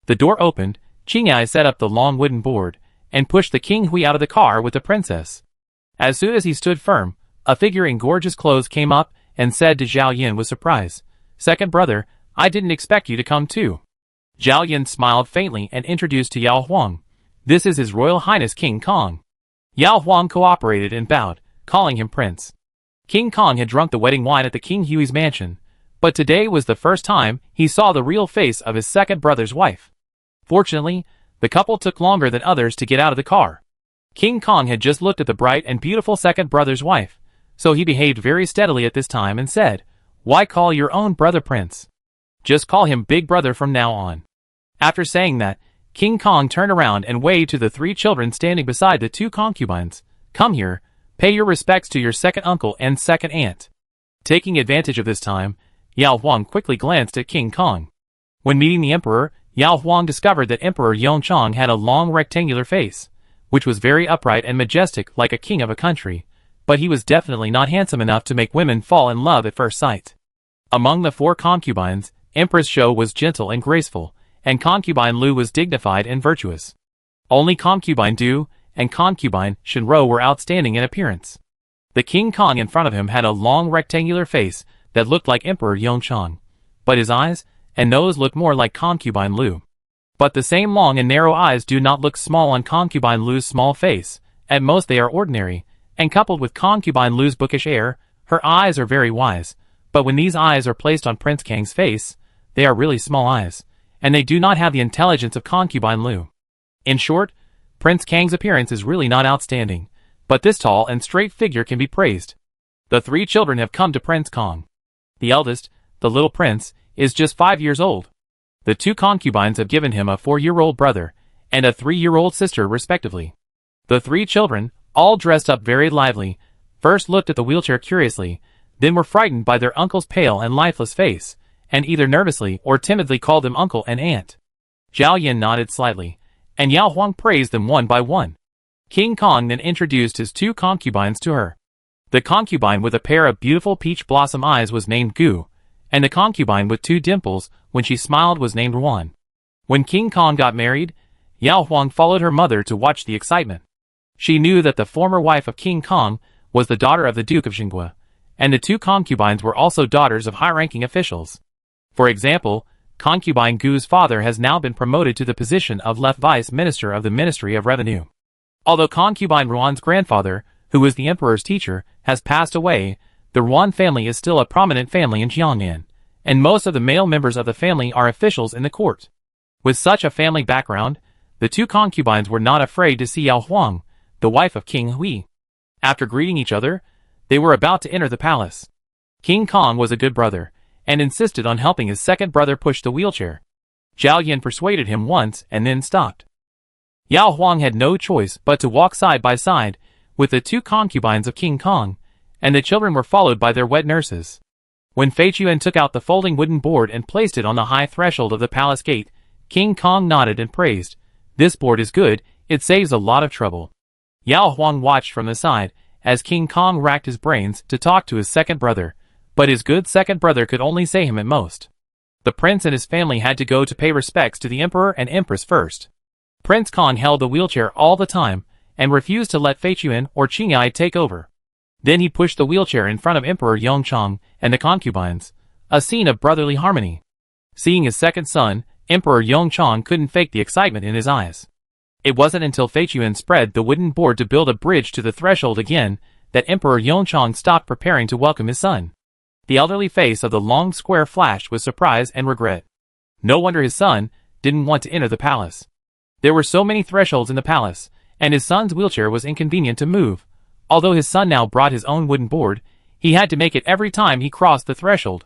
The door opened, Qingyai set up the long wooden board, and pushed the King Hui out of the car with the princess. As soon as he stood firm, a figure in gorgeous clothes came up and said to Zhao Yan with surprise, "Second brother, I didn't expect you to come too." Zhao Yan smiled faintly and introduced to Yao Huang, "This is His Royal Highness King Kong." Yao Huang cooperated and bowed, calling him prince. King Kong had drunk the wedding wine at the King Hui's mansion, but today was the first time he saw the real face of his second brother's wife. Fortunately, the couple took longer than others to get out of the car. King Kong had just looked at the bright and beautiful second brother's wife, so he behaved very steadily at this time and said, "Why call your own brother prince? Just call him big brother from now on." After saying that, King Kong turned around and waved to the three children standing beside the two concubines, "Come here, pay your respects to your second uncle and second aunt." Taking advantage of this time, Yao Huang quickly glanced at King Kong. When meeting the emperor, Yao Huang discovered that Emperor Yongchang had a long rectangular face, which was very upright and majestic like a king of a country, but he was definitely not handsome enough to make women fall in love at first sight. Among the four concubines, Empress Shou was gentle and graceful, and concubine Lu was dignified and virtuous. Only concubine Du and concubine Shenrou were outstanding in appearance. The King Kong in front of him had a long rectangular face that looked like Emperor Yongchang, but his eyes and nose looked more like concubine Lu. But the same long and narrow eyes do not look small on concubine Lu's small face, at most they are ordinary, and coupled with concubine Lu's bookish air, her eyes are very wise, but when these eyes are placed on Prince Kang's face, they are really small eyes, and they do not have the intelligence of concubine Lu. In short, Prince Kang's appearance is really not outstanding, but this tall and straight figure can be praised. The three children have come to Prince Kong. The eldest, the little prince, is just 5 years old. The two concubines have given him a 4-year-old brother and a 3-year-old sister respectively. The three children, all dressed up very lively, first looked at the wheelchair curiously, then were frightened by their uncle's pale and lifeless face, and either nervously or timidly called them uncle and aunt. Zhao Yan nodded slightly, and Yao Huang praised them one by one. King Kong then introduced his two concubines to her. The concubine with a pair of beautiful peach blossom eyes was named Gu, and the concubine with 2 dimples when she smiled was named Wan. When King Kong got married, Yao Huang followed her mother to watch the excitement. She knew that the former wife of King Kong was the daughter of the Duke of Xinghua, and the two concubines were also daughters of high-ranking officials. For example, concubine Gu's father has now been promoted to the position of left vice minister of the Ministry of Revenue. Although concubine Ruan's grandfather, who was the emperor's teacher, has passed away, the Ruan family is still a prominent family in Jiangnan, and most of the male members of the family are officials in the court. With such a family background, the two concubines were not afraid to see Yao Huang, the wife of King Hui. After greeting each other, They were about to enter the palace. King Kong was a good brother, and insisted on helping his second brother push the wheelchair. Zhao Yan persuaded him once and then stopped. Yao Huang had no choice but to walk side by side with the two concubines of King Kong, and the children were followed by their wet nurses. When Fei Chuan took out the folding wooden board and placed it on the high threshold of the palace gate, King Kong nodded and praised, "This board is good, it saves a lot of trouble." Yao Huang watched from the side as King Kong racked his brains to talk to his second brother, but his good second brother could only say him at most. The prince and his family had to go to pay respects to the emperor and empress first. Prince Kong held the wheelchair all the time and refused to let Fei Chuan or Qingyai take over. Then he pushed the wheelchair in front of Emperor Yongchang and the concubines, a scene of brotherly harmony. Seeing his second son, Emperor Yongchang couldn't fake the excitement in his eyes. It wasn't until Fei Chuan spread the wooden board to build a bridge to the threshold again that Emperor Yongchang stopped preparing to welcome his son. The elderly face of the long square flashed with surprise and regret. No wonder his son didn't want to enter the palace. There were so many thresholds in the palace, and his son's wheelchair was inconvenient to move. Although his son now brought his own wooden board, he had to make it every time he crossed the threshold.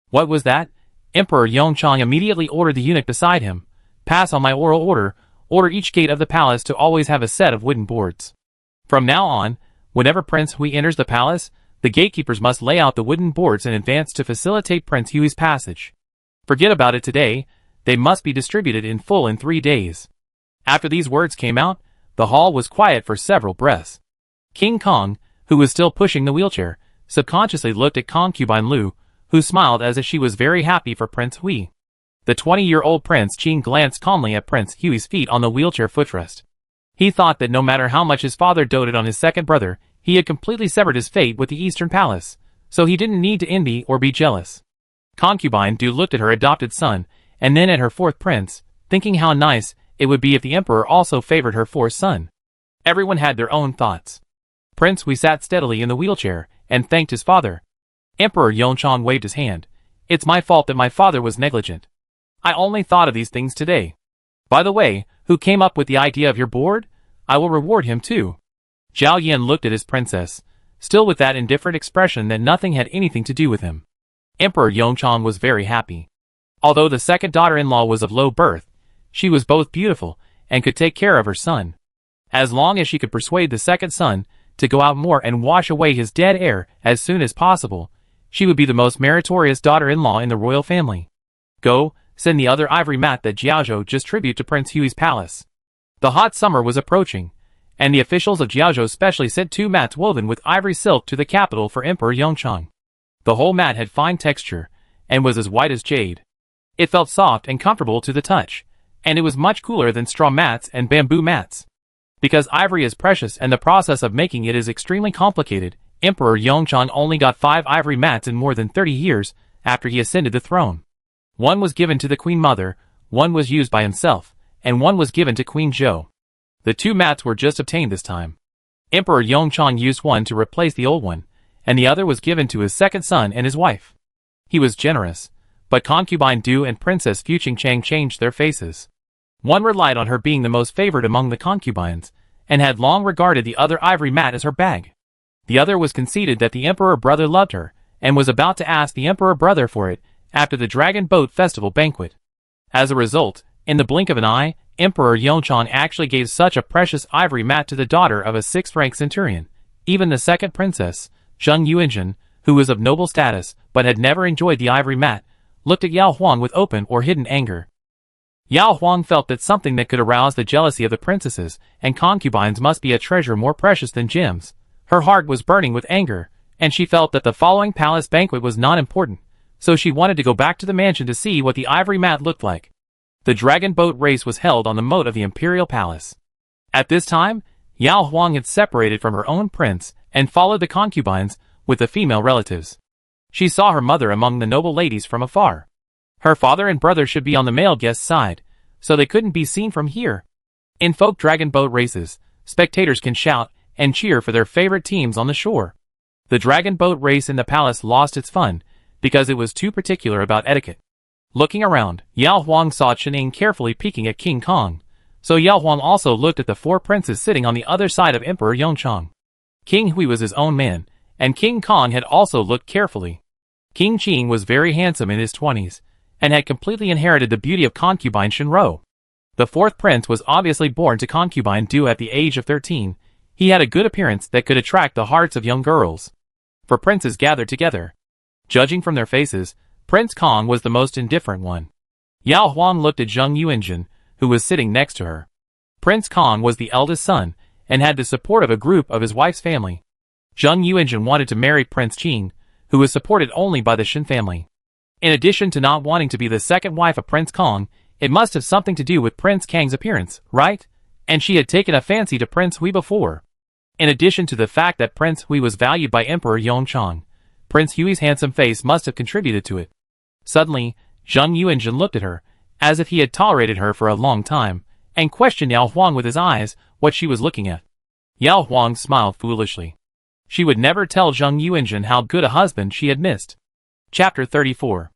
What was that? Emperor Yongchang immediately ordered the eunuch beside him, "Pass on my oral order, order each gate of the palace to always have a set of wooden boards. From now on, whenever Prince Hui enters the palace, the gatekeepers must lay out the wooden boards in advance to facilitate Prince Hui's passage. Forget about it today, they must be distributed in full in 3 days." After these words came out, the hall was quiet for several breaths. King Kong, who was still pushing the wheelchair, subconsciously looked at concubine Lu, who smiled as if she was very happy for Prince Hui. The 20-year-old Prince Qing glanced calmly at Prince Hui's feet on the wheelchair footrest. He thought that no matter how much his father doted on his second brother, he had completely severed his fate with the Eastern Palace, so he didn't need to envy or be jealous. Concubine Du looked at her adopted son, and then at her fourth prince, thinking how nice it would be if the emperor also favored her fourth son. Everyone had their own thoughts. Prince Hui sat steadily in the wheelchair and thanked his father. Emperor Yongchang waved his hand. "It's my fault that my father was negligent. I only thought of these things today. By the way, who came up with the idea of your board? I will reward him too." Zhao Yan looked at his princess, still with that indifferent expression that nothing had anything to do with him. Emperor Yongchang was very happy. Although the second daughter-in-law was of low birth, she was both beautiful and could take care of her son. As long as she could persuade the second son to go out more and wash away his dead heir as soon as possible, she would be the most meritorious daughter-in-law in the royal family. "Go, send the other ivory mat that Jiaozhou just tribute to Prince Hui's palace." The hot summer was approaching, and the officials of Jiaozhou specially sent 2 mats woven with ivory silk to the capital for Emperor Yongchang. The whole mat had fine texture, and was as white as jade. It felt soft and comfortable to the touch, and it was much cooler than straw mats and bamboo mats. Because ivory is precious and the process of making it is extremely complicated, Emperor Yongchang only got 5 ivory mats in more than 30 years after he ascended the throne. One was given to the Queen Mother, one was used by himself, and one was given to Queen Zhou. The 2 mats were just obtained this time. Emperor Yongchang used one to replace the old one, and the other was given to his second son and his wife. He was generous, but concubine Du and Princess Fuqingchang changed their faces. One relied on her being the most favored among the concubines, and had long regarded the other ivory mat as her bag. The other was conceited that the emperor brother loved her, and was about to ask the emperor brother for it after the Dragon Boat Festival banquet. As a result, in the blink of an eye, Emperor Yongchang actually gave such a precious ivory mat to the daughter of a 6th-rank centurion. Even the second princess, Zheng Yuanzhen, who was of noble status but had never enjoyed the ivory mat, looked at Yao Huang with open or hidden anger. Yao Huang felt that something that could arouse the jealousy of the princesses and concubines must be a treasure more precious than gems. Her heart was burning with anger, and she felt that the following palace banquet was not important, so she wanted to go back to the mansion to see what the ivory mat looked like. The dragon boat race was held on the moat of the Imperial Palace. At this time, Yao Huang had separated from her own prince and followed the concubines with the female relatives. She saw her mother among the noble ladies from afar. Her father and brother should be on the male guest's side, so they couldn't be seen from here. In folk dragon boat races, spectators can shout and cheer for their favorite teams on the shore. The dragon boat race in the palace lost its fun, because it was too particular about etiquette. Looking around, Yao Huang saw Chening carefully peeking at King Kong, so Yao Huang also looked at the 4 princes sitting on the other side of Emperor Yongchang. King Hui was his own man, and King Kong had also looked carefully. King Qing was very handsome in his 20s, and had completely inherited the beauty of concubine Shenro. The fourth prince was obviously born to concubine Du at the age of 13. He had a good appearance that could attract the hearts of young girls. For princes gathered together. Judging from their faces, Prince Kong was the most indifferent one. Yao Huang looked at Zheng Yuanjun, who was sitting next to her. Prince Kong was the eldest son, and had the support of a group of his wife's family. Zheng Yuanjun wanted to marry Prince Qing, who was supported only by the Shen family. In addition to not wanting to be the second wife of Prince Kong, it must have something to do with Prince Kang's appearance, right? And she had taken a fancy to Prince Hui before. In addition to the fact that Prince Hui was valued by Emperor Yongchang, Prince Hui's handsome face must have contributed to it. Suddenly, Zheng Yuanjun looked at her, as if he had tolerated her for a long time, and questioned Yao Huang with his eyes what she was looking at. Yao Huang smiled foolishly. She would never tell Zheng Yuanjun how good a husband she had missed. Chapter 34.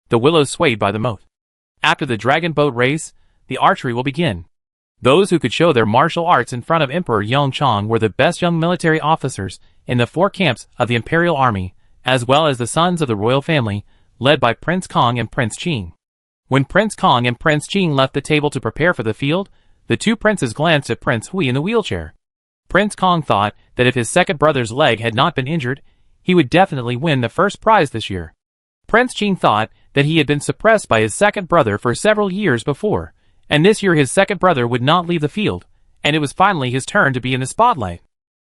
The willows swayed by the moat. After the dragon boat race, the archery will begin. Those who could show their martial arts in front of Emperor Yongchang were the best young military officers in the 4 camps of the Imperial Army, as well as the sons of the royal family, led by Prince Kong and Prince Qing. When Prince Kong and Prince Qing left the table to prepare for the field, the 2 princes glanced at Prince Hui in the wheelchair. Prince Kong thought that if his second brother's leg had not been injured, he would definitely win the first prize this year. Prince Qing thought that he had been suppressed by his second brother for several years before, and this year his second brother would not leave the field, and it was finally his turn to be in the spotlight.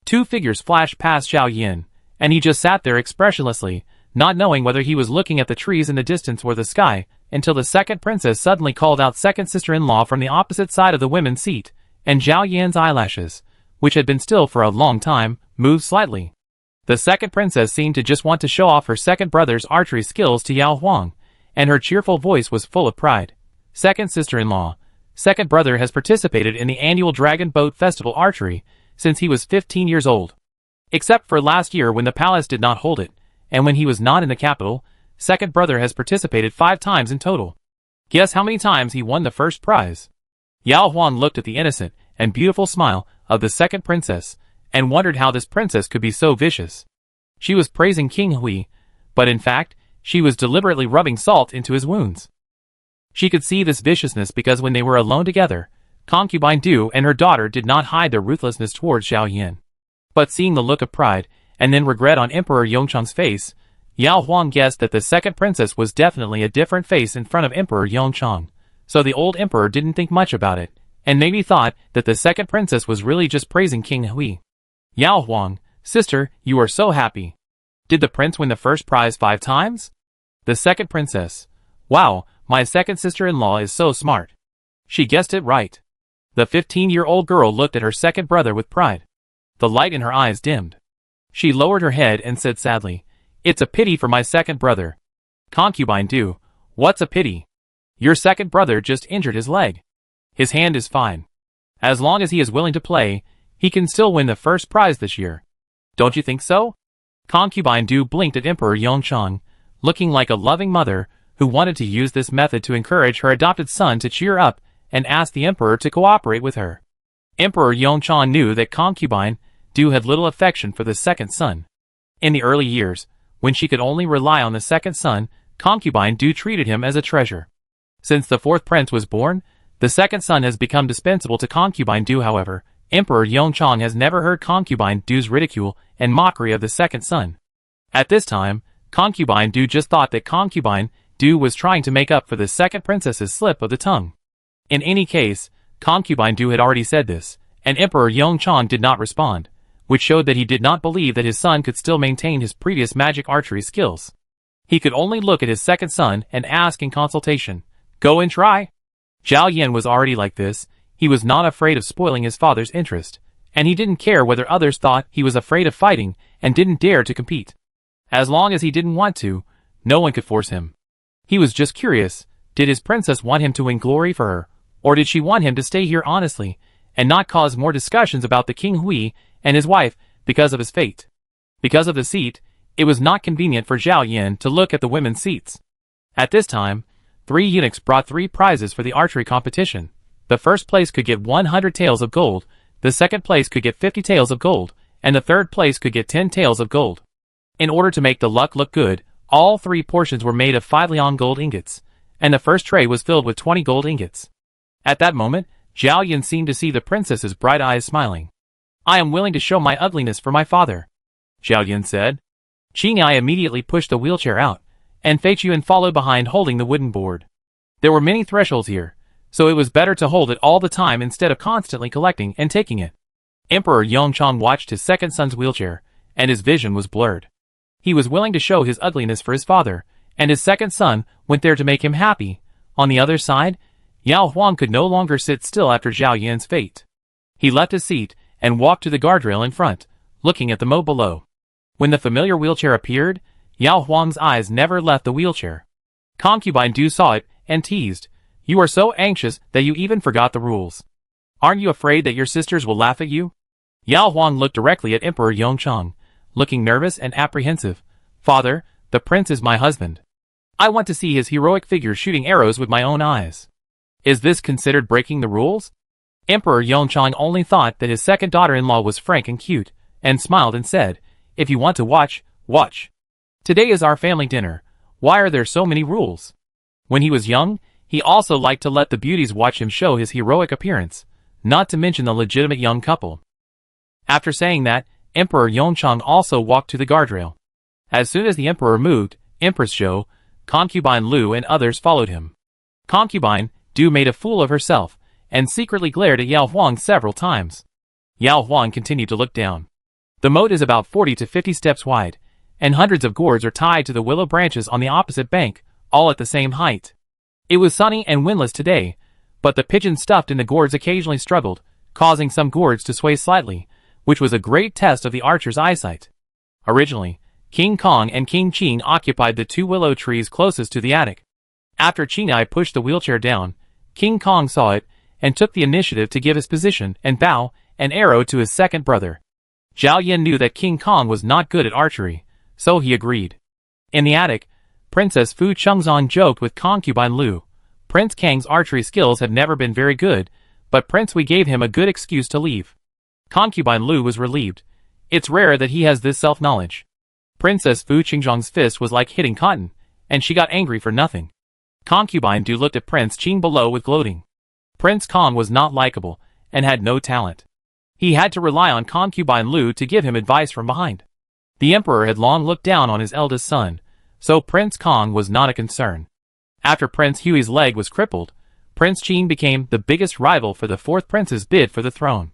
2 figures flashed past Zhao Yin, and he just sat there expressionlessly, not knowing whether he was looking at the trees in the distance or the sky, until the second princess suddenly called out second sister-in-law from the opposite side of the women's seat, and Zhao Yan's eyelashes, which had been still for a long time, moved slightly. The second princess seemed to just want to show off her second brother's archery skills to Yao Huang, and her cheerful voice was full of pride. Second sister-in-law, second brother has participated in the annual Dragon Boat Festival archery since he was 15 years old. Except for last year when the palace did not hold it, and when he was not in the capital, second brother has participated 5 times in total. Guess how many times he won the first prize? Yao Huang looked at the innocent and beautiful smile of the second princess, and wondered how this princess could be so vicious. She was praising King Hui, but in fact, she was deliberately rubbing salt into his wounds. She could see this viciousness because when they were alone together, concubine Du and her daughter did not hide their ruthlessness towards Zhao Yin. But seeing the look of pride, and then regret on Emperor Yongchang's face, Yao Huang guessed that the second princess was definitely a different face in front of Emperor Yongchang, so the old emperor didn't think much about it, and maybe thought that the second princess was really just praising King Hui. Yao Huang, sister, you are so happy. Did the prince win the first prize 5 times? The second princess. Wow, my second sister-in-law is so smart. She guessed it right. The 15-year-old girl looked at her second brother with pride. The light in her eyes dimmed. She lowered her head and said sadly, "It's a pity for my second brother." Concubine Du, what's a pity? Your second brother just injured his leg. His hand is fine. As long as he is willing to play, he can still win the first prize this year. Don't you think so? Concubine Du blinked at Emperor Yongchang, looking like a loving mother who wanted to use this method to encourage her adopted son to cheer up and ask the emperor to cooperate with her. Emperor Yongchang knew that concubine Du had little affection for the second son. In the early years, when she could only rely on the second son, concubine Du treated him as a treasure. Since the fourth prince was born, the second son has become dispensable to concubine Du. However, Emperor Yongchang has never heard concubine Du's ridicule and mockery of the second son. At this time, concubine Du just thought that concubine Du was trying to make up for the second princess's slip of the tongue. In any case, concubine Du had already said this, and Emperor Yongchang did not respond, which showed that he did not believe that his son could still maintain his previous magic archery skills. He could only look at his second son and ask in consultation, "Go and try?" Zhao Yin was already like this. He was not afraid of spoiling his father's interest, and he didn't care whether others thought he was afraid of fighting and didn't dare to compete. As long as he didn't want to, no one could force him. He was just curious, did his princess want him to win glory for her, or did she want him to stay here honestly, and not cause more discussions about the King Hui and his wife because of his fate? Because of the seat, it was not convenient for Zhao Yin to look at the women's seats. At this time, 3 eunuchs brought 3 prizes for the archery competition. The first place could get 100 taels of gold, the second place could get 50 taels of gold, and the third place could get 10 taels of gold. In order to make the luck look good, all 3 portions were made of 5 Liang gold ingots, and the first tray was filled with 20 gold ingots. At that moment, Zhao Yan seemed to see the princess's bright eyes smiling. "I am willing to show my ugliness for my father," Zhao Yan said. Qingyai immediately pushed the wheelchair out, and Fei Chuan followed behind holding the wooden board. There were many thresholds here, so it was better to hold it all the time instead of constantly collecting and taking it. Emperor Yongchang watched his second son's wheelchair, and his vision was blurred. He was willing to show his ugliness for his father, and his second son went there to make him happy. On the other side, Yao Huang could no longer sit still after Zhao Yan's fate. He left his seat and walked to the guardrail in front, looking at the moat below. When the familiar wheelchair appeared, Yao Huang's eyes never left the wheelchair. Concubine Du saw it and teased, "You are so anxious that you even forgot the rules. Aren't you afraid that your sisters will laugh at you?" Yao Huang looked directly at Emperor Yongchang, looking nervous and apprehensive. "Father, the prince is my husband. I want to see his heroic figure shooting arrows with my own eyes. Is this considered breaking the rules?" Emperor Yongchang only thought that his second daughter-in-law was frank and cute, and smiled and said, "If you want to watch, watch. Today is our family dinner. Why are there so many rules?" When he was young, he also liked to let the beauties watch him show his heroic appearance, not to mention the legitimate young couple. After saying that, Emperor Yongchang also walked to the guardrail. As soon as the emperor moved, Empress Zhou, Concubine Lu and others followed him. Concubine Du made a fool of herself, and secretly glared at Yao Huang several times. Yao Huang continued to look down. The moat is about 40 to 50 steps wide, and hundreds of gourds are tied to the willow branches on the opposite bank, all at the same height. It was sunny and windless today, but the pigeons stuffed in the gourds occasionally struggled, causing some gourds to sway slightly, which was a great test of the archer's eyesight. Originally, King Kong and King Qing occupied the 2 willow trees closest to the attic. After Qingyai pushed the wheelchair down, King Kong saw it and took the initiative to give his position and bow an arrow to his second brother. Zhao Yan knew that King Kong was not good at archery, so he agreed. In the attic, Princess Fu Chengzong joked with Concubine Lu. Prince Kang's archery skills have never been very good, but Prince Hui gave him a good excuse to leave. Concubine Lu was relieved. It's rare that he has this self-knowledge. Princess Fu Chengzong's fist was like hitting cotton, and she got angry for nothing. Concubine Du looked at Prince Qing below with gloating. Prince Kong was not likable, and had no talent. He had to rely on Concubine Lu to give him advice from behind. The emperor had long looked down on his eldest son, so Prince Kong was not a concern. After Prince Hui's leg was crippled, Prince Qing became the biggest rival for the 4th prince's bid for the throne.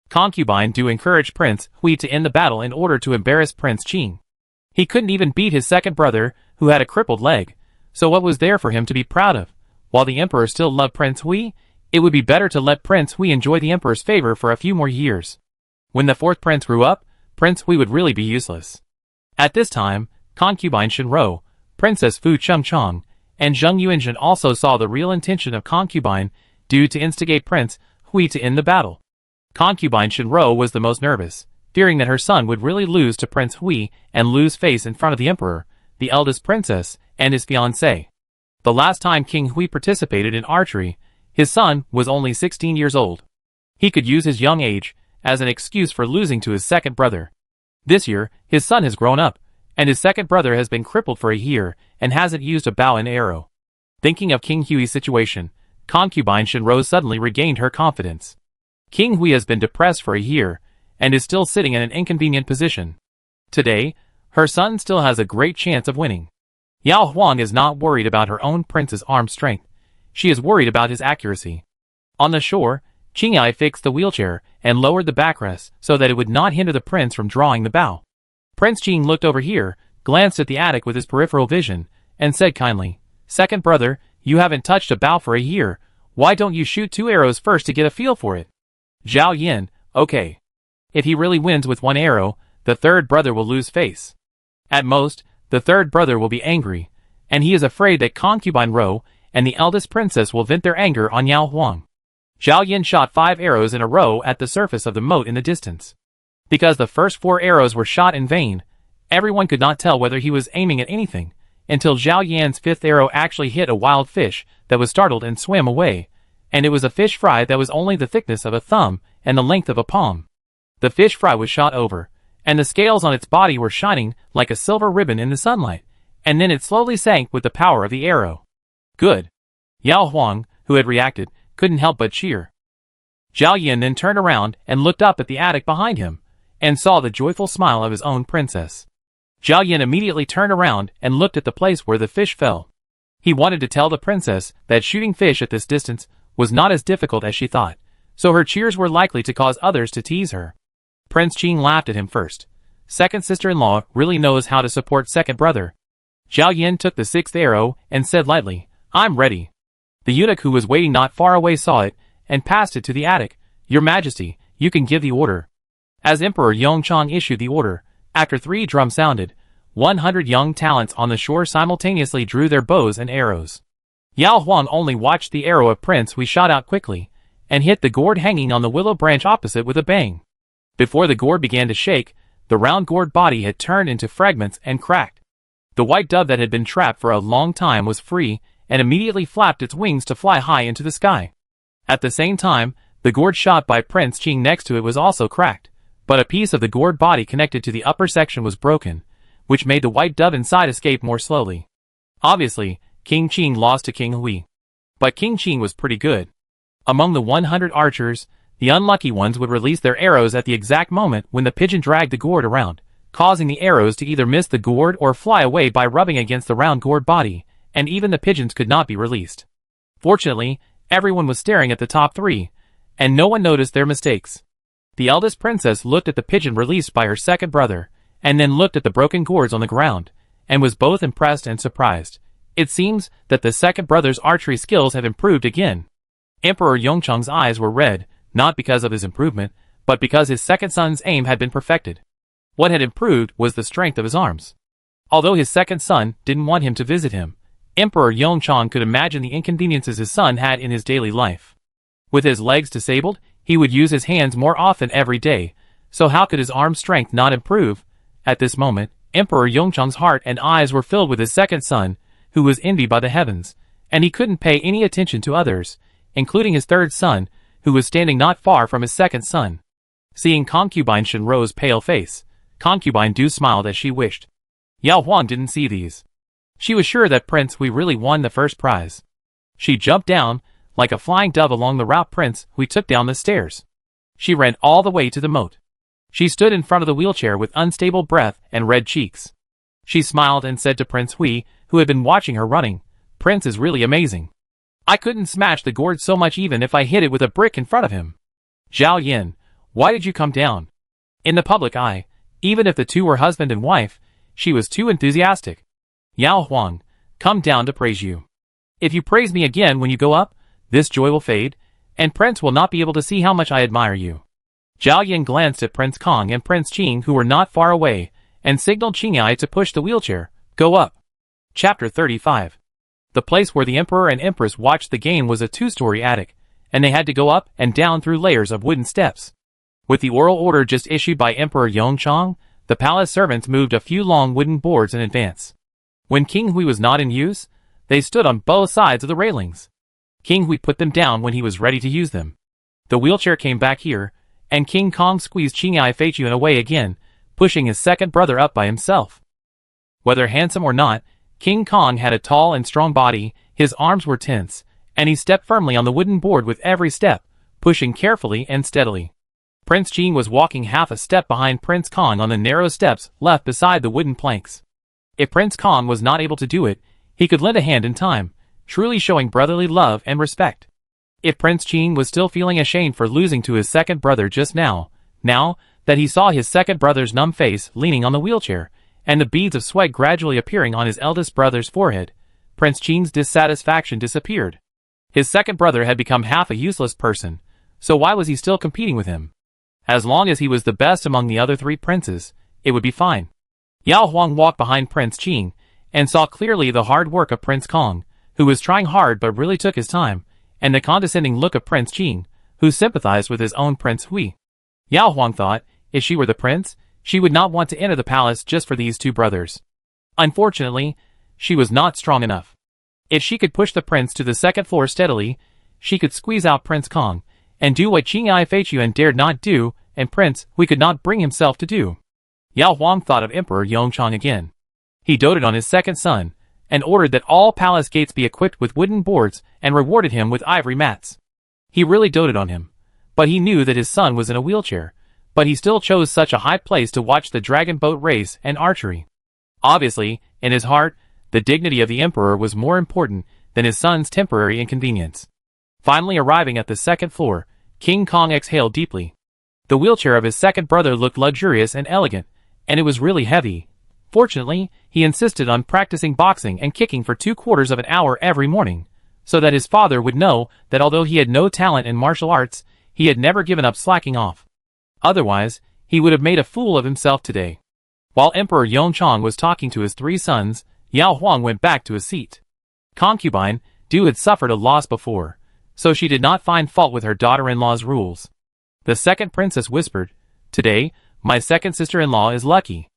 Concubine Du encouraged Prince Hui to end the battle in order to embarrass Prince Qing. He couldn't even beat his second brother, who had a crippled leg, so what was there for him to be proud of? While the emperor still loved Prince Hui, it would be better to let Prince Hui enjoy the emperor's favor for a few more years. When the 4th prince grew up, Prince Hui would really be useless. At this time, Concubine Shenrou, Princess Fu Chengchong, and Zheng Yuanzhen also saw the real intention of Concubine Du to instigate Prince Hui to end the battle. Concubine Shenrou was the most nervous, fearing that her son would really lose to Prince Hui and lose face in front of the emperor, the eldest princess, and his fiancée. The last time King Hui participated in archery, his son was only 16 years old. He could use his young age as an excuse for losing to his second brother. This year, his son has grown up, and his second brother has been crippled for a year and hasn't used a bow and arrow. Thinking of King Hui's situation, Concubine Shenrou suddenly regained her confidence. King Hui has been depressed for a year and is still sitting in an inconvenient position. Today, her son still has a great chance of winning. Yao Huang is not worried about her own prince's arm strength. She is worried about his accuracy. On the shore, Qingyai fixed the wheelchair and lowered the backrest so that it would not hinder the prince from drawing the bow. Prince Qing looked over here, glanced at the attic with his peripheral vision, and said kindly, "Second brother, you haven't touched a bow for a year. Why don't you shoot 2 arrows first to get a feel for it?" Zhao Yan, okay. If he really wins with 1 arrow, the 3rd brother will lose face. At most, the 3rd brother will be angry, and he is afraid that Concubine Rou and the eldest princess will vent their anger on Yao Huang. Zhao Yan shot 5 arrows in a row at the surface of the moat in the distance. Because the first 4 arrows were shot in vain, everyone could not tell whether he was aiming at anything, until Zhao Yan's 5th arrow actually hit a wild fish that was startled and swam away, and it was a fish fry that was only the thickness of a thumb and the length of a palm. The fish fry was shot over, and the scales on its body were shining like a silver ribbon in the sunlight, and then it slowly sank with the power of the arrow. Good. Yao Huang, who had reacted, couldn't help but cheer. Zhao Yin then turned around and looked up at the attic behind him, and saw the joyful smile of his own princess. Zhao Yin immediately turned around and looked at the place where the fish fell. He wanted to tell the princess that shooting fish at this distance was not as difficult as she thought, so her cheers were likely to cause others to tease her. Prince Qing laughed at him first. Second sister-in-law really knows how to support second brother. Zhao Yin took the sixth arrow and said lightly, "I'm ready." The eunuch who was waiting not far away saw it and passed it to the attic. "Your Majesty, you can give the order." As Emperor Yongchang issued the order, after 3 drums sounded, 100 young talents on the shore simultaneously drew their bows and arrows. Yao Huang only watched the arrow of Prince Hui shot out quickly, and hit the gourd hanging on the willow branch opposite with a bang. Before the gourd began to shake, the round gourd body had turned into fragments and cracked. The white dove that had been trapped for a long time was free, and immediately flapped its wings to fly high into the sky. At the same time, the gourd shot by Prince Qing next to it was also cracked, but a piece of the gourd body connected to the upper section was broken, which made the white dove inside escape more slowly. Obviously, King Qing lost to King Hui. But King Qing was pretty good. Among the 100 archers, the unlucky ones would release their arrows at the exact moment when the pigeon dragged the gourd around, causing the arrows to either miss the gourd or fly away by rubbing against the round gourd body, and even the pigeons could not be released. Fortunately, everyone was staring at the top 3, and no one noticed their mistakes. The eldest princess looked at the pigeon released by her second brother, and then looked at the broken gourds on the ground, and was both impressed and surprised. It seems that the second brother's archery skills have improved again. Emperor Yongchang's eyes were red, not because of his improvement, but because his second son's aim had been perfected. What had improved was the strength of his arms. Although his second son didn't want him to visit him, Emperor Yongchang could imagine the inconveniences his son had in his daily life. With his legs disabled, he would use his hands more often every day, so how could his arm strength not improve? At this moment, Emperor Yongchang's heart and eyes were filled with his second son, who was envied by the heavens, and he couldn't pay any attention to others, including his third son, who was standing not far from his second son. Seeing concubine Shenrou's pale face, concubine Du smiled as she wished. Yao Huang didn't see these. She was sure that Prince Hui really won the first prize. She jumped down, like a flying dove along the route Prince Hui took down the stairs. She ran all the way to the moat. She stood in front of the wheelchair with unstable breath and red cheeks. She smiled and said to Prince Hui, who had been watching her running, "Prince is really amazing. I couldn't smash the gourd so much even if I hit it with a brick in front of him." "Zhao Yin, why did you come down?" In the public eye, even if the two were husband and wife, she was too enthusiastic. "Yao Huang, come down to praise you. If you praise me again when you go up, this joy will fade, and Prince will not be able to see how much I admire you." Zhao Yin glanced at Prince Kong and Prince Qing, who were not far away, and signaled Qingyai to push the wheelchair. "Go up." Chapter 35. The place where the Emperor and Empress watched the game was a 2-story attic, and they had to go up and down through layers of wooden steps. With the oral order just issued by Emperor Yongchang, the palace servants moved a few long wooden boards in advance. When King Hui was not in use, they stood on both sides of the railings. King Hui put them down when he was ready to use them. The wheelchair came back here, and King Kong squeezed Qingyai Feichuan away again, pushing his second brother up by himself. Whether handsome or not, King Kong had a tall and strong body, his arms were tense, and he stepped firmly on the wooden board with every step, pushing carefully and steadily. Prince Qing was walking half a step behind Prince Kong on the narrow steps left beside the wooden planks. If Prince Kong was not able to do it, he could lend a hand in time, truly showing brotherly love and respect. If Prince Qing was still feeling ashamed for losing to his second brother just now that he saw his second brother's numb face leaning on the wheelchair, and the beads of sweat gradually appearing on his eldest brother's forehead, Prince Qing's dissatisfaction disappeared. His second brother had become half a useless person, so why was he still competing with him? As long as he was the best among the other 3 princes, it would be fine. Yao Huang walked behind Prince Qing, and saw clearly the hard work of Prince Kong, who was trying hard but really took his time, and the condescending look of Prince Qing, who sympathized with his own Prince Hui. Yao Huang thought, if she were the prince, she would not want to enter the palace just for these 2 brothers. Unfortunately, she was not strong enough. If she could push the prince to the 2nd floor steadily, she could squeeze out Prince Kong, and do what Qingyai Feichuan dared not do, and Prince Hui could not bring himself to do. Yao Huang thought of Emperor Yongchang again. He doted on his second son, and ordered that all palace gates be equipped with wooden boards and rewarded him with ivory mats. He really doted on him, but he knew that his son was in a wheelchair, but he still chose such a high place to watch the dragon boat race and archery. Obviously, in his heart, the dignity of the emperor was more important than his son's temporary inconvenience. Finally arriving at the second floor, King Kong exhaled deeply. The wheelchair of his second brother looked luxurious and elegant, and it was really heavy. Fortunately, he insisted on practicing boxing and kicking for 3/4 of an hour every morning, so that his father would know that although he had no talent in martial arts, he had never given up slacking off. Otherwise, he would have made a fool of himself today. While Emperor Yongchang was talking to his 3 sons, Yao Huang went back to his seat. Concubine, Du had suffered a loss before, so she did not find fault with her daughter-in-law's rules. The second princess whispered, "Today, my second sister-in-law is lucky.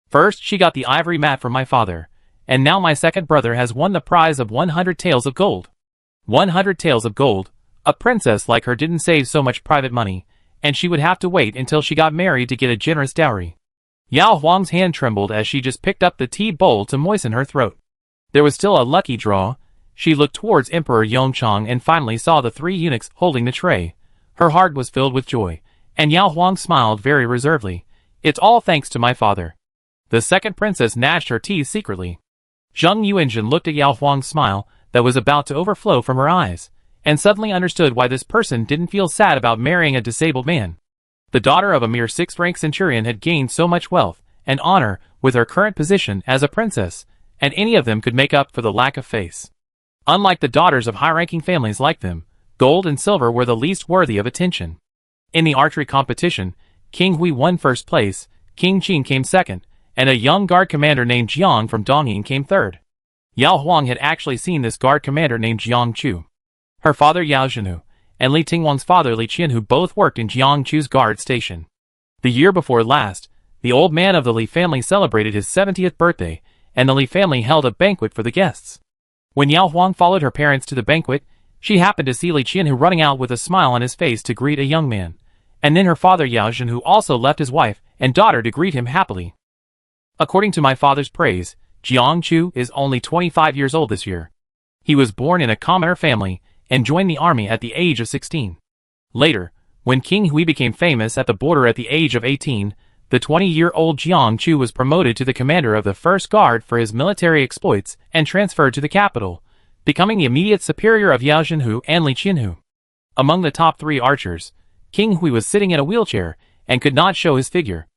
First, she got the ivory mat from my father, and now my second brother has won the prize of 100 taels of gold." 100 taels of gold. A princess like her didn't save so much private money, and she would have to wait until she got married to get a generous dowry. Yao Huang's hand trembled as she just picked up the tea bowl to moisten her throat. There was still a lucky draw. She looked towards Emperor Yongchang and finally saw the 3 eunuchs holding the tray. Her heart was filled with joy, and Yao Huang smiled very reservedly. "It's all thanks to my father." The second princess gnashed her teeth secretly. Zheng Yuanzhen looked at Yao Huang's smile that was about to overflow from her eyes, and suddenly understood why this person didn't feel sad about marrying a disabled man. The daughter of a mere 6th-rank centurion had gained so much wealth and honor with her current position as a princess, and any of them could make up for the lack of face. Unlike the daughters of high-ranking families like them, gold and silver were the least worthy of attention. In the archery competition, King Hui won first place, King Qin came second, and a young guard commander named Jiang from Dongying came third. Yao Huang had actually seen this guard commander named Jiang Chu. Her father Yao Zhenhu, and Li Tingwang's father Li Qianhu both worked in Jiang Chu's guard station. The year before last, the old man of the Li family celebrated his 70th birthday, and the Li family held a banquet for the guests. When Yao Huang followed her parents to the banquet, she happened to see Li Qianhu running out with a smile on his face to greet a young man, and then her father Yao Zhenhu also left his wife and daughter to greet him happily. According to my father's praise, Jiang Chu is only 25 years old this year. He was born in a commoner family and joined the army at the age of 16. Later, when King Hui became famous at the border at the age of 18, the 20-year-old Jiang Chu was promoted to the commander of the First Guard for his military exploits and transferred to the capital, becoming the immediate superior of Yao Zhenhu and Li Qianhu. Among the top 3 archers, King Hui was sitting in a wheelchair and could not show his figure.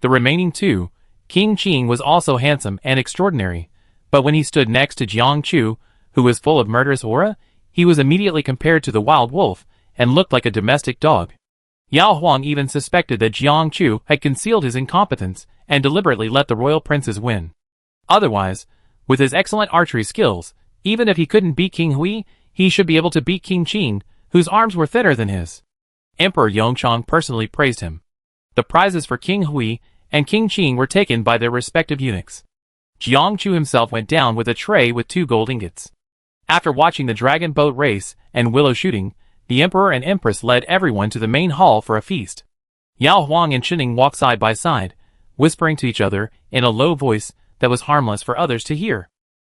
The remaining 2, King Qin was also handsome and extraordinary, but when he stood next to Jiang Chu, who was full of murderous aura, he was immediately compared to the wild wolf and looked like a domestic dog. Yao Huang even suspected that Jiang Chu had concealed his incompetence and deliberately let the royal princes win. Otherwise, with his excellent archery skills, even if he couldn't beat King Hui, he should be able to beat King Qin, whose arms were thinner than his. Emperor Yongchang personally praised him. The prizes for King Hui and King Qin were taken by their respective eunuchs. Jiang Chu himself went down with a tray with 2 gold ingots. After watching the dragon boat race and willow shooting, the emperor and empress led everyone to the main hall for a feast. Yao Huang and Qining walked side by side, whispering to each other in a low voice that was harmless for others to hear.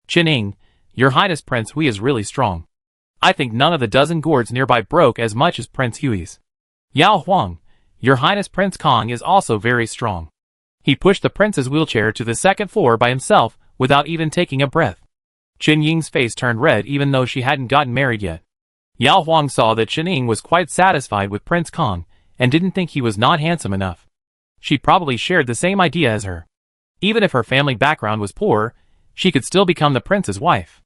"Qining, your highness Prince Hui is really strong. I think none of the dozen gourds nearby broke as much as Prince Hui's. Yao Huang, your highness Prince Kong is also very strong." He pushed the prince's wheelchair to the second floor by himself without even taking a breath. Qin Ying's face turned red even though she hadn't gotten married yet. Yao Huang saw that Qining was quite satisfied with Prince Kong and didn't think he was not handsome enough. She probably shared the same idea as her. Even if her family background was poor, she could still become the prince's wife.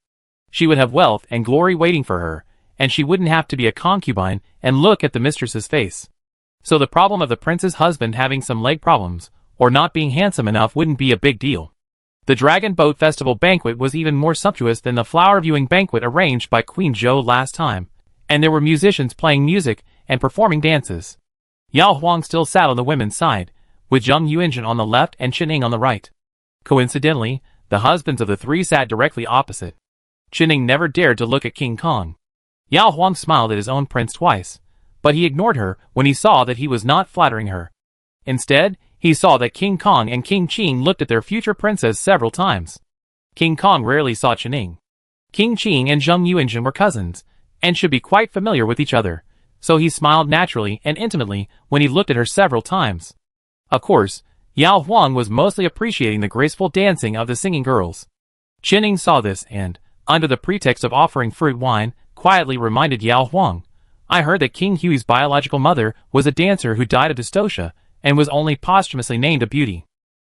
She would have wealth and glory waiting for her, and she wouldn't have to be a concubine and look at the mistress's face. So the problem of the prince's husband having some leg problems, or not being handsome enough wouldn't be a big deal. The Dragon Boat Festival banquet was even more sumptuous than the flower viewing banquet arranged by Queen Zhou last time, and there were musicians playing music and performing dances. Yao Huang still sat on the women's side, with Zheng Yuanzhen on the left and Qining on the right. Coincidentally, the husbands of the 3 sat directly opposite. Qining never dared to look at King Kong. Yao Huang smiled at his own prince twice, but he ignored her when he saw that he was not flattering her. Instead, he saw that King Kong and King Qing looked at their future princess several times. King Kong rarely saw Qining. King Qing and Zheng Yuanzhen were cousins, and should be quite familiar with each other, so he smiled naturally and intimately when he looked at her several times. Of course, Yao Huang was mostly appreciating the graceful dancing of the singing girls. Qining saw this and, under the pretext of offering fruit wine, quietly reminded Yao Huang, "I heard that King Hui's biological mother was a dancer who died of dystocia, and was only posthumously named a beauty.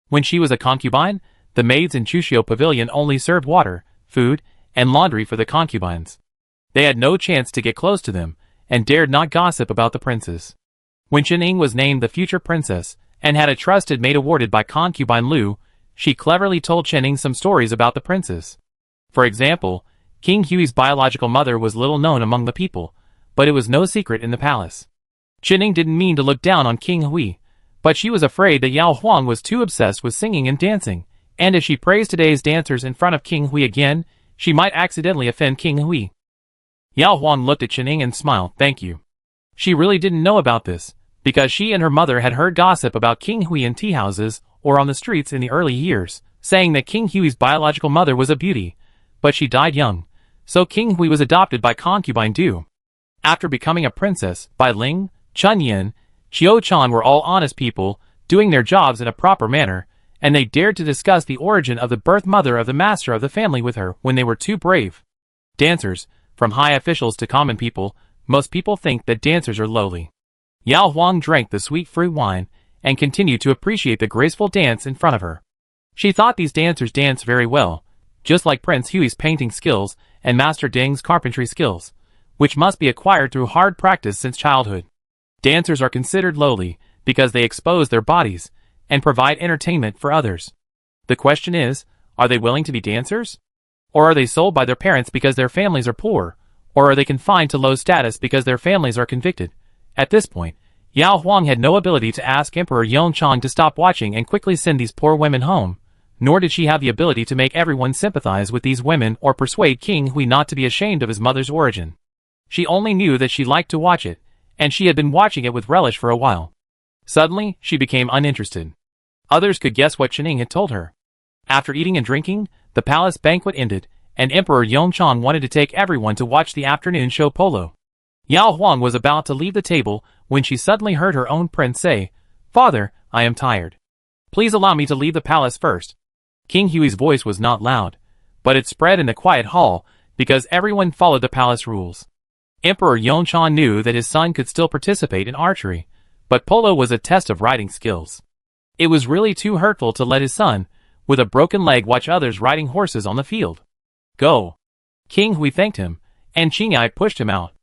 When she was a concubine, the maids in Chushio Pavilion only served water, food, and laundry for the concubines. They had no chance to get close to them, and dared not gossip about the princes. When Qining was named the future princess, and had a trusted maid awarded by concubine Lu, she cleverly told Qining some stories about the princes. For example, King Hui's biological mother was little known among the people, but it was no secret in the palace. Qining didn't mean to look down on King Hui, but she was afraid that Yao Huang was too obsessed with singing and dancing, and if she praised today's dancers in front of King Hui again, she might accidentally offend King Hui. Yao Huang looked at Qining and smiled, "Thank you." She really didn't know about this, because she and her mother had heard gossip about King Hui in tea houses or on the streets in the early years, saying that King Hui's biological mother was a beauty, but she died young, so King Hui was adopted by concubine Du. After becoming a princess, Bai Ling, Chun Yin, Qiu Chan were all honest people, doing their jobs in a proper manner, and they dared to discuss the origin of the birth mother of the master of the family with her when they were too brave. Dancers, from high officials to common people, most people think that dancers are lowly. Yao Huang drank the sweet fruit wine, and continued to appreciate the graceful dance in front of her. She thought these dancers danced very well, just like Prince Hui's painting skills and Master Ding's carpentry skills, which must be acquired through hard practice since childhood. Dancers are considered lowly because they expose their bodies and provide entertainment for others. The question is, are they willing to be dancers? Or are they sold by their parents because their families are poor? Or are they confined to low status because their families are convicted? At this point, Yao Huang had no ability to ask Emperor Yongchang to stop watching and quickly send these poor women home, nor did she have the ability to make everyone sympathize with these women or persuade King Hui not to be ashamed of his mother's origin. She only knew that she liked to watch it, and she had been watching it with relish for a while. Suddenly, she became uninterested. Others could guess what Qining had told her. After eating and drinking, the palace banquet ended, and Emperor Yongchang wanted to take everyone to watch the afternoon show polo. Yao Huang was about to leave the table when she suddenly heard her own prince say, "Father, I am tired. Please allow me to leave the palace first." King Hui's voice was not loud, but it spread in the quiet hall because everyone followed the palace rules. Emperor Yongchang knew that his son could still participate in archery, but polo was a test of riding skills. It was really too hurtful to let his son, with a broken leg, watch others riding horses on the field. "Go." King Hui thanked him, and Qingyai pushed him out.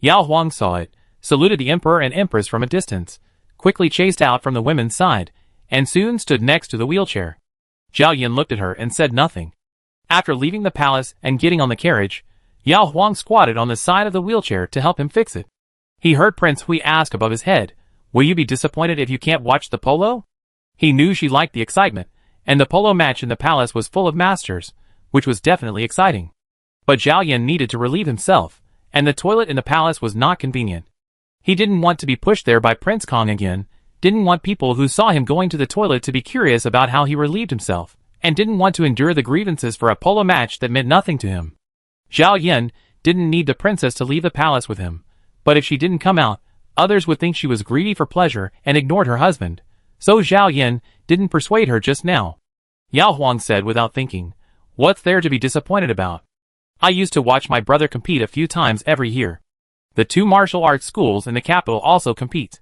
Yao Huang saw it, saluted the emperor and empress from a distance, quickly chased out from the women's side, and soon stood next to the wheelchair. Zhao Yin looked at her and said nothing. After leaving the palace and getting on the carriage, Yao Huang squatted on the side of the wheelchair to help him fix it. He heard Prince Hui ask above his head, "Will you be disappointed if you can't watch the polo?" He knew she liked the excitement, and the polo match in the palace was full of masters, which was definitely exciting. But Zhao Yin needed to relieve himself, and the toilet in the palace was not convenient. He didn't want to be pushed there by Prince Kong again, didn't want people who saw him going to the toilet to be curious about how he relieved himself, and didn't want to endure the grievances for a polo match that meant nothing to him. Zhao Yin didn't need the princess to leave the palace with him, but if she didn't come out, others would think she was greedy for pleasure and ignored her husband, so Zhao Yin didn't persuade her just now. Yao Huang said without thinking, "What's there to be disappointed about? I used to watch my brother compete a few times every year. The 2 martial arts schools in the capital also compete.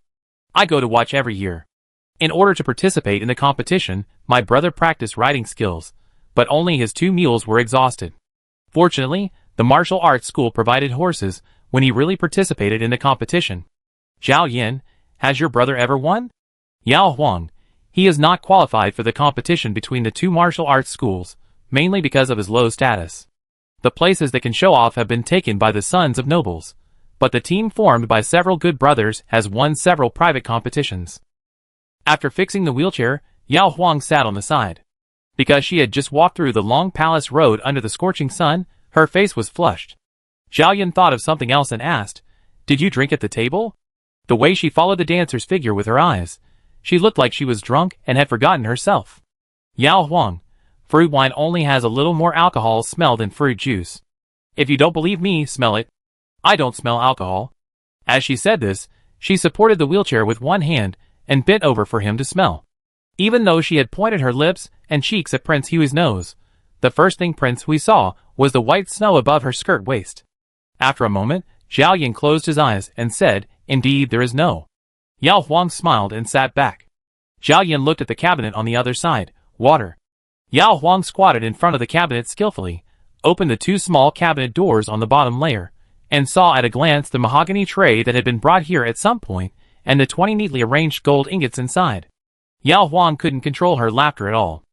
I go to watch every year. In order to participate in the competition, my brother practiced riding skills, but only his 2 mules were exhausted. Fortunately, the martial arts school provided horses when he really participated in the competition." "Zhao Yin, has your brother ever won?" "Yao Huang, he is not qualified for the competition between the 2 martial arts schools, mainly because of his low status. The places that can show off have been taken by the sons of nobles, but the team formed by several good brothers has won several private competitions." After fixing the wheelchair, Yao Huang sat on the side. Because she had just walked through the long palace road under the scorching sun, her face was flushed. Zhao Yin thought of something else and asked, "Did you drink at the table?" The way she followed the dancer's figure with her eyes, She looked like she was drunk and had forgotten herself. Yao Huang, fruit wine only has a little more alcohol smell than fruit juice. If you don't believe me, smell it. I don't smell alcohol. As she said this, she supported the wheelchair with one hand and bent over for him to smell. Even though she had pointed her lips and cheeks at Prince Hui's nose, the first thing Prince Hui saw was the white snow above her skirt waist. After a moment, Zhao Yin closed his eyes and said, "Indeed, there is no." Yao Huang smiled and sat back. Zhao Yin looked at the cabinet on the other side. Water. Yao Huang squatted in front of the cabinet skillfully, opened the two small cabinet doors on the bottom layer, and saw at a glance the mahogany tray that had been brought here at some point, and the 20 neatly arranged gold ingots inside. Yao Huang couldn't control her laughter at all.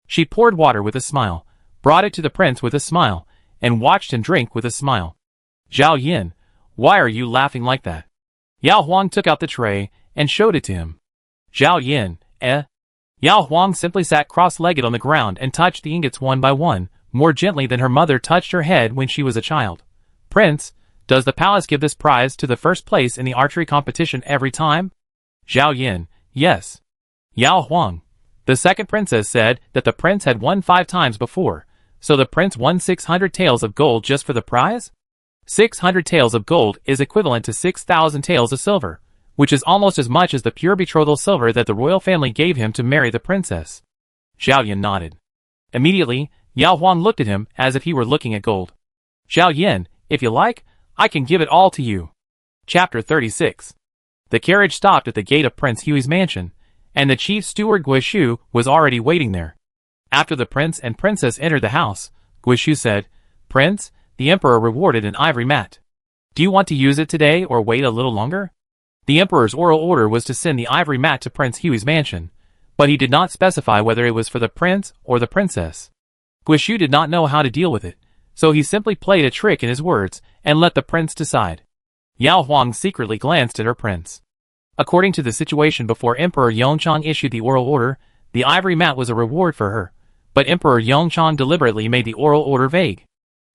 She poured water with a smile, brought it to the prince with a smile, and watched him drink with a smile. "Zhao Yin, why are you laughing like that?" Yao Huang took out the tray and showed it to him. "Zhao Yin, eh?" Yao Huang simply sat cross-legged on the ground and touched the ingots one by one, more gently than her mother touched her head when she was a child. "Prince, does the palace give this prize to the first place in the archery competition every time?" Zhao Yin, "Yes." Yao Huang, the second princess, said that the prince had won 5 times before, so the prince won 600 taels of gold just for the prize? 600 taels of gold is equivalent to 6,000 taels of silver, which is almost as much as the pure betrothal silver that the royal family gave him to marry the princess. Zhao Yin nodded. Immediately, Yao Huang looked at him as if he were looking at gold. "Zhao Yin, if you like, I can give it all to you." Chapter 36. The carriage stopped at the gate of Prince Hui's mansion, and the chief steward Guishu was already waiting there. After the prince and princess entered the house, Guishu said, "Prince, the emperor rewarded an ivory mat. Do you want to use it today or wait a little longer?" The emperor's oral order was to send the ivory mat to Prince Hui's mansion, but he did not specify whether it was for the prince or the princess. Guishu did not know how to deal with it, so he simply played a trick in his words and let the prince decide. Yao Huang secretly glanced at her prince. According to the situation before Emperor Yongchang issued the oral order, the ivory mat was a reward for her, but Emperor Yongchang deliberately made the oral order vague.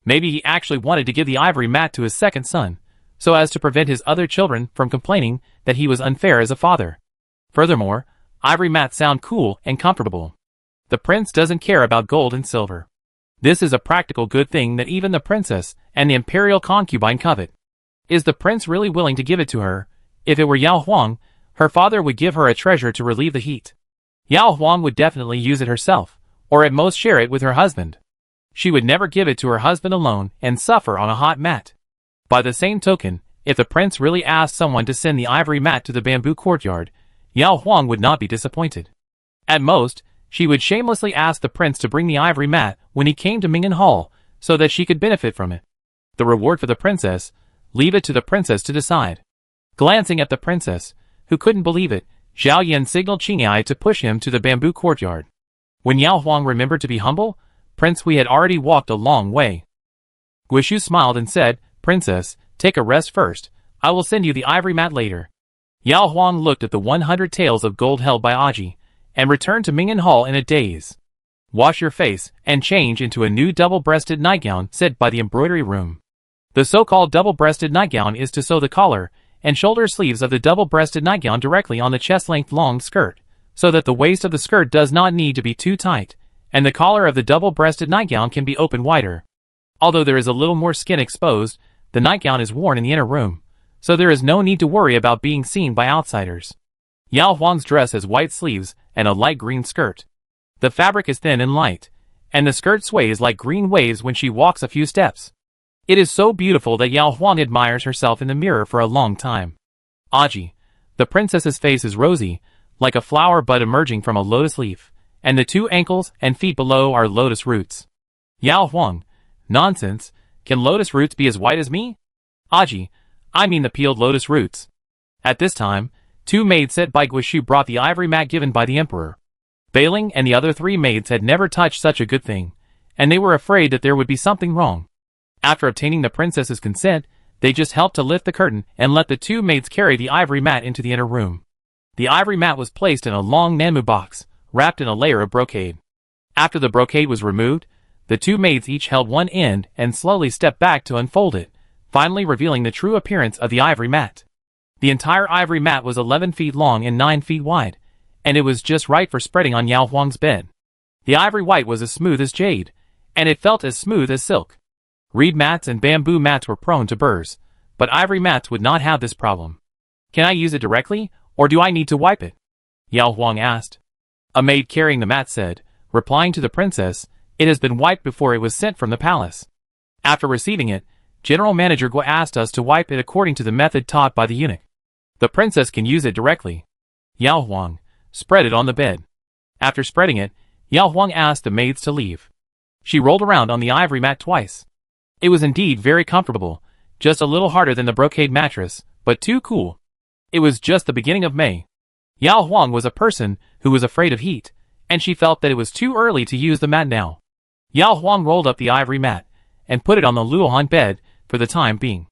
Maybe he actually wanted to give the ivory mat to his second son, so as to prevent his other children from complaining that he was unfair as a father. Furthermore, ivory mats sound cool and comfortable. The prince doesn't care about gold and silver. This is a practical good thing that even the princess and the imperial concubine covet. Is the prince really willing to give it to her? If it were Yao Huang, her father would give her a treasure to relieve the heat. Yao Huang would definitely use it herself, or at most share it with her husband. She would never give it to her husband alone and suffer on a hot mat. By the same token, if the prince really asked someone to send the ivory mat to the bamboo courtyard, Yao Huang would not be disappointed. At most, she would shamelessly ask the prince to bring the ivory mat when he came to Ming'an Hall, so that she could benefit from it. The reward for the princess, leave it to the princess to decide. Glancing at the princess, who couldn't believe it, Zhao Yin signaled Qingyai to push him to the bamboo courtyard. When Yao Huang remembered to be humble, Prince Hui had already walked a long way. Guishu smiled and said, "Princess, take a rest first. I will send you the ivory mat later." Yao Huang looked at the 100 taels of gold held by Aji, and returned to Ming'an Hall in a daze. "Wash your face and change into a new double-breasted nightgown set by the embroidery room." The so-called double-breasted nightgown is to sew the collar and shoulder sleeves of the double-breasted nightgown directly on the chest-length long skirt, so that the waist of the skirt does not need to be too tight, and the collar of the double-breasted nightgown can be opened wider. Although there is a little more skin exposed, the nightgown is worn in the inner room, so there is no need to worry about being seen by outsiders. Yao Huang's dress has white sleeves and a light green skirt. The fabric is thin and light, and the skirt sways like green waves when she walks a few steps. It is so beautiful that Yao Huang admires herself in the mirror for a long time. Aji, the princess's face is rosy, like a flower bud emerging from a lotus leaf, and the 2 ankles and feet below are lotus roots. Yao Huang, nonsense, can lotus roots be as white as me? Aji, I mean the peeled lotus roots. At this time, 2 maids sent by Guishu brought the ivory mat given by the emperor. Bailing and the other 3 maids had never touched such a good thing, and they were afraid that there would be something wrong. After obtaining the princess's consent, they just helped to lift the curtain and let the 2 maids carry the ivory mat into the inner room. The ivory mat was placed in a long nanmu box, wrapped in a layer of brocade. After the brocade was removed, the 2 maids each held one end and slowly stepped back to unfold it, finally revealing the true appearance of the ivory mat. The entire ivory mat was 11 feet long and 9 feet wide, and it was just right for spreading on Yao Huang's bed. The ivory white was as smooth as jade, and it felt as smooth as silk. Reed mats and bamboo mats were prone to burrs, but ivory mats would not have this problem. Can I use it directly, or do I need to wipe it? Yao Huang asked. A maid carrying the mat said, replying to the princess, it has been wiped before it was sent from the palace. After receiving it, General Manager Guo asked us to wipe it according to the method taught by the eunuch. The princess can use it directly. Yao Huang, spread it on the bed. After spreading it, Yao Huang asked the maids to leave. She rolled around on the ivory mat twice. It was indeed very comfortable, just a little harder than the brocade mattress, but too cool. It was just the beginning of May. Yao Huang was a person who was afraid of heat, and she felt that it was too early to use the mat now. Yao Huang rolled up the ivory mat and put it on the Luohan bed for the time being.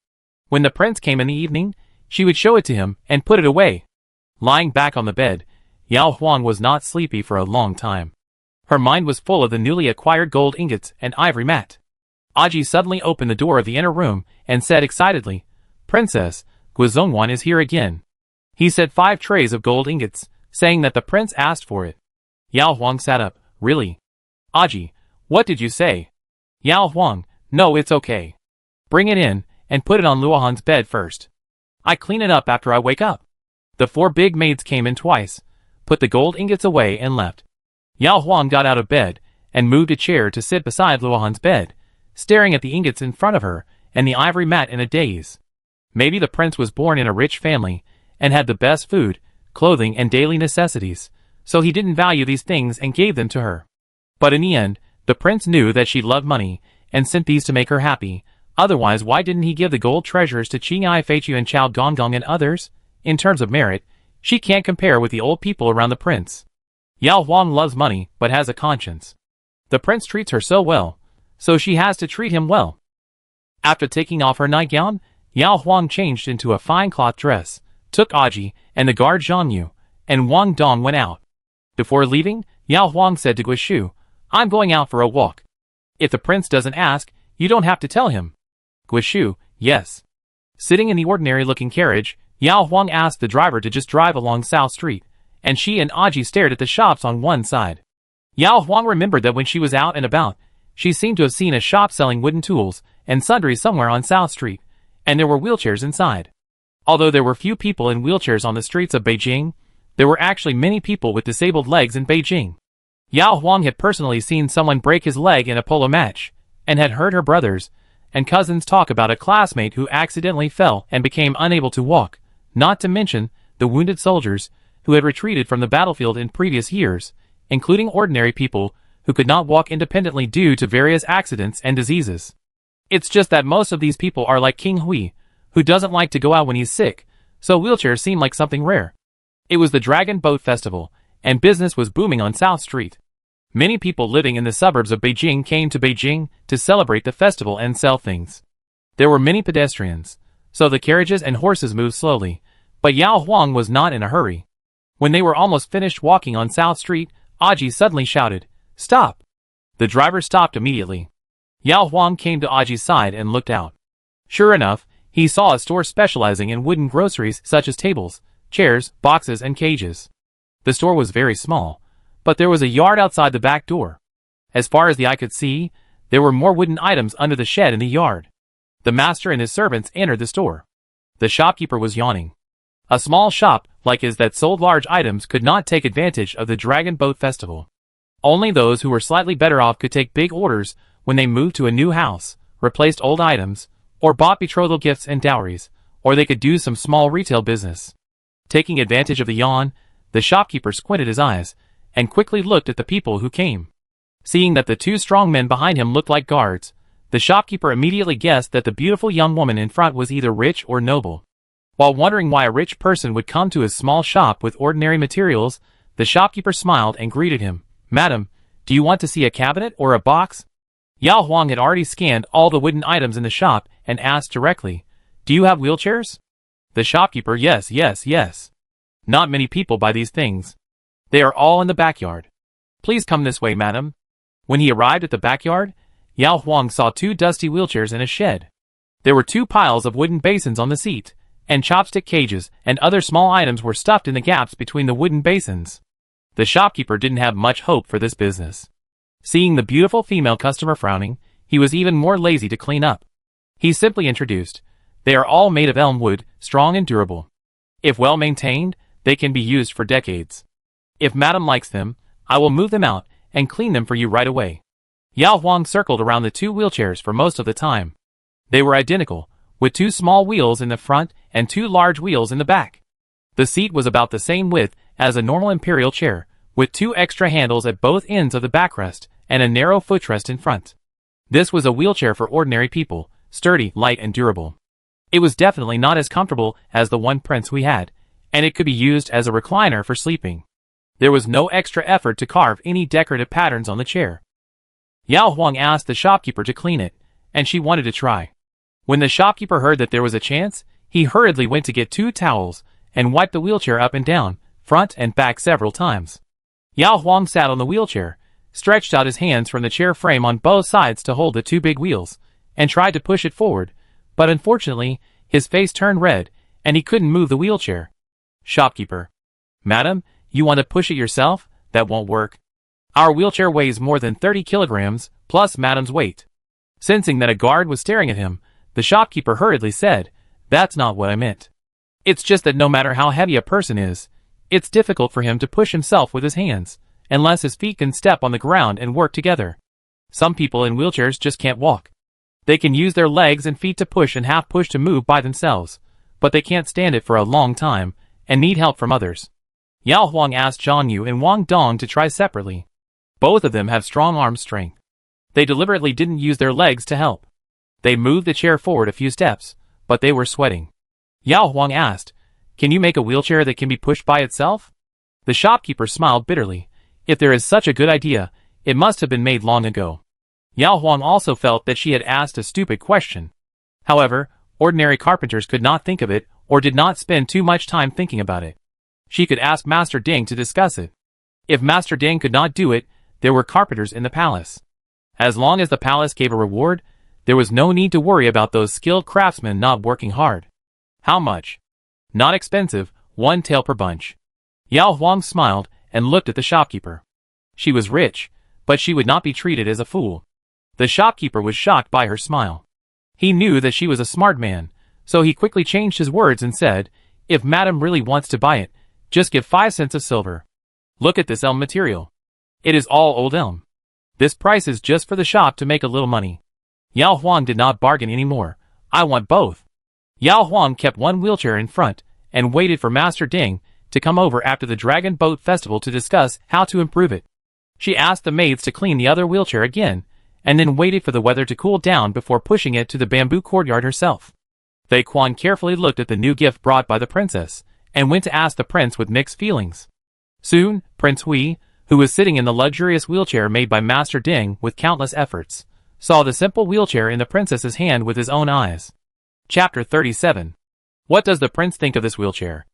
When the prince came in the evening, she would show it to him and put it away. Lying back on the bed, Yao Huang was not sleepy for a long time. Her mind was full of the newly acquired gold ingots and ivory mat. Aji suddenly opened the door of the inner room and said excitedly, Princess, Guizhongwan is here again. He said 5 trays of gold ingots, saying that the prince asked for it. Yao Huang sat up. Really? Aji, what did you say? Yao Huang, no, it's okay. Bring it in, and put it on Luohan's bed first. I clean it up after I wake up. The 4 big maids came in twice, put the gold ingots away and left. Yao Huang got out of bed, and moved a chair to sit beside Luohan's bed, staring at the ingots in front of her, and the ivory mat in a daze. Maybe the prince was born in a rich family, and had the best food, clothing and daily necessities, so he didn't value these things and gave them to her. But in the end, the prince knew that she loved money, and sent these to make her happy. Otherwise, why didn't he give the gold treasures to Qinghai Feiqiu and Chao Gonggong and others? In terms of merit, she can't compare with the old people around the prince. Yao Huang loves money, but has a conscience. The prince treats her so well, so she has to treat him well. After taking off her nightgown, Yao Huang changed into a fine cloth dress, took Aji and the guard Zhang Yu, and Wang Dong went out. Before leaving, Yao Huang said to Guizhu, I'm going out for a walk. If the prince doesn't ask, you don't have to tell him. Guizhu, yes. Sitting in the ordinary-looking carriage, Yao Huang asked the driver to just drive along South Street, and she and Aji stared at the shops on one side. Yao Huang remembered that when she was out and about, she seemed to have seen a shop selling wooden tools and sundries somewhere on South Street, and there were wheelchairs inside. Although there were few people in wheelchairs on the streets of Beijing, there were actually many people with disabled legs in Beijing. Yao Huang had personally seen someone break his leg in a polo match, and had heard her brothers and cousins talk about a classmate who accidentally fell and became unable to walk, not to mention the wounded soldiers who had retreated from the battlefield in previous years, including ordinary people who could not walk independently due to various accidents and diseases. It's just that most of these people are like King Hui, who doesn't like to go out when he's sick, so wheelchairs seem like something rare. It was the Dragon Boat Festival, and business was booming on South Street. Many people living in the suburbs of Beijing came to Beijing to celebrate the festival and sell things. There were many pedestrians, so the carriages and horses moved slowly, but Yao Huang was not in a hurry. When they were almost finished walking on South Street, Aji suddenly shouted, Stop! The driver stopped immediately. Yao Huang came to Aji's side and looked out. Sure enough, he saw a store specializing in wooden groceries such as tables, chairs, boxes, and cages. The store was very small, but there was a yard outside the back door. As far as the eye could see, there were more wooden items under the shed in the yard. The master and his servants entered the store. The shopkeeper was yawning. A small shop like his that sold large items could not take advantage of the Dragon Boat Festival. Only those who were slightly better off could take big orders when they moved to a new house, replaced old items, or bought betrothal gifts and dowries, or they could do some small retail business. Taking advantage of the yawn, the shopkeeper squinted his eyes, and quickly looked at the people who came. Seeing that the 2 strong men behind him looked like guards, the shopkeeper immediately guessed that the beautiful young woman in front was either rich or noble. While wondering why a rich person would come to his small shop with ordinary materials, the shopkeeper smiled and greeted him. Madam, do you want to see a cabinet or a box? Yao Huang had already scanned all the wooden items in the shop and asked directly, Do you have wheelchairs? The shopkeeper, yes. Not many people buy these things. They are all in the backyard. Please come this way, madam. When he arrived at the backyard, Yao Huang saw 2 dusty wheelchairs in a shed. There were 2 piles of wooden basins on the seat, and chopstick cages and other small items were stuffed in the gaps between the wooden basins. The shopkeeper didn't have much hope for this business. Seeing the beautiful female customer frowning, he was even more lazy to clean up. He simply introduced, "They are all made of elm wood, strong and durable. If well maintained, they can be used for decades. If Madam likes them, I will move them out and clean them for you right away." Yao Huang circled around the two wheelchairs for most of the time. They were identical, with two small wheels in the front and two large wheels in the back. The seat was about the same width as a normal Imperial chair, with two extra handles at both ends of the backrest and a narrow footrest in front. This was a wheelchair for ordinary people, sturdy, light and durable. It was definitely not as comfortable as the one Prince Hui had, and it could be used as a recliner for sleeping. There was no extra effort to carve any decorative patterns on the chair. Yao Huang asked the shopkeeper to clean it, and she wanted to try. When the shopkeeper heard that there was a chance, he hurriedly went to get 2 towels and wiped the wheelchair up and down, front and back several times. Yao Huang sat on the wheelchair, stretched out his hands from the chair frame on both sides to hold the 2 big wheels, and tried to push it forward, but unfortunately, his face turned red, and he couldn't move the wheelchair. Shopkeeper: "Madam, you want to push it yourself? That won't work. Our wheelchair weighs more than 30 kilograms, plus Madam's weight." Sensing that a guard was staring at him, the shopkeeper hurriedly said, "That's not what I meant. It's just that no matter how heavy a person is, it's difficult for him to push himself with his hands, unless his feet can step on the ground and work together. Some people in wheelchairs just can't walk. They can use their legs and feet to push and half push to move by themselves, but they can't stand it for a long time, and need help from others." Yao Huang asked Zhang Yu and Wang Dong to try separately. Both of them have strong arm strength. They deliberately didn't use their legs to help. They moved the chair forward a few steps, but they were sweating. Yao Huang asked, "Can you make a wheelchair that can be pushed by itself?" The shopkeeper smiled bitterly. If there is such a good idea, it must have been made long ago. Yao Huang also felt that she had asked a stupid question. However, ordinary carpenters could not think of it or did not spend too much time thinking about it. She could ask Master Ding to discuss it. If Master Ding could not do it, there were carpenters in the palace. As long as the palace gave a reward, there was no need to worry about those skilled craftsmen not working hard. How much? Not expensive, 1 tael per bunch. Yao Huang smiled and looked at the shopkeeper. She was rich, but she would not be treated as a fool. The shopkeeper was shocked by her smile. He knew that she was a smart man, so he quickly changed his words and said, "If Madam really wants to buy it, just give 5 cents of silver. Look at this elm material. It is all old elm. This price is just for the shop to make a little money." Yao Huang did not bargain anymore. "I want both." Yao Huang kept one wheelchair in front and waited for Master Ding to come over after the Dragon Boat Festival to discuss how to improve it. She asked the maids to clean the other wheelchair again, and then waited for the weather to cool down before pushing it to the bamboo courtyard herself. Fei Quan carefully looked at the new gift brought by the princess, and went to ask the prince with mixed feelings. Soon, Prince Hui, who was sitting in the luxurious wheelchair made by Master Ding with countless efforts, saw the simple wheelchair in the princess's hand with his own eyes. Chapter 37. What does the prince think of this wheelchair?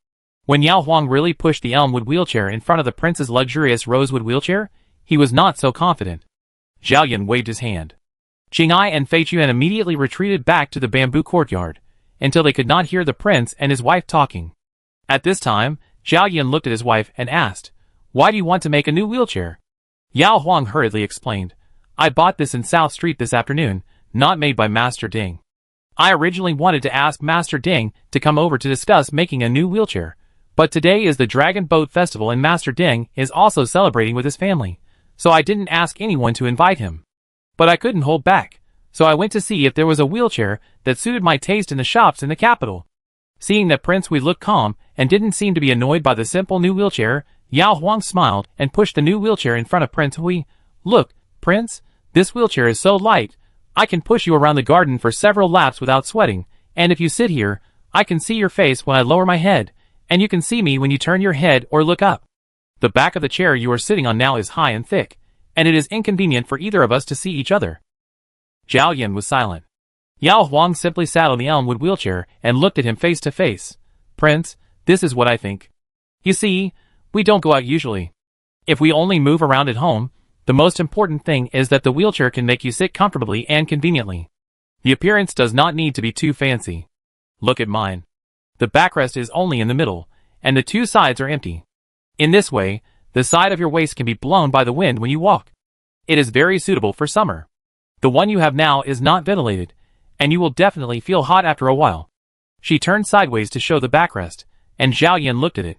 When Yao Huang really pushed the elmwood wheelchair in front of the prince's luxurious rosewood wheelchair, he was not so confident. Zhao Yan waved his hand. Qing'ai and Fei Chuan immediately retreated back to the bamboo courtyard, until they could not hear the prince and his wife talking. At this time, Zhao Yan looked at his wife and asked, "Why do you want to make a new wheelchair?" Yao Huang hurriedly explained, "I bought this in South Street this afternoon, not made by Master Ding. I originally wanted to ask Master Ding to come over to discuss making a new wheelchair, but today is the Dragon Boat Festival and Master Ding is also celebrating with his family, so I didn't ask anyone to invite him. But I couldn't hold back, so I went to see if there was a wheelchair that suited my taste in the shops in the capital." Seeing that Prince Hui looked calm and didn't seem to be annoyed by the simple new wheelchair, Yao Huang smiled and pushed the new wheelchair in front of Prince Hui. "Look, Prince, this wheelchair is so light, I can push you around the garden for several laps without sweating, and if you sit here, I can see your face when I lower my head, and you can see me when you turn your head or look up. The back of the chair you are sitting on now is high and thick, and it is inconvenient for either of us to see each other." Zhao Yan was silent. Yao Huang simply sat on the elmwood wheelchair and looked at him face to face. "Prince, this is what I think. You see, we don't go out usually. If we only move around at home, the most important thing is that the wheelchair can make you sit comfortably and conveniently. The appearance does not need to be too fancy. Look at mine. The backrest is only in the middle, and the 2 sides are empty. In this way, The side of your waist can be blown by the wind when you walk. It is very suitable for summer. The one you have now is not ventilated, and you will definitely feel hot after a while. She turned sideways to show the backrest, and Zhao Yan looked at it.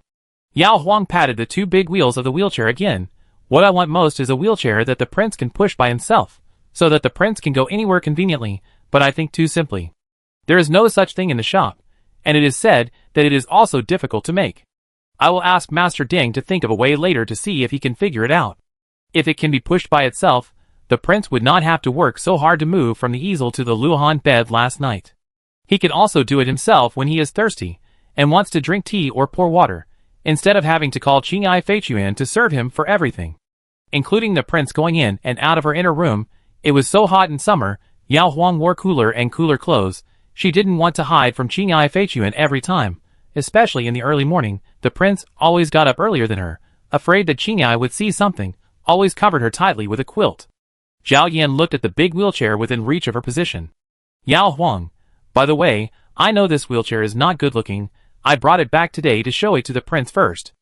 Yao Huang patted the two big wheels of the wheelchair again. What I want most is a wheelchair that the prince can push by himself, so that the prince can go anywhere conveniently, but I think too simply. There is no such thing in the shop, and it is said that it is also difficult to make. I will ask Master Ding to think of a way later to see if he can figure it out. If it can be pushed by itself, the prince would not have to work so hard to move from the easel to the Luohan bed last night. He can also do it himself when he is thirsty, and wants to drink tea or pour water, instead of having to call Qinghai Feichuan to serve him for everything. Including the prince going in and out of her inner room, it was so hot in summer, Yao Huang wore cooler and cooler clothes. She didn't want to hide from Qinghai Feichuan every time, especially in the early morning. The prince always got up earlier than her, afraid that Qinghai would see something, always covered her tightly with a quilt. Zhao Yan looked at the big wheelchair within reach of her position. Yao Huang, by the way, I know this wheelchair is not good looking. I brought it back today to show it to the prince first.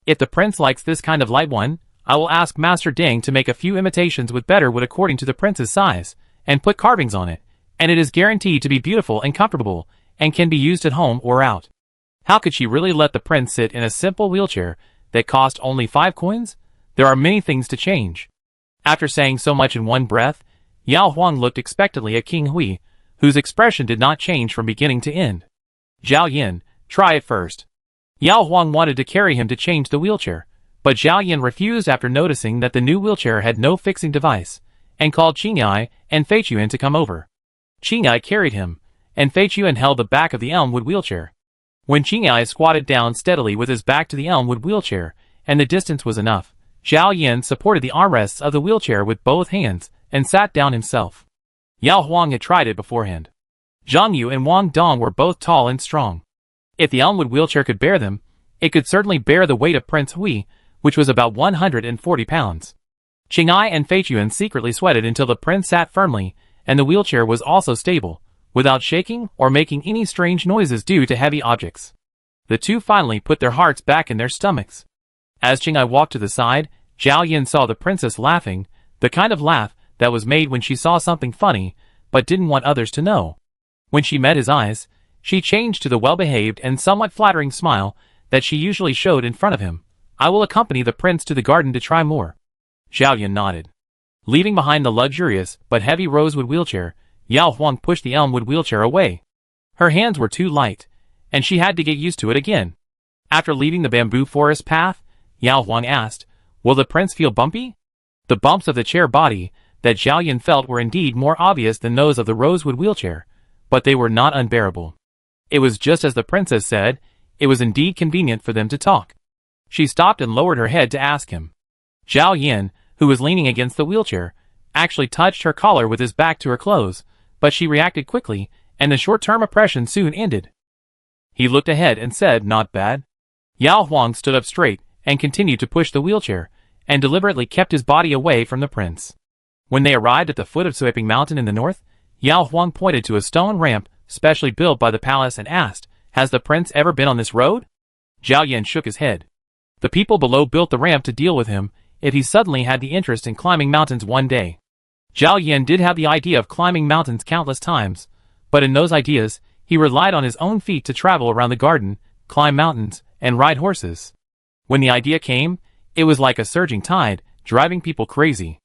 If the prince likes this kind of light one, I will ask Master Ding to make a few imitations with better wood according to the prince's size, and put carvings on it, and it is guaranteed to be beautiful and comfortable, and can be used at home or out. How could she really let the prince sit in a simple wheelchair that cost only 5 coins? There are many things to change. After saying so much in one breath, Yao Huang looked expectantly at King Hui, whose expression did not change from beginning to end. Zhao Yin, try it first. Yao Huang wanted to carry him to change the wheelchair, but Zhao Yin refused after noticing that the new wheelchair had no fixing device, and called Qinghai and Feichuan to come over. Qinghai carried him, and Feichuan held the back of the elmwood wheelchair. When Qinghai squatted down steadily with his back to the elmwood wheelchair, and the distance was enough, Zhao Yin supported the armrests of the wheelchair with both hands, and sat down himself. Yao Huang had tried it beforehand. Zhang Yu and Wang Dong were both tall and strong. If the elmwood wheelchair could bear them, it could certainly bear the weight of Prince Hui, which was about 140 pounds. Qinghai and Feichuan secretly sweated until the prince sat firmly, and the wheelchair was also stable, without shaking or making any strange noises due to heavy objects. The two finally put their hearts back in their stomachs. As Qinghai walked to the side, Zhao Yin saw the princess laughing, the kind of laugh that was made when she saw something funny, but didn't want others to know. When she met his eyes, she changed to the well-behaved and somewhat flattering smile that she usually showed in front of him. I will accompany the prince to the garden to try more. Zhao Yin nodded. Leaving behind the luxurious but heavy rosewood wheelchair, Yao Huang pushed the elmwood wheelchair away. Her hands were too light, and she had to get used to it again. After leaving the bamboo forest path, Yao Huang asked, "Will the prince feel bumpy?" The bumps of the chair body that Zhao Yin felt were indeed more obvious than those of the rosewood wheelchair, but they were not unbearable. It was just as the princess said, it was indeed convenient for them to talk. She stopped and lowered her head to ask him. Zhao Yin, who was leaning against the wheelchair, actually touched her collar with his back to her clothes, but she reacted quickly, and the short-term oppression soon ended. He looked ahead and said, "Not bad." Yao Huang stood up straight and continued to push the wheelchair, and deliberately kept his body away from the prince. When they arrived at the foot of Sweeping Mountain in the north, Yao Huang pointed to a stone ramp specially built by the palace and asked, "Has the prince ever been on this road?" Zhao Yan shook his head. The people below built the ramp to deal with him if he suddenly had the interest in climbing mountains one day. Zhao Yan did have the idea of climbing mountains countless times, but in those ideas, he relied on his own feet to travel around the garden, climb mountains, and ride horses. When the idea came, it was like a surging tide, driving people crazy.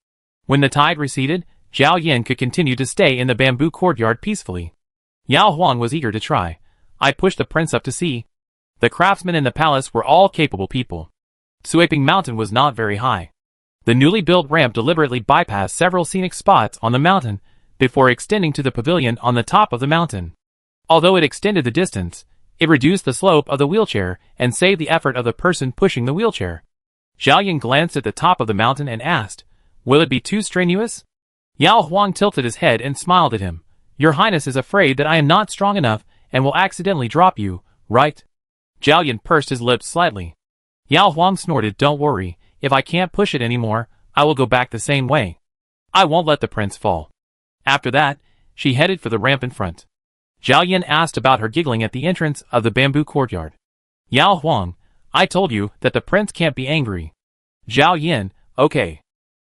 When the tide receded, Zhao Yin could continue to stay in the bamboo courtyard peacefully. Yao Huang was eager to try. I pushed the prince up to see. The craftsmen in the palace were all capable people. Sweeping Mountain was not very high. The newly built ramp deliberately bypassed several scenic spots on the mountain before extending to the pavilion on the top of the mountain. Although it extended the distance, it reduced the slope of the wheelchair and saved the effort of the person pushing the wheelchair. Zhao Yin glanced at the top of the mountain and asked, "Will it be too strenuous?" Yao Huang tilted his head and smiled at him. "Your Highness is afraid that I am not strong enough and will accidentally drop you, right?" Zhao Yin pursed his lips slightly. Yao Huang snorted, "Don't worry, if I can't push it anymore, I will go back the same way. I won't let the prince fall." After that, she headed for the ramp in front. Zhao Yin asked about her giggling at the entrance of the bamboo courtyard. "Yao Huang, I told you that the prince can't be angry. Zhao Yin, okay.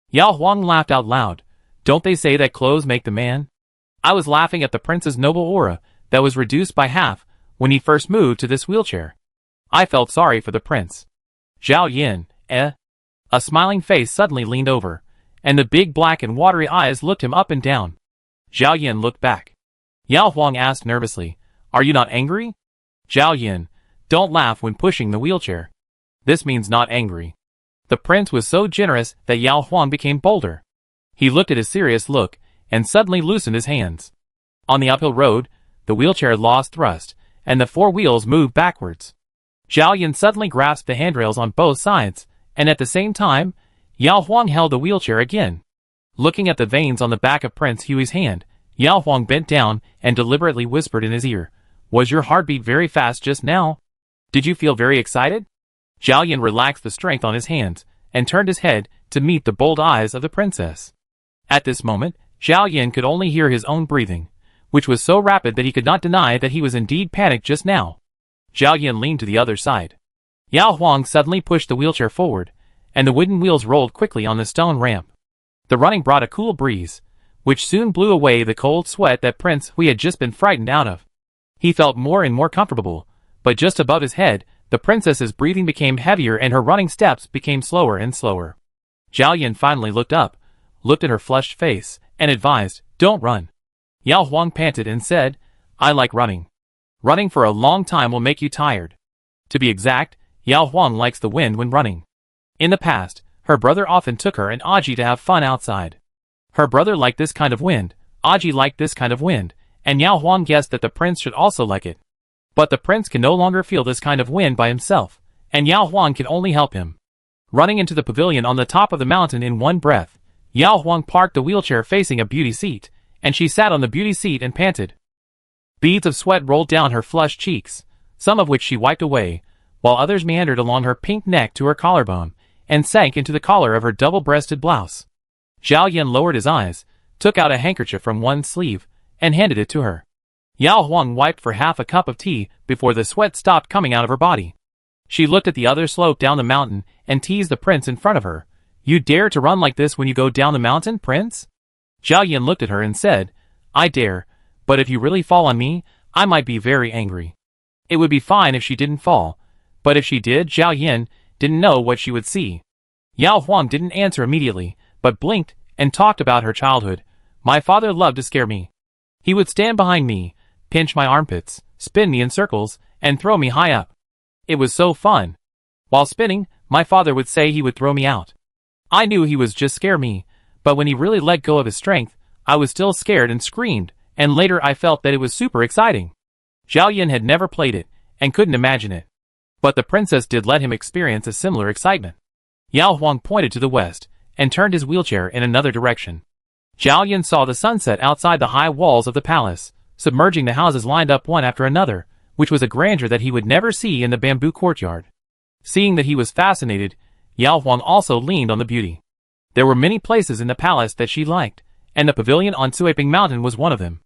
Yao Huang laughed out loud. Don't they say that clothes make the man? I was laughing at the prince's noble aura that was reduced by half when he first moved to this wheelchair. I felt sorry for the prince. Zhao Yin, eh? A smiling face suddenly leaned over, and the big black and watery eyes looked him up and down. Zhao Yin looked back. Yao Huang asked nervously, are you not angry? Zhao Yin, don't laugh when pushing the wheelchair. This means not angry. The prince was so generous that Yao Huang became bolder. He looked at his serious look, and suddenly loosened his hands. On the uphill road, the wheelchair lost thrust, and the four wheels moved backwards. Zhao Yin suddenly grasped the handrails on both sides, and at the same time, Yao Huang held the wheelchair again. Looking at the veins on the back of Prince Hui's hand, Yao Huang bent down and deliberately whispered in his ear, was your heartbeat very fast just now? Did you feel very excited? Zhao Yin relaxed the strength on his hands, and turned his head to meet the bold eyes of the princess. At this moment, Zhao Yin could only hear his own breathing, which was so rapid that he could not deny that he was indeed panicked just now. Zhao Yin leaned to the other side. Yao Huang suddenly pushed the wheelchair forward, and the wooden wheels rolled quickly on the stone ramp. The running brought a cool breeze, which soon blew away the cold sweat that Prince Hui had just been frightened out of. He felt more and more comfortable, but just above his head, the princess's breathing became heavier and her running steps became slower and slower. Zhao Yin finally looked up, looked at her flushed face, and advised, don't run. Yao Huang panted and said, I like running. Running for a long time will make you tired. To be exact, Yao Huang likes the wind when running. In the past, her brother often took her and Aji to have fun outside. Her brother liked this kind of wind, Aji liked this kind of wind, and Yao Huang guessed that the prince should also like it. But the prince can no longer feel this kind of wind by himself, and Yao Huang can only help him. Running into the pavilion on the top of the mountain in one breath, Yao Huang parked the wheelchair facing a beauty seat, and she sat on the beauty seat and panted. Beads of sweat rolled down her flushed cheeks, some of which she wiped away, while others meandered along her pink neck to her collarbone, and sank into the collar of her double-breasted blouse. Zhao Yin lowered his eyes, took out a handkerchief from one sleeve, and handed it to her. Yao Huang wiped for half a cup of tea before the sweat stopped coming out of her body. She looked at the other slope down the mountain and teased the prince in front of her. You dare to run like this when you go down the mountain, prince? Zhao Yin looked at her and said, I dare, but if you really fall on me, I might be very angry. It would be fine if she didn't fall, but if she did, Zhao Yin didn't know what she would see. Yao Huang didn't answer immediately, but blinked and talked about her childhood. My father loved to scare me. He would stand behind me, pinch my armpits, spin me in circles, and throw me high up. It was so fun. While spinning, my father would say he would throw me out. I knew he was just scare me, but when he really let go of his strength, I was still scared and screamed, and later I felt that it was super exciting. Zhao Yin had never played it, and couldn't imagine it. But the princess did let him experience a similar excitement. Yao Huang pointed to the west, and turned his wheelchair in another direction. Zhao Yin saw the sunset outside the high walls of the palace, submerging the houses lined up one after another, which was a grandeur that he would never see in the bamboo courtyard. Seeing that he was fascinated, Yao Huang also leaned on the beauty. There were many places in the palace that she liked, and the pavilion on Suiping Mountain was one of them.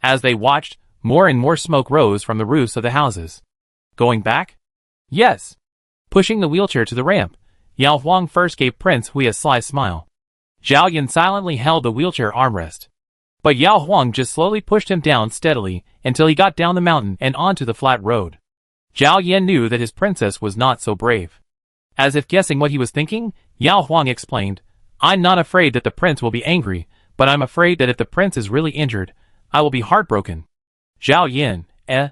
As they watched, more and more smoke rose from the roofs of the houses. Going back? Yes. Pushing the wheelchair to the ramp, Yao Huang first gave Prince Hui a sly smile. Zhao Yin silently held the wheelchair armrest. But Yao Huang just slowly pushed him down steadily until he got down the mountain and onto the flat road. Zhao Yin knew that his princess was not so brave. As if guessing what he was thinking, Yao Huang explained, I'm not afraid that the prince will be angry, but I'm afraid that if the prince is really injured, I will be heartbroken. Zhao Yin, eh?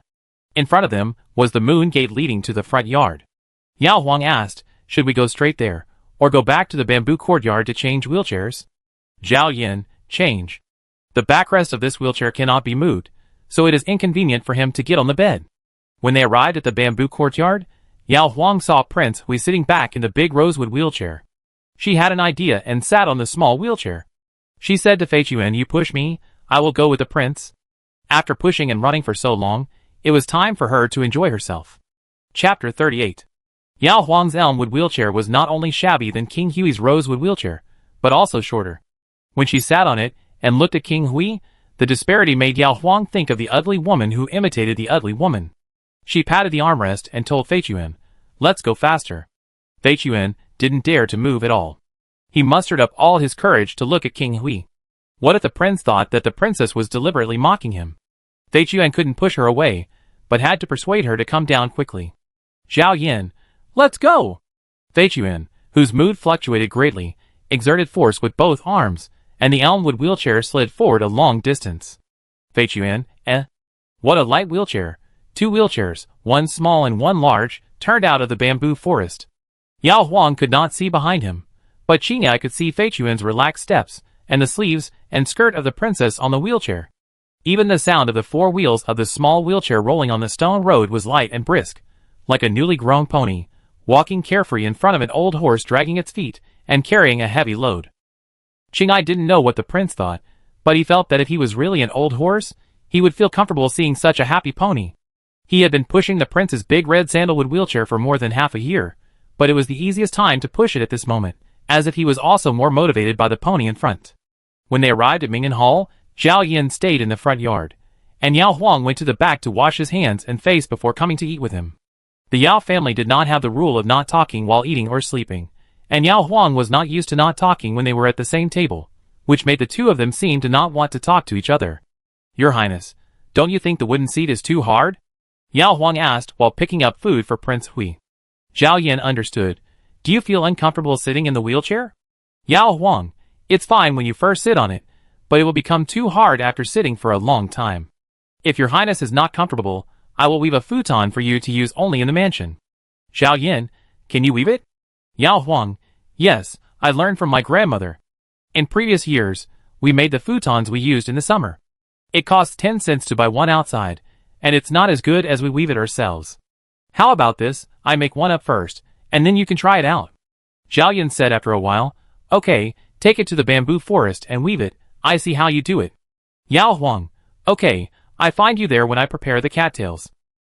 In front of them was the moon gate leading to the front yard. Yao Huang asked, should we go straight there, or go back to the bamboo courtyard to change wheelchairs? Zhao Yin, change. The backrest of this wheelchair cannot be moved, so it is inconvenient for him to get on the bed. When they arrived at the bamboo courtyard, Yao Huang saw Prince Hui sitting back in the big rosewood wheelchair. She had an idea and sat on the small wheelchair. She said to Fei Chuan, you push me, I will go with the prince. After pushing and running for so long, it was time for her to enjoy herself. Chapter 38. Yao Huang's elmwood wheelchair was not only shabby than King Hui's rosewood wheelchair, but also shorter. When she sat on it and looked at King Hui, the disparity made Yao Huang think of the ugly woman who imitated the ugly woman. She patted the armrest and told Fei Chuan, let's go faster. Fei Chuan didn't dare to move at all. He mustered up all his courage to look at King Hui. What if the prince thought that the princess was deliberately mocking him? Fei Chuan couldn't push her away, but had to persuade her to come down quickly. Zhao Yin, let's go! Fei Chuan, whose mood fluctuated greatly, exerted force with both arms, and the elmwood wheelchair slid forward a long distance. Fei Chuan, what a light wheelchair! 2 wheelchairs, one small and one large, turned out of the bamboo forest. Yao Huang could not see behind him, but Qingyai could see Fei Chuan's relaxed steps, and the sleeves and skirt of the princess on the wheelchair. Even the sound of the 4 wheels of the small wheelchair rolling on the stone road was light and brisk, like a newly grown pony, walking carefree in front of an old horse dragging its feet and carrying a heavy load. Qingyai didn't know what the prince thought, but he felt that if he was really an old horse, he would feel comfortable seeing such a happy pony. He had been pushing the prince's big red sandalwood wheelchair for more than half a year, but it was the easiest time to push it at this moment, as if he was also more motivated by the pony in front. When they arrived at Mingnan Hall, Zhao Yin stayed in the front yard, and Yao Huang went to the back to wash his hands and face before coming to eat with him. The Yao family did not have the rule of not talking while eating or sleeping, and Yao Huang was not used to not talking when they were at the same table, which made the two of them seem to not want to talk to each other. Your Highness, don't you think the wooden seat is too hard? Yao Huang asked while picking up food for Prince Hui. Zhao Yin understood. Do you feel uncomfortable sitting in the wheelchair? Yao Huang, it's fine when you first sit on it, but it will become too hard after sitting for a long time. If your Highness is not comfortable, I will weave a futon for you to use only in the mansion. Zhao Yin, can you weave it? Yao Huang, yes, I learned from my grandmother. In previous years, we made the futons we used in the summer. It costs 10 cents to buy one outside, and it's not as good as we weave it ourselves. How about this, I make one up first, and then you can try it out. Zhao Yin said after a while, okay, take it to the bamboo forest and weave it, I see how you do it. Yao Huang, okay, I find you there when I prepare the cattails.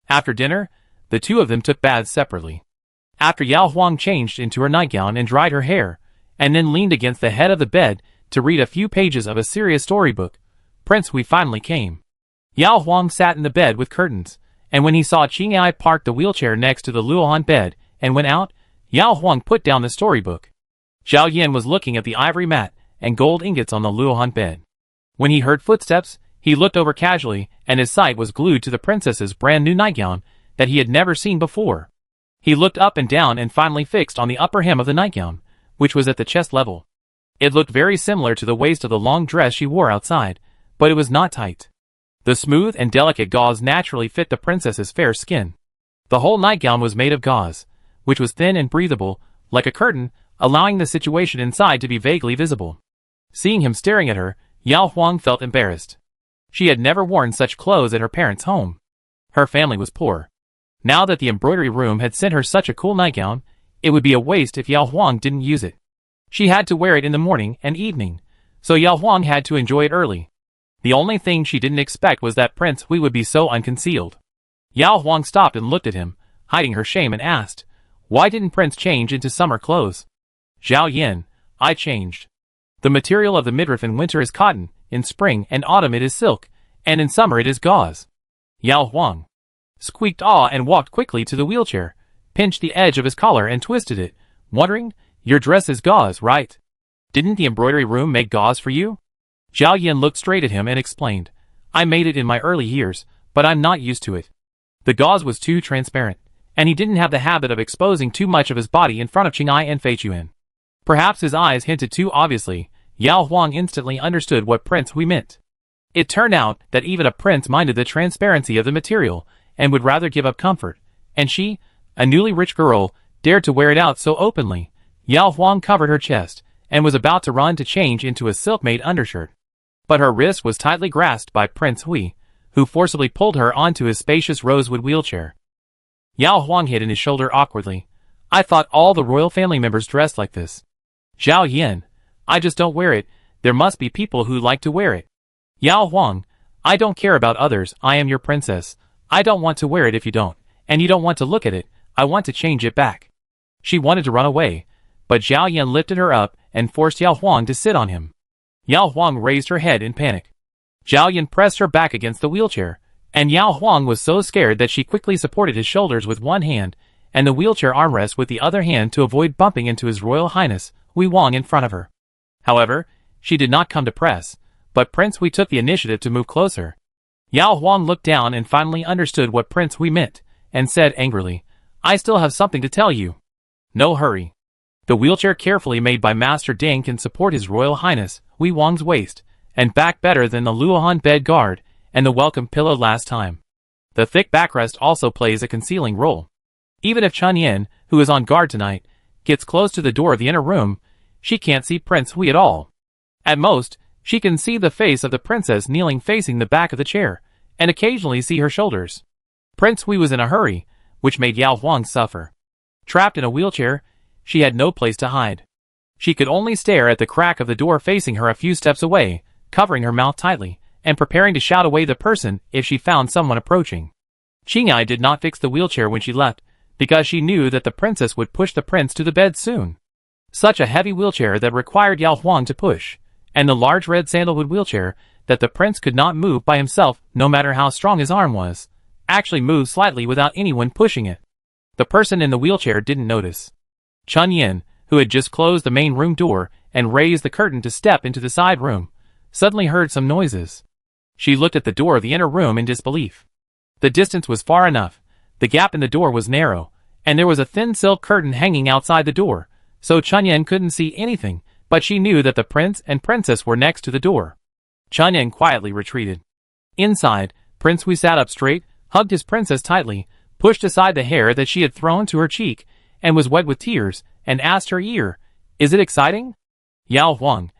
After dinner, the two of them took baths separately. After Yao Huang changed into her nightgown and dried her hair, and then leaned against the head of the bed to read a few pages of a serious storybook, Prince Hui finally came. Yao Huang sat in the bed with curtains, and when he saw Qingyai park the wheelchair next to the Luohan bed and went out, Yao Huang put down the storybook. Zhao Yin was looking at the ivory mat and gold ingots on the Luohan bed. When he heard footsteps, he looked over casually, and his sight was glued to the princess's brand new nightgown that he had never seen before. He looked up and down and finally fixed on the upper hem of the nightgown, which was at the chest level. It looked very similar to the waist of the long dress she wore outside, but it was not tight. The smooth and delicate gauze naturally fit the princess's fair skin. The whole nightgown was made of gauze, which was thin and breathable, like a curtain, allowing the situation inside to be vaguely visible. Seeing him staring at her, Yao Huang felt embarrassed. She had never worn such clothes at her parents' home. Her family was poor. Now that the embroidery room had sent her such a cool nightgown, it would be a waste if Yao Huang didn't use it. She had to wear it in the morning and evening, so Yao Huang had to enjoy it early. The only thing she didn't expect was that Prince Hui would be so unconcealed. Yao Huang stopped and looked at him, hiding her shame, and asked, why didn't Prince change into summer clothes? Zhao Yin, I changed. The material of the midriff in winter is cotton, in spring and autumn it is silk, and in summer it is gauze. Yao Huang squeaked awe and walked quickly to the wheelchair, pinched the edge of his collar and twisted it, wondering, your dress is gauze, right? Didn't the embroidery room make gauze for you? Zhao Yin looked straight at him and explained, I made it in my early years, but I'm not used to it. The gauze was too transparent, and he didn't have the habit of exposing too much of his body in front of Qingyai and Fei Chuan. Perhaps his eyes hinted too obviously. Yao Huang instantly understood what Prince Hui meant. It turned out that even a prince minded the transparency of the material and would rather give up comfort, and she, a newly rich girl, dared to wear it out so openly. Yao Huang covered her chest and was about to run to change into a silk-made undershirt. But her wrist was tightly grasped by Prince Hui, who forcibly pulled her onto his spacious rosewood wheelchair. Yao Huang hid in his shoulder awkwardly. I thought all the royal family members dressed like this. Zhao Yin, I just don't wear it, there must be people who like to wear it. Yao Huang, I don't care about others, I am your princess. I don't want to wear it if you don't, and you don't want to look at it, I want to change it back. She wanted to run away, but Zhao Yin lifted her up and forced Yao Huang to sit on him. Yao Huang raised her head in panic. Zhao Yin pressed her back against the wheelchair, and Yao Huang was so scared that she quickly supported his shoulders with one hand and the wheelchair armrest with the other hand to avoid bumping into His Royal Highness Hui Wang in front of her. However, she did not come to press, but Prince Hui took the initiative to move closer. Yao Huang looked down and finally understood what Prince Hui meant, and said angrily, "I still have something to tell you." "No hurry." The wheelchair carefully made by Master Deng can support His Royal Highness Hui Wang's waist and back better than the Luohan bed guard and the welcome pillow last time. The thick backrest also plays a concealing role. Even if Chun Yin, who is on guard tonight, gets close to the door of the inner room, she can't see Prince Hui at all. At most, she can see the face of the princess kneeling facing the back of the chair, and occasionally see her shoulders. Prince Hui was in a hurry, which made Yao Huang suffer. Trapped in a wheelchair, she had no place to hide. She could only stare at the crack of the door facing her a few steps away, covering her mouth tightly, and preparing to shout away the person if she found someone approaching. Qingyai did not fix the wheelchair when she left, because she knew that the princess would push the prince to the bed soon. Such a heavy wheelchair that required Yao Huang to push, and the large red sandalwood wheelchair that the prince could not move by himself no matter how strong his arm was, actually moved slightly without anyone pushing it. The person in the wheelchair didn't notice. Chun Yin, who had just closed the main room door and raised the curtain to step into the side room, suddenly heard some noises. She looked at the door of the inner room in disbelief. The distance was far enough, the gap in the door was narrow, and there was a thin silk curtain hanging outside the door, so Chun Yin couldn't see anything, but she knew that the prince and princess were next to the door. Chun Yin quietly retreated. Inside, Prince Hui sat up straight, hugged his princess tightly, pushed aside the hair that she had thrown to her cheek, and was wet with tears, and asked her ear, "Is it exciting?" Yao Huang,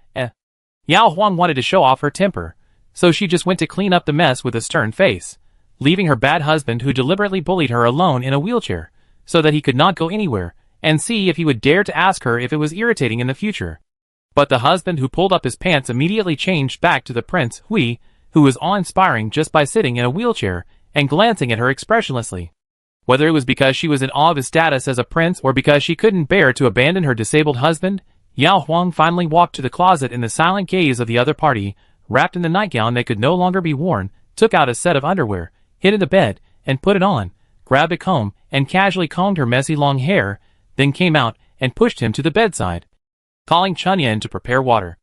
Yao Huang wanted to show off her temper, so she just went to clean up the mess with a stern face, leaving her bad husband who deliberately bullied her alone in a wheelchair, so that he could not go anywhere, and see if he would dare to ask her if it was irritating in the future. But the husband who pulled up his pants immediately changed back to the Prince Hui, who was awe-inspiring just by sitting in a wheelchair and glancing at her expressionlessly. Whether it was because she was in awe of his status as a prince or because she couldn't bear to abandon her disabled husband, Yao Huang finally walked to the closet in the silent gaze of the other party, wrapped in the nightgown that could no longer be worn, took out a set of underwear, hid in the bed, and put it on, grabbed a comb, and casually combed her messy long hair, then came out and pushed him to the bedside, calling Chun Yin to prepare water.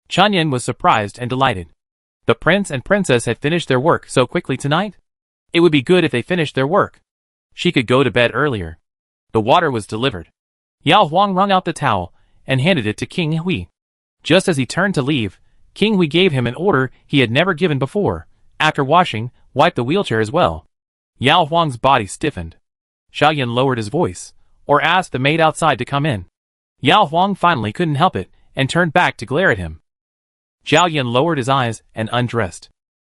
Chun Yin was surprised and delighted. The prince and princess had finished their work so quickly tonight? It would be good if they finished their work. She could go to bed earlier. The water was delivered. Yao Huang wrung out the towel and handed it to King Hui. Just as he turned to leave, King Hui gave him an order he had never given before. After washing, wipe the wheelchair as well. Yao Huang's body stiffened. Xiao Yan lowered his voice, or asked the maid outside to come in. Yao Huang finally couldn't help it, and turned back to glare at him. Xiao Yan lowered his eyes and undressed.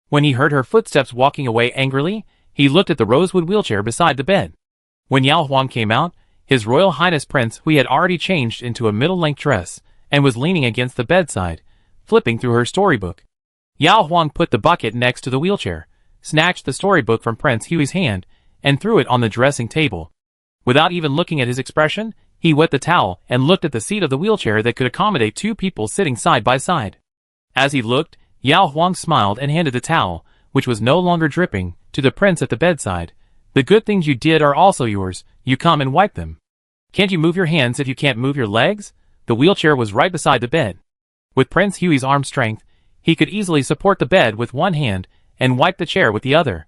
When he heard her footsteps walking away angrily, he looked at the rosewood wheelchair beside the bed. When Yao Huang came out, His Royal Highness Prince Hui had already changed into a middle-length dress, and was leaning against the bedside, flipping through her storybook. Yao Huang put the bucket next to the wheelchair, snatched the storybook from Prince Hui's hand, and threw it on the dressing table. Without even looking at his expression, he wet the towel and looked at the seat of the wheelchair that could accommodate two people sitting side by side. As he looked, Yao Huang smiled and handed the towel, which was no longer dripping, to the prince at the bedside. "The good things you did are also yours, you come and wipe them. Can't you move your hands if you can't move your legs?" The wheelchair was right beside the bed. With Prince Hui's arm strength, he could easily support the bed with one hand and wipe the chair with the other.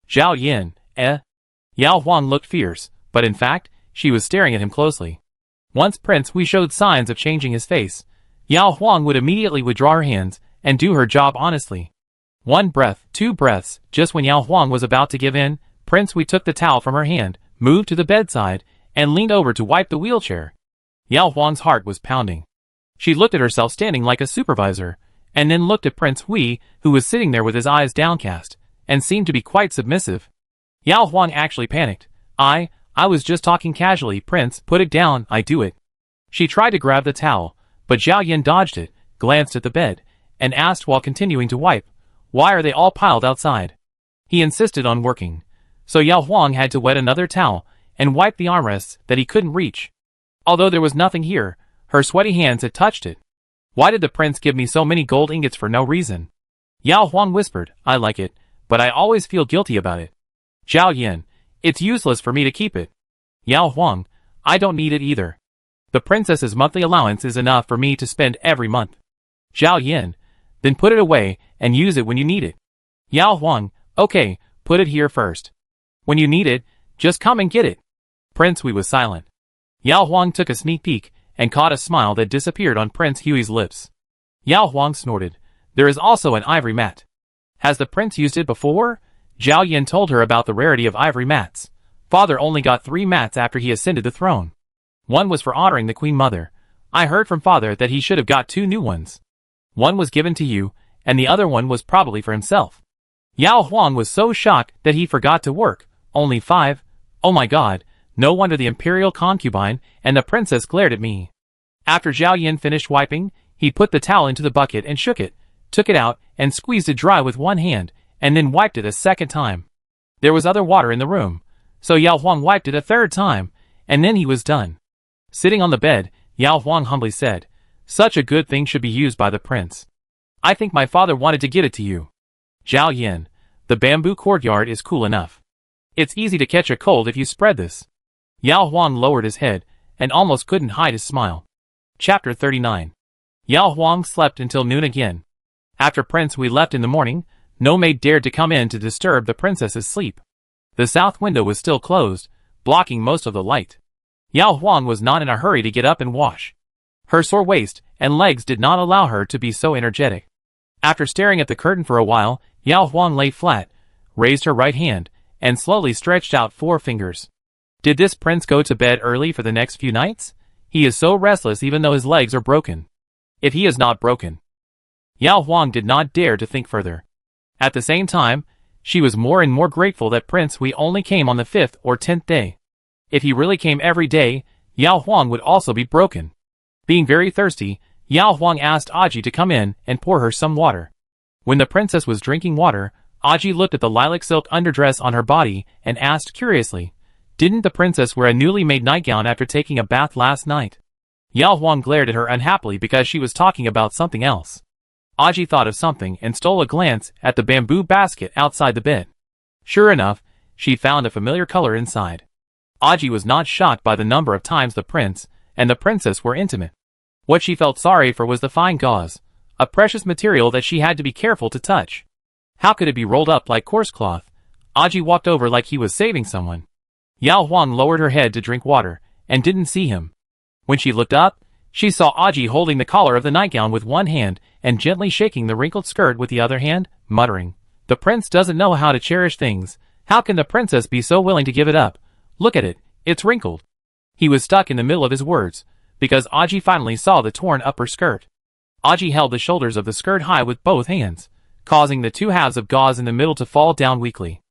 "Zhao Yin, Yao Huang looked fierce, but in fact, she was staring at him closely. Once Prince Hui showed signs of changing his face, Yao Huang would immediately withdraw her hands and do her job honestly. One breath, two breaths, just when Yao Huang was about to give in, Prince Hui took the towel from her hand, moved to the bedside, and leaned over to wipe the wheelchair. Yao Huang's heart was pounding. She looked at herself standing like a supervisor, and then looked at Prince Hui, who was sitting there with his eyes downcast, and seemed to be quite submissive. Yao Huang actually panicked. I was just talking casually, Prince, put it down, I do it." She tried to grab the towel, but Zhao Yan dodged it, glanced at the bed, and asked while continuing to wipe, "Why are they all piled outside?" He insisted on working, so Yao Huang had to wet another towel and wipe the armrests that he couldn't reach. Although there was nothing here, her sweaty hands had touched it. "Why did the prince give me so many gold ingots for no reason?" Yao Huang whispered, "I like it, but I always feel guilty about it." "Zhao Yan, it's useless for me to keep it." Yao Huang, I don't need it either. The princess's monthly allowance is enough for me to spend every month. Zhao Yin, then put it away and use it when you need it. Yao Huang, okay, put it here first. When you need it, just come and get it. Prince Hui was silent. Yao Huang took a sneak peek and caught a smile that disappeared on Prince Hui's lips. Yao Huang snorted. There is also an ivory mat. Has the prince used it before? Zhao Yin told her about the rarity of ivory mats. Father only got 3 mats after he ascended the throne. One was for honoring the Queen Mother. I heard from father that he should have got 2 new ones. One was given to you, and the other one was probably for himself. Yao Huang was so shocked that he forgot to work. Only 5? Oh my god, no wonder the Imperial concubine and the princess glared at me. After Zhao Yin finished wiping, he put the towel into the bucket and shook it, took it out, and squeezed it dry with one hand, and then wiped it a second time. There was other water in the room, so Yao Huang wiped it a third time, and then he was done. Sitting on the bed, Yao Huang humbly said, such a good thing should be used by the prince. I think my father wanted to get it to you. Zhao Yin, the bamboo courtyard is cool enough. It's easy to catch a cold if you spread this. Yao Huang lowered his head, and almost couldn't hide his smile. Chapter 39. Yao Huang slept until noon again. After Prince Hui left in the morning, no maid dared to come in to disturb the princess's sleep. The south window was still closed, blocking most of the light. Yao Huang was not in a hurry to get up and wash. Her sore waist and legs did not allow her to be so energetic. After staring at the curtain for a while, Yao Huang lay flat, raised her right hand, and slowly stretched out 4 fingers. Did this prince go to bed early for the next few nights? He is so restless even though his legs are broken. If he is not broken. Yao Huang did not dare to think further. At the same time, she was more and more grateful that Prince Hui only came on the 5th or 10th day. If he really came every day, Yao Huang would also be broken. Being very thirsty, Yao Huang asked Aji to come in and pour her some water. When the princess was drinking water, Aji looked at the lilac silk underdress on her body and asked curiously, didn't the princess wear a newly made nightgown after taking a bath last night? Yao Huang glared at her unhappily because she was talking about something else. Aji thought of something and stole a glance at the bamboo basket outside the bed. Sure enough, she found a familiar color inside. Aji was not shocked by the number of times the prince and the princess were intimate. What she felt sorry for was the fine gauze, a precious material that she had to be careful to touch. How could it be rolled up like coarse cloth? Aji walked over like he was saving someone. Yao Huang lowered her head to drink water and didn't see him. When she looked up, she saw Aji holding the collar of the nightgown with one hand and gently shaking the wrinkled skirt with the other hand, muttering, the prince doesn't know how to cherish things. How can the princess be so willing to give it up? Look at it, it's wrinkled. He was stuck in the middle of his words, because Aji finally saw the torn upper skirt. Aji held the shoulders of the skirt high with both hands, causing the 2 halves of gauze in the middle to fall down weakly.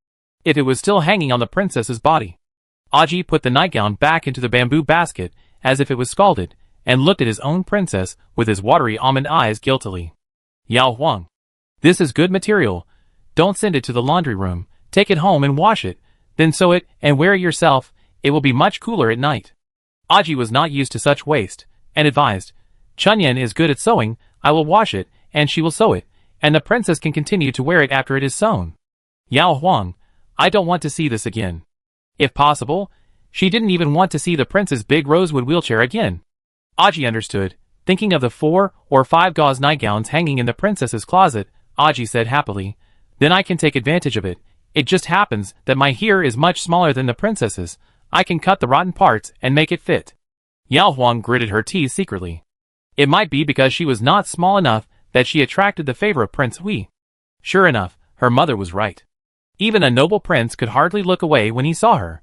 If it was still hanging on the princess's body. Aji put the nightgown back into the bamboo basket, as if it was scalded, and looked at his own princess with his watery almond eyes guiltily. Yao Huang. This is good material. Don't send it to the laundry room. Take it home and wash it, then sew it and wear it yourself. It will be much cooler at night. Aji was not used to such waste, and advised, Chunyan is good at sewing, I will wash it, and she will sew it, and the princess can continue to wear it after it is sewn. Yao Huang, I don't want to see this again. If possible, she didn't even want to see the prince's big rosewood wheelchair again. Aji understood. Thinking of the 4 or 5 gauze nightgowns hanging in the princess's closet, Aji said happily, then I can take advantage of it. It just happens that my hair is much smaller than the princess's. I can cut the rotten parts and make it fit. Yao Huang gritted her teeth secretly. It might be because she was not small enough that she attracted the favor of Prince Hui. Sure enough, her mother was right. Even a noble prince could hardly look away when he saw her.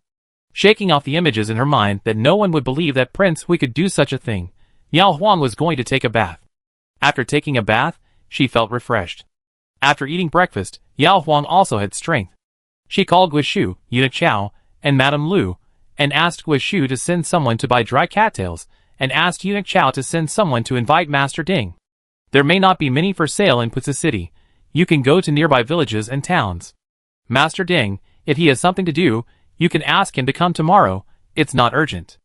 Shaking off the images in her mind that no one would believe that Prince Hui could do such a thing, Yao Huang was going to take a bath. After taking a bath, she felt refreshed. After eating breakfast, Yao Huang also had strength. She called Guishu, Eunuch Chao, and Madame Lu, and asked Guishu to send someone to buy dry cattails, and asked Eunuch Chao to send someone to invite Master Ding. There may not be many for sale in Putsa City. You can go to nearby villages and towns. Master Ding, if he has something to do, you can ask him to come tomorrow. It's not urgent.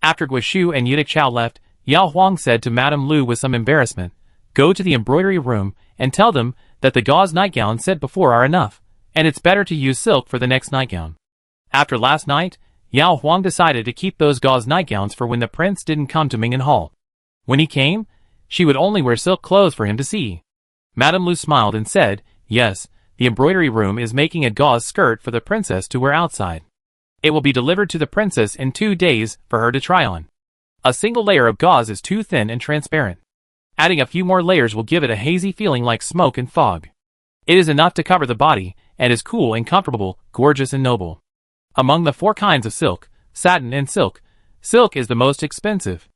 After Guishu and Eunuch Chao left, Yao Huang said to Madame Lu with some embarrassment, go to the embroidery room and tell them that the gauze nightgowns said before are enough, and it's better to use silk for the next nightgown. After last night, Yao Huang decided to keep those gauze nightgowns for when the prince didn't come to Ming'an Hall. When he came, she would only wear silk clothes for him to see. Madame Lu smiled and said, "Yes, the embroidery room is making a gauze skirt for the princess to wear outside. It will be delivered to the princess in 2 days for her to try on. A single layer of gauze is too thin and transparent. Adding a few more layers will give it a hazy feeling like smoke and fog. It is enough to cover the body, and is cool and comfortable, gorgeous and noble. Among the 4 kinds of silk, satin and silk, silk is the most expensive.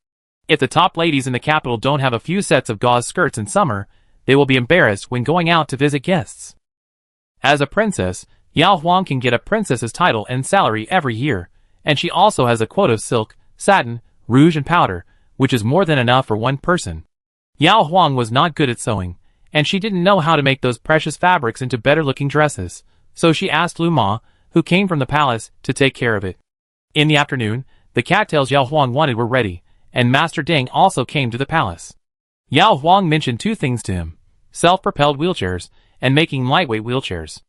If the top ladies in the capital don't have a few sets of gauze skirts in summer, they will be embarrassed when going out to visit guests." As a princess, Yao Huang can get a princess's title and salary every year, and she also has a quota of silk, satin, rouge and powder, which is more than enough for one person. Yao Huang was not good at sewing, and she didn't know how to make those precious fabrics into better-looking dresses, so she asked Lu Ma, who came from the palace, to take care of it. In the afternoon, the cattails Yao Huang wanted were ready, and Master Ding also came to the palace. Yao Huang mentioned 2 things to him: self-propelled wheelchairs, and making lightweight wheelchairs.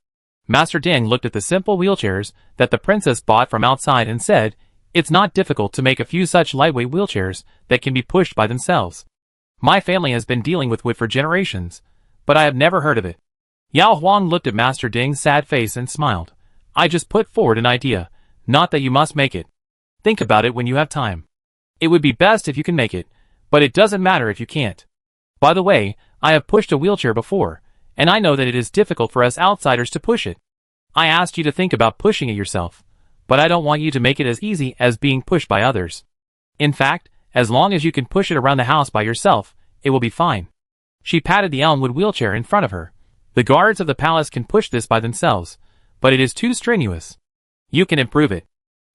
Master Ding looked at the simple wheelchairs that the princess bought from outside and said, "It's not difficult to make a few such lightweight wheelchairs that can be pushed by themselves. My family has been dealing with wood for generations, but I have never heard of it." Yao Huang looked at Master Ding's sad face and smiled. "I just put forward an idea, not that you must make it. Think about it when you have time. It would be best if you can make it, but it doesn't matter if you can't. By the way, I have pushed a wheelchair before, and I know that it is difficult for us outsiders to push it. I asked you to think about pushing it yourself, but I don't want you to make it as easy as being pushed by others. In fact, as long as you can push it around the house by yourself, it will be fine." She patted the elmwood wheelchair in front of her. "The guards of the palace can push this by themselves, but it is too strenuous. You can improve it.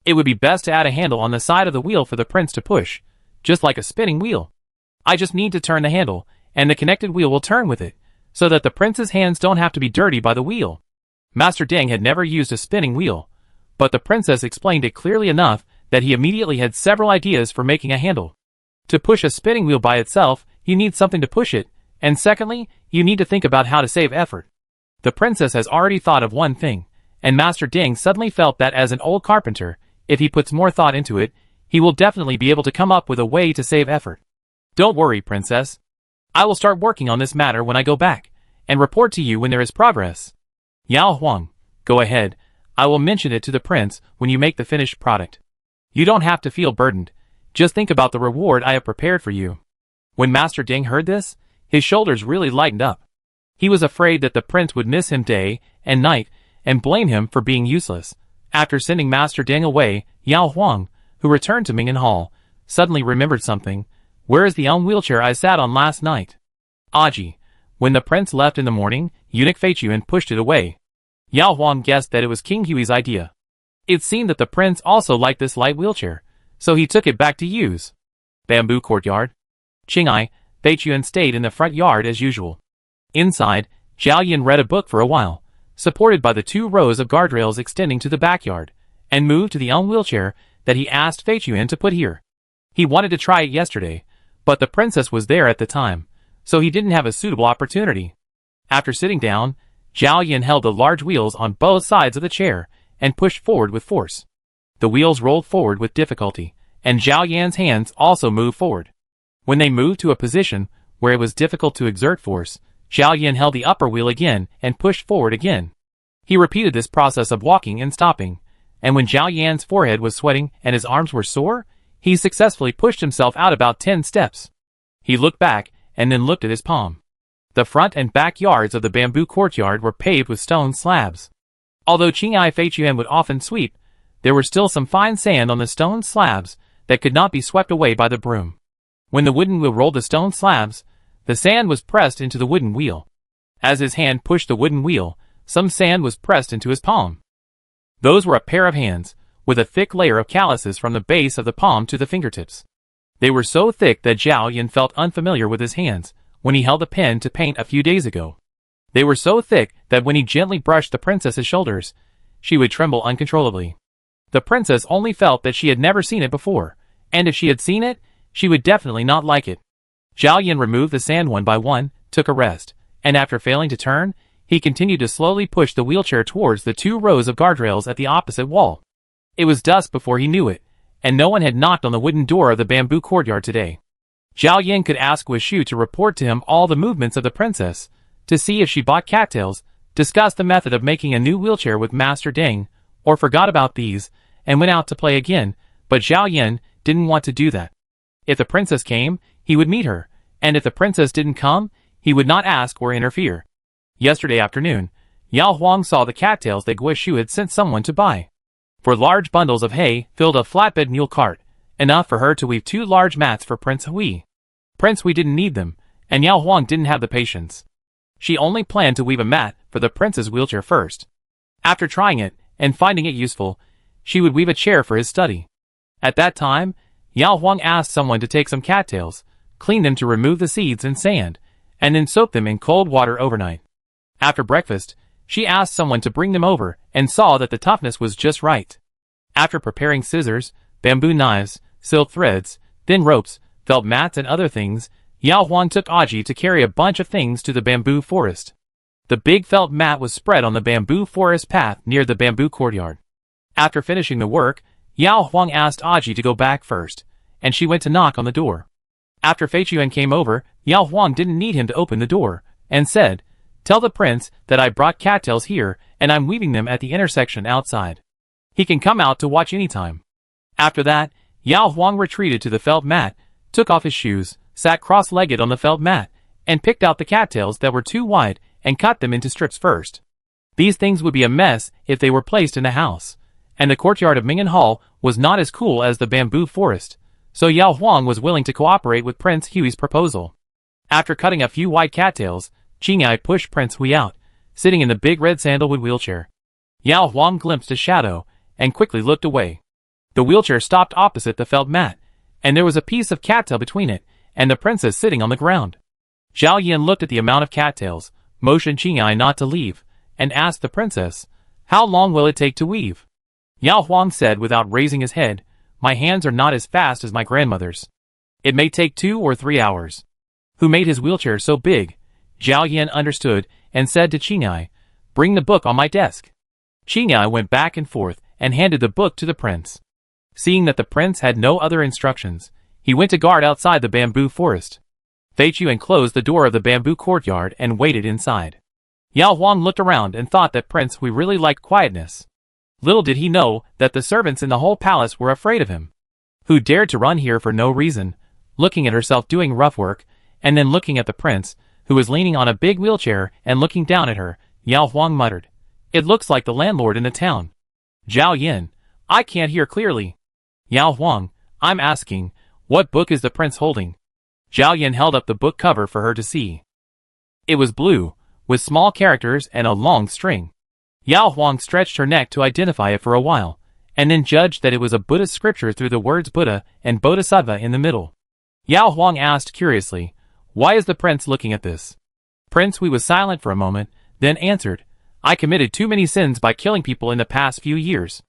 It would be best to add a handle on the side of the wheel for the prince to push, just like a spinning wheel. I just need to turn the handle, and the connected wheel will turn with it, so that the prince's hands don't have to be dirty by the wheel." Master Ding had never used a spinning wheel, but the princess explained it clearly enough that he immediately had several ideas for making a handle. To push a spinning wheel by itself, you need something to push it, and secondly, you need to think about how to save effort. The princess has already thought of one thing, and Master Ding suddenly felt that as an old carpenter, if he puts more thought into it, he will definitely be able to come up with a way to save effort. "Don't worry, princess. I will start working on this matter when I go back, and report to you when there is progress." "Yao Huang, go ahead. I will mention it to the prince when you make the finished product. You don't have to feel burdened. Just think about the reward I have prepared for you." When Master Ding heard this, his shoulders really lightened up. He was afraid that the prince would miss him day and night and blame him for being useless. After sending Master Ding away, Yao Huang, who returned to Ming'an Hall, suddenly remembered something. "Where is the elm wheelchair I sat on last night?" Aji. When the prince left in the morning, eunuch Fei Chuan pushed it away. Yao Huang guessed that it was King Hui's idea. It seemed that the prince also liked this light wheelchair, so he took it back to use. Bamboo courtyard. Qing'ai, Fei Chuan stayed in the front yard as usual. Inside, Zhao Yan read a book for a while, supported by the 2 rows of guardrails extending to the backyard, and moved to the elm wheelchair that he asked Fei Chuan to put here. He wanted to try it yesterday, but the princess was there at the time, so he didn't have a suitable opportunity. After sitting down, Zhao Yan held the large wheels on both sides of the chair and pushed forward with force. The wheels rolled forward with difficulty, and Zhao Yan's hands also moved forward. When they moved to a position where it was difficult to exert force, Zhao Yan held the upper wheel again and pushed forward again. He repeated this process of walking and stopping, and when Zhao Yan's forehead was sweating and his arms were sore, he successfully pushed himself out about 10 steps. He looked back and then looked at his palm. The front and back yards of the bamboo courtyard were paved with stone slabs. Although Qing'ai Fei Chuan would often sweep, there were still some fine sand on the stone slabs that could not be swept away by the broom. When the wooden wheel rolled the stone slabs, the sand was pressed into the wooden wheel. As his hand pushed the wooden wheel, some sand was pressed into his palm. Those were a pair of hands, with a thick layer of calluses from the base of the palm to the fingertips. They were so thick that Zhao Yan felt unfamiliar with his hands when he held a pen to paint a few days ago. They were so thick that when he gently brushed the princess's shoulders, she would tremble uncontrollably. The princess only felt that she had never seen it before, and if she had seen it, she would definitely not like it. Zhao Yan removed the sand one by one, took a rest, and after failing to turn, he continued to slowly push the wheelchair towards the 2 rows of guardrails at the opposite wall. It was dusk before he knew it, and no one had knocked on the wooden door of the bamboo courtyard today. Zhao Yin could ask Wishu to report to him all the movements of the princess, to see if she bought cattails, discuss the method of making a new wheelchair with Master Deng, or forgot about these, and went out to play again, but Zhao Yin didn't want to do that. If the princess came, he would meet her, and if the princess didn't come, he would not ask or interfere. Yesterday afternoon, Yao Huang saw the cattails that Guishu had sent someone to buy. For large bundles of hay filled a flatbed mule cart, enough for her to weave 2 large mats for Prince Hui. Prince Hui didn't need them, and Yao Huang didn't have the patience. She only planned to weave a mat for the prince's wheelchair first. After trying it, and finding it useful, she would weave a chair for his study. At that time, Yao Huang asked someone to take some cattails, clean them to remove the seeds and sand, and then soak them in cold water overnight. After breakfast, she asked someone to bring them over and saw that the toughness was just right. After preparing scissors, bamboo knives, silk threads, thin ropes, felt mats and other things, Yao Huang took Aji to carry a bunch of things to the bamboo forest. The big felt mat was spread on the bamboo forest path near the bamboo courtyard. After finishing the work, Yao Huang asked Aji to go back first, and she went to knock on the door. After Fei Chuan came over, Yao Huang didn't need him to open the door, and said, "Tell the prince that I brought cattails here and I'm weaving them at the intersection outside. He can come out to watch anytime." After that, Yao Huang retreated to the felt mat, took off his shoes, sat cross-legged on the felt mat, and picked out the cattails that were too wide and cut them into strips first. These things would be a mess if they were placed in the house, and the courtyard of Ming'an Hall was not as cool as the bamboo forest, so Yao Huang was willing to cooperate with Prince Hui's proposal. After cutting a few white cattails, Qingyai pushed Prince Hui out, sitting in the big red sandalwood wheelchair. Yao Huang glimpsed a shadow, and quickly looked away. The wheelchair stopped opposite the felt mat, and there was a piece of cattail between it and the princess sitting on the ground. Zhao Yin looked at the amount of cattails, motioned Qingyai not to leave, and asked the princess, "How long will it take to weave?" Yao Huang said without raising his head, "My hands are not as fast as my grandmother's. It may take 2 or 3 hours." Who made his wheelchair so big? Zhao Yin understood and said to Qingyai, "Bring the book on my desk." Qingyai went back and forth and handed the book to the prince. Seeing that the prince had no other instructions, he went to guard outside the bamboo forest. Fei Chuan closed the door of the bamboo courtyard and waited inside. Yao Huang looked around and thought that Prince Hui really liked quietness. Little did he know that the servants in the whole palace were afraid of him. Who dared to run here for no reason, looking at herself doing rough work, and then looking at the prince, who was leaning on a big wheelchair and looking down at her, Yao Huang muttered, "It looks like the landlord in the town." Zhao Yin, "I can't hear clearly." Yao Huang, "I'm asking, what book is the prince holding?" Zhao Yin held up the book cover for her to see. It was blue, with small characters and a long string. Yao Huang stretched her neck to identify it for a while, and then judged that it was a Buddhist scripture through the words Buddha and Bodhisattva in the middle. Yao Huang asked curiously, "Why is the prince looking at this?" Prince Hui was silent for a moment, then answered, "I committed too many sins by killing people in the past few years."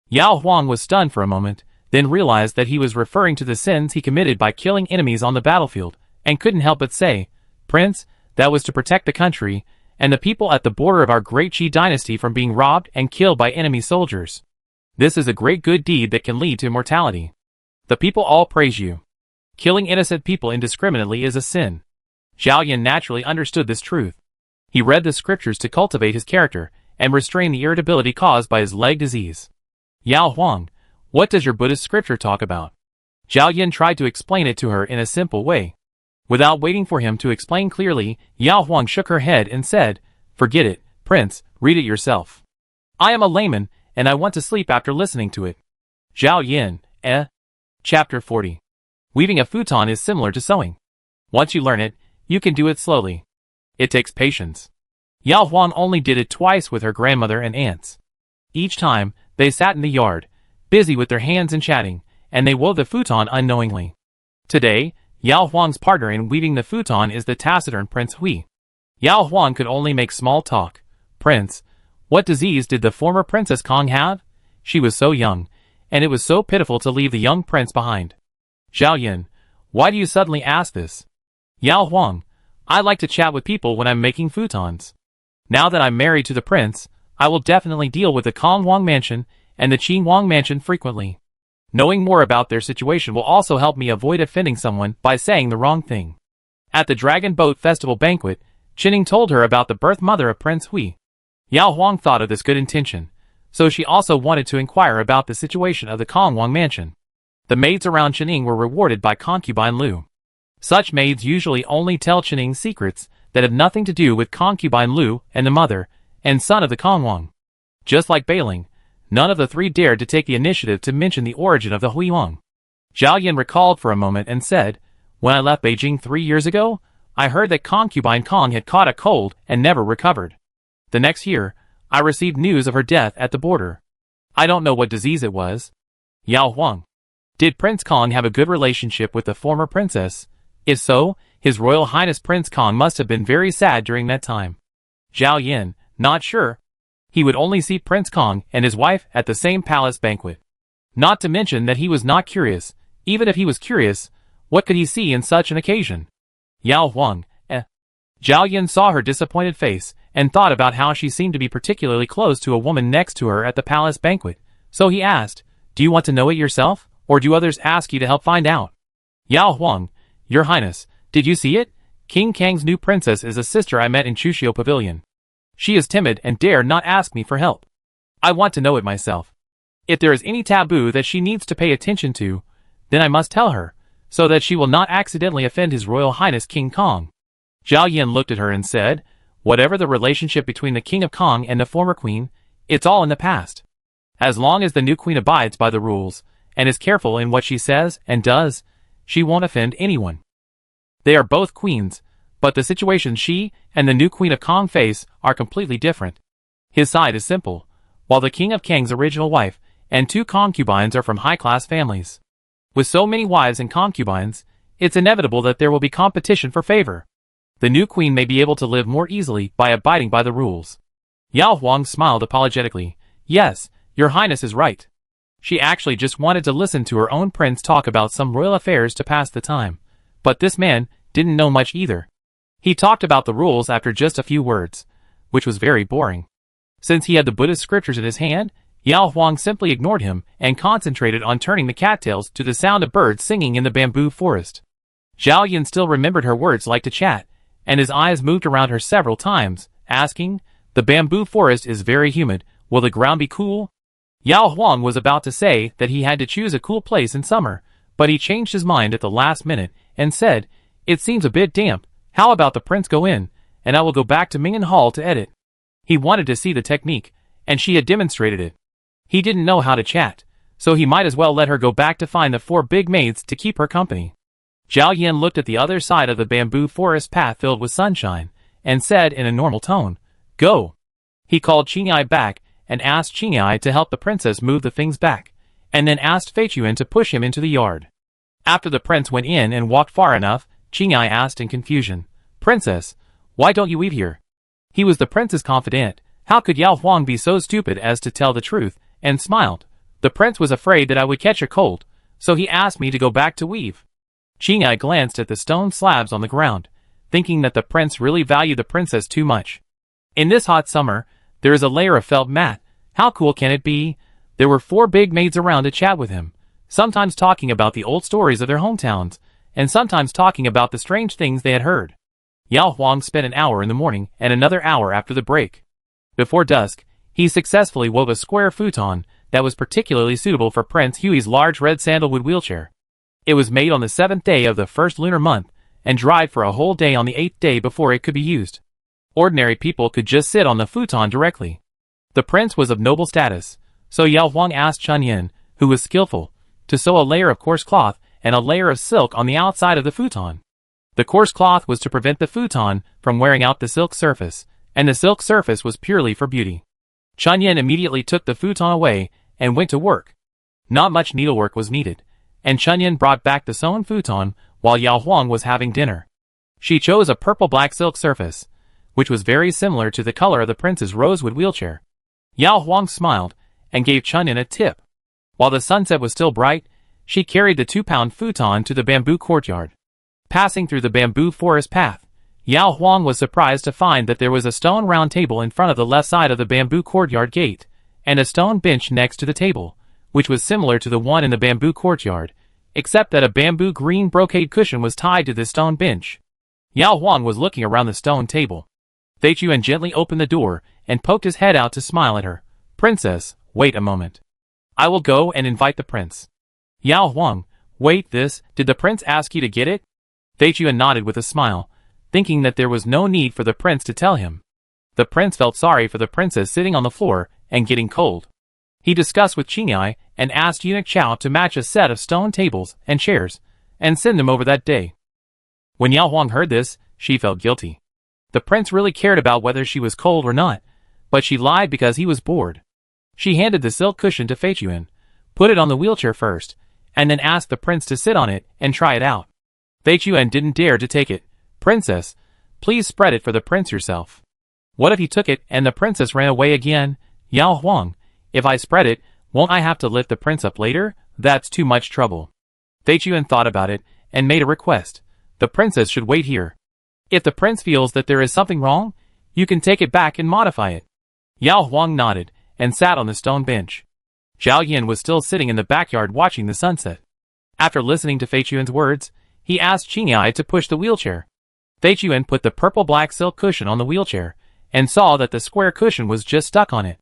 Yao Huang was stunned for a moment, then realized that he was referring to the sins he committed by killing enemies on the battlefield, and couldn't help but say, "Prince, that was to protect the country, and the people at the border of our great Qi dynasty from being robbed and killed by enemy soldiers. This is a great good deed that can lead to immortality. The people all praise you. Killing innocent people indiscriminately is a sin." Zhao Yin naturally understood this truth. He read the scriptures to cultivate his character, and restrain the irritability caused by his leg disease. "Yao Huang, what does your Buddhist scripture talk about?" Zhao Yin tried to explain it to her in a simple way. Without waiting for him to explain clearly, Yao Huang shook her head and said, "Forget it, Prince, read it yourself. I am a layman, and I want to sleep after listening to it." Zhao Yin, Chapter 40. Weaving a futon is similar to sewing. Once you learn it, you can do it slowly. It takes patience. Yao Huang only did it twice with her grandmother and aunts. Each time, they sat in the yard, busy with their hands and chatting, and they wove the futon unknowingly. Today, Yao Huang's partner in weaving the futon is the taciturn Prince Hui. Yao Huang could only make small talk. "Prince, what disease did the former Princess Kong have? She was so young, and it was so pitiful to leave the young prince behind." Zhao Yin, "Why do you suddenly ask this?" Yao Huang, "I like to chat with people when I'm making futons. Now that I'm married to the prince, I will definitely deal with the Kong Huang mansion and the Qinhuang mansion frequently. Knowing more about their situation will also help me avoid offending someone by saying the wrong thing. At the Dragon Boat Festival banquet, Qining told her about the birth mother of Prince Hui. Yao Huang thought of this good intention, so she also wanted to inquire about the situation of the Kongwang mansion. The maids around Qining were rewarded by concubine Lu. Such maids usually only tell Qining secrets that have nothing to do with concubine Lu and the mother and son of the Kongwang. Just like Bailing, none of the three dared to take the initiative to mention the origin of the Huiyang. Zhao Yan recalled for a moment and said, "When I left Beijing 3 years ago, I heard that concubine Kong had caught a cold and never recovered. The next year, I received news of her death at the border. I don't know what disease it was." Yao Huang. Did Prince Kong have a good relationship with the former princess? If so, His Royal Highness Prince Kong must have been very sad during that time. Zhao Yan, not sure. He would only see Prince Kong and his wife at the same palace banquet. Not to mention that he was not curious. Even if he was curious, what could he see in such an occasion? Yao Huang, Zhao Yan saw her disappointed face and thought about how she seemed to be particularly close to a woman next to her at the palace banquet. So he asked, "Do you want to know it yourself, or do others ask you to help find out?" Yao Huang, Your Highness, did you see it? King Kang's new princess is a sister I met in Chushio Pavilion. She is timid and dare not ask me for help. I want to know it myself. If there is any taboo that she needs to pay attention to, then I must tell her, so that she will not accidentally offend His Royal Highness King Kong. Zhao Yan looked at her and said, "Whatever the relationship between the King of Kong and the former queen, it's all in the past. As long as the new queen abides by the rules, and is careful in what she says and does, she won't offend anyone. They are both queens, but the situations she and the new queen of Kong face are completely different. His side is simple, while the King of Kang's original wife and 2 concubines are from high-class families. With so many wives and concubines, it's inevitable that there will be competition for favor. The new queen may be able to live more easily by abiding by the rules." Yao Huang smiled apologetically. "Yes, Your Highness is right." She actually just wanted to listen to her own prince talk about some royal affairs to pass the time. But this man didn't know much either. He talked about the rules after just a few words, which was very boring. Since he had the Buddhist scriptures in his hand, Yao Huang simply ignored him and concentrated on turning the cattails to the sound of birds singing in the bamboo forest. Zhao Yan still remembered her words like to chat, and his eyes moved around her several times, asking, "The bamboo forest is very humid, will the ground be cool?" Yao Huang was about to say that he had to choose a cool place in summer, but he changed his mind at the last minute and said, "It seems a bit damp, how about the prince go in, and I will go back to Ming'an Hall to edit." He wanted to see the technique, and she had demonstrated it. He didn't know how to chat, so he might as well let her go back to find the 4 big maids to keep her company. Zhao Yan looked at the other side of the bamboo forest path filled with sunshine, and said in a normal tone, "Go." He called Qingyai back and asked Qingyai to help the princess move the things back, and then asked Feichuan to push him into the yard. After the prince went in and walked far enough, Qingyai asked in confusion, "Princess, why don't you eat here?" He was the prince's confidant. How could Yao Huang be so stupid as to tell the truth, and smiled. "The prince was afraid that I would catch a cold, so he asked me to go back to weave." Qingyai glanced at the stone slabs on the ground, thinking that the prince really valued the princess too much. In this hot summer, there is a layer of felt mat. How cool can it be? There were 4 big maids around to chat with him, sometimes talking about the old stories of their hometowns, and sometimes talking about the strange things they had heard. Yao Huang spent an hour in the morning and another hour after the break. Before dusk, he successfully wove a square futon that was particularly suitable for Prince Hui's large red sandalwood wheelchair. It was made on the 7th day of the first lunar month, and dried for a whole day on the 8th day before it could be used. Ordinary people could just sit on the futon directly. The prince was of noble status, so Yao Huang asked Chun Yin, who was skillful, to sew a layer of coarse cloth and a layer of silk on the outside of the futon. The coarse cloth was to prevent the futon from wearing out the silk surface, and the silk surface was purely for beauty. Chun Yin immediately took the futon away and went to work. Not much needlework was needed, and Chun Yin brought back the sewn futon while Yao Huang was having dinner. She chose a purple-black silk surface, which was very similar to the color of the prince's rosewood wheelchair. Yao Huang smiled and gave Chun Yin a tip. While the sunset was still bright, she carried the 2-pound futon to the bamboo courtyard. Passing through the bamboo forest path, Yao Huang was surprised to find that there was a stone round table in front of the left side of the bamboo courtyard gate, and a stone bench next to the table, which was similar to the one in the bamboo courtyard, except that a bamboo green brocade cushion was tied to this stone bench. Yao Huang was looking around the stone table. Fei Chuan gently opened the door and poked his head out to smile at her. "Princess, wait a moment. I will go and invite the prince." Yao Huang, "Wait, did the prince ask you to get it?" Fei Chuan nodded with a smile, thinking that there was no need for the prince to tell him. The prince felt sorry for the princess sitting on the floor and getting cold. He discussed with Qingyai and asked Eunuch Chao to match a set of stone tables and chairs, and send them over that day. When Yao Huang heard this, she felt guilty. The prince really cared about whether she was cold or not, but she lied because he was bored. She handed the silk cushion to Fei Chuan, put it on the wheelchair first, and then asked the prince to sit on it and try it out. Fei Chuan didn't dare to take it. "Princess, please spread it for the prince yourself." What if he took it and the princess ran away again? "Yao Huang, if I spread it, won't I have to lift the prince up later? That's too much trouble." Fei Chuan thought about it and made a request. "The princess should wait here. If the prince feels that there is something wrong, you can take it back and modify it." Yao Huang nodded and sat on the stone bench. Zhao Yin was still sitting in the backyard watching the sunset. After listening to Fei Chuan's words, he asked Qingyai to push the wheelchair. Fei Chuan put the purple-black silk cushion on the wheelchair and saw that the square cushion was just stuck on it.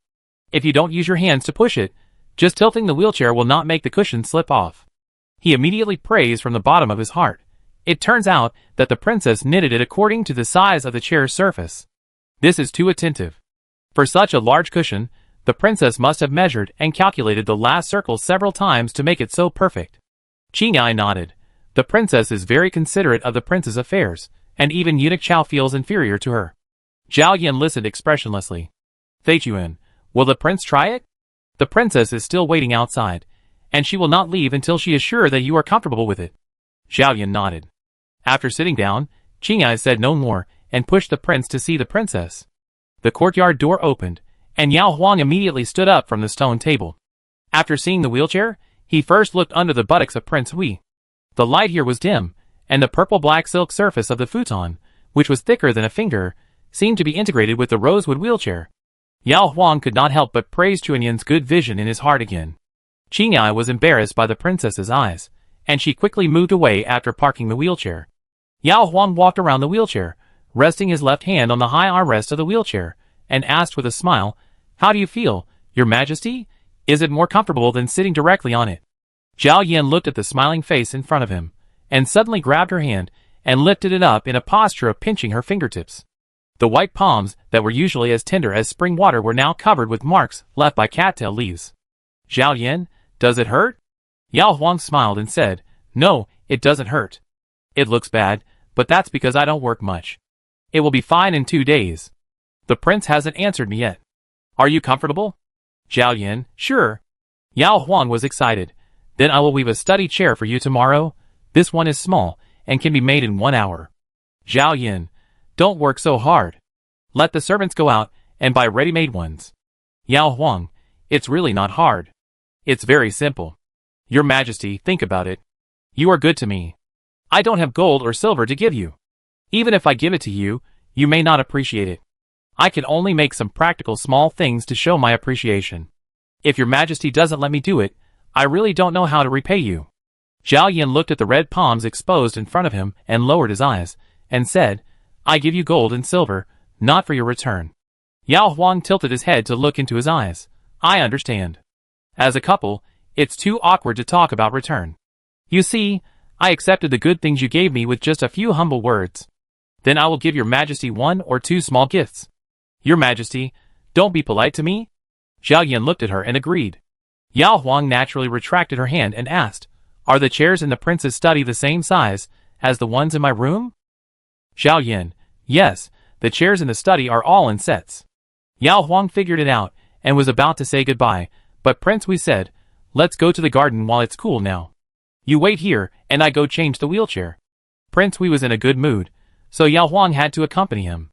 If you don't use your hands to push it, just tilting the wheelchair will not make the cushion slip off. He immediately praised from the bottom of his heart. It turns out that the princess knitted it according to the size of the chair's surface. This is too attentive. For such a large cushion, the princess must have measured and calculated the last circle several times to make it so perfect. Qingyai nodded. The princess is very considerate of the prince's affairs, and even Eunuch Chao feels inferior to her. Zhao Yin listened expressionlessly. "Fei Chuan, will the prince try it?" "The princess is still waiting outside, and she will not leave until she is sure that you are comfortable with it." Zhao Yin nodded. After sitting down, Qingyai said no more and pushed the prince to see the princess. The courtyard door opened, and Yao Huang immediately stood up from the stone table. After seeing the wheelchair, he first looked under the buttocks of Prince Hui. The light here was dim, and the purple-black silk surface of the futon, which was thicker than a finger, seemed to be integrated with the rosewood wheelchair. Yao Huang could not help but praise Chuanyin's good vision in his heart again. Qingyai was embarrassed by the princess's eyes, and she quickly moved away after parking the wheelchair. Yao Huang walked around the wheelchair, resting his left hand on the high armrest of the wheelchair, and asked with a smile, "How do you feel, Your Majesty? Is it more comfortable than sitting directly on it?" Zhao Yin looked at the smiling face in front of him, and suddenly grabbed her hand and lifted it up in a posture of pinching her fingertips. The white palms that were usually as tender as spring water were now covered with marks left by cattail leaves. "Zhao Yin, does it hurt?" Yao Huang smiled and said, "No, it doesn't hurt. It looks bad, but that's because I don't work much. It will be fine in 2 days. The prince hasn't answered me yet. Are you comfortable?" Zhao Yin, "Sure." Yao Huang was excited. "Then I will weave a study chair for you tomorrow. This one is small and can be made in 1 hour." Zhao Yin, "Don't work so hard. Let the servants go out and buy ready-made ones." Yao Huang, "It's really not hard. It's very simple. Your Majesty, think about it. You are good to me. I don't have gold or silver to give you. Even if I give it to you, you may not appreciate it. I can only make some practical small things to show my appreciation. If your Majesty doesn't let me do it, I really don't know how to repay you." Zhao Yin looked at the red palms exposed in front of him and lowered his eyes, and said, "I give you gold and silver, not for your return." Yao Huang tilted his head to look into his eyes. "I understand. As a couple, it's too awkward to talk about return. You see, I accepted the good things you gave me with just a few humble words. Then I will give your Majesty 1 or 2 small gifts." "Your Majesty, don't be polite to me." Zhao Yin looked at her and agreed. Yao Huang naturally retracted her hand and asked, "Are the chairs in the prince's study the same size as the ones in my room?" Zhao Yin, "Yes, the chairs in the study are all in sets." Yao Huang figured it out and was about to say goodbye, but Prince Hui said, "Let's go to the garden while it's cool now. You wait here and I go change the wheelchair." Prince Hui was in a good mood, so Yao Huang had to accompany him.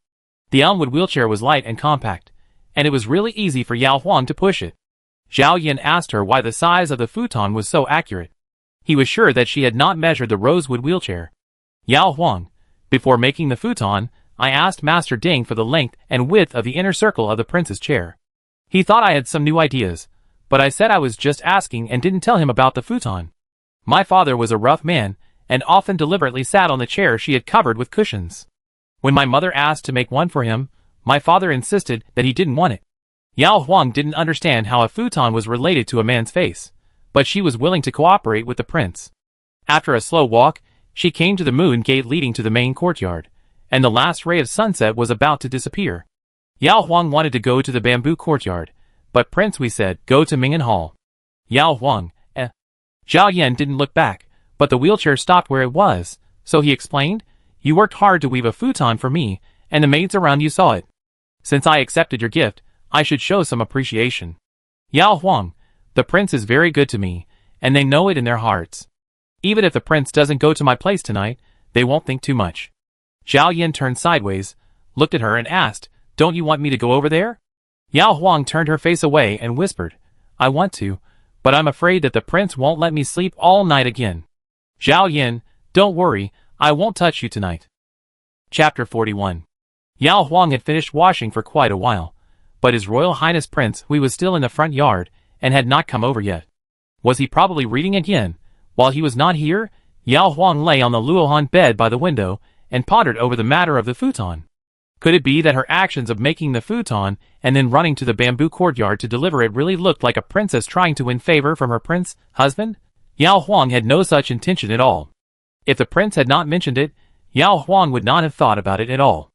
The elmwood wheelchair was light and compact, and it was really easy for Yao Huang to push it. Zhao Yin asked her why the size of the futon was so accurate. He was sure that she had not measured the rosewood wheelchair. "Yao Huang, before making the futon, I asked Master Ding for the length and width of the inner circle of the prince's chair. He thought I had some new ideas, but I said I was just asking and didn't tell him about the futon. My father was a rough man, and often deliberately sat on the chair she had covered with cushions. When my mother asked to make one for him, my father insisted that he didn't want it. Yao Huang didn't understand how a futon was related to a man's face, but she was willing to cooperate with the prince. After a slow walk, she came to the moon gate leading to the main courtyard, and the last ray of sunset was about to disappear. Yao Huang wanted to go to the bamboo courtyard, but Prince Hui said, "Go to Ming'an Hall." Yao Huang, Zhao Yan didn't look back, but the wheelchair stopped where it was, so he explained, "You worked hard to weave a futon for me, and the maids around you saw it. Since I accepted your gift, I should show some appreciation. Yao Huang, the prince is very good to me, and they know it in their hearts. Even if the prince doesn't go to my place tonight, they won't think too much." Zhao Yan turned sideways, looked at her and asked, "Don't you want me to go over there?" Yao Huang turned her face away and whispered, "I want to, but I'm afraid that the prince won't let me sleep all night again." Zhao Yan, "Don't worry, I won't touch you tonight." Chapter 41. Yao Huang had finished washing for quite a while, but His Royal Highness Prince Hui was still in the front yard and had not come over yet. Was he probably reading again? While he was not here, Yao Huang lay on the Luohan bed by the window and pondered over the matter of the futon. Could it be that her actions of making the futon and then running to the bamboo courtyard to deliver it really looked like a princess trying to win favor from her prince husband? Yao Huang had no such intention at all. If the prince had not mentioned it, Yao Huang would not have thought about it at all.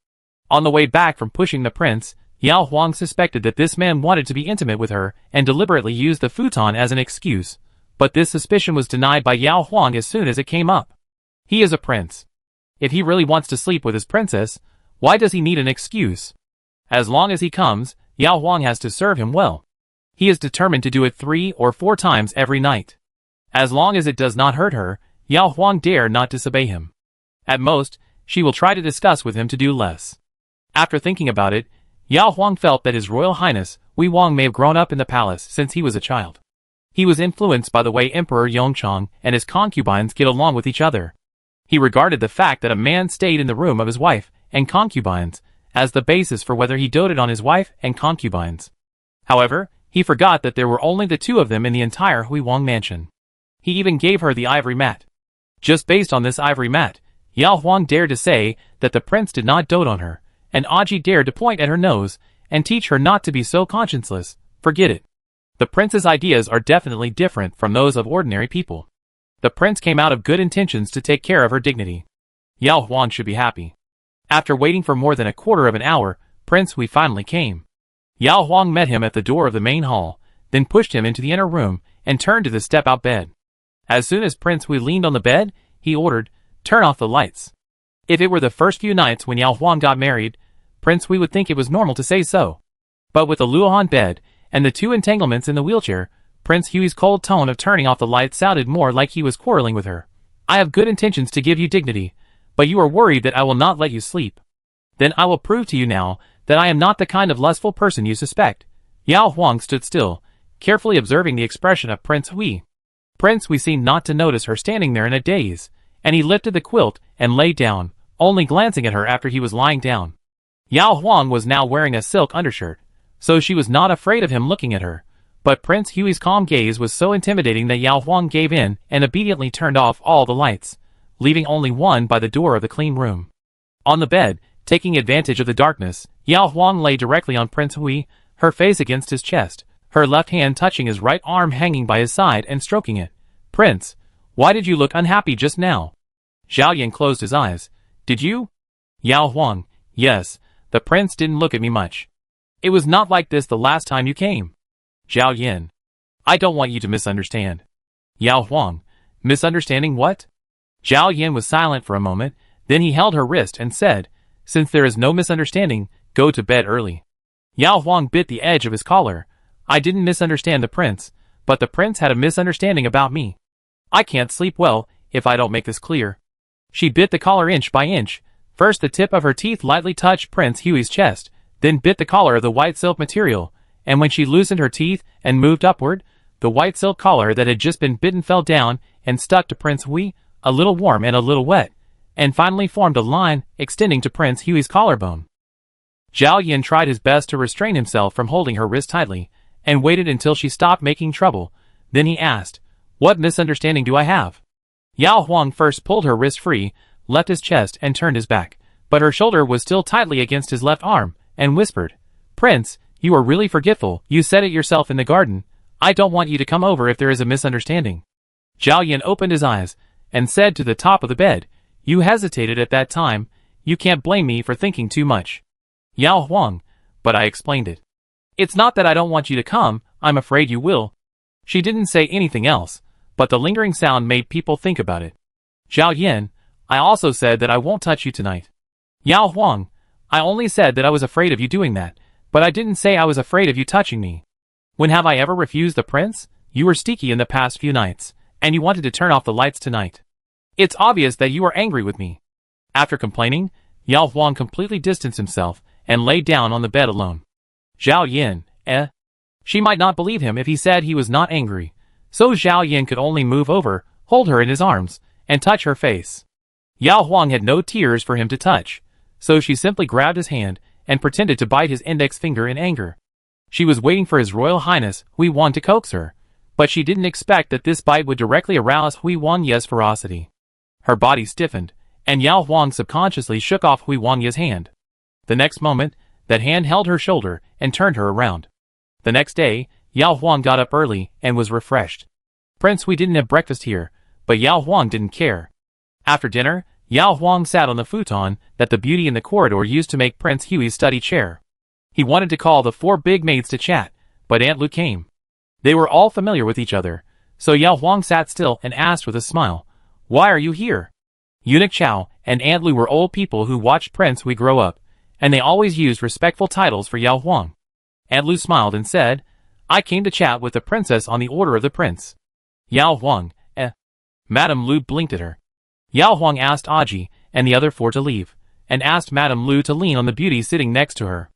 On the way back from pushing the prince, Yao Huang suspected that this man wanted to be intimate with her and deliberately used the futon as an excuse, but this suspicion was denied by Yao Huang as soon as it came up. He is a prince. If he really wants to sleep with his princess, why does he need an excuse? As long as he comes, Yao Huang has to serve him well. He is determined to do it 3 or 4 times every night. As long as it does not hurt her, Yao Huang dare not disobey him. At most, she will try to discuss with him to do less. After thinking about it, Yao Huang felt that His Royal Highness Hui Wang may have grown up in the palace since he was a child. He was influenced by the way Emperor Yongchang and his concubines get along with each other. He regarded the fact that a man stayed in the room of his wife and concubines as the basis for whether he doted on his wife and concubines. However, he forgot that there were only the 2 of them in the entire Hui Wang mansion. He even gave her the ivory mat. Just based on this ivory mat, Yao Huang dared to say that the prince did not dote on her, and Aji dared to point at her nose and teach her not to be so conscienceless. Forget it. The prince's ideas are definitely different from those of ordinary people. The prince came out of good intentions to take care of her dignity. Yao Huang should be happy. After waiting for more than a quarter of an hour, Prince Hui finally came. Yao Huang met him at the door of the main hall, then pushed him into the inner room and turned to the step-out bed. As soon as Prince Hui leaned on the bed, he ordered, "Turn off the lights." If it were the first few nights when Yao Huang got married, Prince Hui would think it was normal to say so. But with the Luohan bed and the 2 entanglements in the wheelchair, Prince Hui's cold tone of turning off the lights sounded more like he was quarreling with her. "I have good intentions to give you dignity, but you are worried that I will not let you sleep. Then I will prove to you now that I am not the kind of lustful person you suspect." Yao Huang stood still, carefully observing the expression of Prince Hui. Prince Hui seemed not to notice her standing there in a daze, and he lifted the quilt and lay down, only glancing at her after he was lying down. Yao Huang was now wearing a silk undershirt, so she was not afraid of him looking at her, but Prince Hui's calm gaze was so intimidating that Yao Huang gave in and obediently turned off all the lights, leaving only one by the door of the clean room. On the bed, taking advantage of the darkness, Yao Huang lay directly on Prince Hui, her face against his chest, her left hand touching his right arm hanging by his side and stroking it. "Prince, why did you look unhappy just now?" Zhao Yan closed his eyes. "Did you?" Yao Huang, "Yes, the prince didn't look at me much. It was not like this the last time you came." Zhao Yan, "I don't want you to misunderstand." Yao Huang, "Misunderstanding what?" Zhao Yan was silent for a moment, then he held her wrist and said, "Since there is no misunderstanding, go to bed early." Yao Huang bit the edge of his collar. "I didn't misunderstand the prince, but the prince had a misunderstanding about me. I can't sleep well if I don't make this clear." She bit the collar inch by inch. First the tip of her teeth lightly touched Prince Hui's chest, then bit the collar of the white silk material, and when she loosened her teeth and moved upward, the white silk collar that had just been bitten fell down and stuck to Prince Hui, a little warm and a little wet, and finally formed a line extending to Prince Hui's collarbone. Zhao Yin tried his best to restrain himself from holding her wrist tightly, and waited until she stopped making trouble. Then he asked, "What misunderstanding do I have?" Yao Huang first pulled her wrist free, left his chest and turned his back, but her shoulder was still tightly against his left arm, and whispered, "Prince, you are really forgetful. You said it yourself in the garden. I don't want you to come over if there is a misunderstanding." Zhao Yin opened his eyes, and said to the top of the bed, "You hesitated at that time. You can't blame me for thinking too much." Yao Huang, "But I explained it. It's not that I don't want you to come, I'm afraid you will." She didn't say anything else, but the lingering sound made people think about it. Zhao Yin, "I also said that I won't touch you tonight." Yao Huang, "I only said that I was afraid of you doing that, but I didn't say I was afraid of you touching me. When have I ever refused the prince? You were sticky in the past few nights, and you wanted to turn off the lights tonight. It's obvious that you are angry with me." After complaining, Yao Huang completely distanced himself, and lay down on the bed alone. Zhao Yin, She might not believe him if he said he was not angry, so Zhao Yin could only move over, hold her in his arms, and touch her face. Yao Huang had no tears for him to touch, so she simply grabbed his hand, and pretended to bite his index finger in anger. She was waiting for His Royal Highness Hui Wan to coax her, but she didn't expect that this bite would directly arouse Hui Wanye's ferocity. Her body stiffened, and Yao Huang subconsciously shook off Hui Wanye's hand. The next moment, that hand held her shoulder and turned her around. The next day, Yao Huang got up early and was refreshed. "Prince, we didn't have breakfast here," but Yao Huang didn't care. After dinner, Yao Huang sat on the futon that the beauty in the corridor used to make Prince Hui's study chair. He wanted to call the 4 big maids to chat, but Aunt Lu came. They were all familiar with each other, so Yao Huang sat still and asked with a smile, "Why are you here?" Eunuch Chow and Aunt Lu were old people who watched Prince Hui grow up, and they always used respectful titles for Yao Huang. Aunt Lu smiled and said, "I came to chat with the princess on the order of the prince." Yao Huang, Madame Lu blinked at her. Yao Huang asked Aji and the other 4 to leave, and asked Madame Lu to lean on the beauty sitting next to her.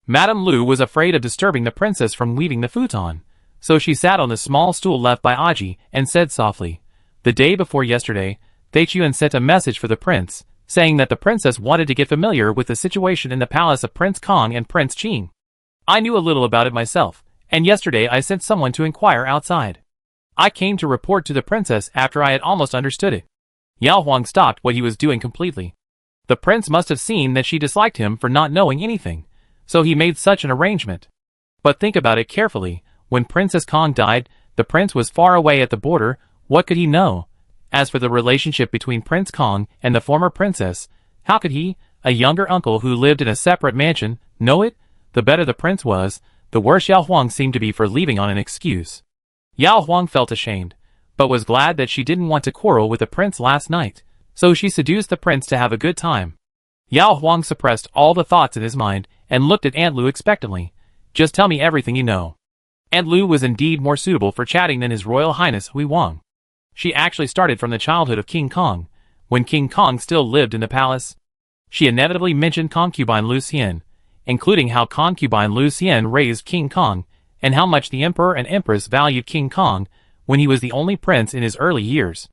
Madame Lu was afraid of disturbing the princess from leaving the futon, so she sat on the small stool left by Aji and said softly, "The day before yesterday, Feichuan sent a message for the prince, saying that the princess wanted to get familiar with the situation in the palace of Prince Kong and Prince Qing. I knew a little about it myself, and yesterday I sent someone to inquire outside. I came to report to the princess after I had almost understood it." Yao Huang stopped what he was doing completely. The prince must have seen that she disliked him for not knowing anything, so he made such an arrangement. But think about it carefully. When Princess Kong died, the prince was far away at the border. What could he know? As for the relationship between Prince Kong and the former princess, how could he, a younger uncle who lived in a separate mansion, know it? The better the prince was, the worse Yao Huang seemed to be for leaving on an excuse. Yao Huang felt ashamed, but was glad that she didn't want to quarrel with the prince last night, so she seduced the prince to have a good time. Yao Huang suppressed all the thoughts in his mind and looked at Aunt Lu expectantly. "Just tell me everything you know." Aunt Lu was indeed more suitable for chatting than His Royal Highness Hui Wang. She actually started from the childhood of King Kong, when King Kong still lived in the palace. She inevitably mentioned concubine Lu Xian, including how concubine Lu Xian raised King Kong, and how much the Emperor and Empress valued King Kong when he was the only prince in his early years.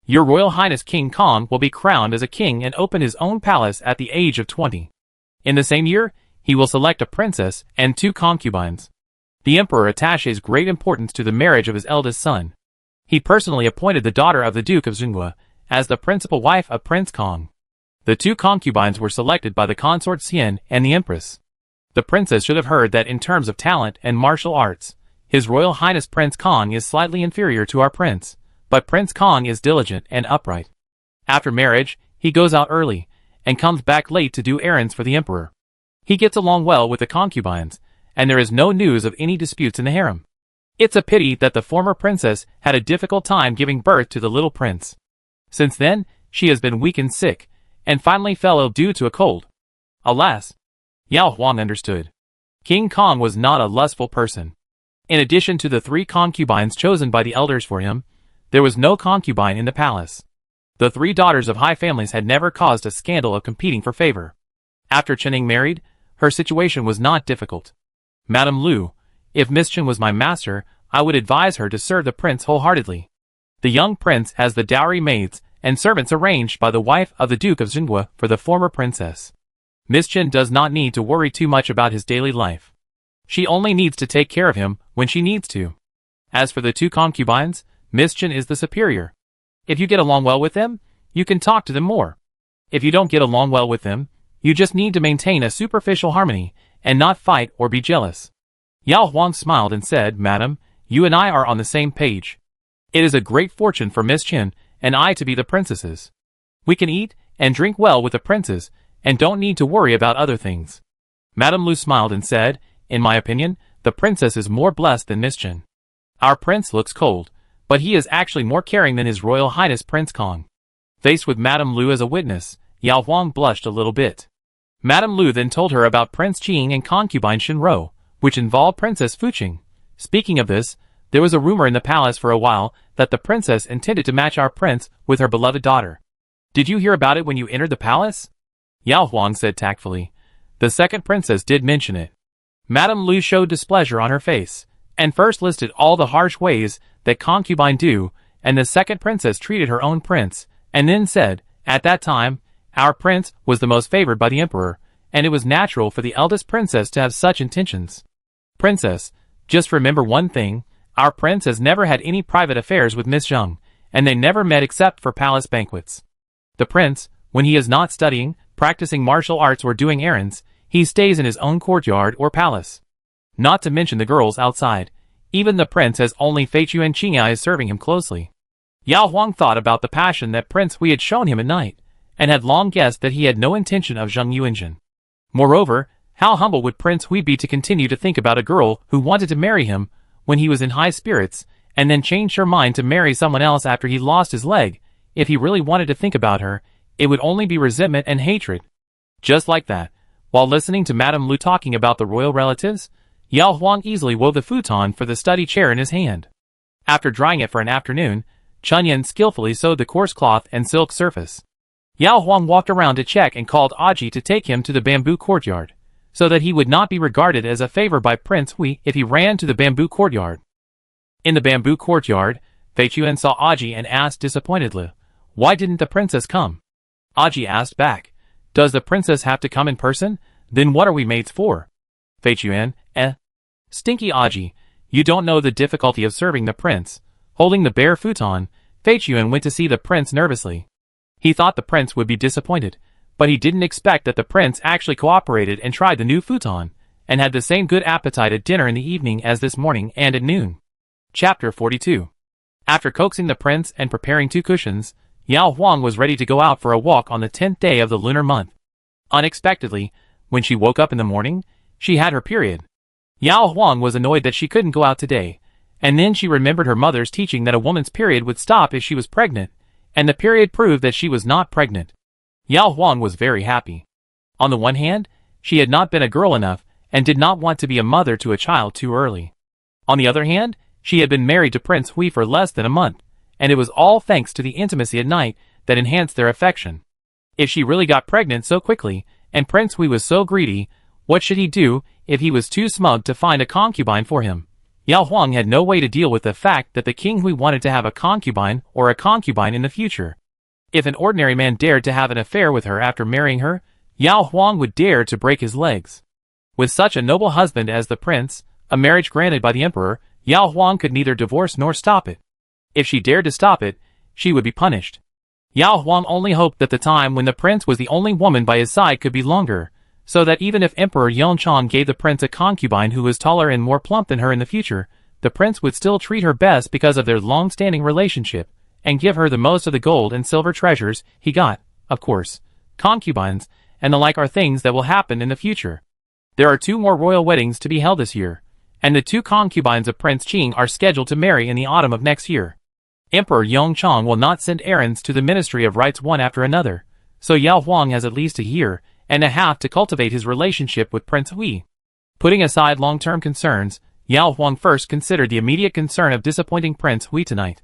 "Your Royal Highness King Kong will be crowned as a king and open his own palace at the age of 20. In the same year, he will select a princess and 2 concubines. The Emperor attaches great importance to the marriage of his eldest son. He personally appointed the daughter of the Duke of Zhengua as the principal wife of Prince Kong. The 2 concubines were selected by the consort Xian and the Empress. The princess should have heard that in terms of talent and martial arts, His Royal Highness Prince Kong is slightly inferior to our prince, but Prince Kong is diligent and upright. After marriage, he goes out early, and comes back late to do errands for the Emperor. He gets along well with the concubines, and there is no news of any disputes in the harem. It's a pity that the former princess had a difficult time giving birth to the little prince. Since then, she has been weak and sick, and finally fell ill due to a cold. Alas! Yao Huang understood. King Kong was not a lustful person. In addition to the 3 concubines chosen by the elders for him, there was no concubine in the palace. The 3 daughters of high families had never caused a scandal of competing for favor. After Chening married, her situation was not difficult. "Madame Lu, if Miss Chen was my master, I would advise her to serve the prince wholeheartedly. The young prince has the dowry maids and servants arranged by the wife of the Duke of Zhengua for the former princess. Miss Chen does not need to worry too much about his daily life. She only needs to take care of him when she needs to. As for the two concubines, Miss Chen is the superior. If you get along well with them, you can talk to them more. If you don't get along well with them, you just need to maintain a superficial harmony and not fight or be jealous. Yao Huang smiled and said, Madam, you and I are on the same page. It is a great fortune for Miss Chen and I to be the princesses. We can eat and drink well with the princes and don't need to worry about other things. Madame Lu smiled and said, in my opinion, the princess is more blessed than Miss Chen. Our prince looks cold, but he is actually more caring than His Royal Highness Prince Kong. Faced with Madame Lu as a witness, Yao Huang blushed a little bit. Madame Lu then told her about Prince Qing and concubine Shenrou, which involved Princess Fuqing. Speaking of this, there was a rumor in the palace for a while that the princess intended to match our prince with her beloved daughter. Did you hear about it when you entered the palace? Yao Huang said tactfully. The second princess did mention it. Madame Lu showed displeasure on her face, and first listed all the harsh ways that concubine do, and the second princess treated her own prince, and then said, at that time, our prince was the most favored by the emperor, and it was natural for the eldest princess to have such intentions. Princess, just remember one thing, our prince has never had any private affairs with Miss Zheng, and they never met except for palace banquets. The prince, when he is not studying, practicing martial arts or doing errands, he stays in his own courtyard or palace. Not to mention the girls outside. Even the prince has only Fei Chu and Qingya is serving him closely. Yao Huang thought about the passion that Prince Hui had shown him at night, and had long guessed that he had no intention of Zheng Yuanjun. Moreover, how humble would Prince Hui be to continue to think about a girl who wanted to marry him when he was in high spirits, and then changed her mind to marry someone else after he lost his leg. If he really wanted to think about her, it would only be resentment and hatred. Just like that, while listening to Madame Lu talking about the royal relatives, Yao Huang easily wove the futon for the study chair in his hand. After drying it for an afternoon, Chun Yan skillfully sewed the coarse cloth and silk surface. Yao Huang walked around to check and called Aji to take him to the bamboo courtyard, so that he would not be regarded as a favor by Prince Hui if he ran to the bamboo courtyard. In the bamboo courtyard, Fei Chuan saw Aji and asked disappointedly, why didn't the princess come? Aji asked back, does the princess have to come in person? Then what are we maids for? Fei Chuan, Stinky Aji, you don't know the difficulty of serving the prince. Holding the bare futon, Fei Chuan went to see the prince nervously. He thought the prince would be disappointed, but he didn't expect that the prince actually cooperated and tried the new futon, and had the same good appetite at dinner in the evening as this morning and at noon. Chapter 42. After coaxing the prince and preparing 2 cushions, Yao Huang was ready to go out for a walk on the 10th day of the lunar month. Unexpectedly, when she woke up in the morning, she had her period. Yao Huang was annoyed that she couldn't go out today, and then she remembered her mother's teaching that a woman's period would stop if she was pregnant, and the period proved that she was not pregnant. Yao Huang was very happy. On the one hand, she had not been a girl enough, and did not want to be a mother to a child too early. On the other hand, she had been married to Prince Hui for less than a month, and it was all thanks to the intimacy at night that enhanced their affection. If she really got pregnant so quickly, and Prince Hui was so greedy, what should he do if he was too smug to find a concubine for him? Yao Huang had no way to deal with the fact that the King Hui wanted to have a concubine or a concubine in the future. If an ordinary man dared to have an affair with her after marrying her, Yao Huang would dare to break his legs. With such a noble husband as the prince, a marriage granted by the emperor, Yao Huang could neither divorce nor stop it. If she dared to stop it, she would be punished. Yao Huang only hoped that the time when the prince was the only woman by his side could be longer, so that even if Emperor Yongchang gave the prince a concubine who was taller and more plump than her in the future, the prince would still treat her best because of their long-standing relationship, and give her the most of the gold and silver treasures he got. Of course, concubines and the like are things that will happen in the future. There are 2 more royal weddings to be held this year, and the 2 concubines of Prince Qing are scheduled to marry in the autumn of next year. Emperor Yongchang will not send errands to the Ministry of Rites one after another, so Yao Huang has at least a year and a half to cultivate his relationship with Prince Hui. Putting aside long-term concerns, Yao Huang first considered the immediate concern of disappointing Prince Hui tonight.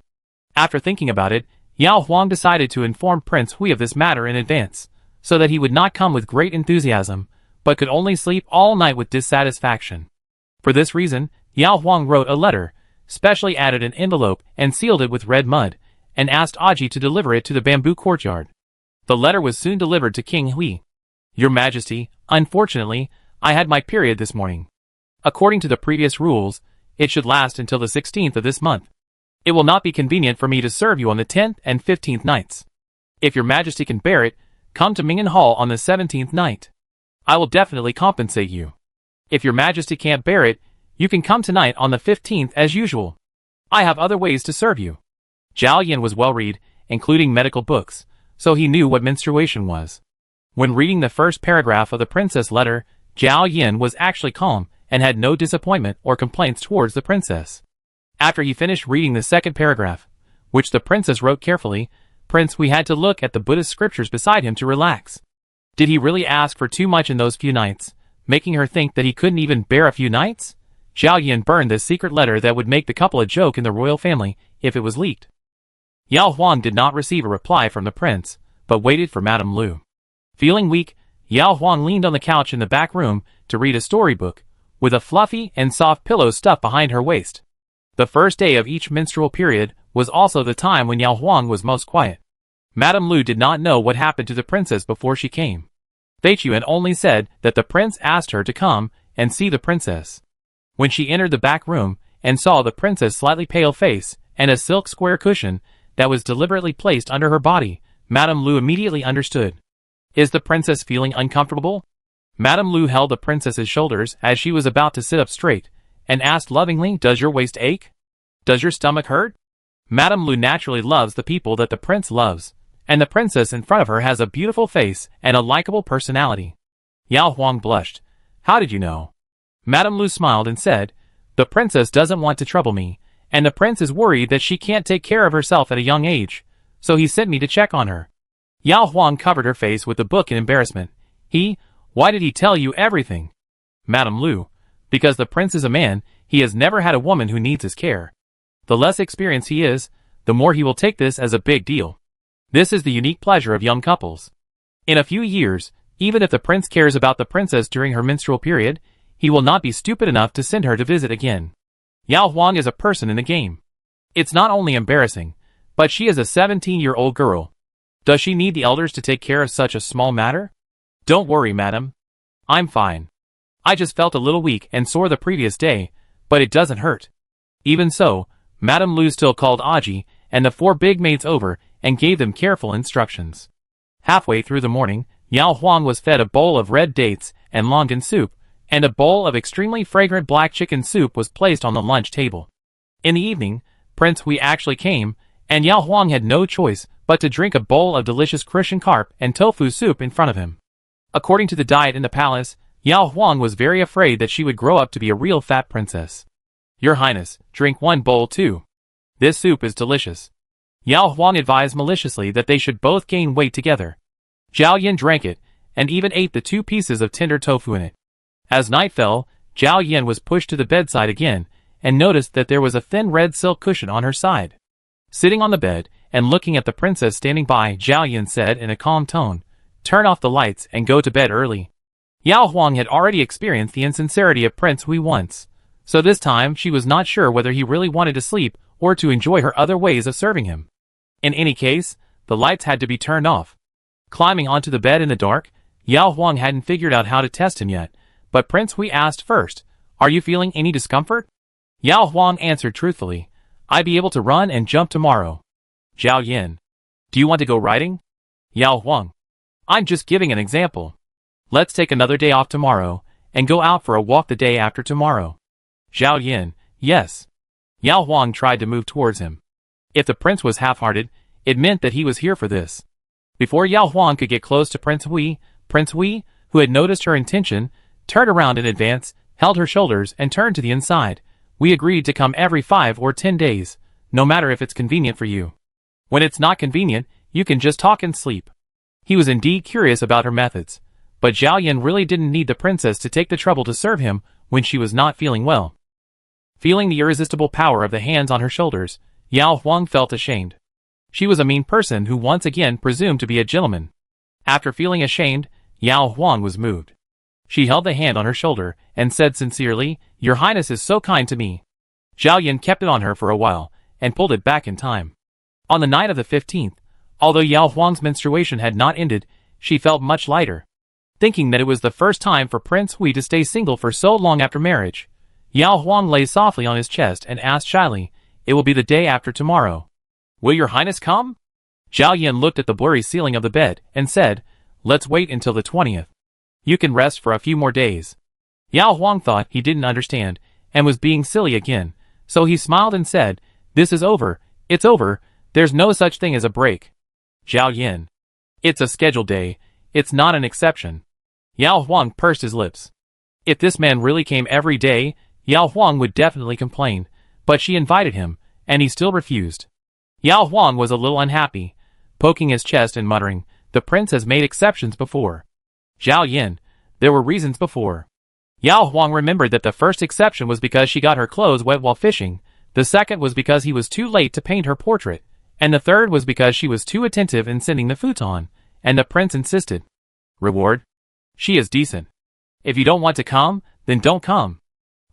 After thinking about it, Yao Huang decided to inform Prince Hui of this matter in advance, so that he would not come with great enthusiasm, but could only sleep all night with dissatisfaction. For this reason, Yao Huang wrote a letter, specially added an envelope and sealed it with red mud, and asked Aji to deliver it to the bamboo courtyard. The letter was soon delivered to King Hui. Your Majesty, unfortunately, I had my period this morning. According to the previous rules, it should last until the 16th of this month. It will not be convenient for me to serve you on the 10th and 15th nights. If your Majesty can bear it, come to Minghan Hall on the 17th night. I will definitely compensate you. If your Majesty can't bear it, you can come tonight on the 15th as usual. I have other ways to serve you. Zhao Yan was well-read, including medical books, so he knew what menstruation was. When reading the first paragraph of the princess letter, Zhao Yan was actually calm and had no disappointment or complaints towards the princess. After he finished reading the second paragraph, which the princess wrote carefully, Prince Hui had to look at the Buddhist scriptures beside him to relax. Did he really ask for too much in those few nights, making her think that he couldn't even bear a few nights? Zhao Yan burned this secret letter that would make the couple a joke in the royal family if it was leaked. Yao Huang did not receive a reply from the prince, but waited for Madame Lu. Feeling weak, Yao Huang leaned on the couch in the back room to read a storybook, with a fluffy and soft pillow stuffed behind her waist. The first day of each menstrual period was also the time when Yao Huang was most quiet. Madame Lu did not know what happened to the princess before she came. Fei Chuan only said that the prince asked her to come and see the princess. When she entered the back room and saw the princess' slightly pale face and a silk square cushion that was deliberately placed under her body, Madame Lu immediately understood. Is the princess feeling uncomfortable? Madame Lu held the princess's shoulders as she was about to sit up straight, and asked lovingly, does your waist ache? Does your stomach hurt? Madame Lu naturally loves the people that the prince loves, and the princess in front of her has a beautiful face and a likable personality. Yao Huang blushed. How did you know? Madame Lu smiled and said, the princess doesn't want to trouble me, and the prince is worried that she can't take care of herself at a young age, so he sent me to check on her. Yao Huang covered her face with the book in embarrassment. Why did he tell you everything? Madame Lu, because the prince is a man, he has never had a woman who needs his care. The less experienced he is, the more he will take this as a big deal. This is the unique pleasure of young couples. In a few years, even if the prince cares about the princess during her menstrual period, he will not be stupid enough to send her to visit again. Yao Huang is a person in the game. It's not only embarrassing, but she is a 17-year-old girl. Does she need the elders to take care of such a small matter? Don't worry, madam. I'm fine. I just felt a little weak and sore the previous day, but it doesn't hurt. Even so, Madame Lu still called Aji and the 4 big maids over and gave them careful instructions. Halfway through the morning, Yao Huang was fed a bowl of red dates and longan soup, and a bowl of extremely fragrant black chicken soup was placed on the lunch table. In the evening, Prince Hui actually came, and Yao Huang had no choice but to drink a bowl of delicious Christian carp and tofu soup in front of him. According to the diet in the palace, Yao Huang was very afraid that she would grow up to be a real fat princess. Your Highness, drink 1 bowl too. This soup is delicious. Yao Huang advised maliciously that they should both gain weight together. Zhao Yan drank it, and even ate the 2 pieces of tender tofu in it. As night fell, Zhao Yan was pushed to the bedside again, and noticed that there was a thin red silk cushion on her side. Sitting on the bed, and looking at the princess standing by, Zhao Yan said in a calm tone, turn off the lights and go to bed early. Yao Huang had already experienced the insincerity of Prince Hui once, so this time she was not sure whether he really wanted to sleep or to enjoy her other ways of serving him. In any case, the lights had to be turned off. Climbing onto the bed in the dark, Yao Huang hadn't figured out how to test him yet, but Prince Hui asked first, are you feeling any discomfort? Yao Huang answered truthfully, I'd be able to run and jump tomorrow. Zhao Yan, do you want to go riding? Yao Huang, I'm just giving an example. Let's take another day off tomorrow, and go out for a walk the day after tomorrow. Zhao Yan, yes. Yao Huang tried to move towards him. If the prince was half-hearted, it meant that he was here for this. Before Yao Huang could get close to Prince Hui, who had noticed her intention, turned around in advance, held her shoulders and turned to the inside. We agreed to come every 5 or 10 days, no matter if it's convenient for you. When it's not convenient, you can just talk and sleep. He was indeed curious about her methods, but Zhao Yan really didn't need the princess to take the trouble to serve him when she was not feeling well. Feeling the irresistible power of the hands on her shoulders, Yao Huang felt ashamed. She was a mean person who once again presumed to be a gentleman. After feeling ashamed, Yao Huang was moved. She held the hand on her shoulder and said sincerely, Your Highness is so kind to me. Zhao Yan kept it on her for a while and pulled it back in time. On the night of the 15th, although Yao Huang's menstruation had not ended, she felt much lighter. Thinking that it was the first time for Prince Hui to stay single for so long after marriage, Yao Huang lay softly on his chest and asked shyly, "It will be the day after tomorrow. Will your highness come?" Zhao Yin looked at the blurry ceiling of the bed and said, "Let's wait until the 20th. You can rest for a few more days." Yao Huang thought he didn't understand and was being silly again, so he smiled and said, "This is over, it's over, there's no such thing as a break." Zhao Yin. "It's a scheduled day, it's not an exception." Yao Huang pursed his lips. If this man really came every day, Yao Huang would definitely complain, but she invited him, and he still refused. Yao Huang was a little unhappy, poking his chest and muttering, "The prince has made exceptions before." Zhao Yin, there were reasons before. Yao Huang remembered that the first exception was because she got her clothes wet while fishing, the second was because he was too late to paint her portrait, and the third was because she was too attentive in sending the futon, and the prince insisted. Reward? She is decent. If you don't want to come, then don't come.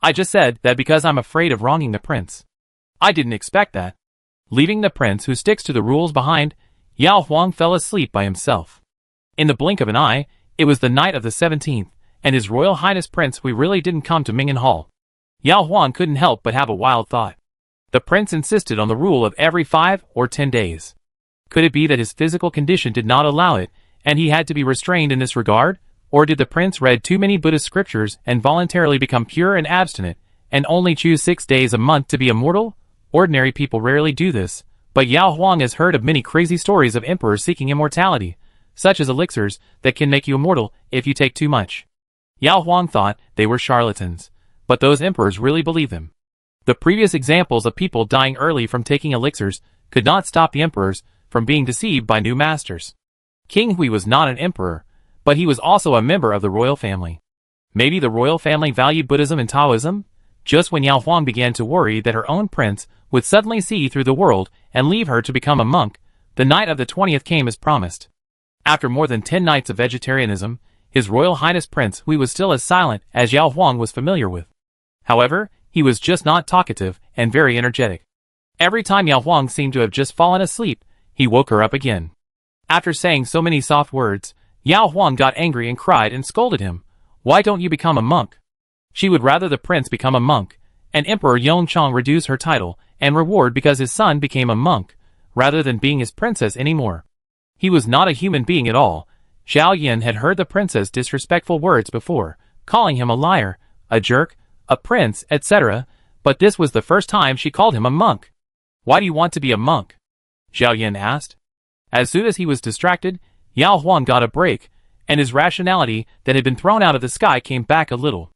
I just said that because I'm afraid of wronging the prince. I didn't expect that. Leaving the prince who sticks to the rules behind, Yao Huang fell asleep by himself. In the blink of an eye, it was the night of the 17th, and His Royal Highness Prince Hui really didn't come to Ming'an Hall. Yao Huang couldn't help but have a wild thought. The prince insisted on the rule of every 5 or 10 days. Could it be that his physical condition did not allow it, and he had to be restrained in this regard? Or did the prince read too many Buddhist scriptures and voluntarily become pure and abstinent, and only choose 6 days a month to be immortal? Ordinary people rarely do this, but Yao Huang has heard of many crazy stories of emperors seeking immortality, such as elixirs that can make you immortal if you take too much. Yao Huang thought they were charlatans, but those emperors really believed them. The previous examples of people dying early from taking elixirs could not stop the emperors from being deceived by new masters. King Hui was not an emperor, but he was also a member of the royal family. Maybe the royal family valued Buddhism and Taoism? Just when Yao Huang began to worry that her own prince would suddenly see through the world and leave her to become a monk, the night of the 20th came as promised. After more than 10 nights of vegetarianism, His Royal Highness Prince Hui was still as silent as Yao Huang was familiar with. However, he was just not talkative and very energetic. Every time Yao Huang seemed to have just fallen asleep, he woke her up again. After saying so many soft words, Yao Huang got angry and cried and scolded him. "Why don't you become a monk?" She would rather the prince become a monk, and Emperor Yongchang reduce her title and reward because his son became a monk, rather than being his princess anymore. He was not a human being at all. Zhao Yin had heard the princess disrespectful words before, calling him a liar, a jerk, a prince, etc., but this was the first time she called him a monk. "Why do you want to be a monk?" Zhao Yin asked. As soon as he was distracted, Yao Huang got a break, and his rationality that had been thrown out of the sky came back a little.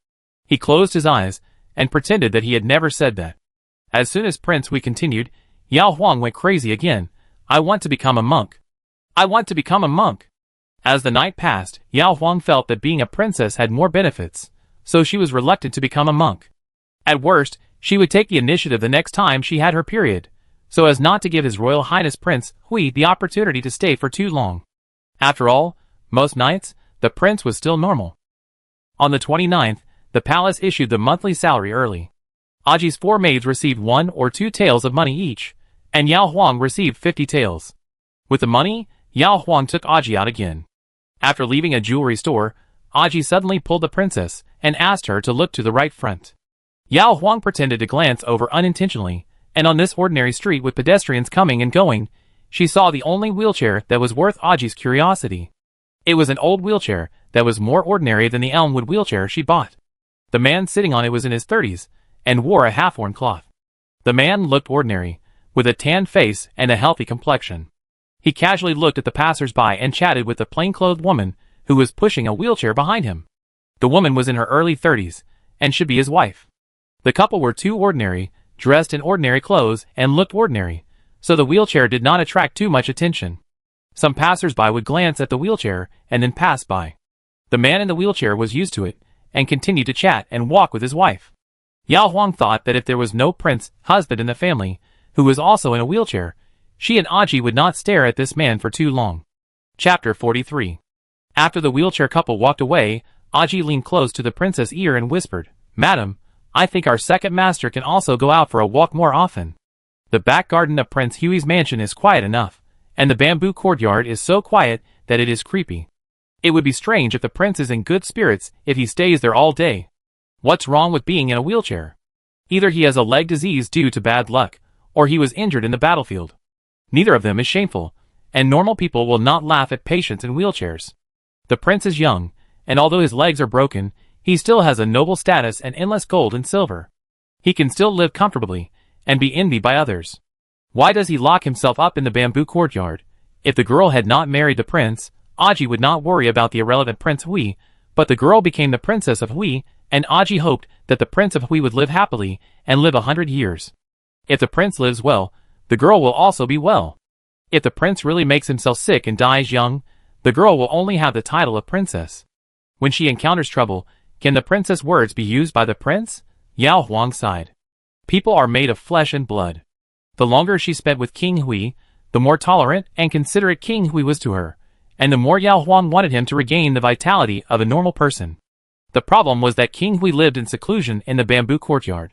He closed his eyes and pretended that he had never said that. As soon as Prince Hui continued, Yao Huang went crazy again. "I want to become a monk. I want to become a monk." As the night passed, Yao Huang felt that being a princess had more benefits, so she was reluctant to become a monk. At worst, she would take the initiative the next time she had her period, so as not to give His Royal Highness Prince Hui the opportunity to stay for too long. After all, most nights, the prince was still normal. On the 29th, the palace issued the monthly salary early. Aji's 4 maids received 1 or 2 taels of money each, and Yao Huang received 50 taels. With the money, Yao Huang took Aji out again. After leaving a jewelry store, Aji suddenly pulled the princess and asked her to look to the right front. Yao Huang pretended to glance over unintentionally, and on this ordinary street with pedestrians coming and going, she saw the only wheelchair that was worth Aji's curiosity. It was an old wheelchair that was more ordinary than the elmwood wheelchair she bought. The man sitting on it was in his 30s, and wore a half-worn cloth. The man looked ordinary, with a tanned face and a healthy complexion. He casually looked at the passers-by and chatted with the plain-clothed woman who was pushing a wheelchair behind him. The woman was in her early 30s, and should be his wife. The couple were too ordinary, dressed in ordinary clothes, and looked ordinary, so the wheelchair did not attract too much attention. Some passers-by would glance at the wheelchair and then pass by. The man in the wheelchair was used to it, and continued to chat and walk with his wife. Yao Huang thought that if there was no prince husband in the family, who was also in a wheelchair, she and Aji would not stare at this man for too long. Chapter 43. After the wheelchair couple walked away, Aji leaned close to the princess' ear and whispered, "Madam, I think our second master can also go out for a walk more often. The back garden of Prince Hui's mansion is quiet enough, and the bamboo courtyard is so quiet that it is creepy." It would be strange if the prince is in good spirits if he stays there all day. What's wrong with being in a wheelchair? Either he has a leg disease due to bad luck, or he was injured in the battlefield. Neither of them is shameful, and normal people will not laugh at patients in wheelchairs. The prince is young, and although his legs are broken, he still has a noble status and endless gold and silver. He can still live comfortably, and be envied by others. Why does he lock himself up in the bamboo courtyard? If the girl had not married the prince, Aji would not worry about the irrelevant Prince Hui, but the girl became the princess of Hui, and Aji hoped that the prince of Hui would live happily, and live 100 years. If the prince lives well, the girl will also be well. If the prince really makes himself sick and dies young, the girl will only have the title of princess. When she encounters trouble, can the princess words be used by the prince? Yao Huang sighed. People are made of flesh and blood. The longer she spent with King Hui, the more tolerant and considerate King Hui was to her, and the more Yao Huang wanted him to regain the vitality of a normal person. The problem was that King Hui lived in seclusion in the bamboo courtyard.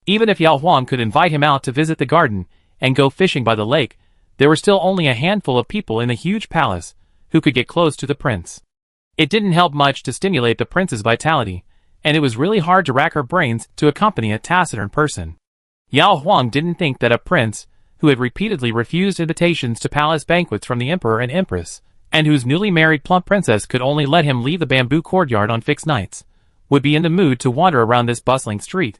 Even if Yao Huang could invite him out to visit the garden and go fishing by the lake, there were still only a handful of people in the huge palace who could get close to the prince. It didn't help much to stimulate the prince's vitality, and it was really hard to rack her brains to accompany a taciturn person. Yao Huang didn't think that a prince, who had repeatedly refused invitations to palace banquets from the emperor and empress, and whose newly married plump princess could only let him leave the bamboo courtyard on fixed nights, would be in the mood to wander around this bustling street.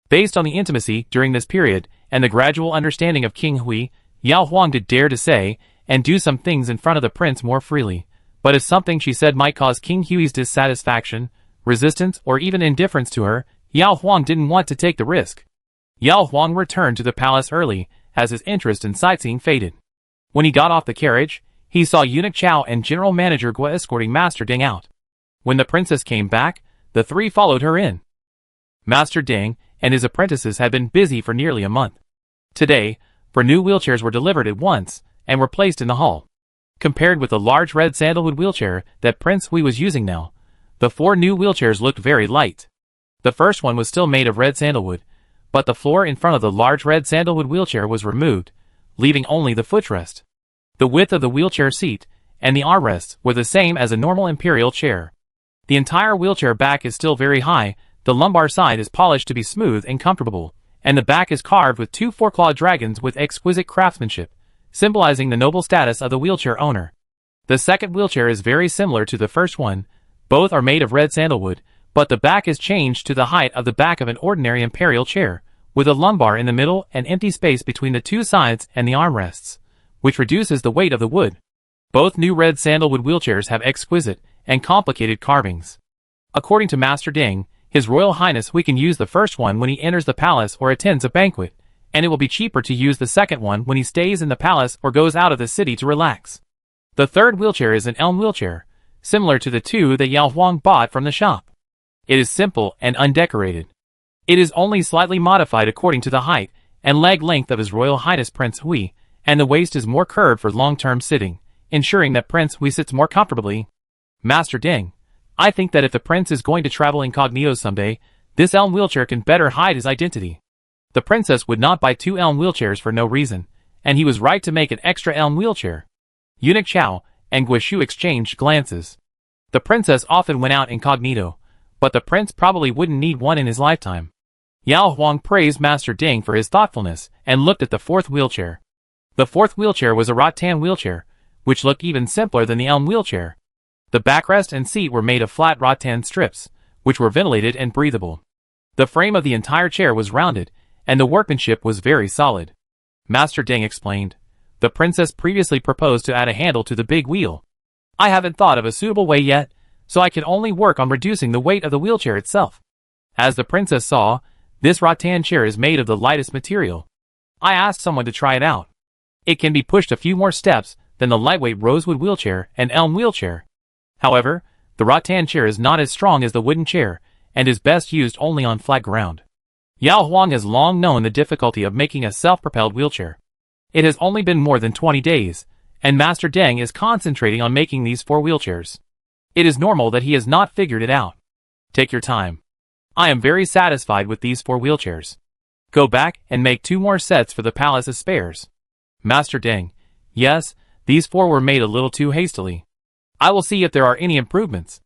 Based on the intimacy during this period and the gradual understanding of King Hui, Yao Huang did dare to say and do some things in front of the prince more freely, but if something she said might cause King Hui's dissatisfaction, resistance, or even indifference to her, Yao Huang didn't want to take the risk. Yao Huang returned to the palace early, as his interest in sightseeing faded. When he got off the carriage, he saw Eunuch Chao and General Manager Gua escorting Master Deng out. When the princess came back, the three followed her in. Master Deng and his apprentices had been busy for nearly a month. Today, 4 new wheelchairs were delivered at once and were placed in the hall. Compared with the large red sandalwood wheelchair that Prince Hui was using now, the 4 new wheelchairs looked very light. The first one was still made of red sandalwood, but the floor in front of the large red sandalwood wheelchair was removed, leaving only the footrest. The width of the wheelchair seat and the armrests were the same as a normal Imperial chair. The entire wheelchair back is still very high, the lumbar side is polished to be smooth and comfortable, and the back is carved with 2 4-clawed dragons with exquisite craftsmanship, symbolizing the noble status of the wheelchair owner. The second wheelchair is very similar to the first one. Both are made of red sandalwood, but the back is changed to the height of the back of an ordinary Imperial chair, with a lumbar in the middle and empty space between the 2 sides and the armrests, which reduces the weight of the wood. Both new red sandalwood wheelchairs have exquisite and complicated carvings. According to Master Deng, His Royal Highness Hui can use the first one when he enters the palace or attends a banquet, and it will be cheaper to use the second one when he stays in the palace or goes out of the city to relax. The third wheelchair is an elm wheelchair, similar to the 2 that Yao Huang bought from the shop. It is simple and undecorated. It is only slightly modified according to the height and leg length of His Royal Highness Prince Hui, and the waist is more curved for long-term sitting, ensuring that Prince Hui sits more comfortably. Master Deng, I think that if the prince is going to travel incognito someday, this elm wheelchair can better hide his identity. The princess would not buy 2 elm wheelchairs for no reason, and he was right to make an extra elm wheelchair. Eunuch Chao and Gua Shu exchanged glances. The princess often went out incognito, but the prince probably wouldn't need one in his lifetime. Yao Huang praised Master Deng for his thoughtfulness and looked at the 4th wheelchair. The 4th wheelchair was a rattan wheelchair, which looked even simpler than the elm wheelchair. The backrest and seat were made of flat rattan strips, which were ventilated and breathable. The frame of the entire chair was rounded, and the workmanship was very solid. Master Deng explained. The princess previously proposed to add a handle to the big wheel. I haven't thought of a suitable way yet, so I can only work on reducing the weight of the wheelchair itself. As the princess saw, this rattan chair is made of the lightest material. I asked someone to try it out. It can be pushed a few more steps than the lightweight rosewood wheelchair and elm wheelchair. However, the rattan chair is not as strong as the wooden chair, and is best used only on flat ground. Yao Huang has long known the difficulty of making a self-propelled wheelchair. It has only been more than 20 days, and Master Deng is concentrating on making these 4 wheelchairs. It is normal that he has not figured it out. Take your time. I am very satisfied with these 4 wheelchairs. Go back and make 2 more sets for the palace as spares. Master Deng, yes, these 4 were made a little too hastily. I will see if there are any improvements.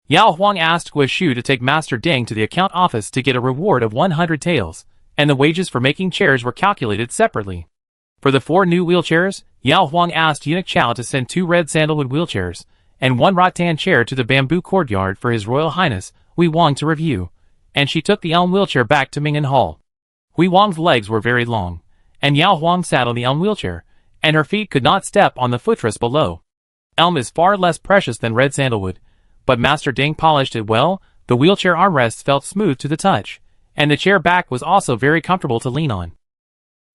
Yao Huang asked Guishu to take Master Ding to the account office to get a reward of 100 taels, and the wages for making chairs were calculated separately. For the 4 new wheelchairs, Yao Huang asked Eunuch Chao to send 2 red sandalwood wheelchairs and 1 rattan chair to the bamboo courtyard for His Royal Highness Hui Wang to review, and she took the elm wheelchair back to Ming'an Hall. Hui Wang's legs were very long, and Yao Huang sat on the elm wheelchair, and her feet could not step on the footrest below. Elm is far less precious than red sandalwood, but Master Ding polished it well. The wheelchair armrests felt smooth to the touch, and the chair back was also very comfortable to lean on.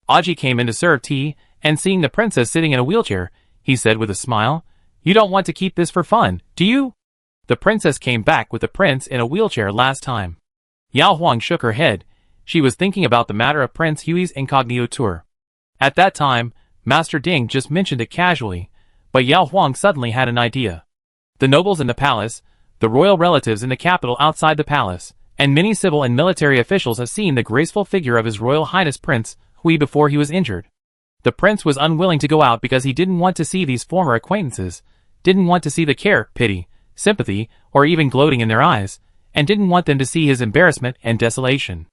Aji came in to serve tea, and seeing the princess sitting in a wheelchair, he said with a smile, "You don't want to keep this for fun, do you?" The princess came back with the prince in a wheelchair last time. Yao Huang shook her head. She was thinking about the matter of Prince Hui's incognito tour. At that time, Master Ding just mentioned it casually, but Yao Huang suddenly had an idea. The nobles in the palace, the royal relatives in the capital outside the palace, and many civil and military officials have seen the graceful figure of His Royal Highness Prince Hui before he was injured. The prince was unwilling to go out because he didn't want to see these former acquaintances, didn't want to see the care, pity, sympathy, or even gloating in their eyes, and didn't want them to see his embarrassment and desolation.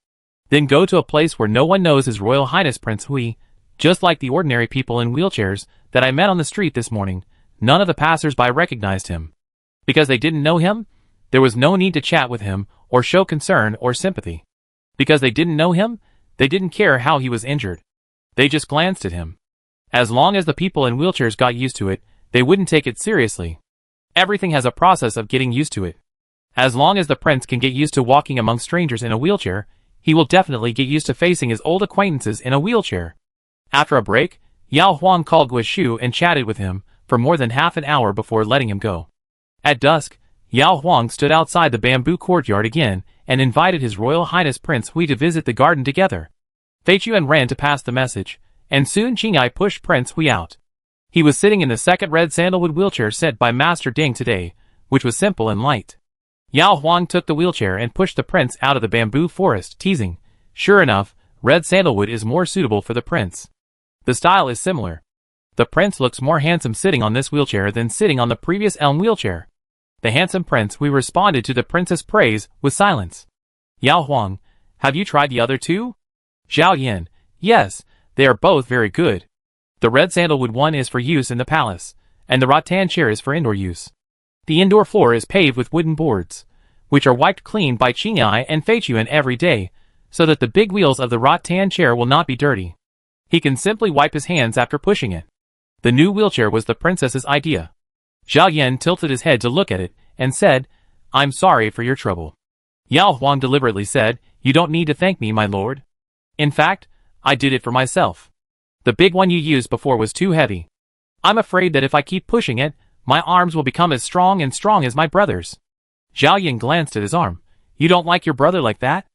Then go to a place where no one knows His Royal Highness Prince Hui, just like the ordinary people in wheelchairs that I met on the street this morning. None of the passers-by recognized him. Because they didn't know him, there was no need to chat with him or show concern or sympathy. Because they didn't know him, they didn't care how he was injured. They just glanced at him. As long as the people in wheelchairs got used to it, they wouldn't take it seriously. Everything has a process of getting used to it. As long as the prince can get used to walking among strangers in a wheelchair, he will definitely get used to facing his old acquaintances in a wheelchair. After a break, Yao Huang called Guishu and chatted with him for more than half an hour before letting him go. At dusk, Yao Huang stood outside the bamboo courtyard again and invited His Royal Highness Prince Hui to visit the garden together. Fei Chuan ran to pass the message, and soon Qinghai pushed Prince Hui out. He was sitting in the second red sandalwood wheelchair sent by Master Ding today, which was simple and light. Yao Huang took the wheelchair and pushed the prince out of the bamboo forest, teasing, "Sure enough, red sandalwood is more suitable for the prince. The style is similar. The prince looks more handsome sitting on this wheelchair than sitting on the previous elm wheelchair." The handsome Prince Hui responded to the prince's praise with silence. "Yao Huang, have you tried the other 2? Zhao Yan, yes, they are both very good. The red sandalwood one is for use in the palace, and the rattan chair is for indoor use. The indoor floor is paved with wooden boards, which are wiped clean by Qinghai and Fei Chuan every day, so that the big wheels of the rattan chair will not be dirty. He can simply wipe his hands after pushing it." The new wheelchair was the princess's idea. Zhao Yan tilted his head to look at it, and said, "I'm sorry for your trouble." Yao Huang deliberately said, "You don't need to thank me, my lord. In fact, I did it for myself. The big one you used before was too heavy. I'm afraid that if I keep pushing it, my arms will become as strong as my brother's." Zhao Yan glanced at his arm. "You don't like your brother like that?"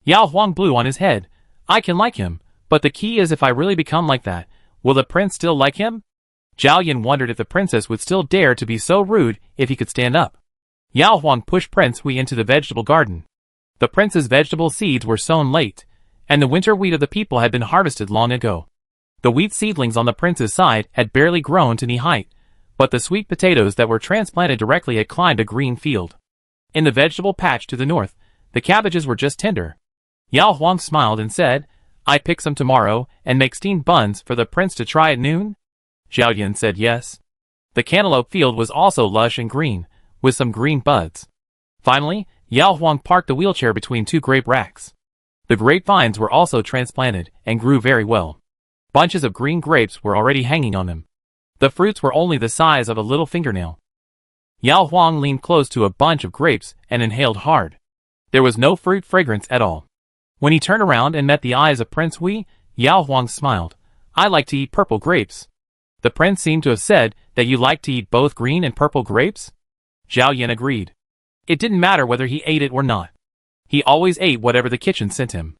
Yao Huang blew on his head. "I can like him, but the key is if I really become like that, will the prince still like him?" Zhao Yan wondered if the princess would still dare to be so rude if he could stand up. Yao Huang pushed Prince Hui into the vegetable garden. The prince's vegetable seeds were sown late, and the winter wheat of the people had been harvested long ago. The wheat seedlings on the prince's side had barely grown to knee height, but the sweet potatoes that were transplanted directly had climbed a green field. In the vegetable patch to the north, the cabbages were just tender. Yao Huang smiled and said, "I pick some tomorrow and make steamed buns for the prince to try at noon?" Zhao Yan said yes. The cantaloupe field was also lush and green, with some green buds. Finally, Yao Huang parked the wheelchair between 2 grape racks. The grapevines were also transplanted and grew very well. Bunches of green grapes were already hanging on them. The fruits were only the size of a little fingernail. Yao Huang leaned close to a bunch of grapes and inhaled hard. There was no fruit fragrance at all. When he turned around and met the eyes of Prince Hui, Yao Huang smiled. "I like to eat purple grapes." The prince seemed to have said that you like to eat both green and purple grapes? Zhao Yan agreed. It didn't matter whether he ate it or not. He always ate whatever the kitchen sent him.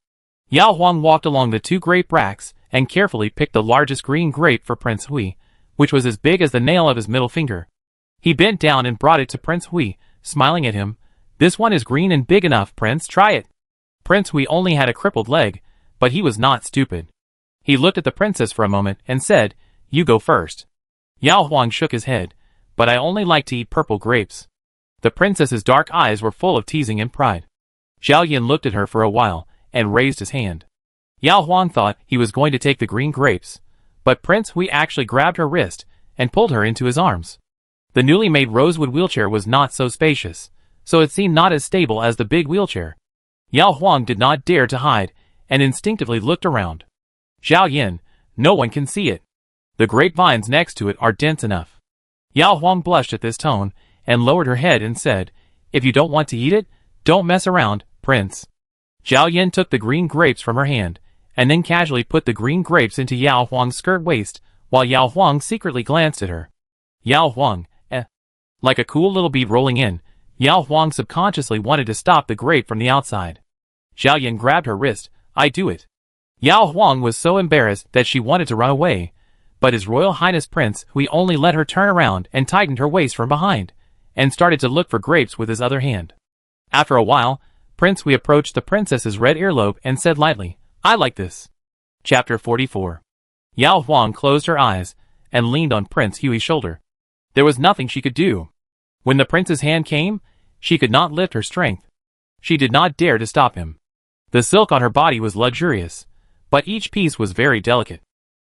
Yao Huang walked along the 2 grape racks and carefully picked the largest green grape for Prince Hui, which was as big as the nail of his middle finger. He bent down and brought it to Prince Hui, smiling at him. "This one is green and big enough, Prince, try it." Prince Hui only had a crippled leg, but he was not stupid. He looked at the princess for a moment and said, "You go first." Yao Huang shook his head. but I only like to eat purple grapes." The princess's dark eyes were full of teasing and pride. Zhao Yin looked at her for a while, and raised his hand. Yao Huang thought he was going to take the green grapes, but Prince Hui actually grabbed her wrist, and pulled her into his arms. The newly made rosewood wheelchair was not so spacious, so it seemed not as stable as the big wheelchair. Yao Huang did not dare to hide, and instinctively looked around. "Zhao Yin, no one can see it. The grapevines next to it are dense enough." Yao Huang blushed at this tone, and lowered her head and said, "If you don't want to eat it, don't mess around, Prince." Zhao Yin took the green grapes from her hand, and then casually put the green grapes into Yao Huang's skirt waist, while Yao Huang secretly glanced at her. Yao Huang, Like a cool little bead rolling in, Yao Huang subconsciously wanted to stop the grape from the outside. Zhao Yin grabbed her wrist. "I do it." Yao Huang was so embarrassed that she wanted to run away, but His Royal Highness Prince Hui only let her turn around and tightened her waist from behind, and started to look for grapes with his other hand. After a while, Prince Hui approached the princess's red earlobe and said lightly, "I like this." Chapter 44. Yao Huang closed her eyes, and leaned on Prince Hui's shoulder. There was nothing she could do. When the prince's hand came, she could not lift her strength. She did not dare to stop him. The silk on her body was luxurious, but each piece was very delicate.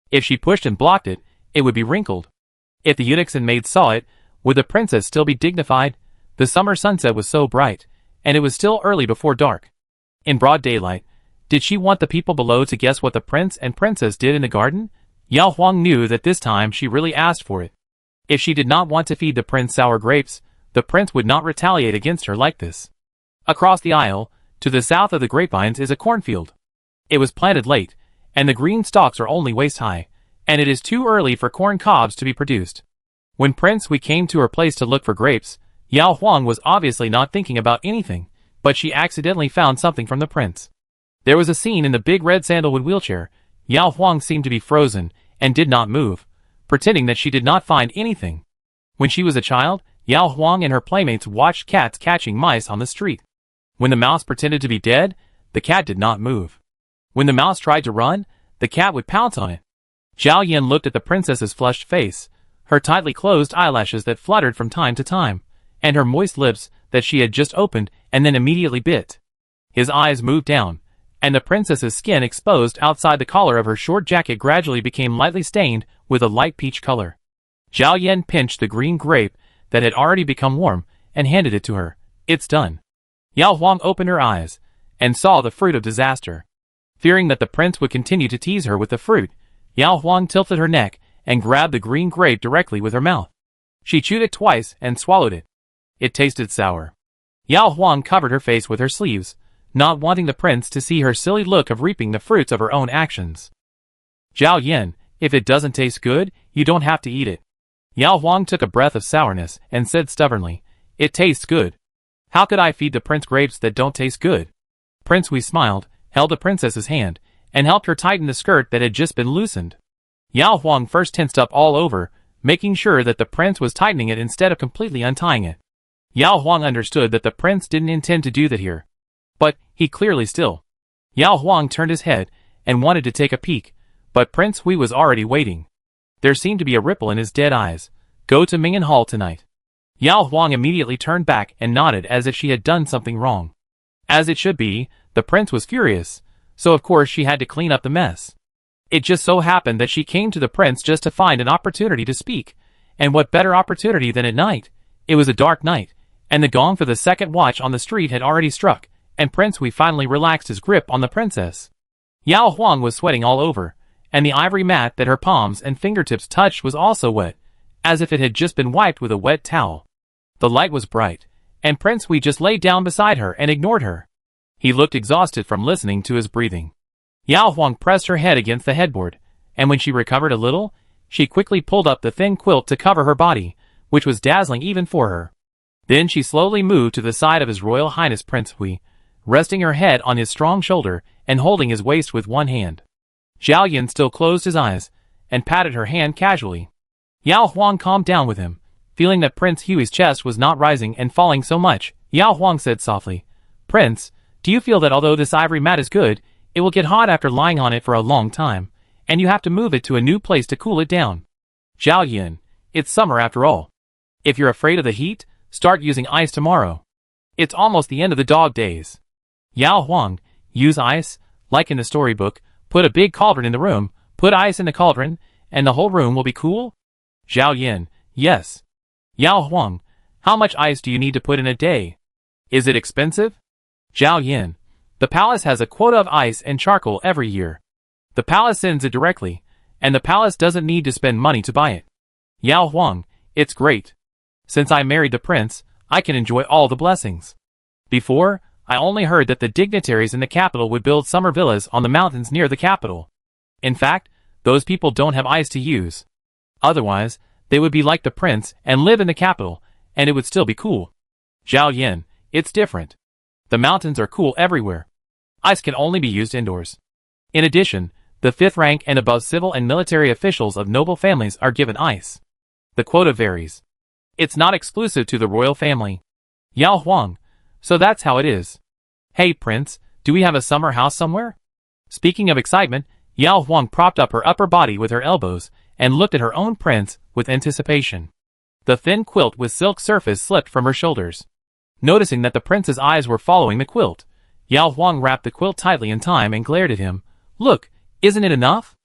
If she pushed and blocked it, it would be wrinkled. If the eunuchs and maids saw it, would the princess still be dignified? The summer sunset was so bright, and it was still early before dark. In broad daylight, did she want the people below to guess what the prince and princess did in the garden? Yao Huang knew that this time she really asked for it. If she did not want to feed the prince sour grapes, the prince would not retaliate against her like this. Across the aisle, to the south of the grapevines is a cornfield. It was planted late, and the green stalks are only waist high, and it is too early for corn cobs to be produced. When Prince Hui came to her place to look for grapes, Yao Huang was obviously not thinking about anything, but she accidentally found something from the prince. There was a scene in the big red sandalwood wheelchair. Yao Huang seemed to be frozen, and did not move, pretending that she did not find anything. When she was a child, Yao Huang and her playmates watched cats catching mice on the street. When the mouse pretended to be dead, the cat did not move. When the mouse tried to run, the cat would pounce on it. Zhao Yin looked at the princess's flushed face, her tightly closed eyelashes that fluttered from time to time, and her moist lips that she had just opened and then immediately bit. His eyes moved down, and the princess's skin exposed outside the collar of her short jacket gradually became lightly stained with a light peach color. Zhao Yin pinched the green grape that had already become warm, and handed it to her. "It's done." Yao Huang opened her eyes, and saw the fruit of disaster. Fearing that the prince would continue to tease her with the fruit, Yao Huang tilted her neck, and grabbed the green grape directly with her mouth. She chewed it twice, and swallowed it. It tasted sour. Yao Huang covered her face with her sleeves, not wanting the prince to see her silly look of reaping the fruits of her own actions. "Zhao Yin, if it doesn't taste good, you don't have to eat it." Yao Huang took a breath of sourness and said stubbornly, "It tastes good. How could I feed the prince grapes that don't taste good?" Prince Hui smiled, held the princess's hand, and helped her tighten the skirt that had just been loosened. Yao Huang first tensed up all over, making sure that the prince was tightening it instead of completely untying it. Yao Huang understood that the prince didn't intend to do that here. But he clearly still. Yao Huang turned his head and wanted to take a peek, but Prince Hui was already waiting. There seemed to be a ripple in his dead eyes. "Go to Mingyan Hall tonight." Yao Huang immediately turned back and nodded as if she had done something wrong. As it should be, the prince was furious, so of course she had to clean up the mess. It just so happened that she came to the prince just to find an opportunity to speak, and what better opportunity than at night? It was a dark night, and the gong for the second watch on the street had already struck, and Prince Hui finally relaxed his grip on the princess. Yao Huang was sweating all over, and the ivory mat that her palms and fingertips touched was also wet, as if it had just been wiped with a wet towel. The light was bright, and Prince Hui just lay down beside her and ignored her. He looked exhausted from listening to his breathing. Yao Huang pressed her head against the headboard, and when she recovered a little, she quickly pulled up the thin quilt to cover her body, which was dazzling even for her. Then she slowly moved to the side of His Royal Highness Prince Hui, resting her head on his strong shoulder and holding his waist with one hand. Zhao Yin still closed his eyes, and patted her hand casually. Yao Huang calmed down with him, feeling that Prince Hui's chest was not rising and falling so much. Yao Huang said softly, "Prince, do you feel that although this ivory mat is good, it will get hot after lying on it for a long time, and you have to move it to a new place to cool it down?" "Zhao Yin, it's summer after all. If you're afraid of the heat, start using ice tomorrow. It's almost the end of the dog days. Yao Huang, use ice, like in the storybook, put a big cauldron in the room, put ice in the cauldron, and the whole room will be cool? Zhao Yin, yes. Yao Huang, how much ice do you need to put in a day? Is it expensive? Zhao Yin, the palace has a quota of ice and charcoal every year. The palace sends it directly, and the palace doesn't need to spend money to buy it. Yao Huang, it's great. Since I married the prince, I can enjoy all the blessings. Before, I only heard that the dignitaries in the capital would build summer villas on the mountains near the capital. In fact, those people don't have ice to use. Otherwise, they would be like the prince and live in the capital, and it would still be cool. Zhao Yin, it's different. The mountains are cool everywhere. Ice can only be used indoors. In addition, the 5th rank and above civil and military officials of noble families are given ice. The quota varies. It's not exclusive to the royal family. Yao Huang, so that's how it is. Hey prince, do we have a summer house somewhere? Speaking of excitement, Yao Huang propped up her upper body with her elbows and looked at her own prince with anticipation. The thin quilt with silk surface slipped from her shoulders. Noticing that the prince's eyes were following the quilt, Yao Huang wrapped the quilt tightly in time and glared at him. Look, isn't it enough?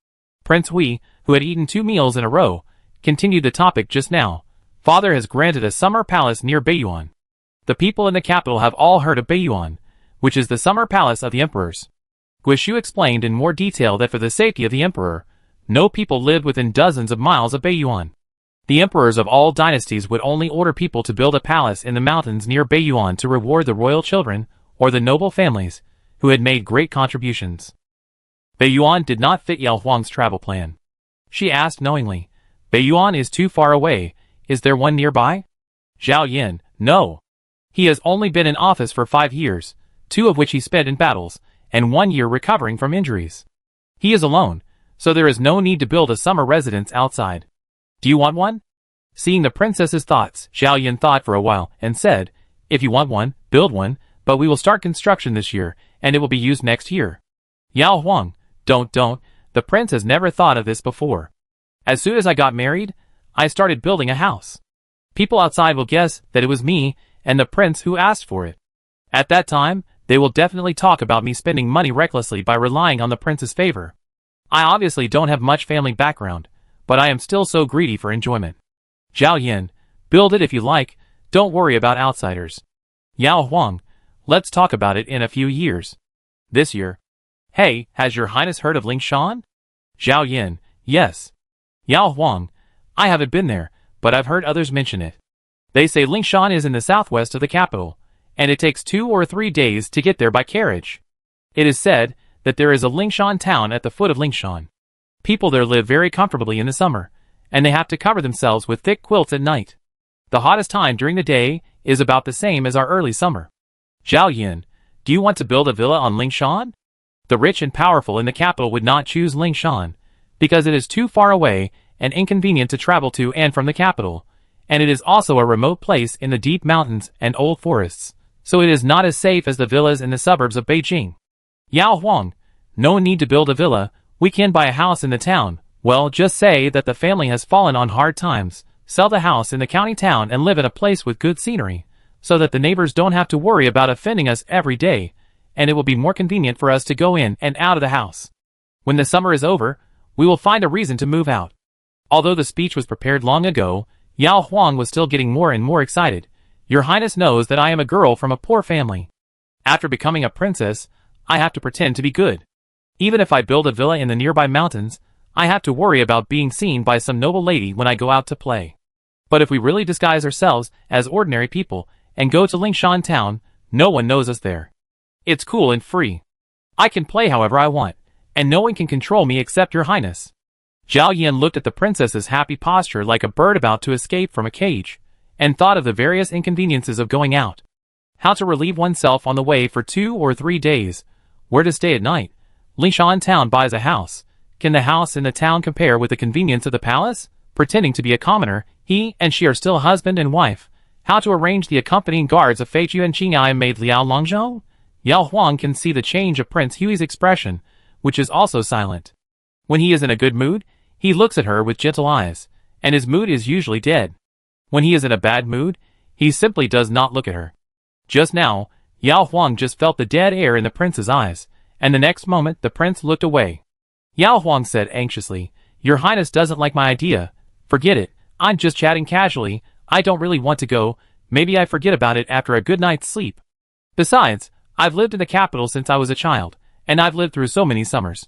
Prince Hui, who had eaten 2 meals in a row, continued the topic just now. Father has granted a summer palace near Beiyuan. The people in the capital have all heard of Beiyuan, which is the summer palace of the emperors. Guishu explained in more detail that for the safety of the emperor, no people lived within dozens of miles of Beiyuan. The emperors of all dynasties would only order people to build a palace in the mountains near Beiyuan to reward the royal children or the noble families who had made great contributions. Beiyuan did not fit Yao Huang's travel plan. She asked knowingly, Beiyuan is too far away. Is there one nearby? Zhao Yin, no. He has only been in office for 5 years, 2 of which he spent in battles, and 1 year recovering from injuries. He is alone, so there is no need to build a summer residence outside. Do you want one? Seeing the princess's thoughts, Zhao Yin thought for a while and said, if you want one, build one, but we will start construction this year, and it will be used next year. Yao Huang, don't, the prince has never thought of this before. As soon as I got married, I started building a house. People outside will guess that it was me and the prince who asked for it. At that time, they will definitely talk about me spending money recklessly by relying on the prince's favor. I obviously don't have much family background, but I am still so greedy for enjoyment. Zhao Yin, build it if you like, don't worry about outsiders. Yao Huang, let's talk about it in a few years. This year. Hey, has your highness heard of Lingshan? Zhao Yin, yes. Yao Huang, I haven't been there, but I've heard others mention it. They say Lingshan is in the southwest of the capital, and it takes 2 or 3 days to get there by carriage. It is said that there is a Lingshan town at the foot of Lingshan. People there live very comfortably in the summer, and they have to cover themselves with thick quilts at night. The hottest time during the day is about the same as our early summer. Zhao Yin, do you want to build a villa on Lingshan? The rich and powerful in the capital would not choose Lingshan, because it is too far away and inconvenient to travel to and from the capital, and it is also a remote place in the deep mountains and old forests, so it is not as safe as the villas in the suburbs of Beijing. Yao Huang, no need to build a villa, we can buy a house in the town. Well, just say that the family has fallen on hard times, sell the house in the county town and live in a place with good scenery, so that the neighbors don't have to worry about offending us every day, and it will be more convenient for us to go in and out of the house. When the summer is over, we will find a reason to move out. Although the speech was prepared long ago, Yao Huang was still getting more and more excited. Your Highness knows that I am a girl from a poor family. After becoming a princess, I have to pretend to be good. Even if I build a villa in the nearby mountains, I have to worry about being seen by some noble lady when I go out to play. But if we really disguise ourselves as ordinary people and go to Lingshan town, no one knows us there. It's cool and free. I can play however I want, and no one can control me except your Highness. Zhao Yin looked at the princess's happy posture like a bird about to escape from a cage, and thought of the various inconveniences of going out. How to relieve oneself on the way for 2 or 3 days, where to stay at night. Lingshan town buys a house. Can the house in the town compare with the convenience of the palace? Pretending to be a commoner, he and she are still husband and wife. How to arrange the accompanying guards of Fei Ju and Qing'ai maid Liao Longzhou? Yao Huang can see the change of Prince Hui's expression, which is also silent. When he is in a good mood, he looks at her with gentle eyes, and his mood is usually dead. When he is in a bad mood, he simply does not look at her. Just now, Yao Huang just felt the dead air in the prince's eyes, and the next moment the prince looked away. Yao Huang said anxiously, "Your Highness doesn't like my idea. Forget it, I'm just chatting casually, I don't really want to go, maybe I forget about it after a good night's sleep. Besides, I've lived in the capital since I was a child, and I've lived through so many summers.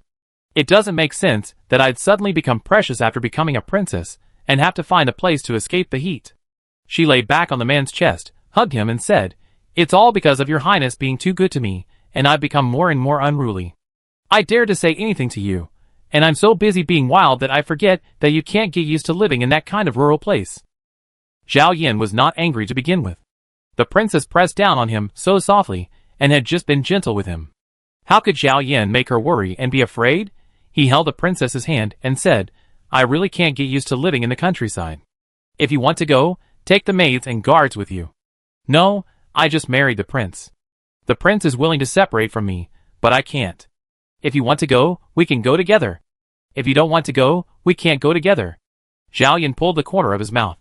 It doesn't make sense that I'd suddenly become precious after becoming a princess, and have to find a place to escape the heat." She lay back on the man's chest, hugged him and said, "It's all because of your Highness being too good to me, and I've become more and more unruly. I dare to say anything to you, and I'm so busy being wild that I forget that you can't get used to living in that kind of rural place." Zhao Yin was not angry to begin with. The princess pressed down on him so softly, and had just been gentle with him. How could Zhao Yin make her worry and be afraid? He held the princess's hand and said, "I really can't get used to living in the countryside. If you want to go, take the maids and guards with you." "No, I just married the prince. The prince is willing to separate from me, but I can't. If you want to go, we can go together. If you don't want to go, we can't go together." Zhao Yin pulled the corner of his mouth.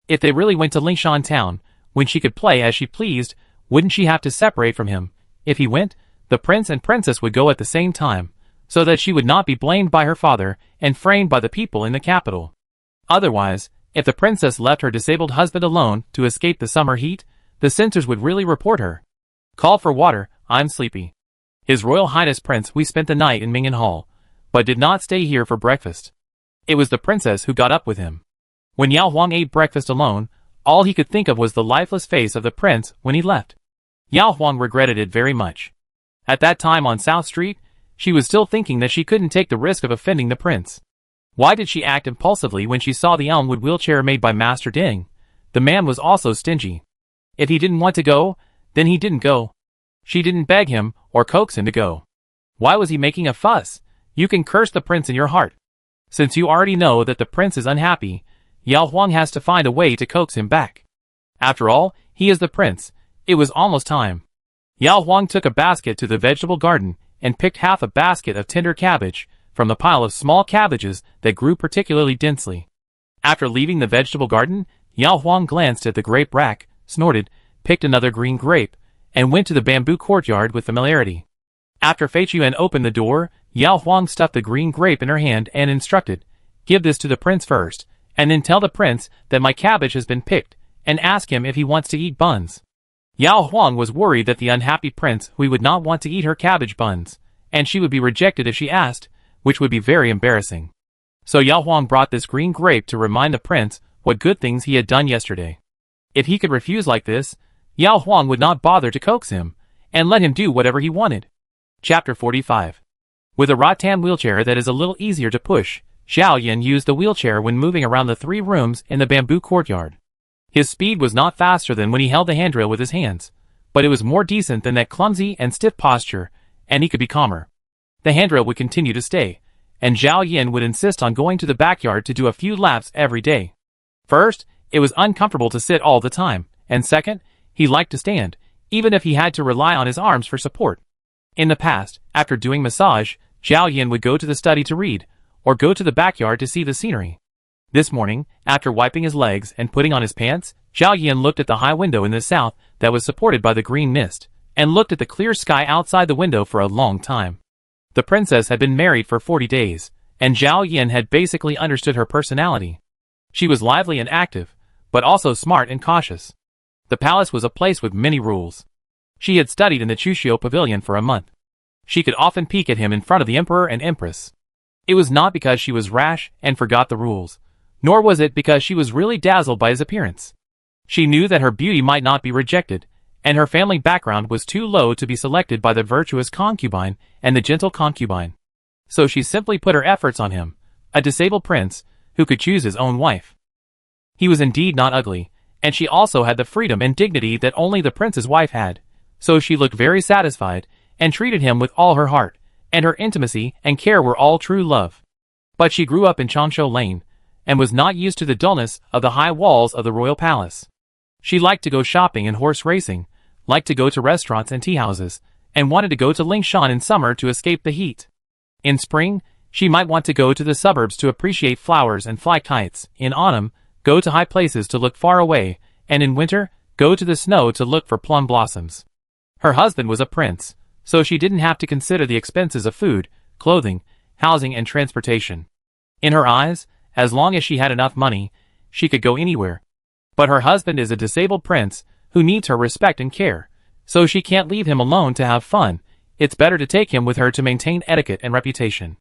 If they really went to Lingshan town, when she could play as she pleased, wouldn't she have to separate from him? If he went, the prince and princess would go at the same time, so that she would not be blamed by her father and framed by the people in the capital. Otherwise, if the princess left her disabled husband alone to escape the summer heat, the censors would really report her. "Call for water, I'm sleepy. His Royal Highness Prince, we spent the night in Mingyan Hall, but did not stay here for breakfast." It was the princess who got up with him. When Yao Huang ate breakfast alone, all he could think of was the lifeless face of the prince when he left. Yao Huang regretted it very much. At that time on South Street, she was still thinking that she couldn't take the risk of offending the prince. Why did she act impulsively when she saw the elmwood wheelchair made by Master Ding? The man was also stingy. If he didn't want to go, then he didn't go. She didn't beg him or coax him to go. Why was he making a fuss? You can curse the prince in your heart. Since you already know that the prince is unhappy, Yao Huang has to find a way to coax him back. After all, he is the prince. It was almost time. Yao Huang took a basket to the vegetable garden and picked half a basket of tender cabbage from the pile of small cabbages that grew particularly densely. After leaving the vegetable garden, Yao Huang glanced at the grape rack, snorted, picked another green grape, and went to the bamboo courtyard with familiarity. After Fei Chuan opened the door, Yao Huang stuffed the green grape in her hand and instructed, "Give this to the prince first, and then tell the prince that my cabbage has been picked, and ask him if he wants to eat buns." Yao Huang was worried that the unhappy prince would not want to eat her cabbage buns, and she would be rejected if she asked, which would be very embarrassing. So Yao Huang brought this green grape to remind the prince what good things he had done yesterday. If he could refuse like this, Yao Huang would not bother to coax him, and let him do whatever he wanted. Chapter 45. With a rattan wheelchair that is a little easier to push, Zhao Yin used the wheelchair when moving around the 3 rooms in the bamboo courtyard. His speed was not faster than when he held the handrail with his hands, but it was more decent than that clumsy and stiff posture, and he could be calmer. The handrail would continue to stay, and Zhao Yin would insist on going to the backyard to do a few laps every day. First, it was uncomfortable to sit all the time, and second, he liked to stand, even if he had to rely on his arms for support. In the past, after doing massage, Zhao Yin would go to the study to read, or go to the backyard to see the scenery. This morning, after wiping his legs and putting on his pants, Zhao Yin looked at the high window in the south that was supported by the green mist, and looked at the clear sky outside the window for a long time. The princess had been married for 40 days, and Zhao Yin had basically understood her personality. She was lively and active, but also smart and cautious. The palace was a place with many rules. She had studied in the Chushio Pavilion for a month. She could often peek at him in front of the emperor and empress. It was not because she was rash and forgot the rules, nor was it because she was really dazzled by his appearance. She knew that her beauty might not be rejected, and her family background was too low to be selected by the virtuous concubine and the gentle concubine. So she simply put her efforts on him, a disabled prince, who could choose his own wife. He was indeed not ugly, and she also had the freedom and dignity that only the prince's wife had, so she looked very satisfied, and treated him with all her heart, and her intimacy and care were all true love. But she grew up in Changsho Lane, and was not used to the dullness of the high walls of the royal palace. She liked to go shopping and horse racing, liked to go to restaurants and tea houses, and wanted to go to Lingshan in summer to escape the heat. In spring, she might want to go to the suburbs to appreciate flowers and fly kites. In autumn, go to high places to look far away, and in winter, go to the snow to look for plum blossoms. Her husband was a prince, so she didn't have to consider the expenses of food, clothing, housing and transportation. In her eyes, as long as she had enough money, she could go anywhere. But her husband is a disabled prince who needs her respect and care, so she can't leave him alone to have fun. It's better to take him with her to maintain etiquette and reputation.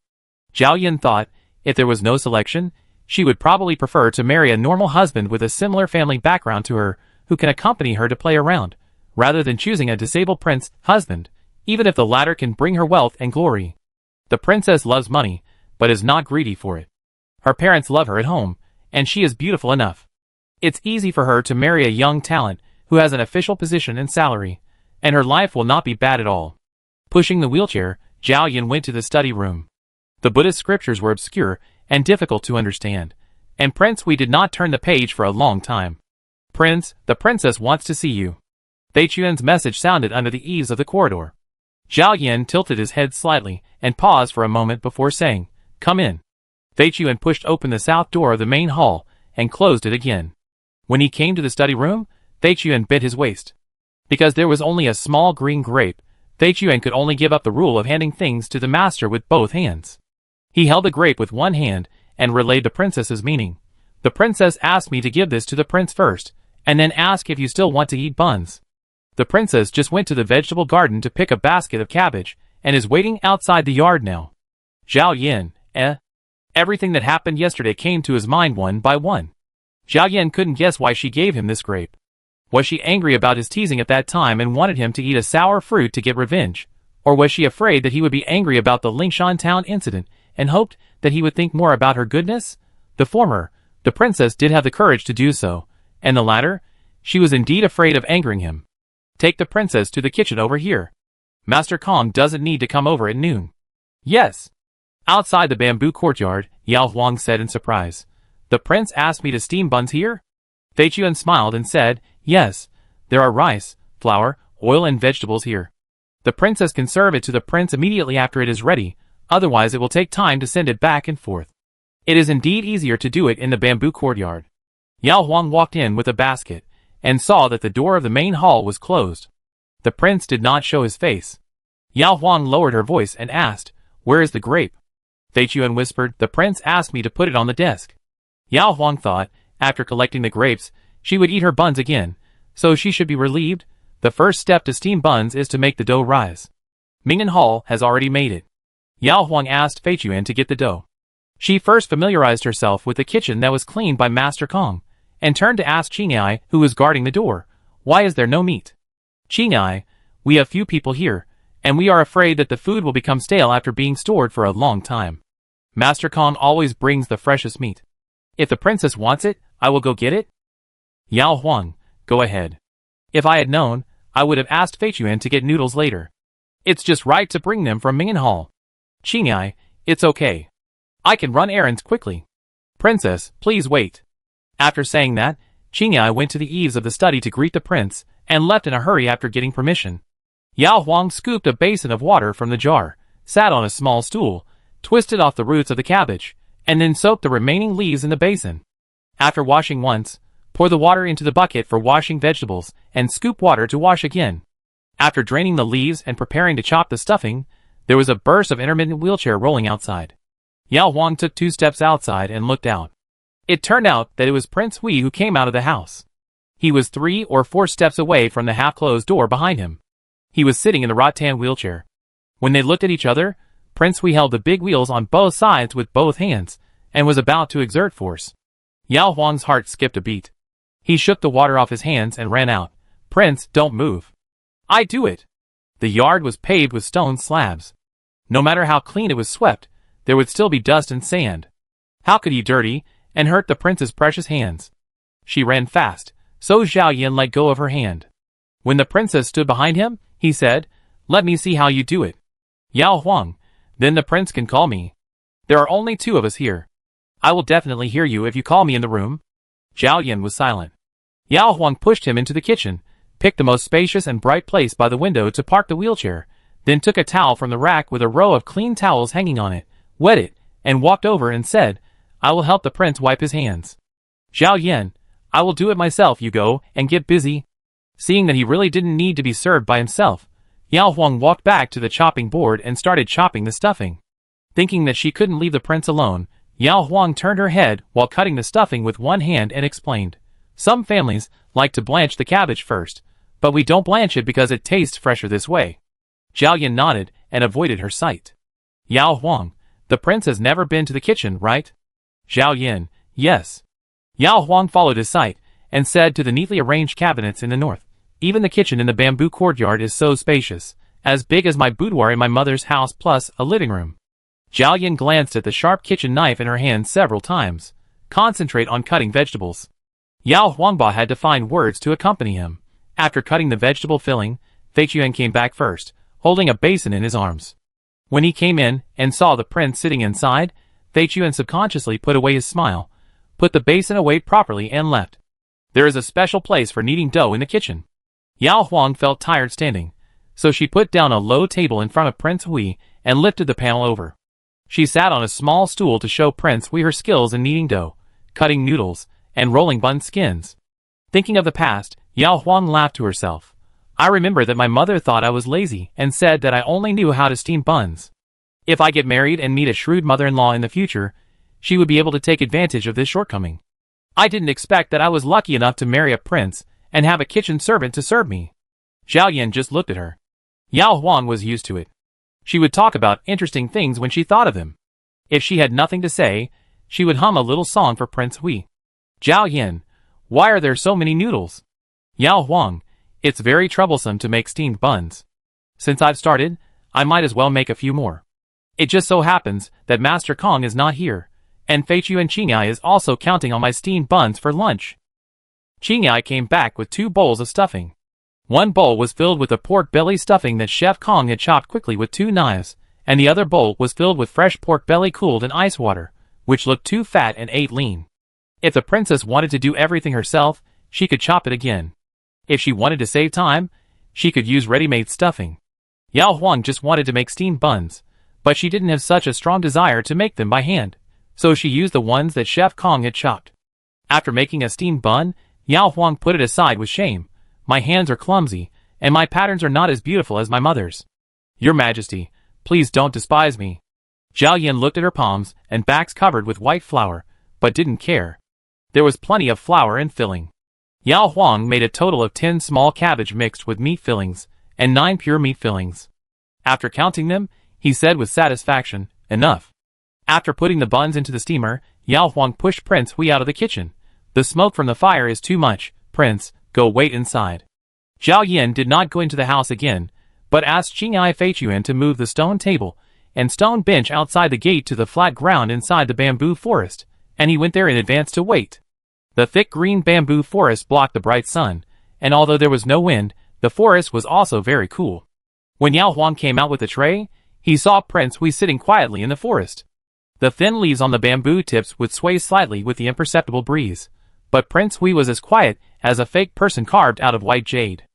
Zhao Yin thought, if there was no selection, she would probably prefer to marry a normal husband with a similar family background to her, who can accompany her to play around, rather than choosing a disabled prince husband, even if the latter can bring her wealth and glory. The princess loves money, but is not greedy for it. Her parents love her at home, and she is beautiful enough. It's easy for her to marry a young talent who has an official position and salary, and her life will not be bad at all. Pushing the wheelchair, Zhao Yin went to the study room. The Buddhist scriptures were obscure and difficult to understand, and Prince Wei did not turn the page for a long time. Prince, the princess wants to see you. Fei Chuan's message sounded under the eaves of the corridor. Zhao Yin tilted his head slightly and paused for a moment before saying, "Come in." Fei Chuan pushed open the south door of the main hall and closed it again. When he came to the study room, Fei Chuan bit his waist. Because there was only a small green grape, Fei Chuan could only give up the rule of handing things to the master with both hands. He held the grape with one hand and relayed the princess's meaning. "The princess asked me to give this to the prince first, and then ask if you still want to eat buns." The princess just went to the vegetable garden to pick a basket of cabbage, and is waiting outside the yard now. Zhao Yin, Everything that happened yesterday came to his mind one by one. Zhao Yin couldn't guess why she gave him this grape. Was she angry about his teasing at that time and wanted him to eat a sour fruit to get revenge? Or was she afraid that he would be angry about the Lingshan town incident and hoped that he would think more about her goodness? The former, the princess did have the courage to do so, and the latter, she was indeed afraid of angering him. "Take the princess to the kitchen over here. Master Kong doesn't need to come over at noon." "Yes." Outside the bamboo courtyard, Yao Huang said in surprise, "The prince asked me to steam buns here?" Fei Chuan smiled and said, "Yes, there are rice, flour, oil and vegetables here. The princess can serve it to the prince immediately after it is ready, otherwise it will take time to send it back and forth. It is indeed easier to do it in the bamboo courtyard." Yao Huang walked in with a basket, and saw that the door of the main hall was closed. The prince did not show his face. Yao Huang lowered her voice and asked, "Where is the grape?" Fei Chuan whispered, "The prince asked me to put it on the desk." Yao Huang thought, after collecting the grapes, she would eat her buns again, so she should be relieved. The first step to steam buns is to make the dough rise. Mingnan Hall has already made it. Yao Huang asked Fei Chuan to get the dough. She first familiarized herself with the kitchen that was cleaned by Master Kong, and turned to ask Qingai, who was guarding the door, "Why is there no meat?" "Qingai, we have few people here, and we are afraid that the food will become stale after being stored for a long time. Master Kong always brings the freshest meat. If the princess wants it, I will go get it." "Yao Huang, go ahead. If I had known, I would have asked Fei Chuan to get noodles later. It's just right to bring them from Mingnan Hall." "Qingai, it's okay. I can run errands quickly." "Princess, please wait." After saying that, Qingai went to the eaves of the study to greet the prince, and left in a hurry after getting permission. Yao Huang scooped a basin of water from the jar, sat on a small stool, twisted off the roots of the cabbage, and then soaked the remaining leaves in the basin. After washing once, pour the water into the bucket for washing vegetables, and scoop water to wash again. After draining the leaves and preparing to chop the stuffing, there was a burst of intermittent wheelchair rolling outside. Yao Huang took 2 steps outside and looked out. It turned out that it was Prince Wei who came out of the house. He was 3 or 4 steps away from the half-closed door behind him. He was sitting in the rattan wheelchair. When they looked at each other, Prince Wei held the big wheels on both sides with both hands, and was about to exert force. Yao Huang's heart skipped a beat. He shook the water off his hands and ran out. "Prince, don't move." "I do it." The yard was paved with stone slabs. No matter how clean it was swept, there would still be dust and sand. How could he dirty and hurt the prince's precious hands? She ran fast, so Zhao Yin let go of her hand. When the princess stood behind him, he said, "Let me see how you do it." "Yao Huang, then the prince can call me. There are only 2 of us here. I will definitely hear you if you call me in the room." Zhao Yin was silent. Yao Huang pushed him into the kitchen, picked the most spacious and bright place by the window to park the wheelchair, then took a towel from the rack with a row of clean towels hanging on it, wet it, and walked over and said, "I will help the prince wipe his hands." Zhao Yan, I will do it myself, you go and get busy. Seeing that he really didn't need to be served by himself, Yao Huang walked back to the chopping board and started chopping the stuffing. Thinking that she couldn't leave the prince alone, Yao Huang turned her head while cutting the stuffing with one hand and explained, "Some families like to blanch the cabbage first, but we don't blanch it because it tastes fresher this way." Zhao Yan nodded and avoided her sight. "Yao Huang, the prince has never been to the kitchen, right?" Zhao Yan, "Yes." Yao Huang followed his sight and said to the neatly arranged cabinets in the north, "Even the kitchen in the bamboo courtyard is so spacious, as big as my boudoir in my mother's house plus a living room." Zhao Yan glanced at the sharp kitchen knife in her hand several times. Concentrate on cutting vegetables. Yao Huangba had to find words to accompany him. After cutting the vegetable filling, Fei Chuan came back first, holding a basin in his arms. When he came in and saw the prince sitting inside, Fei Chuan subconsciously put away his smile, put the basin away properly and left. There is a special place for kneading dough in the kitchen. Yao Huang felt tired standing, so she put down a low table in front of Prince Hui and lifted the panel over. She sat on a small stool to show Prince Hui her skills in kneading dough, cutting noodles, and rolling bun skins. Thinking of the past, Yao Huang laughed to herself. "I remember that my mother thought I was lazy and said that I only knew how to steam buns. If I get married and meet a shrewd mother-in-law in the future, she would be able to take advantage of this shortcoming. I didn't expect that I was lucky enough to marry a prince and have a kitchen servant to serve me." Zhao Yan just looked at her. Yao Huang was used to it. She would talk about interesting things when she thought of him. If she had nothing to say, she would hum a little song for Prince Hui. "Zhao Yan, why are there so many noodles?" "Yao Huang, it's very troublesome to make steamed buns. Since I've started, I might as well make a few more. It just so happens that Master Kong is not here, and Fei Chu and Qingyai is also counting on my steamed buns for lunch." Qingyai came back with 2 bowls of stuffing. One bowl was filled with the pork belly stuffing that Chef Kong had chopped quickly with 2 knives, and the other bowl was filled with fresh pork belly cooled in ice water, which looked too fat and ate lean. If the princess wanted to do everything herself, she could chop it again. If she wanted to save time, she could use ready-made stuffing. Yao Huang just wanted to make steamed buns, but she didn't have such a strong desire to make them by hand, so she used the ones that Chef Kong had chopped. After making a steamed bun, Yao Huang put it aside with shame. "My hands are clumsy, and my patterns are not as beautiful as my mother's. Your Majesty, please don't despise me." Zhao Yan looked at her palms and backs covered with white flour, but didn't care. There was plenty of flour and filling. Yao Huang made a total of 10 small cabbage mixed with meat fillings, and 9 pure meat fillings. After counting them, he said with satisfaction, "Enough." After putting the buns into the steamer, Yao Huang pushed Prince Hui out of the kitchen. "The smoke from the fire is too much, Prince, go wait inside." Zhao Yan did not go into the house again, but asked Qingyai Fei Chuan to move the stone table and stone bench outside the gate to the flat ground inside the bamboo forest, and he went there in advance to wait. The thick green bamboo forest blocked the bright sun, and although there was no wind, the forest was also very cool. When Yao Huang came out with the tray, he saw Prince Hui sitting quietly in the forest. The thin leaves on the bamboo tips would sway slightly with the imperceptible breeze, but Prince Hui was as quiet as a fake person carved out of white jade.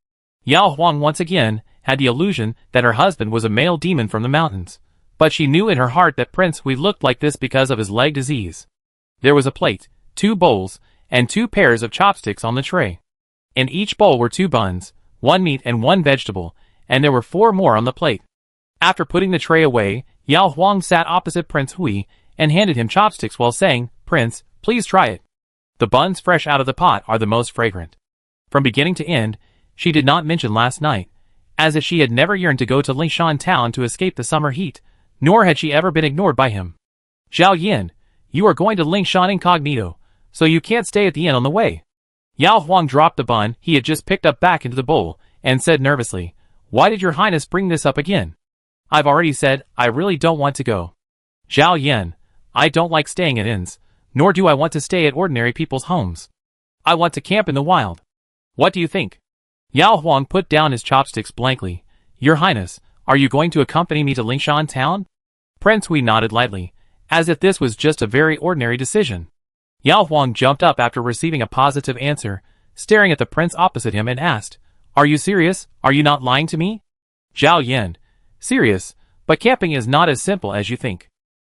Yao Huang once again had the illusion that her husband was a male demon from the mountains, but she knew in her heart that Prince Hui looked like this because of his leg disease. There was a plate, 2 bowls, and 2 pairs of chopsticks on the tray. In each bowl were 2 buns, 1 meat and 1 vegetable, and there were 4 more on the plate. After putting the tray away, Yao Huang sat opposite Prince Hui and handed him chopsticks while saying, "Prince, please try it. The buns fresh out of the pot are the most fragrant." From beginning to end, she did not mention last night, as if she had never yearned to go to Lingshan town to escape the summer heat, nor had she ever been ignored by him. "Zhao Yan, you are going to Lingshan incognito, so you can't stay at the inn on the way." Yao Huang dropped the bun he had just picked up back into the bowl, and said nervously, "Why did your highness bring this up again? I've already said I really don't want to go." "Zhao Yan, I don't like staying at inns, nor do I want to stay at ordinary people's homes. I want to camp in the wild. What do you think?" Yao Huang put down his chopsticks blankly. "Your highness, are you going to accompany me to Lingshan town?" Prince Hui nodded lightly, as if this was just a very ordinary decision. Yao Huang jumped up after receiving a positive answer, staring at the prince opposite him and asked, "Are you serious? Are you not lying to me?" Zhao Yan, "Serious, but camping is not as simple as you think."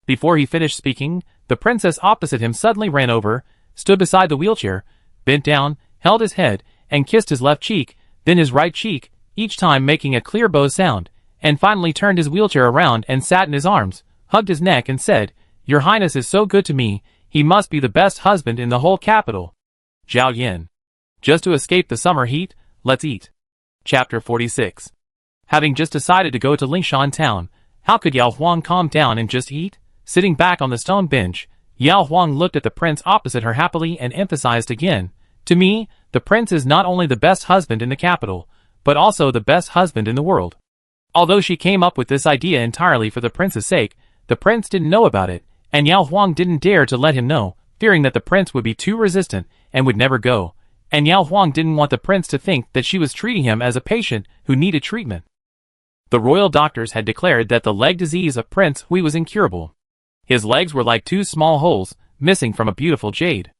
Before he finished speaking, the princess opposite him suddenly ran over, stood beside the wheelchair, bent down, held his head, and kissed his left cheek, then his right cheek, each time making a clear bow sound, and finally turned his wheelchair around and sat in his arms, hugged his neck and said, "Your Highness is so good to me, he must be the best husband in the whole capital." Zhao Yin. Just to escape the summer heat, let's eat. Chapter 46. Having just decided to go to Lingshan town, how could Yao Huang calm down and just eat? Sitting back on the stone bench, Yao Huang looked at the prince opposite her happily and emphasized again, "To me, the prince is not only the best husband in the capital, but also the best husband in the world." Although she came up with this idea entirely for the prince's sake, the prince didn't know about it, and Yao Huang didn't dare to let him know, fearing that the prince would be too resistant and would never go, and Yao Huang didn't want the prince to think that she was treating him as a patient who needed treatment. The royal doctors had declared that the leg disease of Prince Hui was incurable. His legs were like two small holes, missing from a beautiful jade.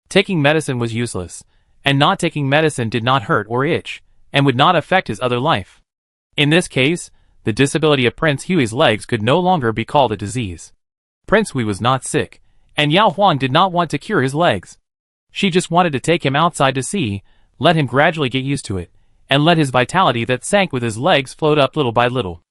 Taking medicine was useless, and not taking medicine did not hurt or itch, and would not affect his other life. In this case, the disability of Prince Hui's legs could no longer be called a disease. Prince Hui was not sick, and Yao Huang did not want to cure his legs. She just wanted to take him outside to see, let him gradually get used to it, and let his vitality that sank with his legs float up little by little.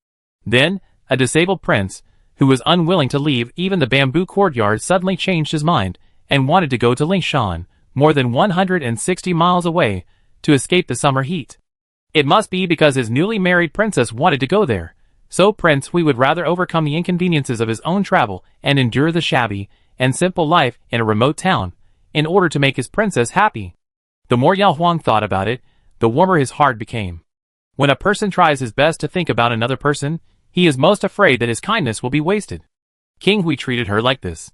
Then, a disabled prince, who was unwilling to leave even the bamboo courtyard, suddenly changed his mind, and wanted to go to Lingshan, more than 160 miles away, to escape the summer heat. It must be because his newly married princess wanted to go there, so Prince Hui would rather overcome the inconveniences of his own travel and endure the shabby and simple life in a remote town, in order to make his princess happy. The more Yao Huang thought about it, the warmer his heart became. When a person tries his best to think about another person, he is most afraid that his kindness will be wasted. King Hui treated her like this.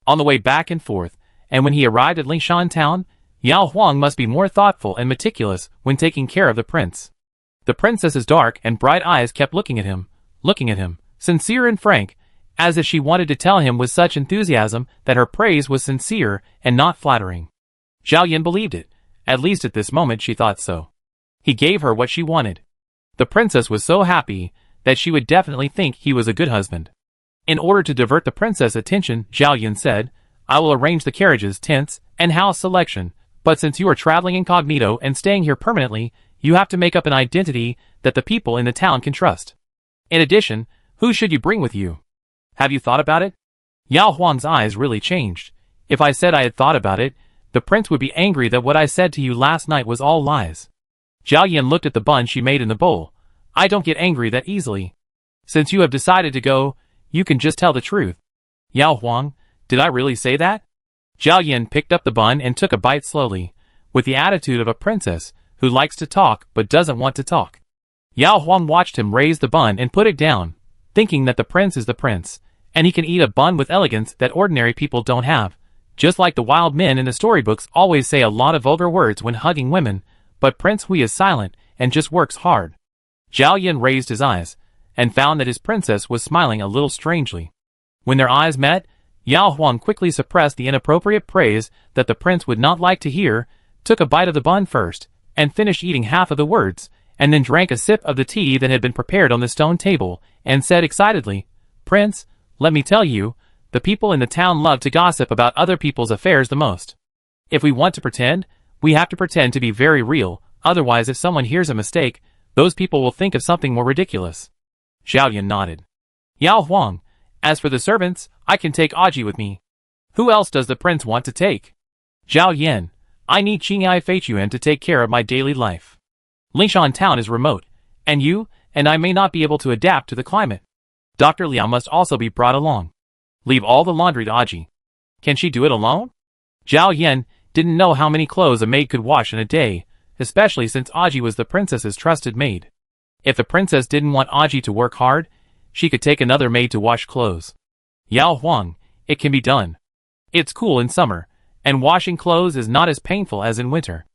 On the way back and forth, and when he arrived at Lingshan town, Yao Huang must be more thoughtful and meticulous when taking care of the prince. The princess's dark and bright eyes kept looking at him, sincere and frank, as if she wanted to tell him with such enthusiasm that her praise was sincere and not flattering. Zhao Yin believed it. At least at this moment she thought so. He gave her what she wanted. The princess was so happy that she would definitely think he was a good husband. In order to divert the princess' attention, Zhao Yin said, "I will arrange the carriages, tents, and house selection, but since you are traveling incognito and staying here permanently, you have to make up an identity that the people in the town can trust. In addition, who should you bring with you? Have you thought about it?" Yao Huang's eyes really changed. "If I said I had thought about it, the prince would be angry that what I said to you last night was all lies." Zhao Yin looked at the bun she made in the bowl. "I don't get angry that easily. Since you have decided to go, you can just tell the truth." "Yao Huang, did I really say that?" Zhao Yin picked up the bun and took a bite slowly, with the attitude of a princess who likes to talk but doesn't want to talk. Yao Huang watched him raise the bun and put it down, thinking that the prince is the prince, and he can eat a bun with elegance that ordinary people don't have. Just like the wild men in the storybooks always say a lot of vulgar words when hugging women, but Prince Hui is silent and just works hard. Zhao Yin raised his eyes, and found that his princess was smiling a little strangely. When their eyes met, Yao Huang quickly suppressed the inappropriate praise that the prince would not like to hear, took a bite of the bun first, and finished eating half of the words, and then drank a sip of the tea that had been prepared on the stone table, and said excitedly, "Prince, let me tell you, the people in the town love to gossip about other people's affairs the most. If we want to pretend, we have to pretend to be very real, otherwise if someone hears a mistake, those people will think of something more ridiculous." Zhao Yin nodded. "Yao Huang, as for the servants, I can take Aji with me. Who else does the prince want to take?" "Zhao Yin, I need Qingyai Feichuan to take care of my daily life. Lingshan town is remote, and you and I may not be able to adapt to the climate. Dr. Liao must also be brought along. Leave all the laundry to Aji. Can she do it alone?" Zhao Yin didn't know how many clothes a maid could wash in a day, especially since Aji was the princess's trusted maid. If the princess didn't want Aji to work hard, she could take another maid to wash clothes. "Yao Huang, it can be done. It's cool in summer, and washing clothes is not as painful as in winter.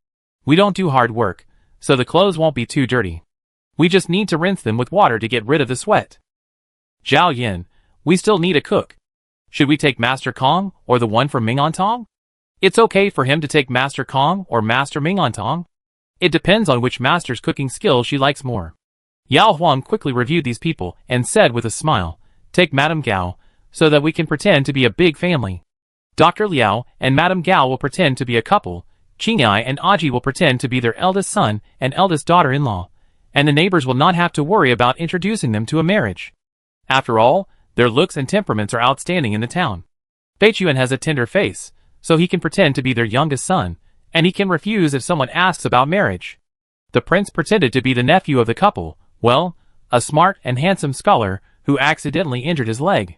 We don't do hard work, so the clothes won't be too dirty. We just need to rinse them with water to get rid of the sweat." "Zhao Yin, we still need a cook. Should we take Master Kong or the one from Mingantong?" "It's okay for him to take Master Kong or Master Mingantong. It depends on which master's cooking skill she likes more." Yao Huang quickly reviewed these people and said with a smile, "Take Madame Gao, so that we can pretend to be a big family." Dr. Liao and Madame Gao will pretend to be a couple, Qingyai and Aji will pretend to be their eldest son and eldest daughter-in-law, and the neighbors will not have to worry about introducing them to a marriage. After all, their looks and temperaments are outstanding in the town. Fei Chuan has a tender face, so he can pretend to be their youngest son, and he can refuse if someone asks about marriage. The prince pretended to be the nephew of the couple, well, a smart and handsome scholar who accidentally injured his leg.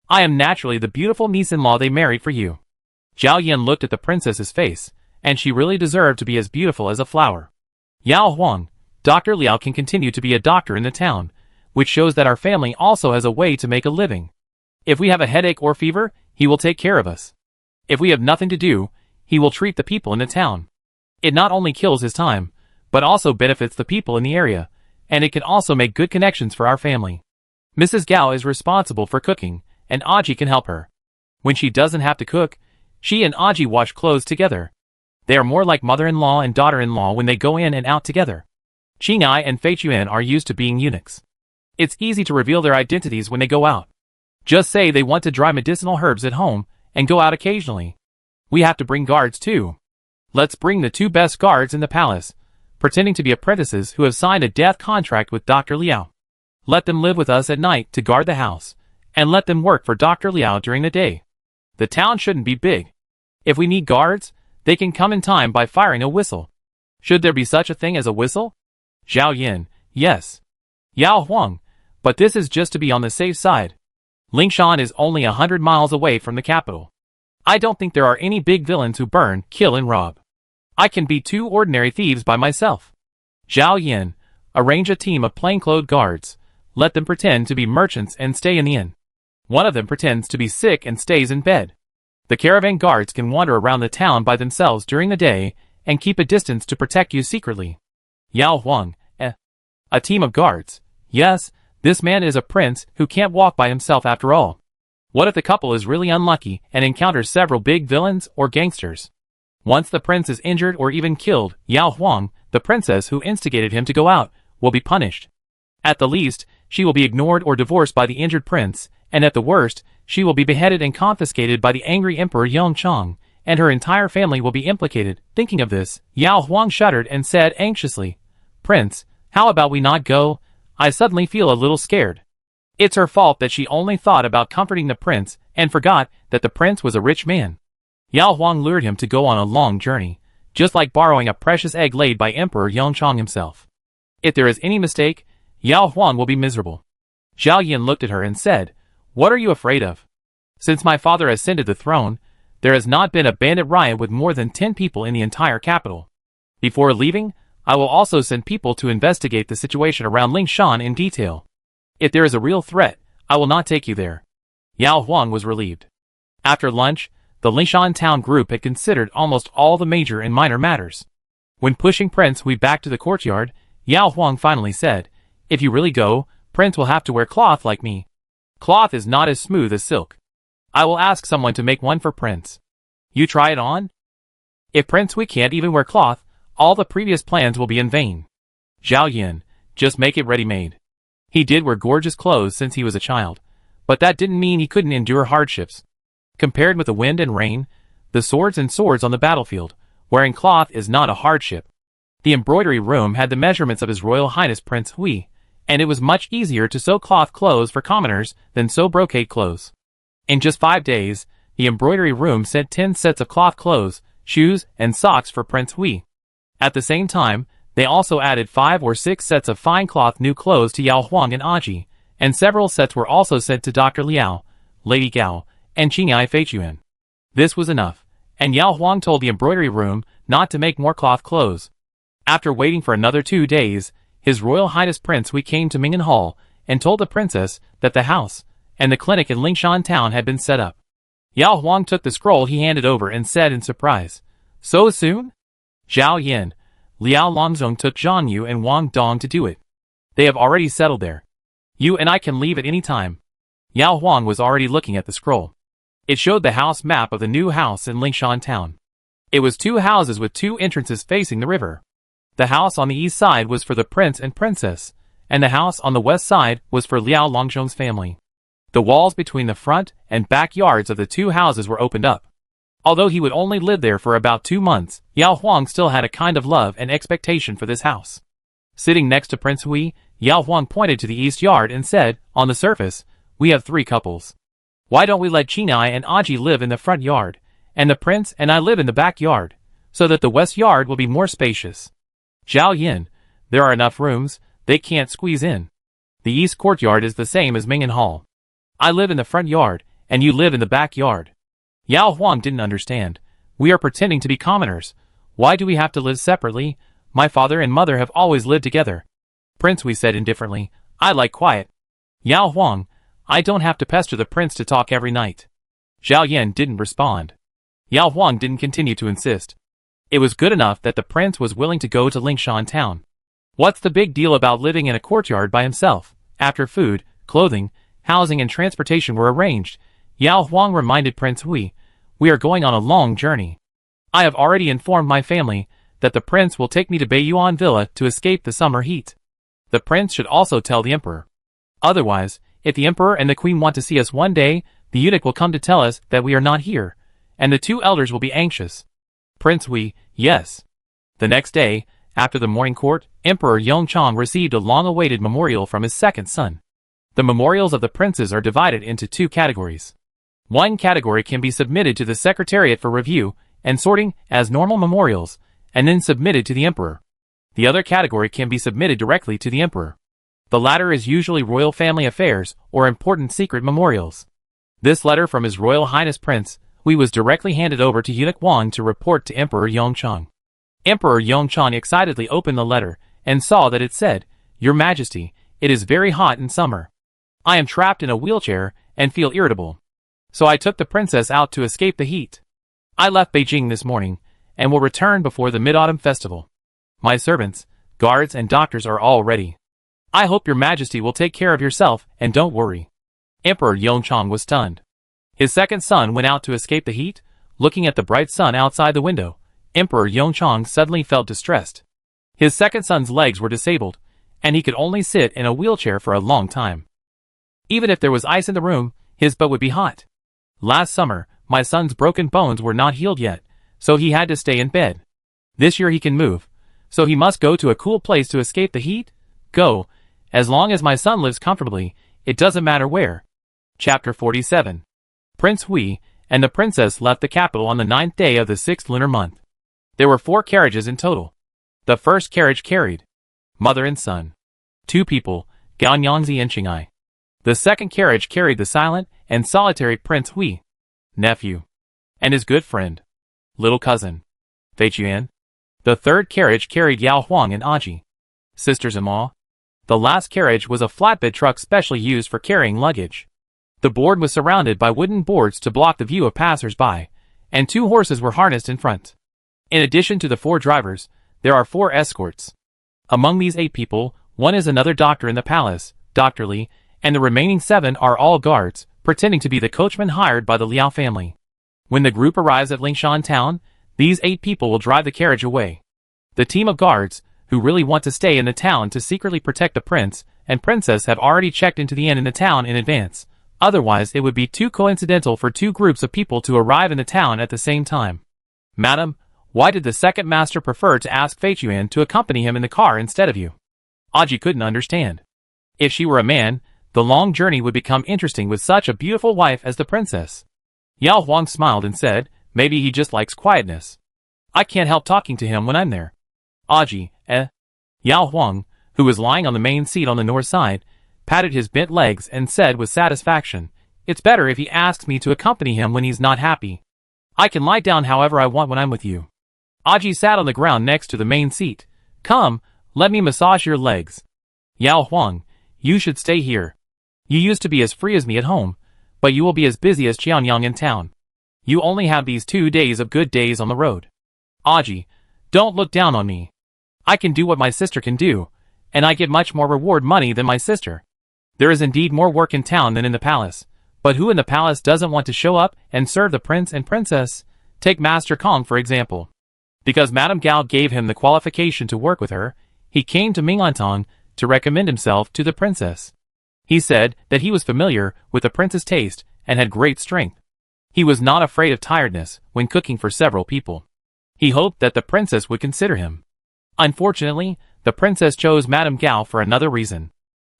I am naturally the beautiful niece-in-law they married for you. Zhao Yan looked at the princess's face, and she really deserved to be as beautiful as a flower. Yao Huang, Dr. Liao can continue to be a doctor in the town, which shows that our family also has a way to make a living. If we have a headache or fever, he will take care of us. If we have nothing to do, he will treat the people in the town. It not only kills his time, but also benefits the people in the area, and it can also make good connections for our family. Mrs. Gao is responsible for cooking, and Aji can help her. When she doesn't have to cook, she and Aji wash clothes together. They are more like mother-in-law and daughter-in-law when they go in and out together. Qingyai and Fei Chuan are used to being eunuchs. It's easy to reveal their identities when they go out. Just say they want to dry medicinal herbs at home and go out occasionally. We have to bring guards too. Let's bring the 2 best guards in the palace, pretending to be apprentices who have signed a death contract with Dr. Liao. Let them live with us at night to guard the house, and let them work for Dr. Liao during the day. The town shouldn't be big. If we need guards, they can come in time by firing a whistle. Should there be such a thing as a whistle? Zhao Yin, yes. Yao Huang, but this is just to be on the safe side. Lingshan is only 100 miles away from the capital. I don't think there are any big villains who burn, kill and rob. I can beat 2 ordinary thieves by myself. Zhao Yin, arrange a team of plainclothes guards. Let them pretend to be merchants and stay in the inn. One of them pretends to be sick and stays in bed. The caravan guards can wander around the town by themselves during the day and keep a distance to protect you secretly. Yao Huang, a team of guards. Yes, this man is a prince who can't walk by himself after all. What if the couple is really unlucky and encounters several big villains or gangsters? Once the prince is injured or even killed, Yao Huang, the princess who instigated him to go out, will be punished. At the least, she will be ignored or divorced by the injured prince, and at the worst, she will be beheaded and confiscated by the angry Emperor Yongchang, and her entire family will be implicated. Thinking of this, Yao Huang shuddered and said anxiously, Prince, how about we not go? I suddenly feel a little scared. It's her fault that she only thought about comforting the prince and forgot that the prince was a rich man. Yao Huang lured him to go on a long journey, just like borrowing a precious egg laid by Emperor Yongchang himself. If there is any mistake, Yao Huang will be miserable. Zhao Yin looked at her and said, What are you afraid of? Since my father ascended the throne, there has not been a bandit riot with more than 10 people in the entire capital. Before leaving, I will also send people to investigate the situation around Lingshan in detail. If there is a real threat, I will not take you there. Yao Huang was relieved. After lunch, the Lingshan town group had considered almost all the major and minor matters. When pushing Prince Hui back to the courtyard, Yao Huang finally said, If you really go, Prince will have to wear cloth like me. Cloth is not as smooth as silk. I will ask someone to make one for Prince. You try it on? If Prince Hui can't even wear cloth, all the previous plans will be in vain. Zhao Yin, just make it ready-made. He did wear gorgeous clothes since he was a child, but that didn't mean he couldn't endure hardships. Compared with the wind and rain, the swords on the battlefield, wearing cloth is not a hardship. The embroidery room had the measurements of His Royal Highness Prince Hui, and it was much easier to sew cloth clothes for commoners than sew brocade clothes. In just 5 days, the embroidery room sent 10 sets of cloth clothes, shoes, and socks for Prince Hui. At the same time, they also added 5 or 6 sets of fine cloth new clothes to Yao Huang and Aji, and several sets were also sent to Dr. Liao, Lady Gao, and Qingyai Fei Chuan. This was enough, and Yao Huang told the embroidery room not to make more cloth clothes. After waiting for another 2 days, His Royal Highness Prince Hui came to Ming'an Hall and told the princess that the house and the clinic in Lingshan town had been set up. Yao Huang took the scroll he handed over and said in surprise, So soon? Zhao Yin, Liao Longzong took Zhang Yu and Wang Dong to do it. They have already settled there. You and I can leave at any time. Yao Huang was already looking at the scroll. It showed the house map of the new house in Lingshan town. It was 2 houses with 2 entrances facing the river. The house on the east side was for the prince and princess, and the house on the west side was for Liao Longzhong's family. The walls between the front and back yards of the 2 houses were opened up. Although he would only live there for about 2 months, Yao Huang still had a kind of love and expectation for this house. Sitting next to Prince Hui, Yao Huang pointed to the east yard and said, "On the surface, we have 3 couples. Why don't we let Chinai and Aji live in the front yard, and the prince and I live in the back yard, so that the west yard will be more spacious?" "Zhao Yin, there are enough rooms, they can't squeeze in. The east courtyard is the same as Ming'an Hall. I live in the front yard, and you live in the back yard." Yao Huang didn't understand. "We are pretending to be commoners. Why do we have to live separately? My father and mother have always lived together." Prince Hui said indifferently, "I like quiet." "Yao Huang, I don't have to pester the prince to talk every night." Zhao Yan didn't respond. Yao Huang didn't continue to insist. It was good enough that the prince was willing to go to Lingshan town. What's the big deal about living in a courtyard by himself? After food, clothing, housing and transportation were arranged, Yao Huang reminded Prince Hui, "We are going on a long journey. I have already informed my family that the prince will take me to Beiyuan Villa to escape the summer heat. The prince should also tell the emperor. Otherwise, if the emperor and the queen want to see us one day, the eunuch will come to tell us that we are not here, and the 2 elders will be anxious." Prince Hui, "Yes." The next day, after the morning court, Emperor Yongchang received a long-awaited memorial from his second son. The memorials of the princes are divided into 2 categories. One category can be submitted to the Secretariat for review and sorting as normal memorials, and then submitted to the emperor. The other category can be submitted directly to the emperor. The latter is usually royal family affairs or important secret memorials. This letter from His Royal Highness Prince Hui was directly handed over to Eunuch Wang to report to Emperor Yongchang. Emperor Yongchang excitedly opened the letter and saw that it said, "Your Majesty, it is very hot in summer. I am trapped in a wheelchair and feel irritable. So I took the princess out to escape the heat. I left Beijing this morning and will return before the Mid-Autumn Festival. My servants, guards and doctors are all ready. I hope your Majesty will take care of yourself and don't worry." Emperor Yongchang was stunned. His second son went out to escape the heat. Looking at the bright sun outside the window, Emperor Yongchang suddenly felt distressed. His second son's legs were disabled, and he could only sit in a wheelchair for a long time. Even if there was ice in the room, his butt would be hot. "Last summer, my son's broken bones were not healed yet, so he had to stay in bed. This year he can move, so he must go to a cool place to escape the heat? Go. As long as my son lives comfortably, it doesn't matter where." Chapter 47. Prince Hui and the princess left the capital on the 9th day of the 6th lunar month. There were 4 carriages in total. The first carriage carried mother and son, 2 people, Gan Yangzi and Qingai. The second carriage carried the silent and solitary Prince Hui, nephew, and his good friend, little cousin, Fei Chuan. The third carriage carried Yao Huang and Aji, sisters-in-law. The last carriage was a flatbed truck specially used for carrying luggage. The board was surrounded by wooden boards to block the view of passers-by, and 2 horses were harnessed in front. In addition to the 4 drivers, there are 4 escorts. Among these 8 people, 1 is another doctor in the palace, Dr. Li, and the remaining 7 are all guards, pretending to be the coachmen hired by the Liao family. When the group arrives at Lingshan town, these 8 people will drive the carriage away. The team of guards, who really want to stay in the town to secretly protect the prince and princess, have already checked into the inn in the town in advance. Otherwise, it would be too coincidental for 2 groups of people to arrive in the town at the same time. "Madam, why did the second master prefer to ask Fei Chuan to accompany him in the car instead of you?" Aji couldn't understand. If she were a man, the long journey would become interesting with such a beautiful wife as the princess. Yao Huang smiled and said, "Maybe he just likes quietness. I can't help talking to him when I'm there." Aji, Yao Huang, who was lying on the main seat on the north side, patted his bent legs and said with satisfaction, "It's better if he asks me to accompany him when he's not happy. I can lie down however I want when I'm with you." Aji sat on the ground next to the main seat. "Come, let me massage your legs." "Yao Huang, you should stay here. You used to be as free as me at home, but you will be as busy as Qianyang in town. You only have these 2 days of good days on the road." "Aji, don't look down on me. I can do what my sister can do, and I get much more reward money than my sister. There is indeed more work in town than in the palace, but who in the palace doesn't want to show up and serve the prince and princess? Take Master Kong for example. Because Madame Gao gave him the qualification to work with her, he came to Minglantong to recommend himself to the princess. He said that he was familiar with the prince's taste and had great strength. He was not afraid of tiredness when cooking for several people. He hoped that the princess would consider him. Unfortunately, the princess chose Madame Gao for another reason.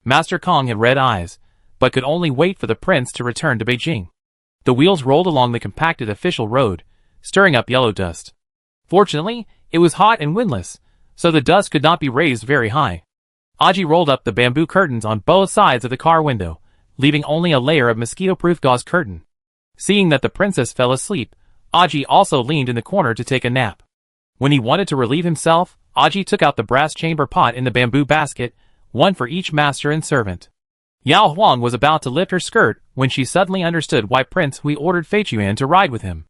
Master Kong had red eyes, but could only wait for the prince to return to Beijing. The wheels rolled along the compacted official road, stirring up yellow dust. Fortunately, it was hot and windless, so the dust could not be raised very high. Aji rolled up the bamboo curtains on both sides of the car window, leaving only a layer of mosquito-proof gauze curtain. Seeing that the princess fell asleep, Aji also leaned in the corner to take a nap. When he wanted to relieve himself, Aji took out the brass chamber pot in the bamboo basket, one for each master and servant. Yao Huang was about to lift her skirt when she suddenly understood why Prince Hui ordered Fei Chuan to ride with him.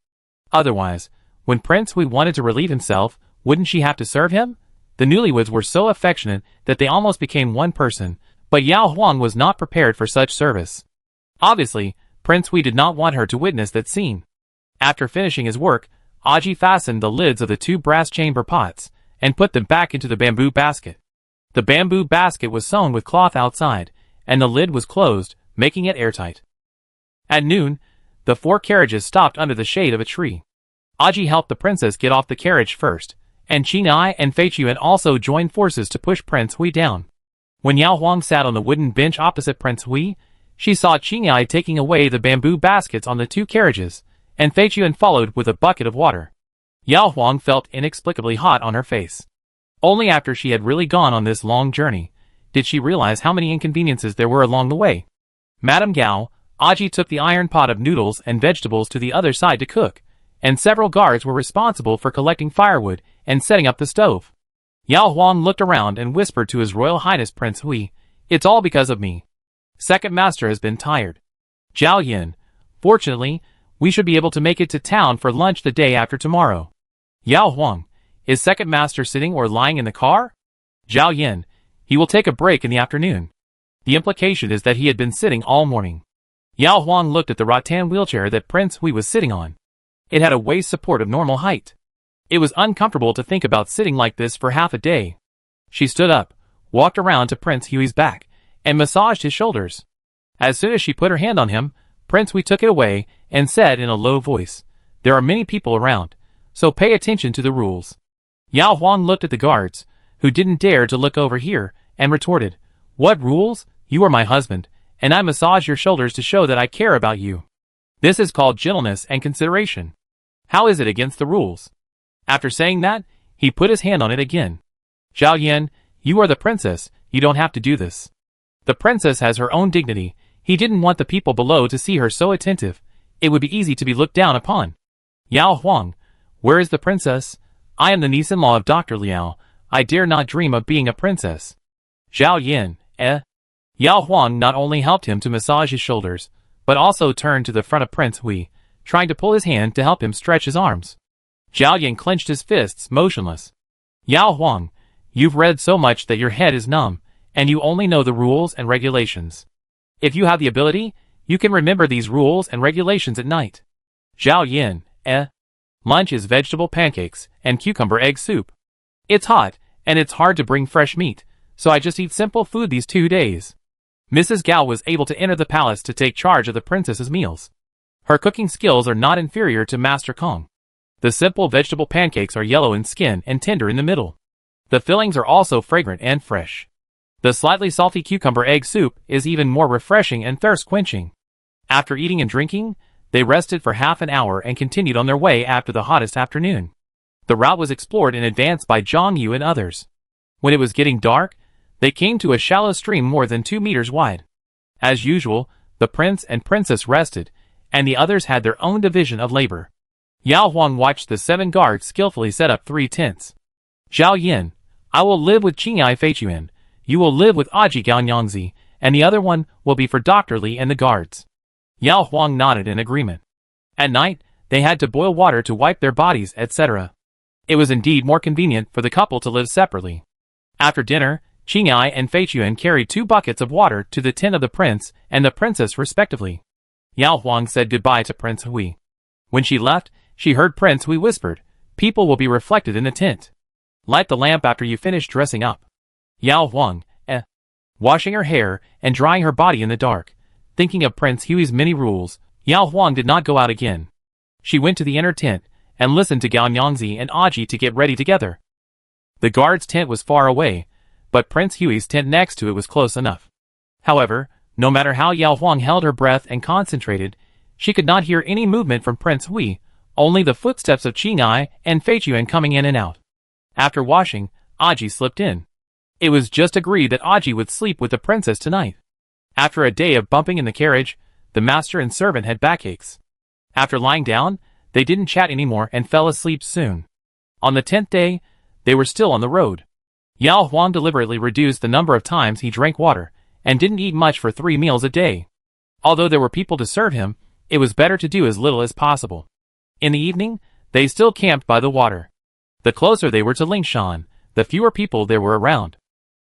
Otherwise, when Prince Hui wanted to relieve himself, wouldn't she have to serve him? The newlyweds were so affectionate that they almost became one person, but Yao Huang was not prepared for such service. Obviously, Prince Hui did not want her to witness that scene. After finishing his work, Aji fastened the lids of the two brass chamber pots and put them back into the bamboo basket. The bamboo basket was sewn with cloth outside, and the lid was closed, making it airtight. At noon, the 4 carriages stopped under the shade of a tree. Aji helped the princess get off the carriage first, and Qinghai and Fei Chuan also joined forces to push Prince Hui down. When Yao Huang sat on the wooden bench opposite Prince Hui, she saw Qinghai taking away the bamboo baskets on the 2 carriages, and Fei Chuan followed with a bucket of water. Yao Huang felt inexplicably hot on her face. Only after she had really gone on this long journey did she realize how many inconveniences there were along the way. Madame Gao, Aji took the iron pot of noodles and vegetables to the other side to cook, and several guards were responsible for collecting firewood and setting up the stove. Yao Huang looked around and whispered to His Royal Highness Prince Hui, "It's all because of me. Second Master has been tired. Zhao Yin, fortunately, we should be able to make it to town for lunch the day after tomorrow." Yao Huang, is Second Master sitting or lying in the car? Zhao Yin, he will take a break in the afternoon. The implication is that he had been sitting all morning. Yao Huang looked at the rattan wheelchair that Prince Hui was sitting on. It had a waist support of normal height. It was uncomfortable to think about sitting like this for half a day. She stood up, walked around to Prince Hui's back, and massaged his shoulders. As soon as she put her hand on him, Prince Hui took it away and said in a low voice, "There are many people around, so pay attention to the rules." Yao Huang looked at the guards, who didn't dare to look over here, and retorted, "What rules? You are my husband, and I massage your shoulders to show that I care about you. This is called gentleness and consideration. How is it against the rules?" After saying that, he put his hand on it again. "Zhao Yan, you are the princess, you don't have to do this. The princess has her own dignity." He didn't want the people below to see her so attentive. It would be easy to be looked down upon. "Yao Huang, where is the princess? I am the niece-in-law of Dr. Liao. I dare not dream of being a princess." Zhao Yin, Yao Huang not only helped him to massage his shoulders, but also turned to the front of Prince Hui, trying to pull his hand to help him stretch his arms. Zhao Yin clenched his fists, motionless. "Yao Huang, you've read so much that your head is numb, and you only know the rules and regulations. If you have the ability, you can remember these rules and regulations at night." Zhao Yin, Lunch is vegetable pancakes and cucumber egg soup. It's hot, and it's hard to bring fresh meat, so I just eat simple food these 2 days. Mrs. Gao was able to enter the palace to take charge of the princess's meals. Her cooking skills are not inferior to Master Kong. The simple vegetable pancakes are yellow in skin and tender in the middle. The fillings are also fragrant and fresh. The slightly salty cucumber egg soup is even more refreshing and thirst-quenching. After eating and drinking, they rested for half an hour and continued on their way after the hottest afternoon. The route was explored in advance by Zhang Yu and others. When it was getting dark, they came to a shallow stream more than 2 meters wide. As usual, the prince and princess rested, and the others had their own division of labor. Yao Huang watched the 7 guards skillfully set up 3 tents. "Zhao Yin, I will live with Qinghai Fei Chuan. You will live with Aji Gaonyangzi, and the other one will be for Dr. Li and the guards." Yao Huang nodded in agreement. At night, they had to boil water to wipe their bodies, etc. It was indeed more convenient for the couple to live separately. After dinner, Qinghai and Fei Chuan carried 2 buckets of water to the tent of the prince and the princess respectively. Yao Huang said goodbye to Prince Hui. When she left, she heard Prince Hui whispered, "People will be reflected in the tent. Light the lamp after you finish dressing up." Yao Huang, washing her hair and drying her body in the dark. Thinking of Prince Hui's many rules, Yao Huang did not go out again. She went to the inner tent and listened to Gao Nyangzi and Aji to get ready together. The guard's tent was far away, but Prince Hui's tent next to it was close enough. However, no matter how Yao Huang held her breath and concentrated, she could not hear any movement from Prince Hui, only the footsteps of Qingai and Fei Chuan coming in and out. After washing, Aji slipped in. It was just agreed that Aji would sleep with the princess tonight. After a day of bumping in the carriage, the master and servant had backaches. After lying down, they didn't chat anymore and fell asleep soon. On the 10th day, they were still on the road. Yao Huang deliberately reduced the number of times he drank water, and didn't eat much for 3 meals a day. Although there were people to serve him, it was better to do as little as possible. In the evening, they still camped by the water. The closer they were to Lingshan, the fewer people there were around.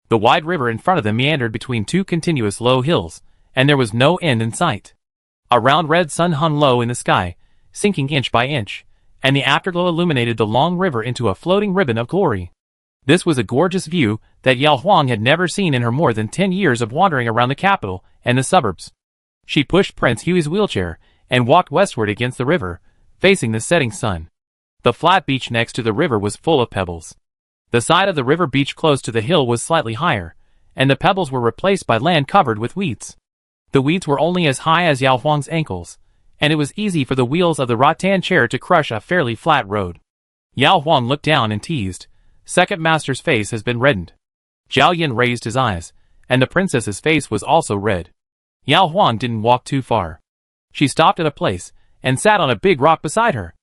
The wide river in front of them meandered between 2 continuous low hills, and there was no end in sight. A round red sun hung low in the sky, sinking inch by inch, and the afterglow illuminated the long river into a floating ribbon of glory. This was a gorgeous view that Yao Huang had never seen in her more than 10 years of wandering around the capital and the suburbs. She pushed Prince Hui's wheelchair and walked westward against the river, facing the setting sun. The flat beach next to the river was full of pebbles. The side of the river beach close to the hill was slightly higher, and the pebbles were replaced by land covered with weeds. The weeds were only as high as Yao Huang's ankles, and it was easy for the wheels of the rattan chair to crush a fairly flat road. Yao Huang looked down and teased, "Second master's face has been reddened." Zhao Yin raised his eyes, and the princess's face was also red. Yao Huang didn't walk too far. She stopped at a place, and sat on a big rock beside her.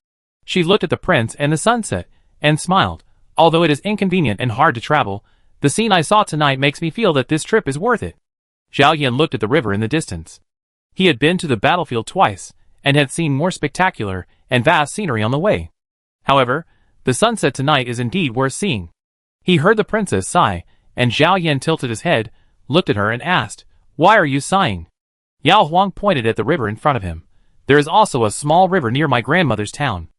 She looked at the prince and the sunset, and smiled. "Although it is inconvenient and hard to travel, the scene I saw tonight makes me feel that this trip is worth it." Zhao Yin looked at the river in the distance. He had been to the battlefield twice, and had seen more spectacular and vast scenery on the way. However, the sunset tonight is indeed worth seeing. He heard the princess sigh, and Zhao Yin tilted his head, looked at her and asked, "Why are you sighing?" Yao Huang pointed at the river in front of him. "There is also a small river near my grandmother's town.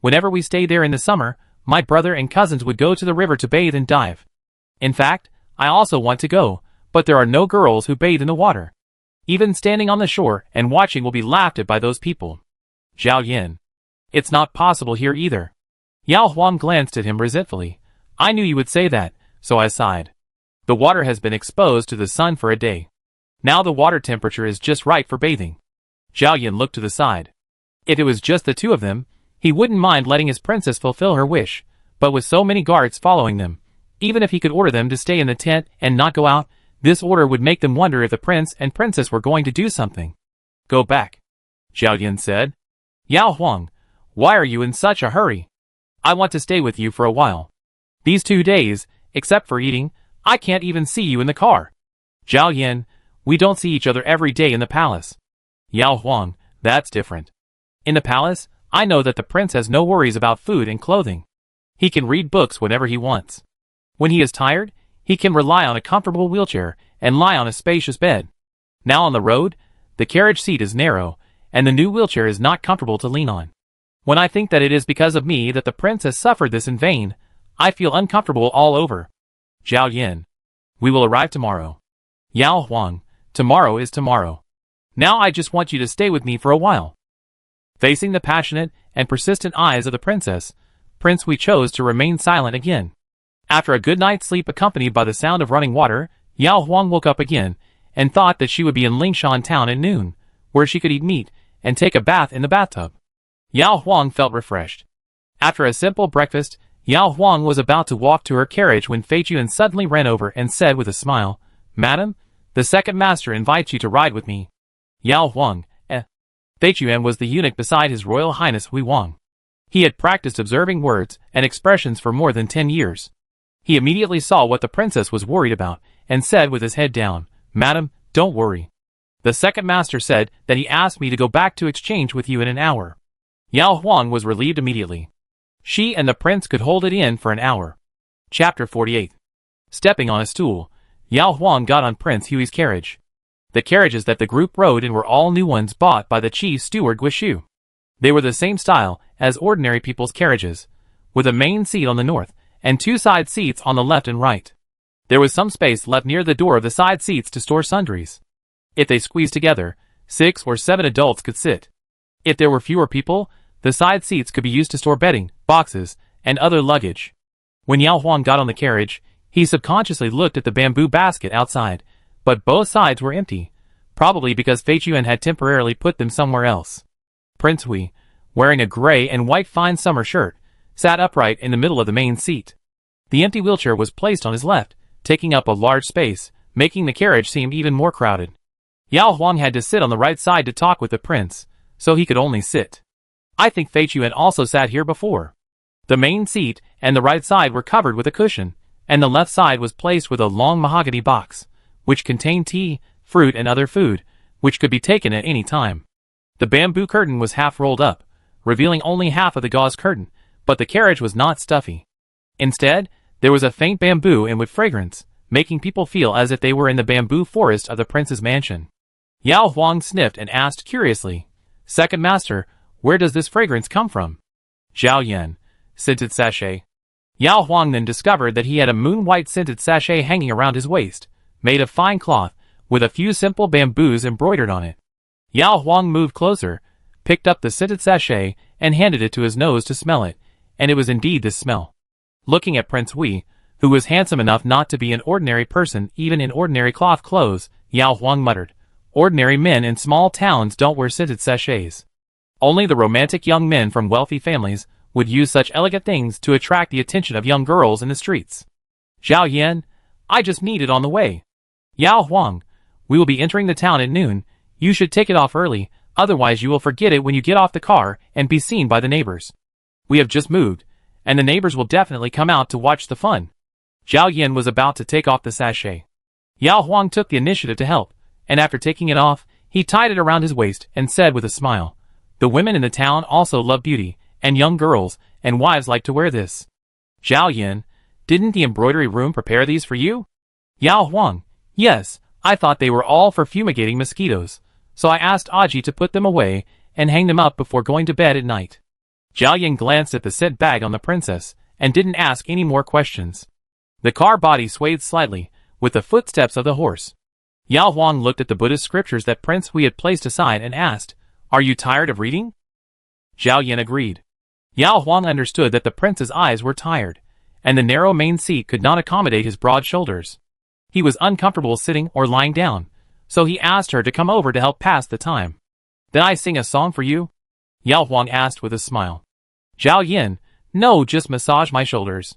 Whenever we stayed there in the summer, my brother and cousins would go to the river to bathe and dive. In fact, I also want to go, but there are no girls who bathe in the water. Even standing on the shore and watching will be laughed at by those people." Zhao Yin. "It's not possible here either." Yao Huang glanced at him resentfully. "I knew you would say that, so I sighed. The water has been exposed to the sun for a day. Now the water temperature is just right for bathing." Zhao Yin looked to the side. If it was just the two of them, he wouldn't mind letting his princess fulfill her wish, but with so many guards following them, even if he could order them to stay in the tent and not go out, this order would make them wonder if the prince and princess were going to do something. "Go back," Zhao Yin said. "Yao Huang, why are you in such a hurry? I want to stay with you for a while. These 2 days, except for eating, I can't even see you in the car." "Zhao Yin, we don't see each other every day in the palace." "Yao Huang, that's different. In the palace, I know that the prince has no worries about food and clothing. He can read books whenever he wants. When he is tired, he can rely on a comfortable wheelchair and lie on a spacious bed. Now on the road, the carriage seat is narrow, and the new wheelchair is not comfortable to lean on. When I think that it is because of me that the prince has suffered this in vain, I feel uncomfortable all over." Zhao Yin. "We will arrive tomorrow." "Yao Huang, tomorrow is tomorrow. Now I just want you to stay with me for a while." Facing the passionate and persistent eyes of the princess, Prince Hui chose to remain silent again. After a good night's sleep accompanied by the sound of running water, Yao Huang woke up again, and thought that she would be in Lingshan town at noon, where she could eat meat and take a bath in the bathtub. Yao Huang felt refreshed. After a simple breakfast, Yao Huang was about to walk to her carriage when Fei Chuan suddenly ran over and said with a smile, "Madam, the second master invites you to ride with me." Yao Huang, Fei Chuan was the eunuch beside His Royal Highness Hui Wang. He had practiced observing words and expressions for more than 10 years. He immediately saw what the princess was worried about, and said with his head down, "Madam, don't worry. The second master said that he asked me to go back to exchange with you in an hour." Yao Huang was relieved immediately. She and the prince could hold it in for an hour. Chapter 48. Stepping on a stool, Yao Huang got on Prince Hui's carriage. The carriages that the group rode in were all new ones bought by the chief steward Guishu. They were the same style as ordinary people's carriages, with a main seat on the north, and 2 side seats on the left and right. There was some space left near the door of the side seats to store sundries. If they squeezed together, 6 or 7 adults could sit. If there were fewer people, the The side seats could be used to store bedding, boxes, and other luggage. When Yao Huang got on the carriage, he subconsciously looked at the bamboo basket outside, but both sides were empty, probably because Fei Chuan had temporarily put them somewhere else. Prince Hui, wearing a gray and white fine summer shirt, sat upright in the middle of the main seat. The empty wheelchair was placed on his left, taking up a large space, making the carriage seem even more crowded. Yao Huang had to sit on the right side to talk with the prince, so he could only sit. I think Fei Chuan also sat here before. The main seat and the right side were covered with a cushion, and the left side was placed with a long mahogany box, which contained tea, fruit and other food, which could be taken at any time. The bamboo curtain was half rolled up, revealing only half of the gauze curtain, but the carriage was not stuffy. Instead, there was a faint bamboo and wood fragrance, making people feel as if they were in the bamboo forest of the prince's mansion. Yao Huang sniffed and asked curiously, "Second master, where does this fragrance come from?" "Zhao Yan, scented sachet." Yao Huang then discovered that he had a moon-white scented sachet hanging around his waist, made of fine cloth, with a few simple bamboos embroidered on it. Yao Huang moved closer, picked up the scented sachet, and handed it to his nose to smell it, and it was indeed this smell. Looking at Prince Hui, who was handsome enough not to be an ordinary person even in ordinary cloth clothes, Yao Huang muttered, "Ordinary men in small towns don't wear scented sachets. Only the romantic young men from wealthy families would use such elegant things to attract the attention of young girls in the streets. Zhao Yan, I just need it on the way. Yao Huang, we will be entering the town at noon. You should take it off early, otherwise you will forget it when you get off the car and be seen by the neighbors. We have just moved, and the neighbors will definitely come out to watch the fun." Zhao Yan was about to take off the sachet. Yao Huang took the initiative to help, and after taking it off, he tied it around his waist and said with a smile, "The women in the town also love beauty, and young girls and wives like to wear this." "Zhao Yan, didn't the embroidery room prepare these for you?" Yao Huang, "Yes, I thought they were all for fumigating mosquitoes, so I asked Aji to put them away and hang them up before going to bed at night." Zhao Yan glanced at the scent bag on the princess and didn't ask any more questions. The car body swayed slightly, with the footsteps of the horse. Yao Huang looked at the Buddhist scriptures that Prince Hui had placed aside and asked, "Are you tired of reading?" Zhao Yan agreed. Yao Huang understood that the prince's eyes were tired, and the narrow main seat could not accommodate his broad shoulders. He was uncomfortable sitting or lying down, so he asked her to come over to help pass the time. "Then I sing a song for you?" Yao Huang asked with a smile. Zhao Yan, "No, just massage my shoulders."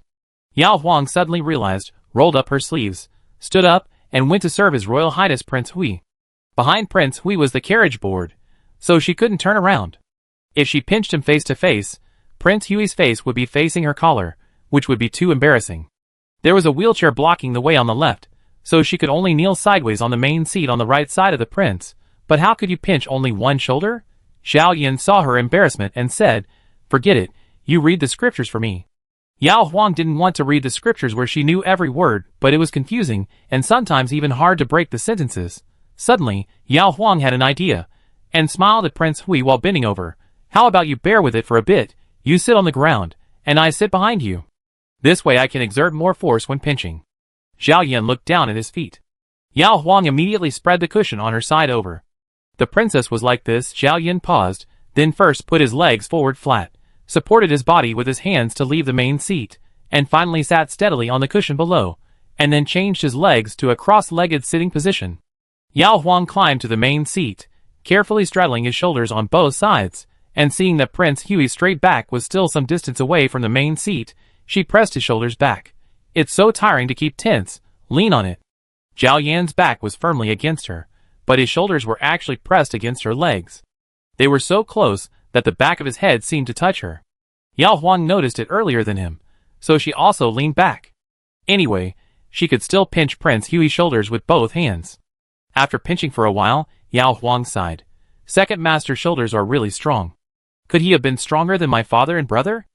Yao Huang suddenly realized, rolled up her sleeves, stood up, and went to serve His Royal Highness Prince Hui. Behind Prince Hui was the carriage board, so she couldn't turn around. If she pinched him face to face, Prince Hui's face would be facing her collar, which would be too embarrassing. There was a wheelchair blocking the way on the left, so she could only kneel sideways on the main seat on the right side of the prince, but how could you pinch only one shoulder? Zhao Yan saw her embarrassment and said, "Forget it, you read the scriptures for me." Yao Huang didn't want to read the scriptures where she knew every word, but it was confusing, and sometimes even hard to break the sentences. Suddenly, Yao Huang had an idea, and smiled at Prince Hui while bending over. "How about you bear with it for a bit, you sit on the ground, and I sit behind you. This way I can exert more force when pinching." Zhao Yan looked down at his feet. Yao Huang immediately spread the cushion on her side over. The princess was like this. Zhao Yan paused, then first put his legs forward flat, supported his body with his hands to leave the main seat, and finally sat steadily on the cushion below, and then changed his legs to a cross-legged sitting position. Yao Huang climbed to the main seat, carefully straddling his shoulders on both sides, and seeing that Prince Hui's straight back was still some distance away from the main seat, she pressed his shoulders back. "It's so tiring to keep tense, lean on it." Zhao Yan's back was firmly against her, but his shoulders were actually pressed against her legs. They were so close that the back of his head seemed to touch her. Yao Huang noticed it earlier than him, so she also leaned back. Anyway, she could still pinch Prince Hui's shoulders with both hands. After pinching for a while, Yao Huang sighed. "Second master's shoulders are really strong. Could he have been stronger than my father and brother?"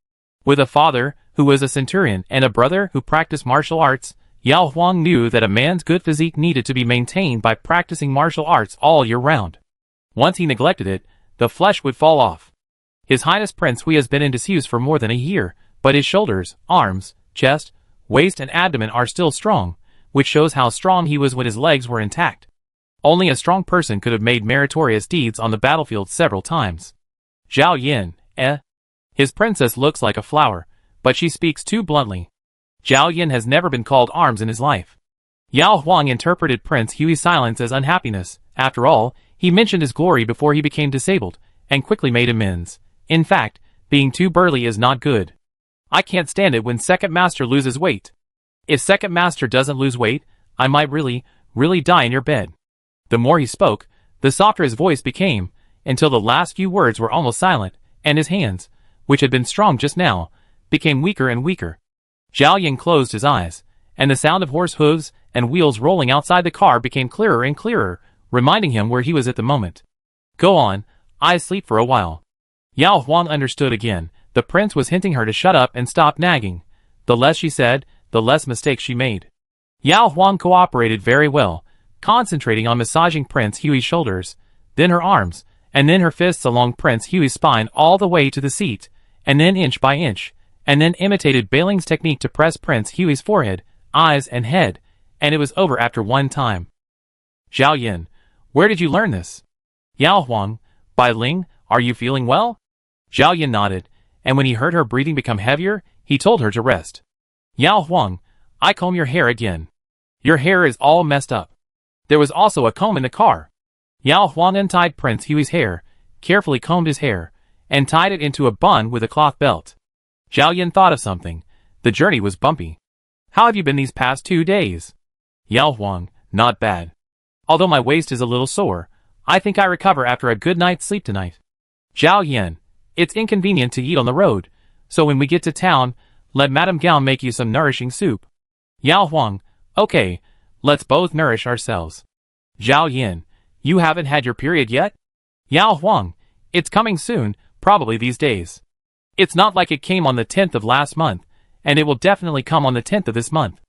With a father, who was a centurion, and a brother who practiced martial arts, Yao Huang knew that a man's good physique needed to be maintained by practicing martial arts all year round. Once he neglected it, the flesh would fall off. His Highness Prince Hui has been in disuse for more than a year, but his shoulders, arms, chest, waist and abdomen are still strong, which shows how strong he was when his legs were intact. Only a strong person could have made meritorious deeds on the battlefield several times. Zhao Yan, His princess looks like a flower, but she speaks too bluntly. Zhao Yan has never been called arms in his life. Yao Huang interpreted Prince Hui's silence as unhappiness. After all, he mentioned his glory before he became disabled, and quickly made amends. In fact, being too burly is not good. I can't stand it when Second Master loses weight. If Second Master doesn't lose weight, I might really die in your bed. The more he spoke, the softer his voice became, until the last few words were almost silent, and his hands, which had been strong just now, became weaker and weaker. Zhao Yan closed his eyes, and the sound of horse hooves and wheels rolling outside the car became clearer and clearer, reminding him where he was at the moment. Go on, I sleep for a while. Yao Huang understood again. The prince was hinting her to shut up and stop nagging. The less she said, the less mistakes she made. Yao Huang cooperated very well, concentrating on massaging Prince Hui's shoulders, then her arms, and then her fists along Prince Hui's spine all the way to the seat, and then inch by inch, and then imitated Bailing's technique to press Prince Hui's forehead, eyes and head, and it was over after one time. Zhao Yan, where did you learn this? Yao Huang, Bai Ling, are you feeling well? Zhao Yan nodded, and when he heard her breathing become heavier, he told her to rest. Yao Huang, I comb your hair again. Your hair is all messed up. There was also a comb in the car. Yao Huang untied Prince Hui's hair, carefully combed his hair, and tied it into a bun with a cloth belt. Zhao Yan thought of something. The journey was bumpy. How have you been these past 2 days? Yao Huang, not bad. Although my waist is a little sore, I think I recover after a good night's sleep tonight. Zhao Yan, it's inconvenient to eat on the road, so when we get to town, let Madame Gao make you some nourishing soup. Yao Huang, okay, let's both nourish ourselves. Zhao Yan, you haven't had your period yet? Yao Huang, it's coming soon, probably these days. It's not like it came on the 10th of last month, and it will definitely come on the 10th of this month.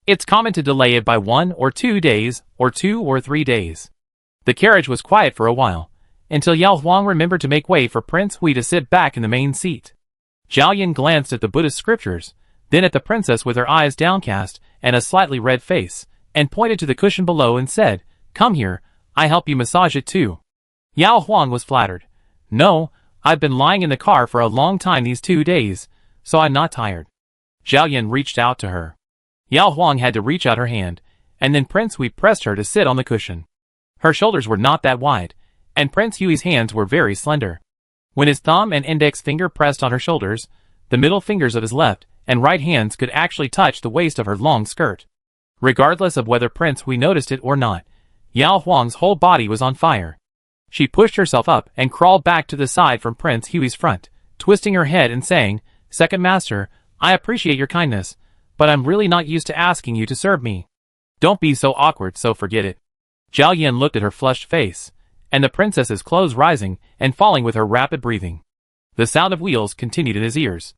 It's common to delay it by 1 or 2 days, or 2 or 3 days. The carriage was quiet for a while, until Yao Huang remembered to make way for Prince Hui to sit back in the main seat. Zhao Yan glanced at the Buddhist scriptures, then at the princess with her eyes downcast and a slightly red face, and pointed to the cushion below and said, Come here, I help you massage it too. Yao Huang was flattered. No, I've been lying in the car for a long time these 2 days, so I'm not tired. Zhao Yan reached out to her. Yao Huang had to reach out her hand, and then Prince Hui pressed her to sit on the cushion. Her shoulders were not that wide, and Prince Hui's hands were very slender. When his thumb and index finger pressed on her shoulders, the middle fingers of his left and right hands could actually touch the waist of her long skirt. Regardless of whether Prince Hui noticed it or not, Yao Huang's whole body was on fire. She pushed herself up and crawled back to the side from Prince Hui's front, twisting her head and saying, Second Master, I appreciate your kindness, but I'm really not used to asking you to serve me. Don't be so awkward, so forget it. Zhao Yan looked at her flushed face, and the princess's clothes rising and falling with her rapid breathing. The sound of wheels continued in his ears.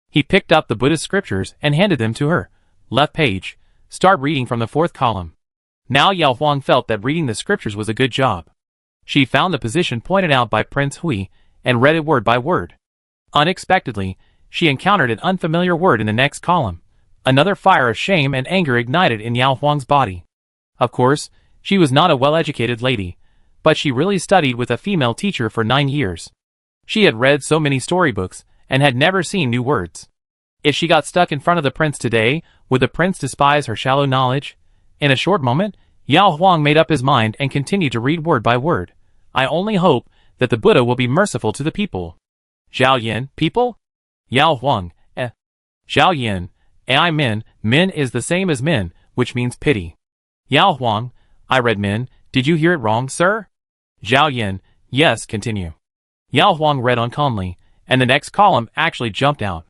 He picked up the Buddhist scriptures and handed them to her. Left page. Start reading from the 4th column. Now Yao Huang felt that reading the scriptures was a good job. She found the position pointed out by Prince Hui and read it word by word. Unexpectedly, she encountered an unfamiliar word in the next column. Another fire of shame and anger ignited in Yao Huang's body. Of course, she was not a well-educated lady, but she really studied with a female teacher for 9 years. She had read so many storybooks and had never seen new words. If she got stuck in front of the prince today, would the prince despise her shallow knowledge? In a short moment, Yao Huang made up his mind and continued to read word by word. I only hope that the Buddha will be merciful to the people. Zhao Yan, people? Yao Huang, Zhao Yan, I men, men is the same as men, which means pity. Yao Huang, I read men, did you hear it wrong, sir? Zhao Yan, yes, continue. Yao Huang read on calmly, and the next column actually jumped out.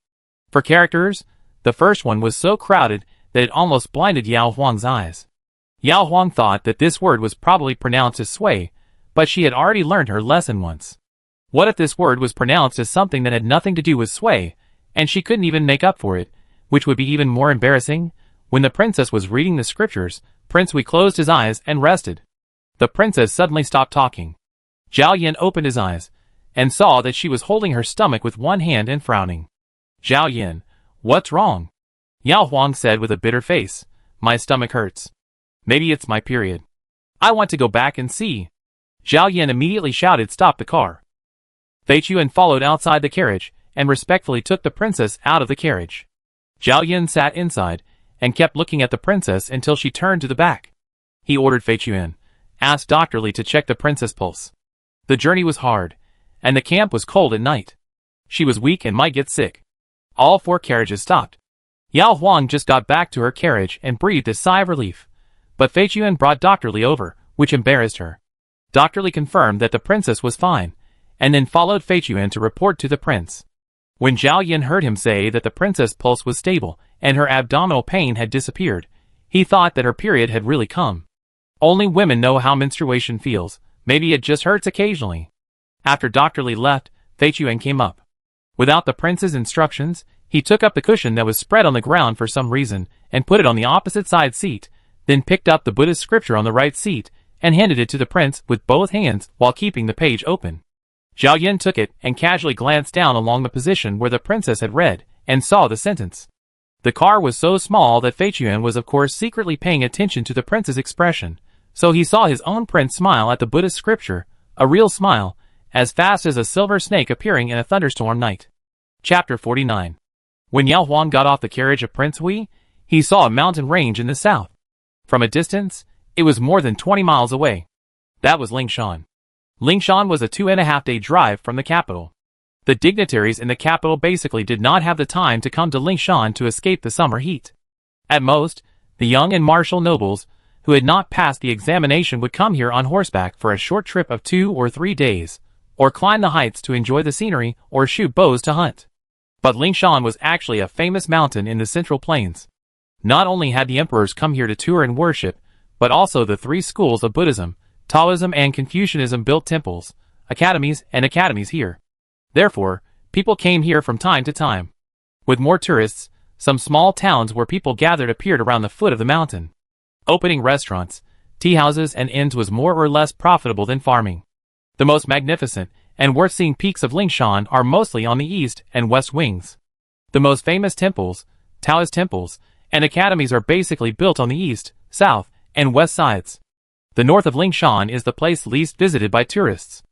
For characters, the first one was so crowded that it almost blinded Yao Huang's eyes. Yao Huang thought that this word was probably pronounced as sway, but she had already learned her lesson once. What if this word was pronounced as something that had nothing to do with sway, and she couldn't even make up for it, which would be even more embarrassing? When the princess was reading the scriptures, Prince Hui closed his eyes and rested. The princess suddenly stopped talking. Zhao Yan opened his eyes, and saw that she was holding her stomach with one hand and frowning. Zhao Yan, what's wrong? Yao Huang said with a bitter face, my stomach hurts. Maybe it's my period. I want to go back and see. Zhao Yan immediately shouted, stop the car. Fei Chuan followed outside the carriage, and respectfully took the princess out of the carriage. Zhao Yun sat inside and kept looking at the princess until she turned to the back. He ordered Fei Chuan, asked Dr. Li to check the princess' pulse. The journey was hard, and the camp was cold at night. She was weak and might get sick. All 4 carriages stopped. Yao Huang just got back to her carriage and breathed a sigh of relief. But Fei Chuan brought Dr. Li over, which embarrassed her. Dr. Li confirmed that the princess was fine, and then followed Fei Chuan to report to the prince. When Zhao Yun heard him say that the princess' pulse was stable and her abdominal pain had disappeared, he thought that her period had really come. Only women know how menstruation feels, maybe it just hurts occasionally. After Dr. Li left, Fei Chuan came up. Without the prince's instructions, he took up the cushion that was spread on the ground for some reason and put it on the opposite side seat, then picked up the Buddhist scripture on the right seat and handed it to the prince with both hands while keeping the page open. Zhao Yun took it and casually glanced down along the position where the princess had read and saw the sentence. The car was so small that Fei Chuan was of course secretly paying attention to the prince's expression, so he saw his own prince smile at the Buddhist scripture, a real smile, as fast as a silver snake appearing in a thunderstorm night. Chapter 49. When Yao Huang got off the carriage of Prince Hui, he saw a mountain range in the south. From a distance, it was more than 20 miles away. That was Lingshan. Lingshan was a 2.5-day drive from the capital. The dignitaries in the capital basically did not have the time to come to Lingshan to escape the summer heat. At most, the young and martial nobles, who had not passed the examination would come here on horseback for a short trip of 2 or 3 days, or climb the heights to enjoy the scenery or shoot bows to hunt. But Lingshan was actually a famous mountain in the Central Plains. Not only had the emperors come here to tour and worship, but also the 3 schools of Buddhism, Taoism and Confucianism built temples, academies here. Therefore, people came here from time to time. With more tourists, some small towns where people gathered appeared around the foot of the mountain. Opening restaurants, tea houses and inns was more or less profitable than farming. The most magnificent and worth-seeing peaks of Lingshan are mostly on the east and west wings. The most famous temples, Taoist temples, and academies are basically built on the east, south, and west sides. The north of Lingshan is the place least visited by tourists.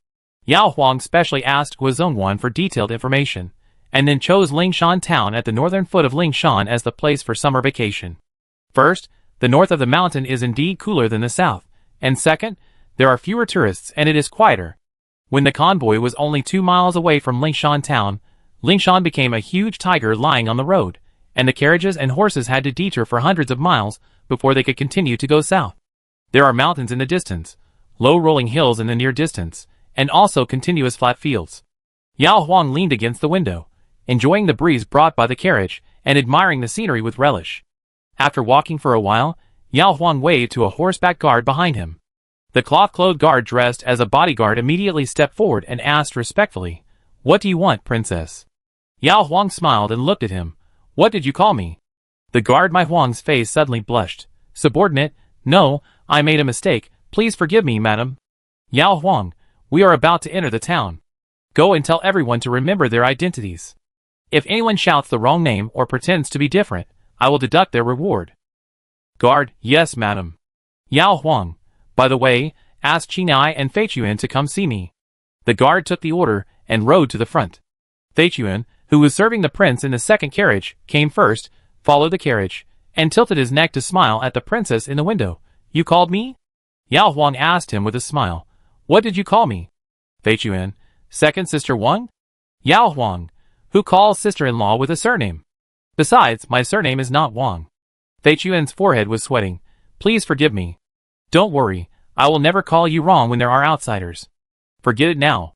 Yao Huang specially asked Guozongwan for detailed information, and then chose Lingshan town at the northern foot of Lingshan as the place for summer vacation. First, the north of the mountain is indeed cooler than the south, and second, there are fewer tourists and it is quieter. When the convoy was only 2 miles away from Lingshan town, Lingshan became a huge tiger lying on the road, and the carriages and horses had to detour for hundreds of miles before they could continue to go south. There are mountains in the distance, low rolling hills in the near distance, and also continuous flat fields. Yao Huang leaned against the window, enjoying the breeze brought by the carriage and admiring the scenery with relish. After walking for a while, Yao Huang waved to a horseback guard behind him. The cloth-clothed guard dressed as a bodyguard immediately stepped forward and asked respectfully, "What do you want, princess?" Yao Huang smiled and looked at him. "What did you call me?" The guard Mai Huang's face suddenly blushed. "Subordinate, no, I made a mistake. Please forgive me, madam." "Yao Huang, we are about to enter the town. Go and tell everyone to remember their identities. If anyone shouts the wrong name or pretends to be different, I will deduct their reward." Guard, "Yes, madam." Yao Huang, "By the way, ask Qinai and Fei Chuan to come see me." The guard took the order and rode to the front. Fei Chuan, who was serving the prince in the second carriage, came first, followed the carriage, and tilted his neck to smile at the princess in the window. "You called me?" Yao Huang asked him with a smile. "What did you call me?" Fei Chuan, "Second sister Wang?" Yao Huang, "Who calls sister-in-law with a surname? Besides, my surname is not Wang." Fei Chuan's forehead was sweating. "Please forgive me. Don't worry, I will never call you wrong when there are outsiders. Forget it now.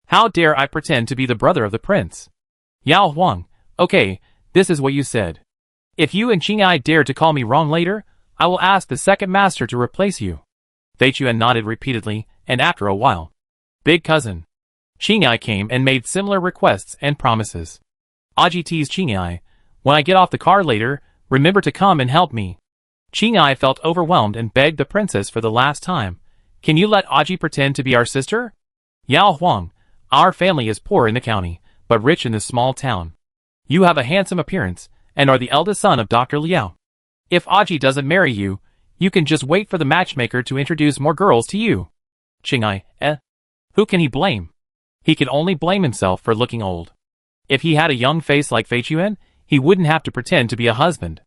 How dare I pretend to be the brother of the prince?" Yao Huang, "Okay, this is what you said. If you and Qingai dare to call me wrong later, I will ask the second master to replace you." Fei Chuan nodded repeatedly, and after a while, "Big cousin." Qingai came and made similar requests and promises. Aji teased Qingai, "When I get off the car later, remember to come and help me." Qingai felt overwhelmed and begged the princess for the last time, "Can you let Aji pretend to be our sister?" Yao Huang, "Our family is poor in the county, but rich in this small town. You have a handsome appearance, and are the eldest son of Dr. Liao. If Aji doesn't marry you, you can just wait for the matchmaker to introduce more girls to you." Qingai, Who can he blame? He can only blame himself for looking old. If he had a young face like Fei Chuan, he wouldn't have to pretend to be a husband.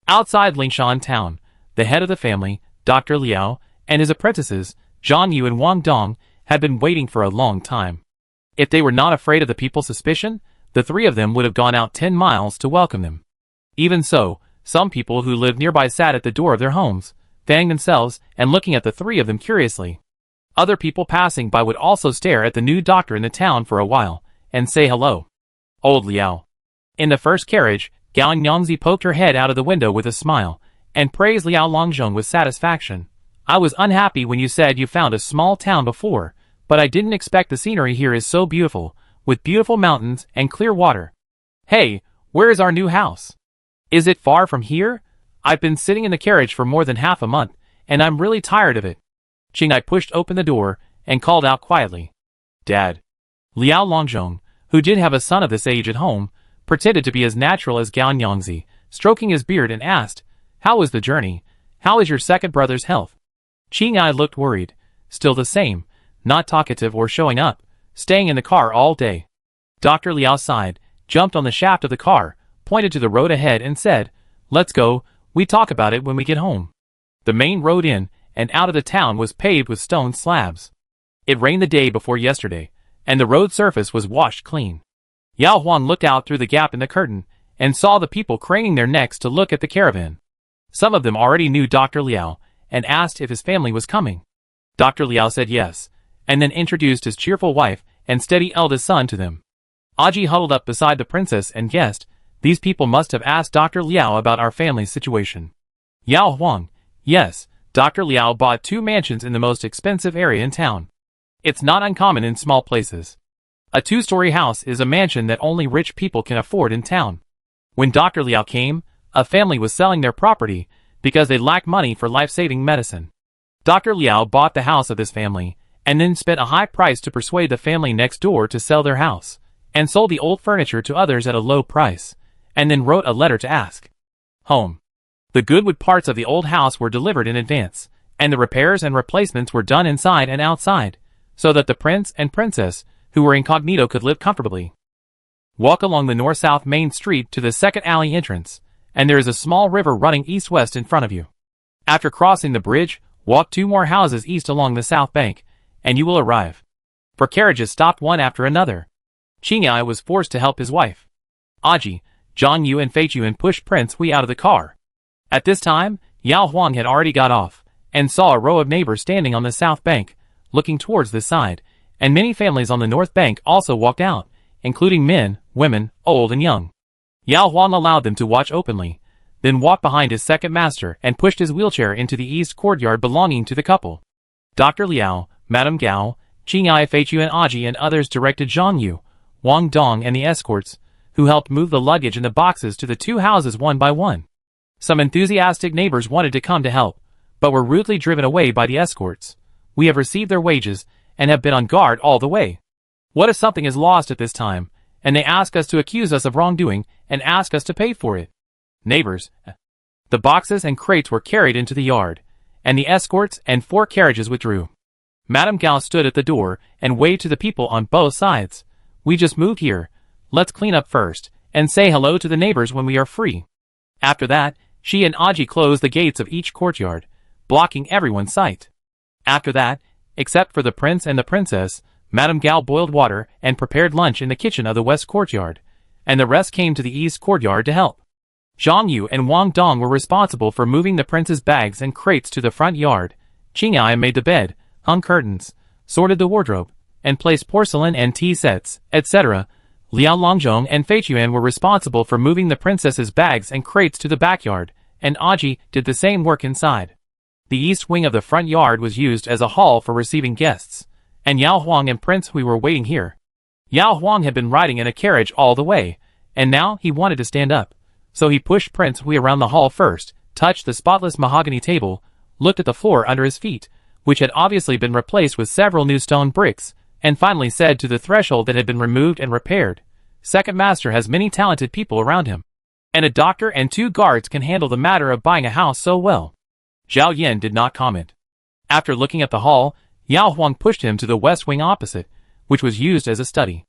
Outside Lingshan town, the head of the family, Dr. Liao, and his apprentices, Zhang Yu and Wang Dong, had been waiting for a long time. If they were not afraid of the people's suspicion, the three of them would have gone out 10 miles to welcome them. Even so, some people who lived nearby sat at the door of their homes, fanning themselves and looking at the three of them curiously. Other people passing by would also stare at the new doctor in the town for a while, and say hello. Old Liao. In the first carriage, Gao Nyangzi poked her head out of the window with a smile, and praised Liao Longzhong with satisfaction. I was unhappy when you said you found a small town before, but I didn't expect the scenery here is so beautiful, with beautiful mountains and clear water. Hey, where is our new house? Is it far from here? I've been sitting in the carriage for more than half a month, and I'm really tired of it. Qinghai pushed open the door and called out quietly. Dad. Liao Longzhong, who did have a son of this age at home, pretended to be as natural as Gao Nyangzi, stroking his beard and asked, How was the journey? How is your second brother's health? Qinghai looked worried, still the same, not talkative or showing up, staying in the car all day. Dr. Liao sighed, jumped on the shaft of the car, pointed to the road ahead and said, Let's go, we talk about it when we get home. The main road in and out of the town was paved with stone slabs. It rained the day before yesterday, and the road surface was washed clean. Yao Huang looked out through the gap in the curtain and saw the people craning their necks to look at the caravan. Some of them already knew Dr. Liao and asked if his family was coming. Dr. Liao said yes, and then introduced his cheerful wife and steady eldest son to them. Aji huddled up beside the princess and guessed, these people must have asked Dr. Liao about our family's situation. Yao Huang, yes, Dr. Liao bought 2 mansions in the most expensive area in town. It's not uncommon in small places. A 2-story house is a mansion that only rich people can afford in town. When Dr. Liao came, a family was selling their property because they lacked money for life-saving medicine. Dr. Liao bought the house of this family, and then spent a high price to persuade the family next door to sell their house, and sold the old furniture to others at a low price, and then wrote a letter to ask home. The good wood parts of the old house were delivered in advance, and the repairs and replacements were done inside and outside, so that the prince and princess, who were incognito, could live comfortably. Walk along the north-south main street to the second alley entrance, and there is a small river running east-west in front of you. After crossing the bridge, walk 2 more houses east along the south bank, and you will arrive. For carriages stopped one after another. Qinghai was forced to help his wife. Aji, Zhang Yu and Fei Chuan pushed Prince Hui out of the car. At this time, Yao Huang had already got off, and saw a row of neighbors standing on the south bank, looking towards this side, and many families on the north bank also walked out, including men, women, old and young. Yao Huang allowed them to watch openly, then walked behind his second master and pushed his wheelchair into the east courtyard belonging to the couple. Dr. Liao, Madame Gao, Qinghai, Fei Chuan, Aji and others directed Zhang Yu, Wang Dong and the escorts, who helped move the luggage and the boxes to the 2 houses one by one. Some enthusiastic neighbors wanted to come to help, but were rudely driven away by the escorts. We have received their wages, and have been on guard all the way. What if something is lost at this time, and they ask us to accuse us of wrongdoing, and ask us to pay for it? Neighbors. The boxes and crates were carried into the yard, and the escorts and 4 carriages withdrew. Madame Gao stood at the door, and waved to the people on both sides. We just moved here. Let's clean up first, and say hello to the neighbors when we are free. After that, she and Aji closed the gates of each courtyard, blocking everyone's sight. After that, except for the prince and the princess, Madame Gao boiled water and prepared lunch in the kitchen of the west courtyard, and the rest came to the east courtyard to help. Zhang Yu and Wang Dong were responsible for moving the prince's bags and crates to the front yard. Qinghai made the bed, hung curtains, sorted the wardrobe, and placed porcelain and tea sets, etc. Liao Longzhong and Fei Chuan were responsible for moving the princess's bags and crates to the backyard, and Aji did the same work inside. The east wing of the front yard was used as a hall for receiving guests, and Yao Huang and Prince Hui were waiting here. Yao Huang had been riding in a carriage all the way, and now he wanted to stand up, so he pushed Prince Hui around the hall first, touched the spotless mahogany table, looked at the floor under his feet, which had obviously been replaced with several new stone bricks, and finally said to the threshold that had been removed and repaired, Second Master has many talented people around him, and a doctor and 2 guards can handle the matter of buying a house so well. Zhao Yan did not comment. After looking at the hall, Yao Huang pushed him to the west wing opposite, which was used as a study.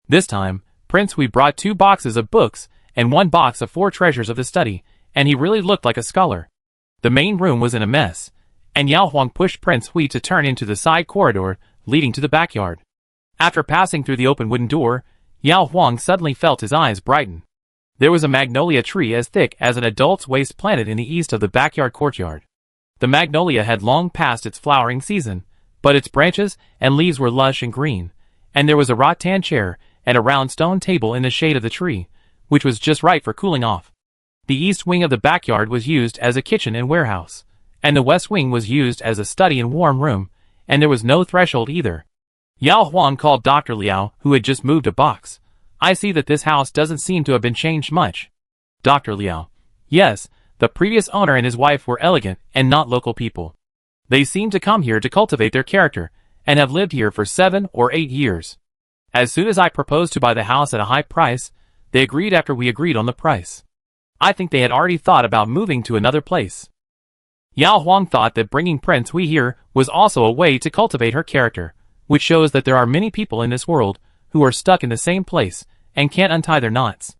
This time, Prince Hui brought 2 boxes of books and 1 box of 4 treasures of the study, and he really looked like a scholar. The main room was in a mess, and Yao Huang pushed Prince Hui to turn into the side corridor leading to the backyard. After passing through the open wooden door, Yao Huang suddenly felt his eyes brighten. There was a magnolia tree as thick as an adult's waist planted in the east of the backyard courtyard. The magnolia had long passed its flowering season, but its branches and leaves were lush and green, and there was a rattan chair and a round stone table in the shade of the tree, which was just right for cooling off. The east wing of the backyard was used as a kitchen and warehouse, and the west wing was used as a study and warm room, and there was no threshold either. Yao Huang called Dr. Liao, who had just moved a box. I see that this house doesn't seem to have been changed much. Dr. Liao. Yes, the previous owner and his wife were elegant and not local people. They seemed to come here to cultivate their character, and have lived here for 7 or 8 years. As soon as I proposed to buy the house at a high price, they agreed after we agreed on the price. I think they had already thought about moving to another place. Yao Huang thought that bringing Prince Hui here was also a way to cultivate her character, which shows that there are many people in this world who are stuck in the same place and can't untie their knots.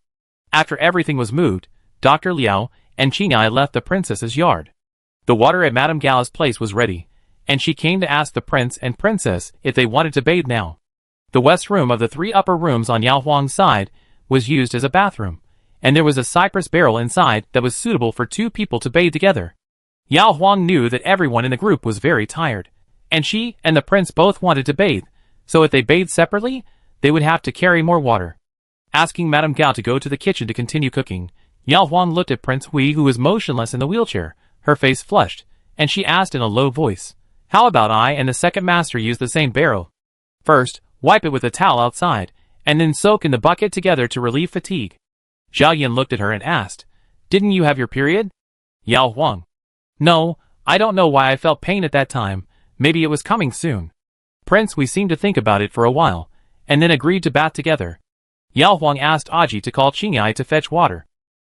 After everything was moved, Dr. Liao and Qinghai left the princess's yard. The water at Madame Gao's place was ready, and she came to ask the prince and princess if they wanted to bathe now. The west room of the 3 upper rooms on Yao Huang's side was used as a bathroom, and there was a cypress barrel inside that was suitable for 2 people to bathe together. Yao Huang knew that everyone in the group was very tired, and she and the prince both wanted to bathe, so if they bathed separately, they would have to carry more water. Asking Madame Gao to go to the kitchen to continue cooking, Yao Huang looked at Prince Hui, who was motionless in the wheelchair, her face flushed, and she asked in a low voice, "How about I and the second master use the same barrel? First, wipe it with a towel outside, and then soak in the bucket together to relieve fatigue." Zhao Yan looked at her and asked, "Didn't you have your period?" Yao Huang. "No, I don't know why I felt pain at that time, maybe it was coming soon." Prince Hui seemed to think about it for a while, and then agreed to bath together. Yao Huang asked Aji to call Qinghai to fetch water.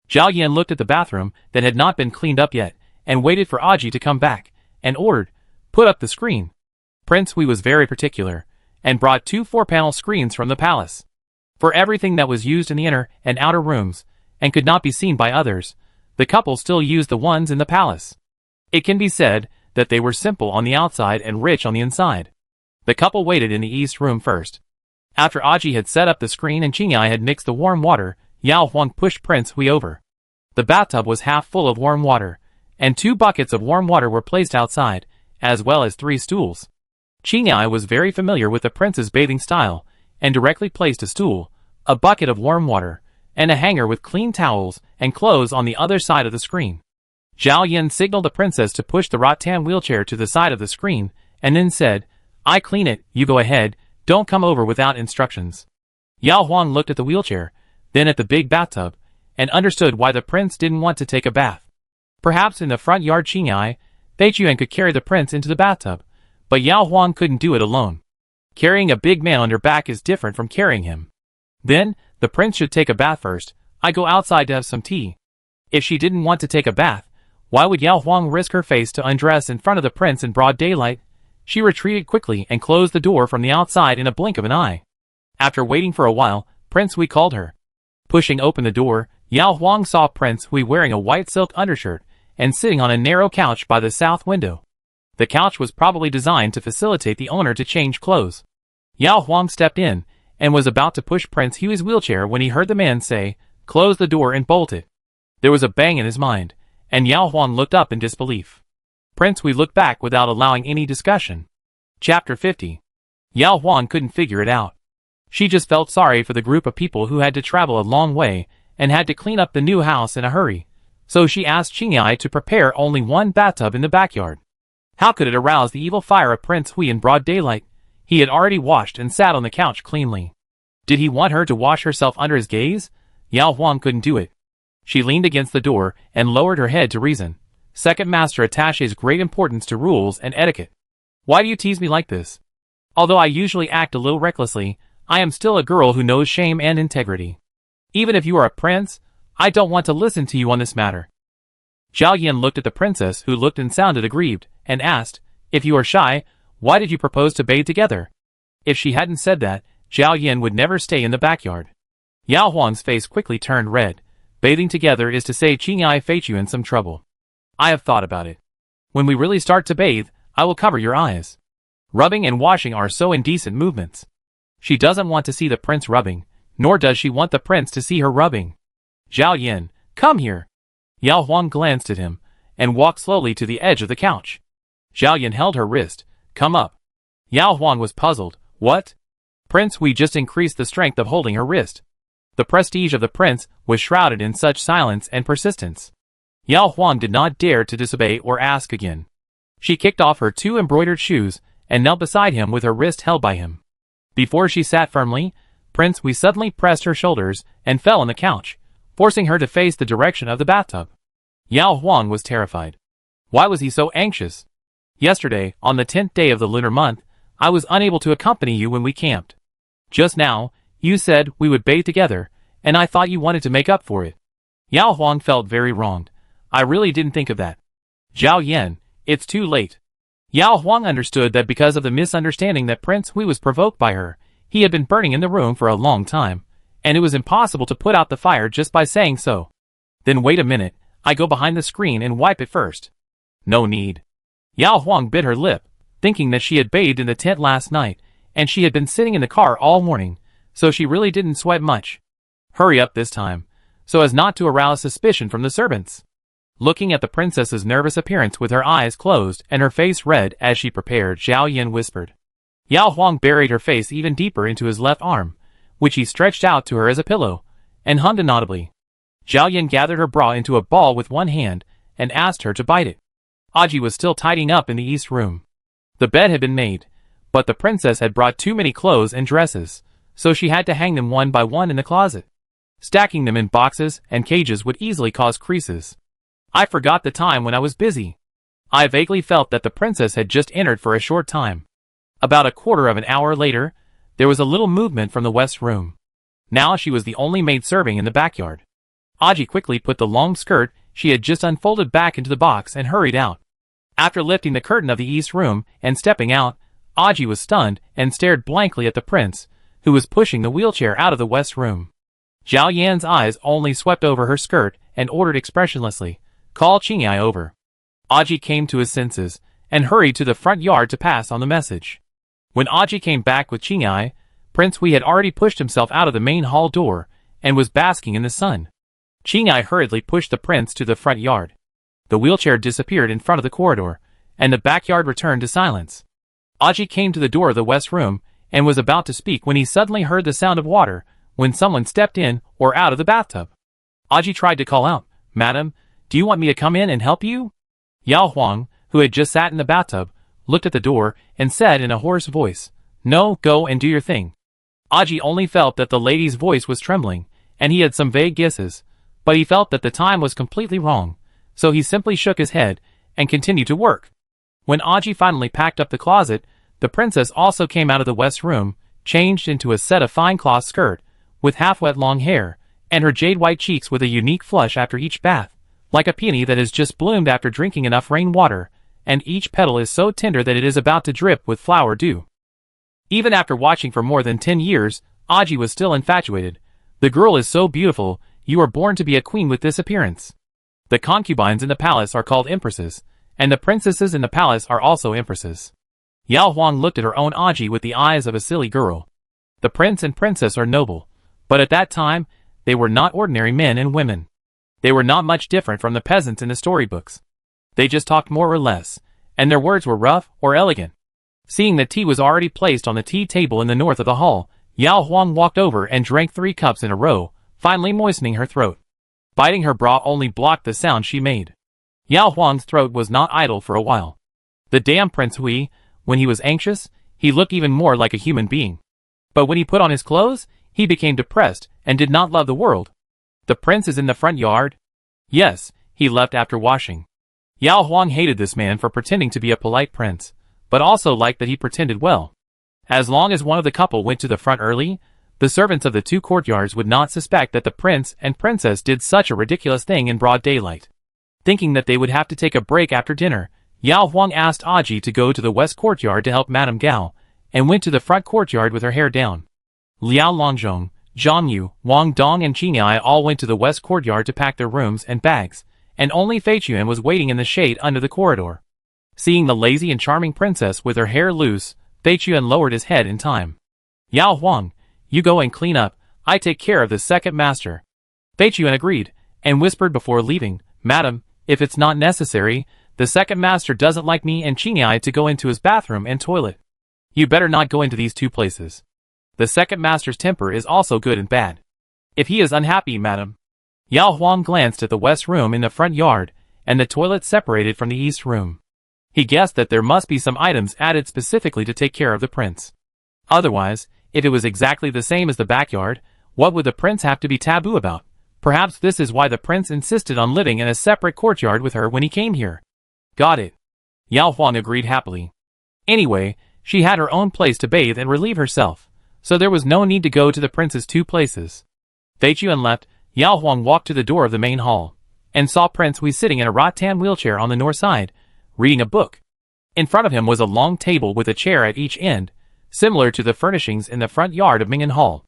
Zhao Yan looked at the bathroom that had not been cleaned up yet, and waited for Aji to come back, and ordered, "Put up the screen." Prince Hui was very particular, and brought 2 4-panel screens from the palace. For everything that was used in the inner and outer rooms, and could not be seen by others, the couple still used the ones in the palace. It can be said that they were simple on the outside and rich on the inside. The couple waited in the east room first. After Aji had set up the screen and Qinghai had mixed the warm water, Yao Huang pushed Prince Hui over. The bathtub was half full of warm water, and 2 buckets of warm water were placed outside, as well as 3 stools. Qinghai was very familiar with the prince's bathing style, and directly placed a stool, a bucket of warm water, and a hanger with clean towels and clothes on the other side of the screen. Zhao Yan signaled the princess to push the rattan wheelchair to the side of the screen, and then said, "I clean it, you go ahead, don't come over without instructions." Yao Huang looked at the wheelchair, then at the big bathtub, and understood why the prince didn't want to take a bath. Perhaps in the front yard Qinghai, Beijuan could carry the prince into the bathtub, but Yao Huang couldn't do it alone. Carrying a big man on your back is different from carrying him. Then, the prince should take a bath first. I go outside to have some tea. If she didn't want to take a bath, why would Yao Huang risk her face to undress in front of the prince in broad daylight? She retreated quickly and closed the door from the outside in a blink of an eye. After waiting for a while, Prince Hui called her. Pushing open the door, Yao Huang saw Prince Hui wearing a white silk undershirt and sitting on a narrow couch by the south window. The couch was probably designed to facilitate the owner to change clothes. Yao Huang stepped in and was about to push Prince Hui's wheelchair when he heard the man say, "Close the door and bolt it." There was a bang in his mind, and Yao Huang looked up in disbelief. Prince Hui looked back without allowing any discussion. Chapter 50. Yao Huang couldn't figure it out. She just felt sorry for the group of people who had to travel a long way and had to clean up the new house in a hurry, so she asked Qinghai to prepare only 1 bathtub in the backyard. How could it arouse the evil fire of Prince Hui in broad daylight? He had already washed and sat on the couch cleanly. Did he want her to wash herself under his gaze? Yao Huang couldn't do it. She leaned against the door and lowered her head to reason. Second Master attaches great importance to rules and etiquette. Why do you tease me like this? Although I usually act a little recklessly, I am still a girl who knows shame and integrity. Even if you are a prince, I don't want to listen to you on this matter. Zhao Yan looked at the princess, who looked and sounded aggrieved, and asked, "If you are shy, why did you propose to bathe together?" If she hadn't said that, Zhao Yan would never stay in the backyard. Yao Huang's face quickly turned red. Bathing together is to say Qing'ai face you in some trouble. I have thought about it. When we really start to bathe, I will cover your eyes. Rubbing and washing are so indecent movements. She doesn't want to see the prince rubbing, nor does she want the prince to see her rubbing. Zhao Yan, come here. Yao Huang glanced at him, and walked slowly to the edge of the couch. Zhao Yan held her wrist. Come up. Yao Huang was puzzled. What? Prince, we just increased the strength of holding her wrist. The prestige of the prince was shrouded in such silence and persistence. Yao Huang did not dare to disobey or ask again. She kicked off her 2 embroidered shoes, and knelt beside him with her wrist held by him. Before she sat firmly, Prince Hui suddenly pressed her shoulders and fell on the couch, forcing her to face the direction of the bathtub. Yao Huang was terrified. Why was he so anxious? Yesterday, on the 10th day of the lunar month, I was unable to accompany you when we camped. Just now, you said we would bathe together, and I thought you wanted to make up for it. Yao Huang felt very wronged. I really didn't think of that. Zhao Yan, it's too late. Yao Huang understood that because of the misunderstanding that Prince Hui was provoked by her, he had been burning in the room for a long time, and it was impossible to put out the fire just by saying so. Then wait a minute, I go behind the screen and wipe it first. No need. Yao Huang bit her lip, thinking that she had bathed in the tent last night, and she had been sitting in the car all morning, so she really didn't sweat much. Hurry up this time, so as not to arouse suspicion from the servants. Looking at the princess's nervous appearance with her eyes closed and her face red as she prepared, Zhao Yan whispered. Yao Huang buried her face even deeper into his left arm, which he stretched out to her as a pillow, and hummed inaudibly. Zhao Yan gathered her bra into a ball with one hand and asked her to bite it. Aji was still tidying up in the east room. The bed had been made, but the princess had brought too many clothes and dresses, so she had to hang them one by one in the closet. Stacking them in boxes and cages would easily cause creases. I forgot the time when I was busy. I vaguely felt that the princess had just entered for a short time. About a quarter of an hour later, there was a little movement from the west room. Now she was the only maid serving in the backyard. Aji quickly put the long skirt she had just unfolded back into the box and hurried out. After lifting the curtain of the east room and stepping out, Aji was stunned and stared blankly at the prince, who was pushing the wheelchair out of the west room. Zhao Yan's eyes only swept over her skirt and ordered expressionlessly, "Call Qing'ai over." Aji came to his senses and hurried to the front yard to pass on the message. When Aji came back with Qing'ai, Prince Hui had already pushed himself out of the main hall door and was basking in the sun. Qing'ai hurriedly pushed the prince to the front yard. The wheelchair disappeared in front of the corridor, and the backyard returned to silence. Aji came to the door of the west room and was about to speak when he suddenly heard the sound of water when someone stepped in or out of the bathtub. Aji tried to call out, "Madam, do you want me to come in and help you?" Yao Huang, who had just sat in the bathtub, looked at the door and said in a hoarse voice, "No, go and do your thing." Aji only felt that the lady's voice was trembling, and he had some vague guesses, but he felt that the time was completely wrong, so he simply shook his head and continued to work. When Aji finally packed up the closet, the princess also came out of the west room, changed into a set of fine cloth skirt, with half-wet long hair, and her jade-white cheeks with a unique flush after each bath, like a peony that has just bloomed after drinking enough rainwater, and each petal is so tender that it is about to drip with flower dew. Even after watching for more than 10 years, Aji was still infatuated. The girl is so beautiful, you are born to be a queen with this appearance. The concubines in the palace are called empresses, and the princesses in the palace are also empresses. Yao Huang looked at her own Aji with the eyes of a silly girl. The prince and princess are noble, but at that time, they were not ordinary men and women. They were not much different from the peasants in the storybooks. They just talked more or less, and their words were rough or elegant. Seeing that tea was already placed on the tea table in the north of the hall, Yao Huang walked over and drank 3 cups in a row, finally moistening her throat. Biting her bra only blocked the sound she made. Yao Huang's throat was not idle for a while. The damn Prince Hui, when he was anxious, he looked even more like a human being. But when he put on his clothes, he became depressed and did not love the world. The prince is in the front yard? Yes, he left after washing. Yao Huang hated this man for pretending to be a polite prince, but also liked that he pretended well. As long as one of the couple went to the front early, the servants of the 2 courtyards would not suspect that the prince and princess did such a ridiculous thing in broad daylight. Thinking that they would have to take a break after dinner, Yao Huang asked Aji to go to the west courtyard to help Madame Gao, and went to the front courtyard with her hair down. Liao Longzhong, Zhang Yu, Wang Dong and Qingyai all went to the west courtyard to pack their rooms and bags, and only Fei Chuan was waiting in the shade under the corridor. Seeing the lazy and charming princess with her hair loose, Fei Chuan lowered his head in time. Yao Huang, you go and clean up, I take care of the second master. Fei Chuan agreed, and whispered before leaving, Madam, if it's not necessary, the second master doesn't like me and Qingyai to go into his bathroom and toilet. You better not go into these two places. The second master's temper is also good and bad. If he is unhappy, madam. Yao Huang glanced at the west room in the front yard, and the toilet separated from the east room. He guessed that there must be some items added specifically to take care of the prince. Otherwise, if it was exactly the same as the backyard, what would the prince have to be taboo about? Perhaps this is why the prince insisted on living in a separate courtyard with her when he came here. Got it. Yao Huang agreed happily. Anyway, she had her own place to bathe and relieve herself, so there was no need to go to the prince's two places. Fei Chuan left. Yao Huang walked to the door of the main hall, and saw Prince Hui sitting in a rattan wheelchair on the north side, reading a book. In front of him was a long table with a chair at each end, similar to the furnishings in the front yard of Ming'an Hall.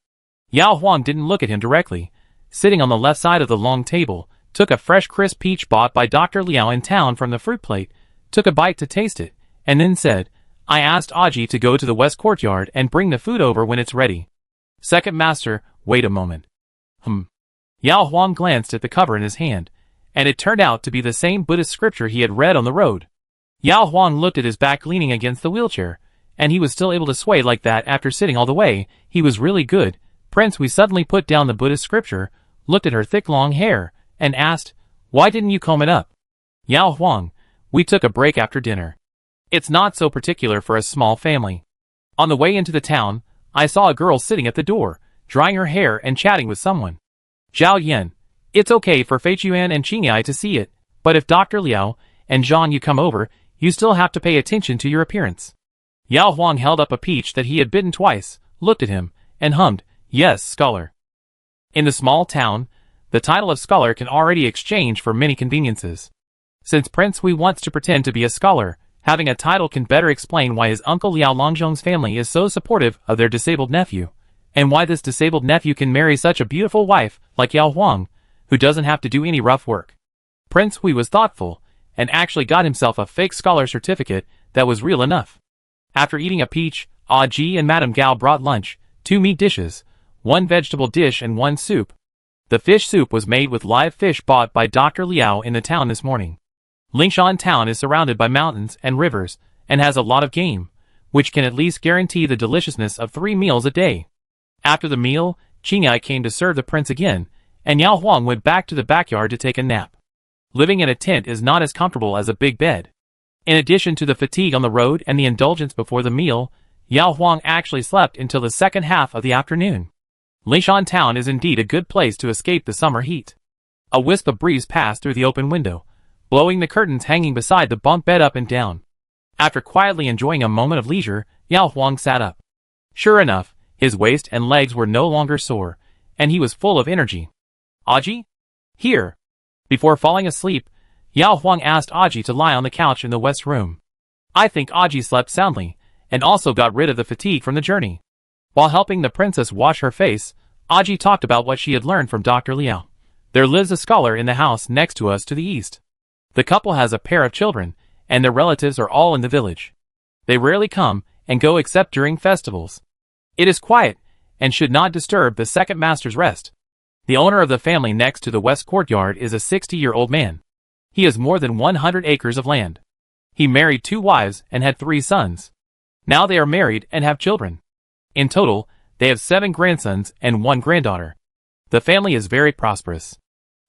Yao Huang didn't look at him directly. Sitting on the left side of the long table, took a fresh crisp peach bought by Dr. Liao in town from the fruit plate, took a bite to taste it, and then said, I asked Aji to go to the west courtyard and bring the food over when it's ready. Second master, wait a moment. Yao Huang glanced at the cover in his hand, and it turned out to be the same Buddhist scripture he had read on the road. Yao Huang looked at his back leaning against the wheelchair, and he was still able to sway like that after sitting all the way. He was really good. Prince Hui suddenly put down the Buddhist scripture, looked at her thick long hair, and asked, Why didn't you comb it up? Yao Huang, we took a break after dinner. It's not so particular for a small family. On the way into the town, I saw a girl sitting at the door, drying her hair and chatting with someone. Zhao Yan, it's okay for Fei Chuan and Qingyai to see it, but if Dr. Liao and Zhang Yu come over, you still have to pay attention to your appearance. Yao Huang held up a peach that he had bitten twice, looked at him, and hummed, Yes, scholar. In the small town, the title of scholar can already exchange for many conveniences. Since Prince Hui wants to pretend to be a scholar, having a title can better explain why his uncle Liao Longzhong's family is so supportive of their disabled nephew, and why this disabled nephew can marry such a beautiful wife like Yao Huang, who doesn't have to do any rough work. Prince Hui was thoughtful, and actually got himself a fake scholar certificate that was real enough. After eating a peach, Aji and Madame Gao brought lunch, 2 meat dishes, 1 vegetable dish and 1 soup. The fish soup was made with live fish bought by Dr. Liao in the town this morning. Lingshan town is surrounded by mountains and rivers, and has a lot of game, which can at least guarantee the deliciousness of 3 meals a day. After the meal, Qingyai came to serve the prince again, and Yao Huang went back to the backyard to take a nap. Living in a tent is not as comfortable as a big bed. In addition to the fatigue on the road and the indulgence before the meal, Yao Huang actually slept until the second half of the afternoon. Lingshan town is indeed a good place to escape the summer heat. A wisp of breeze passed through the open window, blowing the curtains hanging beside the bunk bed up and down. After quietly enjoying a moment of leisure, Yao Huang sat up. Sure enough, his waist and legs were no longer sore, and he was full of energy. Aji? Here. Before falling asleep, Yao Huang asked Aji to lie on the couch in the west room. I think Aji slept soundly, and also got rid of the fatigue from the journey. While helping the princess wash her face, Aji talked about what she had learned from Dr. Liao. There lives a scholar in the house next to us to the east. The couple has a pair of children, and their relatives are all in the village. They rarely come and go except during festivals. It is quiet, and should not disturb the second master's rest. The owner of the family next to the west courtyard is a 60-year-old man. He has more than 100 acres of land. He married 2 wives and had 3 sons. Now they are married and have children. In total, they have 7 grandsons and 1 granddaughter. The family is very prosperous.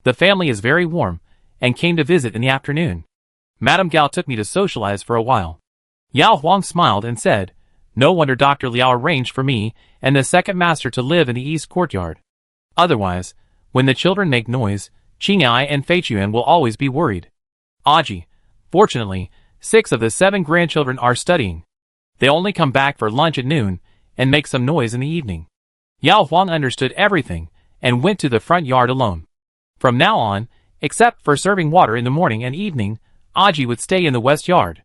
The family is very warm, and came to visit in the afternoon. Madame Gao took me to socialize for a while. Yao Huang smiled and said, No wonder Dr. Liao arranged for me and the second master to live in the east courtyard. Otherwise, when the children make noise, Qingyai and Fei Chuan will always be worried. Aji, fortunately, 6 of the 7 grandchildren are studying. They only come back for lunch at noon, and make some noise in the evening. Yao Huang understood everything, and went to the front yard alone. From now on, except for serving water in the morning and evening, Aji would stay in the west yard.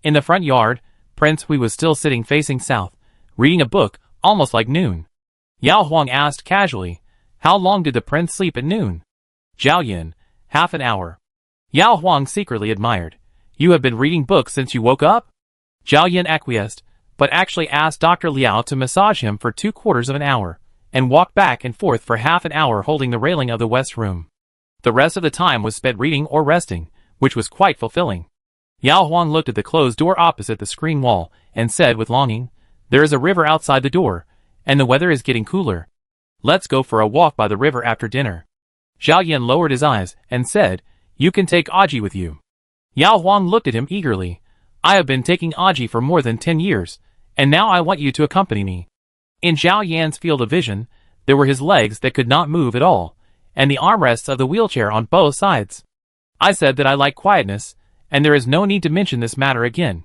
In the front yard, Prince Hui was still sitting facing south, reading a book, almost like noon. Yao Huang asked casually. How long did the prince sleep at noon? Zhao Yin, half an hour. Yao Huang secretly admired. You have been reading books since you woke up? Zhao Yin acquiesced, but actually asked Dr. Liao to massage him for 3/4 of an hour, and walked back and forth for half an hour holding the railing of the west room. The rest of the time was spent reading or resting, which was quite fulfilling. Yao Huang looked at the closed door opposite the screen wall, and said with longing, There is a river outside the door, and the weather is getting cooler. Let's go for a walk by the river after dinner. Zhao Yin lowered his eyes, and said, You can take Aji with you. Yao Huang looked at him eagerly. I have been taking Aji for more than 10 years, and now I want you to accompany me. In Zhao Yan's field of vision, there were his legs that could not move at all, and the armrests of the wheelchair on both sides. I said that I like quietness, and there is no need to mention this matter again.